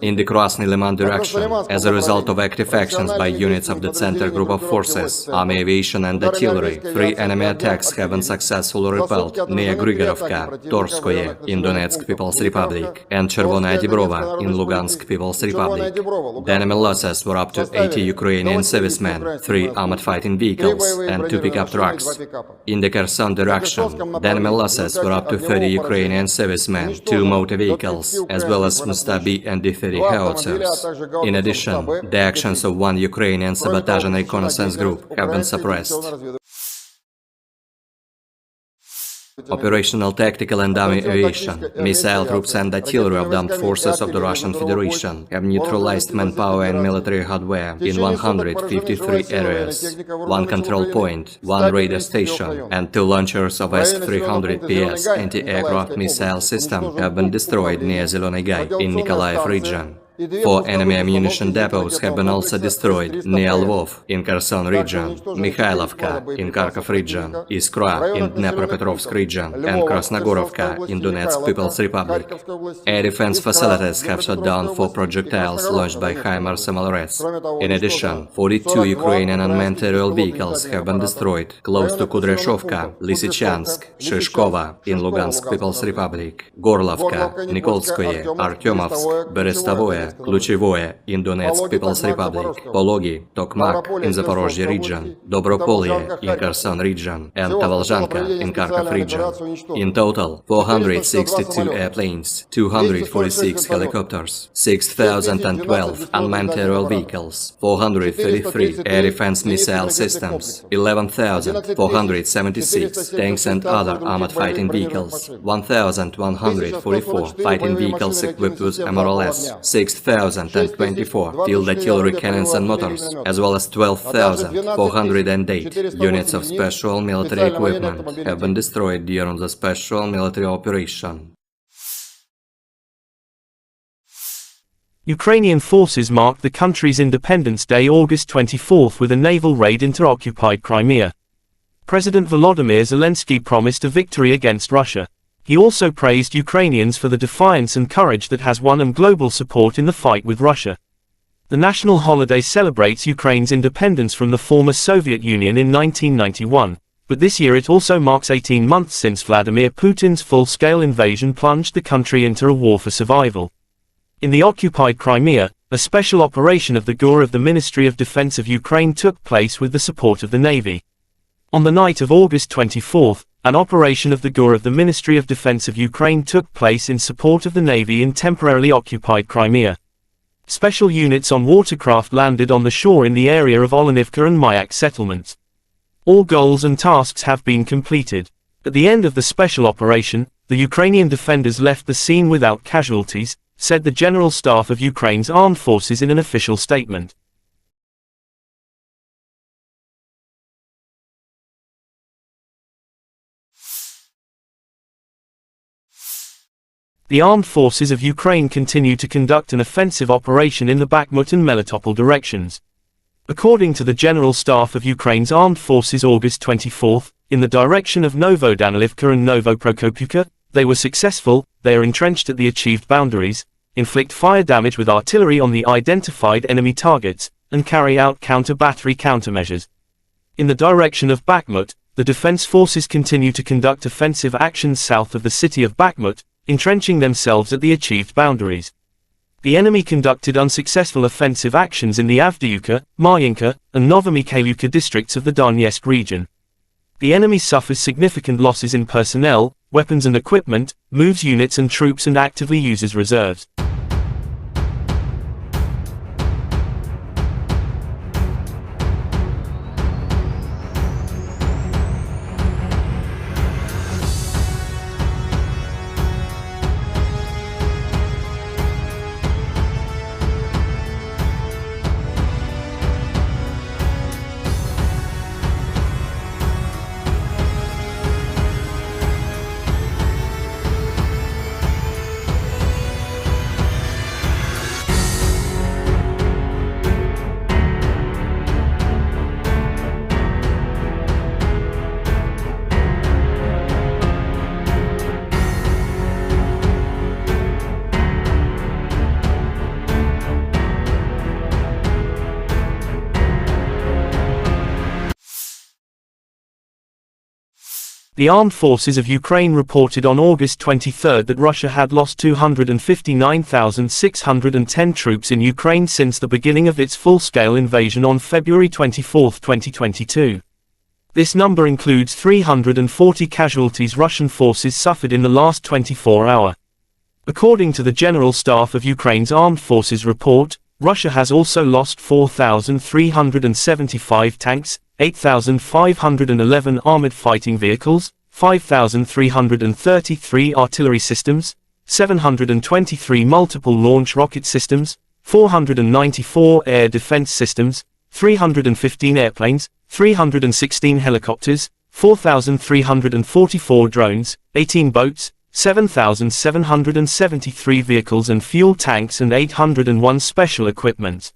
In the Krasny Liman direction, as a result of active actions by units of the Center group of forces, army aviation and artillery, 3 enemy attacks have been successfully repelled near Grigorovka, Torskoye in Donetsk People's Republic, and Chervonaya Dibrova in Lugansk People's Republic. The enemy losses were up to 80 Ukrainian servicemen, 3 armored fighting vehicles, and 2 pickup trucks. In the Kherson direction, the enemy losses were up to 30 Ukrainian servicemen, 2 motor vehicles, as well as Mustabi and D-30 howitzers. In addition, the actions of 1 Ukrainian sabotage and reconnaissance group have been suppressed. Operational tactical and dummy aviation, missile troops and artillery of the armed forces of the Russian Federation have neutralized manpower and military hardware in 153 areas. 1 control point, 1 radar station, and 2 launchers of S-300PS anti-aircraft missile system have been destroyed near Zeleny Gai in Nikolaev region. 4 enemy ammunition depots have been also destroyed near Lvov in Kherson region, Mikhailovka in Kharkov region, Iskra in Dnepropetrovsk region, and Krasnogorovka in Donetsk People's Republic. Air defense facilities have shot down 4 projectiles launched by HIMARS MLRS. In addition, 42 Ukrainian unmanned aerial vehicles have been destroyed close to Kudryashovka, Lysychansk, Shishkova in Lugansk People's Republic, Gorlovka, Nikolskoye, Artyomovsk, Berestovoye, Kluchevoye in Donetsk People's Republic, Pologi, Tokmak in Zaporozhye region, Dobropolye in Kherson region, and Tavalzhanka in Kharkov region. In total, 462 airplanes, 246 helicopters, 6,012 unmanned aerial vehicles, 433 air defense missile systems, 11,476 tanks and other armored fighting vehicles, 1,144 fighting vehicles equipped with MRLS, 6,024 field artillery cannons and motors, as well as 12,408 units of special military equipment have been destroyed during the special military operation. Ukrainian forces marked the country's Independence Day August 24 with a naval raid into occupied Crimea. President Volodymyr Zelensky promised a victory against Russia. He also praised Ukrainians for the defiance and courage that has won them global support in the fight with Russia. The national holiday celebrates Ukraine's independence from the former Soviet Union in 1991, but this year it also marks 18 months since Vladimir Putin's full-scale invasion plunged the country into a war for survival. In the occupied Crimea, a special operation of the GUR of the Ministry of Defense of Ukraine took place with the support of the Navy. On the night of August 24, an operation of the GUR of the Ministry of Defense of Ukraine took place in support of the Navy in temporarily occupied Crimea. Special units on watercraft landed on the shore in the area of Olenivka and Mayak settlements. All goals and tasks have been completed. At the end of the special operation, the Ukrainian defenders left the scene without casualties, said the General Staff of Ukraine's armed forces in an official statement. The armed forces of Ukraine continue to conduct an offensive operation in the Bakhmut and Melitopol directions. According to the General Staff of Ukraine's armed forces August 24, in the direction of Novodanilivka and Novoprokopivka, they were successful. They are entrenched at the achieved boundaries, inflict fire damage with artillery on the identified enemy targets, and carry out counter-battery countermeasures. In the direction of Bakhmut, the defense forces continue to conduct offensive actions south of the city of Bakhmut, entrenching themselves at the achieved boundaries. The enemy conducted unsuccessful offensive actions in the Avdiivka, Marinka, and Novomikhailivka districts of the Donetsk region. The enemy suffers significant losses in personnel, weapons and equipment, moves units and troops and actively uses reserves. The armed forces of Ukraine reported on August 23 that Russia had lost 259,610 troops in Ukraine since the beginning of its full-scale invasion on February 24, 2022. This number includes 340 casualties Russian forces suffered in the last 24 hours. According to the General Staff of Ukraine's Armed Forces report, Russia has also lost 4,375 tanks, 8,511 armored fighting vehicles, 5,333 artillery systems, 723 multiple launch rocket systems, 494 air defense systems, 315 airplanes, 316 helicopters, 4,344 drones, 18 boats, 7,773 vehicles and fuel tanks and 801 special equipment.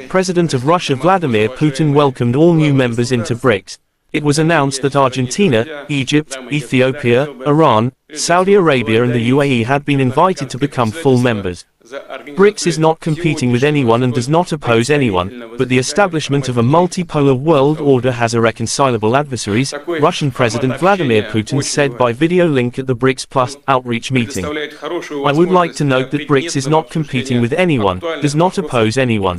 President of Russia Vladimir Putin welcomed all new members into BRICS. It was announced that Argentina, Egypt, Ethiopia, Iran, Saudi Arabia and the UAE had been invited to become full members. BRICS is not competing with anyone and does not oppose anyone, but the establishment of a multipolar world order has irreconcilable adversaries, Russian President Vladimir Putin said by video link at the BRICS Plus outreach meeting. I would like to note that BRICS is not competing with anyone, does not oppose anyone.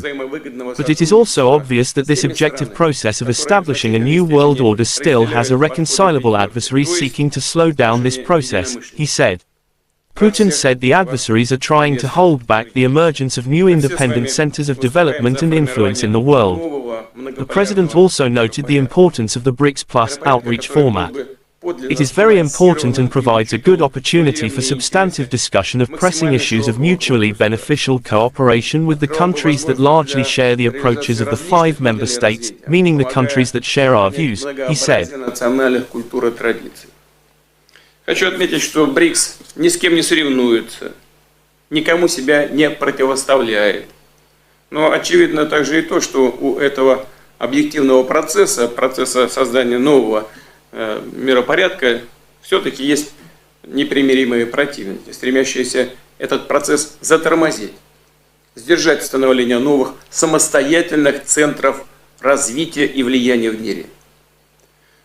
But it is also obvious that this objective process of establishing a new world order still has irreconcilable adversaries seeking to slow down this process, he said. Putin said the adversaries are trying to hold back the emergence of new independent centers of development and influence in the world. The president also noted the importance of the BRICS Plus outreach format. It is very important and provides a good opportunity for substantive discussion of pressing issues of mutually beneficial cooperation with the countries that largely share the approaches of the 5 member states, meaning the countries that share our views, he said. Хочу отметить, что БРИКС ни с кем не соревнуется, никому себя не противоставляет. Но очевидно также и то, что у этого объективного процесса создания нового миропорядка, все-таки есть непримиримые противники, стремящиеся этот процесс затормозить, сдержать становление новых самостоятельных центров развития и влияния в мире.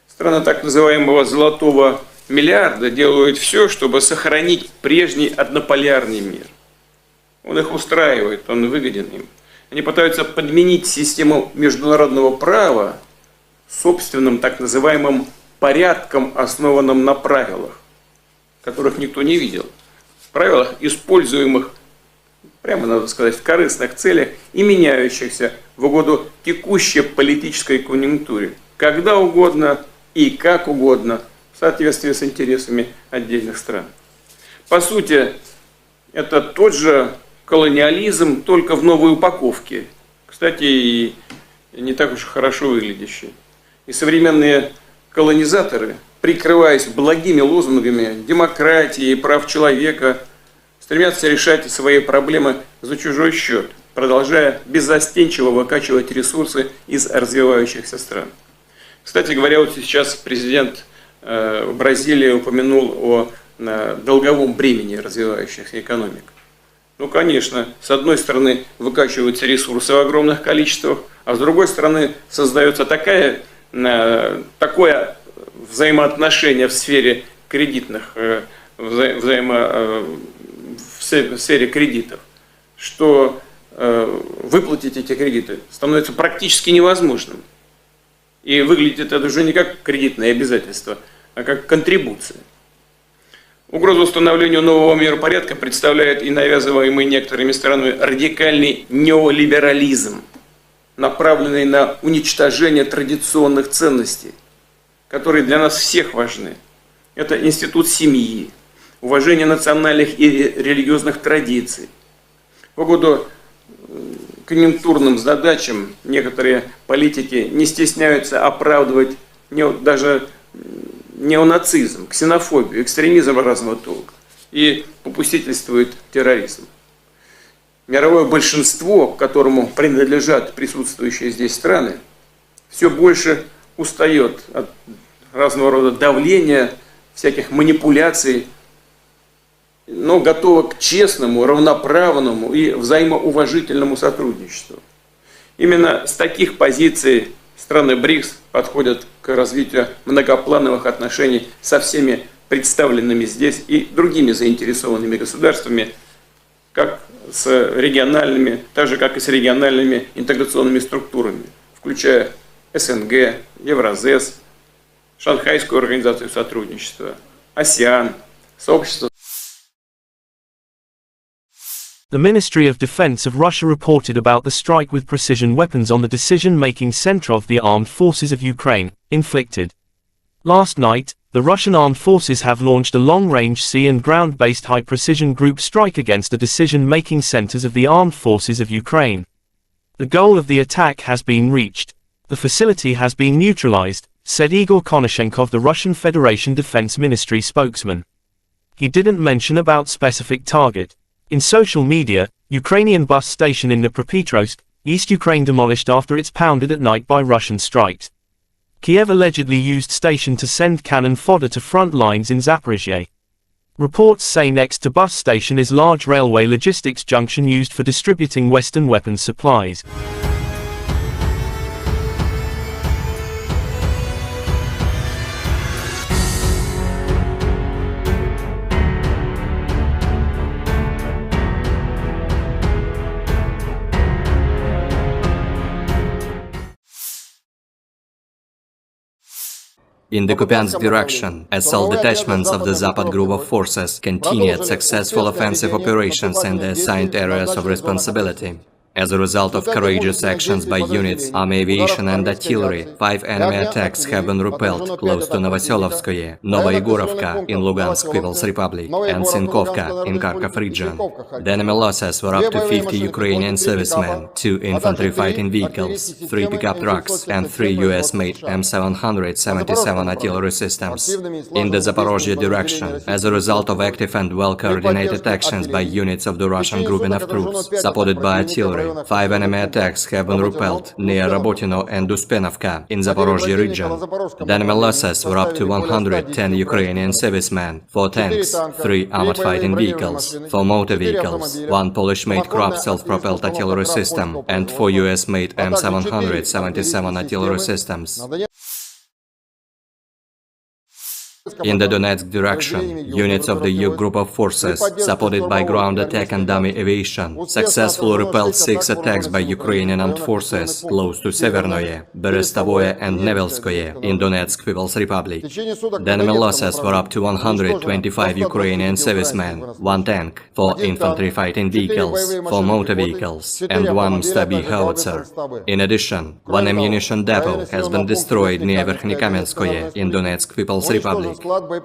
Страны так называемого «золотого миллиарда» делают все, чтобы сохранить прежний однополярный мир. Он их устраивает, он выгоден им. Они пытаются подменить систему международного права собственным так называемым порядком, основанным на правилах, которых никто не видел. Правилах, используемых, прямо надо сказать, в корыстных целях и меняющихся в угоду текущей политической конъюнктуре, когда угодно и как угодно, в соответствии с интересами отдельных стран. По сути, это тот же колониализм, только в новой упаковке. Кстати, и не так уж хорошо выглядящий. И современные колонизаторы, прикрываясь благими лозунгами демократии и прав человека, стремятся решать свои проблемы за чужой счет, продолжая беззастенчиво выкачивать ресурсы из развивающихся стран. Кстати говоря, вот сейчас президент Бразилии упомянул о долговом бремени развивающихся экономик. Ну, конечно, с одной стороны выкачиваются ресурсы в огромных количествах, а с другой стороны создается такое взаимоотношение в сфере кредитных, в сфере кредитов, что выплатить эти кредиты становится практически невозможным. И выглядит это уже не как кредитное обязательство, а как контрибуция. Угрозу установлению нового миропорядка представляет и навязываемый некоторыми странами радикальный неолиберализм, направленный на уничтожение традиционных ценностей, которые для нас всех важны. Это институт семьи, уважение национальных и религиозных традиций. В угоду конъюнктурным задачам некоторые политики не стесняются оправдывать даже неонацизм, ксенофобию, экстремизм разного толка и попустительствует терроризм. Мировое большинство, к которому принадлежат присутствующие здесь страны, все больше устает от разного рода давления, всяких манипуляций, но готова к честному, равноправному и взаимоуважительному сотрудничеству. Именно с таких позиций страны БРИКС подходят к развитию многоплановых отношений со всеми представленными здесь и другими заинтересованными государствами, как с региональными, так же как и с региональными интеграционными структурами, включая СНГ, Евразес, Шанхайскую организацию сотрудничества, АСЕАН, сообщество. The Ministry of Defense of Russia reported about the strike with precision weapons on the decision-making center of the armed forces of Ukraine, inflicted. Last night, the Russian armed forces have launched a long-range sea and ground-based high-precision group strike against the decision-making centers of the armed forces of Ukraine. The goal of the attack has been reached. The facility has been neutralized, said Igor Konashenkov, the Russian Federation Defense Ministry spokesman. He didn't mention about specific target. In social media, Ukrainian bus station in Dnipropetrovsk, East Ukraine demolished after it's pounded at night by Russian strikes. Kyiv allegedly used station to send cannon fodder to front lines in Zaporizhia. Reports say next to bus station is large railway logistics junction used for distributing Western weapons supplies. In the Kupiansk direction, assault detachments of the Zapad group of forces continued successful offensive operations in the assigned areas of responsibility. As a result of courageous actions by units, army aviation and artillery, 5 enemy attacks have been repelled close to Novoselovskoye, Novoyegorovka in Lugansk People's Republic, and Sinkovka in Kharkov region. The enemy losses were up to 50 Ukrainian servicemen, 2 infantry fighting vehicles, 3 pickup trucks, and 3 U.S. made M777 artillery systems. In the Zaporozhye direction, as a result of active and well-coordinated actions by units of the Russian grouping of troops, supported by artillery, 5 enemy attacks have been repelled near Rabotino and Uspenovka in Zaporozhye region. The enemy losses were up to 110 Ukrainian servicemen, 4 tanks, 3 armored fighting vehicles, 4 motor vehicles, 1 Polish-made Krab self-propelled artillery system, and 4 US-made M777 artillery systems. In the Donetsk direction, units of the U group of forces, supported by ground attack and dummy aviation, successfully repelled 6 attacks by Ukrainian armed forces close to Severnoye, Berestovoye and Nevelskoye in Donetsk People's Republic. The enemy losses were up to 125 Ukrainian servicemen, 1 tank, 4 infantry fighting vehicles, 4 motor vehicles, and 1 Mstabi howitzer. In addition, 1 ammunition depot has been destroyed near Verkhnekamenskoye in Donetsk People's Republic.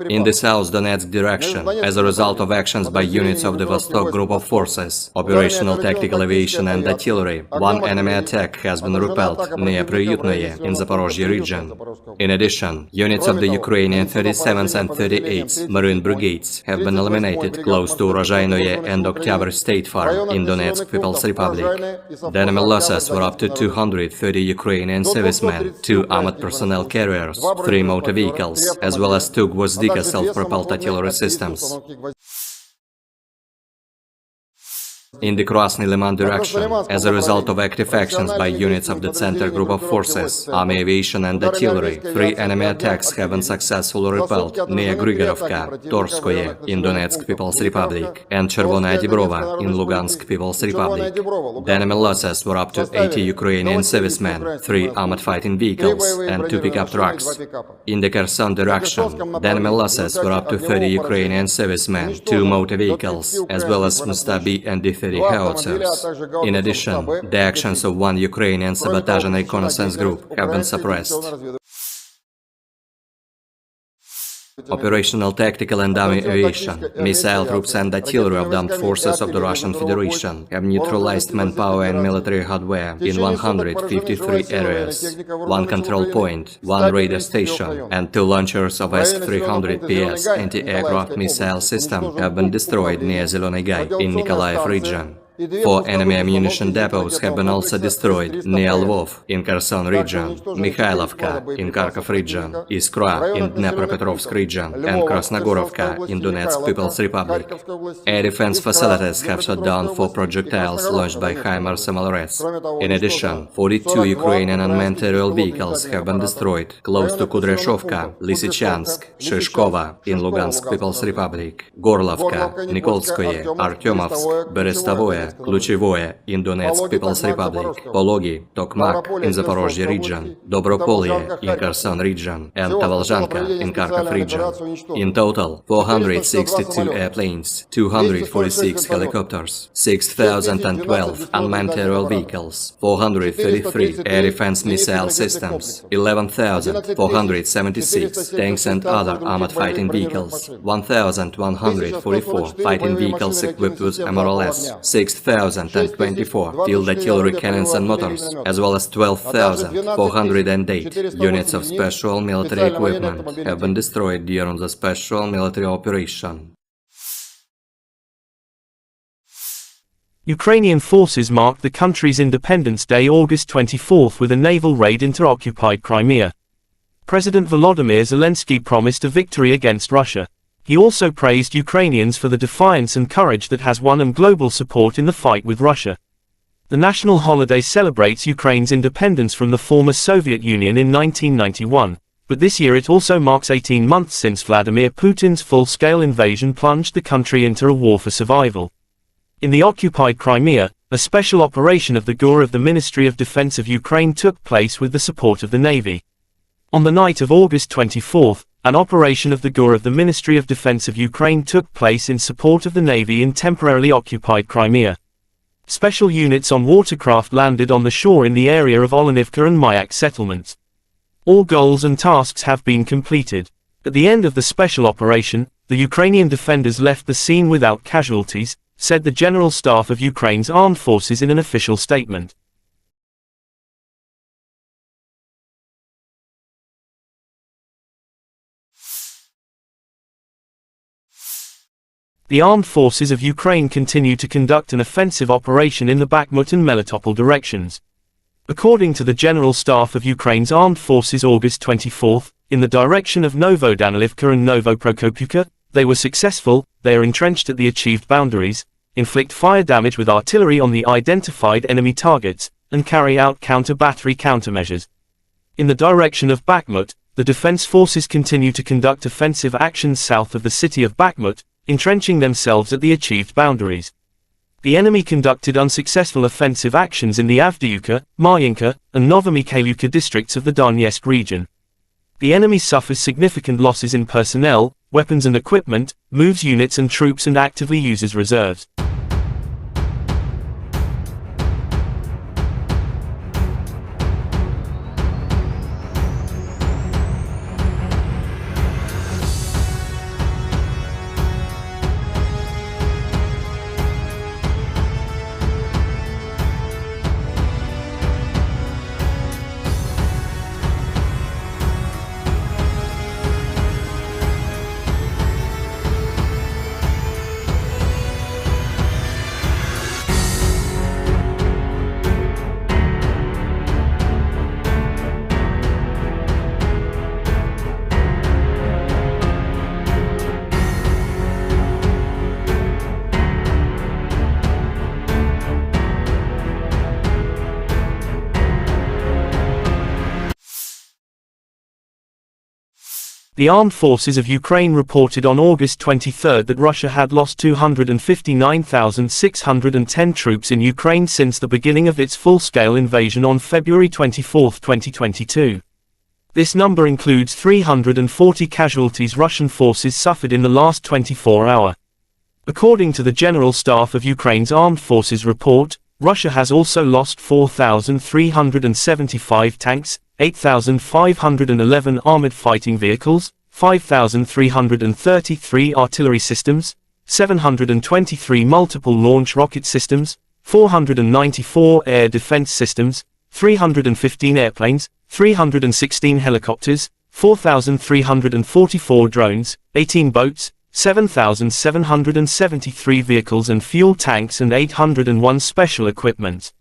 In the South Donetsk direction, as a result of actions by units of the Vostok group of forces, operational tactical aviation and artillery, 1 enemy attack has been repelled near Priyutnoye in Zaporozhye region. In addition, units of the Ukrainian 37th and 38th Marine Brigades have been eliminated close to Urozhainoye and Oktyabr State Farm in Donetsk People's Republic. The enemy losses were up to 230 Ukrainian servicemen, 2 armored personnel carriers, 3 motor vehicles, as well as 2 Gvozdika self-propelled artillery systems. In the Krasny Liman direction, as a result of active actions by units of the Center group of forces, army aviation and artillery, 3 enemy attacks have been successfully repelled near Grigorovka, Torskoye in Donetsk People's Republic, and Chervonaya Dibrova in Lugansk People's Republic. The enemy losses were up to 80 Ukrainian servicemen, 3 armored fighting vehicles, and 2 pickup trucks. In the Kherson direction, the enemy losses were up to 30 Ukrainian servicemen, 2 motor vehicles, as well as Mstabi and D-30 howitzers. In addition, the actions of 1 Ukrainian sabotage and reconnaissance group have been suppressed. Operational tactical and dummy aviation, missile troops and artillery of the armed forces of the Russian Federation have neutralized manpower and military hardware in 153 areas. 1 control point, 1 radar station, and 2 launchers of S-300PS anti-aircraft missile system have been destroyed near Zeleny Gai in Nikolaev region. 4 enemy ammunition depots have been also destroyed near Lvov in Kherson region, Mikhailovka in Kharkov region, Iskra in Dnepropetrovsk region, and Krasnogorovka in Donetsk People's Republic. Air defense facilities have shot down 4 projectiles launched by HIMARS MLRS. In addition, 42 Ukrainian unmanned aerial vehicles have been destroyed close to Kudryashovka, Lysychansk, Shishkova in Lugansk People's Republic, Gorlovka, Nikolskoye, Artyomovsk, Berestovoye, Kluchevoye in Donetsk People's Republic, Pologi, Tokmak in Zaporozhye region, Dobropolye in Kherson region, and Tavalzhanka in Kharkov region. In total, 462 airplanes, 246 helicopters, 6,012 unmanned aerial vehicles, 433 air defense missile systems, 11,476 tanks and other armored fighting vehicles, 1,144 fighting vehicles equipped with MRLS, 6,024 field artillery cannons and motors, as well as 12,408 units of special military equipment have been destroyed during the special military operation. Ukrainian forces marked the country's Independence Day August 24 with a naval raid into occupied Crimea. President Volodymyr Zelensky promised a victory against Russia. He also praised Ukrainians for the defiance and courage that has won them global support in the fight with Russia. The national holiday celebrates Ukraine's independence from the former Soviet Union in 1991, but this year it also marks 18 months since Vladimir Putin's full-scale invasion plunged the country into a war for survival. In the occupied Crimea, a special operation of the GUR of the Ministry of Defense of Ukraine took place with the support of the Navy. On the night of August 24, an operation of the GUR of the Ministry of Defense of Ukraine took place in support of the Navy in temporarily occupied Crimea. Special units on watercraft landed on the shore in the area of Olenivka and Mayak settlements. All goals and tasks have been completed. At the end of the special operation, the Ukrainian defenders left the scene without casualties, said the General Staff of Ukraine's armed forces in an official statement. The armed forces of Ukraine continue to conduct an offensive operation in the Bakhmut and Melitopol directions. According to the General Staff of Ukraine's armed forces August 24, in the direction of Novodanilivka and Novoprokopivka, they were successful. They are entrenched at the achieved boundaries, inflict fire damage with artillery on the identified enemy targets, and carry out counter-battery countermeasures. In the direction of Bakhmut, the defense forces continue to conduct offensive actions south of the city of Bakhmut, entrenching themselves at the achieved boundaries. The enemy conducted unsuccessful offensive actions in the Avdiivka, Marinka, and Novomikhailivka districts of the Donetsk region. The enemy suffers significant losses in personnel, weapons and equipment, moves units and troops and actively uses reserves. The armed forces of Ukraine reported on August 23 that Russia had lost 259,610 troops in Ukraine since the beginning of its full-scale invasion on February 24, 2022. This number includes 340 casualties Russian forces suffered in the last 24 hours. According to the General Staff of Ukraine's Armed Forces report, Russia has also lost 4,375 tanks, 8,511 armored fighting vehicles, 5,333 artillery systems, 723 multiple launch rocket systems, 494 air defense systems, 315 airplanes, 316 helicopters, 4,344 drones, 18 boats, 7,773 vehicles and fuel tanks and 801 special equipment.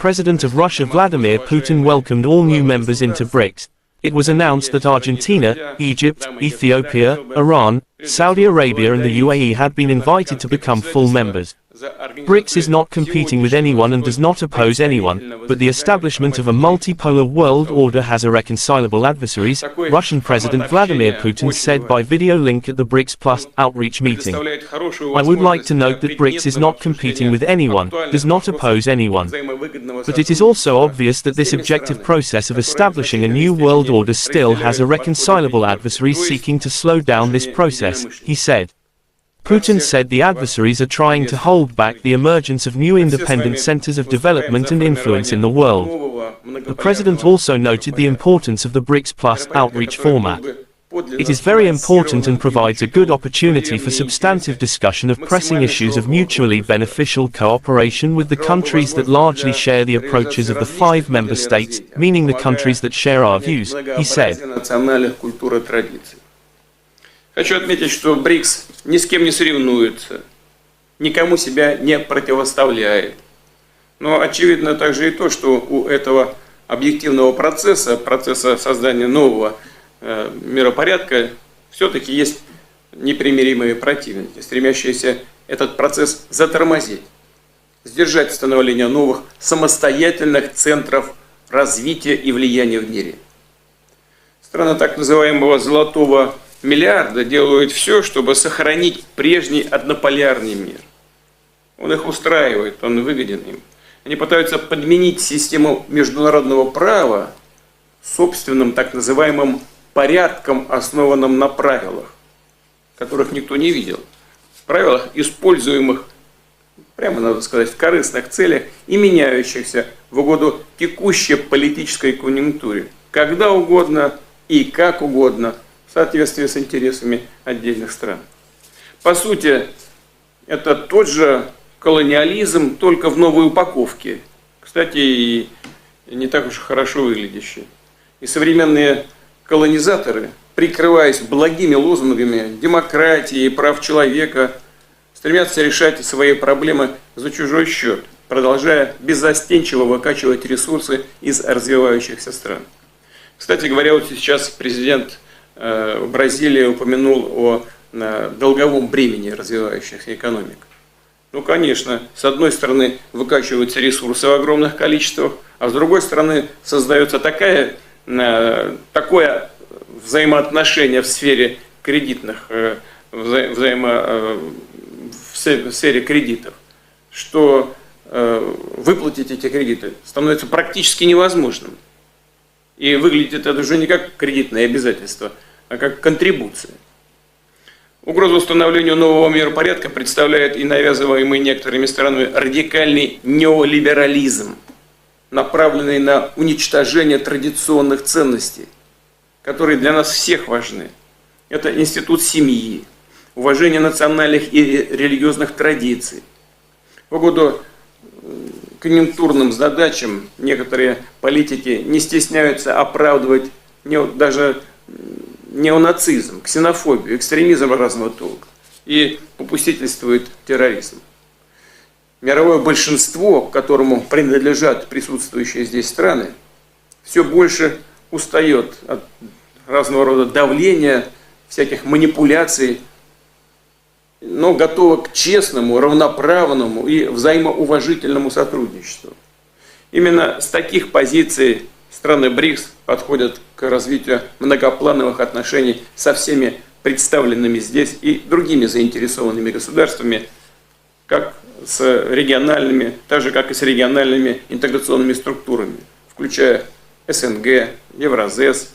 President of Russia Vladimir Putin welcomed all new members into BRICS. It was announced that Argentina, Egypt, Ethiopia, Iran, Saudi Arabia and the UAE had been invited to become full members. BRICS is not competing with anyone and does not oppose anyone, but the establishment of a multipolar world order has irreconcilable adversaries, Russian President Vladimir Putin said by video link at the BRICS Plus outreach meeting. I would like to note that BRICS is not competing with anyone, does not oppose anyone. But it is also obvious that this objective process of establishing a new world order still has irreconcilable adversaries seeking to slow down this process, he said. Putin said the adversaries are trying to hold back the emergence of new independent centers of development and influence in the world. The president also noted the importance of the BRICS Plus outreach format. It is very important and provides a good opportunity for substantive discussion of pressing issues of mutually beneficial cooperation with the countries that largely share the approaches of the 5 member states, meaning the countries that share our views, he said. Хочу отметить, что БРИКС ни с кем не соревнуется, никому себя не противоставляет. Но очевидно также и то, что у этого объективного процесса создания нового миропорядка, все-таки есть непримиримые противники, стремящиеся этот процесс затормозить, сдержать становление новых самостоятельных центров развития и влияния в мире. Страны так называемого «золотого миллиарда» делают все, чтобы сохранить прежний однополярный мир. Он их устраивает, он выгоден им. Они пытаются подменить систему международного права собственным так называемым порядком, основанным на правилах, которых никто не видел. Правилах, используемых, прямо надо сказать, в корыстных целях и меняющихся в угоду текущей политической конъюнктуре, когда угодно и как угодно, в соответствии с интересами отдельных стран. По сути, это тот же колониализм, только в новой упаковке. Кстати, и не так уж хорошо выглядящий. И современные колонизаторы, прикрываясь благими лозунгами демократии и прав человека, стремятся решать свои проблемы за чужой счет, продолжая беззастенчиво выкачивать ресурсы из развивающихся стран. Кстати говоря, вот сейчас президент Бразилии упомянул о долговом бремени развивающихся экономик. Ну, конечно, с одной стороны выкачиваются ресурсы в огромных количествах, а с другой стороны создается такое взаимоотношение в сфере кредитных, в сфере кредитов, что выплатить эти кредиты становится практически невозможным. И выглядит это уже не как кредитное обязательство, а как контрибуция. Угрозу установлению нового миропорядка представляет и навязываемый некоторыми странами радикальный неолиберализм, направленный на уничтожение традиционных ценностей, которые для нас всех важны. Это институт семьи, уважение национальных и религиозных традиций. В угоду конъюнктурным задачам некоторые политики не стесняются оправдывать даже неонацизм, ксенофобию, экстремизм разного толка и попустительствует терроризм. Мировое большинство, к которому принадлежат присутствующие здесь страны, все больше устает от разного рода давления, всяких манипуляций, но готово к честному, равноправному и взаимоуважительному сотрудничеству. Именно с таких позиций страны БРИКС подходят к развитию многоплановых отношений со всеми представленными здесь и другими заинтересованными государствами, как с региональными, так же как и с региональными интеграционными структурами, включая СНГ, Евразес,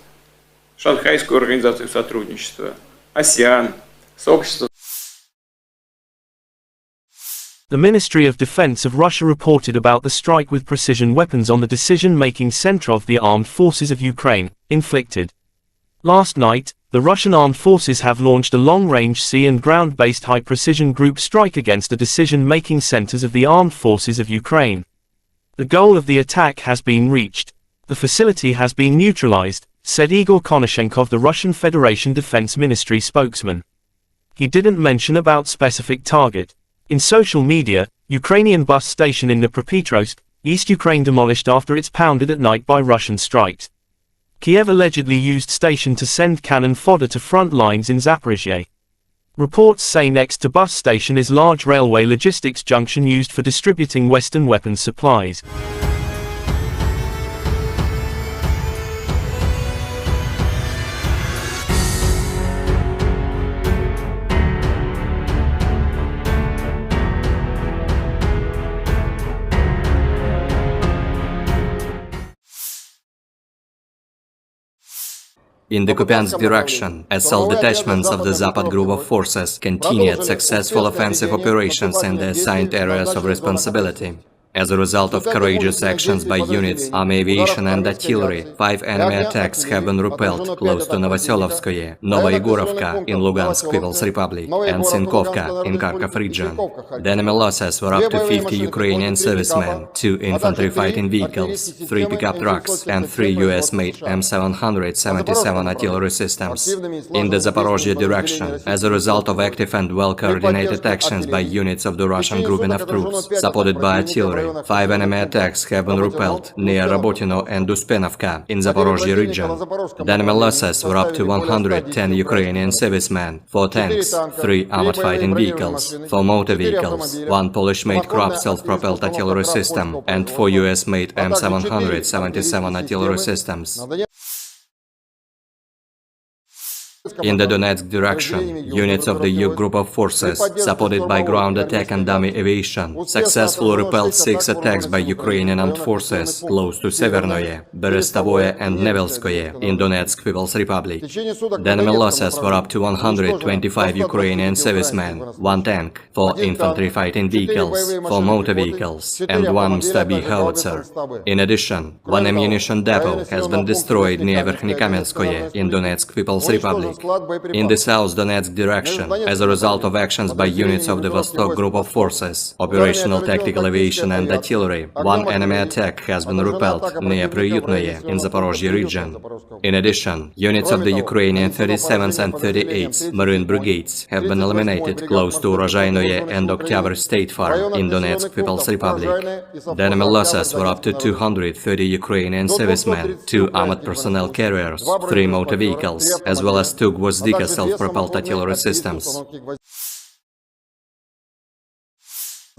Шанхайскую организацию сотрудничества, АСЕАН, сообщество. The Ministry of Defense of Russia reported about the strike with precision weapons on the decision-making center of the armed forces of Ukraine, inflicted. Last night, the Russian armed forces have launched a long-range sea and ground-based high-precision group strike against the decision-making centers of the armed forces of Ukraine. The goal of the attack has been reached. The facility has been neutralized, said Igor Konashenkov, the Russian Federation Defense Ministry spokesman. He didn't mention about specific target. In social media, Ukrainian bus station in Dnipropetrovsk, East Ukraine demolished after it's pounded at night by Russian strikes. Kyiv allegedly used station to send cannon fodder to front lines in Zaporizhia. Reports say next to bus station is large railway logistics junction used for distributing Western weapons supplies. In the Kupiansk direction, assault detachments of the Zapad group of forces continued successful offensive operations in the assigned areas of responsibility. As a result of courageous actions by units, army aviation and artillery, 5 enemy attacks have been repelled close to Novoselovskoye, Novoyegorovka in Lugansk People's Republic, and Sinkovka in Kharkov region. The enemy losses were up to 50 Ukrainian servicemen, 2 infantry fighting vehicles, 3 pickup trucks, and 3 U.S.-made M777 artillery systems. In the Zaporizhia direction, as a result of active and well-coordinated actions by units of the Russian grouping of troops, supported by artillery, 5 enemy attacks have been repelled near Rabotino and Uspenovka in Zaporizhia region. The enemy losses were up to 110 Ukrainian servicemen, 4 tanks, 3 armored fighting vehicles, 4 motor vehicles, 1 Polish-made Krupp self-propelled artillery system, and 4 US-made M777 artillery systems. In the Donetsk direction, units of the U group of forces, supported by ground attack and dummy aviation, successfully repelled 6 attacks by Ukrainian armed forces close to Severnoye, Berestovoye and Nevelskoye in Donetsk People's Republic. The enemy losses were up to 125 Ukrainian servicemen, 1 tank, 4 infantry fighting vehicles, 4 motor vehicles, and 1 Stab-B howitzer. In addition, 1 ammunition depot has been destroyed near Verkhnekamenskoye in Donetsk People's Republic. In the South Donetsk direction, as a result of actions by units of the Vostok group of forces, operational tactical aviation and artillery, 1 enemy attack has been repelled near Priyutnoye in Zaporizhia region. In addition, units of the Ukrainian 37th and 38th Marine Brigades have been eliminated close to Urozhainoye and Oktyabr State Farm in Donetsk People's Republic. The enemy losses were up to 230 Ukrainian servicemen, 2 armored personnel carriers, 3 motor vehicles, as well as 2 Gvozdika self-propelled artillery systems.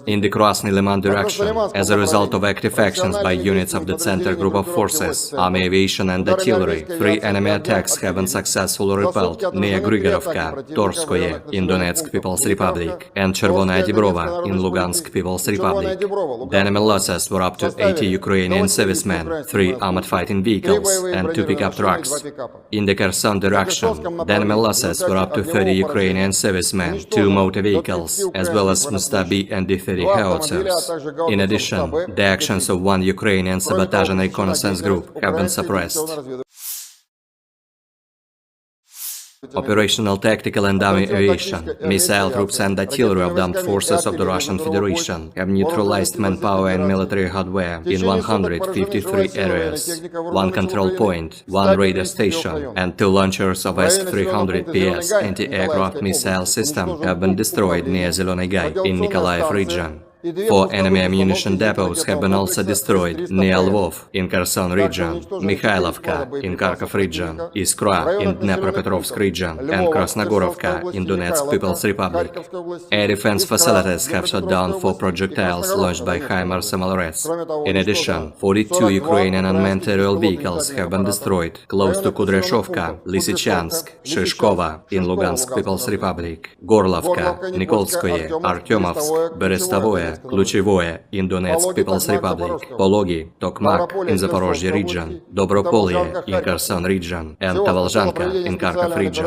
In the Krasny Liman direction, as a result of active actions by units of the Center Group of Forces, Army Aviation and Artillery, 3 enemy attacks have been successfully repelled near Grigorovka, Torskoye in Donetsk People's Republic, and Chervonaya Dibrova in Lugansk People's Republic. The enemy losses were up to 80 Ukrainian servicemen, 3 armored fighting vehicles, and 2 pickup trucks. In the Kherson direction, the enemy losses were up to 30 Ukrainian servicemen, 2 motor vehicles, as well as Stab-B and D-30 howitzers. In addition, the actions of 1 Ukrainian sabotage and reconnaissance group have been suppressed. Operational tactical and dummy aviation, missile troops and artillery of the armed forces of the Russian Federation have neutralized manpower and military hardware in 153 areas. 1 control point, 1 radar station, and 2 launchers of S-300PS anti-aircraft missile system have been destroyed near Zeleny Gai in Nikolaev region. 4 enemy ammunition depots have been also destroyed near Lvov in Kherson region, Mikhailovka in Kharkov region, Iskra in Dnepropetrovsk region, and Krasnogorovka in Donetsk People's Republic. Air defense facilities have shot down 4 projectiles launched by HIMARS MLRS. In addition, 42 Ukrainian unmanned aerial vehicles have been destroyed close to Kudryashovka, Lysychansk, Shishkova in Lugansk People's Republic, Gorlovka, Nikolskoye, Artyomovsk, Berestovoye, Kluchevoye in Donetsk People's Republic, Pologi, Tokmak in Zaporizhia region, Dobropolye in Kherson region, and Tavalzhanka in Kharkov region.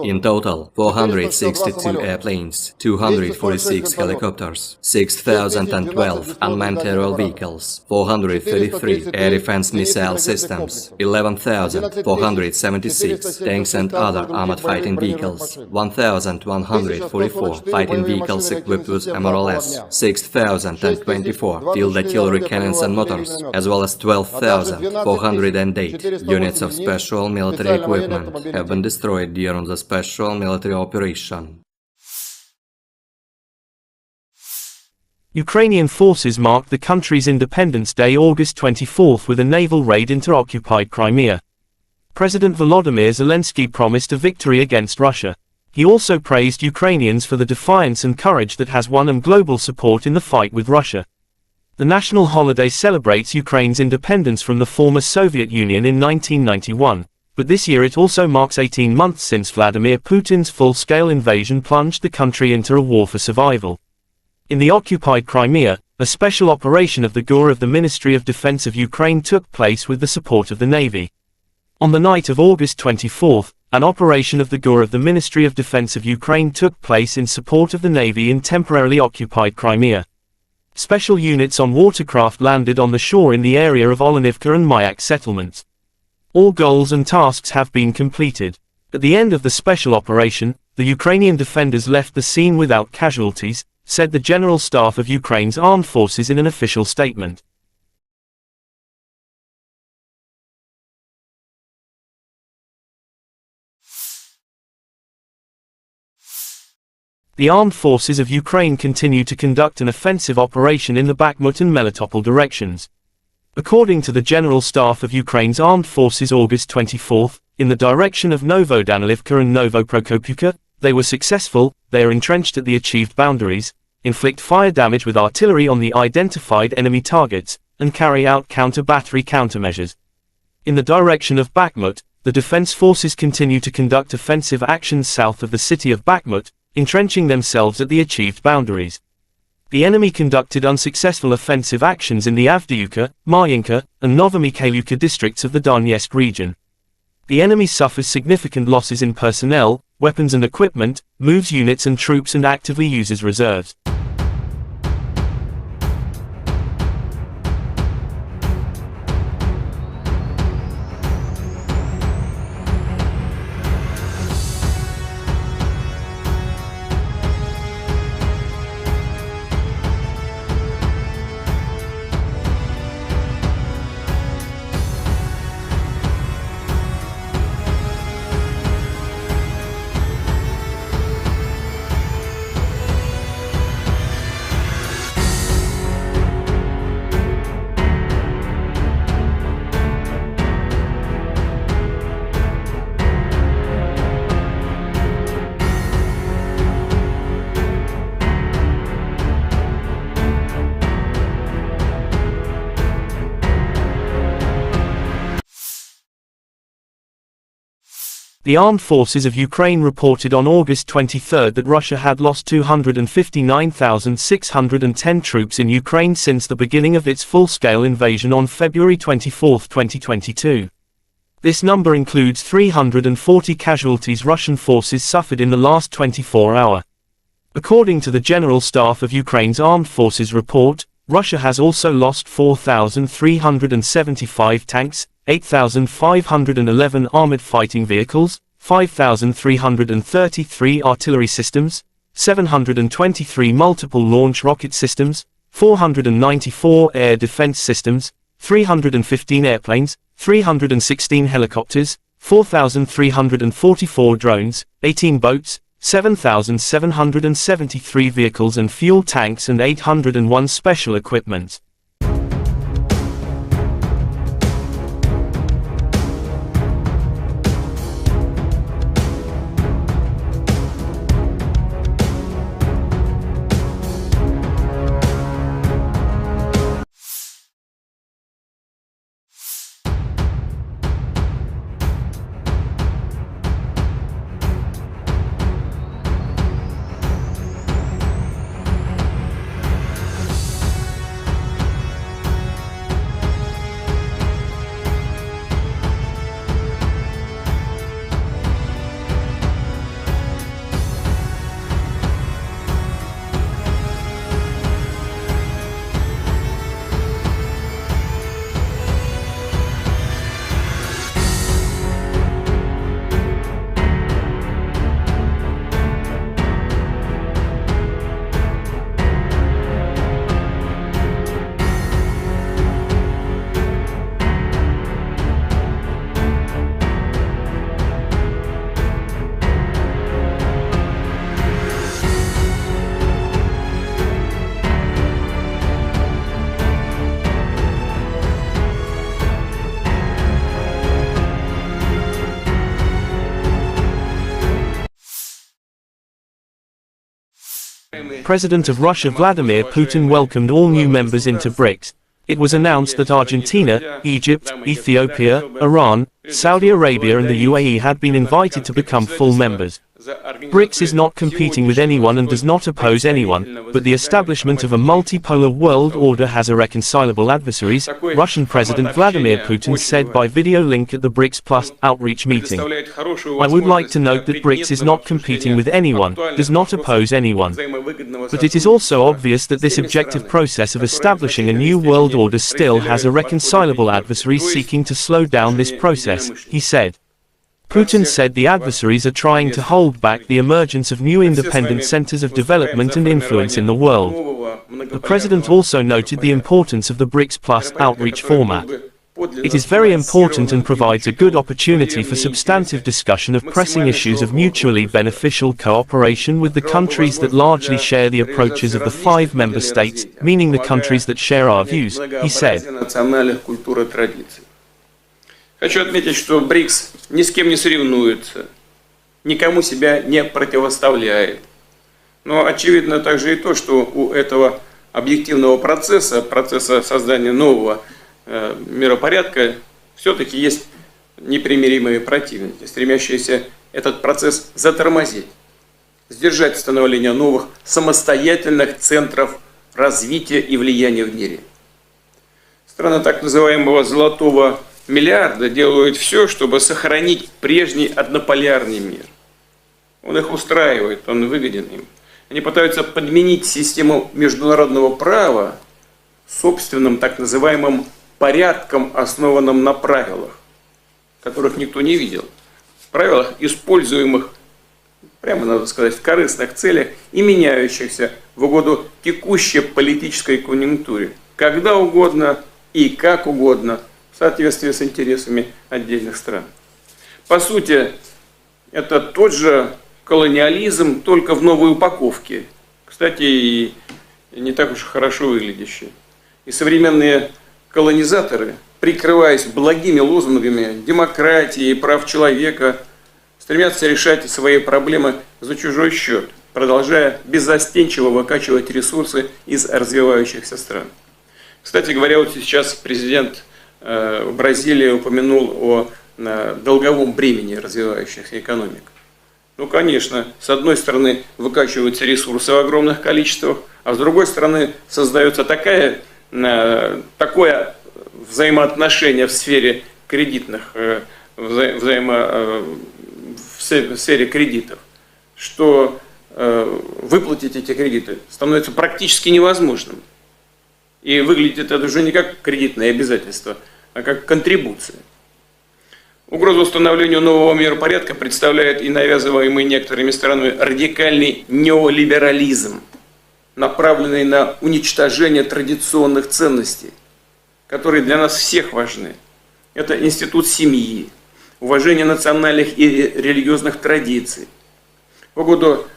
In total, 462 airplanes, 246 helicopters, 6,012 unmanned aerial vehicles, 433 air defense missile systems, 11,476 tanks and other armored fighting vehicles, 1,144 fighting vehicles equipped with MLRS, 6,024 field artillery cannons and motors, as well as 12,408 units of special military equipment have been destroyed during the special military operation. Ukrainian forces marked the country's Independence Day August 24 with a naval raid into occupied Crimea. President Volodymyr Zelensky promised a victory against Russia. He also praised Ukrainians for the defiance and courage that has won them global support in the fight with Russia. The national holiday celebrates Ukraine's independence from the former Soviet Union in 1991, but this year it also marks 18 months since Vladimir Putin's full-scale invasion plunged the country into a war for survival. In the occupied Crimea, a special operation of the GUR of the Ministry of Defense of Ukraine took place with the support of the Navy. On the night of August 24, an operation of the GUR of the Ministry of Defense of Ukraine took place in support of the Navy in temporarily occupied Crimea. Special units on watercraft landed on the shore in the area of Olenivka and Mayak settlements. All goals and tasks have been completed. At the end of the special operation, the Ukrainian defenders left the scene without casualties, said the General Staff of Ukraine's armed forces in an official statement. The armed forces of Ukraine continue to conduct an offensive operation in the Bakhmut and Melitopol directions. According to the General Staff of Ukraine's armed forces August 24, in the direction of Novodanilivka and Novoprokopivka, they were successful, they are entrenched at the achieved boundaries, inflict fire damage with artillery on the identified enemy targets, and carry out counter-battery countermeasures. In the direction of Bakhmut, the defense forces continue to conduct offensive actions south of the city of Bakhmut, entrenching themselves at the achieved boundaries. The enemy conducted unsuccessful offensive actions in the Avdiivka, Marinka, and Novomikhailivka districts of the Donetsk region. The enemy suffers significant losses in personnel, weapons and equipment, moves units and troops and actively uses reserves. The armed forces of Ukraine reported on August 23 that Russia had lost 259,610 troops in Ukraine since the beginning of its full-scale invasion on February 24, 2022. This number includes 340 casualties Russian forces suffered in the last 24 hours. According to the General Staff of Ukraine's Armed Forces report, Russia has also lost 4,375 tanks, 8,511 armored fighting vehicles, 5,333 artillery systems, 723 multiple launch rocket systems, 494 air defense systems, 315 airplanes, 316 helicopters, 4,344 drones, 18 boats, 7,773 vehicles and fuel tanks and 801 special equipment. President of Russia Vladimir Putin welcomed all new members into BRICS. It was announced that Argentina, Egypt, Ethiopia, Iran, Saudi Arabia and the UAE had been invited to become full members. BRICS is not competing with anyone and does not oppose anyone, but the establishment of a multipolar world order has irreconcilable adversaries, Russian President Vladimir Putin said by video link at the BRICS Plus outreach meeting. I would like to note that BRICS is not competing with anyone, does not oppose anyone. But it is also obvious that this objective process of establishing a new world order still has irreconcilable adversaries seeking to slow down this process, he said. Putin said the adversaries are trying to hold back the emergence of new independent centers of development and influence in the world. The president also noted the importance of the BRICS Plus outreach format. It is very important and provides a good opportunity for substantive discussion of pressing issues of mutually beneficial cooperation with the countries that largely share the approaches of the 5 member states, meaning the countries that share our views, he said. Хочу отметить, что БРИКС ни с кем не соревнуется, никому себя не противоставляет. Но очевидно также и то, что у этого объективного процесса создания нового миропорядка, все-таки есть непримиримые противники, стремящиеся этот процесс затормозить, сдержать становление новых самостоятельных центров развития и влияния в мире. Страны так называемого «золотого миллиарда» делают все, чтобы сохранить прежний однополярный мир. Он их устраивает, он выгоден им. Они пытаются подменить систему международного права собственным так называемым порядком, основанным на правилах, которых никто не видел. Правилах, используемых, прямо надо сказать, в корыстных целях и меняющихся в угоду текущей политической конъюнктуре, когда угодно и как угодно, в соответствии с интересами отдельных стран. По сути, это тот же колониализм, только в новой упаковке. Кстати, и не так уж хорошо выглядящий. И современные колонизаторы, прикрываясь благими лозунгами демократии и прав человека, стремятся решать свои проблемы за чужой счет, продолжая беззастенчиво выкачивать ресурсы из развивающихся стран. Кстати говоря, вот сейчас президент Бразилии упомянул о долговом бремени развивающихся экономик. Ну, конечно, с одной стороны выкачиваются ресурсы в огромных количествах, а с другой стороны создается такое взаимоотношение в сфере кредитных, в сфере кредитов, что выплатить эти кредиты становится практически невозможным. И выглядит это уже не как кредитное обязательство, а как контрибуция. Угрозу установлению нового миропорядка представляет и навязываемый некоторыми странами радикальный неолиберализм, направленный на уничтожение традиционных ценностей, которые для нас всех важны. Это институт семьи, уважение национальных и религиозных традиций. В угоду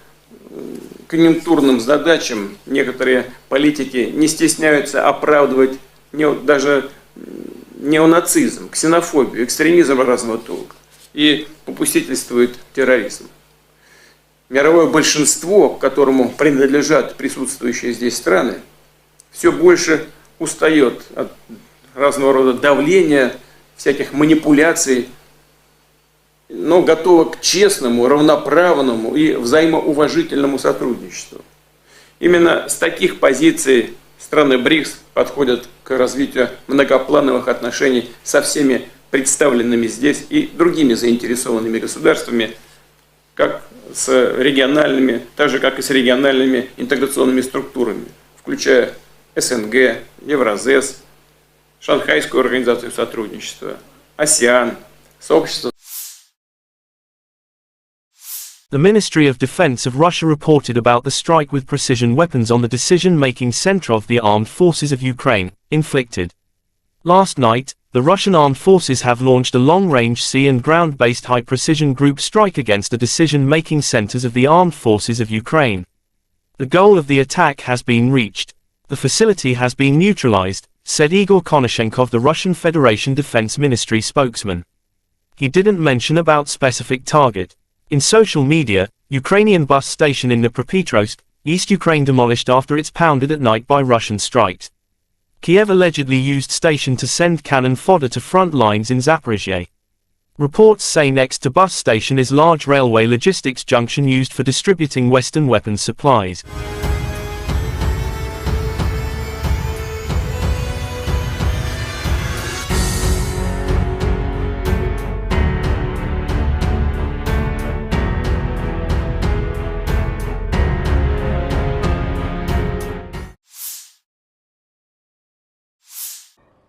конъюнктурным задачам некоторые политики не стесняются оправдывать даже неонацизм, ксенофобию, экстремизм разного толка и попустительствует терроризм. Мировое большинство, к которому принадлежат присутствующие здесь страны, все больше устает от разного рода давления, всяких манипуляций, но готова к честному, равноправному и взаимоуважительному сотрудничеству. Именно с таких позиций страны БРИКС подходят к развитию многоплановых отношений со всеми представленными здесь и другими заинтересованными государствами, как с региональными, так же как и с региональными интеграционными структурами, включая СНГ, Евразес, Шанхайскую организацию сотрудничества, АСЕАН, сообщество. The Ministry of Defense of Russia reported about the strike with precision weapons on the decision-making center of the armed forces of Ukraine, inflicted. Last night, the Russian armed forces have launched a long-range sea and ground-based high-precision group strike against the decision-making centers of the armed forces of Ukraine. The goal of the attack has been reached. The facility has been neutralized, said Igor Konashenkov, the Russian Federation Defense Ministry spokesman. He didn't mention about specific target. In social media, Ukrainian bus station in Dnipropetrovsk, East Ukraine demolished after it's pounded at night by Russian strikes. Kyiv allegedly used station to send cannon fodder to front lines in Zaporizhia. Reports say next to bus station is large railway logistics junction used for distributing Western weapons supplies.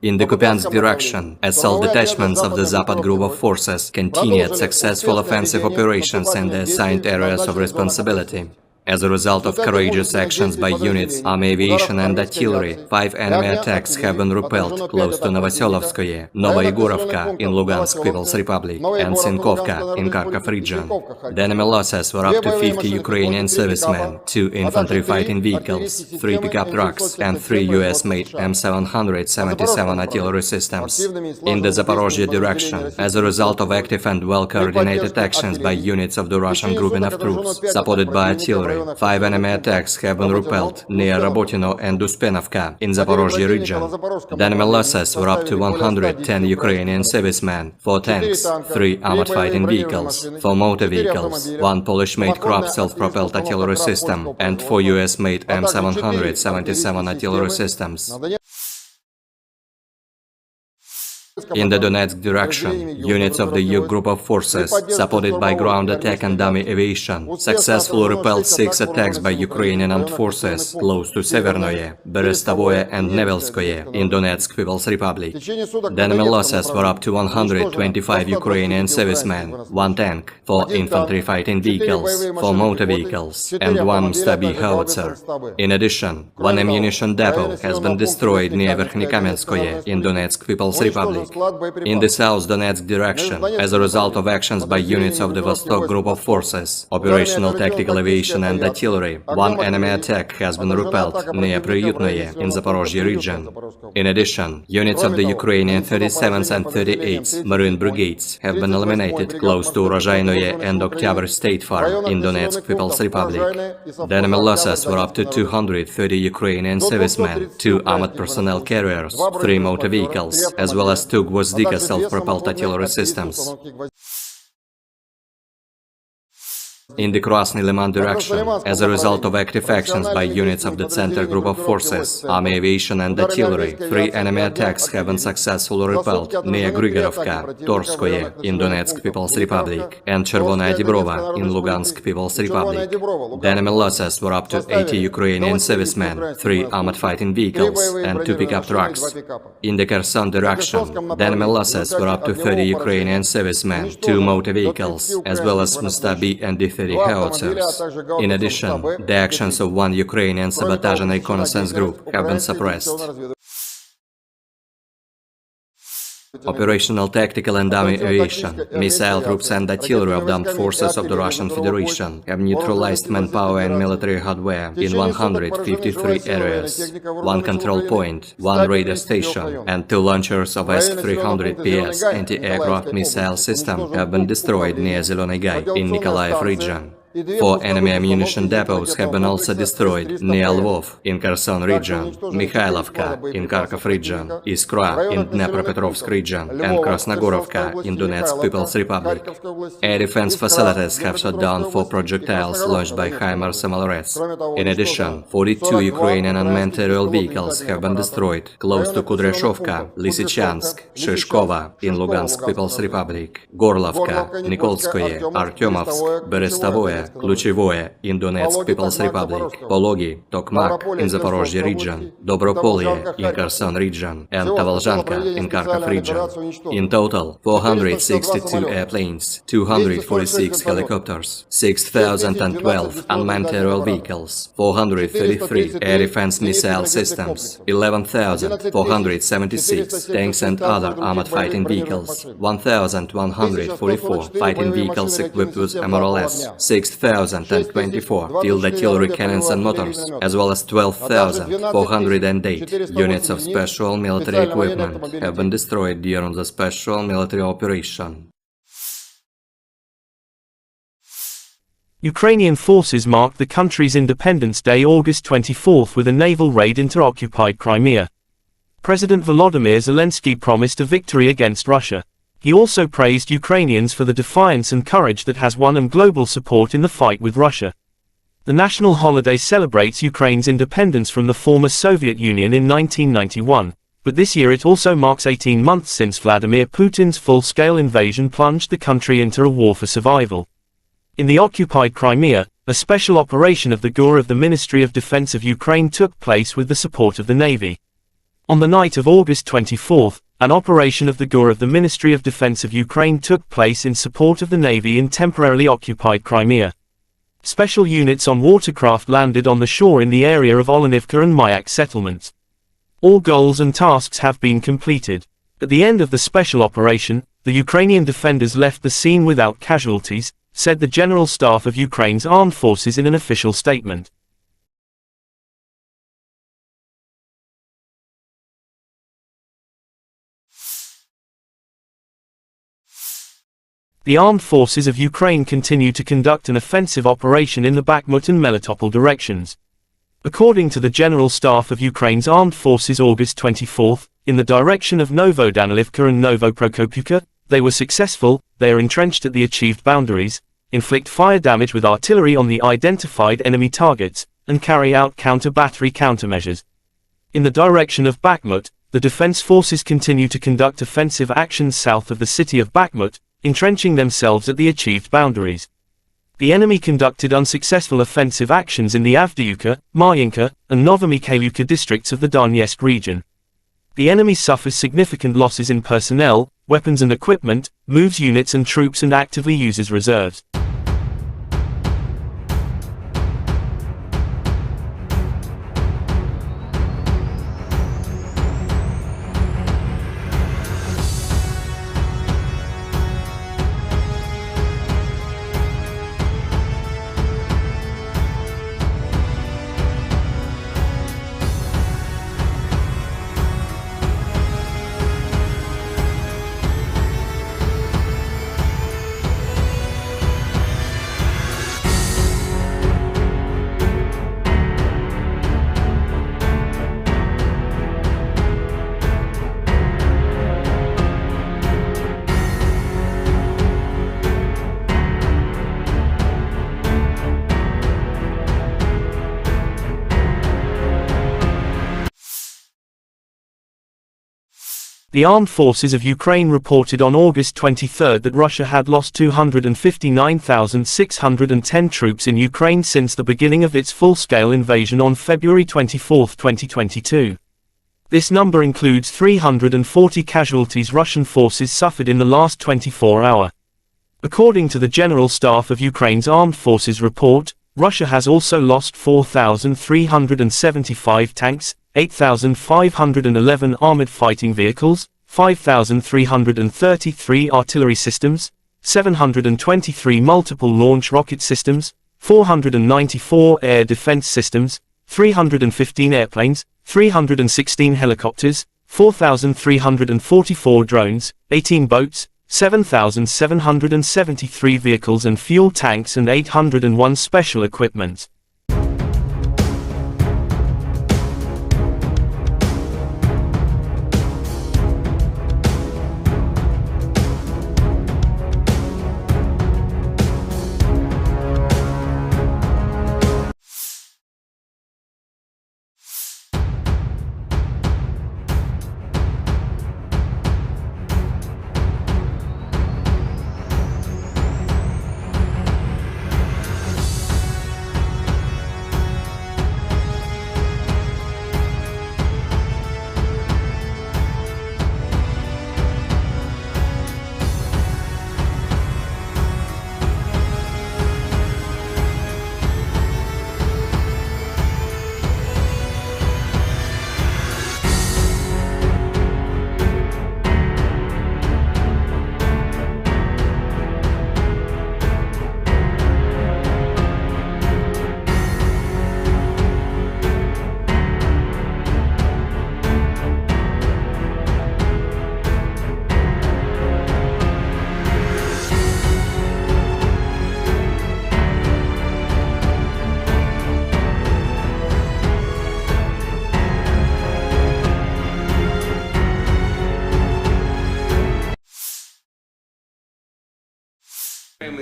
In the Kupiansk direction, assault detachments of the Zapad group of forces continued successful offensive operations in the assigned areas of responsibility. As a result of courageous actions by units, army aviation and artillery, 5 enemy attacks have been repelled close to Novoselovskoye, Novoyegorovka in Lugansk People's Republic, and Sinkovka in Kharkov region. The enemy losses were up to 50 Ukrainian servicemen, 2 infantry fighting vehicles, 3 pickup trucks, and 3 U.S. made M777 artillery systems. In the Zaporozhye direction, as a result of active and well-coordinated actions by units of the Russian grouping of troops, supported by artillery, 5 enemy attacks have been repelled near Rabotino and Uspenovka in Zaporozhye region. The enemy losses were up to 110 Ukrainian servicemen, 4 tanks, 3 armored fighting vehicles, 4 motor vehicles, 1 Polish-made Krab self-propelled artillery system, and 4 US-made M777 artillery systems. In the Donetsk direction, units of the U group of forces, supported by ground attack and dummy aviation, successfully repelled 6 attacks by Ukrainian armed forces close to Severnoye, Berestovoye and Nevelskoye in Donetsk People's Republic. The enemy losses were up to 125 Ukrainian servicemen, 1 tank, 4 infantry fighting vehicles, 4 motor vehicles, and 1 Stabi howitzer. In addition, 1 ammunition depot has been destroyed near Verkhnykamenskoye in Donetsk People's Republic. In the South Donetsk direction, as a result of actions by units of the Vostok group of forces, operational tactical aviation and artillery, 1 enemy attack has been repelled near Priyutnoye in Zaporozhye region. In addition, units of the Ukrainian 37th and 38th Marine Brigades have been eliminated close to Urozhainoye and Oktyabr State Farm in Donetsk People's Republic. The enemy losses were up to 230 Ukrainian servicemen, 2 armored personnel carriers, 3 motor vehicles, as well as 2 Gvozdika self-propelled artillery systems. In the Krasny Liman direction, as a result of active actions by units of the Center group of forces, army aviation and artillery, 3 enemy attacks have been successfully repelled near Grigorovka, Torskoye in Donetsk People's Republic, and Chervonaya Dibrova in Lugansk People's Republic. The enemy losses were up to 80 Ukrainian servicemen, 3 armored fighting vehicles, and 2 pickup trucks. In the Kherson direction, the enemy losses were up to 30 Ukrainian servicemen, 2 motor vehicles, as well as Mustabi and D-30 howitzers. In addition, the actions of 1 Ukrainian sabotage and reconnaissance group have been suppressed. Operational tactical and dummy aviation, missile troops and artillery of the armed forces of the Russian Federation have neutralized manpower and military hardware in 153 areas. 1 control point, 1 radar station, and 2 launchers of S-300PS anti-aircraft missile system have been destroyed near Zeleny Gai in Nikolaev region. 4 enemy ammunition depots have been also destroyed near Lvov in Kherson region, Mikhailovka in Kharkov region, Iskra in Dnepropetrovsk region, and Krasnogorovka in Donetsk People's Republic. Air defense facilities have shot down 4 projectiles launched by HIMARS MLRS. In addition, 42 Ukrainian unmanned aerial vehicles have been destroyed close to Kudryashovka, Lysychansk, Shishkova in Lugansk People's Republic, Gorlovka, Nikolskoye, Artyomovsk, Berestovoye, Kluchevoye in Donetsk People's Republic, Pologi, Tokmak in Zaporozhye region, Dobropolye in Kherson region, and Tavalzhanka in Kharkov region. In total, 462 airplanes, 246 helicopters, 6,012 unmanned aerial vehicles, 433 air defense missile systems, 11,476 tanks and other armored fighting vehicles, 1,144 fighting vehicles equipped with MRLS, 6,024 field artillery cannons and motors, as well as 12,408 units of special military equipment have been destroyed during the special military operation. Ukrainian forces marked the country's Independence Day August 24 with a naval raid into occupied Crimea. President Volodymyr Zelensky promised a victory against Russia. He also praised Ukrainians for the defiance and courage that has won them global support in the fight with Russia. The national holiday celebrates Ukraine's independence from the former Soviet Union in 1991, but this year it also marks 18 months since Vladimir Putin's full-scale invasion plunged the country into a war for survival. In the occupied Crimea, a special operation of the GUR of the Ministry of Defense of Ukraine took place with the support of the Navy. On the night of August 24, an operation of the GUR of the Ministry of Defense of Ukraine took place in support of the Navy in temporarily occupied Crimea. Special units on watercraft landed on the shore in the area of Olenivka and Mayak settlements. All goals and tasks have been completed. At the end of the special operation, the Ukrainian defenders left the scene without casualties, said the General Staff of Ukraine's armed forces in an official statement. The armed forces of Ukraine continue to conduct an offensive operation in the Bakhmut and Melitopol directions. According to the General Staff of Ukraine's Armed Forces August 24, in the direction of Novodanilivka and Novoprokopivka, they were successful. They are entrenched at the achieved boundaries, inflict fire damage with artillery on the identified enemy targets, and carry out counter-battery countermeasures. In the direction of Bakhmut, the defense forces continue to conduct offensive actions south of the city of Bakhmut, entrenching themselves at the achieved boundaries. The enemy conducted unsuccessful offensive actions in the Avdiivka, Marinka, and Novomikhailivka districts of the Donetsk region. The enemy suffers significant losses in personnel, weapons and equipment, moves units and troops and actively uses reserves. The armed forces of Ukraine reported on August 23 that Russia had lost 259,610 troops in Ukraine since the beginning of its full-scale invasion on February 24, 2022. This number includes 340 casualties Russian forces suffered in the last 24 hours. According to the General Staff of Ukraine's Armed Forces report, Russia has also lost 4,375 tanks, 8,511 armored fighting vehicles, 5,333 artillery systems, 723 multiple launch rocket systems, 494 air defense systems, 315 airplanes, 316 helicopters, 4,344 drones, 18 boats, 7,773 vehicles and fuel tanks and 801 special equipment.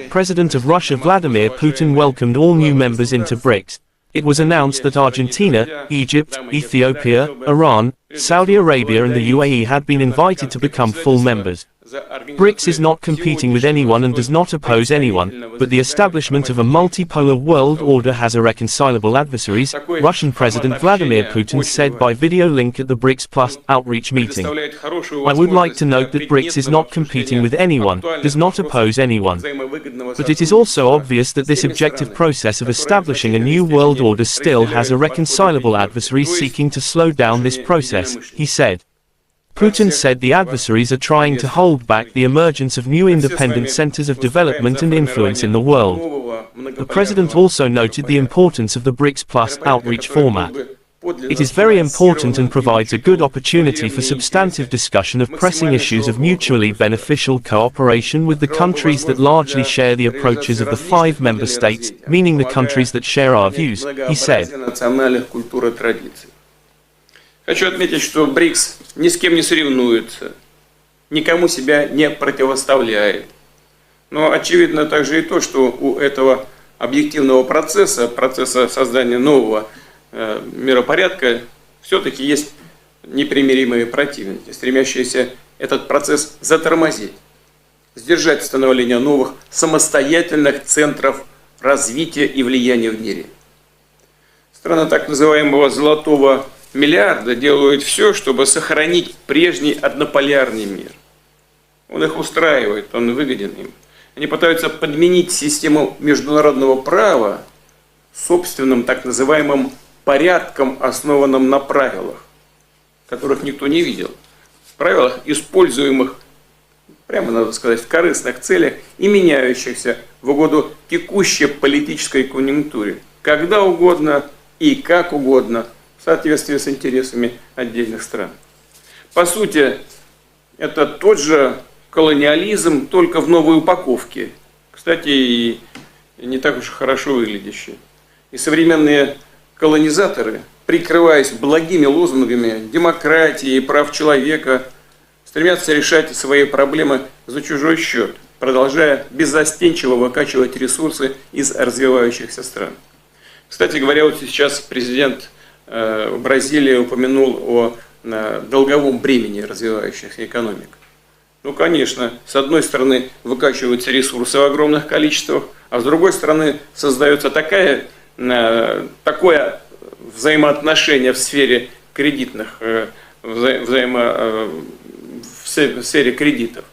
President of Russia Vladimir Putin welcomed all new members into BRICS. It was announced that Argentina, Egypt, Ethiopia, Iran, Saudi Arabia and the UAE had been invited to become full members. BRICS is not competing with anyone and does not oppose anyone, but the establishment of a multipolar world order has irreconcilable adversaries, Russian President Vladimir Putin said by video link at the BRICS Plus outreach meeting. I would like to note that BRICS is not competing with anyone, does not oppose anyone. But it is also obvious that this objective process of establishing a new world order still has irreconcilable adversaries seeking to slow down this process, he said. Putin said the adversaries are trying to hold back the emergence of new independent centers of development and influence in the world. The president also noted the importance of the BRICS Plus outreach format. It is very important and provides a good opportunity for substantive discussion of pressing issues of mutually beneficial cooperation with the countries that largely share the approaches of the 5 member states, meaning the countries that share our views, he said. Хочу отметить, что БРИКС ни с кем не соревнуется, никому себя не противоставляет. Но очевидно также и то, что у этого объективного процесса создания нового миропорядка, все-таки есть непримиримые противники, стремящиеся этот процесс затормозить, сдержать становление новых самостоятельных центров развития и влияния в мире. Страны так называемого «золотого миллиарда» делают все, чтобы сохранить прежний однополярный мир. Он их устраивает, он выгоден им. Они пытаются подменить систему международного права собственным так называемым порядком, основанным на правилах, которых никто не видел. Правилах, используемых, прямо надо сказать, в корыстных целях и меняющихся в угоду текущей политической конъюнктуре, когда угодно и как угодно, в соответствии с интересами отдельных стран. По сути, это тот же колониализм, только в новой упаковке. Кстати, и не так уж хорошо выглядящий. И современные колонизаторы, прикрываясь благими лозунгами демократии и прав человека, стремятся решать свои проблемы за чужой счет, продолжая беззастенчиво выкачивать ресурсы из развивающихся стран. Кстати говоря, вот сейчас президент Бразилии упомянул о долговом бремени развивающихся экономик. Ну, конечно, с одной стороны выкачиваются ресурсы в огромных количествах, а с другой стороны создается такое взаимоотношение в сфере кредитных, в сфере кредитов,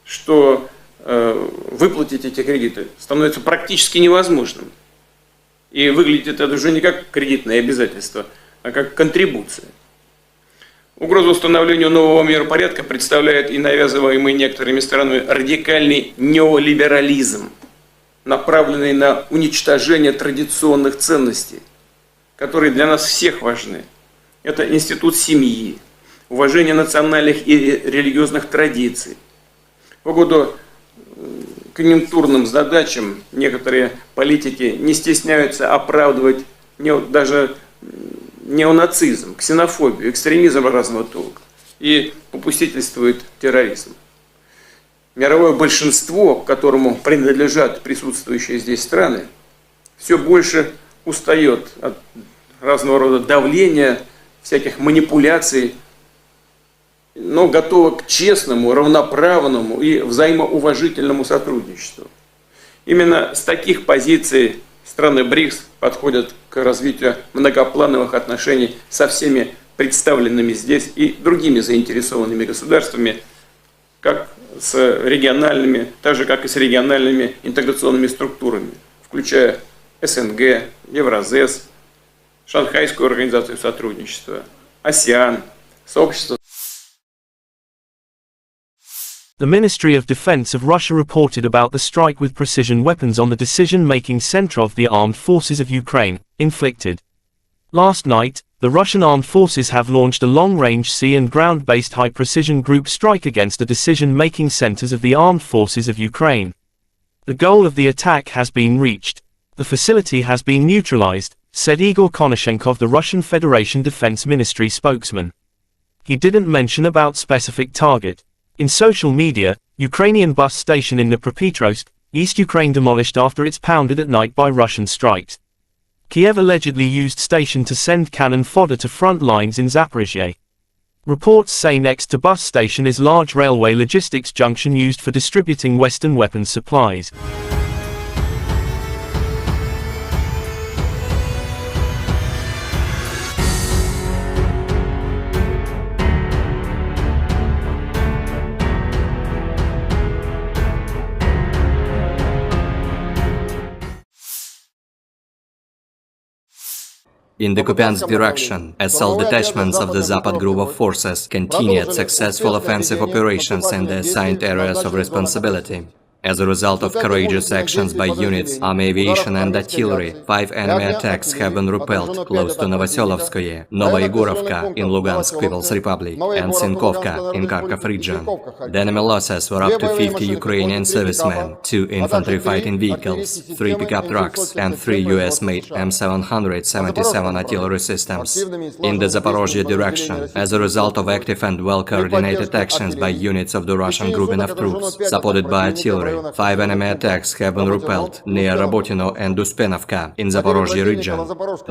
что выплатить эти кредиты становится практически невозможным. И выглядит это уже не как кредитное обязательство, а как контрибуция. Угрозу установлению нового миропорядка представляет и навязываемый некоторыми странами радикальный неолиберализм, направленный на уничтожение традиционных ценностей, которые для нас всех важны. Это институт семьи, уважение национальных и религиозных традиций. В угоду конъюнктурным задачам некоторые политики не стесняются оправдывать даже неонацизм, ксенофобию, экстремизм разного толка и попустительствует терроризм. Мировое большинство, к которому принадлежат присутствующие здесь страны, все больше устает от разного рода давления, всяких манипуляций, но готово к честному, равноправному и взаимоуважительному сотрудничеству. Именно с таких позиций страны БРИКС подходят к развитию многоплановых отношений со всеми представленными здесь и другими заинтересованными государствами, как с региональными, так же как и с региональными интеграционными структурами, включая СНГ, Евразес, Шанхайскую организацию сотрудничества, АСЕАН, сообщество. The Ministry of Defense of Russia reported about the strike with precision weapons on the decision-making center of the armed forces of Ukraine, inflicted. Last night, the Russian armed forces have launched a long-range sea and ground-based high-precision group strike against the decision-making centers of the armed forces of Ukraine. The goal of the attack has been reached. The facility has been neutralized, said Igor Konashenkov, the Russian Federation Defense Ministry spokesman. He didn't mention about specific target. In social media, Ukrainian bus station in Dnipropetrovsk, East Ukraine demolished after it's pounded at night by Russian strikes. Kyiv allegedly used station to send cannon fodder to front lines in Zaphorizia. Reports say next to bus station is large railway logistics junction used for distributing Western weapons supplies. In the Kupiansk direction, assault detachments of the Zapad group of forces continued successful offensive operations in the assigned areas of responsibility. As a result of courageous actions by units, army aviation and artillery, 5 enemy attacks have been repelled close to Novoselovskoye, Novoyegorovka in Lugansk People's Republic, and Sinkovka in Kharkov region. The enemy losses were up to 50 Ukrainian servicemen, 2 infantry fighting vehicles, 3 pickup trucks, and 3 U.S.-made M777 artillery systems. In the Zaporozhye direction, as a result of active and well-coordinated actions by units of the Russian grouping of troops, supported by artillery, 5 enemy attacks have been repelled near Rabotino and Uspenovka in Zaporozhye region.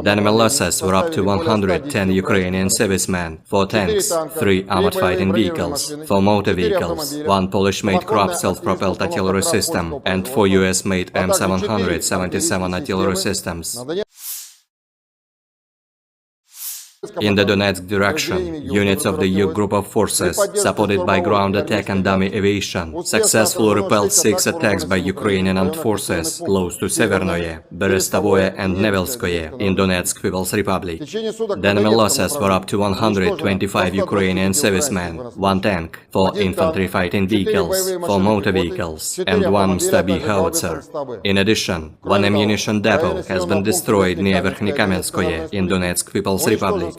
The enemy losses were up to 110 Ukrainian servicemen, 4 tanks, 3 armored fighting vehicles, 4 motor vehicles, 1 Polish-made Krupp self-propelled artillery system, and 4 US-made M777 artillery systems. In the Donetsk direction, units of the U group of forces, supported by ground attack and dummy aviation, successfully repelled 6 attacks by Ukrainian armed forces close to Severnoye, Berestovoye and Nevelskoye in Donetsk People's Republic. The enemy losses were up to 125 Ukrainian servicemen, 1 tank, 4 infantry fighting vehicles, 4 motor vehicles, and 1 Stabi howitzer. In addition, 1 ammunition depot has been destroyed near Verkhnykamenskoye in Donetsk People's Republic.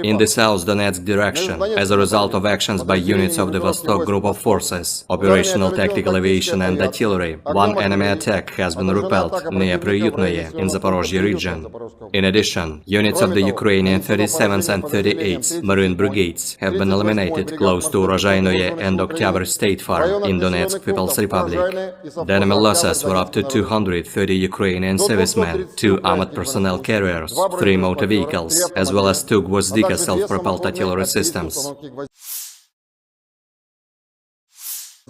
In the South Donetsk direction, as a result of actions by units of the Vostok group of forces, operational tactical aviation and artillery, 1 enemy attack has been repelled near Priyutnoye in Zaporozhye region. In addition, units of the Ukrainian 37th and 38th Marine Brigades have been eliminated close to Urozhainoye and Oktyabr State Farm in Donetsk People's Republic. The enemy losses were up to 230 Ukrainian servicemen, 2 armored personnel carriers, 3 motor vehicles, as well as 2 Gvozdika self-propelled artillery systems.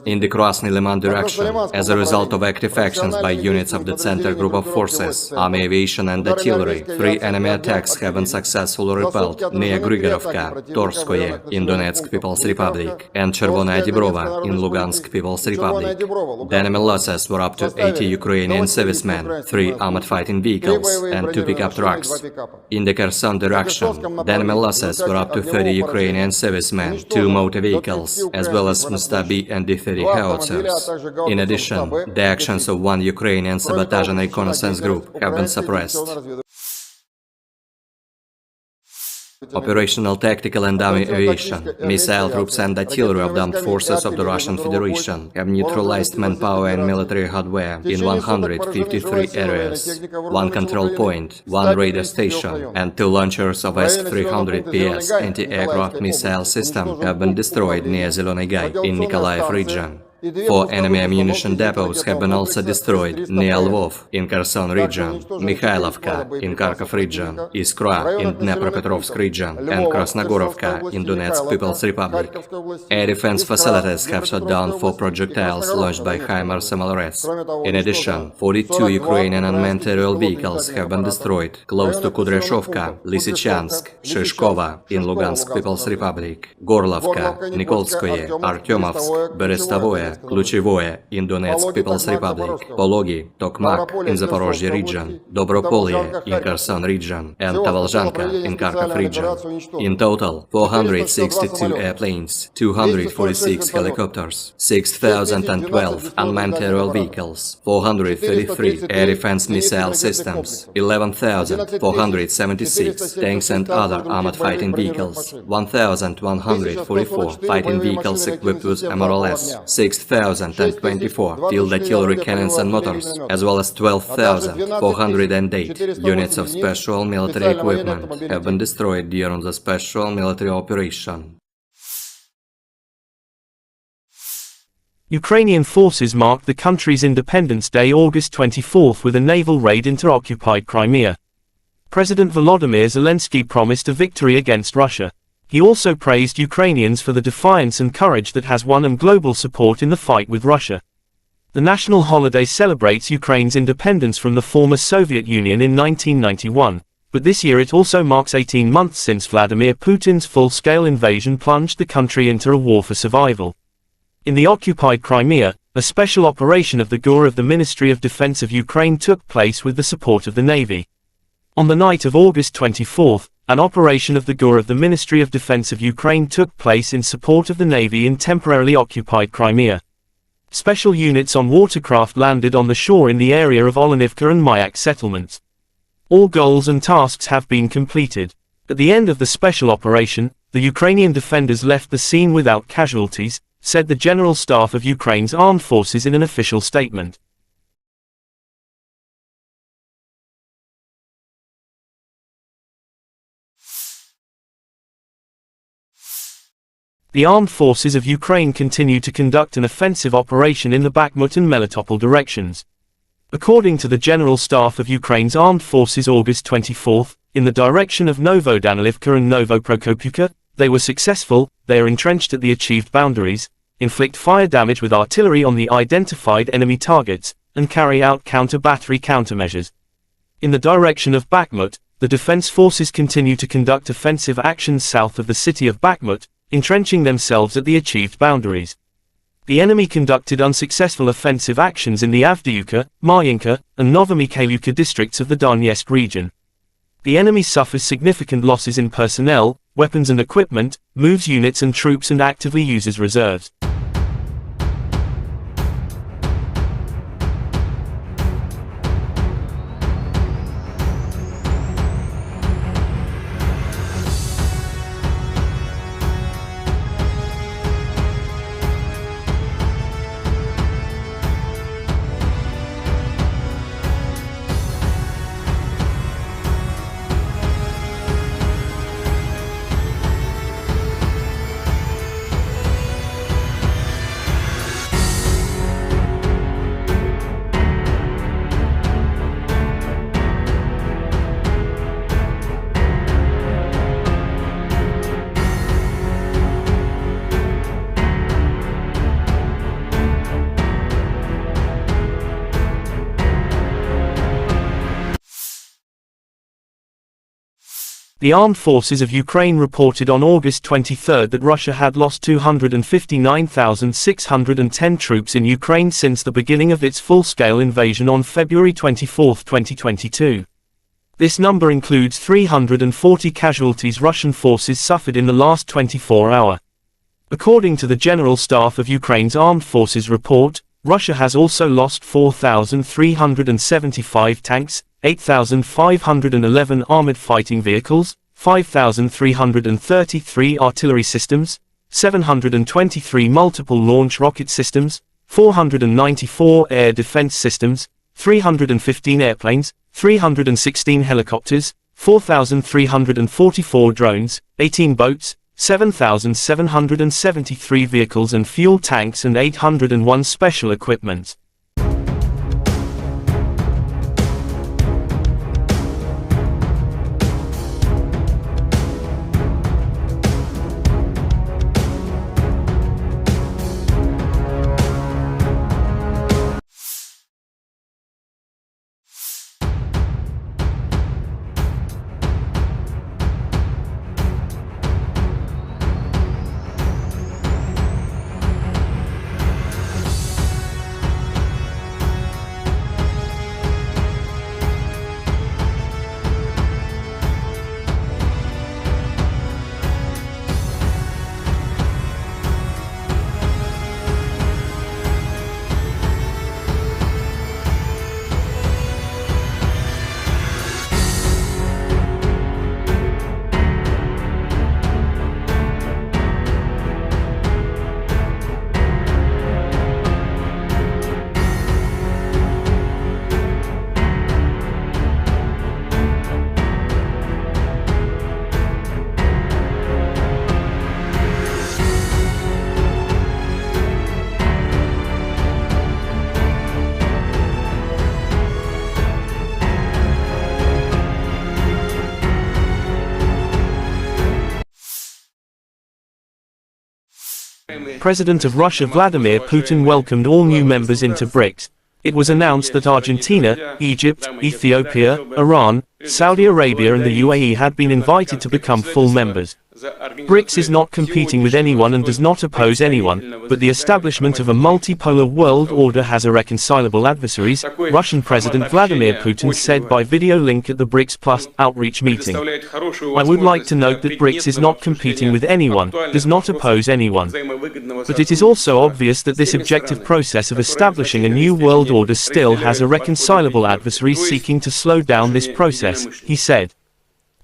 In the Krasny Liman direction, as a result of active actions by units of the Center Group of Forces, Army Aviation and Artillery, 3 enemy attacks have been successfully repelled near Grigorovka, Torskoye in Donetsk People's Republic, and Chervonaya Dibrova in Lugansk People's Republic. The enemy losses were up to 80 Ukrainian servicemen, 3 armored fighting vehicles, and 2 pickup trucks. In the Kherson direction, the enemy losses were up to 30 Ukrainian servicemen, 2 motor vehicles, as well as Mstabi and D-30 howitzers. In addition, the actions of 1 Ukrainian sabotage and reconnaissance group have been suppressed. Operational tactical and army aviation, missile troops and artillery of the armed forces of the Russian Federation have neutralized manpower and military hardware in 153 areas. 1 control point, 1 radar station, and 2 launchers of S-300PS anti-aircraft missile system have been destroyed near Zeleny Gai in Nikolaev region. 4 enemy ammunition depots have been also destroyed near Lvov in Kherson region, Mikhailovka in Kharkov region, Iskra in Dnepropetrovsk region, and Krasnogorovka in Donetsk People's Republic. Air defense facilities have shot down 4 projectiles launched by HIMARS MLRS. In addition, 42 Ukrainian unmanned aerial vehicles have been destroyed close to Kudryashovka, Lysychansk, Shishkova in Lugansk People's Republic, Gorlovka, Nikolskoye, Artyomovsk, Berestovoye, Kluchevoye in Donetsk People's Republic, Pologi, Tokmak in Zaporozhye region, Dobropolye in Kherson region, and Tavalzhanka in Kharkov region. In total, 462 airplanes, 246 helicopters, 6,012 unmanned aerial vehicles, 433 air defense missile systems, 11,476 tanks and other armored fighting vehicles, 1,144 fighting vehicles equipped with MLRS, 6,024 field artillery cannons and motors, as well as 12,408 units of special military equipment have been destroyed during the special military operation. Ukrainian forces marked the country's Independence Day August 24 with a naval raid into occupied Crimea. President Volodymyr Zelensky promised a victory against Russia. He also praised Ukrainians for the defiance and courage that has won them global support in the fight with Russia. The national holiday celebrates Ukraine's independence from the former Soviet Union in 1991, but this year it also marks 18 months since Vladimir Putin's full-scale invasion plunged the country into a war for survival. In the occupied Crimea, a special operation of the GUR of the Ministry of Defense of Ukraine took place with the support of the Navy. On the night of August 24, an operation of the GUR of the Ministry of Defense of Ukraine took place in support of the Navy in temporarily occupied Crimea. Special units on watercraft landed on the shore in the area of Olenivka and Mayak settlements. All goals and tasks have been completed. At the end of the special operation, the Ukrainian defenders left the scene without casualties, said the General Staff of Ukraine's armed forces in an official statement. The armed forces of Ukraine continue to conduct an offensive operation in the Bakhmut and Melitopol directions. According to the General Staff of Ukraine's armed forces August 24, in the direction of Novodanilivka and Novoprokopivka, they were successful, they are entrenched at the achieved boundaries, inflict fire damage with artillery on the identified enemy targets, and carry out counter-battery countermeasures. In the direction of Bakhmut, the defense forces continue to conduct offensive actions south of the city of Bakhmut, entrenching themselves at the achieved boundaries. The enemy conducted unsuccessful offensive actions in the Avdiivka, Marinka, and Novomikhailivka districts of the Donetsk region. The enemy suffers significant losses in personnel, weapons and equipment, moves units and troops and actively uses reserves. The armed forces of Ukraine reported on August 23 that Russia had lost 259,610 troops in Ukraine since the beginning of its full-scale invasion on February 24, 2022. This number includes 340 casualties Russian forces suffered in the last 24 hours. According to the General Staff of Ukraine's Armed Forces report, Russia has also lost 4,375 tanks, 8,511 armored fighting vehicles, 5,333 artillery systems, 723 multiple launch rocket systems, 494 air defense systems, 315 airplanes, 316 helicopters, 4,344 drones, 18 boats, 7,773 vehicles and fuel tanks and 801 special equipment. President of Russia Vladimir Putin welcomed all new members into BRICS. It was announced that Argentina, Egypt, Ethiopia, Iran, Saudi Arabia and the UAE had been invited to become full members. BRICS is not competing with anyone and does not oppose anyone, but the establishment of a multipolar world order has irreconcilable adversaries, Russian President Vladimir Putin said by video link at the BRICS Plus outreach meeting. I would like to note that BRICS is not competing with anyone, does not oppose anyone. But it is also obvious that this objective process of establishing a new world order still has irreconcilable adversaries seeking to slow down this process, he said.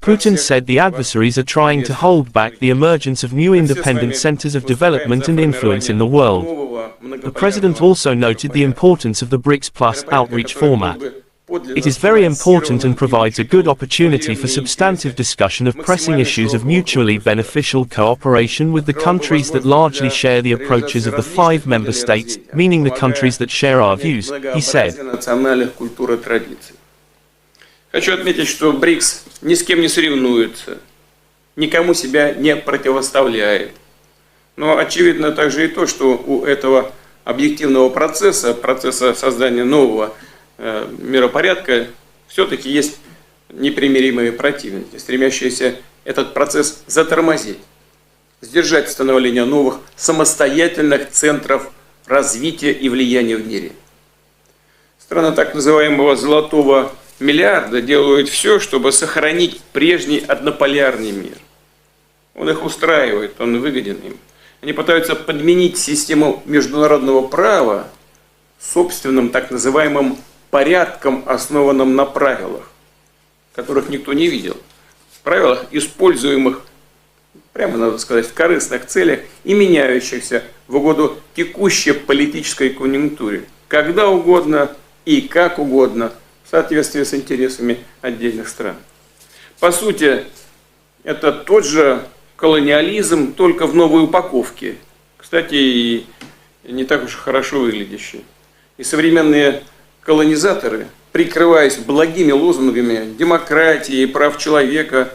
Putin said the adversaries are trying to hold back the emergence of new independent centers of development and influence in the world. The president also noted the importance of the BRICS Plus outreach format. It is very important and provides a good opportunity for substantive discussion of pressing issues of mutually beneficial cooperation with the countries that largely share the approaches of the 5 member states, meaning the countries that share our views, he said. Хочу отметить, что БРИКС ни с кем не соревнуется, никому себя не противоставляет. Но очевидно также и то, что у этого объективного процесса создания нового миропорядка, все-таки есть непримиримые противники, стремящиеся этот процесс затормозить, сдержать становление новых самостоятельных центров развития и влияния в мире. Страны так называемого «золотого миллиарда» делают все, чтобы сохранить прежний однополярный мир. Он их устраивает, он выгоден им. Они пытаются подменить систему международного права собственным так называемым порядком, основанным на правилах, которых никто не видел. Правилах, используемых, прямо надо сказать, в корыстных целях и меняющихся в угоду текущей политической конъюнктуре, когда угодно и как угодно, в соответствии с интересами отдельных стран. По сути, это тот же колониализм, только в новой упаковке. Кстати, и не так уж хорошо выглядящий. И современные колонизаторы, прикрываясь благими лозунгами демократии и прав человека,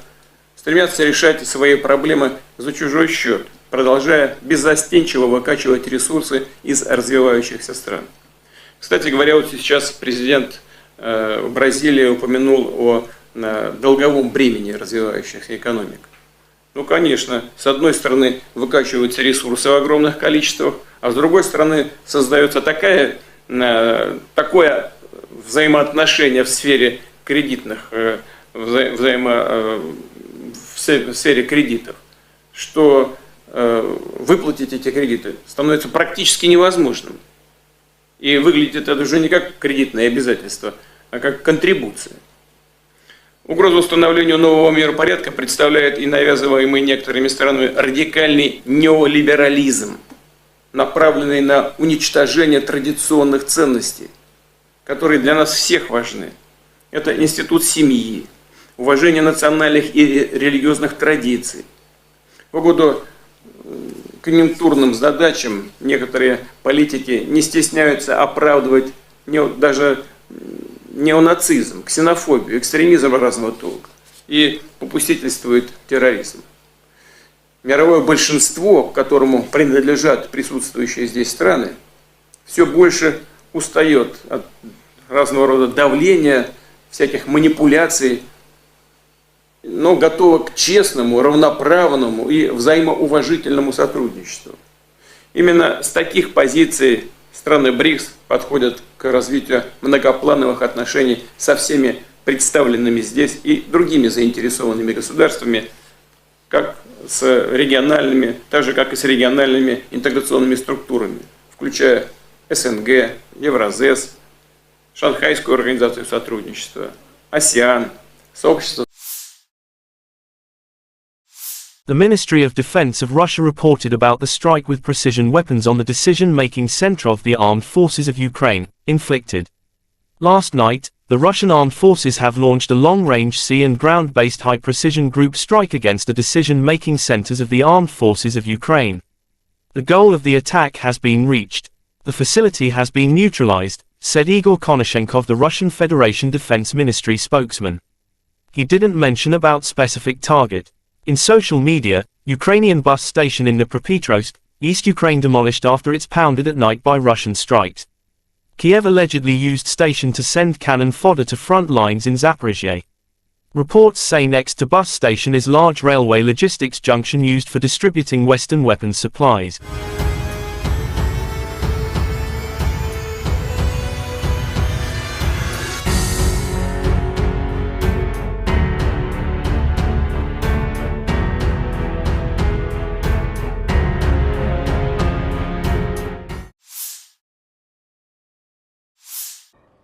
стремятся решать свои проблемы за чужой счет, продолжая беззастенчиво выкачивать ресурсы из развивающихся стран. Кстати говоря, вот сейчас президент Бразилии упомянул о долговом бремени развивающихся экономик. Ну, конечно, с одной стороны выкачиваются ресурсы в огромных количествах, а с другой стороны создается такое взаимоотношение в сфере кредитных, в сфере кредитов, что выплатить эти кредиты становится практически невозможным. И выглядит это уже не как кредитное обязательство, а как контрибуция. Угрозу установлению нового миропорядка представляет и навязываемый некоторыми странами радикальный неолиберализм, направленный на уничтожение традиционных ценностей, которые для нас всех важны. Это институт семьи, уважение национальных и религиозных традиций. В угоду конъюнктурным задачам некоторые политики не стесняются оправдывать даже неонацизм, ксенофобию, экстремизм разного толка и попустительствует терроризм. Мировое большинство, к которому принадлежат присутствующие здесь страны, все больше устает от разного рода давления, всяких манипуляций, но готова к честному, равноправному и взаимоуважительному сотрудничеству. Именно с таких позиций страны БРИКС подходят к развитию многоплановых отношений со всеми представленными здесь и другими заинтересованными государствами, как с региональными, так же как и с региональными интеграционными структурами, включая СНГ, Евразес, Шанхайскую организацию сотрудничества, АСЕАН, сообщество. The Ministry of Defense of Russia reported about the strike with precision weapons on the decision-making center of the armed forces of Ukraine, inflicted. Last night, the Russian armed forces have launched a long-range sea and ground-based high-precision group strike against the decision-making centers of the armed forces of Ukraine. The goal of the attack has been reached. The facility has been neutralized, said Igor Konashenkov, the Russian Federation Defense Ministry spokesman. He didn't mention about specific target. In social media, Ukrainian bus station in Dnipropetrovsk, East Ukraine demolished after it's pounded at night by Russian strikes. Kyiv allegedly used station to send cannon fodder to front lines in Zaporizhia. Reports say next to bus station is large railway logistics junction used for distributing Western weapons supplies.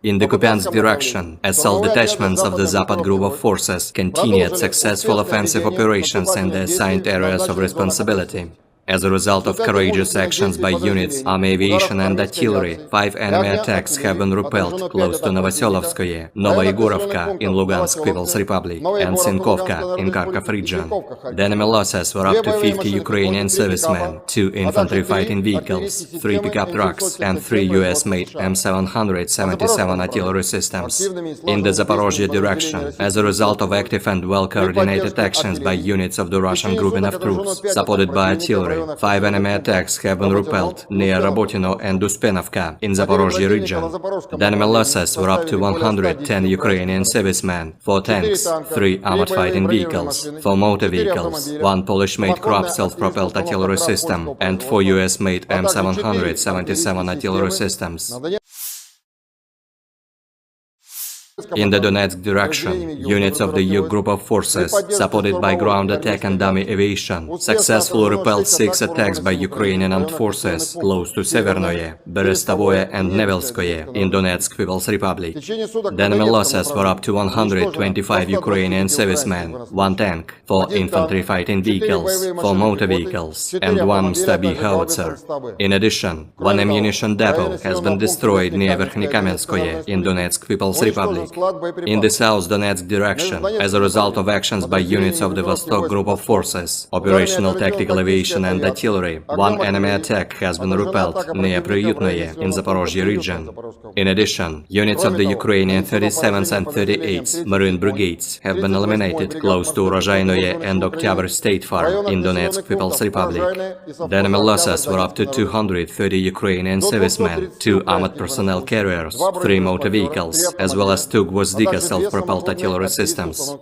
In the Kupiansk direction, assault detachments of the Zapad group of forces continued successful offensive operations in the assigned areas of responsibility. As a result of courageous actions by units, army aviation and artillery, 5 enemy attacks have been repelled close to Novoselovskoye, Novoyegorovka in Lugansk People's Republic, and Sinkovka in Kharkov region. The enemy losses were up to 50 Ukrainian servicemen, 2 infantry fighting vehicles, 3 pickup trucks, and 3 U.S. made M777 artillery systems. In the Zaporozhye direction, as a result of active and well-coordinated actions by units of the Russian grouping of troops, supported by artillery, 5 enemy attacks have been repelled near Rabotino and Uspenovka in Zaporozhye region. The enemy losses were up to 110 Ukrainian servicemen, 4 tanks, 3 armored fighting vehicles, 4 motor vehicles, 1 Polish-made Krab self-propelled artillery system, and 4 US-made M777 artillery systems. In the Donetsk direction, units of the U group of forces, supported by ground attack and dummy aviation, successfully repelled 6 attacks by Ukrainian armed forces close to Severnoye, Berestovoye and Nevelskoye in Donetsk People's Republic. The enemy losses were up to 125 Ukrainian servicemen, 1 tank, 4 infantry fighting vehicles, 4 motor vehicles, and 1 Stabi howitzer. In addition, 1 ammunition depot has been destroyed near Verkhnykamenskoye in Donetsk People's Republic. In the South Donetsk direction, as a result of actions by units of the Vostok group of forces, operational tactical aviation and artillery, 1 enemy attack has been repelled near Priyutnoye in Zaporozhye region. In addition, units of the Ukrainian 37th and 38th Marine Brigades have been eliminated close to Urozhainoye and Oktyabr State Farm in Donetsk People's Republic. The enemy losses were up to 230 Ukrainian servicemen, 2 armored personnel carriers, 3 motor vehicles, as well as 2 Gvozdika self-propelled artillery systems.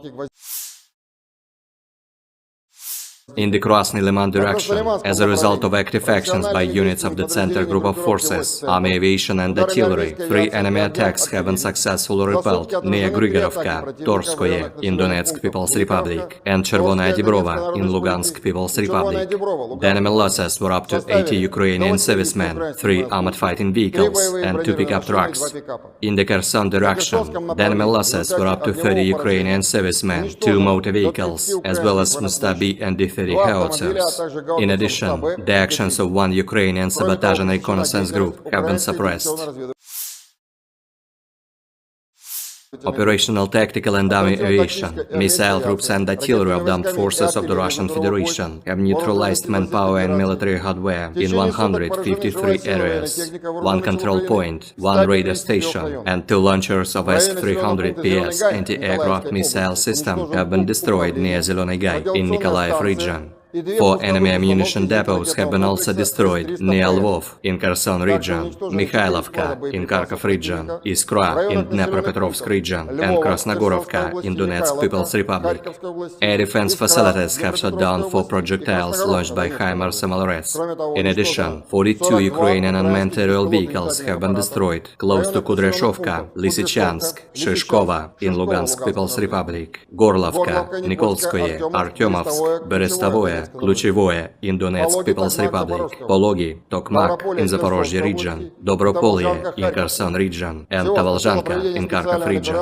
In the Krasny Liman direction, as a result of active actions by units of the Center Group of Forces, army aviation and artillery, 3 enemy attacks have been successfully repelled near Grigorovka, Torskoye in Donetsk People's Republic, and Chervonaya Dibrova in Lugansk People's Republic. The enemy losses were up to 80 Ukrainian servicemen, 3 armored fighting vehicles, and 2 pickup trucks. In the Kherson direction, the enemy losses were up to 30 Ukrainian servicemen, 2 motor vehicles, as well as Mustabi and D-30 howitzers. In addition, the actions of 1 Ukrainian sabotage and reconnaissance group have been suppressed. Operational tactical and dummy aviation, missile troops and artillery of the armed forces of the Russian Federation have neutralized manpower and military hardware in 153 areas. 1 control point, 1 radar station, and 2 launchers of S-300PS anti-aircraft missile system have been destroyed near Zeleny Gai in Nikolaev region. 4 enemy ammunition depots have been also destroyed near Lvov in Kherson region, Mikhailovka in Kharkov region, Iskra in Dnepropetrovsk region, and Krasnogorovka in Donetsk People's Republic. Air defense facilities have shut down 4 projectiles launched by HIMARS MLRS. In addition, 42 Ukrainian unmanned aerial vehicles have been destroyed close to Kudryashovka, Lysychansk, Shishkova in Lugansk People's Republic, Gorlovka, Nikolskoye, Artyomovsk, Berestovoye, Kluchevoye in Donetsk People's Republic, Pologi, Tokmak in Zaporozhye region, Dobropolye in Kherson region, and Tavalzhanka in Kharkov region.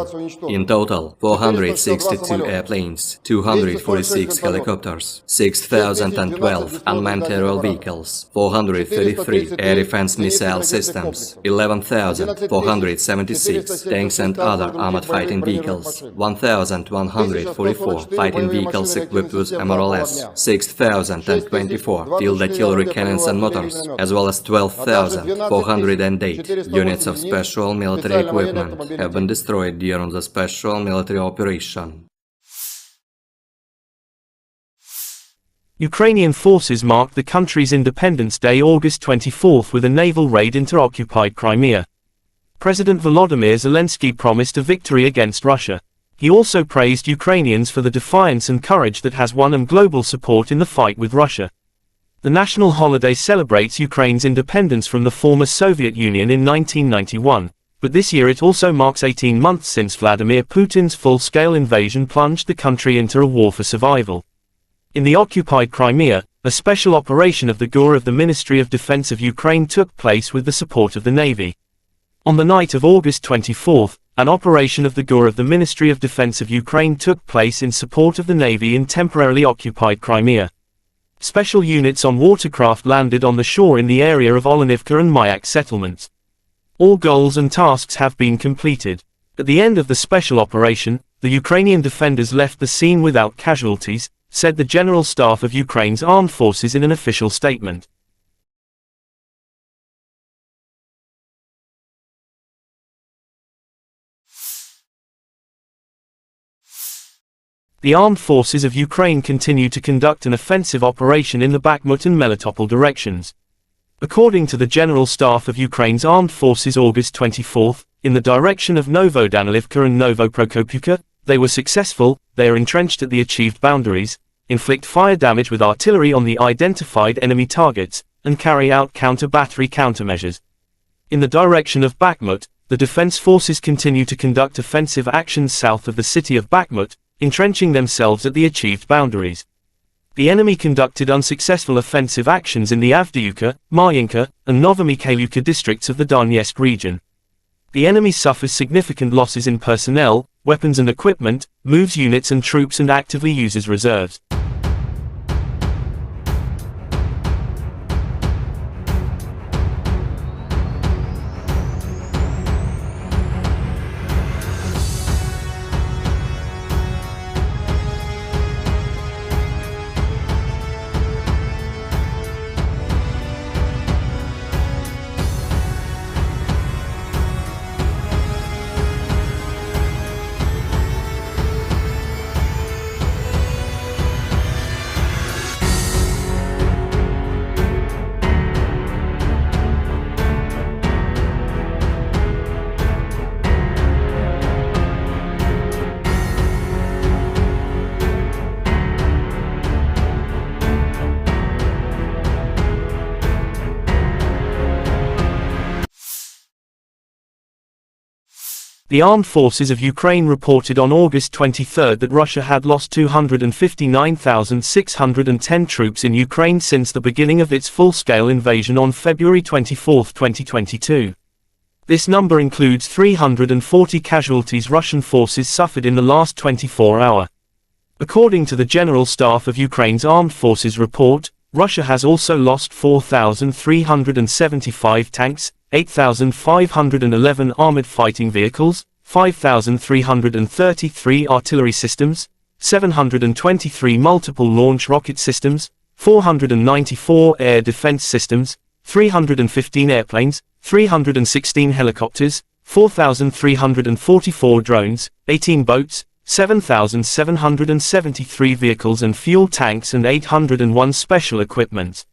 In total, 462 airplanes, 246 helicopters, 6,012 unmanned aerial vehicles, 433 air defense missile systems, 11,476 tanks and other armored fighting vehicles, 1,144 fighting vehicles equipped with MRLS, 6,024 field artillery cannons and motors, as well as 12,408 units of special military equipment have been destroyed during the special military operation. Ukrainian forces marked the country's Independence Day August 24 with a naval raid into occupied Crimea. President Volodymyr Zelensky promised a victory against Russia. He also praised Ukrainians for the defiance and courage that has won them global support in the fight with Russia. The national holiday celebrates Ukraine's independence from the former Soviet Union in 1991, but this year it also marks 18 months since Vladimir Putin's full-scale invasion plunged the country into a war for survival. In the occupied Crimea, a special operation of the GUR of the Ministry of Defense of Ukraine took place with the support of the Navy. On the night of August 24, an operation of the GUR of the Ministry of Defense of Ukraine took place in support of the Navy in temporarily occupied Crimea. Special units on watercraft landed on the shore in the area of Olenivka and Mayak settlements. All goals and tasks have been completed. At the end of the special operation, the Ukrainian defenders left the scene without casualties, said the General Staff of Ukraine's armed forces in an official statement. The armed forces of Ukraine continue to conduct an offensive operation in the Bakhmut and Melitopol directions. According to the General Staff of Ukraine's armed forces August 24, in the direction of Novodanilivka and Novoprokopivka, they were successful. They are entrenched at the achieved boundaries, inflict fire damage with artillery on the identified enemy targets, and carry out counter-battery countermeasures. In the direction of Bakhmut, the defense forces continue to conduct offensive actions south of the city of Bakhmut, entrenching themselves at the achieved boundaries. The enemy conducted unsuccessful offensive actions in the Avdiivka, Marinka, and Novomikhailivka districts of the Donetsk region. The enemy suffers significant losses in personnel, weapons and equipment, moves units and troops and actively uses reserves. The armed forces of Ukraine reported on August 23 that Russia had lost 259,610 troops in Ukraine since the beginning of its full-scale invasion on February 24, 2022. This number includes 340 casualties Russian forces suffered in the last 24 hours. According to the General Staff of Ukraine's Armed Forces report, Russia has also lost 4,375 tanks, 8,511 armored fighting vehicles, 5,333 artillery systems, 723 multiple launch rocket systems, 494 air defense systems, 315 airplanes, 316 helicopters, 4,344 drones, 18 boats, 7,773 vehicles and fuel tanks and 801 special equipment.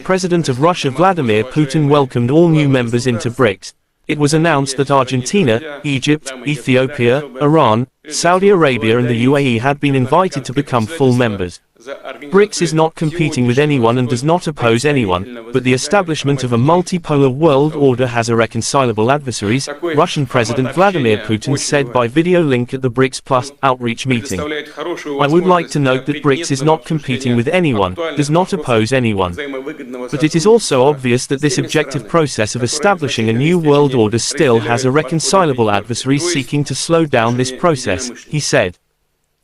President of Russia Vladimir Putin welcomed all new members into BRICS. It was announced that Argentina, Egypt, Ethiopia, Iran, Saudi Arabia and the UAE had been invited to become full members. BRICS is not competing with anyone and does not oppose anyone, but the establishment of a multipolar world order has irreconcilable adversaries, Russian President Vladimir Putin said by video link at the BRICS Plus outreach meeting. I would like to note that BRICS is not competing with anyone, does not oppose anyone. But it is also obvious that this objective process of establishing a new world order still has irreconcilable adversaries seeking to slow down this process, he said.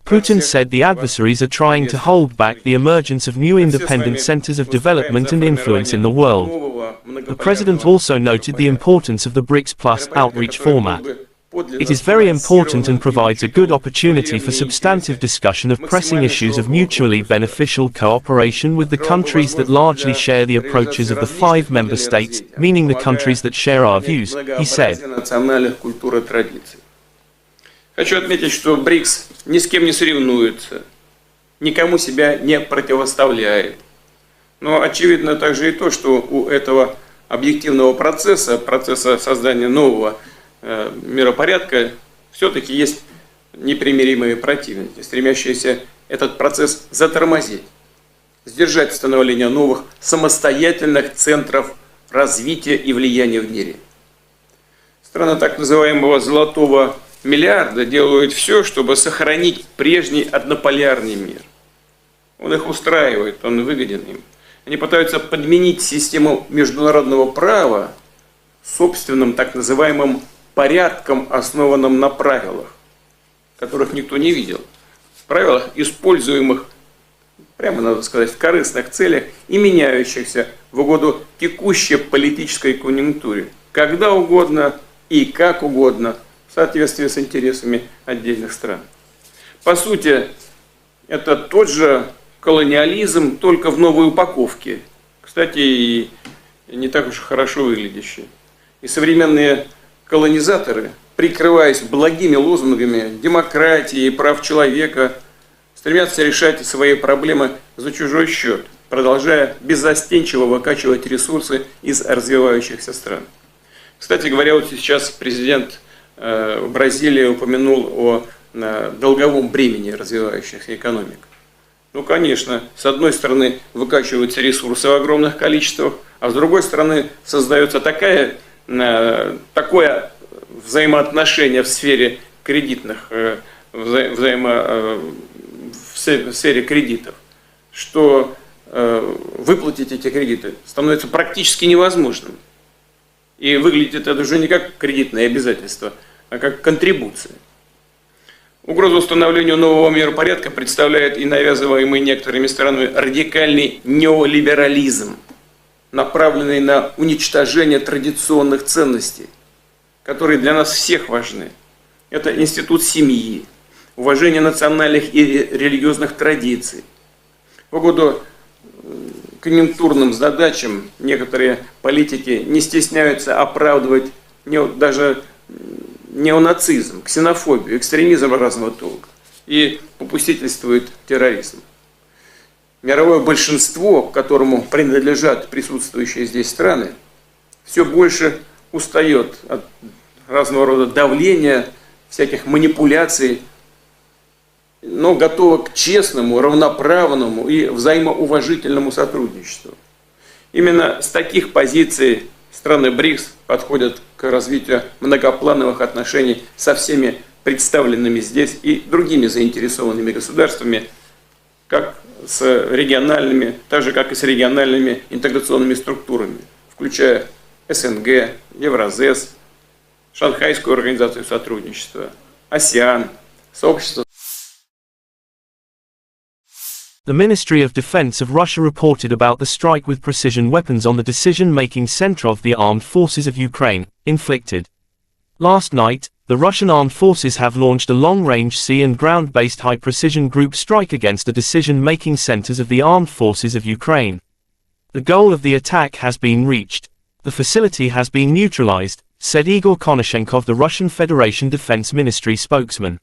Putin said the adversaries are trying to hold back the emergence of new independent centers of development and influence in the world. The president also noted the importance of the BRICS Plus outreach format. It is very important and provides a good opportunity for substantive discussion of pressing issues of mutually beneficial cooperation with the countries that largely share the approaches of the 5 member states, meaning the countries that share our views, he said. Хочу отметить, что БРИКС ни с кем не соревнуется, никому себя не противоставляет. Но очевидно также и то, что у этого объективного процесса создания нового миропорядка, все-таки есть непримиримые противники, стремящиеся этот процесс затормозить, сдержать становление новых самостоятельных центров развития и влияния в мире. Страны так называемого «золотого миллиарда» делают все, чтобы сохранить прежний однополярный мир. Он их устраивает, он выгоден им. Они пытаются подменить систему международного права собственным так называемым порядком, основанным на правилах, которых никто не видел. Правилах, используемых, прямо надо сказать, в корыстных целях и меняющихся в угоду текущей политической конъюнктуре, когда угодно и как угодно, в соответствии с интересами отдельных стран. По сути, это тот же колониализм, только в новой упаковке. Кстати, и не так уж хорошо выглядящий. И современные колонизаторы, прикрываясь благими лозунгами демократии и прав человека, стремятся решать свои проблемы за чужой счет, продолжая беззастенчиво выкачивать ресурсы из развивающихся стран. Кстати говоря, вот сейчас президент Бразилии упомянул о долговом бремени развивающихся экономик. Ну, конечно, с одной стороны выкачиваются ресурсы в огромных количествах, а с другой стороны создается такое взаимоотношение в сфере кредитных, в сфере кредитов, что выплатить эти кредиты становится практически невозможным. И выглядит это уже не как кредитное обязательство, а как контрибуция. Угрозу установлению нового миропорядка представляет и навязываемый некоторыми странами радикальный неолиберализм, направленный на уничтожение традиционных ценностей, которые для нас всех важны. Это институт семьи, уважение национальных и религиозных традиций. В угоду конъюнктурным задачам некоторые политики не стесняются оправдывать даже неонацизм, ксенофобию, экстремизм разного толка и попустительствует терроризм. Мировое большинство, к которому принадлежат присутствующие здесь страны, все больше устает от разного рода давления, всяких манипуляций, но готова к честному, равноправному и взаимоуважительному сотрудничеству. Именно с таких позиций страны БРИКС подходят к развитию многоплановых отношений со всеми представленными здесь и другими заинтересованными государствами, как с региональными, так же как и с региональными интеграционными структурами, включая СНГ, Евразес, Шанхайскую организацию сотрудничества, АСЕАН, сообщество. The Ministry of Defense of Russia reported about the strike with precision weapons on the decision-making center of the armed forces of Ukraine, inflicted. Last night, the Russian armed forces have launched a long-range sea and ground-based high-precision group strike against the decision-making centers of the armed forces of Ukraine. The goal of the attack has been reached. The facility has been neutralized, said Igor Konashenkov, the Russian Federation Defense Ministry spokesman.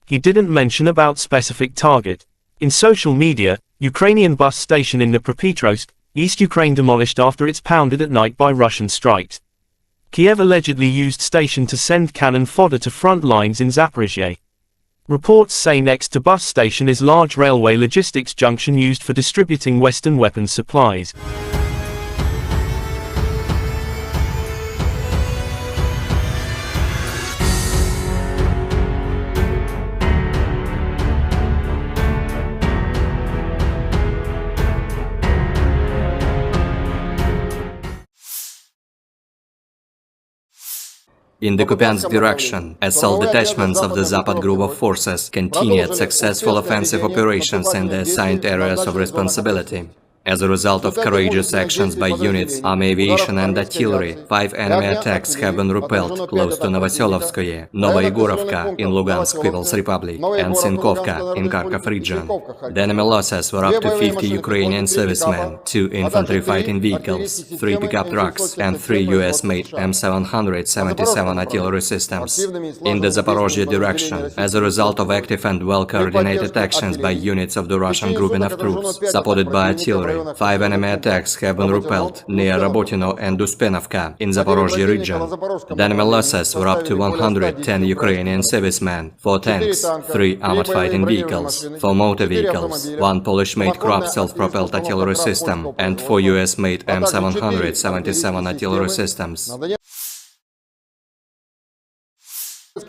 He didn't mention about specific target. In social media, Ukrainian bus station in Dnipropetrovsk, East Ukraine demolished after it's pounded at night by Russian strikes. Kyiv allegedly used station to send cannon fodder to front lines in Zaporizhia. Reports say next to bus station is large railway logistics junction used for distributing Western weapons supplies. In the Kupiansk direction, assault detachments of the Zapad group of forces continued successful offensive operations in the assigned areas of responsibility. As a result of courageous actions by units, army aviation and artillery, 5 enemy attacks have been repelled close to Novoselovskoye, Novoyegorovka in Lugansk People's Republic, and Sinkovka in Kharkov region. The enemy losses were up to 50 Ukrainian servicemen, 2 infantry fighting vehicles, 3 pickup trucks, and 3 U.S.-made M777 artillery systems. In the Zaporozhye direction, as a result of active and well-coordinated actions by units of the Russian grouping of troops, supported by artillery, 5 enemy attacks have been repelled near Rabotino and Uspenovka in Zaporozhye region. The enemy losses were up to 110 Ukrainian servicemen, 4 tanks, 3 armored fighting vehicles, 4 motor vehicles, 1 Polish-made Krupp self-propelled artillery system, and 4 US-made M777 artillery systems.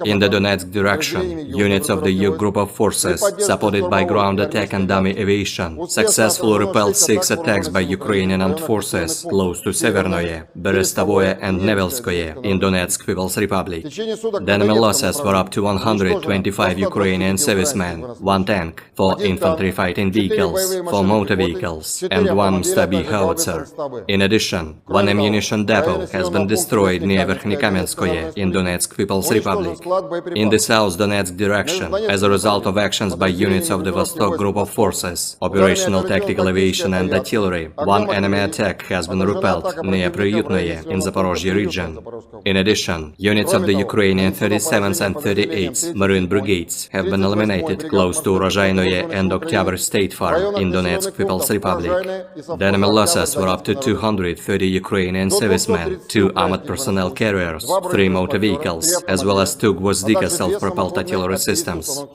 In the Donetsk direction, units of the U group of forces, supported by ground attack and dummy aviation, successfully repelled 6 attacks by Ukrainian armed forces close to Severnoye, Berestovoye and Nevelskoye in Donetsk People's Republic. The enemy losses were up to 125 Ukrainian servicemen, 1 tank, 4 infantry fighting vehicles, 4 motor vehicles, and 1 Stabi howitzer. In addition, 1 ammunition depot has been destroyed near Verkhnekamenskoye in Donetsk People's Republic. In the South Donetsk direction, as a result of actions by units of the Vostok group of forces, operational tactical aviation and artillery, 1 enemy attack has been repelled near Priyutnoye in Zaporozhye region. In addition, units of the Ukrainian 37th and 38th Marine Brigades have been eliminated close to Urozhainoye and Oktyabr State Farm in Donetsk People's Republic. The enemy losses were up to 230 Ukrainian servicemen, 2 armored personnel carriers, 3 motor vehicles, as well as 2 Gvozdika self-propelled artillery systems.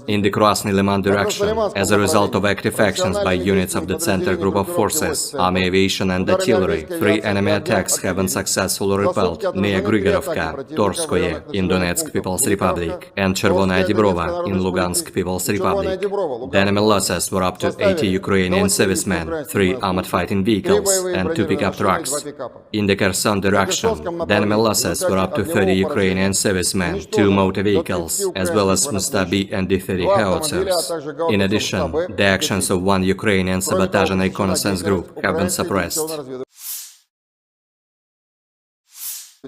In the Krasny Liman direction, as a result of active actions by units of the Center group of forces, army aviation and artillery, 3 enemy attacks have been successfully repelled near Grigorovka, Torskoye in Donetsk People's Republic, and Chervonaya Dibrova in Lugansk People's Republic. The enemy losses were up to 80 Ukrainian servicemen, 3 armored fighting vehicles, and 2 pickup trucks. In the Kherson direction, the enemy losses were up to 30 Ukrainian servicemen, 2 motor vehicles, as well as Stabi and D-30 howitzers. In addition, the actions of 1 Ukrainian sabotage and reconnaissance group have been suppressed.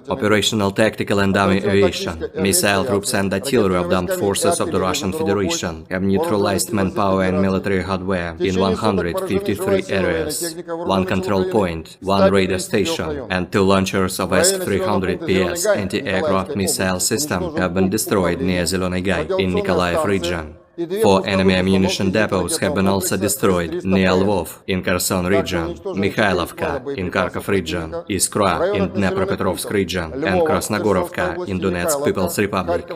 Operational tactical and dummy aviation, missile troops and artillery of the armed forces of the Russian Federation have neutralized manpower and military hardware in 153 areas. 1 control point, 1 radar station, and 2 launchers of S-300PS anti-aircraft missile system have been destroyed near Zeleny Gai in Nikolaev region. 4 enemy ammunition depots have been also destroyed near Lvov in Kherson region, Mikhailovka in Kharkov region, Iskra in Dnepropetrovsk region, and Krasnogorovka in Donetsk People's Republic.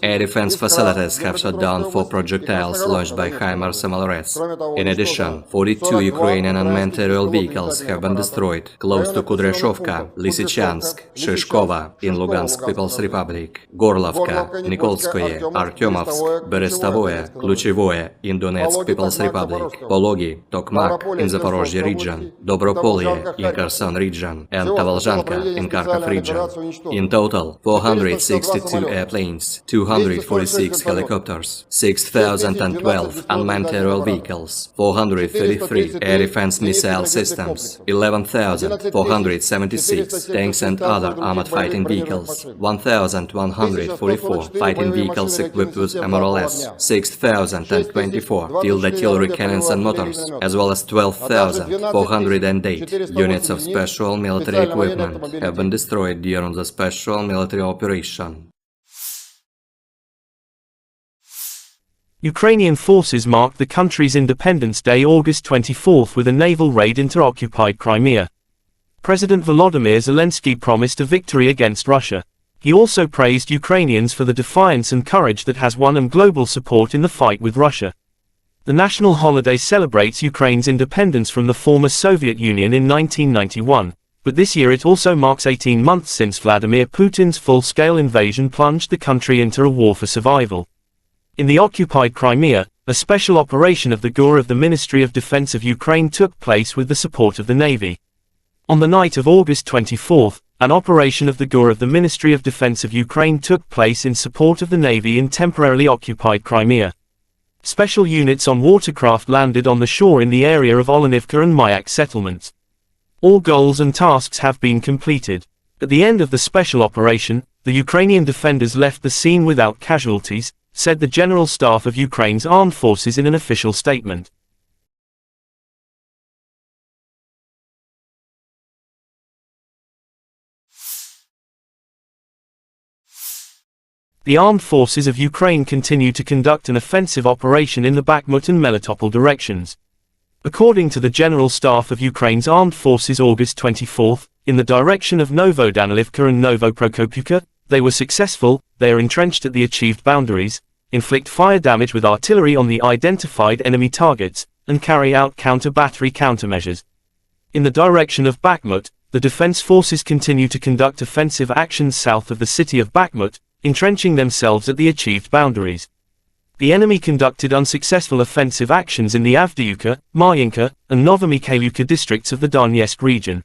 Air defense facilities have shot down 4 projectiles launched by HIMARS MLRS. In addition, 42 Ukrainian unmanned aerial vehicles have been destroyed close to Kudryashovka, Lysychansk, Shishkova in Lugansk People's Republic, Gorlovka, Nikolskoye, Artyomovsk, Berestovoye, Kluchevoye in Donetsk People's Republic, Pologi, Tokmak in Zaporozhye region, Dobropolye in Kherson region, and Tavalzhanka in Kharkov region. In total, 462 airplanes, 246 helicopters, 6,012 unmanned aerial vehicles, 433 air defense missile systems, 11,476 tanks and other armored fighting vehicles, 1,144 fighting vehicles equipped with MRLS, 6,024 field artillery cannons and motors, as well as 12,408 units of special military equipment have been destroyed during the special military operation. Ukrainian forces marked the country's Independence Day August 24 with a naval raid into occupied Crimea. President Volodymyr Zelensky promised a victory against Russia. He also praised Ukrainians for the defiance and courage that has won them global support in the fight with Russia. The national holiday celebrates Ukraine's independence from the former Soviet Union in 1991, but this year it also marks 18 months since Vladimir Putin's full-scale invasion plunged the country into a war for survival. In the occupied Crimea, a special operation of the GUR of the Ministry of Defense of Ukraine took place with the support of the Navy. On the night of August 24, an operation of the GUR of the Ministry of Defense of Ukraine took place in support of the Navy in temporarily occupied Crimea. Special units on watercraft landed on the shore in the area of Olenivka and Mayak settlements. All goals and tasks have been completed. At the end of the special operation, the Ukrainian defenders left the scene without casualties, said the General Staff of Ukraine's armed forces in an official statement. The armed forces of Ukraine continue to conduct an offensive operation in the Bakhmut and Melitopol directions. According to the General Staff of Ukraine's armed forces August 24, in the direction of Novodanilivka and Novoprokopivka, they were successful, they are entrenched at the achieved boundaries, inflict fire damage with artillery on the identified enemy targets, and carry out counter-battery countermeasures. In the direction of Bakhmut, the defense forces continue to conduct offensive actions south of the city of Bakhmut, entrenching themselves at the achieved boundaries. The enemy conducted unsuccessful offensive actions in the Avdiivka, Marinka, and Novomikhailivka districts of the Donetsk region.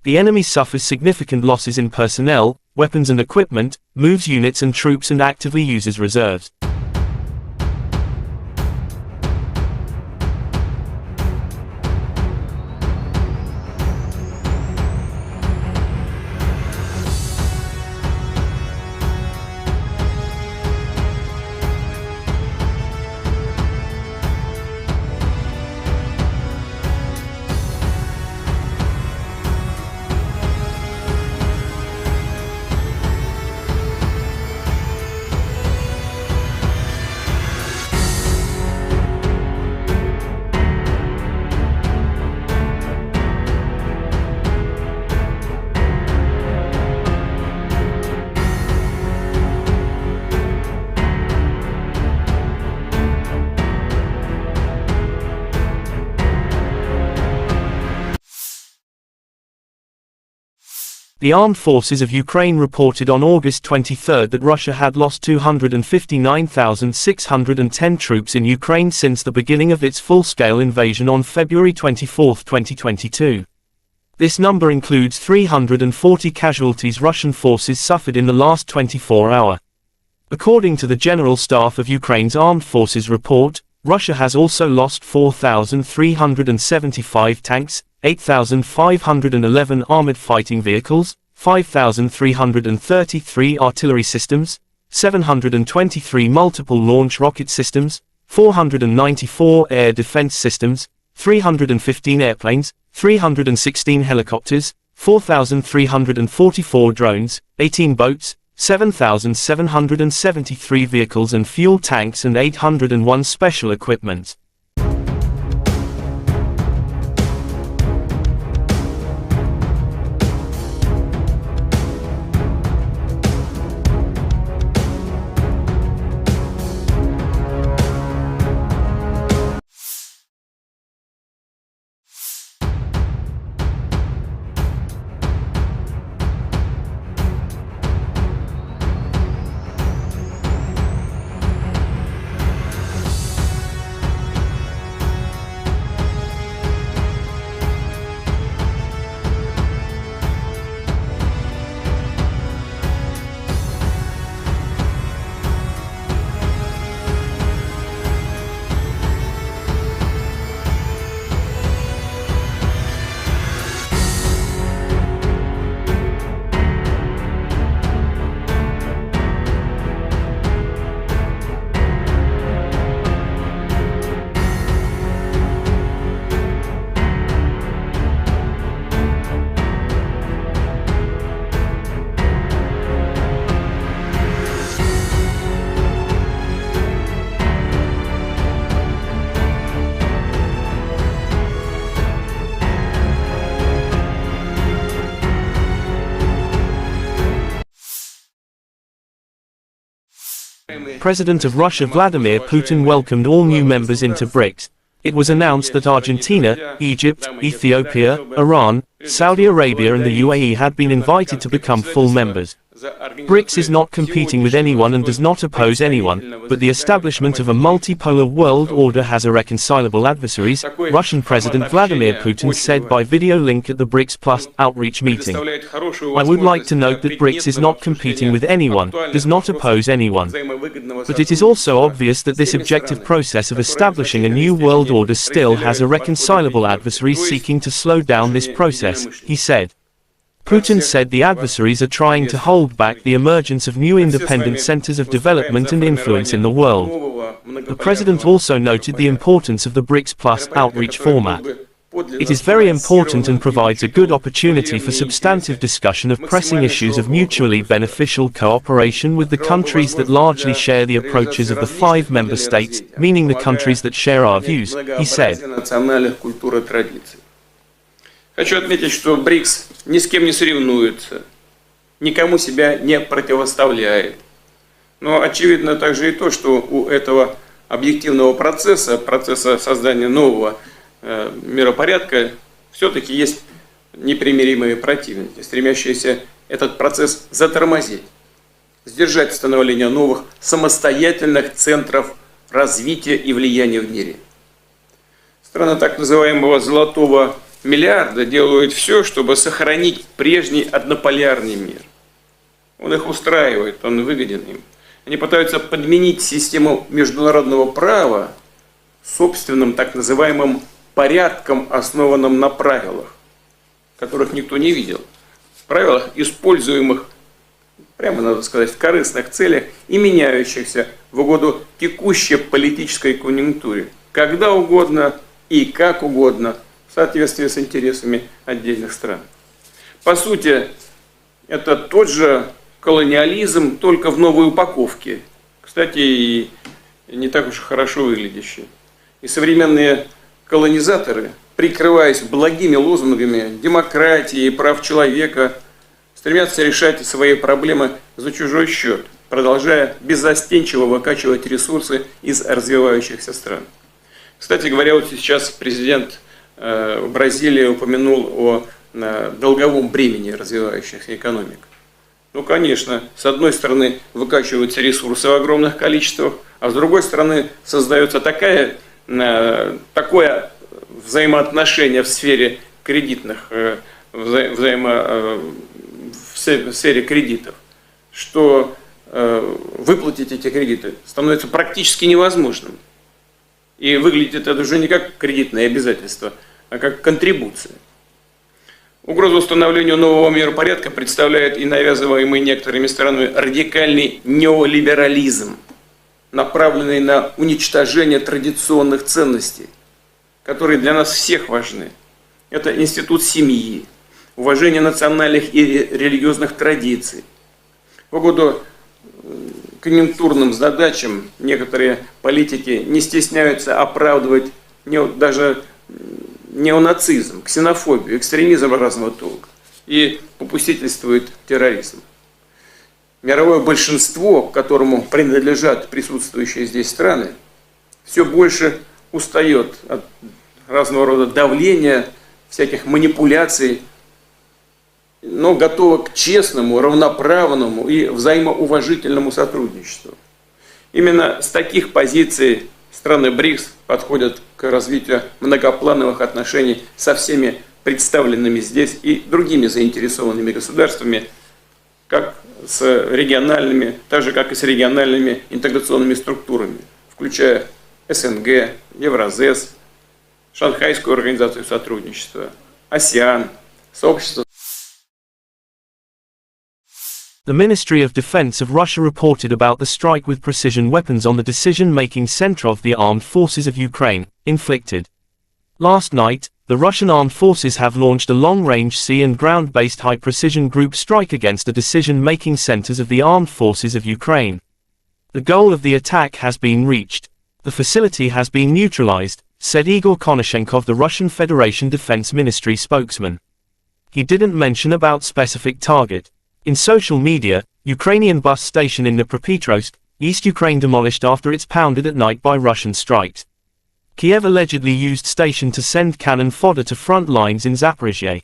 The enemy suffers significant losses in personnel, weapons and equipment, moves units and troops and actively uses reserves. The armed forces of Ukraine reported on August 23 that Russia had lost 259,610 troops in Ukraine since the beginning of its full-scale invasion on February 24, 2022. This number includes 340 casualties Russian forces suffered in the last 24 hours. According to the General Staff of Ukraine's Armed Forces report, Russia has also lost 4,375 tanks, 8,511 armored fighting vehicles, 5,333 artillery systems, 723 multiple launch rocket systems, 494 air defense systems, 315 airplanes, 316 helicopters, 4,344 drones, 18 boats, 7,773 vehicles and fuel tanks and 801 special equipment. President of Russia Vladimir Putin welcomed all new members into BRICS. It was announced that Argentina, Egypt, Ethiopia, Iran, Saudi Arabia and the UAE had been invited to become full members. BRICS is not competing with anyone and does not oppose anyone, but the establishment of a multipolar world order has irreconcilable adversaries, Russian President Vladimir Putin said by video link at the BRICS Plus outreach meeting. I would like to note that BRICS is not competing with anyone, does not oppose anyone. But it is also obvious that this objective process of establishing a new world order still has irreconcilable adversaries seeking to slow down this process, he said. Putin said the adversaries are trying to hold back the emergence of new independent centers of development and influence in the world. The president also noted the importance of the BRICS Plus outreach format. It is very important and provides a good opportunity for substantive discussion of pressing issues of mutually beneficial cooperation with the countries that largely share the approaches of the 5 member states, meaning the countries that share our views, he said. Хочу отметить, что БРИКС ни с кем не соревнуется, никому себя не противоставляет. Но очевидно также и то, что у этого объективного процесса создания нового миропорядка, все-таки есть непримиримые противники, стремящиеся этот процесс затормозить, сдержать становление новых самостоятельных центров развития и влияния в мире. Страны так называемого «золотого миллиарда» делают все, чтобы сохранить прежний однополярный мир. Он их устраивает, он выгоден им. Они пытаются подменить систему международного права собственным так называемым порядком, основанным на правилах, которых никто не видел. Правилах, используемых, прямо надо сказать, в корыстных целях и меняющихся в угоду текущей политической конъюнктуре, когда угодно и как угодно, в соответствии с интересами отдельных стран. По сути, это тот же колониализм, только в новой упаковке. Кстати, и не так уж и хорошо выглядящий. И современные колонизаторы, прикрываясь благими лозунгами демократии и прав человека, стремятся решать свои проблемы за чужой счет, продолжая беззастенчиво выкачивать ресурсы из развивающихся стран. Кстати говоря, вот сейчас президент Бразилии упомянул о долговом бремени развивающихся экономик. Ну, конечно, с одной стороны выкачиваются ресурсы в огромных количествах, а с другой стороны создается такое взаимоотношение в сфере кредитных, в сфере кредитов, что выплатить эти кредиты становится практически невозможным. И выглядит это уже не как кредитное обязательство, а как контрибуция. Угрозу установлению нового миропорядка представляет и навязываемый некоторыми странами радикальный неолиберализм, направленный на уничтожение традиционных ценностей, которые для нас всех важны. Это институт семьи, уважение национальных и религиозных традиций. В угоду конъюнктурным задачам некоторые политики не стесняются оправдывать даже неонацизм, ксенофобию, экстремизм разного толка и попустительствует терроризм. Мировое большинство, к которому принадлежат присутствующие здесь страны, все больше устает от разного рода давления, всяких манипуляций, но готова к честному, равноправному и взаимоуважительному сотрудничеству. Именно с таких позиций страны БРИКС подходят к развитию многоплановых отношений со всеми представленными здесь и другими заинтересованными государствами, как с региональными, так же как и с региональными интеграционными структурами, включая СНГ, Евразес, Шанхайскую организацию сотрудничества, АСЕАН, сообщество. The Ministry of Defense of Russia reported about the strike with precision weapons on the decision-making center of the armed forces of Ukraine, inflicted. Last night, the Russian armed forces have launched a long-range sea and ground-based high-precision group strike against the decision-making centers of the armed forces of Ukraine. The goal of the attack has been reached. The facility has been neutralized, said Igor Konashenkov, the Russian Federation Defense Ministry spokesman. He didn't mention about specific target. In social media, Ukrainian bus station in Dnipropetrovsk, East Ukraine demolished after it's pounded at night by Russian strikes. Kyiv allegedly used station to send cannon fodder to front lines in Zaphorizia.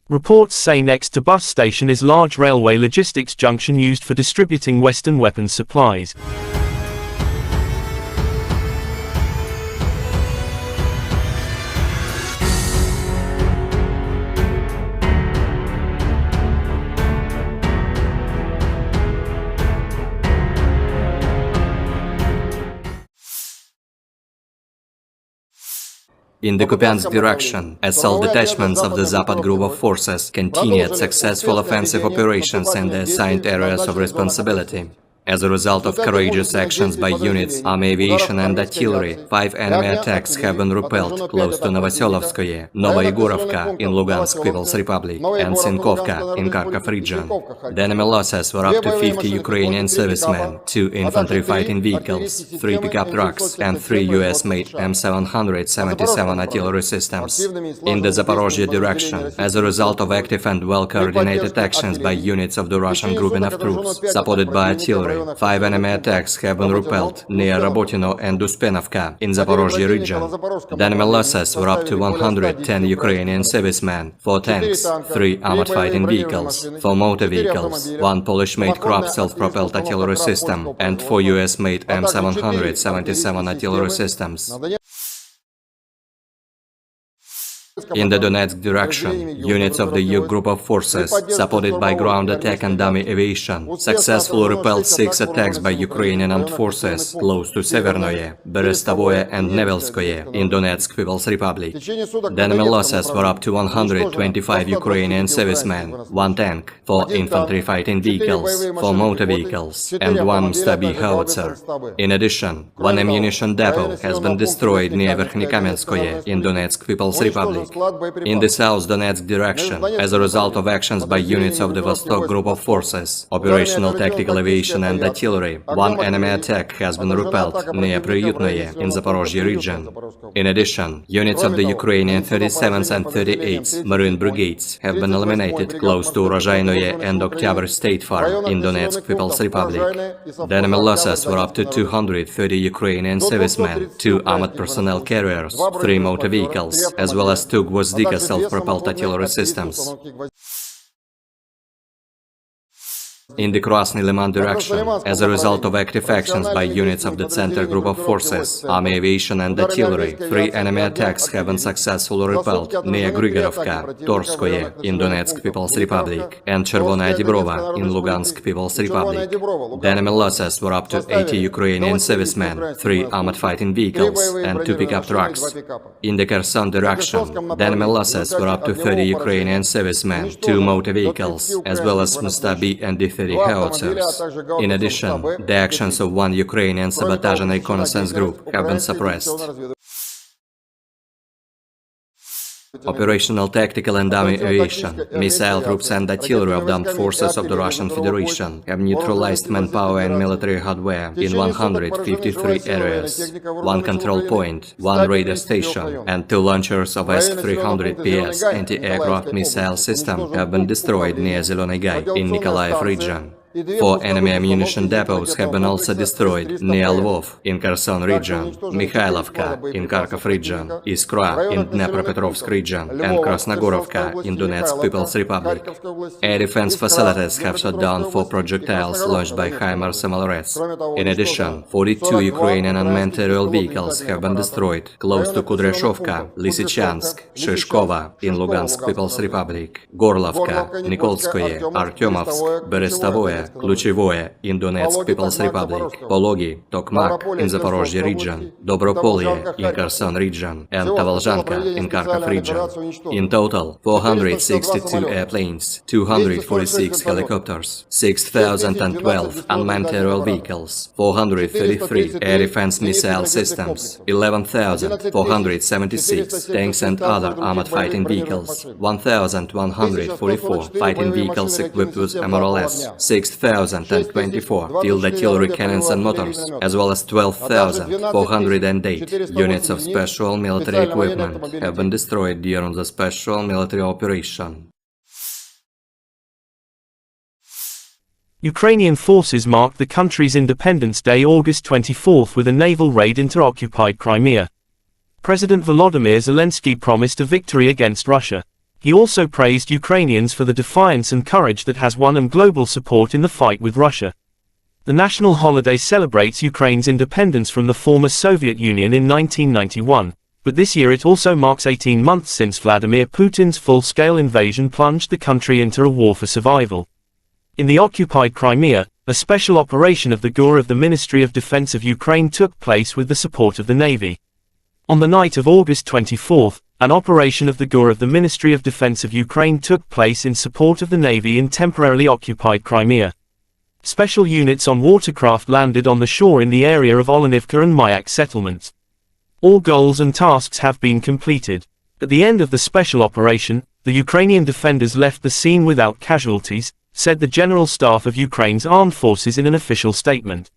Reports say next to bus station is large railway logistics junction used for distributing Western weapons supplies. In the Kupiansk direction, assault detachments of the Zapad group of forces continued successful offensive operations in the assigned areas of responsibility. As a result of courageous actions by units, army aviation and artillery, 5 enemy attacks have been repelled close to Novoselovskoye, Novoyegorovka in Lugansk People's Republic, and Sinkovka in Kharkov region. The enemy losses were up to 50 Ukrainian servicemen, 2 infantry fighting vehicles, 3 pickup trucks, and 3 U.S M777 Artillery systems. In the Zaporozhye direction, as a result of active and well-coordinated actions by units of the Russian grouping of troops, supported by artillery, 5 enemy attacks have been repelled near Rabotino and Uspenovka in Zaporozhye region. The enemy losses were up to 110 Ukrainian servicemen, 4 tanks, 3 armored fighting vehicles, 4 motor vehicles, 1 Polish-made Krupp self-propelled artillery system, and 4 US-made M777 artillery systems. In the Donetsk direction, units of the U group of forces, supported by ground attack and dummy aviation, successfully repelled 6 attacks by Ukrainian armed forces close to Severnoye, Berestovoye and Nevelskoye in Donetsk People's Republic. The enemy losses were up to 125 Ukrainian servicemen, 1 tank, 4 infantry fighting vehicles, 4 motor vehicles, and 1 Stabi howitzer. In addition, 1 ammunition depot has been destroyed near Verkhnykamenskoye in Donetsk People's Republic. In the South Donetsk direction, as a result of actions by units of the Vostok group of forces, operational tactical aviation and artillery, 1 enemy attack has been repelled near Priyutnoye in Zaporozhye region. In addition, units of the Ukrainian 37th and 38th Marine Brigades have been eliminated close to Urozhainoye and Oktyabr State Farm in Donetsk People's Republic. The enemy losses were up to 230 Ukrainian servicemen, 2 armored personnel carriers, 3 motor vehicles, as well as 2 Gvozdika self-propelled artillery systems. In the Krasny Liman direction, as a result of active actions by units of the Center group of forces, army aviation and artillery, 3 enemy attacks have been successfully repelled near Grigorovka, Torskoye in Donetsk People's Republic, and Chervonaya Dibrova in Lugansk People's Republic. The enemy losses were up to 80 Ukrainian servicemen, 3 armored fighting vehicles, and 2 pickup trucks. In the Kherson direction, the enemy losses were up to 30 Ukrainian servicemen, 2 motor vehicles, as well as Mustabi and D-30 howitzers. In addition, the actions of 1 Ukrainian sabotage and reconnaissance group have been suppressed. Operational tactical and dummy aviation, missile troops and artillery of the armed forces of the Russian Federation have neutralized manpower and military hardware in 153 areas. 1 control point, 1 radar station, and 2 launchers of S-300PS anti-aircraft missile system have been destroyed near Zeleny Gai in Nikolaev region. 4 enemy ammunition depots have been also destroyed near Lvov in Kherson region, Mikhailovka in Kharkov region, Iskra in Dnepropetrovsk region, and Krasnogorovka in Donetsk People's Republic. Air defense facilities have shot down 4 projectiles launched by HIMARS MLRS. In addition, 42 Ukrainian unmanned aerial vehicles have been destroyed close to Kudryashovka, Lysychansk, Shishkova in Lugansk People's Republic, Gorlovka, Nikolskoye, Artyomovsk, Berestovoye, Kluchevoye in Donetsk People's Republic, Pologi, Tokmak in Zaporozhye region, Dobropolye in Kherson region, and Tavalzhanka in Kharkov region. In total, 462 airplanes, 246 helicopters, 6,012 unmanned aerial vehicles, 433 air defense missile systems, 11,476 tanks and other armored fighting vehicles, 1,144 fighting vehicles equipped with MRLS, 6,024 field artillery cannons and motors, as well as 12,408 units of special military equipment have been destroyed during the special military operation. Ukrainian forces marked the country's Independence Day August 24 with a naval raid into occupied Crimea. President Volodymyr Zelensky promised a victory against Russia. He also praised Ukrainians for the defiance and courage that has won them global support in the fight with Russia. The national holiday celebrates Ukraine's independence from the former Soviet Union in 1991, but this year it also marks 18 months since Vladimir Putin's full-scale invasion plunged the country into a war for survival. In the occupied Crimea, a special operation of the GUR of the Ministry of Defense of Ukraine took place with the support of the Navy. On the night of August 24, an operation of the GUR of the Ministry of Defense of Ukraine took place in support of the Navy in temporarily occupied Crimea. Special units on watercraft landed on the shore in the area of Olenivka and Mayak settlements. All goals and tasks have been completed. At the end of the special operation, the Ukrainian defenders left the scene without casualties, said the General Staff of Ukraine's armed forces in an official statement.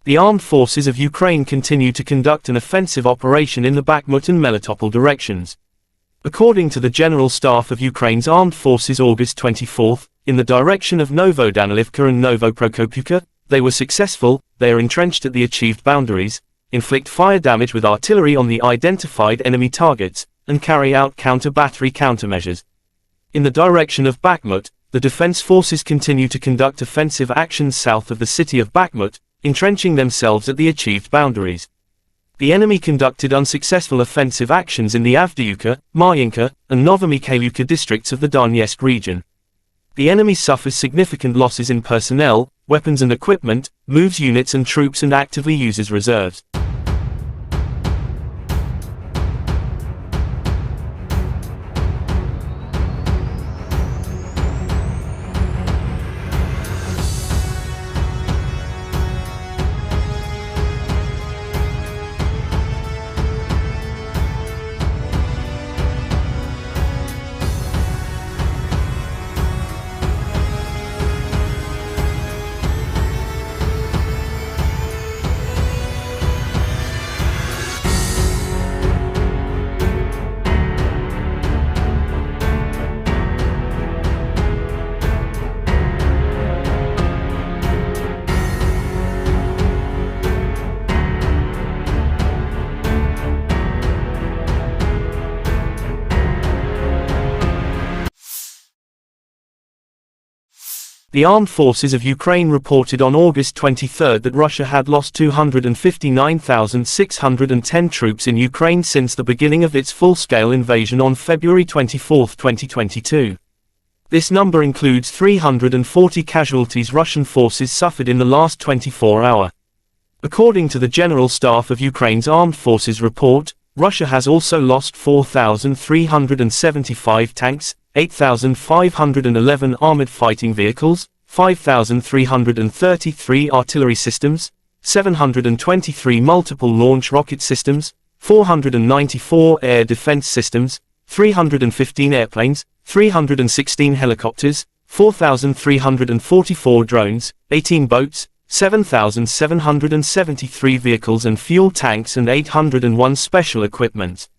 The armed forces of Ukraine continue to conduct an offensive operation in the Bakhmut and Melitopol directions. According to the General Staff of Ukraine's armed forces August 24, in the direction of Novodanilivka and Novoprokopivka, they were successful. They are entrenched at the achieved boundaries, inflict fire damage with artillery on the identified enemy targets, and carry out counter-battery countermeasures. In the direction of Bakhmut, the defense forces continue to conduct offensive actions south of the city of Bakhmut, entrenching themselves at the achieved boundaries. The enemy conducted unsuccessful offensive actions in the Avdiivka, Marinka, and Novomikhailivka districts of the Donetsk region. The enemy suffers significant losses in personnel, weapons and equipment, moves units and troops and actively uses reserves. The armed forces of Ukraine reported on August 23 that Russia had lost 259,610 troops in Ukraine since the beginning of its full-scale invasion on February 24, 2022. This number includes 340 casualties Russian forces suffered in the last 24 hours. According to the General Staff of Ukraine's Armed Forces report, Russia has also lost 4,375 tanks, 8,511 armored fighting vehicles, 5,333 artillery systems, 723 multiple launch rocket systems, 494 air defense systems, 315 airplanes, 316 helicopters, 4,344 drones, 18 boats, 7,773 vehicles and fuel tanks and 801 special equipment.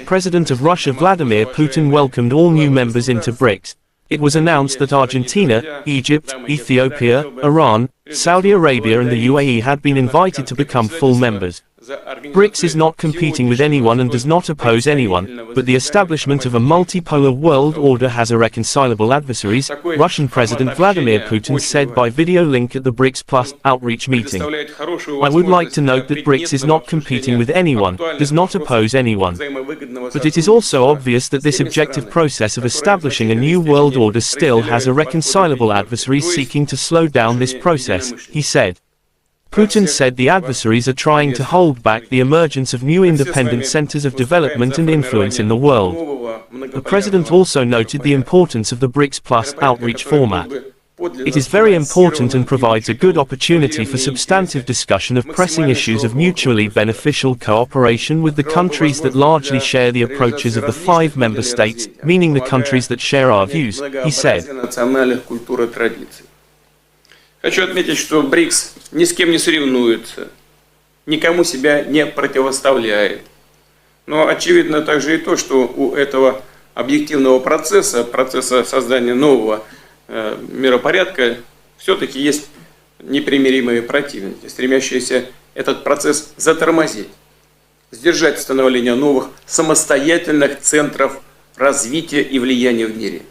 President of Russia Vladimir Putin welcomed all new members into BRICS. It was announced that Argentina, Egypt, Ethiopia, Iran, Saudi Arabia and the UAE had been invited to become full members. BRICS is not competing with anyone and does not oppose anyone, but the establishment of a multipolar world order has irreconcilable adversaries, Russian President Vladimir Putin said by video link at the BRICS Plus outreach meeting. I would like to note that BRICS is not competing with anyone, does not oppose anyone. But it is also obvious that this objective process of establishing a new world order still has irreconcilable adversaries seeking to slow down this process, he said. Putin said the adversaries are trying to hold back the emergence of new independent centers of development and influence in the world. The president also noted the importance of the BRICS Plus outreach format. It is very important and provides a good opportunity for substantive discussion of pressing issues of mutually beneficial cooperation with the countries that largely share the approaches of the 5 member states, meaning the countries that share our views, he said. Хочу отметить, что БРИКС ни с кем не соревнуется, никому себя не противоставляет. Но очевидно также и то, что у этого объективного процесса создания нового миропорядка, все-таки есть непримиримые противники, стремящиеся этот процесс затормозить, сдержать становление новых самостоятельных центров развития и влияния в мире.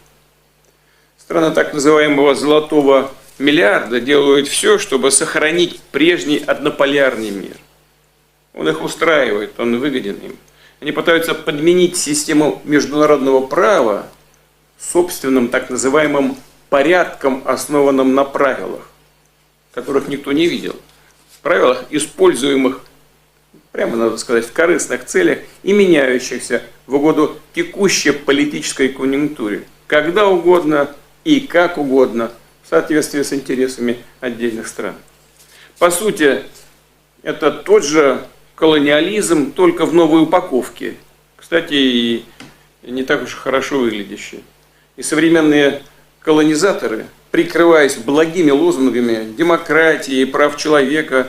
Страны так называемого «золотого миллиарда» делают все, чтобы сохранить прежний однополярный мир. Он их устраивает, он выгоден им. Они пытаются подменить систему международного права собственным так называемым порядком, основанным на правилах, которых никто не видел. Правилах, используемых, прямо надо сказать, в корыстных целях и меняющихся в угоду текущей политической конъюнктуре, когда угодно и как угодно, в соответствии с интересами отдельных стран. По сути, это тот же колониализм, только в новой упаковке. Кстати, и не так уж хорошо выглядящий. И современные колонизаторы, прикрываясь благими лозунгами демократии и прав человека,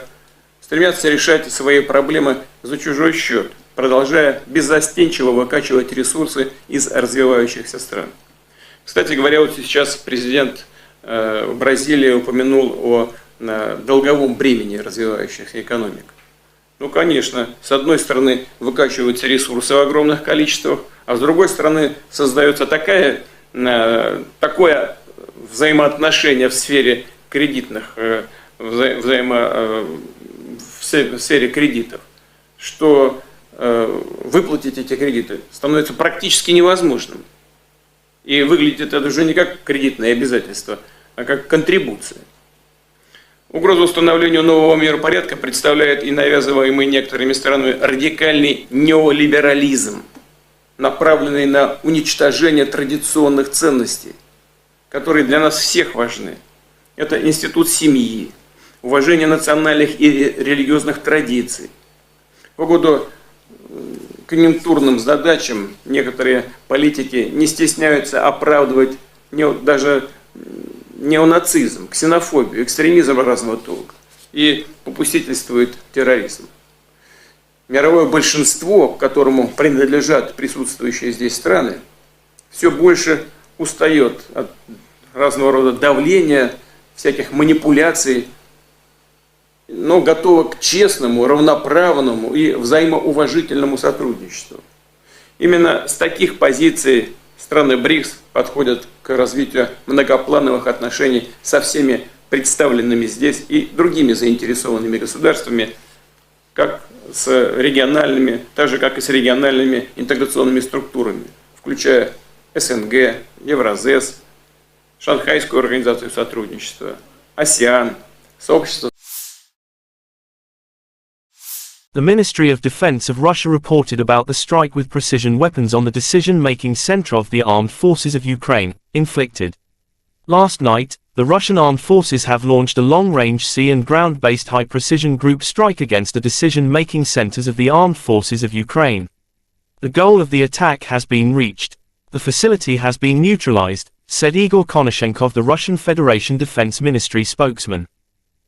стремятся решать свои проблемы за чужой счет, продолжая беззастенчиво выкачивать ресурсы из развивающихся стран. Кстати говоря, вот сейчас президент Бразилии упомянул о долговом бремени развивающихся экономик. Ну, конечно, с одной стороны выкачиваются ресурсы в огромных количествах, а с другой стороны создается такое взаимоотношение в сфере кредитных, в сфере кредитов, что выплатить эти кредиты становится практически невозможным. И выглядит это уже не как кредитное обязательство, а как контрибуция. Угрозу установлению нового миропорядка представляет и навязываемый некоторыми странами радикальный неолиберализм, направленный на уничтожение традиционных ценностей, которые для нас всех важны. Это институт семьи, уважение национальных и религиозных традиций. В угоду конъюнктурным задачам некоторые политики не стесняются оправдывать даже неонацизм, ксенофобию, экстремизм разного толка и попустительствует терроризм. Мировое большинство, к которому принадлежат присутствующие здесь страны, все больше устает от разного рода давления, всяких манипуляций, но готова к честному, равноправному и взаимоуважительному сотрудничеству. Именно с таких позиций страны БРИКС подходят к развитию многоплановых отношений со всеми представленными здесь и другими заинтересованными государствами, как с региональными, так же как и с региональными интеграционными структурами, включая СНГ, Евразес, Шанхайскую организацию сотрудничества, АСЕАН, сообщество. The Ministry of Defense of Russia reported about the strike with precision weapons on the decision-making center of the armed forces of Ukraine, inflicted. Last night, the Russian armed forces have launched a long-range sea and ground-based high-precision group strike against the decision-making centers of the armed forces of Ukraine. The goal of the attack has been reached. The facility has been neutralized, said Igor Konashenkov, the Russian Federation Defense Ministry spokesman.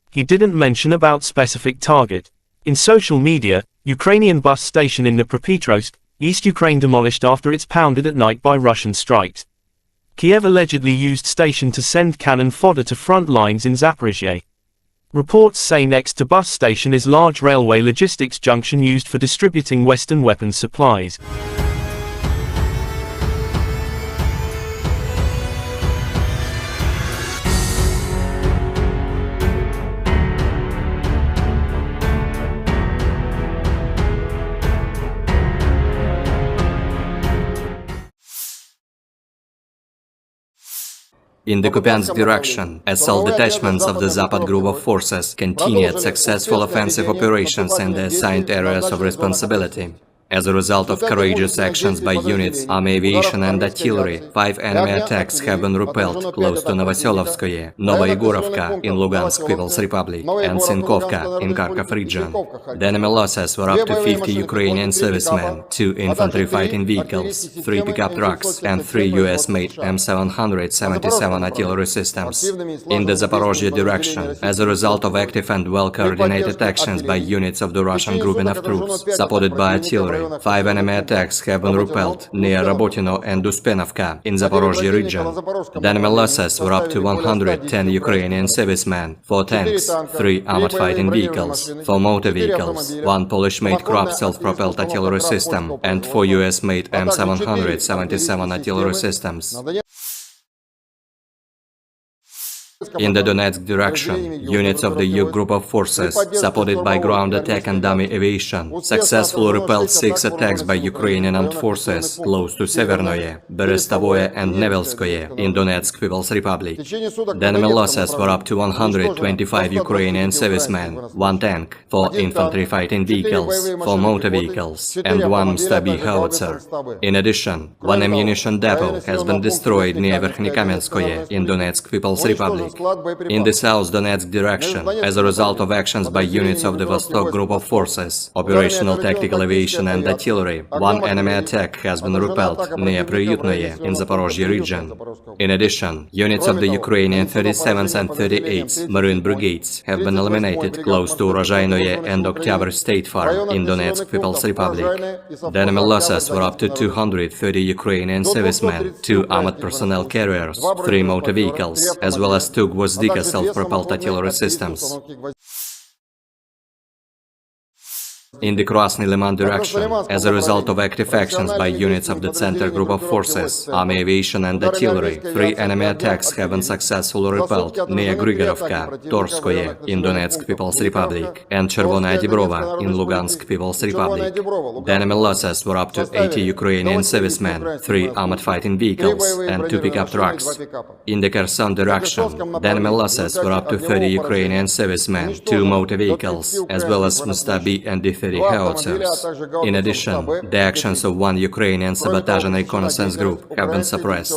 He didn't mention about specific target. In social media, Ukrainian bus station in Dnipropetrovsk, East Ukraine demolished after it's pounded at night by Russian strikes. Kyiv allegedly used station to send cannon fodder to front lines in Zaporizhia. Reports say next to bus station is large railway logistics junction used for distributing Western weapons supplies. In the Kupiansk direction, assault detachments of the Zapad group of forces continued successful offensive operations in the assigned areas of responsibility. As a result of courageous actions by units, army aviation and artillery, 5 enemy attacks have been repelled close to Novoselovskoye, Novoyegorovka in Lugansk People's Republic, and Sinkovka in Kharkov region. The enemy losses were up to 50 Ukrainian servicemen, 2 infantry fighting vehicles, 3 pickup trucks, and 3 U.S. M777 Artillery systems. In the Zaporozhye direction, as a result of active and well-coordinated actions by units of the Russian grouping of troops, supported by artillery, 5 enemy attacks have been repelled near Rabotino and Uspenovka in Zaporozhye region. The enemy losses were up to 110 Ukrainian servicemen, 4 tanks, 3 armored fighting vehicles, 4 motor vehicles, 1 Polish-made Krupp self-propelled artillery system, and 4 US-made M777 artillery systems. In the Donetsk direction, units of the U group of forces, supported by ground attack and dummy aviation, successfully repelled 6 attacks by Ukrainian armed forces close to Severnoye, Berestovoye and Nevelskoye in Donetsk People's Republic. The enemy losses were up to 125 Ukrainian servicemen, 1 tank, 4 infantry fighting vehicles, 4 motor vehicles, and 1 Stabi howitzer. In addition, 1 ammunition depot has been destroyed near Verkhnykamenskoye in Donetsk People's Republic. In the South Donetsk direction, as a result of actions by units of the Vostok group of forces, operational tactical aviation and artillery, 1 enemy attack has been repelled near Priyutnoye in Zaporozhye region. In addition, units of the Ukrainian 37th and 38th Marine Brigades have been eliminated close to Urozhainoye and Oktyabr State Farm in Donetsk People's Republic. The enemy losses were up to 230 Ukrainian servicemen, 2 armored personnel carriers, 3 motor vehicles, as well as 2 Gvozdika self-propelled artillery systems. In the Krasny Liman direction, as a result of active actions by units of the Center Group of Forces, army aviation and artillery, 3 enemy attacks have been successfully repelled near Grigorovka, Torskoye in Donetsk People's Republic, and Chervonaya Dibrova in Lugansk People's Republic. The enemy losses were up to 80 Ukrainian servicemen, 3 armored fighting vehicles, and 2 pickup trucks. In the Kherson direction, the enemy losses were up to 30 Ukrainian servicemen, 2 motor vehicles, as well as Mustabi and D-30 howitzers. In addition, the actions of 1 Ukrainian sabotage and reconnaissance group have been suppressed.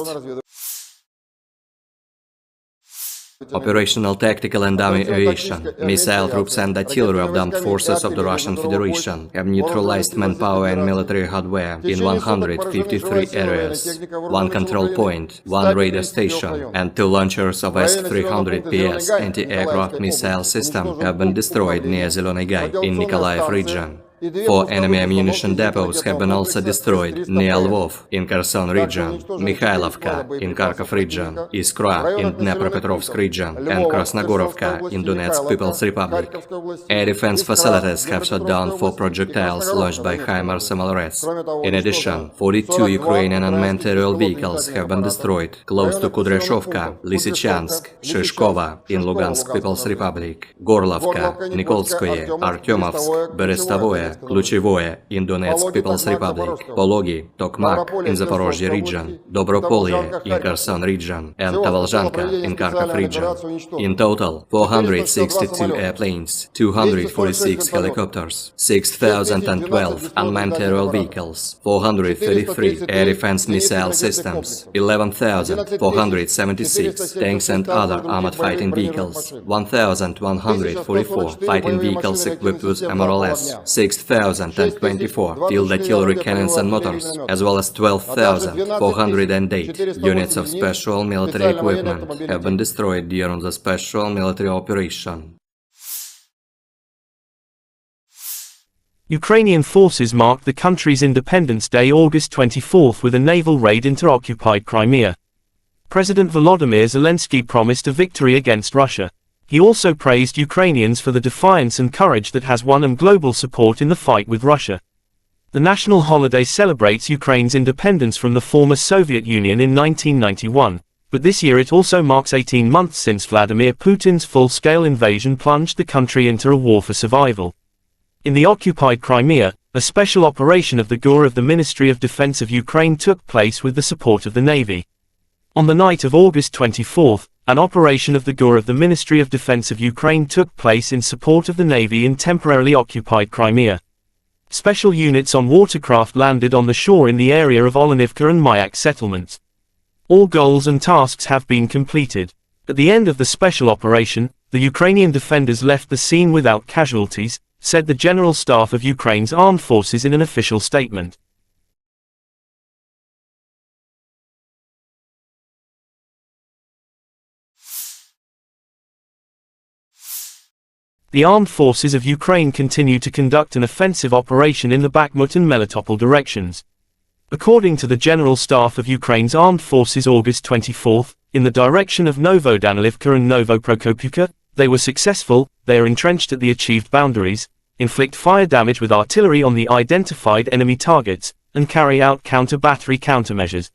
Operational tactical and dummy aviation, missile troops and artillery of the armed forces of the Russian Federation have neutralized manpower and military hardware in 153 areas. 1 control point, 1 radar station, and 2 launchers of S-300PS anti-aircraft missile system have been destroyed near Zeleny Gai in Nikolaev region. 4 enemy ammunition depots have been also destroyed near Lvov in Kherson region, Mikhailovka in Kharkov region, Iskra in Dnepropetrovsk region, and Krasnogorovka in Donetsk People's Republic. Air defense facilities have shot down 4 projectiles launched by HIMARS MLRS. In addition, 42 Ukrainian unmanned aerial vehicles have been destroyed close to Kudryashovka, Lysychansk, Shishkova in Lugansk People's Republic, Gorlovka, Nikolskoye, Artyomovsk, Berestovoye, Kluchevoye in Donetsk People's Republic, Pologi, Tokmak in Zaporozhye region, Dobropolye in Kherson region, and Tavalzhanka in Kharkov region. In total, 462 airplanes, 246 helicopters, 6,012 unmanned aerial vehicles, 433 air defense missile systems, 11,476 tanks and other armored fighting vehicles, 1,144 fighting vehicles equipped with MRLS, 6,024 field artillery cannons and motors, as well as 12,408 units of special military equipment have been destroyed during the special military operation. Ukrainian forces marked the country's Independence Day August 24 with a naval raid into occupied Crimea. President Volodymyr Zelensky promised a victory against Russia. He also praised Ukrainians for the defiance and courage that has won them global support in the fight with Russia. The national holiday celebrates Ukraine's independence from the former Soviet Union in 1991, but this year it also marks 18 months since Vladimir Putin's full-scale invasion plunged the country into a war for survival. In the occupied Crimea, a special operation of the GUR of the Ministry of Defense of Ukraine took place with the support of the Navy. On the night of August 24, an operation of the GUR of the Ministry of Defense of Ukraine took place in support of the Navy in temporarily occupied Crimea. Special units on watercraft landed on the shore in the area of Olenivka and Mayak settlements. All goals and tasks have been completed. At the end of the special operation, the Ukrainian defenders left the scene without casualties, said the General Staff of Ukraine's armed forces in an official statement. The armed forces of Ukraine continue to conduct an offensive operation in the Bakhmut and Melitopol directions. According to the General Staff of Ukraine's armed forces August 24, in the direction of Novodanilivka and Novoprokopivka, they were successful. They are entrenched at the achieved boundaries, inflict fire damage with artillery on the identified enemy targets, and carry out counter-battery countermeasures.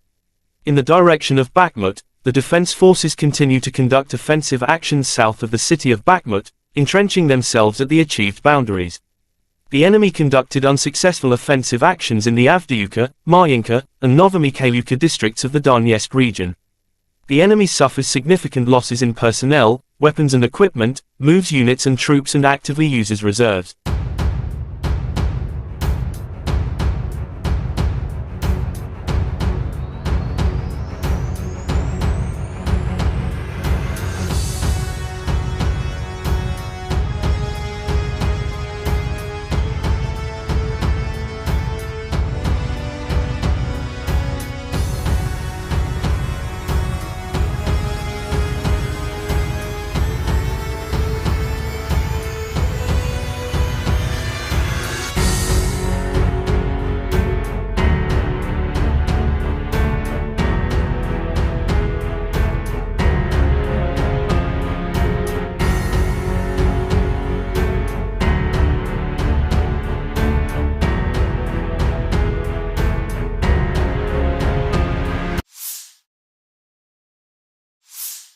In the direction of Bakhmut, the defense forces continue to conduct offensive actions south of the city of Bakhmut, entrenching themselves at the achieved boundaries. The enemy conducted unsuccessful offensive actions in the Avdiivka, Marinka, and Novomikhailivka districts of the Donetsk region. The enemy suffers significant losses in personnel, weapons and equipment, moves units and troops and actively uses reserves.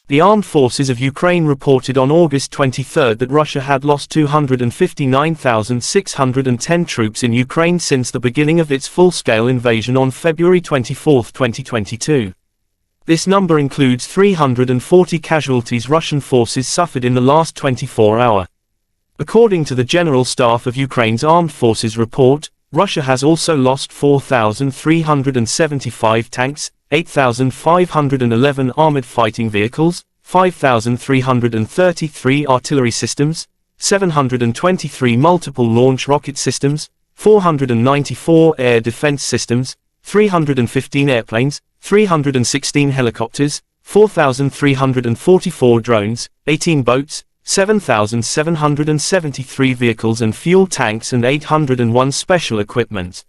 The armed forces of Ukraine reported on August 23 that Russia had lost 259,610 troops in Ukraine since the beginning of its full-scale invasion on February 24, 2022. This number includes 340 casualties Russian forces suffered in the last 24 hours. According to the General Staff of Ukraine's Armed Forces report, Russia has also lost 4,375 tanks, 8,511 armored fighting vehicles, 5,333 artillery systems, 723 multiple launch rocket systems, 494 air defense systems, 315 airplanes, 316 helicopters, 4,344 drones, 18 boats, 7,773 vehicles and fuel tanks and 801 special equipment.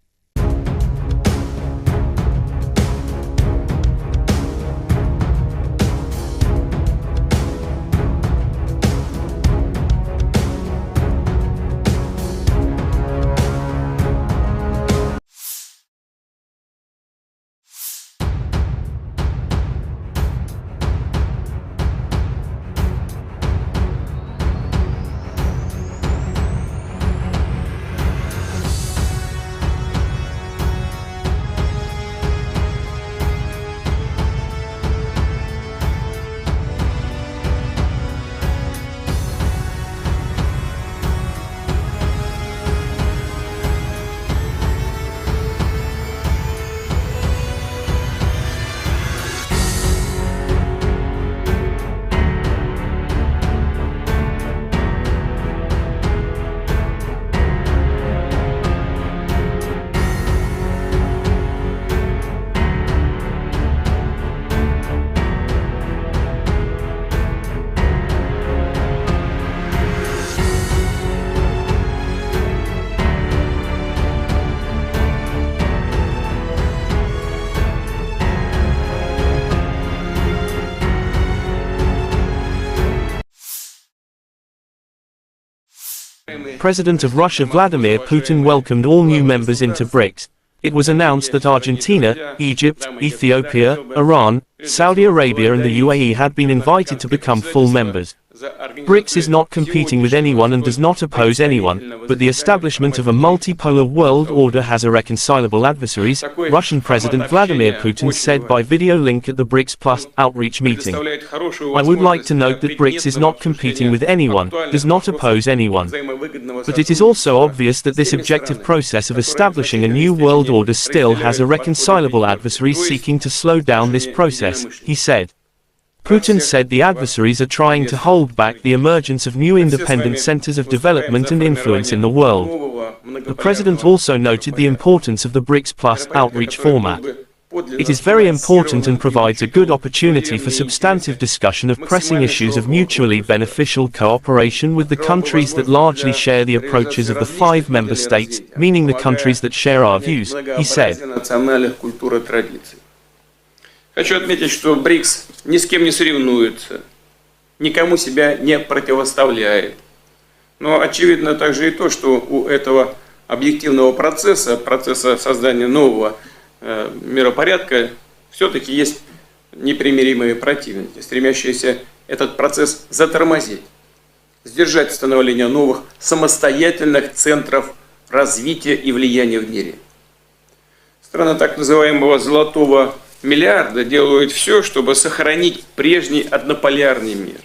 President of Russia Vladimir Putin welcomed all new members into BRICS. It was announced that Argentina, Egypt, Ethiopia, Iran, Saudi Arabia and the UAE had been invited to become full members. BRICS is not competing with anyone and does not oppose anyone, but the establishment of a multipolar world order has irreconcilable adversaries, Russian President Vladimir Putin said by video link at the BRICS Plus outreach meeting. I would like to note that BRICS is not competing with anyone, does not oppose anyone. But it is also obvious that this objective process of establishing a new world order still has irreconcilable adversaries seeking to slow down this process, he said. Putin said the adversaries are trying to hold back the emergence of new independent centers of development and influence in the world. The president also noted the importance of the BRICS Plus outreach format. It is very important and provides a good opportunity for substantive discussion of pressing issues of mutually beneficial cooperation with the countries that largely share the approaches of the 5 member states, meaning the countries that share our views, he said. Хочу отметить, что БРИКС ни с кем не соревнуется, никому себя не противоставляет. Но очевидно также и то, что у этого объективного процесса создания нового миропорядка, все-таки есть непримиримые противники, стремящиеся этот процесс затормозить, сдержать становление новых самостоятельных центров развития и влияния в мире. Страны так называемого «золотого миллиарда» делают все, чтобы сохранить прежний однополярный мир.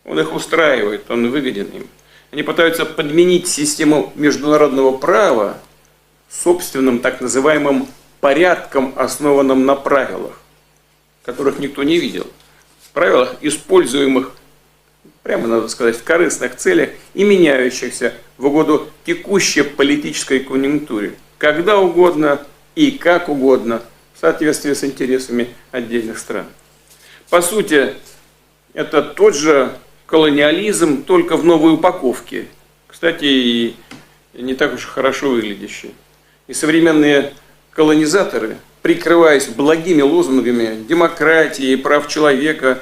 Он их устраивает, он выгоден им. Они пытаются подменить систему международного права собственным так называемым порядком, основанным на правилах, которых никто не видел. Правилах, используемых, прямо надо сказать, в корыстных целях и меняющихся в угоду текущей политической конъюнктуре, когда угодно и как угодно, в соответствии с интересами отдельных стран. По сути, это тот же колониализм, только в новой упаковке. Кстати, и не так уж хорошо выглядящий. И современные колонизаторы, прикрываясь благими лозунгами демократии и прав человека,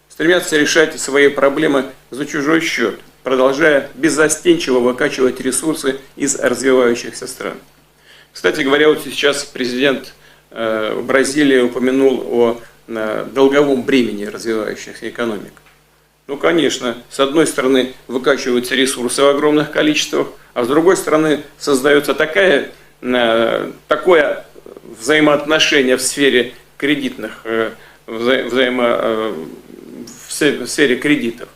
стремятся решать свои проблемы за чужой счет, продолжая беззастенчиво выкачивать ресурсы из развивающихся стран. Кстати говоря, вот сейчас президент Бразилии упомянул о долговом бремени развивающихся экономик. Ну, конечно, с одной стороны выкачиваются ресурсы в огромных количествах, а с другой стороны создается такое взаимоотношение в сфере кредитных, в сфере кредитов,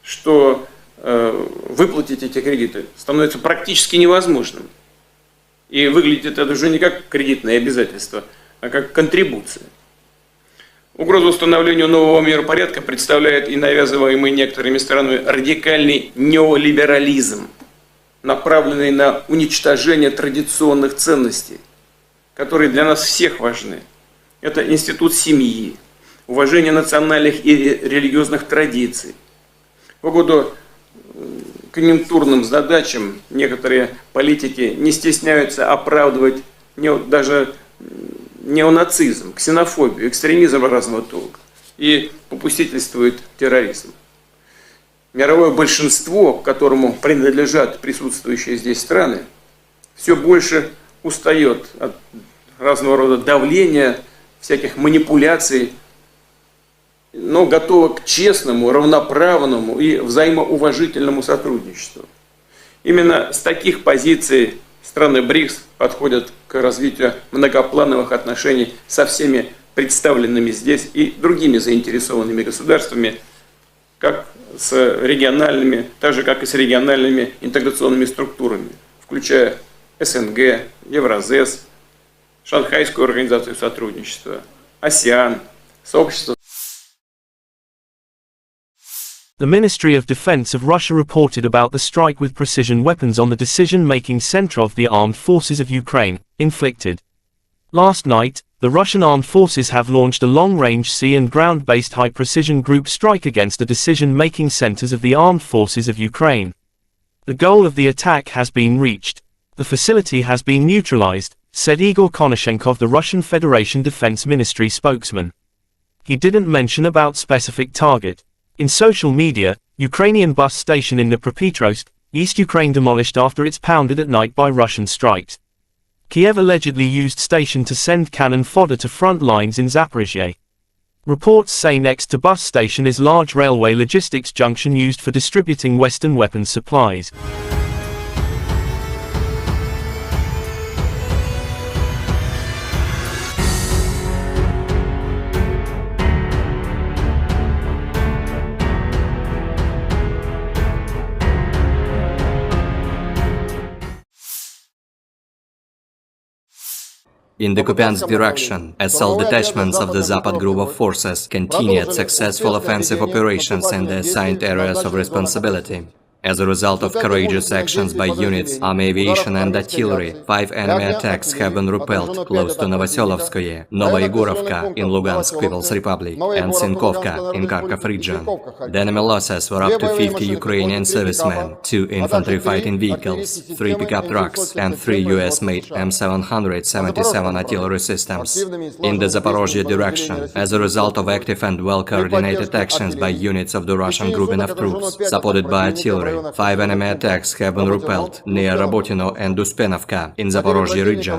что выплатить эти кредиты становится практически невозможным. И выглядит это уже не как кредитное обязательство, а как контрибуция. Угрозу установлению нового миропорядка представляет и навязываемый некоторыми странами радикальный неолиберализм, направленный на уничтожение традиционных ценностей, которые для нас всех важны. Это институт семьи, уважение национальных и религиозных традиций. В угоду конъюнктурным задачам некоторые политики не стесняются оправдывать даже неонацизм, ксенофобию, экстремизм разного толка и попустительствует терроризм. Мировое большинство, к которому принадлежат присутствующие здесь страны, все больше устает от разного рода давления, всяких манипуляций, но готова к честному, равноправному и взаимоуважительному сотрудничеству. Именно с таких позиций страны БРИКС подходят к развитию многоплановых отношений со всеми представленными здесь и другими заинтересованными государствами, как с региональными, так же как и с региональными интеграционными структурами, включая СНГ, Евразес, Шанхайскую организацию сотрудничества, АСЕАН, сообщество. The Ministry of Defense of Russia reported about the strike with precision weapons on the decision-making center of the armed forces of Ukraine, inflicted. Last night, the Russian armed forces have launched a long-range sea and ground-based high-precision group strike against the decision-making centers of the armed forces of Ukraine. The goal of the attack has been reached. The facility has been neutralized, said Igor Konashenkov, the Russian Federation Defense Ministry spokesman. He didn't mention about specific target. In social media, Ukrainian bus station in Dnipropetrovsk, East Ukraine demolished after it's pounded at night by Russian strikes. Kyiv allegedly used station to send cannon fodder to front lines in Zaporizhia. Reports say next to bus station is large railway logistics junction used for distributing Western weapons supplies. In the Kupiansk direction, assault detachments of the Zapad group of forces continued successful offensive operations in the assigned areas of responsibility. As a result of courageous actions by units, army aviation and artillery, 5 enemy attacks have been repelled close to Novoselovskoye, Novoyegorovka in Lugansk People's Republic, and Sinkovka in Kharkov region. The enemy losses were up to 50 Ukrainian servicemen, 2 infantry fighting vehicles, 3 pickup trucks, and 3 U.S. made M777 artillery systems. In the Zaporozhye direction, as a result of active and well-coordinated actions by units of the Russian grouping of troops, supported by artillery, 5 enemy attacks have been repelled near Rabotino and Uspenovka in Zaporozhye region.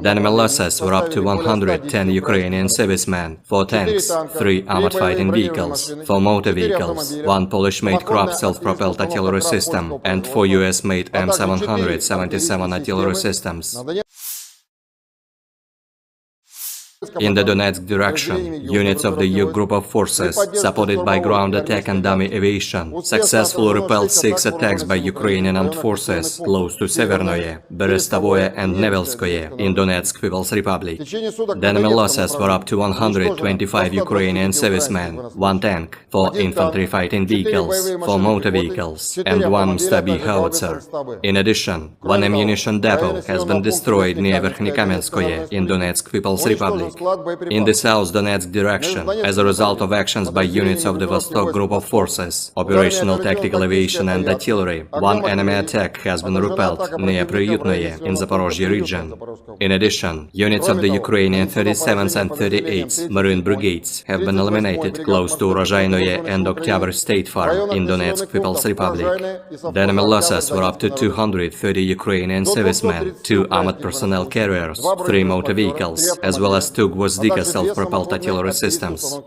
The enemy losses were up to 110 Ukrainian servicemen, 4 tanks, 3 armored fighting vehicles, 4 motor vehicles, 1 Polish-made Krab self-propelled artillery system, and 4 US-made M777 artillery systems. In the Donetsk direction, units of the U group of forces, supported by ground attack and dummy aviation, successfully repelled 6 attacks by Ukrainian armed forces close to Severnoye, Berestovoye and Nevelskoye in Donetsk People's Republic. The enemy losses were up to 125 Ukrainian servicemen, 1 tank, 4 infantry fighting vehicles, 4 motor vehicles, and 1 Mstabi howitzer. In addition, 1 ammunition depot has been destroyed near Verkhnekamenskoye in Donetsk People's Republic. In the South Donetsk direction, as a result of actions by units of the Vostok group of forces, operational tactical aviation and artillery, 1 enemy attack has been repelled near Priyutnoye in Zaporozhye region. In addition, units of the Ukrainian 37th and 38th Marine Brigades have been eliminated close to Urozhainoye and Oktyabr State Farm in Donetsk People's Republic. The enemy losses were up to 230 Ukrainian servicemen, 2 armored personnel carriers, 3 motor vehicles, as well as 2 Gvozdika self-propelled artillery systems.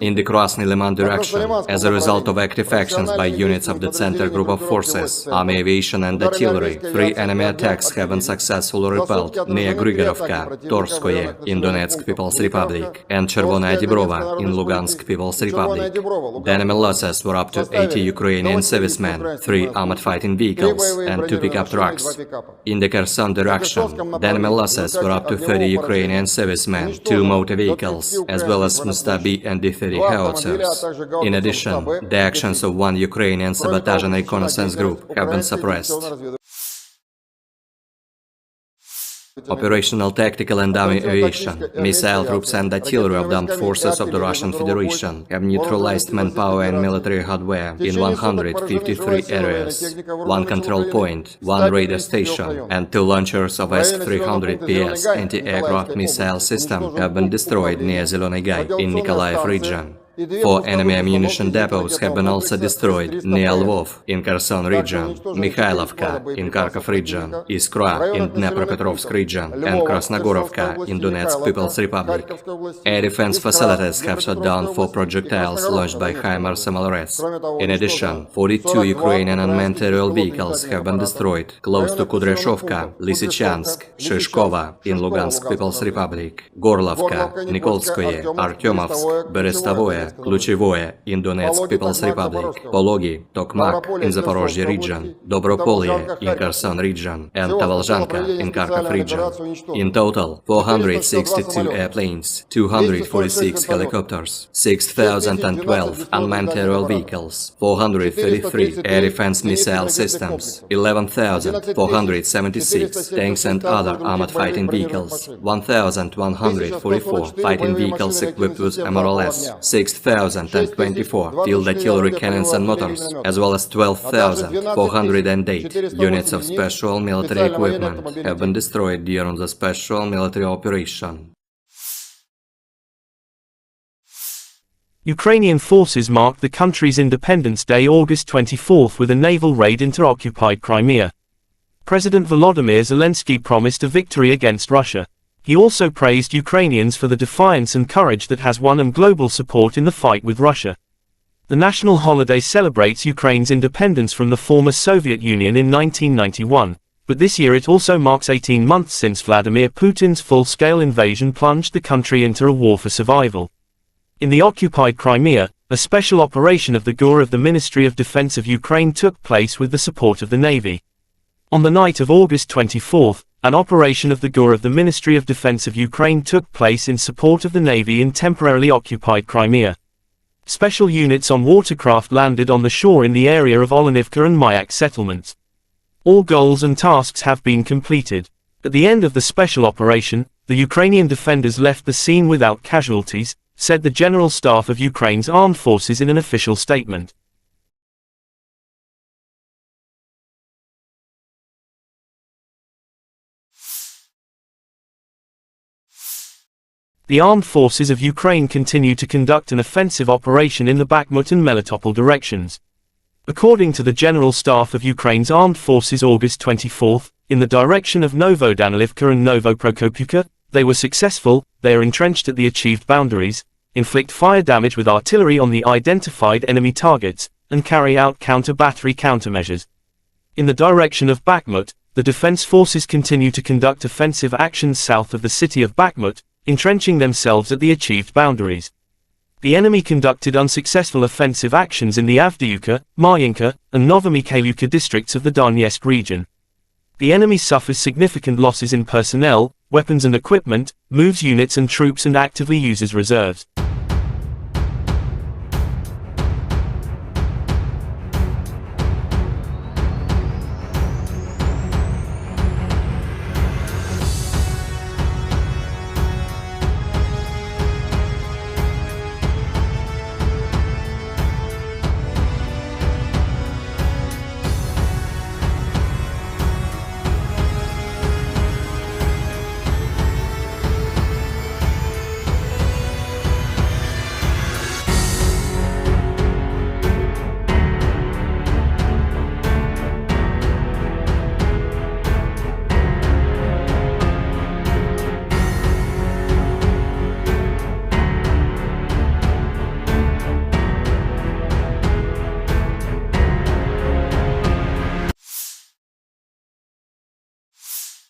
In the Krasny Liman direction, as a result of active actions by units of the Center group of forces, army aviation and artillery, 3 enemy attacks have been successfully repelled near Grigorovka, Torskoye in Donetsk People's Republic, and Chervonaya Dibrova in Lugansk People's Republic. The enemy losses were up to 80 Ukrainian servicemen, 3 armored fighting vehicles, and 2 pickup trucks. In the Kherson direction, the enemy losses were up to 30 Ukrainian servicemen, 2 motor vehicles, as well as Mstabi and D-30 howitzers. In addition, the actions of 1 Ukrainian sabotage and reconnaissance group have been suppressed. Operational tactical and dummy aviation, missile troops and artillery of the armed forces of the Russian Federation have neutralized manpower and military hardware in 153 areas. 1 control point, 1 radar station, and 2 launchers of S-300PS anti-aircraft missile system have been destroyed near Zeleny Gai in Nikolaev region. 4 enemy ammunition depots have been also destroyed near Lvov in Kherson region, Mikhailovka in Kharkov region, Iskra in Dnepropetrovsk region, and Krasnogorovka in Donetsk People's Republic. Air defense facilities have shot down 4 projectiles launched by HIMARS MLRS. In addition, 42 Ukrainian unmanned aerial vehicles have been destroyed close to Kudryashovka, Lysychansk, Shishkova in Lugansk People's Republic, Gorlovka, Nikolskoye, Artyomovsk, Berestovoye, Kluchevoye in Donetsk People's Republic, Pologi, Tokmak in Zaporozhye region, Dobropolye in Kherson region, and Tavalzhanka in Kharkov region. In total, 462 airplanes, 246 helicopters, 6,012 unmanned aerial vehicles, 433 air defense missile systems, 11,476 tanks and other armored fighting vehicles, 1,144 fighting vehicles equipped with MRLS, 6,024 field artillery cannons and motors, as well as 12,408 units of special military equipment have been destroyed during the special military operation. Ukrainian forces marked the country's Independence Day August 24 with a naval raid into occupied Crimea. President Volodymyr Zelensky promised a victory against Russia. He also praised Ukrainians for the defiance and courage that has won them global support in the fight with Russia. The national holiday celebrates Ukraine's independence from the former Soviet Union in 1991, but this year it also marks 18 months since Vladimir Putin's full-scale invasion plunged the country into a war for survival. In the occupied Crimea, a special operation of the GUR of the Ministry of Defense of Ukraine took place with the support of the Navy. On the night of August 24, an operation of the GUR of the Ministry of Defense of Ukraine took place in support of the Navy in temporarily occupied Crimea. Special units on watercraft landed on the shore in the area of Olenivka and Mayak settlements. All goals and tasks have been completed. At the end of the special operation, the Ukrainian defenders left the scene without casualties, said the General Staff of Ukraine's armed forces in an official statement. The armed forces of Ukraine continue to conduct an offensive operation in the Bakhmut and Melitopol directions. According to the General Staff of Ukraine's armed forces August 24, in the direction of Novodanilivka and Novoprokopivka, they were successful. They are entrenched at the achieved boundaries, inflict fire damage with artillery on the identified enemy targets, and carry out counter-battery countermeasures. In the direction of Bakhmut, the defense forces continue to conduct offensive actions south of the city of Bakhmut, entrenching themselves at the achieved boundaries. The enemy conducted unsuccessful offensive actions in the Avdiivka, Marinka, and Novomikhailivka districts of the Donetsk region. The enemy suffers significant losses in personnel, weapons and equipment, moves units and troops and actively uses reserves.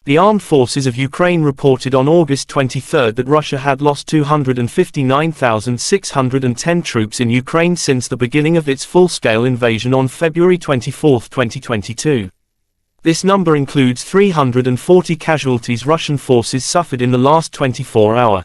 The armed forces of Ukraine reported on August 23 that Russia had lost 259,610 troops in Ukraine since the beginning of its full-scale invasion on February 24, 2022. This number includes 340 casualties Russian forces suffered in the last 24 hours.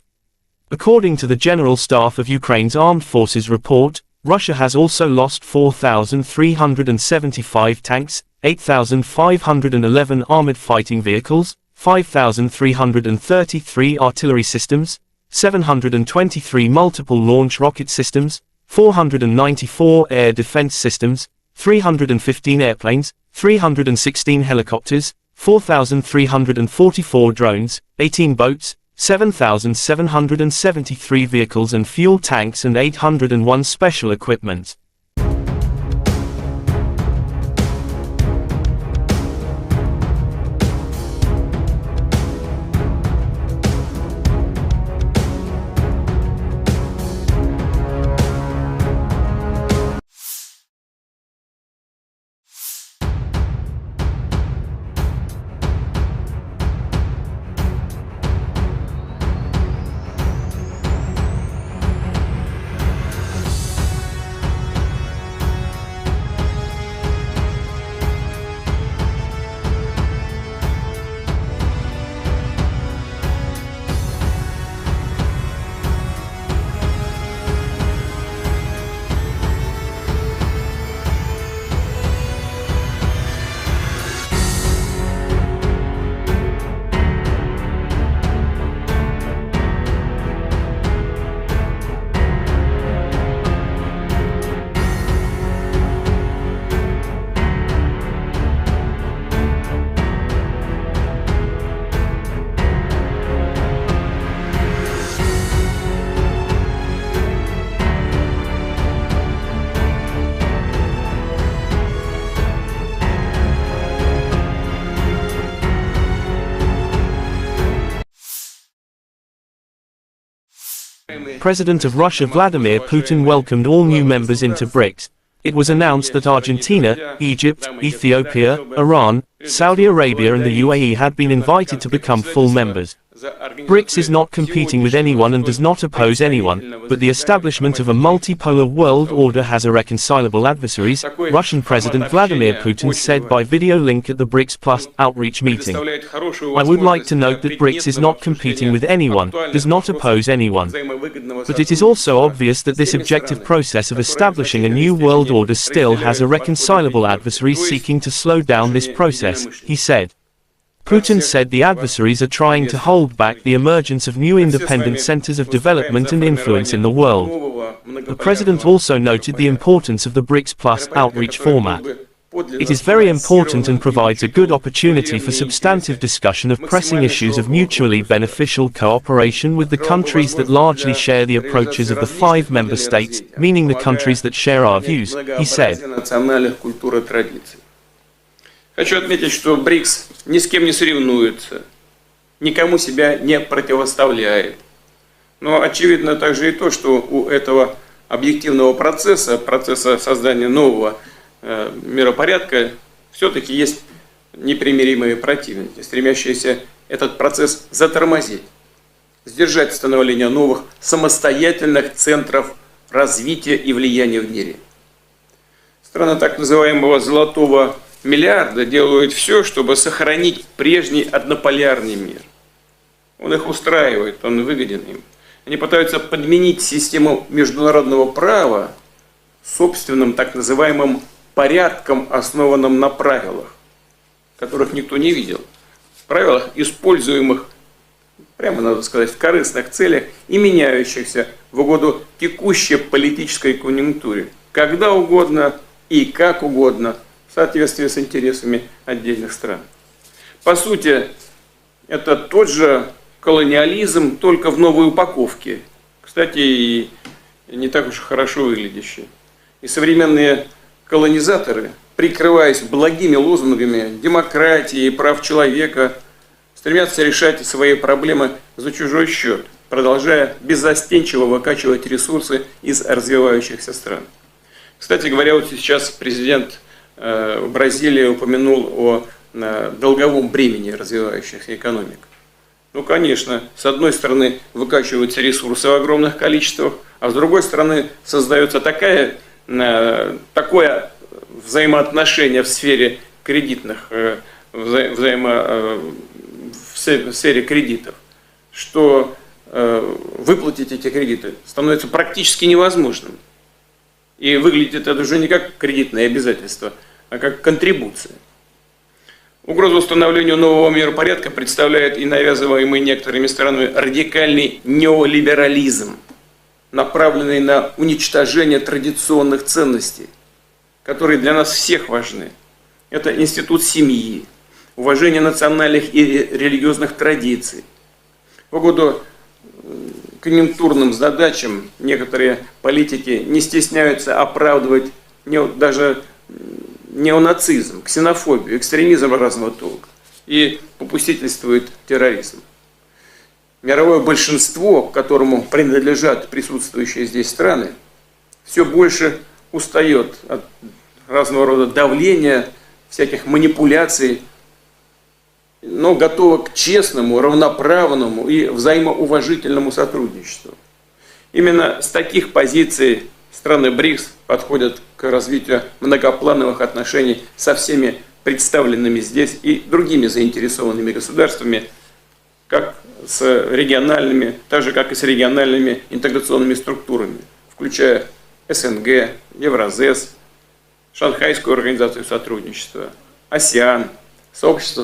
According to the General Staff of Ukraine's Armed Forces report, Russia has also lost 4,375 tanks, 8,511 armored fighting vehicles, 5,333 artillery systems, 723 multiple launch rocket systems, 494 air defense systems, 315 airplanes, 316 helicopters, 4,344 drones, 18 boats, 7,773 vehicles and fuel tanks and 801 special equipment. President of Russia Vladimir Putin welcomed all new members into BRICS. It was announced that Argentina, Egypt, Ethiopia, Iran, Saudi Arabia and the UAE had been invited to become full members. BRICS is not competing with anyone and does not oppose anyone, but the establishment of a multipolar world order has irreconcilable adversaries, Russian President Vladimir Putin said by video link at the BRICS Plus outreach meeting. I would like to note that BRICS is not competing with anyone, does not oppose anyone. But it is also obvious that this objective process of establishing a new world order still has irreconcilable adversaries seeking to slow down this process, he said. Putin said the adversaries are trying to hold back the emergence of new independent centers of development and influence in the world. The president also noted the importance of the BRICS Plus outreach format. It is very important and provides a good opportunity for substantive discussion of pressing issues of mutually beneficial cooperation with the countries that largely share the approaches of the 5 member states, meaning the countries that share our views, he said. Хочу отметить, что БРИКС ни с кем не соревнуется, никому себя не противоставляет. Но очевидно также и то, что у этого объективного процесса создания нового миропорядка, все-таки есть непримиримые противники, стремящиеся этот процесс затормозить, сдержать становление новых самостоятельных центров развития и влияния в мире. Страны так называемого «золотого миллиарда» делают все, чтобы сохранить прежний однополярный мир. Он их устраивает, он выгоден им. Они пытаются подменить систему международного права собственным так называемым порядком, основанным на правилах, которых никто не видел. Правилах, используемых, прямо надо сказать, в корыстных целях и меняющихся в угоду текущей политической конъюнктуре, когда угодно и как угодно, в соответствии с интересами отдельных стран. По сути, это тот же колониализм, только в новой упаковке. Кстати, и не так уж хорошо выглядящий. И современные колонизаторы, прикрываясь благими лозунгами демократии и прав человека, стремятся решать свои проблемы за чужой счет, продолжая беззастенчиво выкачивать ресурсы из развивающихся стран. Кстати говоря, вот сейчас президент Бразилии упомянул о долговом бремени развивающихся экономик. Ну, конечно, с одной стороны выкачиваются ресурсы в огромных количествах, а с другой стороны создается такое взаимоотношение в сфере кредитных, в сфере кредитов, что выплатить эти кредиты становится практически невозможным. И выглядит это уже не как кредитное обязательство, а как контрибуция. Угрозу установлению нового миропорядка представляет и навязываемый некоторыми странами радикальный неолиберализм, направленный на уничтожение традиционных ценностей, которые для нас всех важны. Это институт семьи, уважение национальных и религиозных традиций. В угоду конъюнктурным задачам некоторые политики не стесняются оправдывать даже неонацизм, ксенофобию, экстремизм разного толка и попустительствует терроризм. Мировое большинство, к которому принадлежат присутствующие здесь страны, все больше устает от разного рода давления, всяких манипуляций, но готово к честному, равноправному и взаимоуважительному сотрудничеству. Именно с таких позиций страны БРИКС подходят к развитию многоплановых отношений со всеми представленными здесь и другими заинтересованными государствами, как с региональными, так же как и с региональными интеграционными структурами, включая СНГ, Евразес, Шанхайскую организацию сотрудничества, АСЕАН, сообщество.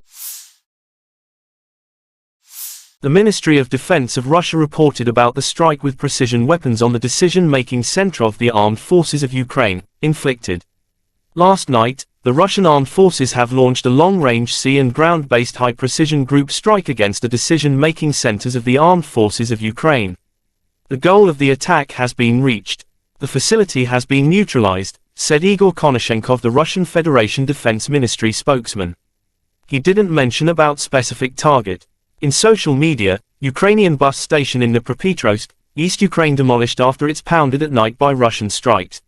The Ministry of Defense of Russia reported about the strike with precision weapons on the decision-making center of the armed forces of Ukraine, inflicted. Last night, the Russian armed forces have launched a long-range sea and ground-based high-precision group strike against the decision-making centers of the armed forces of Ukraine. The goal of the attack has been reached. The facility has been neutralized, said Igor Konashenkov, the Russian Federation Defense Ministry spokesman. He didn't mention about specific target. In social media, Ukrainian bus station in Dnipropetrovsk, East Ukraine demolished after it's pounded at night by Russian strikes.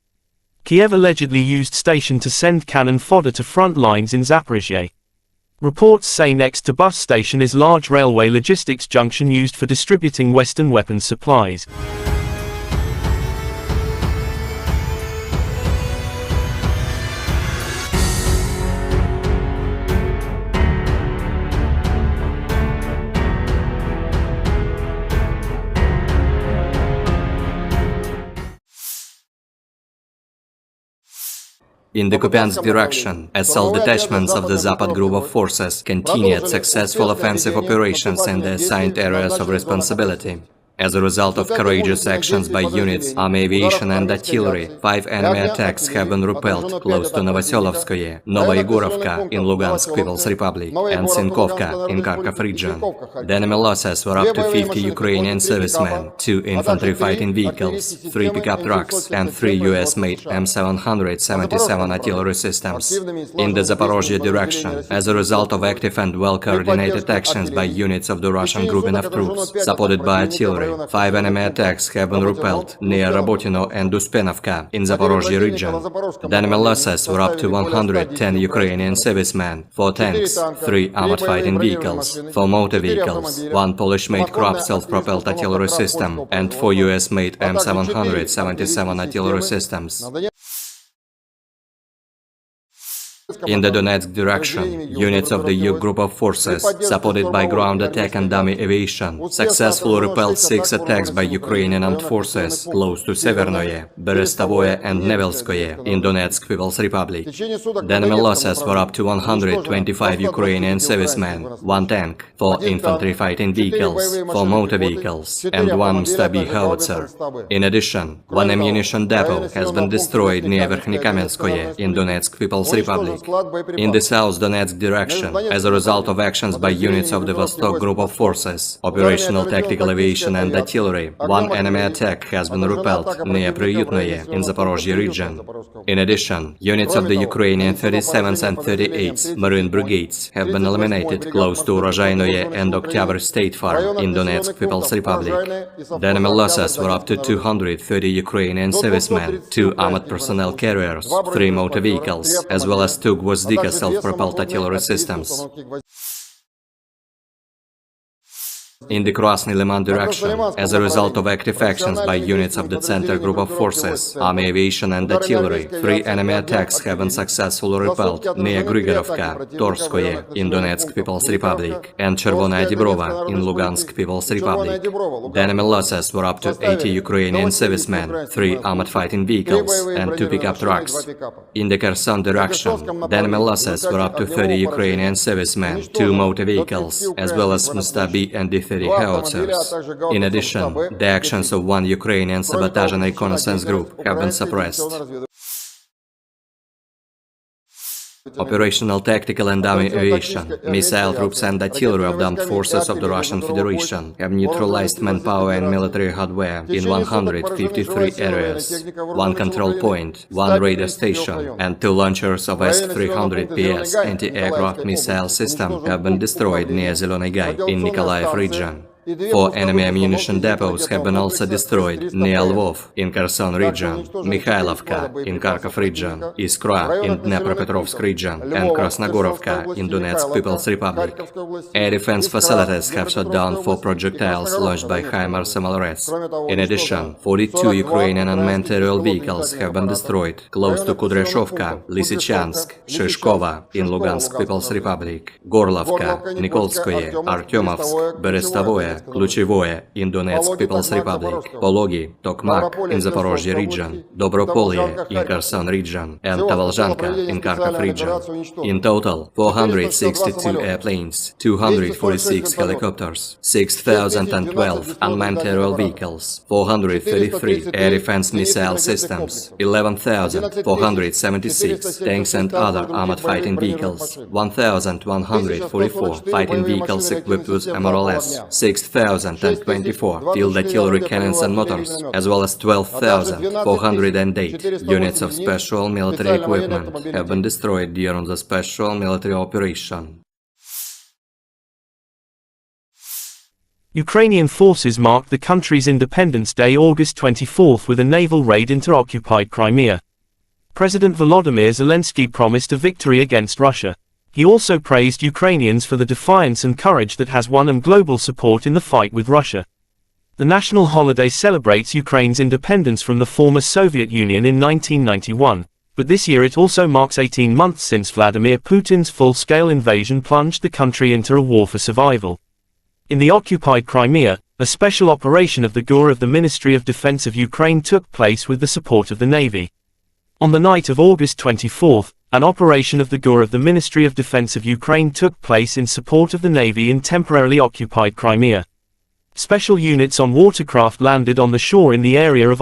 Kyiv allegedly used station to send cannon fodder to front lines in Zaphorizia. Reports say next to bus station is large railway logistics junction used for distributing Western weapons supplies. In the Kupiansk direction, assault detachments of the Zapad group of forces continued successful offensive operations in the assigned areas of responsibility. As a result of courageous actions by units, army aviation and artillery, 5 enemy attacks have been repelled close to Novoselovskoye, Novoyegorovka in Lugansk People's Republic, and Sinkovka in Kharkov region. The enemy losses were up to 50 Ukrainian servicemen, 2 infantry fighting vehicles, 3 pickup trucks, and 3 U.S.-made M777 artillery systems. In the Zaporozhye direction, as a result of active and well-coordinated actions by units of the Russian grouping of troops, supported by artillery, 5 enemy attacks have been repelled near Robotino and Uspenovka in Zaporozhye region. The enemy losses were up to 110 Ukrainian servicemen, 4 tanks, 3 armored fighting vehicles, 4 motor vehicles, 1 Polish-made Krupp self-propelled artillery system, and 4 US-made M777 artillery systems. In the Donetsk direction, units of the U group of forces, supported by ground attack and dummy aviation, successfully repelled 6 attacks by Ukrainian armed forces close to Severnoye, Berestovoye and Nevelskoye in Donetsk People's Republic. The enemy losses were up to 125 Ukrainian servicemen, 1 tank, 4 infantry fighting vehicles, 4 motor vehicles, and 1 Stabi howitzer. In addition, 1 ammunition depot has been destroyed near Verkhnykamenskoye in Donetsk People's Republic. In the South Donetsk direction, as a result of actions by units of the Vostok group of forces, operational tactical aviation and artillery, 1 enemy attack has been repelled near Priyutnoye in Zaporozhye region. In addition, units of the Ukrainian 37th and 38th Marine Brigades have been eliminated close to Urozhainoye and Oktyabr State Farm in Donetsk People's Republic. The enemy losses were up to 230 Ukrainian servicemen, 2 armored personnel carriers, 3 motor vehicles, as well as 2 Gvozdika self-propelled artillery systems. In the Krasny Liman direction, as a result of active actions by units of the Center Group of Forces, Army Aviation and Artillery, 3 enemy attacks have been successfully repelled near Grigorovka, Torskoye in Donetsk People's Republic, and Chervonaya Dibrova in Lugansk People's Republic. The enemy losses were up to 80 Ukrainian servicemen, 3 armored fighting vehicles, and 2 pickup trucks. In the Kherson direction, the enemy losses were up to 30 Ukrainian servicemen, 2 motor vehicles, as well as Mustabi and D-30 howitzers. In addition, the actions of 1 Ukrainian sabotage and reconnaissance group have been suppressed. Operational tactical and army aviation, missile troops and artillery of the armed forces of the Russian Federation have neutralized manpower and military hardware in 153 areas. 1 control point, 1 radar station, and 2 launchers of S-300PS anti-aircraft missile system have been destroyed near Zeleny Gai in Nikolaev region. 4 enemy ammunition depots have been also destroyed near Lvov in Kherson region, Mikhailovka in Kharkov region, Iskra in Dnepropetrovsk region, and Krasnogorovka in Donetsk People's Republic. Air defense facilities have shot down 4 projectiles launched by HIMARS MLRS. In addition, 42 Ukrainian unmanned aerial vehicles have been destroyed close to Kudryashovka, Lysychansk, Shishkova in Lugansk People's Republic, Gorlovka, Nikolskoye, Artyomovsk, Berestovoye, Kluchevoye in Donetsk People's Republic, Pologi, Tokmak in Zaporozhye region, Dobropolye in Kherson region, and Tavalzhanka in Kharkov region. In total, 462 airplanes, 246 helicopters, 6,012 unmanned aerial vehicles, 433 air defense missile systems, 11,476 tanks and other armored fighting vehicles, 1,144 fighting vehicles equipped with MRLS, 6,024 field artillery cannons and motors, as well as 12,408 units of special military equipment have been destroyed during the special military operation. Ukrainian forces marked the country's Independence Day August 24 with a naval raid into occupied Crimea. President Volodymyr Zelensky promised a victory against Russia. He also praised Ukrainians for the defiance and courage that has won them global support in the fight with Russia. The national holiday celebrates Ukraine's independence from the former Soviet Union in 1991, but this year it also marks 18 months since Vladimir Putin's full-scale invasion plunged the country into a war for survival. In the occupied Crimea, a special operation of the GUR of the Ministry of Defense of Ukraine took place with the support of the Navy. On the night of August 24, an operation of the GUR of the Ministry of Defense of Ukraine took place in support of the Navy in temporarily occupied Crimea. Special units on watercraft landed on the shore in the area of